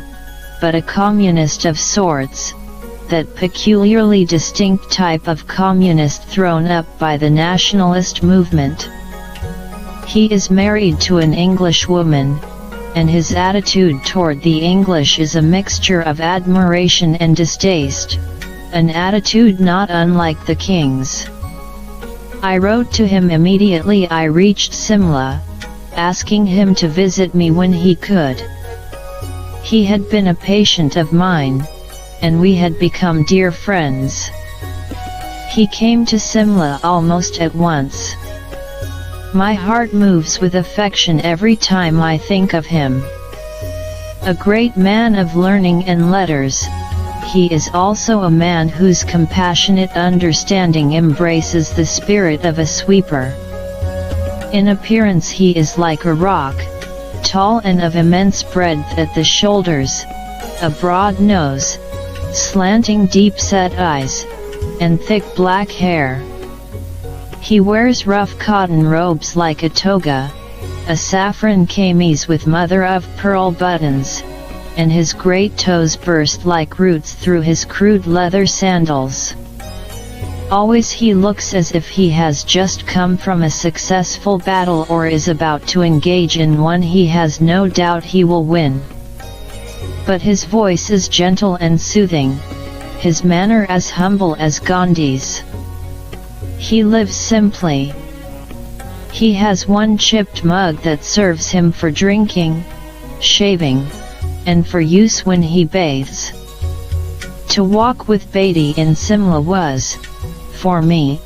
but a communist of sorts, that peculiarly distinct type of communist thrown up by the nationalist movement. He is married to an English woman, and his attitude toward the English is a mixture of admiration and distaste, an attitude not unlike the king's. I wrote to him immediately I reached Simla, asking him to visit me when he could. He had been a patient of mine, and we had become dear friends. He came to Simla almost at once. My heart moves with affection every time I think of him. A great man of learning and letters, he is also a man whose compassionate understanding embraces the spirit of a sweeper. In appearance he is like a rock, tall and of immense breadth at the shoulders, a broad nose, slanting deep-set eyes, and thick black hair. He wears rough cotton robes like a toga, a saffron kameez with mother-of-pearl buttons, and his great toes burst like roots through his crude leather sandals. Always he looks as if he has just come from a successful battle or is about to engage in one he has no doubt he will win. But his voice is gentle and soothing, his manner as humble as Gandhi's. He lives simply. He has one chipped mug that serves him for drinking, shaving, and for use when he bathes. To walk with Beatty in Simla was, for me,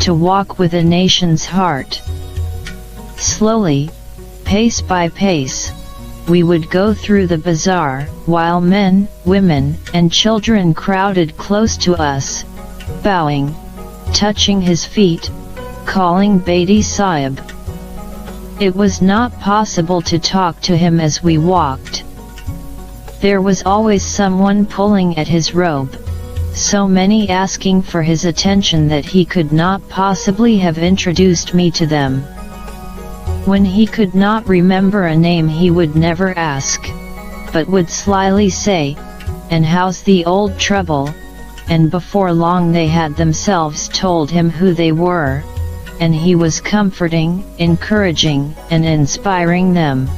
to walk with a nation's heart. Slowly, pace by pace, we would go through the bazaar, while men, women, and children crowded close to us, bowing, touching his feet, calling Beatty Sahib. It was not possible to talk to him as we walked. There was always someone pulling at his robe, so many asking for his attention that he could not possibly have introduced me to them. When he could not remember a name he would never ask, but would slyly say, "And how's the old trouble?" And before long they had themselves told him who they were, and he was comforting, encouraging, and inspiring them.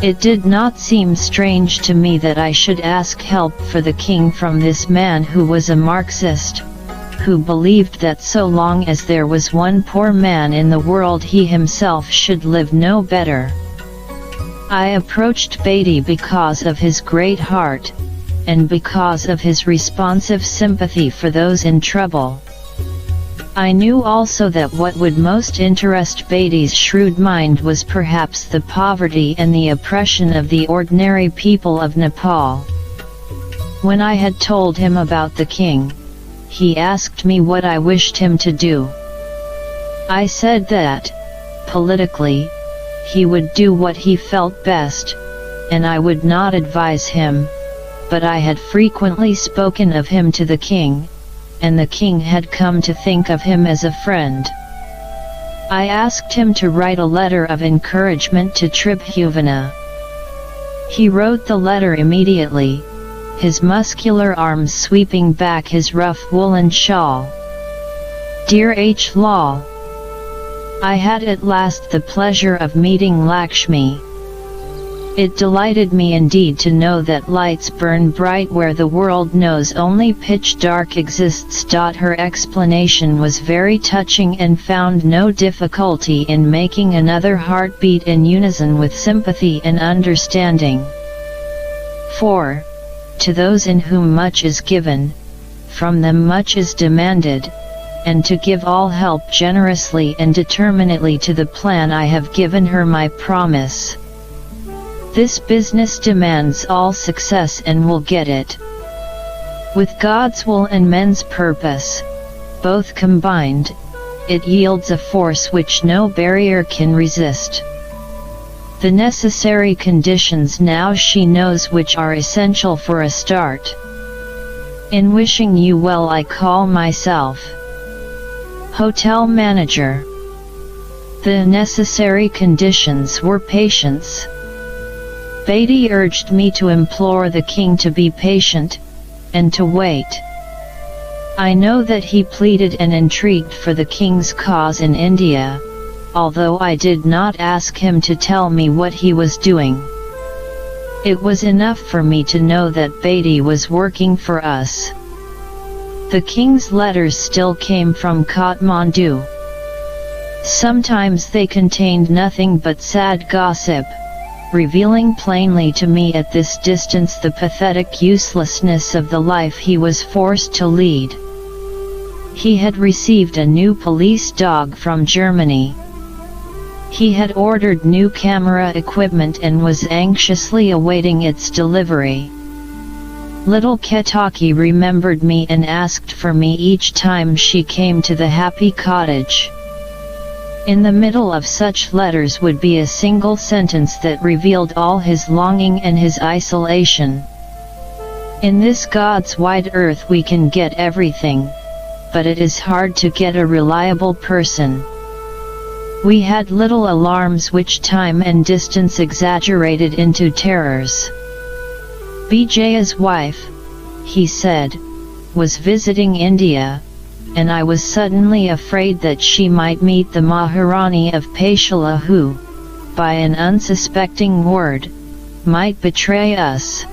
It did not seem strange to me that I should ask help for the king from this man who was a Marxist, who believed that so long as there was one poor man in the world he himself should live no better. I approached Beatty because of his great heart, and because of his responsive sympathy for those in trouble. I knew also that what would most interest Beatty's shrewd mind was perhaps the poverty and the oppression of the ordinary people of Nepal. When I had told him about the king, he asked me what I wished him to do. I said that, politically, he would do what he felt best, and I would not advise him, but I had frequently spoken of him to the king, and the king had come to think of him as a friend. I asked him to write a letter of encouragement to Tribhuvan. He wrote the letter immediately, his muscular arms sweeping back his rough woolen shawl. Dear H. Lal, I had at last the pleasure of meeting Lakshmi. It delighted me indeed to know that lights burn bright where the world knows only pitch dark exists. Her explanation was very touching and found no difficulty in making another heart beat in unison with sympathy and understanding. For, to those in whom much is given, from them much is demanded, and to give all help generously and determinately to the plan I have given her my promise. This business demands all success and will get it. With God's will and men's purpose, both combined, it yields a force which no barrier can resist. The necessary conditions now she knows which are essential for a start. In wishing you well I call myself Hotel Manager. The necessary conditions were patience. Beatty urged me to implore the king to be patient, and to wait. I know that he pleaded and intrigued for the king's cause in India, although I did not ask him to tell me what he was doing. It was enough for me to know that Beatty was working for us. The king's letters still came from Kathmandu. Sometimes they contained nothing but sad gossip, revealing plainly to me at this distance the pathetic uselessness of the life he was forced to lead. He had received a new police dog from Germany. He had ordered new camera equipment and was anxiously awaiting its delivery. Little Ketaki remembered me and asked for me each time she came to the happy cottage. In the middle of such letters would be a single sentence that revealed all his longing and his isolation. In this God's wide earth we can get everything, but it is hard to get a reliable person. We had little alarms which time and distance exaggerated into terrors. Bijaya's wife, he said, was visiting India, and I was suddenly afraid that she might meet the Maharani of Paichala who, by an unsuspecting word, might betray us.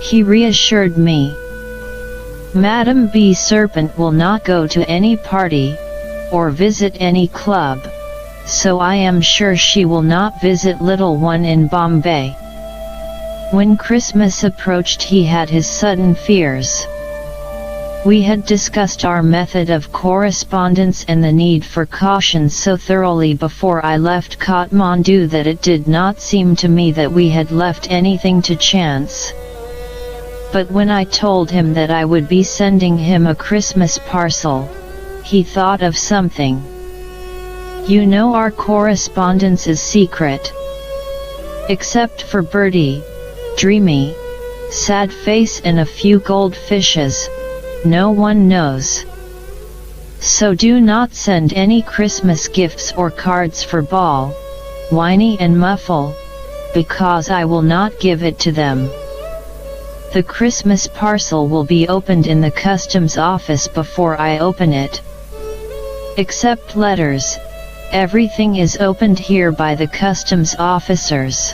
He reassured me. Madam B. Serpent will not go to any party, or visit any club, so I am sure she will not visit little one in Bombay. When Christmas approached he had his sudden fears. We had discussed our method of correspondence and the need for caution so thoroughly before I left Kathmandu that it did not seem to me that we had left anything to chance. But when I told him that I would be sending him a Christmas parcel, he thought of something. You know our correspondence is secret. Except for Birdie, Dreamy, Sad Face and a few goldfishes, no one knows. So do not send any Christmas gifts or cards for Ball, Whiny and Muffle, because I will not give it to them. The Christmas parcel will be opened in the customs office before I open it. Except letters, everything is opened here by the customs officers.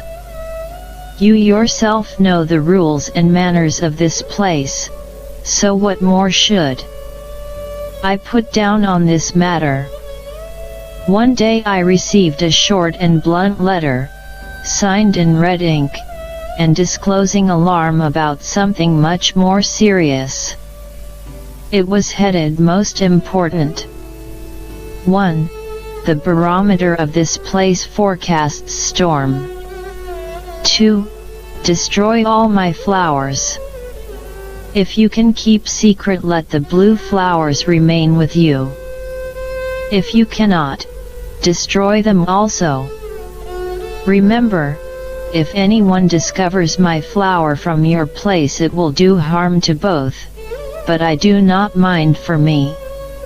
You yourself know the rules and manners of this place, so what more should I put down on this matter? One day I received a short and blunt letter, signed in red ink, and disclosing alarm about something much more serious. It was headed Most Important. 1. The barometer of this place forecasts storm. 2. Destroy all my flowers. If you can keep secret, let the blue flowers remain with you. If you cannot, destroy them also. Remember, if anyone discovers my flower from your place it will do harm to both, but I do not mind for me.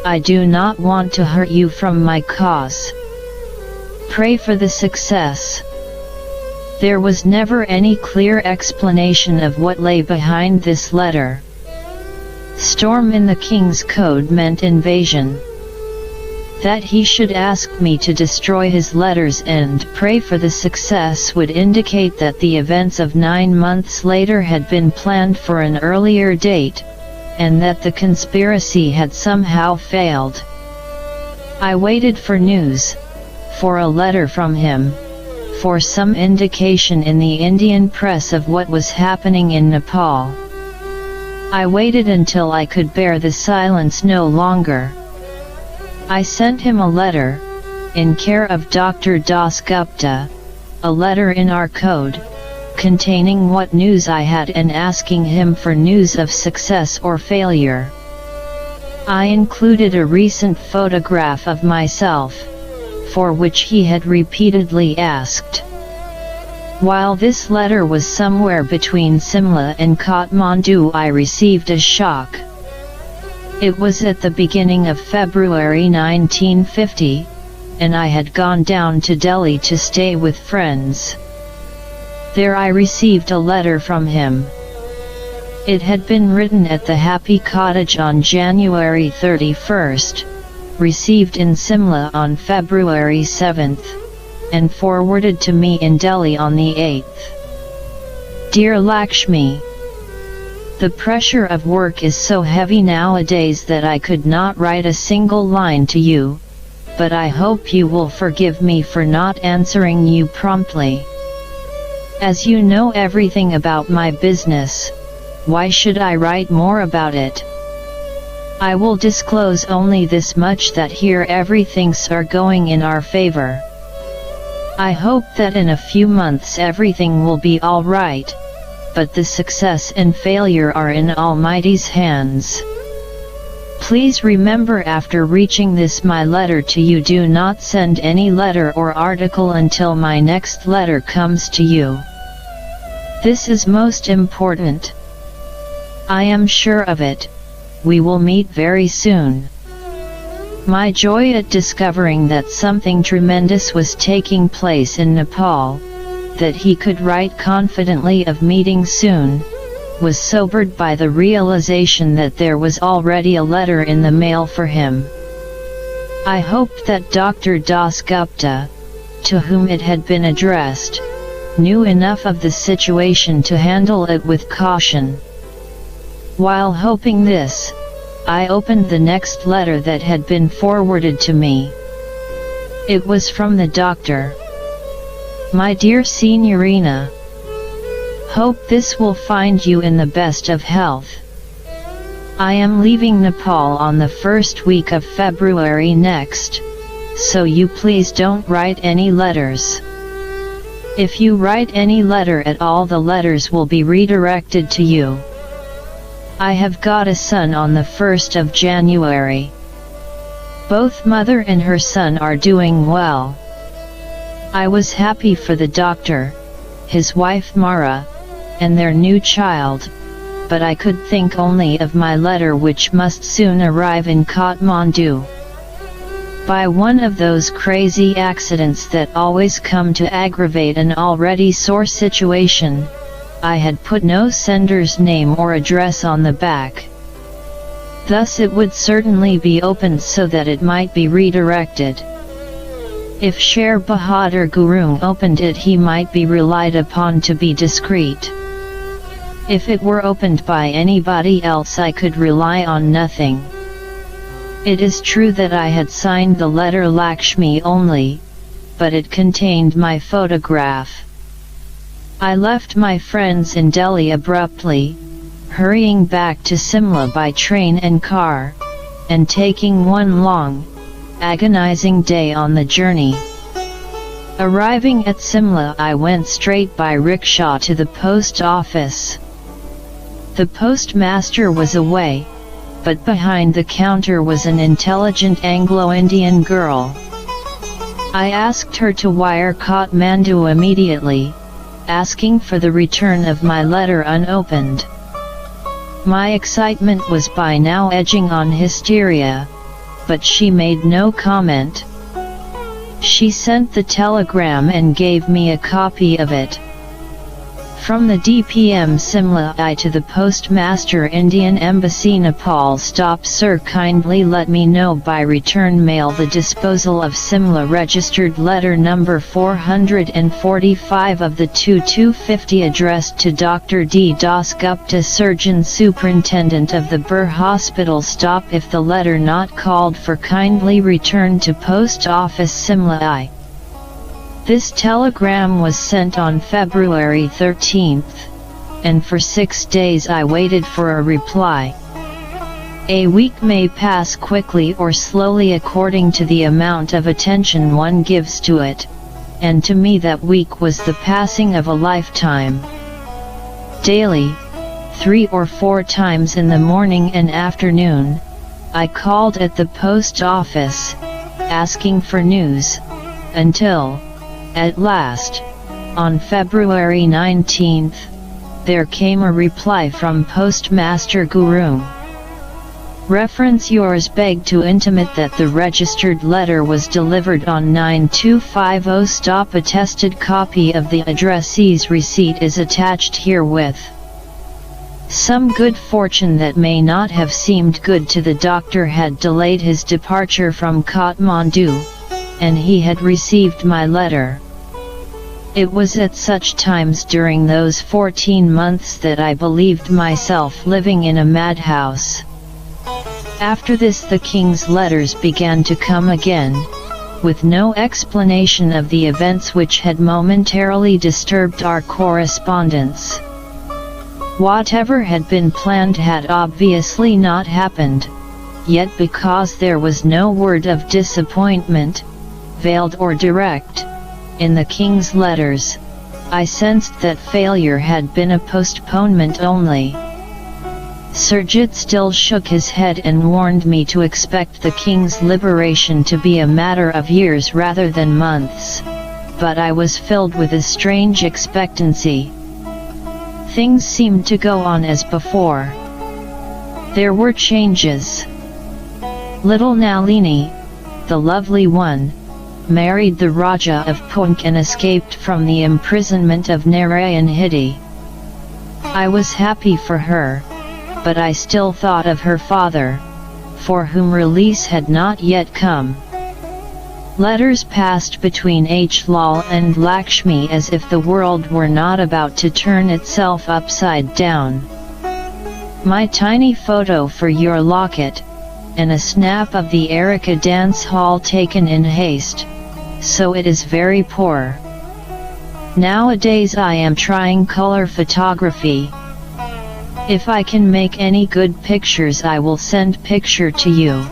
I do not want to hurt you from my cause. Pray for the success. There was never any clear explanation of what lay behind this letter. Storm in the king's code meant invasion. That he should ask me to destroy his letters and pray for the success would indicate that the events of 9 months later had been planned for an earlier date, and that the conspiracy had somehow failed. I waited for news, for a letter from him, for some indication in the Indian press of what was happening in Nepal. I waited until I could bear the silence no longer. I sent him a letter, in care of Dr. Das Gupta, a letter in our code, containing what news I had and asking him for news of success or failure. I included a recent photograph of myself, for which he had repeatedly asked. While this letter was somewhere between Simla and Kathmandu, I received a shock. It was at the beginning of February 1950, and I had gone down to Delhi to stay with friends. There I received a letter from him. It had been written at the Happy Cottage on January 31st, received in Simla on February 7th, and forwarded to me in Delhi on the 8th. Dear Lakshmi, the pressure of work is so heavy nowadays that I could not write a single line to you, but I hope you will forgive me for not answering you promptly. As you know everything about my business, why should I write more about it? I will disclose only this much, that here everything's are going in our favor. I hope that in a few months everything will be all right, but the success and failure are in Almighty's hands. Please remember, after reaching this my letter to you, do not send any letter or article until my next letter comes to you. This is most important. I am sure of it. We will meet very soon. My joy at discovering that something tremendous was taking place in Nepal, that he could write confidently of meeting soon, was sobered by the realization that there was already a letter in the mail for him. I hoped that Dr. Das Gupta, to whom it had been addressed, knew enough of the situation to handle it with caution. While hoping this, I opened the next letter that had been forwarded to me. It was from the doctor. My dear Signorina, hope this will find you in the best of health. I am leaving Nepal on the first week of February next, so you please don't write any letters. If you write any letter at all, the letters will be redirected to you. I have got a son on the 1st of January. Both mother and her son are doing well. I was happy for the doctor, his wife Mara, and their new child, but I could think only of my letter which must soon arrive in Kathmandu. By one of those crazy accidents that always come to aggravate an already sore situation, I had put no sender's name or address on the back. Thus it would certainly be opened so that it might be redirected. If Sher Bahadur Gurung opened it, he might be relied upon to be discreet. If it were opened by anybody else, I could rely on nothing. It is true that I had signed the letter Lakshmi only, but it contained my photograph. I left my friends in Delhi abruptly, hurrying back to Simla by train and car, and taking one long, agonizing day on the journey. Arriving at Simla, I went straight by rickshaw to the post office. The postmaster was away, but behind the counter was an intelligent Anglo-Indian girl. I asked her to wire Kathmandu immediately, asking for the return of my letter unopened. My excitement was by now edging on hysteria, but she made no comment. She sent the telegram and gave me a copy of it. From the DPM Simla I to the Postmaster Indian Embassy Nepal. Stop sir, kindly let me know by return mail the disposal of Simla registered letter number 445 of the 2250 addressed to Dr. D. Das Gupta, Surgeon Superintendent of the Burr Hospital. Stop. If the letter not called for, kindly return to Post Office Simla I. This telegram was sent on February 13th, and for 6 days I waited for a reply. A week may pass quickly or slowly according to the amount of attention one gives to it, and to me that week was the passing of a lifetime. Daily, 3 or 4 times in the morning and afternoon, I called at the post office, asking for news, until, at last, on February 19th, there came a reply from Postmaster Gurung. Reference yours beg to intimate that the registered letter was delivered on 9250. Stop. Attested copy of the addressee's receipt is attached herewith. Some good fortune that may not have seemed good to the doctor had delayed his departure from Kathmandu, and he had received my letter. It was at such times during those 14 months that I believed myself living in a madhouse. After this the king's letters began to come again, with no explanation of the events which had momentarily disturbed our correspondence. Whatever had been planned had obviously not happened, yet because there was no word of disappointment, veiled or direct, in the king's letters, I sensed that failure had been a postponement only. Surjit still shook his head and warned me to expect the king's liberation to be a matter of years rather than months, but I was filled with a strange expectancy. Things seemed to go on as before. There were changes. Little Nalini, the lovely one, married the Raja of Punk and escaped from the imprisonment of Narayan Hidi. I was happy for her, but I still thought of her father, for whom release had not yet come. Letters passed between H. Lal and Lakshmi as if the world were not about to turn itself upside down. My tiny photo for your locket, and a snap of the Erika dance hall taken in haste, so it is very poor. Nowadays I am trying color photography. If I can make any good pictures I will send picture to you.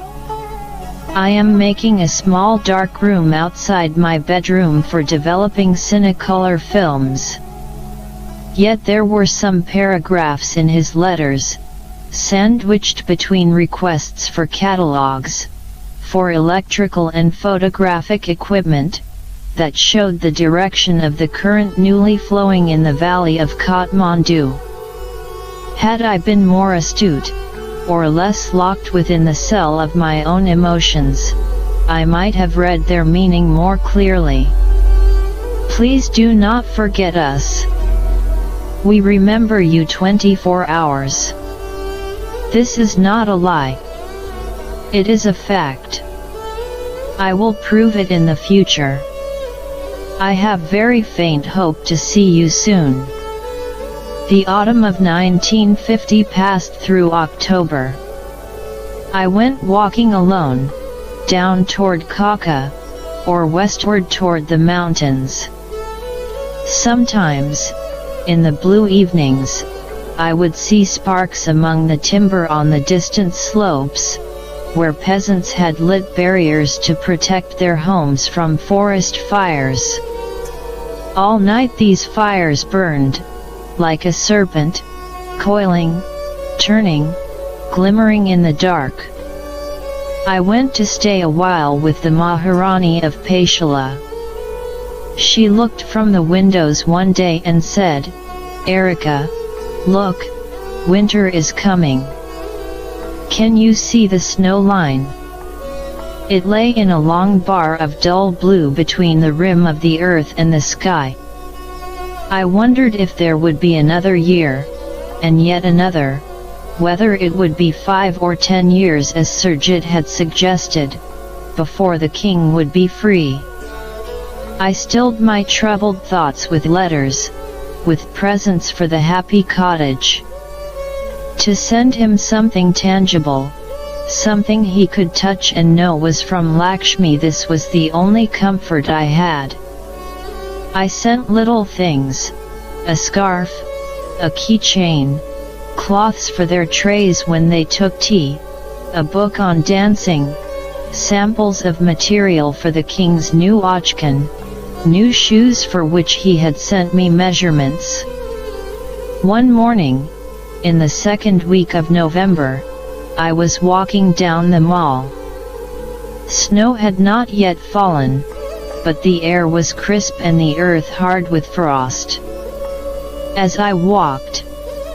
I am making a small dark room outside my bedroom for developing Cinecolor films. Yet there were some paragraphs in his letters, sandwiched between requests for catalogs, for electrical and photographic equipment, that showed the direction of the current newly flowing in the valley of Kathmandu. Had I been more astute, or less locked within the cell of my own emotions, I might have read their meaning more clearly. Please do not forget us. We remember you 24 hours. This is not a lie. It is a fact. I will prove it in the future. I have very faint hope to see you soon. The autumn of 1950 passed through October. I went walking alone, down toward Kaka, or westward toward the mountains. Sometimes, in the blue evenings, I would see sparks among the timber on the distant slopes, where peasants had lit barriers to protect their homes from forest fires. All night these fires burned, like a serpent, coiling, turning, glimmering in the dark. I went to stay a while with the Maharani of Paichala. She looked from the windows one day and said, "Erika, look, winter is coming. Can you see the snow line?" It lay in a long bar of dull blue between the rim of the earth and the sky. I wondered if there would be another year, and yet another, whether it would be 5 or 10 years as Surjit had suggested, before the king would be free. I stilled my troubled thoughts with letters, with presents for the happy cottage. To send him something tangible, something he could touch and know was from Lakshmi, this was the only comfort I had. I sent little things, a scarf, a keychain, cloths for their trays when they took tea, a book on dancing, samples of material for the king's new achkan, new shoes for which he had sent me measurements. One morning, in the second week of November, I was walking down the mall. Snow had not yet fallen, but the air was crisp and the earth hard with frost. As I walked,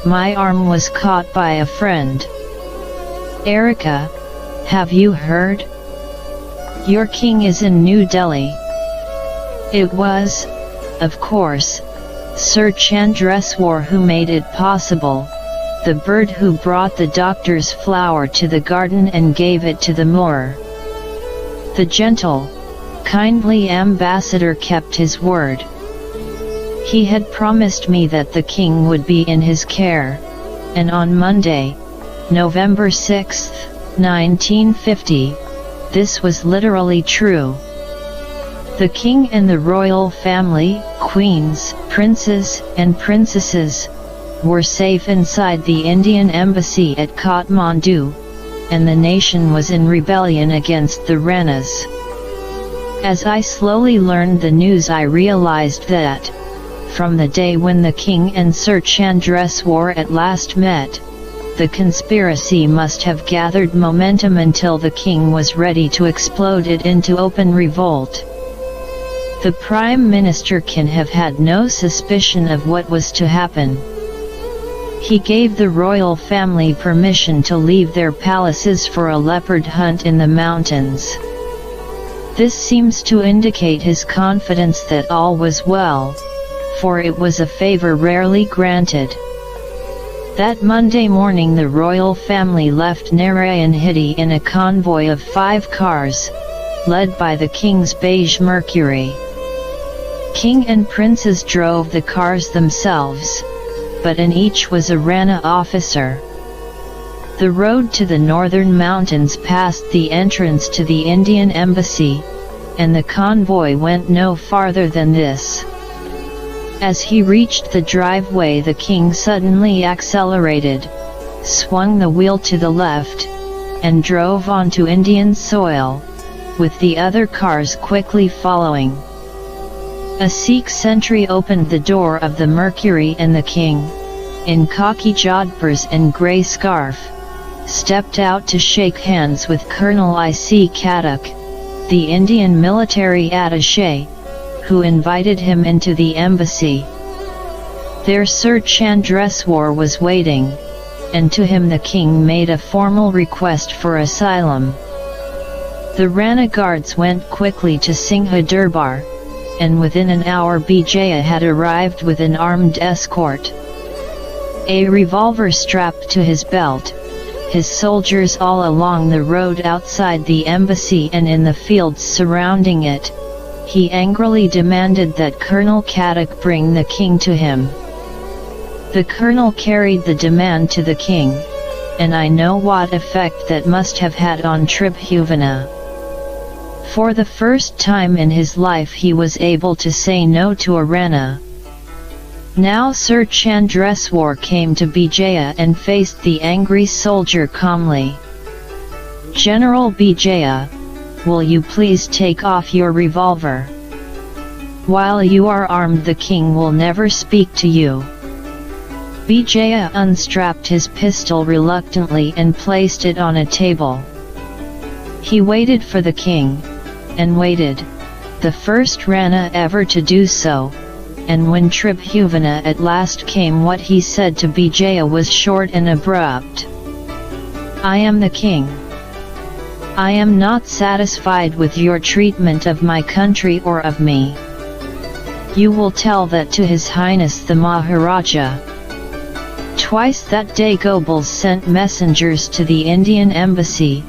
my arm was caught by a friend. "Erika, have you heard? Your king is in New Delhi." It was, of course, Sir Chandreswar who made it possible, the bird who brought the doctor's flower to the garden and gave it to the Moor. The gentle, kindly ambassador kept his word. He had promised me that the king would be in his care, and on Monday, November 6, 1950, this was literally true. The king and the royal family, queens, princes, and princesses, were safe inside the Indian embassy at Kathmandu, and the nation was in rebellion against the Ranas. As I slowly learned the news, I realized that, from the day when the king and Sir Chandreswar at last met, the conspiracy must have gathered momentum until the king was ready to explode it into open revolt. The Prime Minister can have had no suspicion of what was to happen. He gave the royal family permission to leave their palaces for a leopard hunt in the mountains. This seems to indicate his confidence that all was well, for it was a favor rarely granted. That Monday morning the royal family left Narayanhiti in a convoy of 5 cars, led by the king's beige Mercury. King and princes drove the cars themselves, but in each was a Rana officer. The road to the northern mountains passed the entrance to the Indian embassy, and the convoy went no farther than this. As he reached the driveway, the king suddenly accelerated, swung the wheel to the left, and drove onto Indian soil, with the other cars quickly following. A Sikh sentry opened the door of the Mercury, and the king, in khaki jodhpurs and grey scarf, stepped out to shake hands with Colonel I.C. Katak, the Indian military attaché, who invited him into the embassy. There Sir Chandreswar was waiting, and to him the king made a formal request for asylum. The Rana guards went quickly to Singha Durbar, and within an hour Bijaya had arrived with an armed escort. A revolver strapped to his belt, his soldiers all along the road outside the embassy and in the fields surrounding it, he angrily demanded that Colonel Katak bring the king to him. The colonel carried the demand to the king, and I know what effect that must have had on Tribhuvan. For the first time in his life he was able to say no to a Rana. Now Sir Chandreswar came to Bijaya and faced the angry soldier calmly. "General Bijaya, will you please take off your revolver? While you are armed, the king will never speak to you." Bijaya unstrapped his pistol reluctantly and placed it on a table. He waited for the king, and waited, the first Rana ever to do so. And when Tribhuvan at last came, what he said to Bijaya was short and abrupt. "I am the king. I am not satisfied with your treatment of my country or of me. You will tell that to His Highness the Maharaja." Twice that day Gobels sent messengers to the Indian embassy,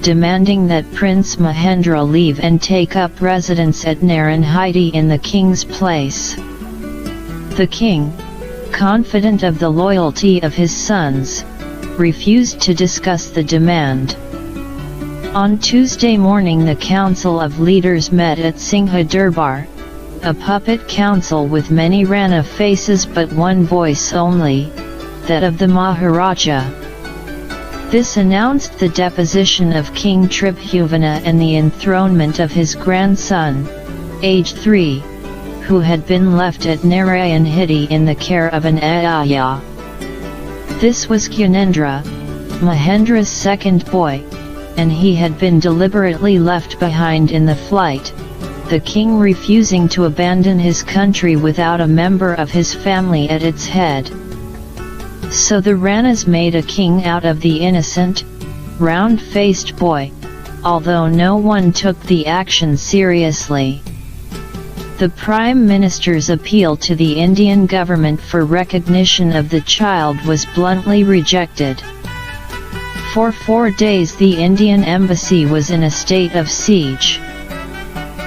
demanding that Prince Mahendra leave and take up residence at Naranhiti in the king's place. The king, confident of the loyalty of his sons, refused to discuss the demand. On Tuesday morning the Council of Leaders met at Singha Durbar, a puppet council with many Rana faces but one voice only, that of the Maharaja. This announced the deposition of King Tribhuvan and the enthronement of his grandson, aged 3, who had been left at Narayanhiti in the care of an ayaya. This was Gyanendra, Mahendra's second boy, and he had been deliberately left behind in the flight, the king refusing to abandon his country without a member of his family at its head. So the Ranas made a king out of the innocent, round-faced boy, although no one took the action seriously. The Prime Minister's appeal to the Indian government for recognition of the child was bluntly rejected. For 4 days the Indian embassy was in a state of siege.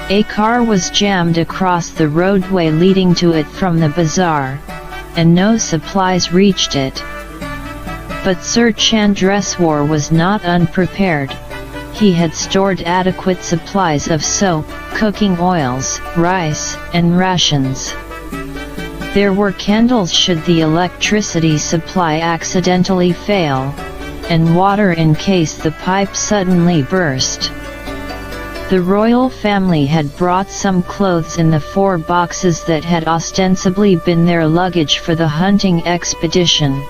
A car was jammed across the roadway leading to it from the bazaar, and no supplies reached it. But Sir Chandreswar was not unprepared. He had stored adequate supplies of soap, cooking oils, rice, and rations. There were candles should the electricity supply accidentally fail, and water in case the pipe suddenly burst. The royal family had brought some clothes in the 4 boxes that had ostensibly been their luggage for the hunting expedition.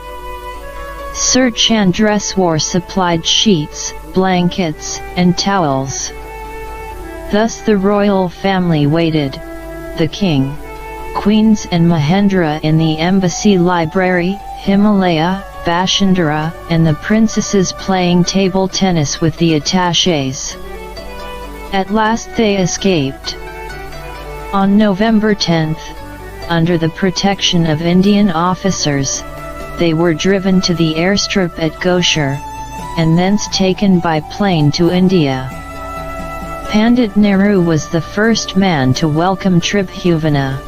Sir Chandreswar supplied sheets, blankets, and towels. Thus the royal family waited, the king, queens and Mahendra in the embassy library, Himalaya, Bashandara, and the princesses playing table tennis with the attachés. At last they escaped. On November 10, under the protection of Indian officers, they were driven to the airstrip at Gosher, and thence taken by plane to India. Pandit Nehru was the first man to welcome Tribhuvan.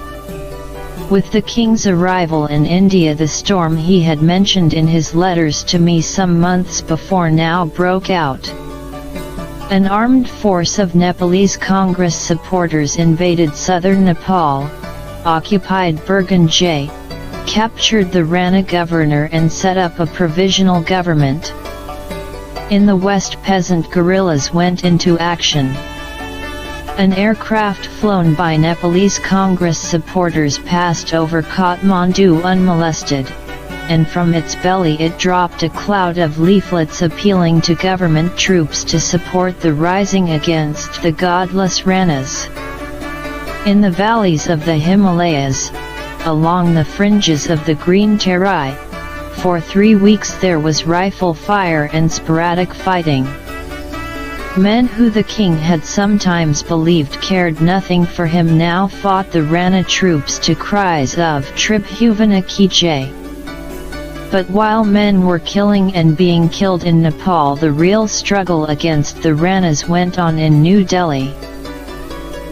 With the king's arrival in India, the storm he had mentioned in his letters to me some months before now broke out. An armed force of Nepalese Congress supporters invaded southern Nepal, occupied Burgunjay, captured the Rana governor and set up a provisional government. In the west, peasant guerrillas went into action. An aircraft flown by Nepalese Congress supporters passed over Kathmandu unmolested, and from its belly it dropped a cloud of leaflets appealing to government troops to support the rising against the godless Ranas. In the valleys of the Himalayas, along the fringes of the Green Terai, for 3 weeks there was rifle fire and sporadic fighting. Men who the king had sometimes believed cared nothing for him now fought the Rana troops to cries of Tribhuvan ki jai. But while men were killing and being killed in Nepal, the real struggle against the Ranas went on in New Delhi.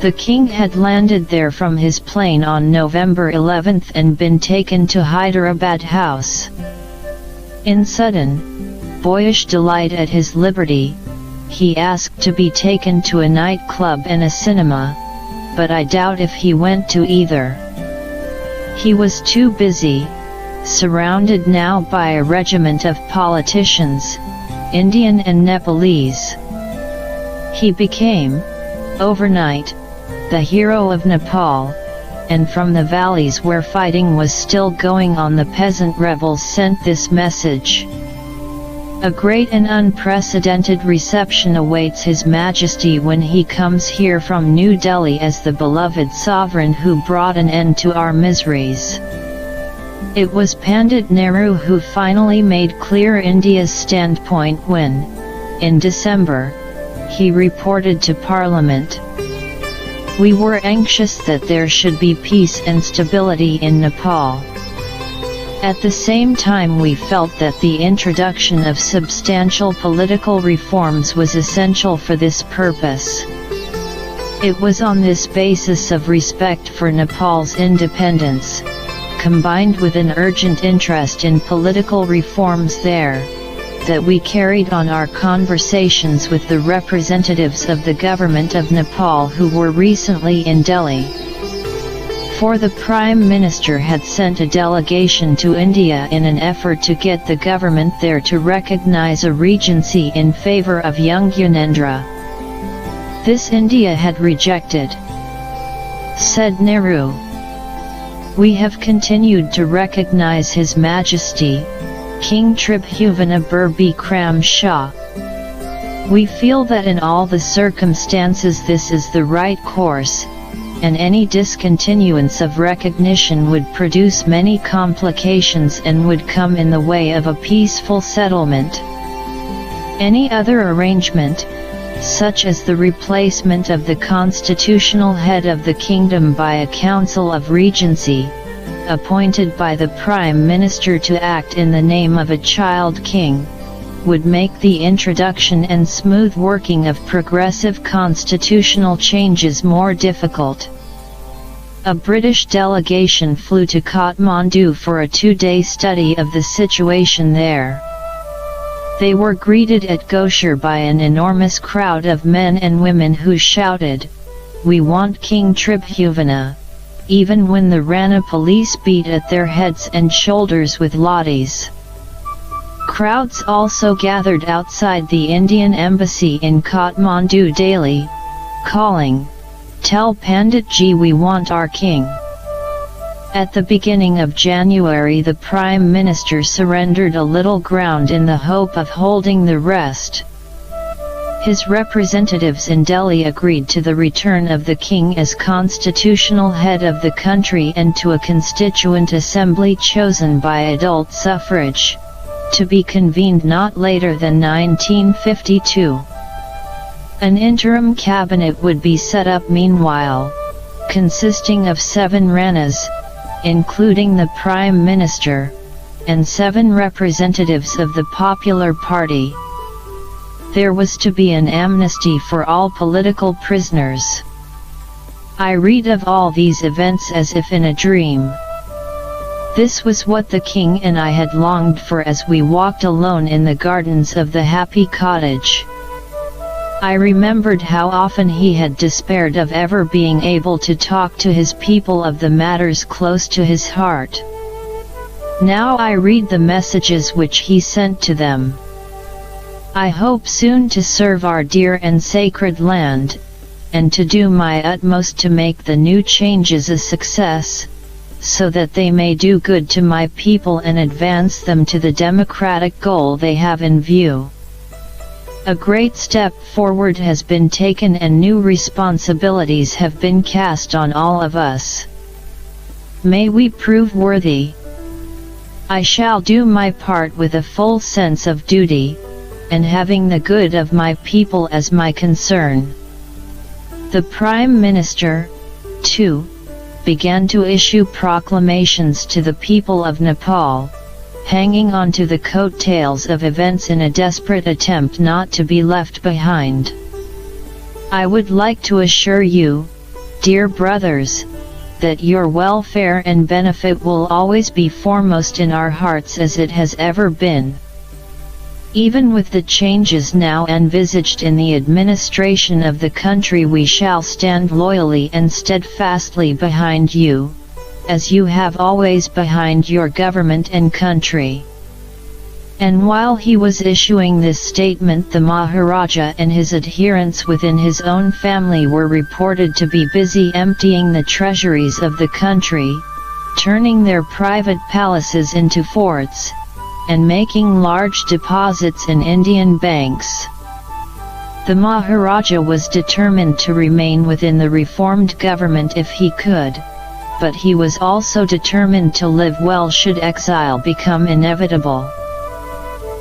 The king had landed there from his plane on November 11 and been taken to Hyderabad House. In sudden, boyish delight at his liberty, he asked to be taken to a nightclub and a cinema, but I doubt if he went to either. He was too busy, surrounded now by a regiment of politicians, Indian and Nepalese. He became, overnight, the hero of Nepal, and from the valleys where fighting was still going on the peasant rebels sent this message. A great and unprecedented reception awaits His Majesty when he comes here from New Delhi as the beloved sovereign who brought an end to our miseries. It was Pandit Nehru who finally made clear India's standpoint when, in December, he reported to Parliament. We were anxious that there should be peace and stability in Nepal. At the same time, we felt that the introduction of substantial political reforms was essential for this purpose. It was on this basis of respect for Nepal's independence, combined with an urgent interest in political reforms there, that we carried on our conversations with the representatives of the government of Nepal who were recently in Delhi. For the Prime Minister had sent a delegation to India in an effort to get the government there to recognize a regency in favor of young Gyanendra. This India had rejected. Said Nehru, "We have continued to recognize His Majesty, King Tribhuvan Bikram Shah. We feel that in all the circumstances this is the right course, and any discontinuance of recognition would produce many complications and would come in the way of a peaceful settlement. Any other arrangement, such as the replacement of the constitutional head of the kingdom by a council of regency, appointed by the Prime Minister to act in the name of a child king, would make the introduction and smooth working of progressive constitutional changes more difficult." A British delegation flew to Kathmandu for a 2-day study of the situation there. They were greeted at Goshar by an enormous crowd of men and women who shouted, "We want King Tribhuvan," even when the Rana police beat at their heads and shoulders with lathis. Crowds also gathered outside the Indian embassy in Kathmandu daily, calling, "Tell Pandit Ji we want our king." At the beginning of January, the Prime Minister surrendered a little ground in the hope of holding the rest. His representatives in Delhi agreed to the return of the king as constitutional head of the country and to a constituent assembly chosen by adult suffrage, to be convened not later than 1952. An interim cabinet would be set up meanwhile, consisting of 7 Ranas, including the Prime Minister, and 7 representatives of the Popular Party. There was to be an amnesty for all political prisoners. I read of all these events as if in a dream. This was what the king and I had longed for as we walked alone in the gardens of the happy cottage. I remembered how often he had despaired of ever being able to talk to his people of the matters close to his heart. Now I read the messages which he sent to them. I hope soon to serve our dear and sacred land, and to do my utmost to make the new changes a success, so that they may do good to my people and advance them to the democratic goal they have in view. A great step forward has been taken and new responsibilities have been cast on all of us. May we prove worthy. I shall do my part with a full sense of duty, and having the good of my people as my concern. The Prime Minister, too, began to issue proclamations to the people of Nepal, hanging on to the coattails of events in a desperate attempt not to be left behind. I would like to assure you, dear brothers, that your welfare and benefit will always be foremost in our hearts as it has ever been. Even with the changes now envisaged in the administration of the country, we shall stand loyally and steadfastly behind you, as you have always behind your government and country. And while he was issuing this statement, the Maharaja and his adherents within his own family were reported to be busy emptying the treasuries of the country, turning their private palaces into forts, and making large deposits in Indian banks. The Maharaja was determined to remain within the reformed government if he could, but he was also determined to live well should exile become inevitable.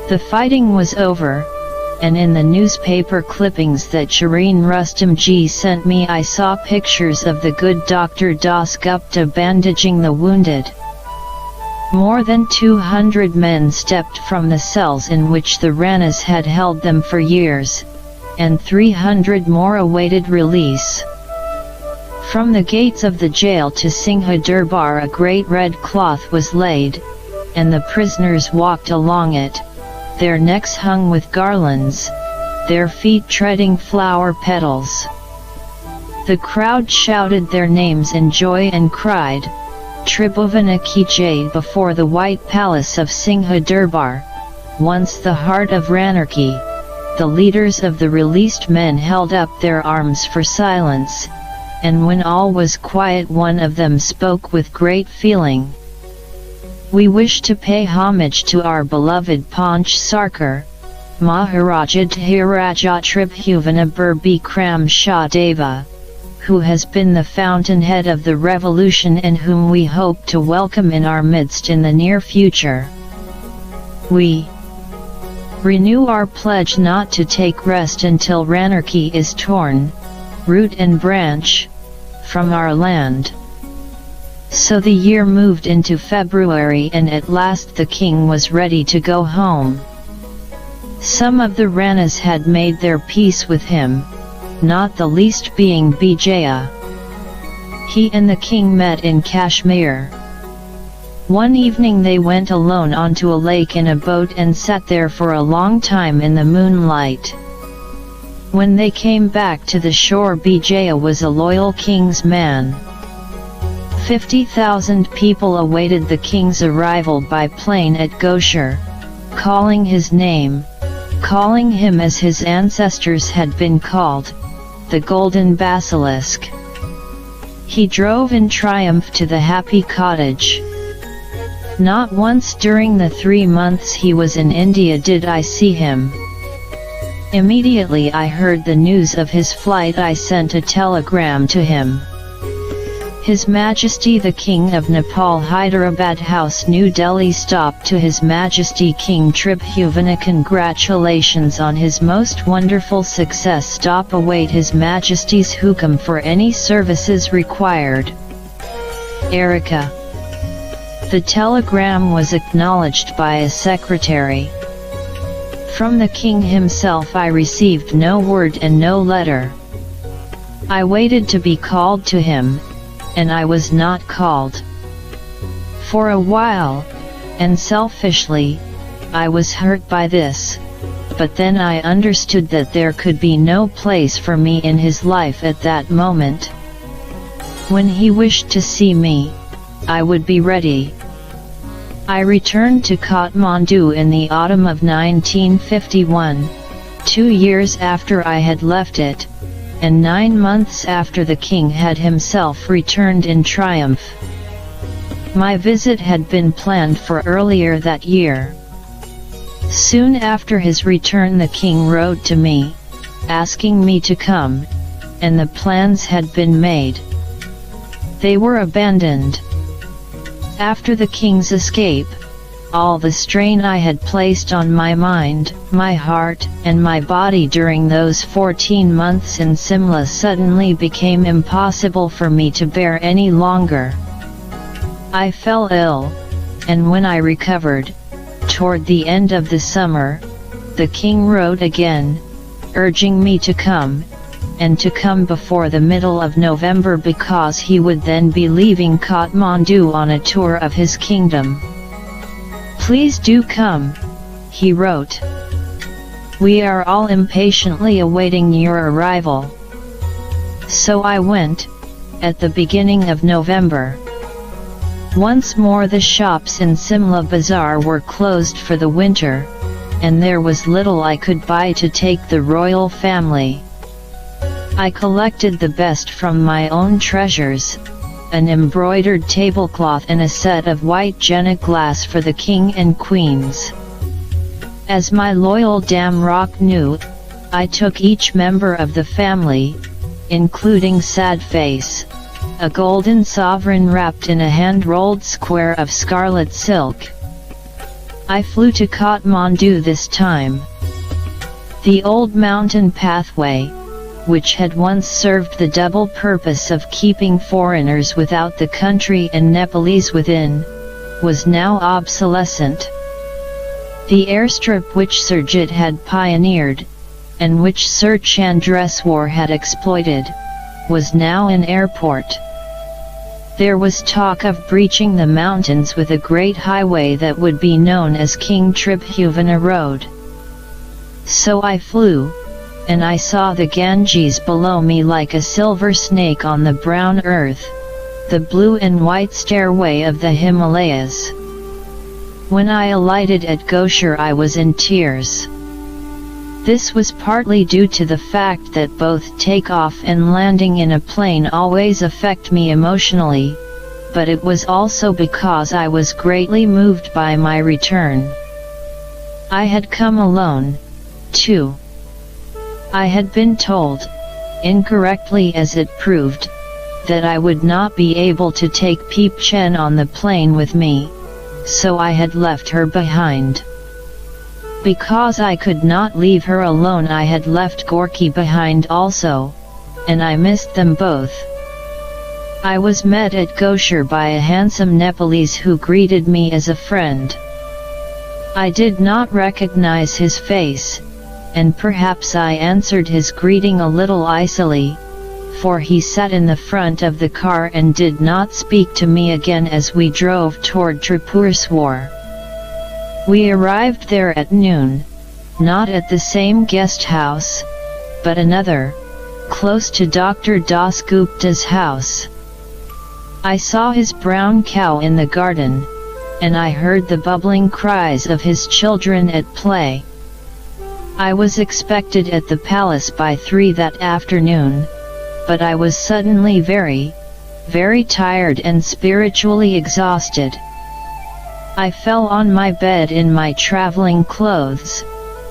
The fighting was over, and in the newspaper clippings that Shireen Rustamji sent me I saw pictures of the good Dr. Das Gupta bandaging the wounded. More than 200 men stepped from the cells in which the Ranas had held them for years, and 300 more awaited release. From the gates of the jail to Singha Durbar a great red cloth was laid, and the prisoners walked along it, their necks hung with garlands, their feet treading flower petals. The crowd shouted their names in joy and cried, Tribhuvan ki jai before the white palace of Singha Durbar, once the heart of Ranarchy. The leaders of the released men held up their arms for silence, and when all was quiet one of them spoke with great feeling. We wish to pay homage to our beloved Panch Sarkar, Maharaja Dhiraja Tribhuvan Bikram Shah Deva, who has been the fountainhead of the revolution and whom we hope to welcome in our midst in the near future. We renew our pledge not to take rest until Ranarchy is torn, root and branch, from our land. So the year moved into February and at last the king was ready to go home. Some of the Ranas had made their peace with him, not the least being Bijaya. He and the king met in Kashmir. One evening they went alone onto a lake in a boat and sat there for a long time in the moonlight. When they came back to the shore, Bijaya was a loyal king's man. 50,000 people awaited the king's arrival by plane at Goshar, calling his name, calling him as his ancestors had been called, the Golden Basilisk. He drove in triumph to the happy cottage. Not once during the 3 months he was in India did I see him. Immediately I heard the news of his flight I sent a telegram to him. His Majesty the King of Nepal, Hyderabad House, New Delhi. Stop to His Majesty King Tribhuvan. Congratulations on his most wonderful success. Stop await His Majesty's hukam for any services required. Erika. The telegram was acknowledged by a secretary. From the king himself I received no word and no letter. I waited to be called to him, and I was not called. For a while, and selfishly, I was hurt by this, but then I understood that there could be no place for me in his life at that moment. When he wished to see me, I would be ready. I returned to Kathmandu in the autumn of 1951, 2 years after I had left it, and 9 months after the king had himself returned in triumph. My visit had been planned for earlier that year. Soon after his return the king wrote to me, asking me to come, and the plans had been made. They were abandoned. After the king's escape, all the strain I had placed on my mind, my heart, and my body during those 14 months in Simla suddenly became impossible for me to bear any longer. I fell ill, and when I recovered, toward the end of the summer, the king wrote again, urging me to come, and to come before the middle of November because he would then be leaving Kathmandu on a tour of his kingdom. "Please do come," he wrote. "We are all impatiently awaiting your arrival." So I went, at the beginning of November. Once more the shops in Simla Bazaar were closed for the winter, and there was little I could buy to take the royal family. I collected the best from my own treasures, an embroidered tablecloth and a set of white Jenna glass for the king and queens. As my loyal Dam Rock knew, I took each member of the family, including Sad Face, a golden sovereign wrapped in a hand-rolled square of scarlet silk. I flew to Kathmandu this time. The old mountain pathway, which had once served the double purpose of keeping foreigners without the country and Nepalese within, was now obsolescent. The airstrip which Surjit had pioneered, and which Sir Chandreswar had exploited, was now an airport. There was talk of breaching the mountains with a great highway that would be known as King Tribhuvan Road. So I flew, and I saw the Ganges below me like a silver snake on the brown earth, the blue and white stairway of the Himalayas. When I alighted at Goshar I was in tears. This was partly due to the fact that both takeoff and landing in a plane always affect me emotionally, but it was also because I was greatly moved by my return. I had come alone, too. I had been told, incorrectly as it proved, that I would not be able to take Peep Chen on the plane with me, so I had left her behind. Because I could not leave her alone I had left Gorky behind also, and I missed them both. I was met at Goshar by a handsome Nepalese who greeted me as a friend. I did not recognize his face, and perhaps I answered his greeting a little icily, for he sat in the front of the car and did not speak to me again as we drove toward Tribhuvan. We arrived there at noon, not at the same guest house, but another, close to Dr. Das Gupta's house. I saw his brown cow in the garden, and I heard the bubbling cries of his children at play. I was expected at the palace by 3 that afternoon, but I was suddenly very, very tired and spiritually exhausted. I fell on my bed in my traveling clothes,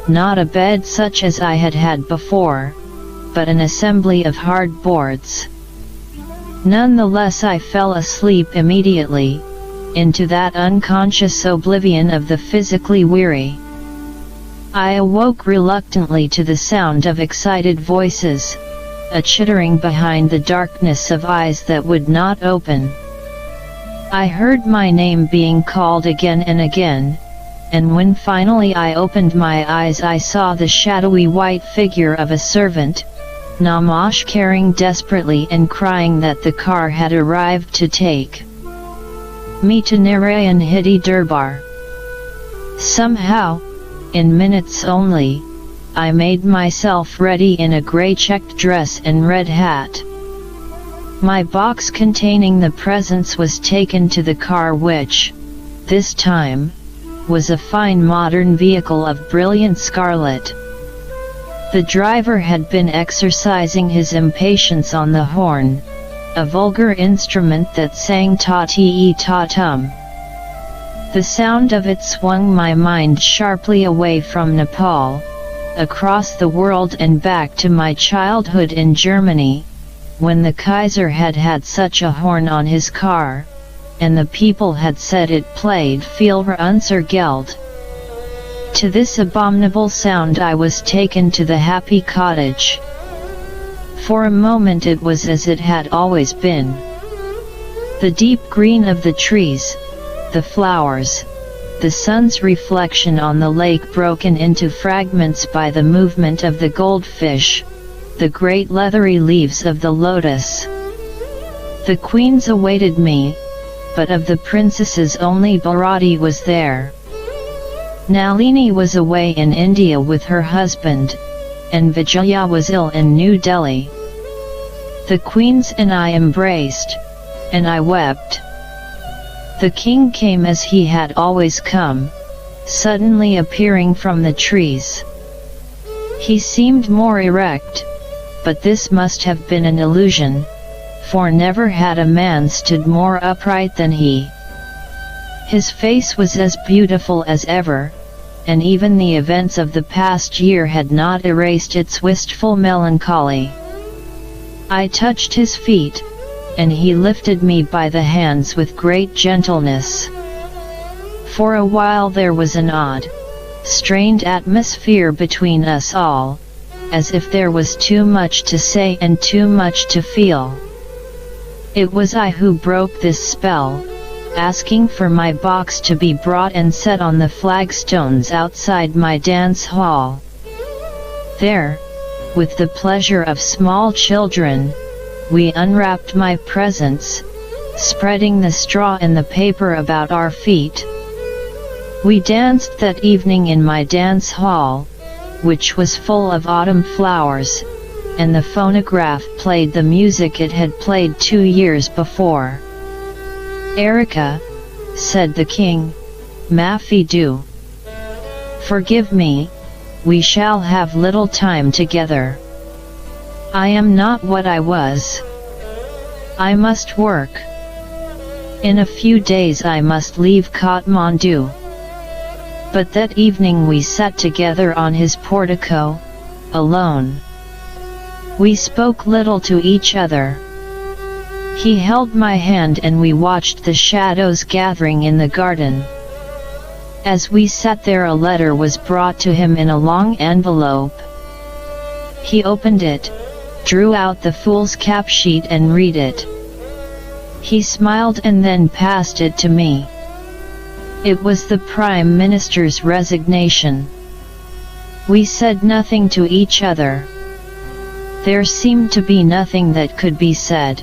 not a bed such as I had had before, but an assembly of hard boards. Nonetheless I fell asleep immediately, into that unconscious oblivion of the physically weary. I awoke reluctantly to the sound of excited voices, a chittering behind the darkness of eyes that would not open. I heard my name being called again and again, and when finally I opened my eyes I saw the shadowy white figure of a servant, namaskaring desperately and crying that the car had arrived to take me to Narayan Hiti Durbar. Somehow, in minutes only, I made myself ready in a grey checked dress and red hat. My box containing the presents was taken to the car which, this time, was a fine modern vehicle of brilliant scarlet. The driver had been exercising his impatience on the horn, a vulgar instrument that sang ta-tee-ta-tum. The sound of it swung my mind sharply away from Nepal, across the world and back to my childhood in Germany, when the Kaiser had had such a horn on his car, and the people had said it played viel unser Geld. To this abominable sound I was taken to the happy cottage. For a moment it was as it had always been. The deep green of the trees, the flowers, the sun's reflection on the lake broken into fragments by the movement of the goldfish, the great leathery leaves of the lotus. The queens awaited me, but of the princesses only Bharati was there. Nalini was away in India with her husband, and Vijaya was ill in New Delhi. The queens and I embraced, and I wept. The king came as he had always come, suddenly appearing from the trees. He seemed more erect, but this must have been an illusion, for never had a man stood more upright than he. His face was as beautiful as ever, and even the events of the past year had not erased its wistful melancholy. I touched his feet, and he lifted me by the hands with great gentleness. For a while there was an odd, strained atmosphere between us all, as if there was too much to say and too much to feel. It was I who broke this spell, asking for my box to be brought and set on the flagstones outside my dance hall. There, with the pleasure of small children, we unwrapped my presents, spreading the straw and the paper about our feet. We danced that evening in my dance hall, which was full of autumn flowers, and the phonograph played the music it had played 2 years before. "Erika," said the king, "Maafi do. Forgive me, we shall have little time together. I am not what I was. I must work. In a few days I must leave Kathmandu." But that evening we sat together on his portico, alone. We spoke little to each other. He held my hand and we watched the shadows gathering in the garden. As we sat there a letter was brought to him in a long envelope. He opened it, drew out the fool's cap sheet and read it. He smiled and then passed it to me. It was the Prime Minister's resignation. We said nothing to each other. There seemed to be nothing that could be said.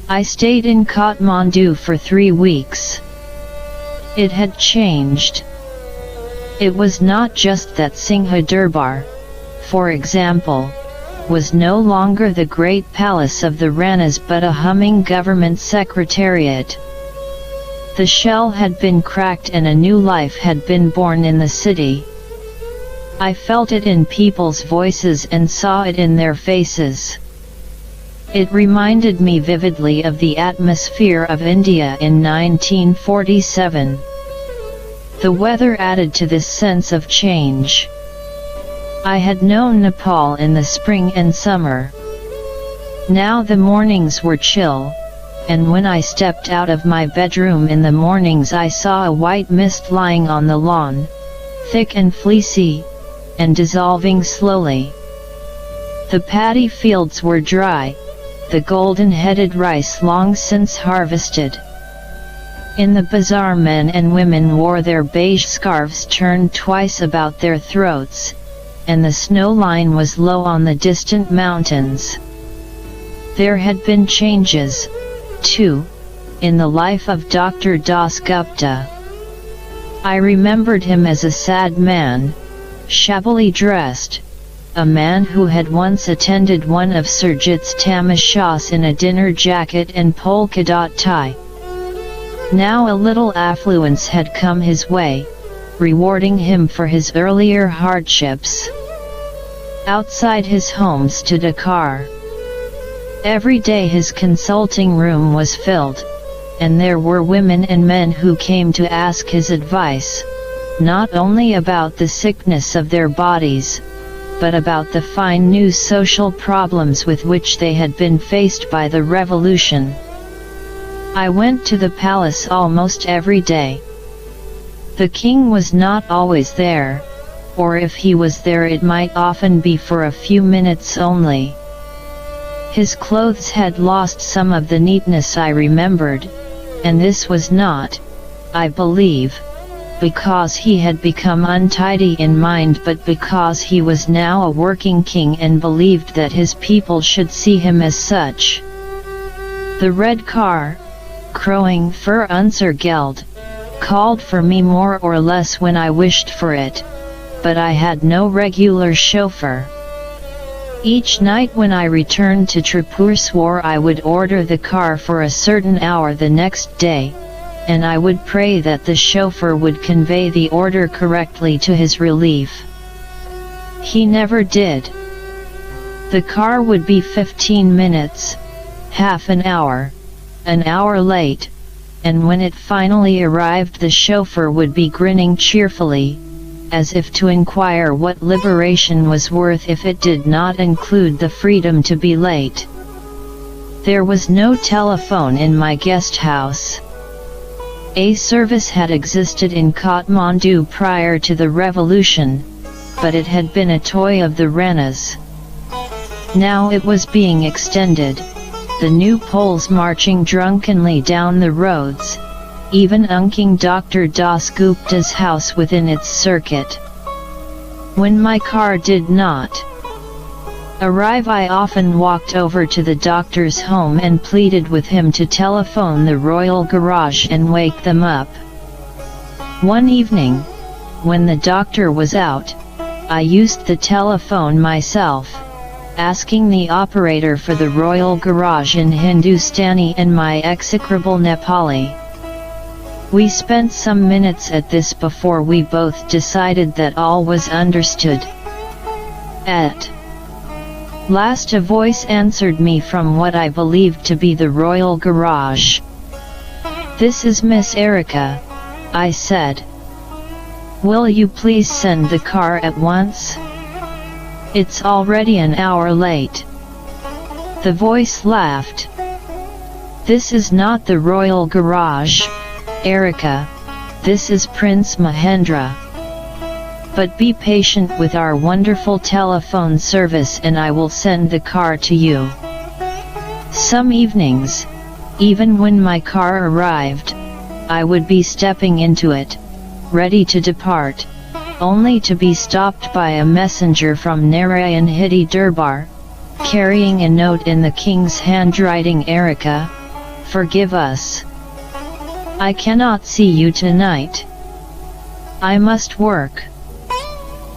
I stayed in Kathmandu for 3 weeks. It had changed. It was not just that Singha Durbar, for example, was no longer the great palace of the Ranas but a humming government secretariat. The shell had been cracked and a new life had been born in the city. I felt it in people's voices and saw it in their faces. It reminded me vividly of the atmosphere of India in 1947. The weather added to this sense of change. I had known Nepal in the spring and summer. Now the mornings were chill, and when I stepped out of my bedroom in the mornings I saw a white mist lying on the lawn, thick and fleecy, and dissolving slowly. The paddy fields were dry, the golden-headed rice long since harvested. In the bazaar men and women wore their beige scarves turned twice about their throats, and the snow line was low on the distant mountains. There had been changes, too, in the life of Dr. Das Gupta. I remembered him as a sad man, shabbily dressed, a man who had once attended one of Surjit's tamashas in a dinner jacket and polka dot tie. Now a little affluence had come his way, rewarding him for his earlier hardships. Outside his home stood a car. Every day his consulting room was filled, and there were women and men who came to ask his advice, not only about the sickness of their bodies, but about the fine new social problems with which they had been faced by the revolution. I went to the palace almost every day. The king was not always there, or if he was there it might often be for a few minutes only. His clothes had lost some of the neatness I remembered, and this was not, I believe, because he had become untidy in mind, but because he was now a working king and believed that his people should see him as such. The red car, crowing für unser Geld, called for me more or less when I wished for it, but I had no regular chauffeur. Each night when I returned to Tribhuvan swore I would order the car for a certain hour the next day, and I would pray that the chauffeur would convey the order correctly to his relief. He never did. The car would be 15 minutes, half an hour late, and when it finally arrived the chauffeur would be grinning cheerfully, as if to inquire what liberation was worth if it did not include the freedom to be late. There was no telephone in my guest house. A service had existed in Kathmandu prior to the revolution, but it had been a toy of the Ranas. Now it was being extended, the new Poles marching drunkenly down the roads, even unking Dr. Das Gupta's house within its circuit. When my car did not arrive, I often walked over to the doctor's home and pleaded with him to telephone the royal garage and wake them up. One evening, when the doctor was out, I used the telephone myself, asking the operator for the royal garage in Hindustani and my execrable Nepali. We spent some minutes at this before we both decided that all was understood. At last a voice answered me from what I believed to be the royal garage. "This is Miss Erika," I said. "Will you please send the car at once? It's already an hour late." The voice laughed. "This is not the royal garage, Erika, this is Prince Mahendra. But be patient with our wonderful telephone service and I will send the car to you." Some evenings, even when my car arrived, I would be stepping into it, ready to depart, only to be stopped by a messenger from Narayan Hidi Durbar, carrying a note in the king's handwriting. "Erika, forgive us. I cannot see you tonight. I must work."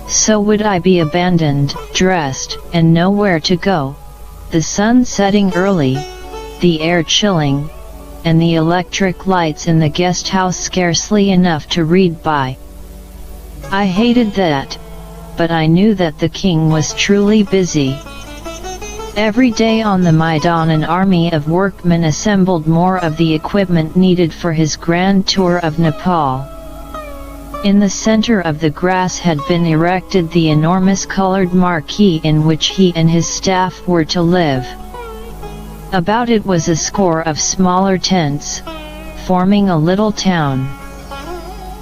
So would I be abandoned, dressed, and nowhere to go, the sun setting early, the air chilling, and the electric lights in the guest house scarcely enough to read by. I hated that, but I knew that the king was truly busy. Every day on the Maidan an army of workmen assembled more of the equipment needed for his grand tour of Nepal. In the center of the grass had been erected the enormous colored marquee in which he and his staff were to live. About it was a score of smaller tents, forming a little town.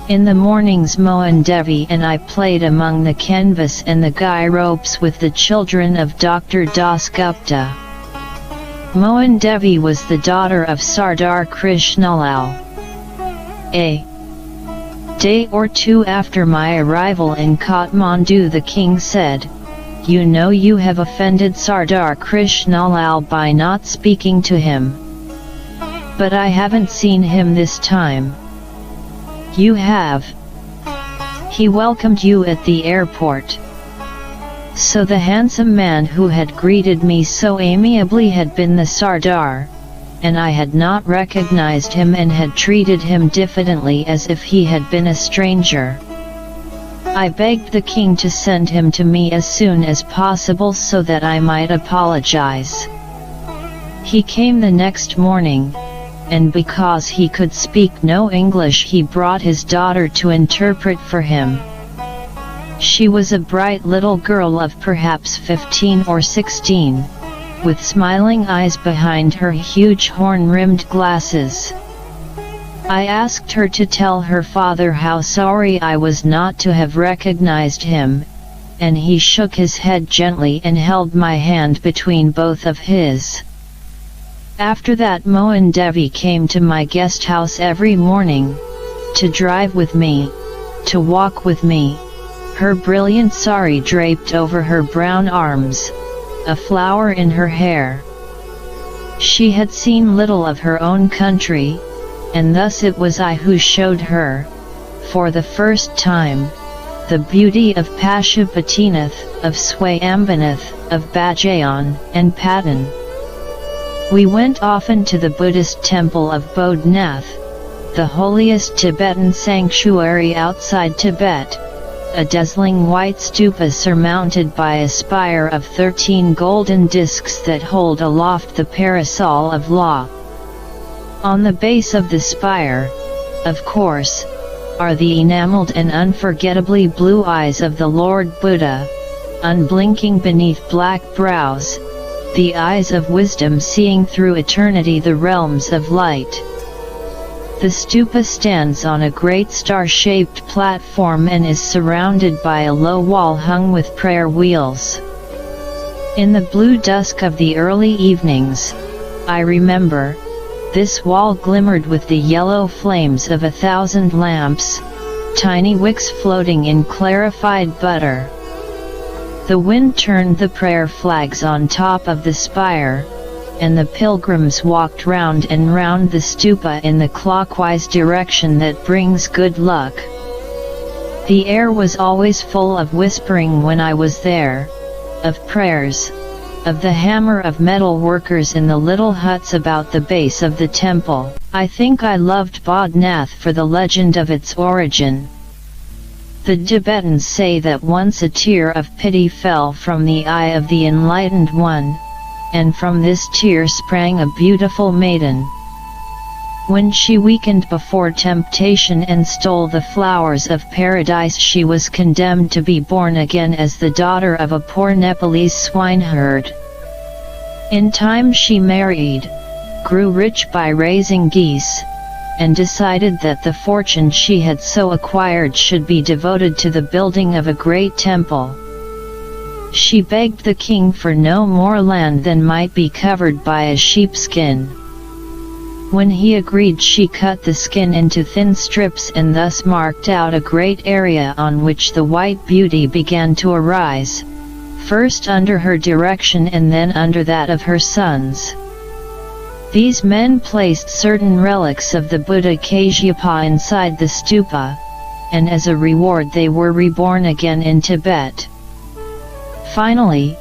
In the mornings Mohan Devi and I played among the canvas and the guy ropes with the children of Dr. Das Gupta. Mohan Devi was the daughter of Sardar Krishnalal. A day or two after my arrival in Kathmandu the king said, "You know you have offended Sardar Krishnalal by not speaking to him. But I haven't seen him this time." "You have. He welcomed you at the airport." So the handsome man who had greeted me so amiably had been the Sardar, and I had not recognized him and had treated him diffidently as if he had been a stranger. I begged the king to send him to me as soon as possible so that I might apologize. He came the next morning, and because he could speak no English he brought his daughter to interpret for him. She was a bright little girl of perhaps 15 or 16, with smiling eyes behind her huge horn-rimmed glasses. I asked her to tell her father how sorry I was not to have recognized him, and he shook his head gently and held my hand between both of his. After that Mohan Devi came to my guest house every morning, to drive with me, to walk with me, her brilliant sari draped over her brown arms, a flower in her hair. She had seen little of her own country, and thus it was I who showed her, for the first time, the beauty of Pashupatinath, of Swayambanath, of Bajayan, and Patan. We went often to the Buddhist temple of Bodhnath, the holiest Tibetan sanctuary outside Tibet, a dazzling white stupa surmounted by a spire of 13 golden discs that hold aloft the parasol of law. On the base of the spire, of course, are the enameled and unforgettably blue eyes of the Lord Buddha, unblinking beneath black brows, the eyes of wisdom seeing through eternity the realms of light. The stupa stands on a great star-shaped platform and is surrounded by a low wall hung with prayer wheels. In the blue dusk of the early evenings, I remember, this wall glimmered with the yellow flames of 1,000 lamps, tiny wicks floating in clarified butter. The wind turned the prayer flags on top of the spire, and the pilgrims walked round and round the stupa in the clockwise direction that brings good luck. The air was always full of whispering when I was there, of prayers, of the hammer of metal workers in the little huts about the base of the temple. I think I loved Bodhnath for the legend of its origin. The Tibetans say that once a tear of pity fell from the eye of the enlightened one, and from this tear sprang a beautiful maiden. When she weakened before temptation and stole the flowers of paradise, she was condemned to be born again as the daughter of a poor Nepalese swineherd. In time she married, grew rich by raising geese, and decided that the fortune she had so acquired should be devoted to the building of a great temple. She begged the king for no more land than might be covered by a sheepskin. When he agreed, she cut the skin into thin strips and thus marked out a great area on which the white beauty began to arise, first under her direction and then under that of her sons. These men placed certain relics of the Buddha Kasyapa inside the stupa, and as a reward they were reborn again in Tibet. Finally,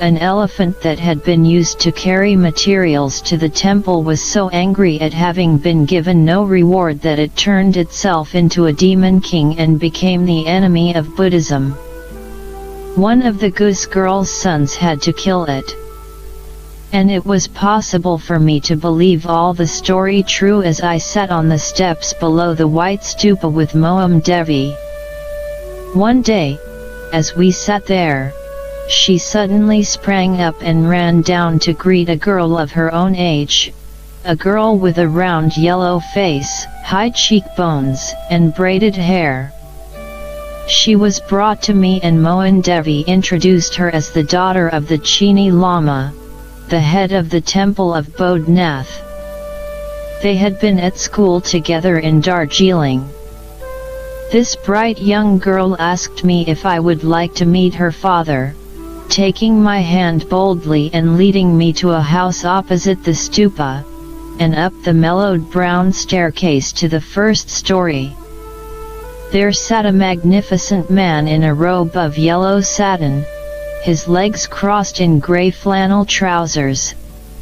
an elephant that had been used to carry materials to the temple was so angry at having been given no reward that it turned itself into a demon king and became the enemy of Buddhism. One of the goose girl's sons had to kill it. And it was possible for me to believe all the story true as I sat on the steps below the white stupa with Mohan Devi. One day, as we sat there, she suddenly sprang up and ran down to greet a girl of her own age, a girl with a round yellow face, high cheekbones, and braided hair. She was brought to me and Mohan Devi introduced her as the daughter of the Chini Lama, the head of the temple of Bodhnath. They had been at school together in Darjeeling. This bright young girl asked me if I would like to meet her father, taking my hand boldly and leading me to a house opposite the stupa, and up the mellowed brown staircase to the first story. There sat a magnificent man in a robe of yellow satin, his legs crossed in grey flannel trousers,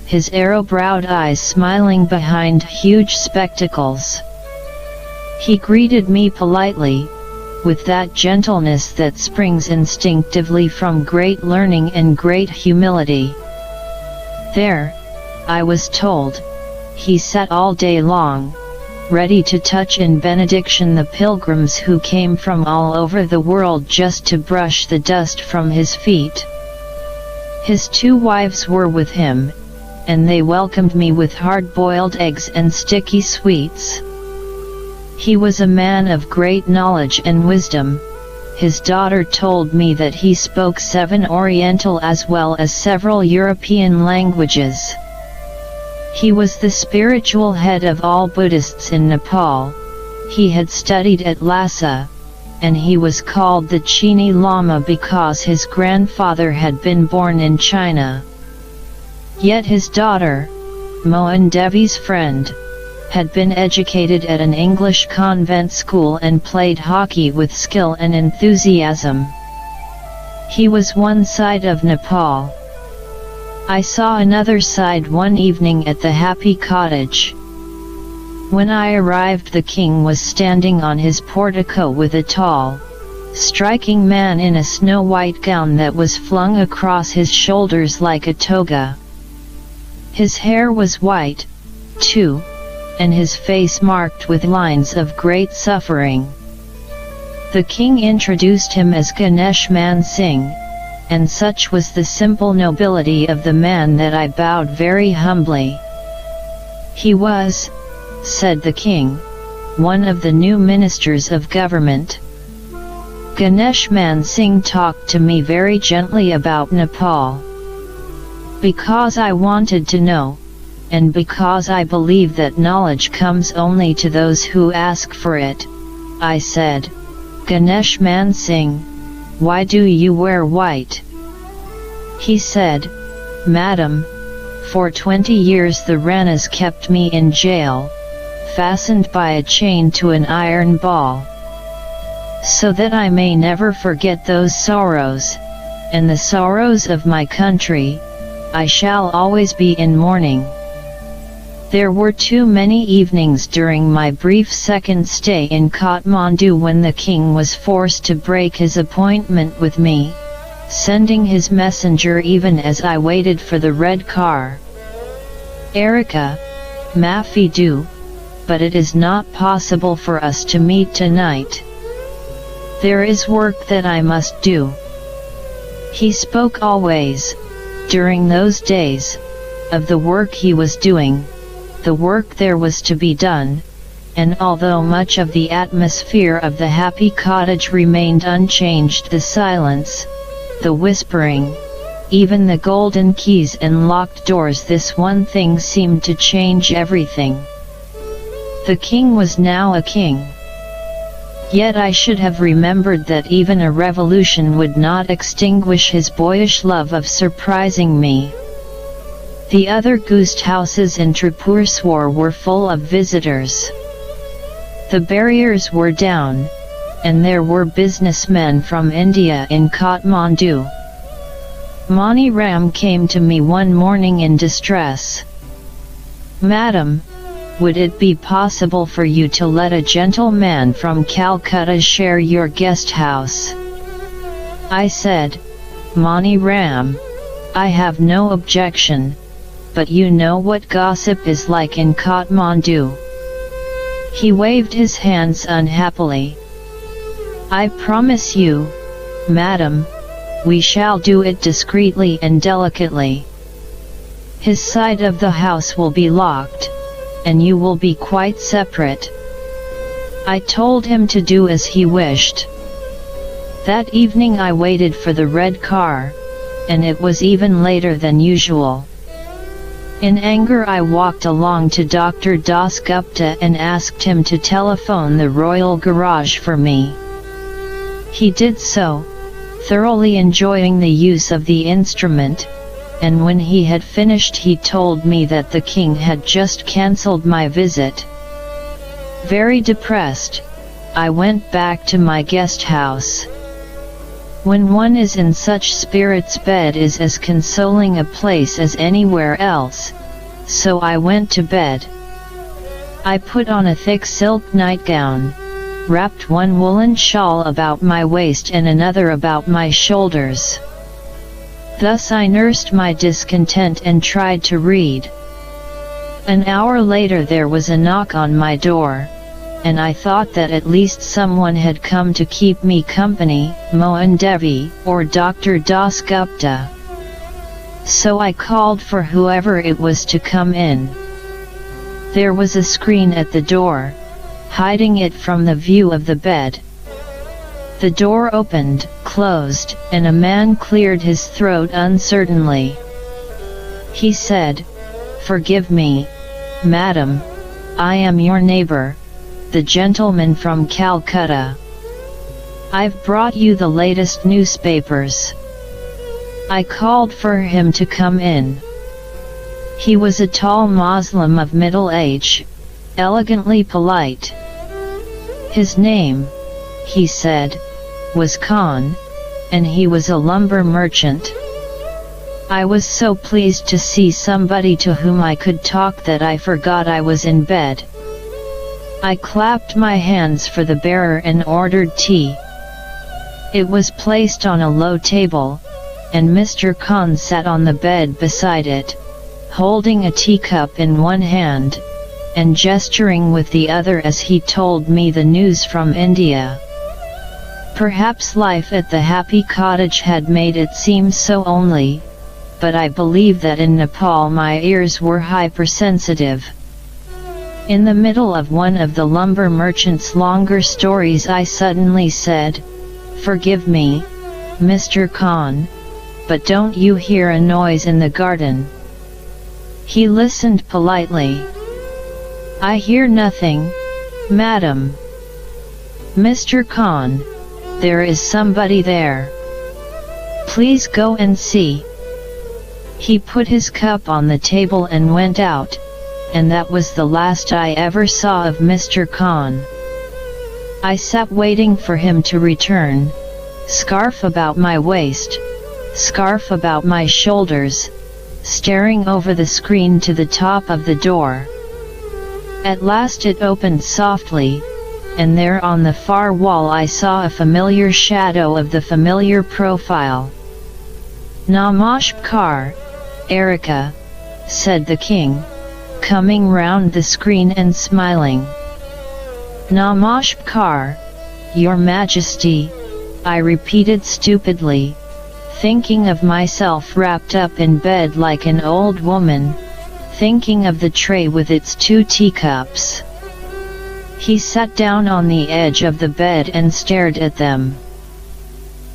his arrow-browed eyes smiling behind huge spectacles. He greeted me politely, with that gentleness that springs instinctively from great learning and great humility. There, I was told, he sat all day long, ready to touch in benediction the pilgrims who came from all over the world just to brush the dust from his feet. His 2 wives were with him, and they welcomed me with hard-boiled eggs and sticky sweets. He was a man of great knowledge and wisdom. His daughter told me that he spoke 7 Oriental as well as several European languages. He was the spiritual head of all Buddhists in Nepal. He had studied at Lhasa, and he was called the Chini Lama because his grandfather had been born in China. Yet his daughter, Mohan Devi's friend, had been educated at an English convent school and played hockey with skill and enthusiasm. He was one side of Nepal. I saw another side one evening at the Happy Cottage. When I arrived, the king was standing on his portico with a tall, striking man in a snow-white gown that was flung across his shoulders like a toga. His hair was white, too, and his face marked with lines of great suffering. The king introduced him as Ganesh Man Singh, and such was the simple nobility of the man that I bowed very humbly. He was, said the king, one of the new ministers of government. Ganesh Man Singh talked to me very gently about Nepal. Because I wanted to know, and because I believe that knowledge comes only to those who ask for it, I said, Ganesh Man Singh, why do you wear white? He said, Madam, for 20 years the Ranas kept me in jail, fastened by a chain to an iron ball. So that I may never forget those sorrows, and the sorrows of my country, I shall always be in mourning. There were too many evenings during my brief second stay in Kathmandu when the king was forced to break his appointment with me, sending his messenger even as I waited for the red car. Erika, Maafi do, but it is not possible for us to meet tonight. There is work that I must do. He spoke always, during those days, of the work he was doing, the work there was to be done, and although much of the atmosphere of the Happy Cottage remained unchanged, the silence, the whispering, even the golden keys and locked doors, this one thing seemed to change everything. The king was now a king. Yet I should have remembered that even a revolution would not extinguish his boyish love of surprising me. The other ghost houses in Tribhuvan were full of visitors. The barriers were down, and there were businessmen from India in Kathmandu. Mani Ram came to me one morning in distress. Madam, would it be possible for you to let a gentleman from Calcutta share your guest house? I said, Mani Ram, I have no objection, but you know what gossip is like in Kathmandu. He waved his hands unhappily. I promise you, madam, we shall do it discreetly and delicately. His side of the house will be locked, and you will be quite separate. I told him to do as he wished. That evening I waited for the red car, and it was even later than usual. In anger I walked along to Dr. Das Gupta and asked him to telephone the Royal Garage for me. He did so, thoroughly enjoying the use of the instrument, and when he had finished he told me that the king had just cancelled my visit. Very depressed, I went back to my guest house. When one is in such spirits, bed is as consoling a place as anywhere else, so I went to bed. I put on a thick silk nightgown, wrapped one woolen shawl about my waist and another about my shoulders. Thus I nursed my discontent and tried to read. An hour later there was a knock on my door, and I thought that at least someone had come to keep me company, Mohan Devi or Dr. Das Gupta. So I called for whoever it was to come in. There was a screen at the door, hiding it from the view of the bed. The door opened, closed, and a man cleared his throat uncertainly. He said, "Forgive me, madam, I am your neighbor, the gentleman from Calcutta. I've brought you the latest newspapers." I called for him to come in. He was a tall Muslim of middle age, elegantly polite. His name, he said, was Khan, and he was a lumber merchant. I was so pleased to see somebody to whom I could talk that I forgot I was in bed. I clapped my hands for the bearer and ordered tea. It was placed on a low table, and Mr. Khan sat on the bed beside it, holding a teacup in one hand, and gesturing with the other as he told me the news from India. Perhaps life at the happy cottage had made it seem so only, but I believe that in Nepal my ears were hypersensitive. In the middle of one of the lumber merchant's longer stories I suddenly said, "Forgive me, Mr. Khan, but don't you hear a noise in the garden?" He listened politely. "I hear nothing, madam." "Mr. Khan, there is somebody there. Please go and see." He put his cup on the table and went out, and that was the last I ever saw of Mr. Khan. I sat waiting for him to return, scarf about my waist, scarf about my shoulders, staring over the screen to the top of the door. At last it opened softly, and there on the far wall I saw a familiar shadow of the familiar profile. "Namaskar, Erika," said the king, coming round the screen and smiling. "Namaskar, Your Majesty," I repeated stupidly, thinking of myself wrapped up in bed like an old woman, thinking of the tray with its 2 teacups. He sat down on the edge of the bed and stared at them.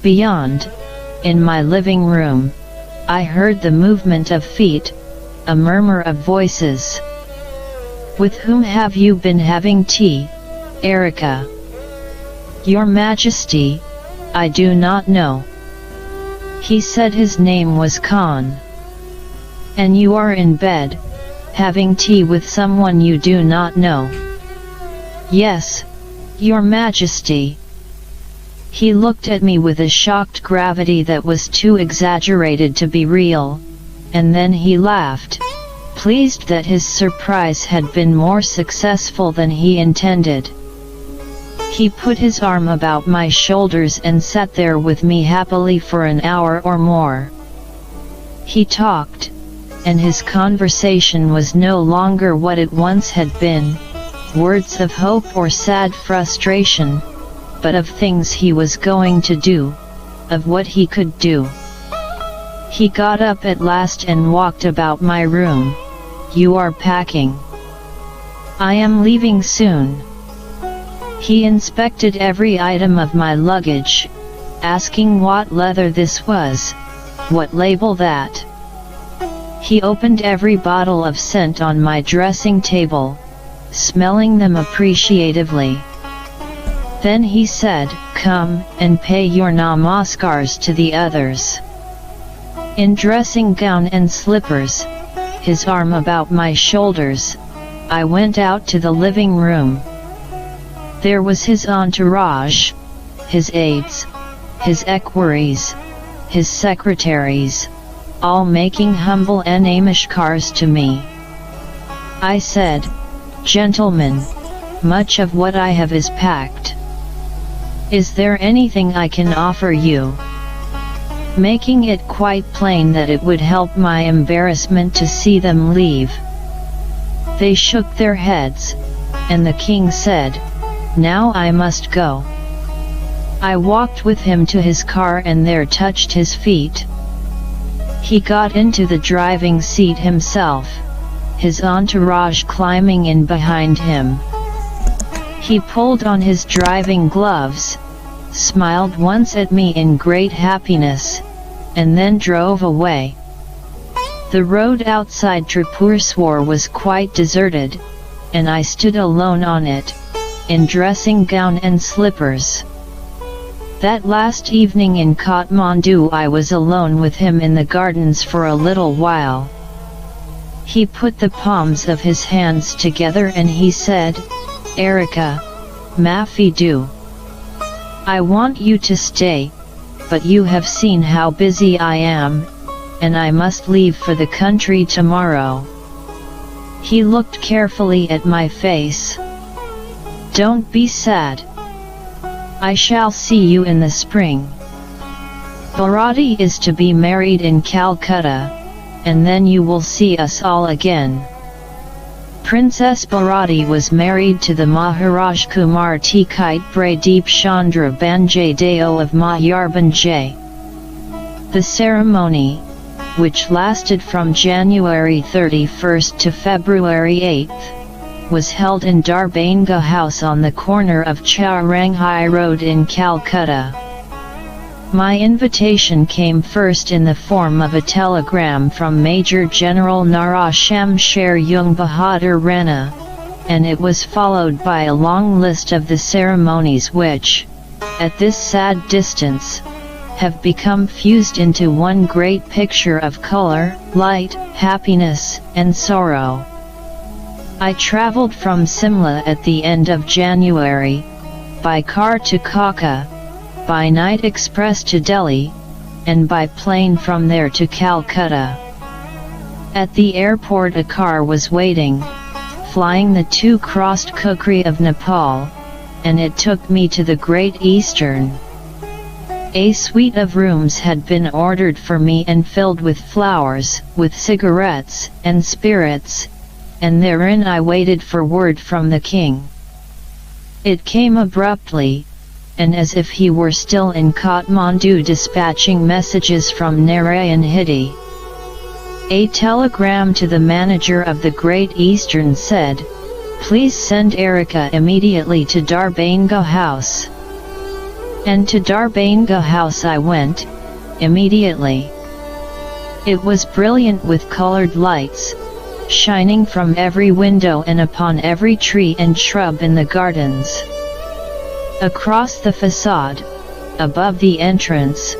Beyond, in my living room, I heard the movement of feet, a murmur of voices. "With whom have you been having tea, Erika?" "Your Majesty, I do not know." He said his name was Khan. "And you are in bed, having tea with someone you do not know?" "Yes, Your Majesty." He looked at me with a shocked gravity that was too exaggerated to be real, and then he laughed, pleased that his surprise had been more successful than he intended. He put his arm about my shoulders and sat there with me happily for an hour or more. He talked, and his conversation was no longer what it once had been, words of hope or sad frustration, but of things he was going to do, of what he could do. He got up at last and walked about my room. "You are packing." "I am leaving soon." He inspected every item of my luggage, asking what leather this was, what label that. He opened every bottle of scent on my dressing table, smelling them appreciatively. Then he said, "Come and pay your namaskars to the others." In dressing gown and slippers, his arm about my shoulders, I went out to the living room. There was his entourage, his aides, his equerries, his secretaries, all making humble and namaskars to me. I said, "Gentlemen, much of what I have is packed. Is there anything I can offer you?" Making it quite plain that it would help my embarrassment to see them leave. They shook their heads, and the king said, "Now I must go." I walked with him to his car and there touched his feet. He got into the driving seat himself, his entourage climbing in behind him. He pulled on his driving gloves, smiled once at me in great happiness, and then drove away. The road outside Tribhuvan was quite deserted, and I stood alone on it, in dressing gown and slippers. That last evening in Kathmandu I was alone with him in the gardens for a little while. He put the palms of his hands together and he said, "Erika, Maafi do. I want you to stay, but you have seen how busy I am, and I must leave for the country tomorrow." He looked carefully at my face. "Don't be sad. I shall see you in the spring. Bharati is to be married in Calcutta, and then you will see us all again." Princess Bharati was married to the Maharaj Kumar Tikite Pradeep Chandra Banjay Deo of Mayurbanjay. The ceremony, which lasted from January 31 to February 8, was held in Darbanga House on the corner of Chauranghai Road in Calcutta. My invitation came first in the form of a telegram from Major General Nara Shamsher Jung Bahadur Rana, and it was followed by a long list of the ceremonies which, at this sad distance, have become fused into one great picture of color, light, happiness, and sorrow. I traveled from Simla at the end of January, by car to Kaka, by night express to Delhi, and by plane from there to Calcutta. At the airport a car was waiting, flying the two-crossed kukri of Nepal, and it took me to the Great Eastern. A suite of rooms had been ordered for me and filled with flowers, with cigarettes, and spirits, and therein I waited for word from the king. It came abruptly, and as if he were still in Kathmandu dispatching messages from Narayan Hiti. A telegram to the manager of the Great Eastern said, "Please send Erika immediately to Darbanga House." And to Darbanga House I went, immediately. It was brilliant with colored lights, shining from every window and upon every tree and shrub in the gardens. Across the facade, above the entrance,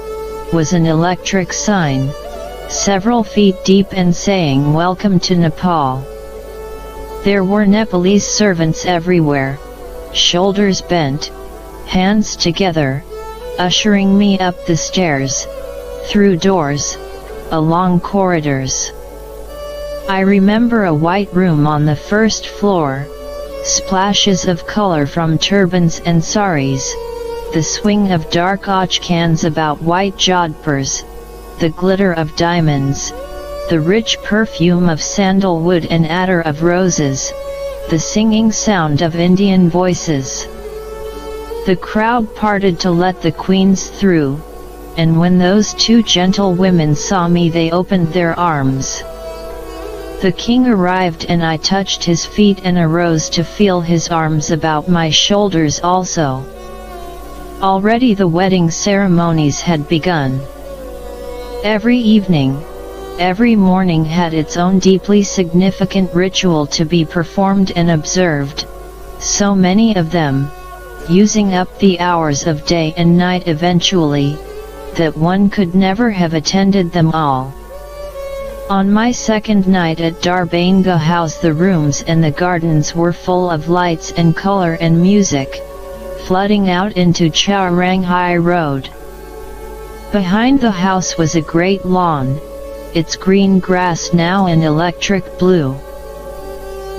was an electric sign, several feet deep and saying "Welcome to Nepal." There were Nepalese servants everywhere, shoulders bent, hands together, ushering me up the stairs, through doors, along corridors. I remember a white room on the first floor, splashes of color from turbans and saris, the swing of dark achkans about white jodhpurs, the glitter of diamonds, the rich perfume of sandalwood and attar of roses, the singing sound of Indian voices. The crowd parted to let the queens through, and when those two gentle women saw me they opened their arms. The king arrived and I touched his feet and arose to feel his arms about my shoulders also. Already the wedding ceremonies had begun. Every evening, every morning had its own deeply significant ritual to be performed and observed, so many of them, using up the hours of day and night eventually, that one could never have attended them all. On my second night at Darbanga House, the rooms and the gardens were full of lights and color and music, flooding out into Chowranghai Road. Behind the house was a great lawn, its green grass now an electric blue.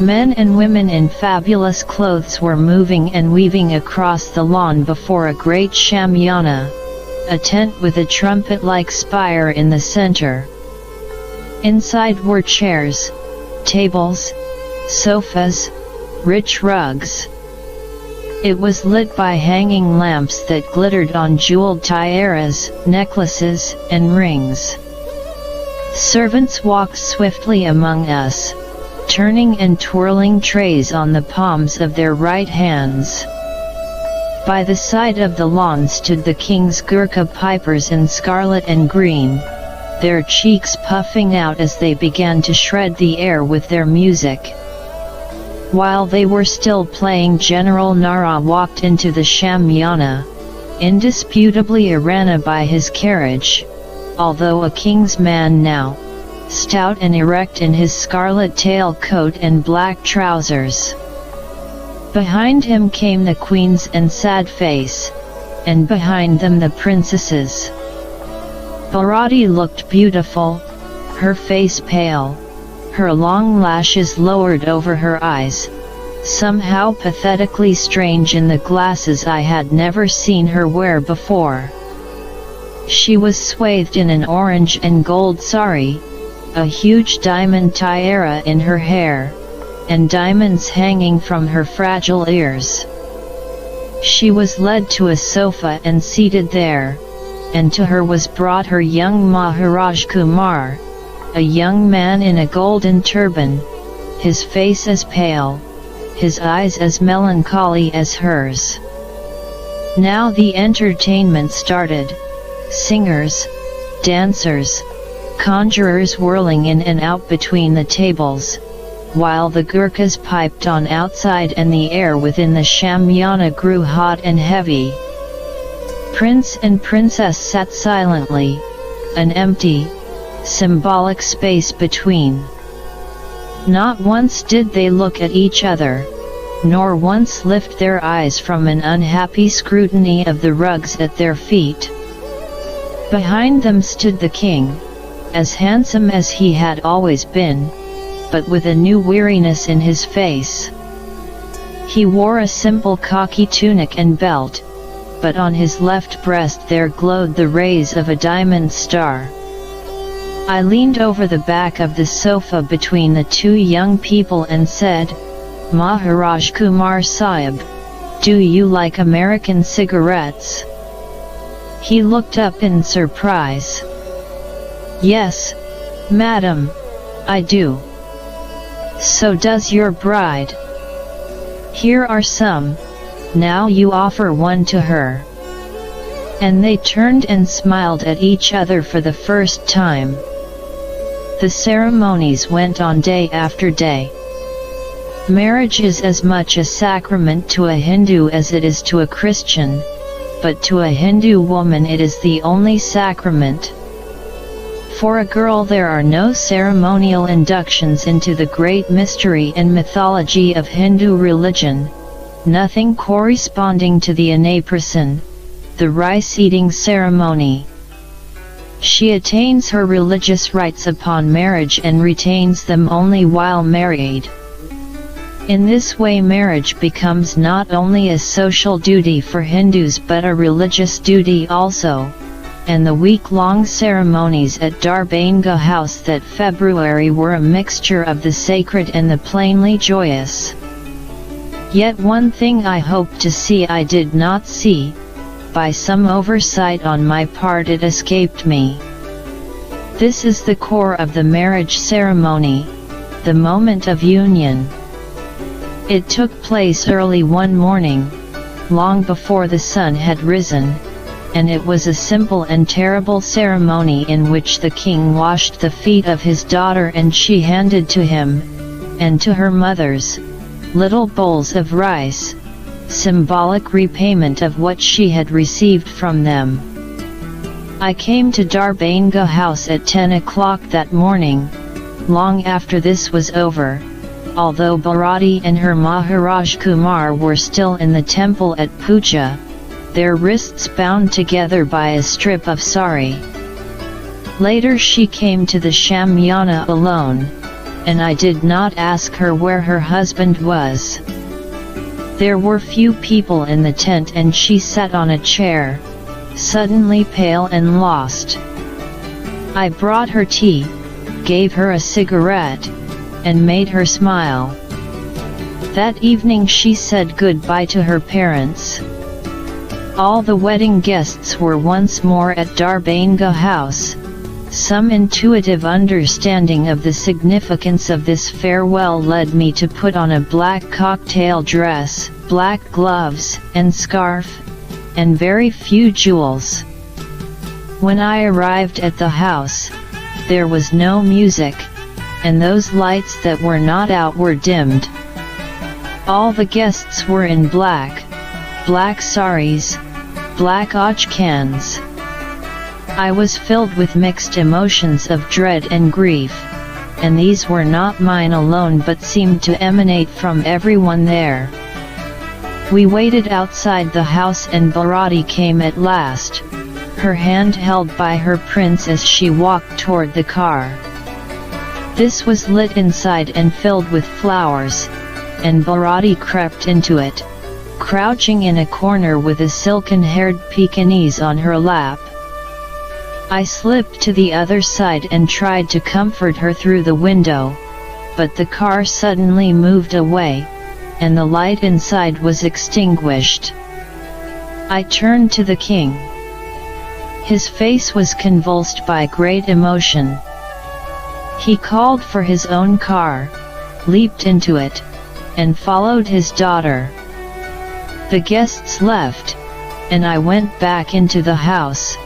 Men and women in fabulous clothes were moving and weaving across the lawn before a great shamiana, a tent with a trumpet-like spire in the center. Inside were chairs, tables, sofas, rich rugs. It was lit by hanging lamps that glittered on jeweled tiaras, necklaces, and rings. Servants walked swiftly among us, turning and twirling trays on the palms of their right hands. By the side of the lawn stood the king's Gurkha pipers in scarlet and green, their cheeks puffing out as they began to shred the air with their music. While they were still playing, General Nara walked into the shamiana, indisputably a Rana by his carriage, although a king's man now, stout and erect in his scarlet tail coat and black trousers. Behind him came the queens and sad face, and behind them the princesses. Bharati looked beautiful, her face pale, her long lashes lowered over her eyes, somehow pathetically strange in the glasses I had never seen her wear before. She was swathed in an orange and gold sari, a huge diamond tiara in her hair, and diamonds hanging from her fragile ears. She was led to a sofa and seated there, and to her was brought her young Maharaj Kumar, a young man in a golden turban, his face as pale, his eyes as melancholy as hers. Now the entertainment started, singers, dancers, conjurers whirling in and out between the tables, while the Gurkhas piped on outside and the air within the shamiana grew hot and heavy. Prince and princess sat silently, an empty, symbolic space between. Not once did they look at each other, nor once lift their eyes from an unhappy scrutiny of the rugs at their feet. Behind them stood the king, as handsome as he had always been, but with a new weariness in his face. He wore a simple khaki tunic and belt, but on his left breast there glowed the rays of a diamond star. I leaned over the back of the sofa between the two young people and said, "Maharaj Kumar Sahib, do you like American cigarettes?" He looked up in surprise. "Yes, madam, I do. So does your bride. Here are some, now you offer one to her." And they turned and smiled at each other for the first time. The ceremonies went on day after day. Marriage is as much a sacrament to a Hindu as it is to a Christian, but to a Hindu woman it is the only sacrament. For a girl there are no ceremonial inductions into the great mystery and mythology of Hindu religion, nothing corresponding to the anaprasan, the rice-eating ceremony. She attains her religious rites upon marriage and retains them only while married. In this way marriage becomes not only a social duty for Hindus but a religious duty also, and the week-long ceremonies at Darbanga House that February were a mixture of the sacred and the plainly joyous. Yet one thing I hoped to see I did not see. By some oversight on my part it escaped me. This is the core of the marriage ceremony, the moment of union. It took place early one morning, long before the sun had risen, and it was a simple and terrible ceremony in which the king washed the feet of his daughter and she handed to him, and to her mothers, little bowls of rice, symbolic repayment of what she had received from them. I came to Darbanga house at 10 o'clock that morning, long after this was over, although Bharati and her Maharaj Kumar were still in the temple at puja, their wrists bound together by a strip of sari. Later she came to the Shamyana alone, and I did not ask her where her husband was. There were few people in the tent and she sat on a chair, suddenly pale and lost. I brought her tea, gave her a cigarette, and made her smile. That evening she said goodbye to her parents. All the wedding guests were once more at Darbanga house. Some intuitive understanding of the significance of this farewell led me to put on a black cocktail dress, black gloves, and scarf, and very few jewels. When I arrived at the house, there was no music, and those lights that were not out were dimmed. All the guests were in black saris, black achkans. I was filled with mixed emotions of dread and grief, and these were not mine alone but seemed to emanate from everyone there. We waited outside the house and Bharati came at last, her hand held by her prince as she walked toward the car. This was lit inside and filled with flowers, and Bharati crept into it, crouching in a corner with a silken-haired Pekingese on her lap. I slipped to the other side and tried to comfort her through the window, but the car suddenly moved away, and the light inside was extinguished. I turned to the king. His face was convulsed by great emotion. He called for his own car, leaped into it, and followed his daughter. The guests left, and I went back into the house,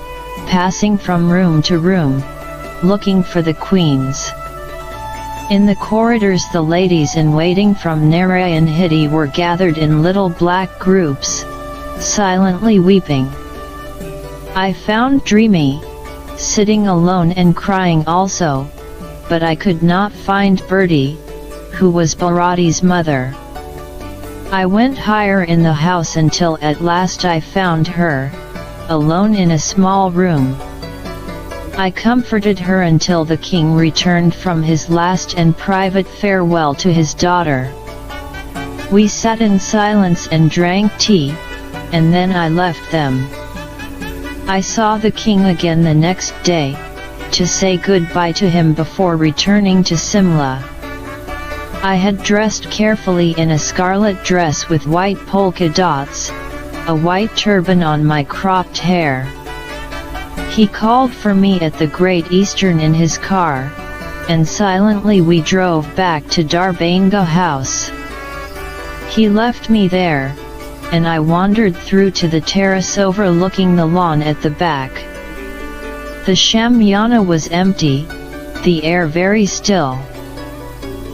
passing from room to room, looking for the queens. In the corridors the ladies in waiting from Narayan Hiti were gathered in little black groups, silently weeping. I found Dreamy, sitting alone and crying also, but I could not find Bertie, who was Bharati's mother. I went higher in the house until at last I found her, alone in a small room. I comforted her until the king returned from his last and private farewell to his daughter. We sat in silence and drank tea, and then I left them. I saw the king again the next day, to say goodbye to him before returning to Simla. I had dressed carefully in a scarlet dress with white polka dots, a white turban on my cropped hair. He called for me at the Great Eastern in his car, and silently we drove back to Darbanga house. He left me there, and I wandered through to the terrace overlooking the lawn at the back. The Shamyana was empty, the air very still.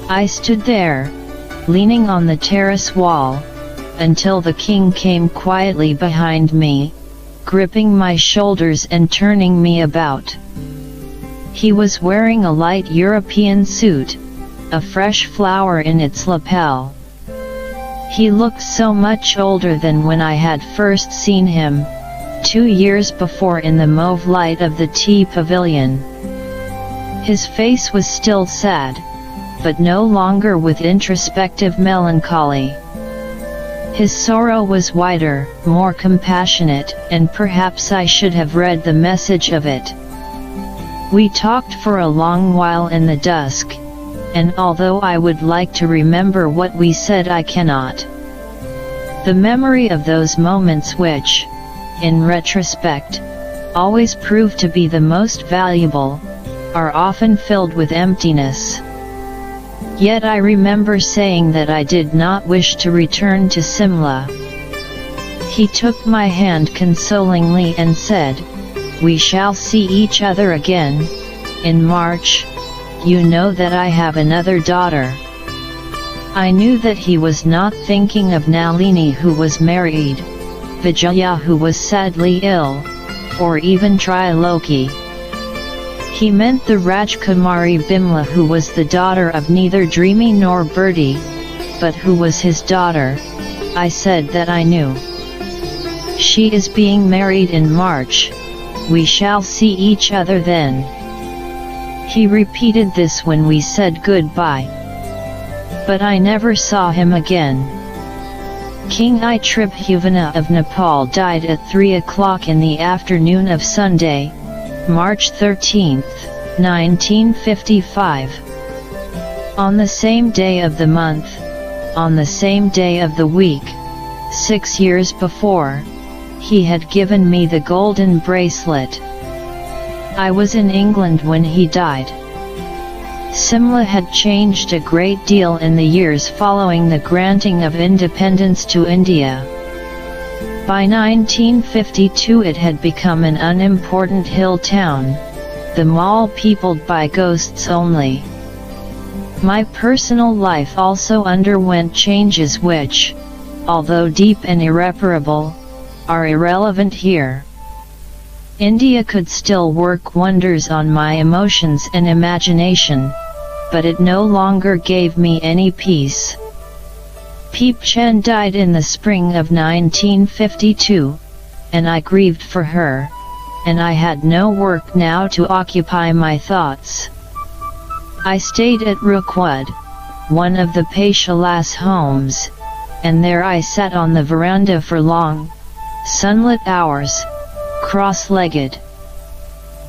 I stood there, leaning on the terrace wall, until the king came quietly behind me, gripping my shoulders and turning me about. He was wearing a light European suit, a fresh flower in its lapel. He looked so much older than when I had first seen him, 2 years before in the mauve light of the tea pavilion. His face was still sad, but no longer with introspective melancholy. His sorrow was wider, more compassionate, and perhaps I should have read the message of it. We talked for a long while in the dusk, and although I would like to remember what we said I cannot. The memory of those moments which, in retrospect, always prove to be the most valuable, are often filled with emptiness. Yet I remember saying that I did not wish to return to Simla. He took my hand consolingly and said, "We shall see each other again, in March. You know that I have another daughter." I knew that he was not thinking of Nalini who was married, Vijaya who was sadly ill, or even Triloki. He meant the Rajkumari Bimla, who was the daughter of neither Dreamy nor Birdie, but who was his daughter. I said that I knew. She is being married in March. We shall see each other then. He repeated this when we said goodbye. But I never saw him again. King Tribhuvan of Nepal died at 3 o'clock in the afternoon of Sunday, March 13, 1955. On the same day of the month, on the same day of the week, 6 years before, he had given me the golden bracelet. I was in England when he died. Simla had changed a great deal in the years following the granting of independence to India. By 1952 it had become an unimportant hill town, the mall peopled by ghosts only. My personal life also underwent changes which, although deep and irreparable, are irrelevant here. India could still work wonders on my emotions and imagination, but it no longer gave me any peace. Peep Chen died in the spring of 1952, and I grieved for her, and I had no work now to occupy my thoughts. I stayed at Rookwud, one of the Paishalas homes, and there I sat on the veranda for long, sunlit hours, cross-legged.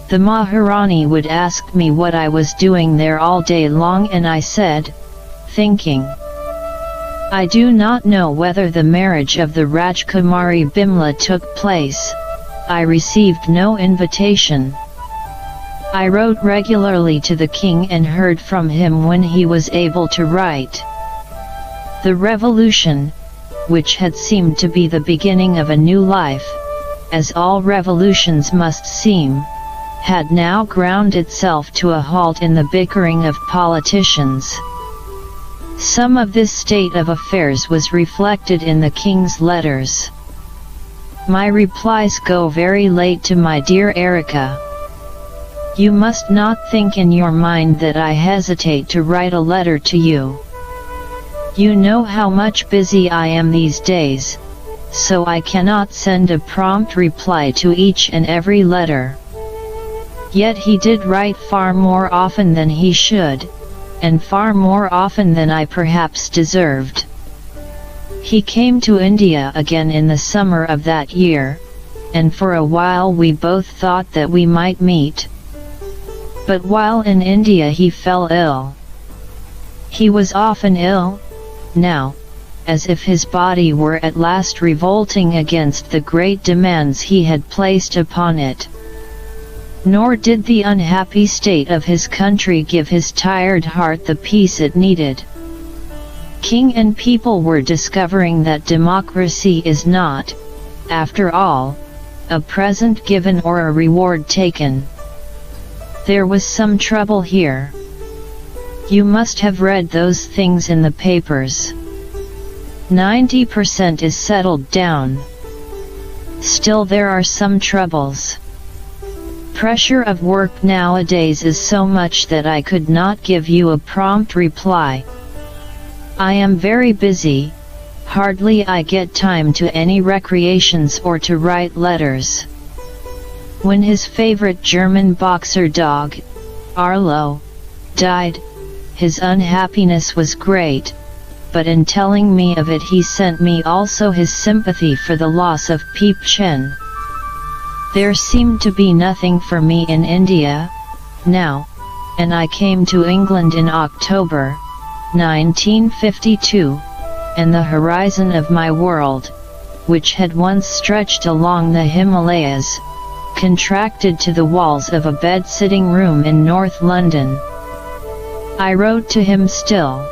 The Maharani would ask me what I was doing there all day long, and I said, thinking. I do not know whether the marriage of the Rajkumari Bimla took place. I received no invitation. I wrote regularly to the king and heard from him when he was able to write. The revolution, which had seemed to be the beginning of a new life, as all revolutions must seem, had now ground itself to a halt in the bickering of politicians. Some of this state of affairs was reflected in the king's letters. My replies go very late to my dear Erika. You must not think in your mind that I hesitate to write a letter to you. You know how much busy I am these days, so I cannot send a prompt reply to each and every letter. Yet he did write far more often than he should, and far more often than I perhaps deserved. He came to India again in the summer of that year, and for a while we both thought that we might meet. But while in India he fell ill. He was often ill, now, as if his body were at last revolting against the great demands he had placed upon it. Nor did the unhappy state of his country give his tired heart the peace it needed. King and people were discovering that democracy is not, after all, a present given or a reward taken. There was some trouble here. You must have read those things in the papers. 90% is settled down. Still there are some troubles. Pressure of work nowadays is so much that I could not give you a prompt reply. I am very busy, hardly I get time to any recreations or to write letters. When his favorite German boxer dog, Arlo, died, his unhappiness was great, but in telling me of it he sent me also his sympathy for the loss of Peep Chen. There seemed to be nothing for me in India, now, and I came to England in October, 1952, and the horizon of my world, which had once stretched along the Himalayas, contracted to the walls of a bed-sitting room in North London. I wrote to him still.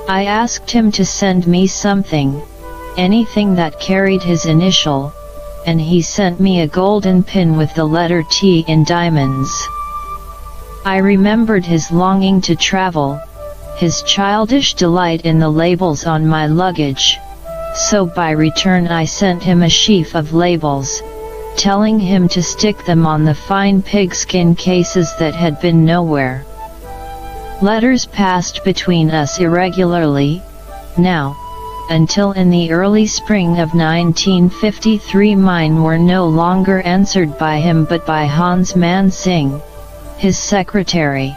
I asked him to send me something, anything that carried his initial, and he sent me a golden pin with the letter T in diamonds. I remembered his longing to travel, his childish delight in the labels on my luggage, so by return I sent him a sheaf of labels, telling him to stick them on the fine pigskin cases that had been nowhere. Letters passed between us irregularly, now, until in the early spring of 1953 mine were no longer answered by him but by Hans Man Singh, his secretary.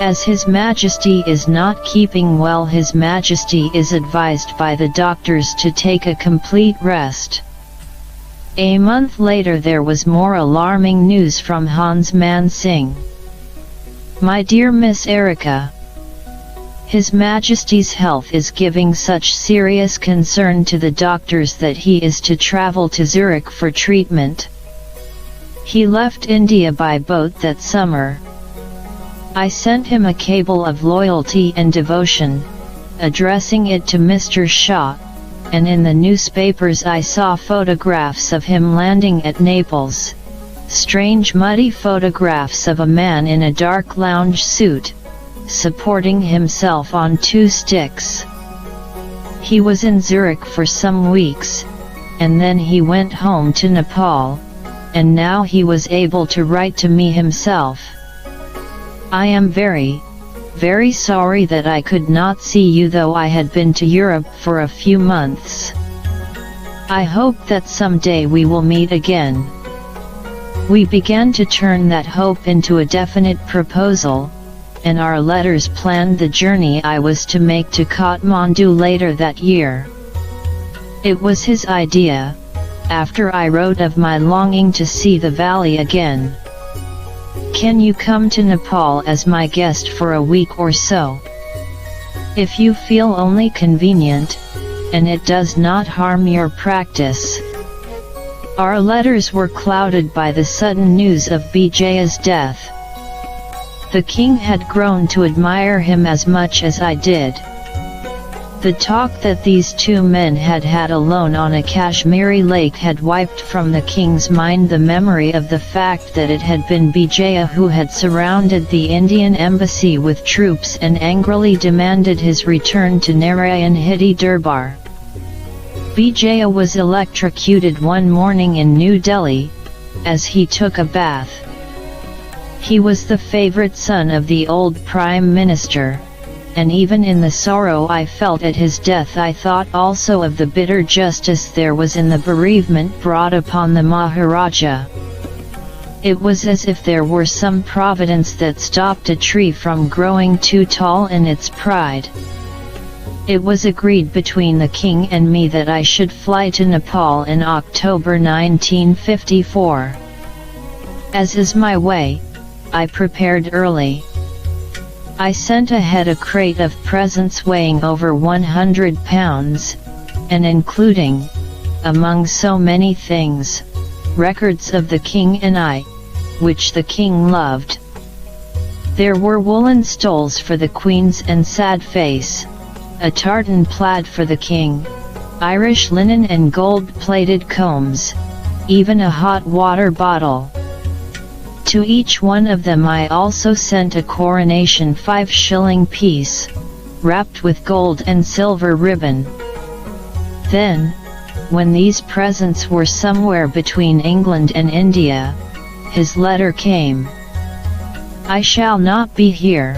As His Majesty is not keeping well, His Majesty is advised by the doctors to take a complete rest. A month later there was more alarming news from Hans Man Singh. My dear Miss Erika, His Majesty's health is giving such serious concern to the doctors that he is to travel to Zurich for treatment. He left India by boat that summer. I sent him a cable of loyalty and devotion, addressing it to Mr. Shaw, and in the newspapers I saw photographs of him landing at Naples. Strange muddy photographs of a man in a dark lounge suit, supporting himself on 2 sticks. He was in Zurich for some weeks, and then he went home to Nepal, and now he was able to write to me himself. I am very, very sorry that I could not see you, though I had been to Europe for a few months. I hope that someday we will meet again. We began to turn that hope into a definite proposal, and our letters planned the journey I was to make to Kathmandu later that year. It was his idea, after I wrote of my longing to see the valley again. Can you come to Nepal as my guest for a week or so? If you feel only convenient, and it does not harm your practice. Our letters were clouded by the sudden news of Bijaya's death. The king had grown to admire him as much as I did. The talk that these 2 men had had alone on a Kashmiri lake had wiped from the king's mind the memory of the fact that it had been Bijaya who had surrounded the Indian embassy with troops and angrily demanded his return to Narayan Hiti Durbar. Bijaya was electrocuted one morning in New Delhi, as he took a bath. He was the favorite son of the old Prime Minister, and even in the sorrow I felt at his death I thought also of the bitter justice there was in the bereavement brought upon the Maharaja. It was as if there were some providence that stopped a tree from growing too tall in its pride. It was agreed between the king and me that I should fly to Nepal in October 1954. As is my way, I prepared early. I sent ahead a crate of presents weighing over 100 pounds, and including, among so many things, records of the king and I, which the king loved. There were woolen stoles for the queens and sad face, a tartan plaid for the king, Irish linen and gold-plated combs, even a hot water bottle. To each one of them I also sent a coronation 5-shilling piece, wrapped with gold and silver ribbon. Then, when these presents were somewhere between England and India, his letter came. I shall not be here.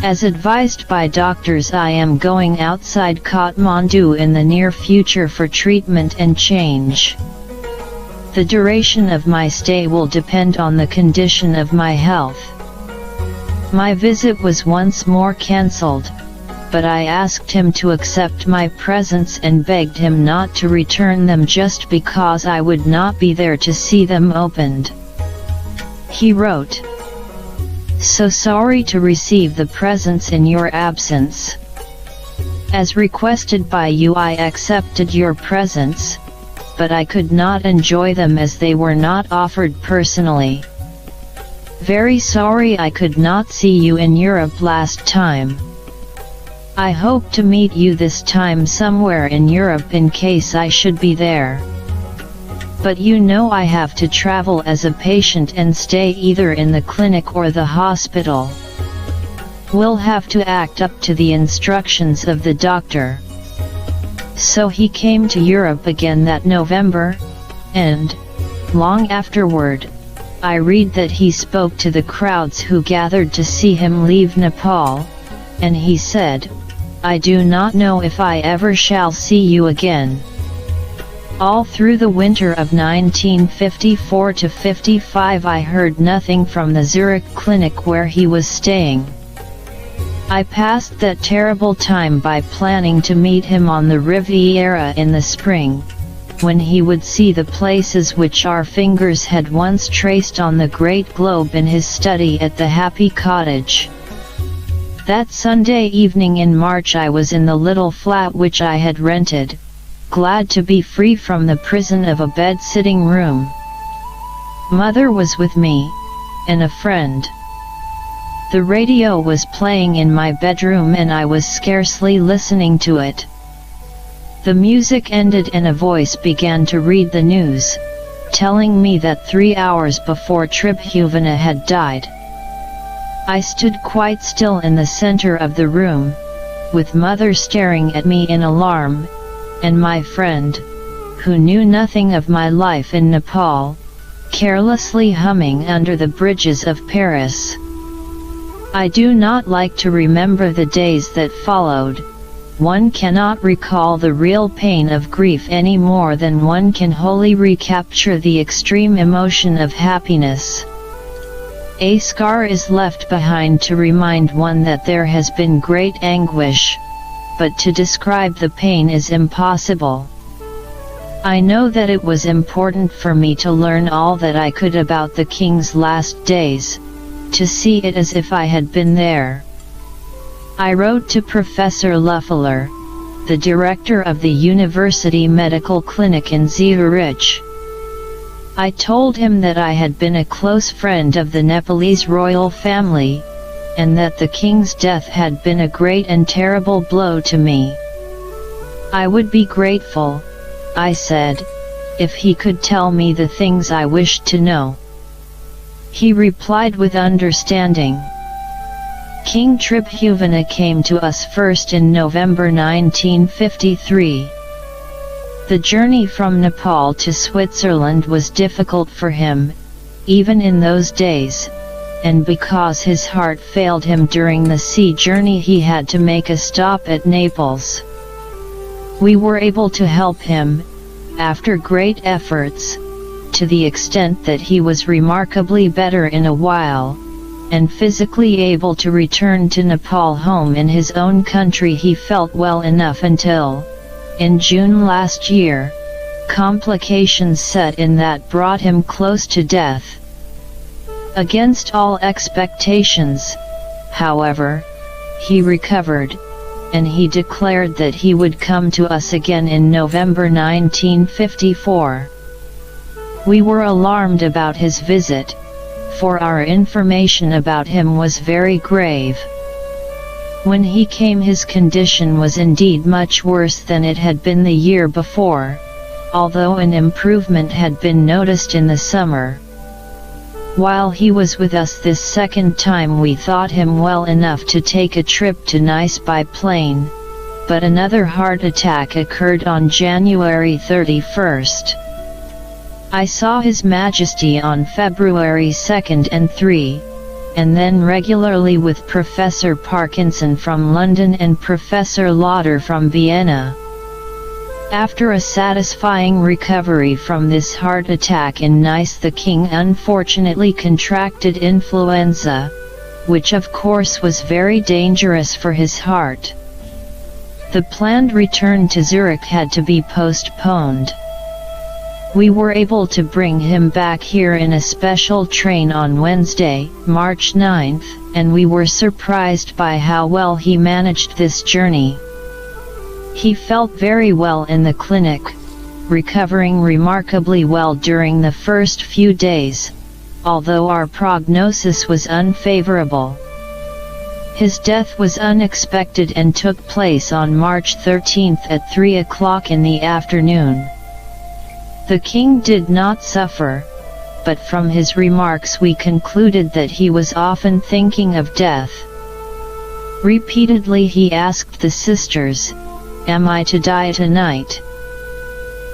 As advised by doctors, I am going outside Kathmandu in the near future for treatment and change. The duration of my stay will depend on the condition of my health. My visit was once more cancelled, but I asked him to accept my presents and begged him not to return them just because I would not be there to see them opened. He wrote, "So sorry to receive the presents in your absence. As requested by you, I accepted your presents, but I could not enjoy them as they were not offered personally. Very sorry I could not see you in Europe last time. I hope to meet you this time somewhere in Europe in case I should be there. But you know I have to travel as a patient and stay either in the clinic or the hospital. We'll have to act up to the instructions of the doctor." So he came to Europe again that November, and, long afterward, I read that he spoke to the crowds who gathered to see him leave Nepal, and he said, "I do not know if I ever shall see you again." All through the winter of 1954 to 55 I heard nothing from the Zurich clinic where he was staying. I passed that terrible time by planning to meet him on the Riviera in the spring, when he would see the places which our fingers had once traced on the great globe in his study at the Happy Cottage. That Sunday evening in March I was in the little flat which I had rented, glad to be free from the prison of a bed-sitting room. Mother was with me, and a friend. The radio was playing in my bedroom and I was scarcely listening to it. The music ended and a voice began to read the news, telling me that 3 hours before Tribhuvan had died. I stood quite still in the center of the room, with Mother staring at me in alarm, and my friend, who knew nothing of my life in Nepal, carelessly humming under the bridges of Paris. I do not like to remember the days that followed. One cannot recall the real pain of grief any more than one can wholly recapture the extreme emotion of happiness. A scar is left behind to remind one that there has been great anguish, but to describe the pain is impossible. I know that it was important for me to learn all that I could about the king's last days, to see it as if I had been there. I wrote to Professor Luffeler, the director of the University Medical Clinic in Zurich. I told him that I had been a close friend of the Nepalese royal family, and that the king's death had been a great and terrible blow to me. I would be grateful, I said, if he could tell me the things I wished to know. He replied with understanding. King Tribhuvan came to us first in November 1953. The journey from Nepal to Switzerland was difficult for him, even in those days, and because his heart failed him during the sea journey he had to make a stop at Naples. We were able to help him, after great efforts, to the extent that he was remarkably better in a while, and physically able to return to Nepal home in his own country. He felt well enough until, in June last year, complications set in that brought him close to death. Against all expectations, however, he recovered, and he declared that he would come to us again in November 1954. We were alarmed about his visit, for our information about him was very grave. When he came his condition was indeed much worse than it had been the year before, although an improvement had been noticed in the summer. While he was with us this second time we thought him well enough to take a trip to Nice by plane, but another heart attack occurred on January 31st. I saw His Majesty on February 2nd and 3, and then regularly with Professor Parkinson from London and Professor Lauder from Vienna. After a satisfying recovery from this heart attack in Nice, the king unfortunately contracted influenza, which of course was very dangerous for his heart. The planned return to Zurich had to be postponed. We were able to bring him back here in a special train on Wednesday, March 9th, and we were surprised by how well he managed this journey. He felt very well in the clinic, recovering remarkably well during the first few days, although our prognosis was unfavorable. His death was unexpected and took place on March 13th at 3 o'clock in the afternoon. The king did not suffer, but from his remarks we concluded that he was often thinking of death. Repeatedly he asked the sisters, "Am I to die tonight?"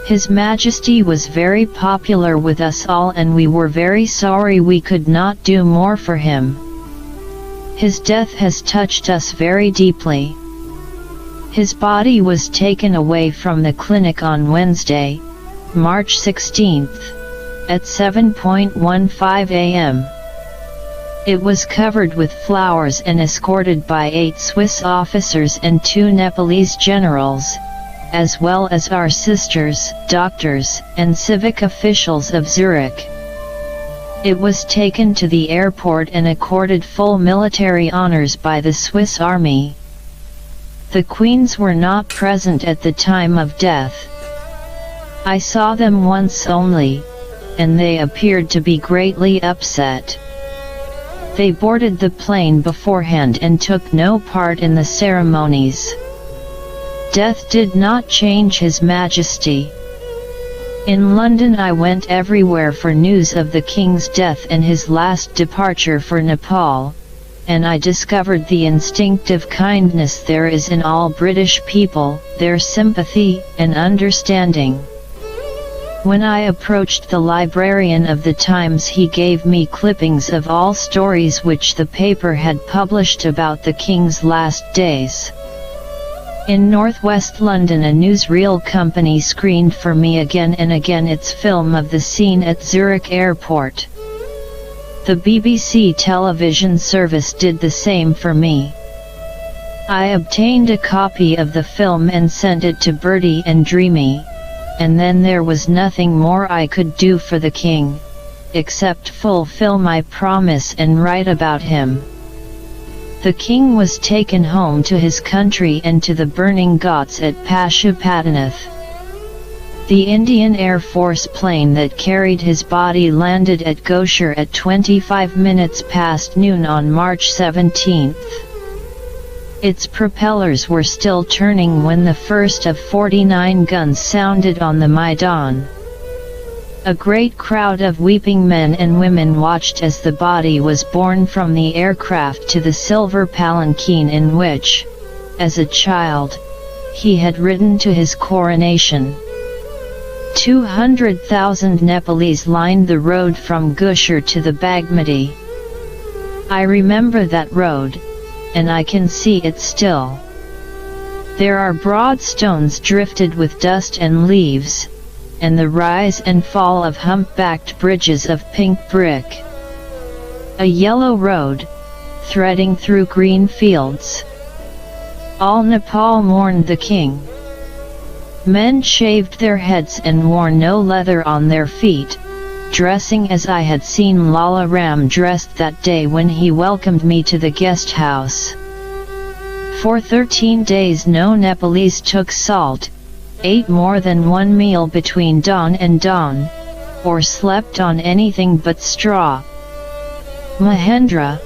His Majesty was very popular with us all, and we were very sorry we could not do more for him. His death has touched us very deeply. His body was taken away from the clinic on Wednesday, March 16th, at 7:15 a.m. It was covered with flowers and escorted by 8 Swiss officers and 2 Nepalese generals, as well as our sisters, doctors, and civic officials of Zurich. It was taken to the airport and accorded full military honors by the Swiss army. The queens were not present at the time of death. I saw them once only, and they appeared to be greatly upset. They boarded the plane beforehand and took no part in the ceremonies. Death did not change His Majesty. In London I went everywhere for news of the King's death and his last departure for Nepal, and I discovered the instinctive kindness there is in all British people, their sympathy and understanding. When I approached the librarian of the Times, he gave me clippings of all stories which the paper had published about the King's last days. In northwest London, a newsreel company screened for me again and again its film of the scene at Zurich Airport. The BBC television service did the same for me. I obtained a copy of the film and sent it to Bertie and Dreamy, and then there was nothing more I could do for the King, except fulfill my promise and write about him. The King was taken home to his country and to the burning ghats at Pashupatinath. The Indian Air Force plane that carried his body landed at Gosher at 25 minutes past noon on March 17. Its propellers were still turning when the first of 49 guns sounded on the Maidan. A great crowd of weeping men and women watched as the body was borne from the aircraft to the silver palanquin in which, as a child, he had ridden to his coronation. 200,000 Nepalese lined the road from Gusher to the Bagmati. I remember that road, and I can see it still. There are broad stones drifted with dust and leaves, and the rise and fall of humpbacked bridges of pink brick. A yellow road, threading through green fields. All Nepal mourned the King. Men shaved their heads and wore no leather on their feet, dressing as I had seen Lala Ram dressed that day when he welcomed me to the guest house. For 13 days no Nepalese took salt, ate more than one meal between dawn and dawn, or slept on anything but straw. Mahendra,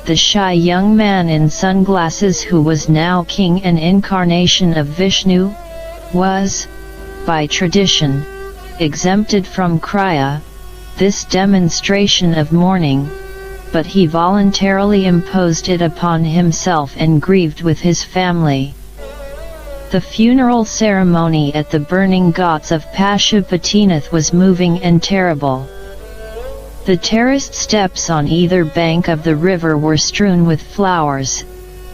the shy young man in sunglasses who was now king and incarnation of Vishnu, was, by tradition, exempted from Kriya, this demonstration of mourning, but he voluntarily imposed it upon himself and grieved with his family. The funeral ceremony at the burning ghats of Pashupatinath was moving and terrible. The terraced steps on either bank of the river were strewn with flowers,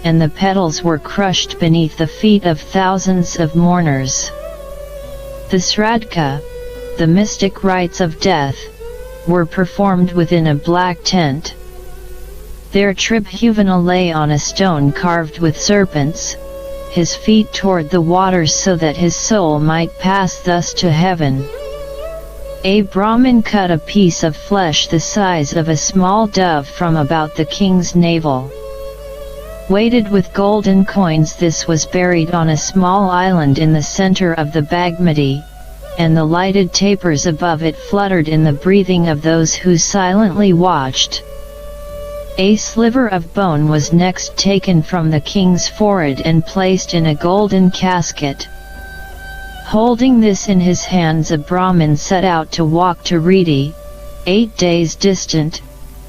and the petals were crushed beneath the feet of thousands of mourners. The Sradka, the mystic rites of death, were performed within a black tent. There Tribhuvan lay on a stone carved with serpents, his feet toward the waters so that his soul might pass thus to heaven. A Brahmin cut a piece of flesh the size of a small dove from about the King's navel. Weighted with golden coins, this was buried on a small island in the center of the Bagmati, and the lighted tapers above it fluttered in the breathing of those who silently watched. A sliver of bone was next taken from the King's forehead and placed in a golden casket. Holding this in his hands, a Brahmin set out to walk to Ridi, 8 days distant,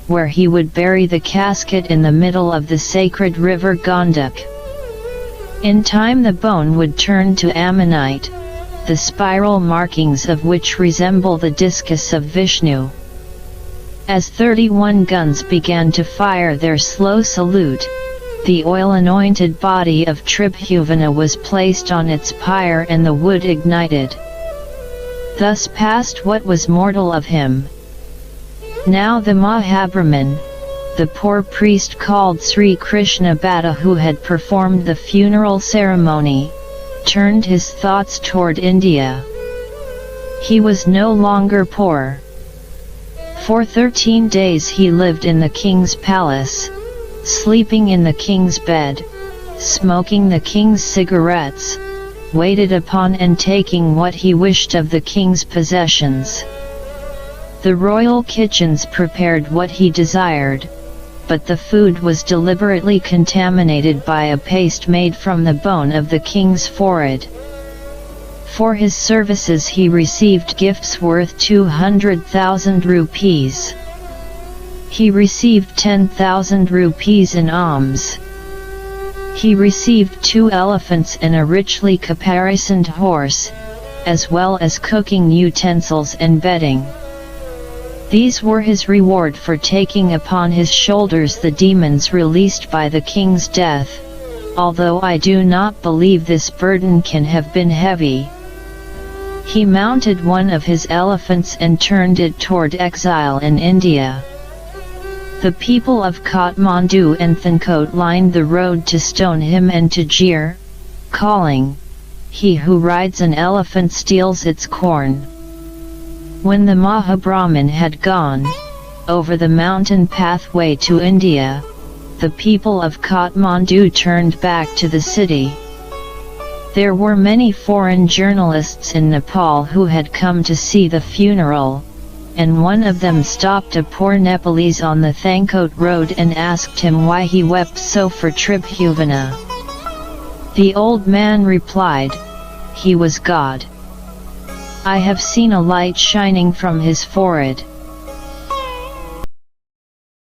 where he would bury the casket in the middle of the sacred river Gandak. In time the bone would turn to ammonite, the spiral markings of which resemble the discus of Vishnu. As 31 guns began to fire their slow salute, the oil-anointed body of Tribhuvan was placed on its pyre and the wood ignited. Thus passed what was mortal of him. Now the Mahabrahman, the poor priest called Sri Krishna Bhatta, who had performed the funeral ceremony, turned his thoughts toward India. He was no longer poor. For 13 days he lived in the king's palace, sleeping in the king's bed, smoking the king's cigarettes, waited upon and taking what he wished of the king's possessions. The royal kitchens prepared what he desired, but the food was deliberately contaminated by a paste made from the bone of the king's forehead. For his services he received gifts worth 200,000 rupees. He received 10,000 rupees in alms. He received 2 elephants and a richly caparisoned horse, as well as cooking utensils and bedding. These were his reward for taking upon his shoulders the demons released by the king's death, although I do not believe this burden can have been heavy. He mounted one of his elephants and turned it toward exile in India. The people of Kathmandu and Thankot lined the road to stone him and to jeer, calling, "He who rides an elephant steals its corn." When the Mahabrahman had gone over the mountain pathway to India, the people of Kathmandu turned back to the city. There were many foreign journalists in Nepal who had come to see the funeral, and one of them stopped a poor Nepalese on the Thankot road and asked him why he wept so for Tribhuvan. The old man replied, "He was God. I have seen a light shining from his forehead.